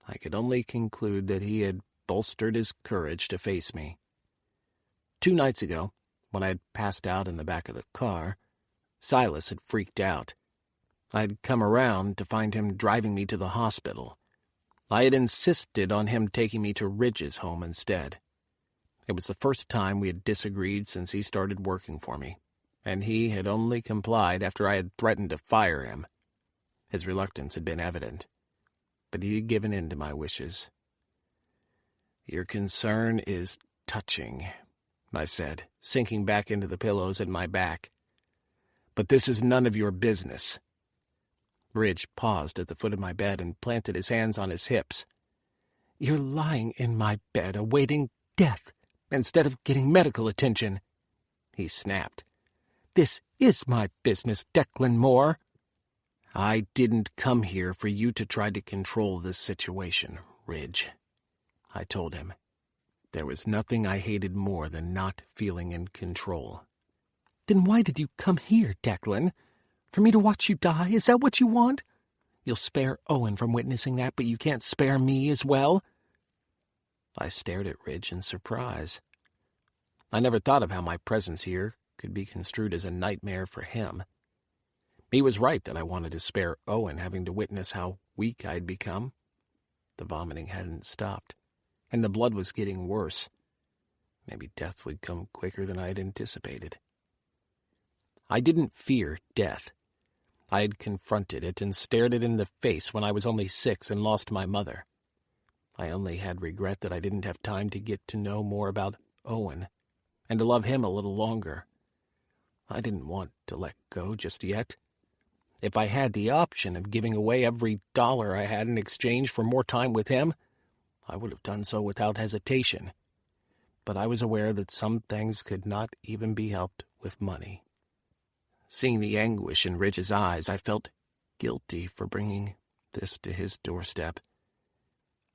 I could only conclude that he had bolstered his courage to face me. 2 nights ago, when I had passed out in the back of the car, Silas had freaked out. I had come around to find him driving me to the hospital. I had insisted on him taking me to Ridge's home instead. It was the first time we had disagreed since he started working for me, and he had only complied after I had threatened to fire him. His reluctance had been evident, but he had given in to my wishes. "Your concern is touching," I said, sinking back into the pillows at my back. "But this is none of your business." Ridge paused at the foot of my bed and planted his hands on his hips. "You're lying in my bed awaiting death instead of getting medical attention," he snapped. "This is my business, Declan Moore." "I didn't come here for you to try to control this situation, Ridge," I told him. There was nothing I hated more than not feeling in control. "Then why did you come here, Declan? For me to watch you die? Is that what you want? You'll spare Owen from witnessing that, but you can't spare me as well?" I stared at Ridge in surprise. I never thought of how my presence here could be construed as a nightmare for him. He was right that I wanted to spare Owen having to witness how weak I'd become. The vomiting hadn't stopped, and the blood was getting worse. Maybe death would come quicker than I had anticipated. I didn't fear death. I had confronted it and stared it in the face when I was only 6 and lost my mother. I only had regret that I didn't have time to get to know more about Owen and to love him a little longer. I didn't want to let go just yet. If I had the option of giving away every dollar I had in exchange for more time with him, I would have done so without hesitation. But I was aware that some things could not even be helped with money. Seeing the anguish in Ridge's eyes, I felt guilty for bringing this to his doorstep.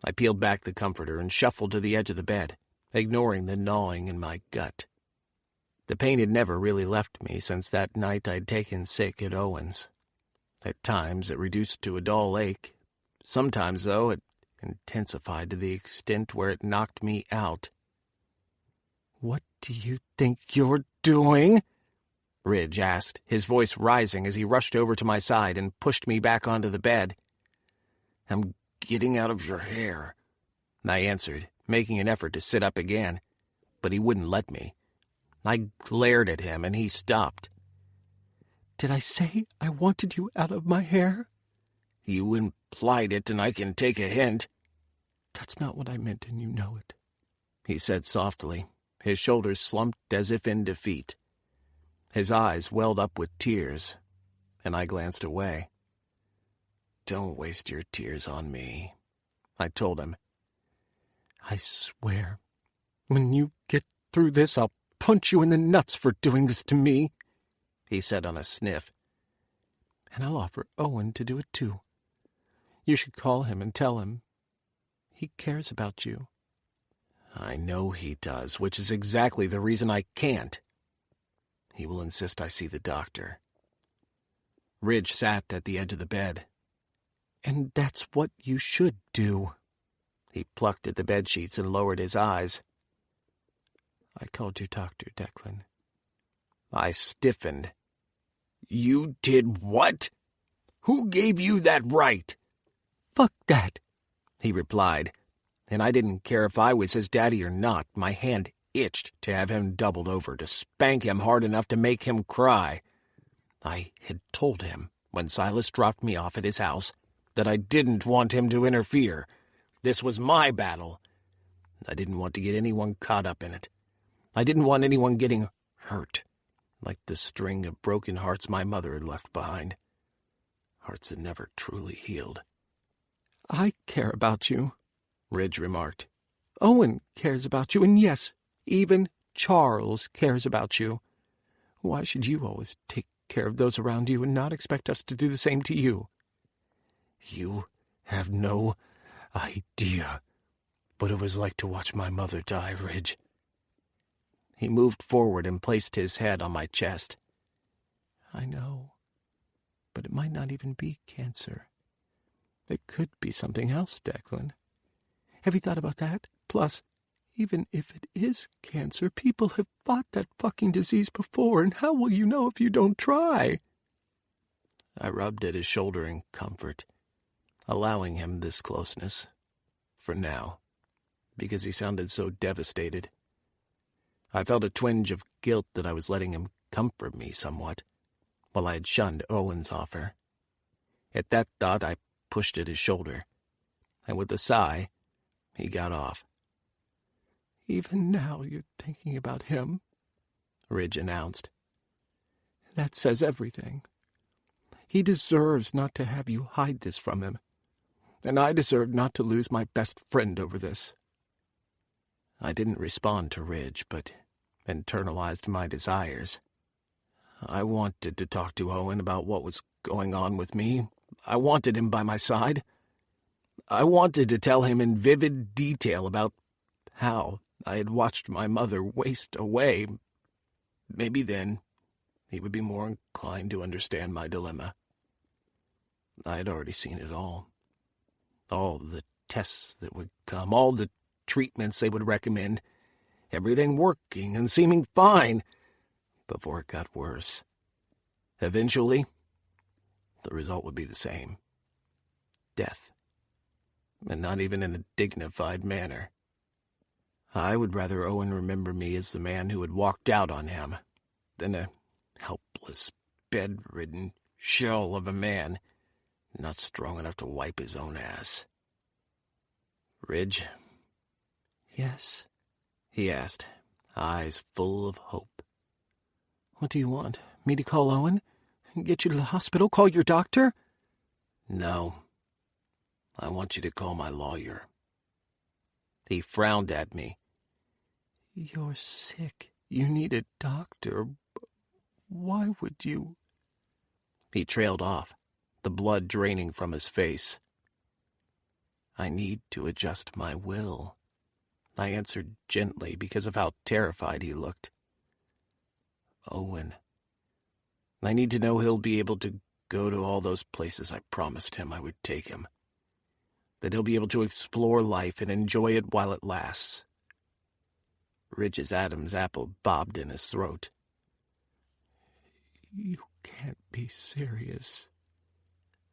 I peeled back the comforter and shuffled to the edge of the bed, ignoring the gnawing in my gut. The pain had never really left me since that night I'd taken sick at Owen's. At times it reduced to a dull ache. Sometimes, though, it intensified to the extent where it knocked me out. "What do you think you're doing?" Ridge asked, his voice rising as he rushed over to my side and pushed me back onto the bed. "I'm getting out of your hair," I answered, making an effort to sit up again, but he wouldn't let me. I glared at him and he stopped. "Did I say I wanted you out of my hair?" "You implied it, and I can take a hint." "That's not what I meant, and you know it," he said softly, His shoulders slumped as if in defeat. His eyes welled up with tears, and I glanced away. "Don't waste your tears on me," I told him. "I swear, when you get through this, I'll punch you in the nuts for doing this to me," he said on a sniff. "And I'll offer Owen to do it too. You should call him and tell him. He cares about you." "I know he does, which is exactly the reason I can't. He will insist I see the doctor." Ridge sat at the edge of the bed. "And that's what you should do." He plucked at the bedsheets and lowered his eyes. "I called your doctor, Declan." I stiffened. "You did what? Who gave you that right?" "Fuck that," he replied, and I didn't care if I was his daddy or not. My hand itched to have him doubled over, to spank him hard enough to make him cry. I had told him, when Silas dropped me off at his house, that I didn't want him to interfere. This was my battle. I didn't want to get anyone caught up in it. I didn't want anyone getting hurt, like the string of broken hearts my mother had left behind. Hearts that never truly healed. "I care about you," Ridge remarked. "Owen cares about you, and yes, even Charles cares about you. Why should you always take care of those around you and not expect us to do the same to you?" "You have no idea what it was like to watch my mother die, Ridge." He moved forward and placed his head on my chest. "I know, but it might not even be cancer. It could be something else, Declan. Have you thought about that? Plus, even if it is cancer, people have fought that fucking disease before, and how will you know if you don't try?" I rubbed at his shoulder in comfort, allowing him this closeness, for now, because he sounded so devastated. I felt a twinge of guilt that I was letting him comfort me somewhat, while I had shunned Owen's offer. At that thought, I pushed at his shoulder, and with a sigh, he got off. "Even now you're thinking about him," Ridge announced. "That says everything. He deserves not to have you hide this from him, and I deserve not to lose my best friend over this." I didn't respond to Ridge, but internalized my desires. I wanted to talk to Owen about what was going on with me. I wanted him by my side. I wanted to tell him in vivid detail about how I had watched my mother waste away. Maybe then he would be more inclined to understand my dilemma. I had already seen it all. All the tests that would come, all the treatments they would recommend, everything working and seeming fine, before it got worse. Eventually, the result would be the same. Death. And not even in a dignified manner. I would rather Owen remember me as the man who had walked out on him than a helpless, bedridden shell of a man not strong enough to wipe his own ass. "Ridge?" "Yes?" he asked, eyes full of hope. "What do you want? Me to call Owen? Get you to the hospital? Call your doctor?" "No. I want you to call my lawyer." He frowned at me. "You're sick. You need a doctor. Why would you?" He trailed off, the blood draining from his face. "I need to adjust my will," I answered gently because of how terrified he looked. "Owen. I need to know he'll be able to go to all those places I promised him I would take him. That he'll be able to explore life and enjoy it while it lasts." Ridge's Adam's apple bobbed in his throat. "You can't be serious."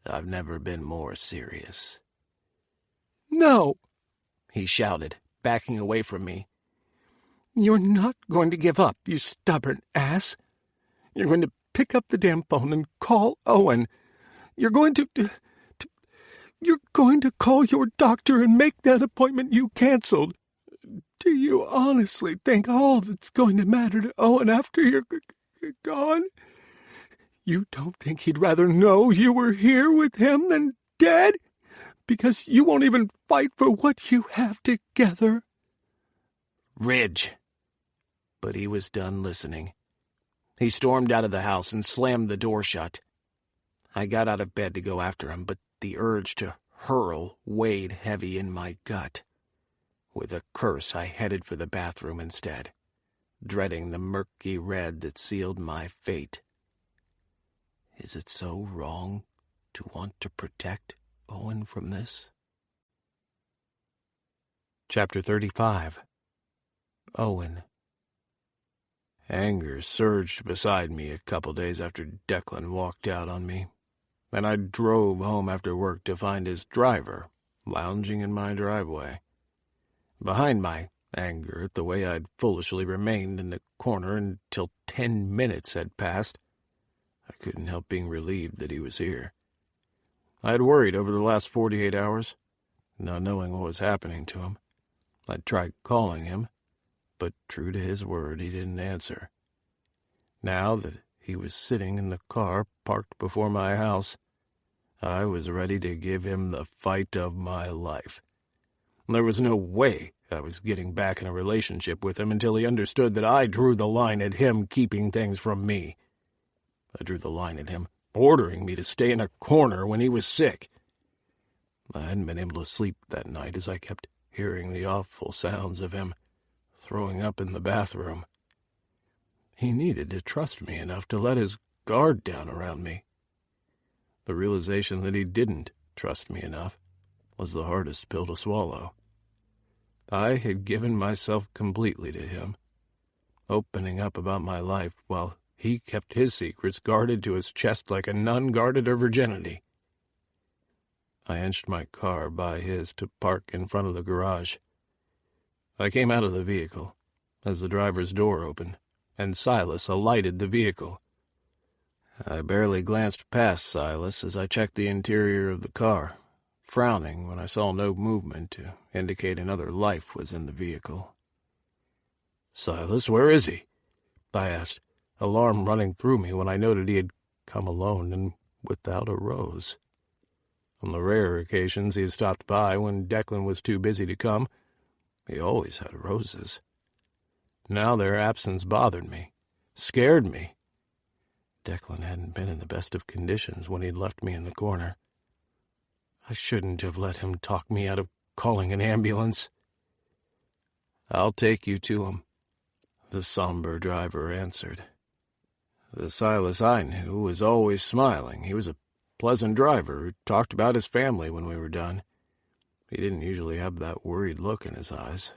"I've never been more serious." "No!" he shouted, backing away from me. "You're not going to give up, you stubborn ass. You're going to pick up the damn phone and call Owen. You're going to call your doctor and make that appointment you canceled. Do you honestly think all that's going to matter to Owen after you're gone? You don't think he'd rather know you were here with him than dead? Because you won't even fight for what you have together? Ridge. But he was done listening. He stormed out of the house and slammed the door shut. I got out of bed to go after him, but the urge to hurl weighed heavy in my gut. With a curse, I headed for the bathroom instead, dreading the murky red that sealed my fate. Is it so wrong to want to protect Owen from this? Chapter 35. Owen. Anger surged beside me a couple days after Declan walked out on me, and I drove home after work to find his driver lounging in my driveway. Behind my anger at the way I'd foolishly remained in the corner until 10 minutes had passed, I couldn't help being relieved that he was here. I had worried over the last 48 hours, not knowing what was happening to him. I'd tried calling him, but true to his word, he didn't answer. Now that he was sitting in the car parked before my house, I was ready to give him the fight of my life. There was no way I was getting back in a relationship with him until he understood that I drew the line at him keeping things from me. I drew the line at him ordering me to stay in a corner when he was sick. I hadn't been able to sleep that night as I kept hearing the awful sounds of him throwing up in the bathroom. He needed to trust me enough to let his guard down around me. The realization that he didn't trust me enough was the hardest pill to swallow. I had given myself completely to him, opening up about my life while he kept his secrets guarded to his chest like a nun guarded her virginity. I inched my car by his to park in front of the garage. I came out of the vehicle as the driver's door opened, and Silas alighted the vehicle. I barely glanced past Silas as I checked the interior of the car, frowning when I saw no movement to indicate another life was in the vehicle. "Silas, where is he?" I asked, alarm running through me when I noted he had come alone and without a rose. On the rare occasions he had stopped by when Declan was too busy to come, he always had roses. Now their absence bothered me, scared me. Declan hadn't been in the best of conditions when he'd left me in the corner. I shouldn't have let him talk me out of calling an ambulance. "I'll take you to him," the somber driver answered. The Silas I knew was always smiling. He was a pleasant driver who talked about his family when we were done. He didn't usually have that worried look in his eyes.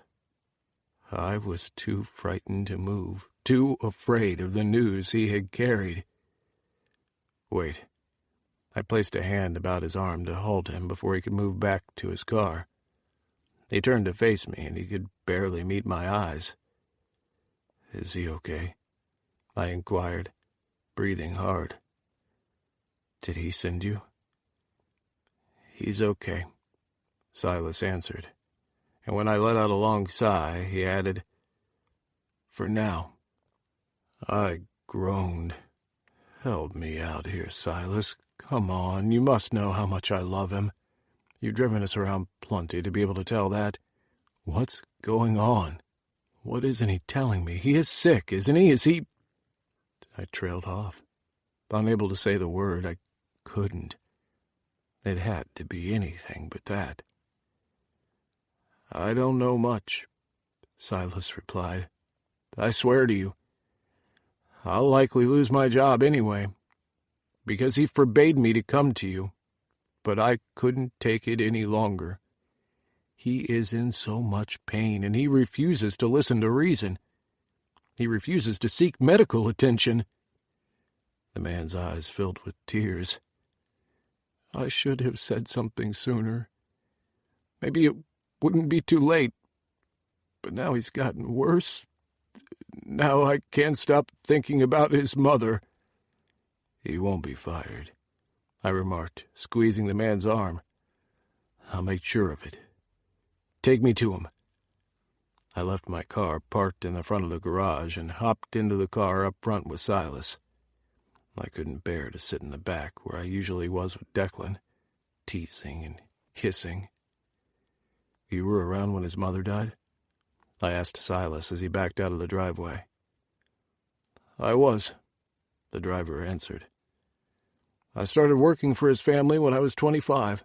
I was too frightened to move, too afraid of the news he had carried. "Wait." I placed a hand about his arm to halt him before he could move back to his car. He turned to face me, and he could barely meet my eyes. "Is he okay?" I inquired, breathing hard. "Did he send you?" "He's okay," Silas answered, and when I let out a long sigh, he added, "For now." I groaned. "Help me out here, Silas. Come on, you must know how much I love him. You've driven us around plenty to be able to tell that. What's going on? What isn't he telling me? He is sick, isn't he? Is he—" I trailed off. Unable to say the word, I couldn't. It had to be anything but that. "I don't know much," Silas replied. "I swear to you. I'll likely lose my job anyway, because he forbade me to come to you, but I couldn't take it any longer. He is in so much pain, and he refuses to listen to reason. He refuses to seek medical attention." The man's eyes filled with tears. "I should have said something sooner. Maybe it wouldn't be too late, but now he's gotten worse. Now I can't stop thinking about his mother." "He won't be fired," I remarked, squeezing the man's arm. "I'll make sure of it. Take me to him." I left my car parked in the front of the garage and hopped into the car up front with Silas. I couldn't bear to sit in the back where I usually was with Declan, teasing and kissing. You were around when his mother died? I asked Silas as he backed out of the driveway. I was, the driver answered. I started working for his family when I was 25.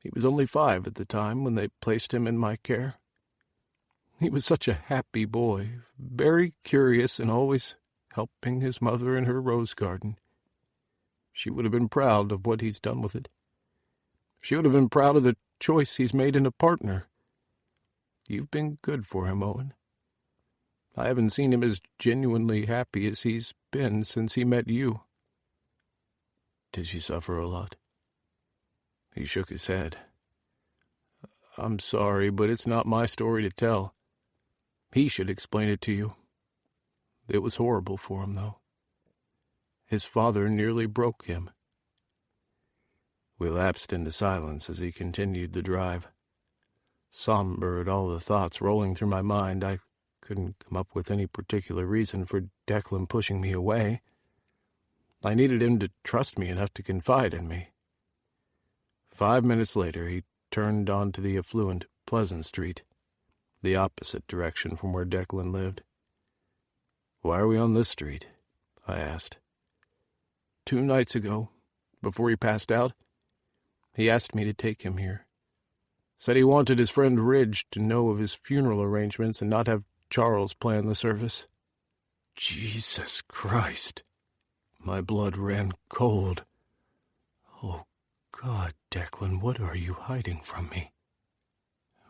He was only 5 at the time when they placed him in my care. He was such a happy boy, very curious and always helping his mother in her rose garden. She would have been proud of what he's done with it. She would have been proud of the choice he's made in a partner. You've been good for him, Owen. I haven't seen him as genuinely happy as he's been since he met you. Did she suffer a lot? He shook his head. I'm sorry, but it's not my story to tell. He should explain it to you. It was horrible for him, though. His father nearly broke him. We lapsed into silence as he continued the drive. Somber at all the thoughts rolling through my mind, I couldn't come up with any particular reason for Declan pushing me away. I needed him to trust me enough to confide in me. 5 minutes later, he turned onto the affluent Pleasant Street, the opposite direction from where Declan lived. Why are we on this street? I asked. 2 nights ago, before he passed out, he asked me to take him here. Said he wanted his friend Ridge to know of his funeral arrangements and not have Charles plan the service. Jesus Christ! My blood ran cold. Oh, God, Declan, what are you hiding from me?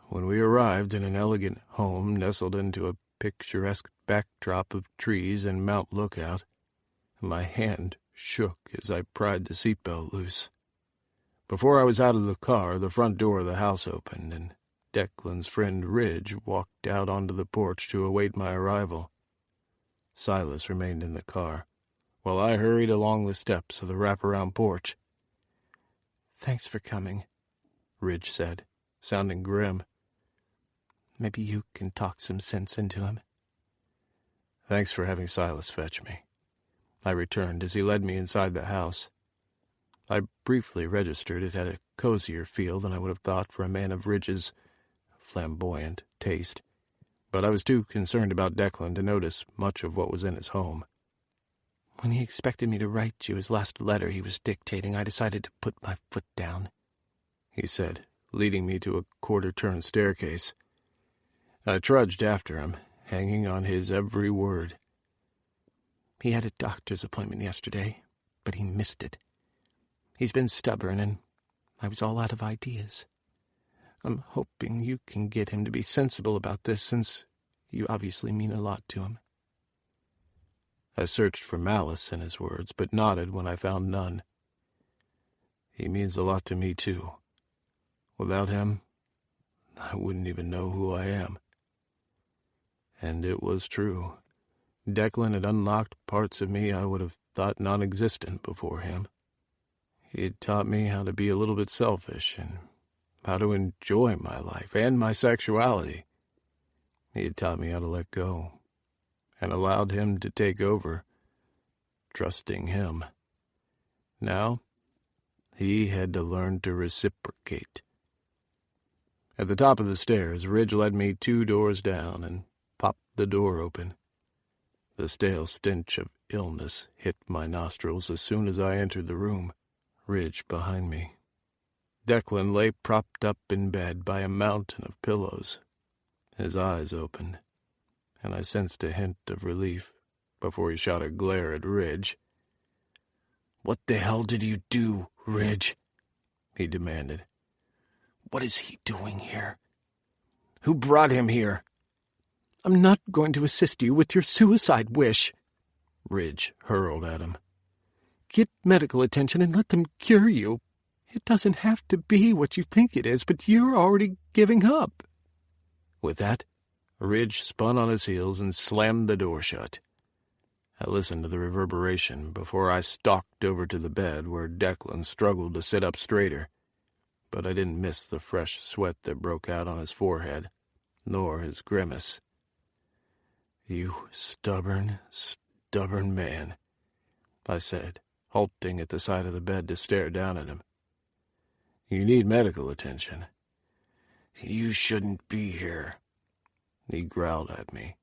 When we arrived in an elegant home nestled into a picturesque backdrop of trees and Mount Lookout, my hand shook as I pried the seatbelt loose. Before I was out of the car, the front door of the house opened, and Declan's friend Ridge walked out onto the porch to await my arrival. Silas remained in the car, while I hurried along the steps of the wraparound porch. Thanks for coming, Ridge said, sounding grim. Maybe you can talk some sense into him. Thanks for having Silas fetch me, I returned as he led me inside the house. I briefly registered it had a cozier feel than I would have thought for a man of Ridge's flamboyant taste, but I was too concerned about Declan to notice much of what was in his home. When he expected me to write you his last letter he was dictating, I decided to put my foot down, he said, leading me to a quarter-turn staircase. I trudged after him, hanging on his every word. He had a doctor's appointment yesterday, but he missed it. He's been stubborn, and I was all out of ideas. I'm hoping you can get him to be sensible about this, since you obviously mean a lot to him. I searched for malice in his words, but nodded when I found none. He means a lot to me, too. Without him, I wouldn't even know who I am. And it was true. Declan had unlocked parts of me I would have thought non-existent before him. He had taught me how to be a little bit selfish and how to enjoy my life and my sexuality. He had taught me how to let go and allowed him to take over, trusting him. Now, he had to learn to reciprocate. At the top of the stairs, Ridge led me 2 doors down and popped the door open. The stale stench of illness hit my nostrils as soon as I entered the room, Ridge behind me. Declan lay propped up in bed by a mountain of pillows. His eyes opened, and I sensed a hint of relief before he shot a glare at Ridge. "What the hell did you do, Ridge?" he demanded. "What is he doing here? Who brought him here?" "I'm not going to assist you with your suicide wish," Ridge hurled at him. "Get medical attention and let them cure you. It doesn't have to be what you think it is, but you're already giving up." With that, Ridge spun on his heels and slammed the door shut. I listened to the reverberation before I stalked over to the bed where Declan struggled to sit up straighter, but I didn't miss the fresh sweat that broke out on his forehead nor his grimace. "You stubborn man," I said, halting at the side of the bed to stare down at him. "You need medical attention." "You shouldn't be here," he growled at me.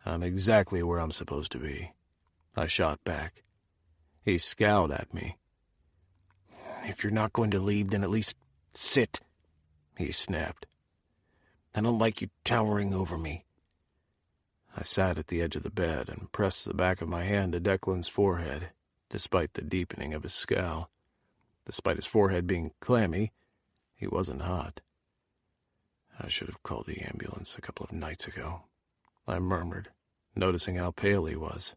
"I'm exactly where I'm supposed to be," I shot back. He scowled at me. "If you're not going to leave, then at least sit," he snapped. "I don't like you towering over me." I sat at the edge of the bed and pressed the back of my hand to Declan's forehead, despite the deepening of his scowl. Despite his forehead being clammy, he wasn't hot. "I should have called the ambulance a couple of nights ago," I murmured, noticing how pale he was.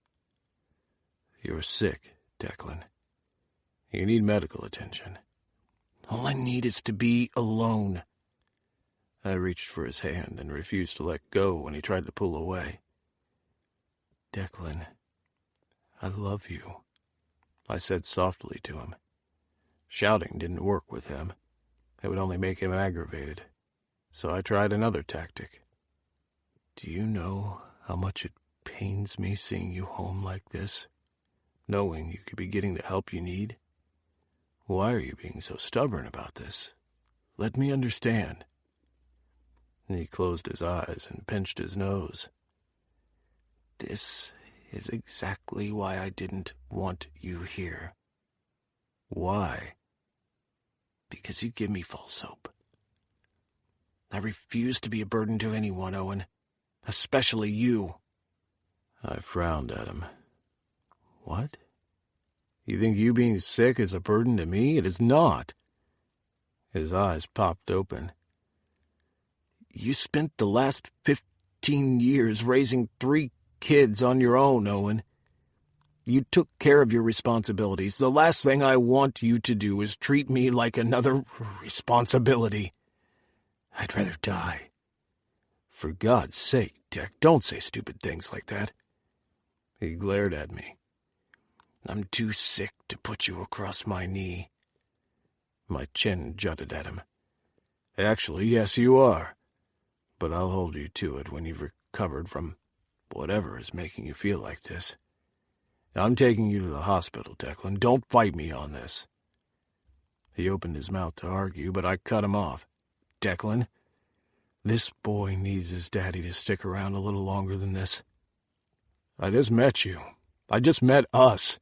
"You're sick, Declan. You need medical attention." "All I need is to be alone." I reached for his hand and refused to let go when he tried to pull away. "Declan, I love you," I said softly to him. Shouting didn't work with him. It would only make him aggravated. So I tried another tactic. "Do you know how much it pains me seeing you home like this, knowing you could be getting the help you need? Why are you being so stubborn about this? Let me understand." And he closed his eyes and pinched his nose. "This is exactly why I didn't want you here." "Why?" "Because you give me false hope. I refuse to be a burden to anyone, Owen, especially you." I frowned at him. "What? You think you being sick is a burden to me? It is not." His eyes popped open. "You spent the last 15 years raising 3 kids on your own, Owen. You took care of your responsibilities. The last thing I want you to do is treat me like another responsibility. I'd rather die." "For God's sake, Dick, don't say stupid things like that." He glared at me. "I'm too sick to put you across my knee." My chin jutted at him. "Actually, yes, you are. But I'll hold you to it when you've recovered from whatever is making you feel like this. I'm taking you to the hospital, Declan. Don't fight me on this." He opened his mouth to argue, but I cut him off. "Declan, this boy needs his daddy to stick around a little longer than this. I just met you. I just met us.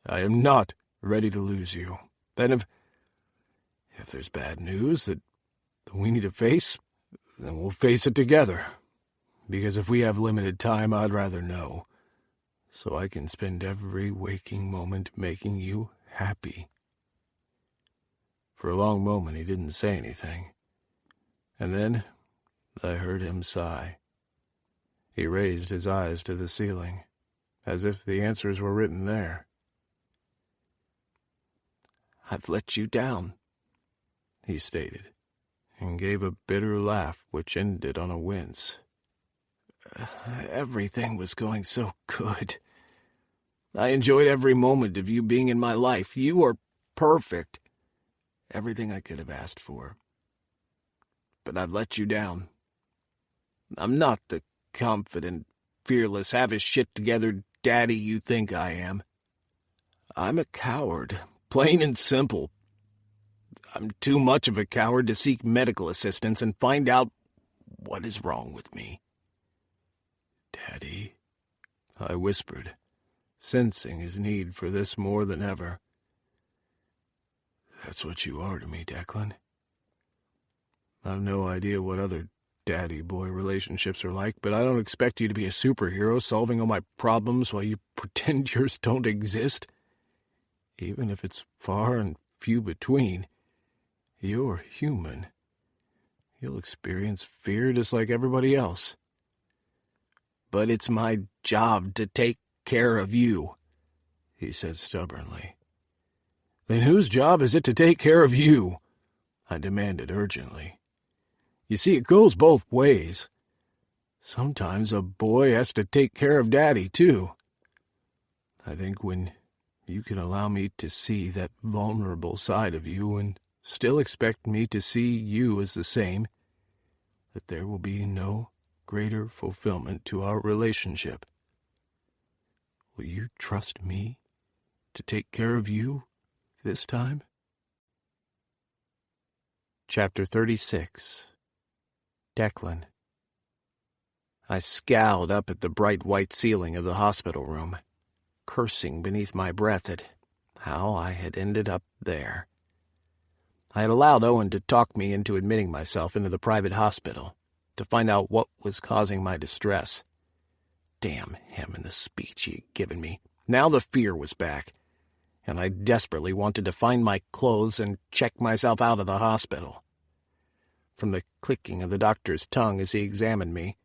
I am not ready to lose you. Then if there's bad news that we need to face, then we'll face it together. Because if we have limited time, I'd rather know, so I can spend every waking moment making you happy." For a long moment he didn't say anything, and then I heard him sigh. He raised his eyes to the ceiling, as if the answers were written there. "I've let you down," he stated, and gave a bitter laugh which ended on a wince. "Everything was going so good. I enjoyed every moment of you being in my life. You are perfect. Everything I could have asked for. But I've let you down. I'm not the confident, fearless, have his shit together daddy you think I am. I'm a coward, plain and simple. I'm too much of a coward to seek medical assistance and find out what is wrong with me." "Daddy," I whispered, sensing his need for this more than ever. "That's what you are to me, Declan. I've no idea what other daddy-boy relationships are like, but I don't expect you to be a superhero solving all my problems while you pretend yours don't exist. Even if it's far and few between, you're human. You'll experience fear just like everybody else." "But it's my job to take care of you," he said stubbornly. "Then whose job is it to take care of you?" I demanded urgently. "You see, it goes both ways. Sometimes a boy has to take care of daddy, too. I think when you can allow me to see that vulnerable side of you and still expect me to see you as the same, that there will be no greater fulfillment to our relationship. Will you trust me to take care of you this time? Chapter 36. Declan. I scowled up at the bright white ceiling of the hospital room, cursing beneath my breath at how I had ended up there. I had allowed Owen to talk me into admitting myself into the private hospital to find out what was causing my distress. Damn him and the speech he had given me. Now the fear was back, and I desperately wanted to find my clothes and check myself out of the hospital. From the clicking of the doctor's tongue as he examined me,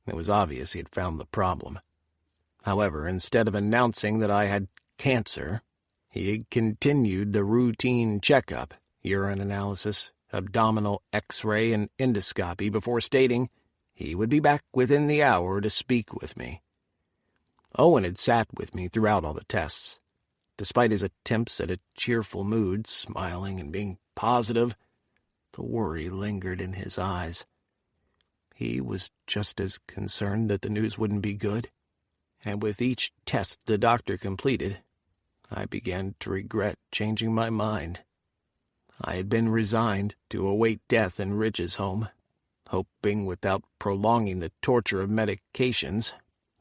it was obvious he had found the problem. However, instead of announcing that I had cancer, he had continued the routine checkup, urine analysis, abdominal X-ray, and endoscopy before stating he would be back within the hour to speak with me. Owen had sat with me throughout all the tests. Despite his attempts at a cheerful mood, smiling and being positive, the worry lingered in his eyes. He was just as concerned that the news wouldn't be good, and with each test the doctor completed, I began to regret changing my mind. I had been resigned to await death in Ridge's home, hoping without prolonging the torture of medications,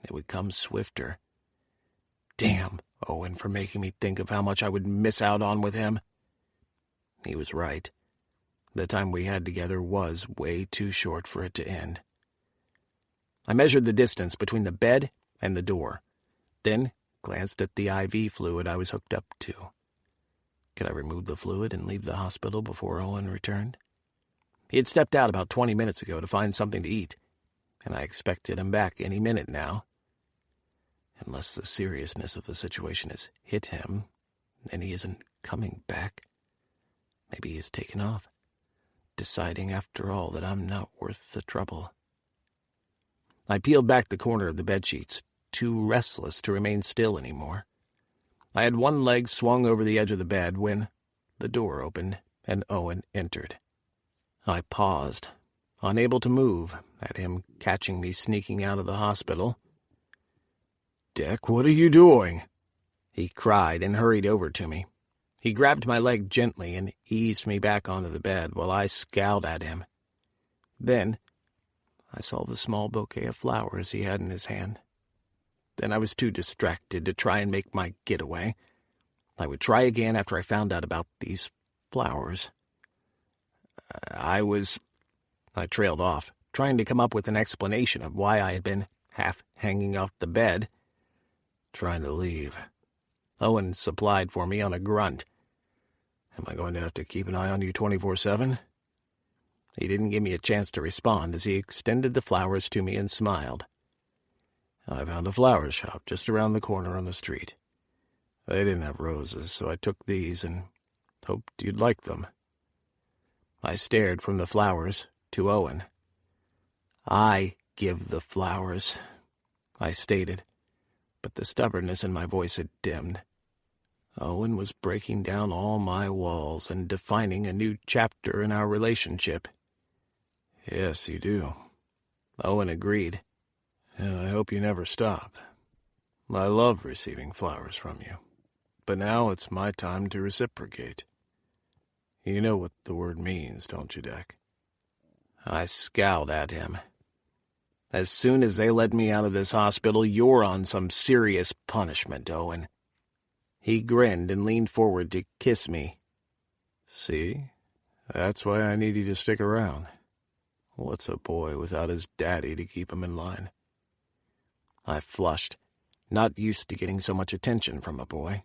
it would come swifter. Damn Owen for making me think of how much I would miss out on with him. He was right. The time we had together was way too short for it to end. I measured the distance between the bed and the door, then glanced at the IV fluid I was hooked up to. Could I remove the fluid and leave the hospital before Owen returned? He had stepped out about 20 minutes ago to find something to eat, and I expected him back any minute now. Unless the seriousness of the situation has hit him, and he isn't coming back. Maybe he's taken off, deciding after all that I'm not worth the trouble. I peeled back the corner of the bedsheets, too restless to remain still anymore. I had one leg swung over the edge of the bed when the door opened and Owen entered. I paused, unable to move, at him catching me sneaking out of the hospital. "Dick, what are you doing?" he cried and hurried over to me. He grabbed my leg gently and eased me back onto the bed while I scowled at him. Then I saw the small bouquet of flowers he had in his hand. Then I was too distracted to try and make my getaway. I would try again after I found out about these flowers. I trailed off, trying to come up with an explanation of why I had been half hanging off the bed, trying to leave. Owen supplied for me on a grunt. "Am I going to have to keep an eye on you 24/7? He didn't give me a chance to respond as he extended the flowers to me and smiled. "I found a flower shop just around the corner on the street. They didn't have roses, so I took these and hoped you'd like them." I stared from the flowers to Owen. "I give the flowers," I stated, but the stubbornness in my voice had dimmed. Owen was breaking down all my walls and defining a new chapter in our relationship. "Yes, you do," Owen agreed. "And I hope you never stop. I love receiving flowers from you. But now it's my time to reciprocate. You know what the word means, don't you, Deck?" I scowled at him. "As soon as they let me out of this hospital, you're on some serious punishment, Owen." He grinned and leaned forward to kiss me. "See? That's why I need you to stick around. What's a boy without his daddy to keep him in line?" I flushed, not used to getting so much attention from a boy.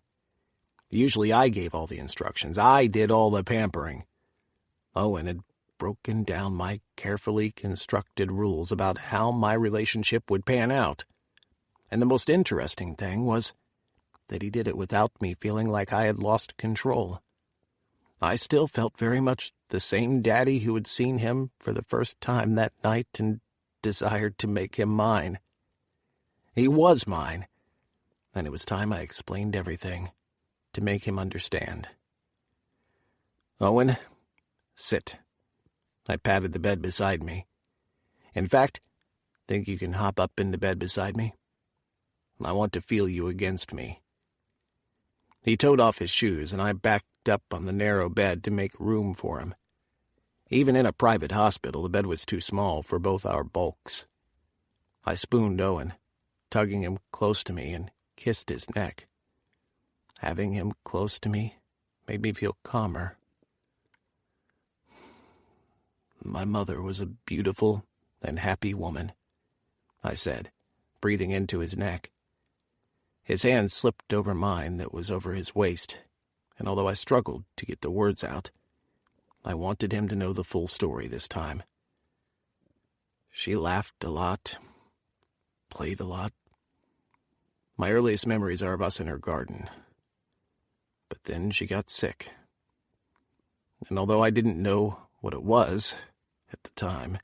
Usually I gave all the instructions. I did all the pampering. Owen had broken down my carefully constructed rules about how my relationship would pan out. And the most interesting thing was that he did it without me feeling like I had lost control. I still felt very much the same daddy who had seen him for the first time that night and desired to make him mine. He was mine, and it was time I explained everything to make him understand. "Owen, sit." I patted the bed beside me. In fact, think you can hop up into bed beside me? I want to feel you against me." He toed off his shoes, and I backed up on the narrow bed to make room for him. Even in a private hospital, the bed was too small for both our bulks. I spooned Owen, tugging him close to me, and kissed his neck. Having him close to me made me feel calmer. "My mother was a beautiful and happy woman," I said, breathing into his neck. His hand slipped over mine that was over his waist, and although I struggled to get the words out, I wanted him to know the full story this time. "She laughed a lot, played a lot. My earliest memories are of us in her garden. But then she got sick. And although I didn't know what it was at the time,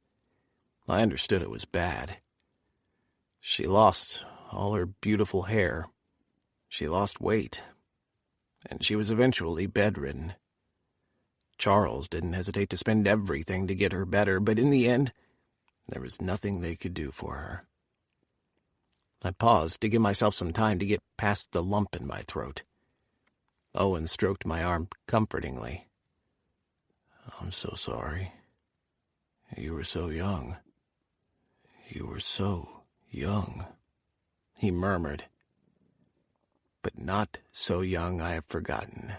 I understood it was bad. She lost all her beautiful hair. She lost weight. And she was eventually bedridden. Charles didn't hesitate to spend everything to get her better, but in the end, there was nothing they could do for her." I paused to give myself some time to get past the lump in my throat. Owen stroked my arm comfortingly. "I'm so sorry. You were so young. You were so young," he murmured. "But not so young I have forgotten,"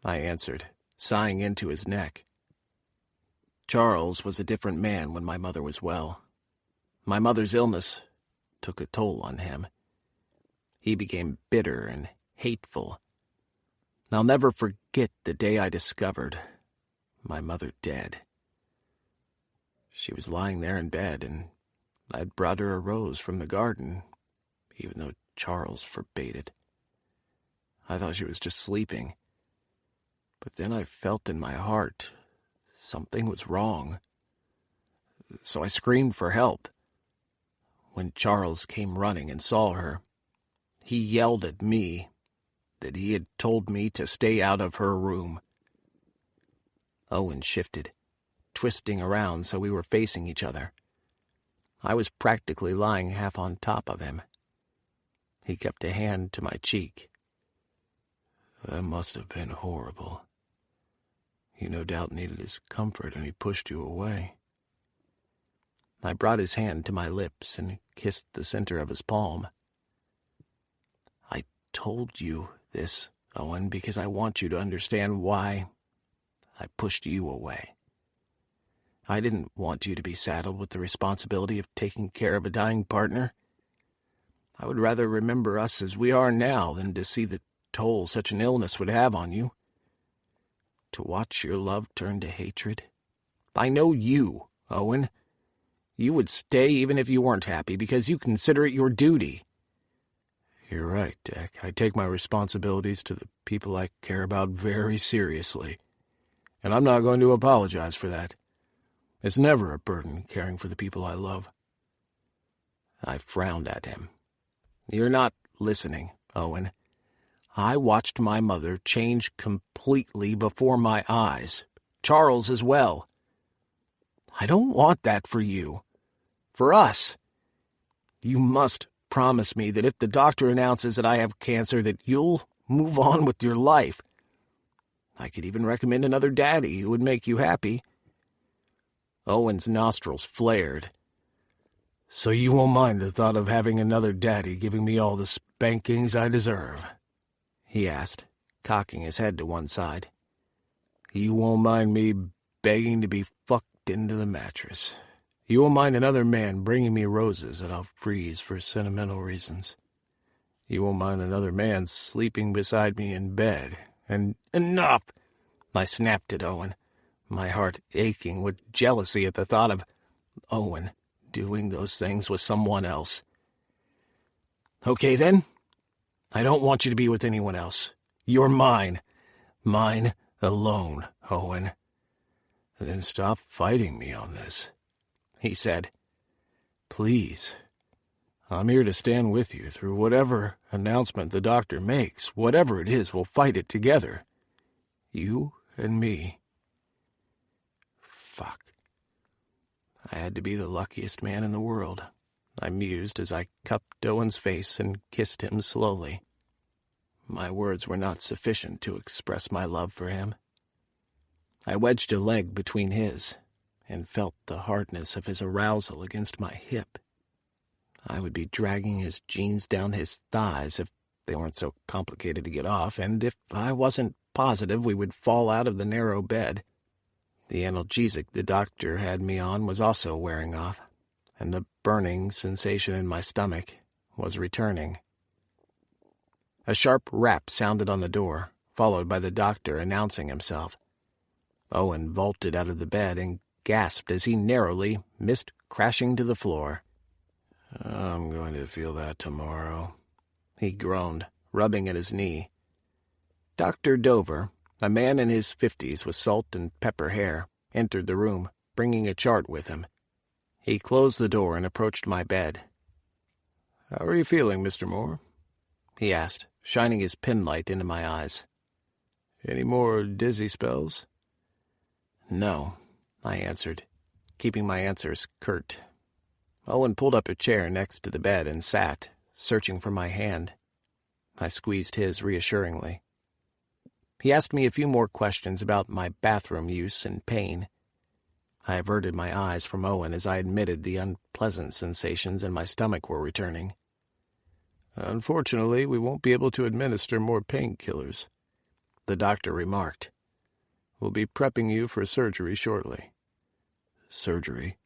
I answered, sighing into his neck. Charles was a different man when my mother was well. My mother's illness took a toll on him. He became bitter and hateful. I'll never forget the day I discovered my mother dead. She was lying there in bed, and I'd brought her a rose from the garden, even though Charles forbade it. I thought she was just sleeping. But then I felt in my heart something was wrong. So I screamed for help. When Charles came running and saw her, he yelled at me that he had told me to stay out of her room. Owen shifted, twisting around so we were facing each other. I was practically lying half on top of him. He kept a hand to my cheek. "That must have been horrible. You no doubt needed his comfort, and he pushed you away." I brought his hand to my lips and kissed the center of his palm. "I told you this, Owen, because I want you to understand why I pushed you away. I didn't want you to be saddled with the responsibility of taking care of a dying partner. I would rather remember us as we are now than to see the toll such an illness would have on you. To watch your love turn to hatred. I know you, Owen. You would stay even if you weren't happy because you consider it your duty." "You're right, Dick. I take my responsibilities to the people I care about very seriously. And I'm not going to apologize for that. It's never a burden caring for the people I love." I frowned at him. "You're not listening, Owen. I watched my mother change completely before my eyes. Charles as well. I don't want that for you. For us. You must promise me that if the doctor announces that I have cancer, that you'll move on with your life. I could even recommend another daddy who would make you happy." Owen's nostrils flared. "So you won't mind the thought of having another daddy giving me all the spankings I deserve?" he asked, cocking his head to one side. "You won't mind me begging to be fucked into the mattress? You won't mind another man bringing me roses that I'll freeze for sentimental reasons? You won't mind another man sleeping beside me in bed? And enough!" I snapped at Owen, my heart aching with jealousy at the thought of Owen doing those things with someone else. "Okay, then. I don't want you to be with anyone else. You're mine. Mine alone, Owen." "Then stop fighting me on this," he said. "Please. I'm here to stand with you through whatever announcement the doctor makes. Whatever it is, we'll fight it together. You and me." Fuck. I had to be the luckiest man in the world, I mused as I cupped Owen's face and kissed him slowly. My words were not sufficient to express my love for him. I wedged a leg between his and felt the hardness of his arousal against my hip. I would be dragging his jeans down his thighs if they weren't so complicated to get off, and if I wasn't positive we would fall out of the narrow bed. The analgesic the doctor had me on was also wearing off, and the burning sensation in my stomach was returning. A sharp rap sounded on the door, followed by the doctor announcing himself. Owen vaulted out of the bed and gasped as he narrowly missed crashing to the floor. I'm going to feel that tomorrow, he groaned, rubbing at his knee. Dr. Dover, a man in his 50s with salt and pepper hair, entered the room, bringing a chart with him. He closed the door and approached my bed. "How are you feeling, Mr. Moore?" he asked, shining his penlight into my eyes. "Any more dizzy spells?" "No," I answered, keeping my answers curt. Owen pulled up a chair next to the bed and sat, searching for my hand. I squeezed his reassuringly. He asked me a few more questions about my bathroom use and pain. I averted my eyes from Owen as I admitted the unpleasant sensations in my stomach were returning. "Unfortunately, we won't be able to administer more painkillers," the doctor remarked. "We'll be prepping you for surgery shortly." "Surgery?"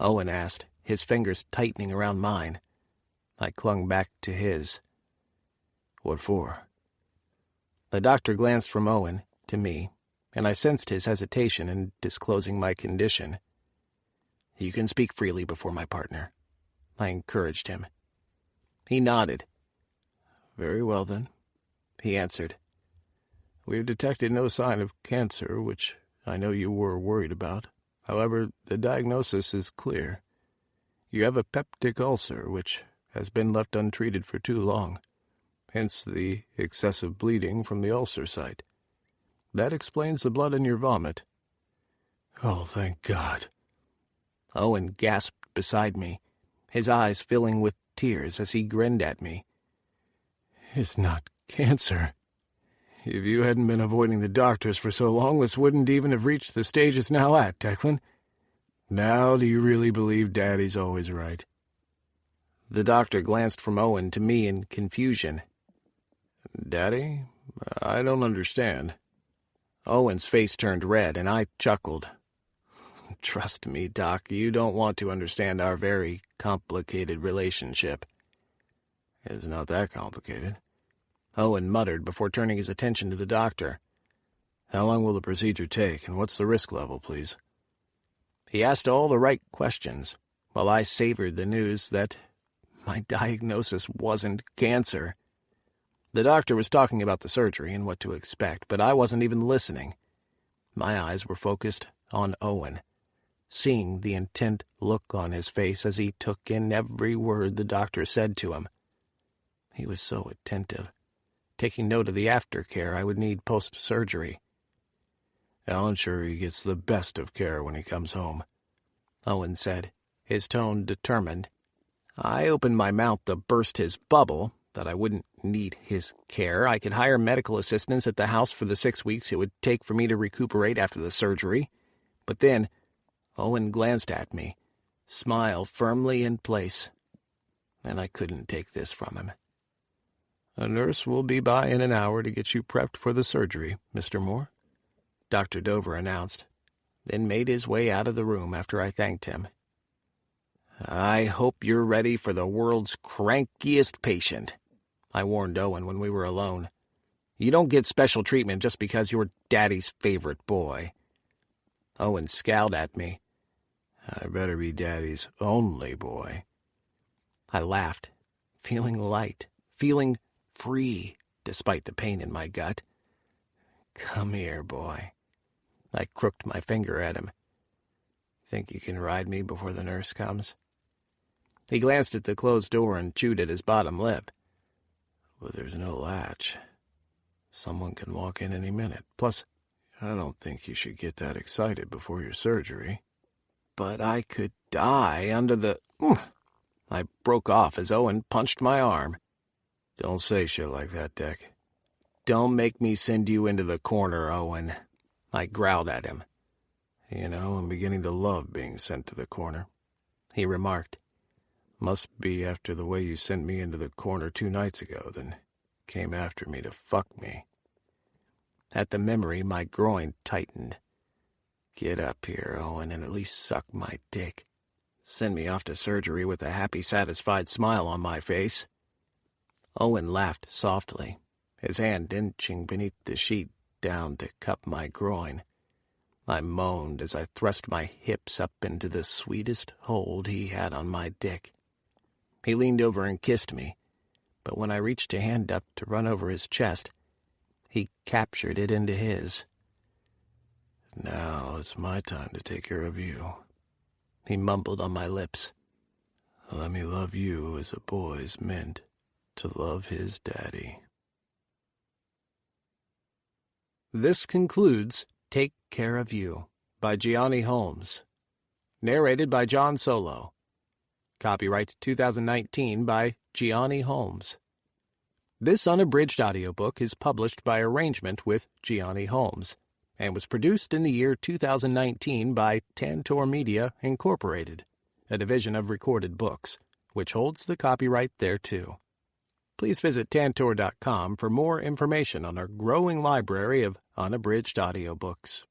Owen asked, his fingers tightening around mine. I clung back to his. "What for?" The doctor glanced from Owen to me, and I sensed his hesitation in disclosing my condition. "You can speak freely before my partner," I encouraged him. He nodded. "Very well, then," he answered. "We've detected no sign of cancer, which I know you were worried about. However, the diagnosis is clear. You have a peptic ulcer, which has been left untreated for too long, hence the excessive bleeding from the ulcer site. That explains the blood in your vomit." "Oh, thank God." Owen gasped beside me, his eyes filling with tears as he grinned at me. "It's not cancer. If you hadn't been avoiding the doctors for so long, this wouldn't even have reached the stage it's now at, Declan. Now do you really believe Daddy's always right?" The doctor glanced from Owen to me in confusion. "Daddy? I don't understand." Owen's face turned red, and I chuckled. "Trust me, Doc, you don't want to understand our very complicated relationship." "It's not that complicated," Owen muttered before turning his attention to the doctor. "How long will the procedure take, and what's the risk level, please?" He asked all the right questions, while I savored the news that my diagnosis wasn't cancer. The doctor was talking about the surgery and what to expect, but I wasn't even listening. My eyes were focused on Owen, seeing the intent look on his face as he took in every word the doctor said to him. He was so attentive, taking note of the aftercare I would need post-surgery. "I'll ensure he gets the best of care when he comes home," Owen said, his tone determined. I opened my mouth to burst his bubble that I wouldn't need his care. I could hire medical assistants at the house for the 6 weeks it would take for me to recuperate after the surgery. But then Owen glanced at me, smile firmly in place, and I couldn't take this from him. "A nurse will be by in an hour to get you prepped for the surgery, Mr. Moore," Dr. Dover announced, then made his way out of the room after I thanked him. "I hope you're ready for the world's crankiest patient," I warned Owen when we were alone. "You don't get special treatment just because you're Daddy's favorite boy." Owen scowled at me. "I better be Daddy's only boy." I laughed, feeling light, feeling free, despite the pain in my gut. "Come here, boy." I crooked my finger at him. "Think you can ride me before the nurse comes?" He glanced at the closed door and chewed at his bottom lip. "But there's no latch. Someone can walk in any minute. Plus, I don't think you should get that excited before your surgery." but I could die under the... I broke off as Owen punched my arm. Don't say shit like that, Dick. Don't make me send you into the corner, Owen. I growled at him. You know, I'm beginning to love being sent to the corner, he remarked. Must be after the way you sent me into the corner 2 nights ago, then came after me to fuck me. At the memory, my groin tightened. Get up here, Owen, and at least suck my dick. Send me off to surgery with a happy, satisfied smile on my face. Owen laughed softly, his hand inching beneath the sheet down to cup my groin. I moaned as I thrust my hips up into the sweetest hold he had on my dick. He leaned over and kissed me, but when I reached a hand up to run over his chest, he captured it into his. Now it's my time to take care of you, he mumbled on my lips. Let me love you as a boy's meant to love his daddy. This concludes Take Care of You by Gianni Holmes. Narrated by John Solo. Copyright 2019 by Gianni Holmes. This unabridged audiobook is published by arrangement with Gianni Holmes and was produced in the year 2019 by Tantor Media, Incorporated, a division of Recorded Books, which holds the copyright thereto. Please visit Tantor.com for more information on our growing library of unabridged audiobooks.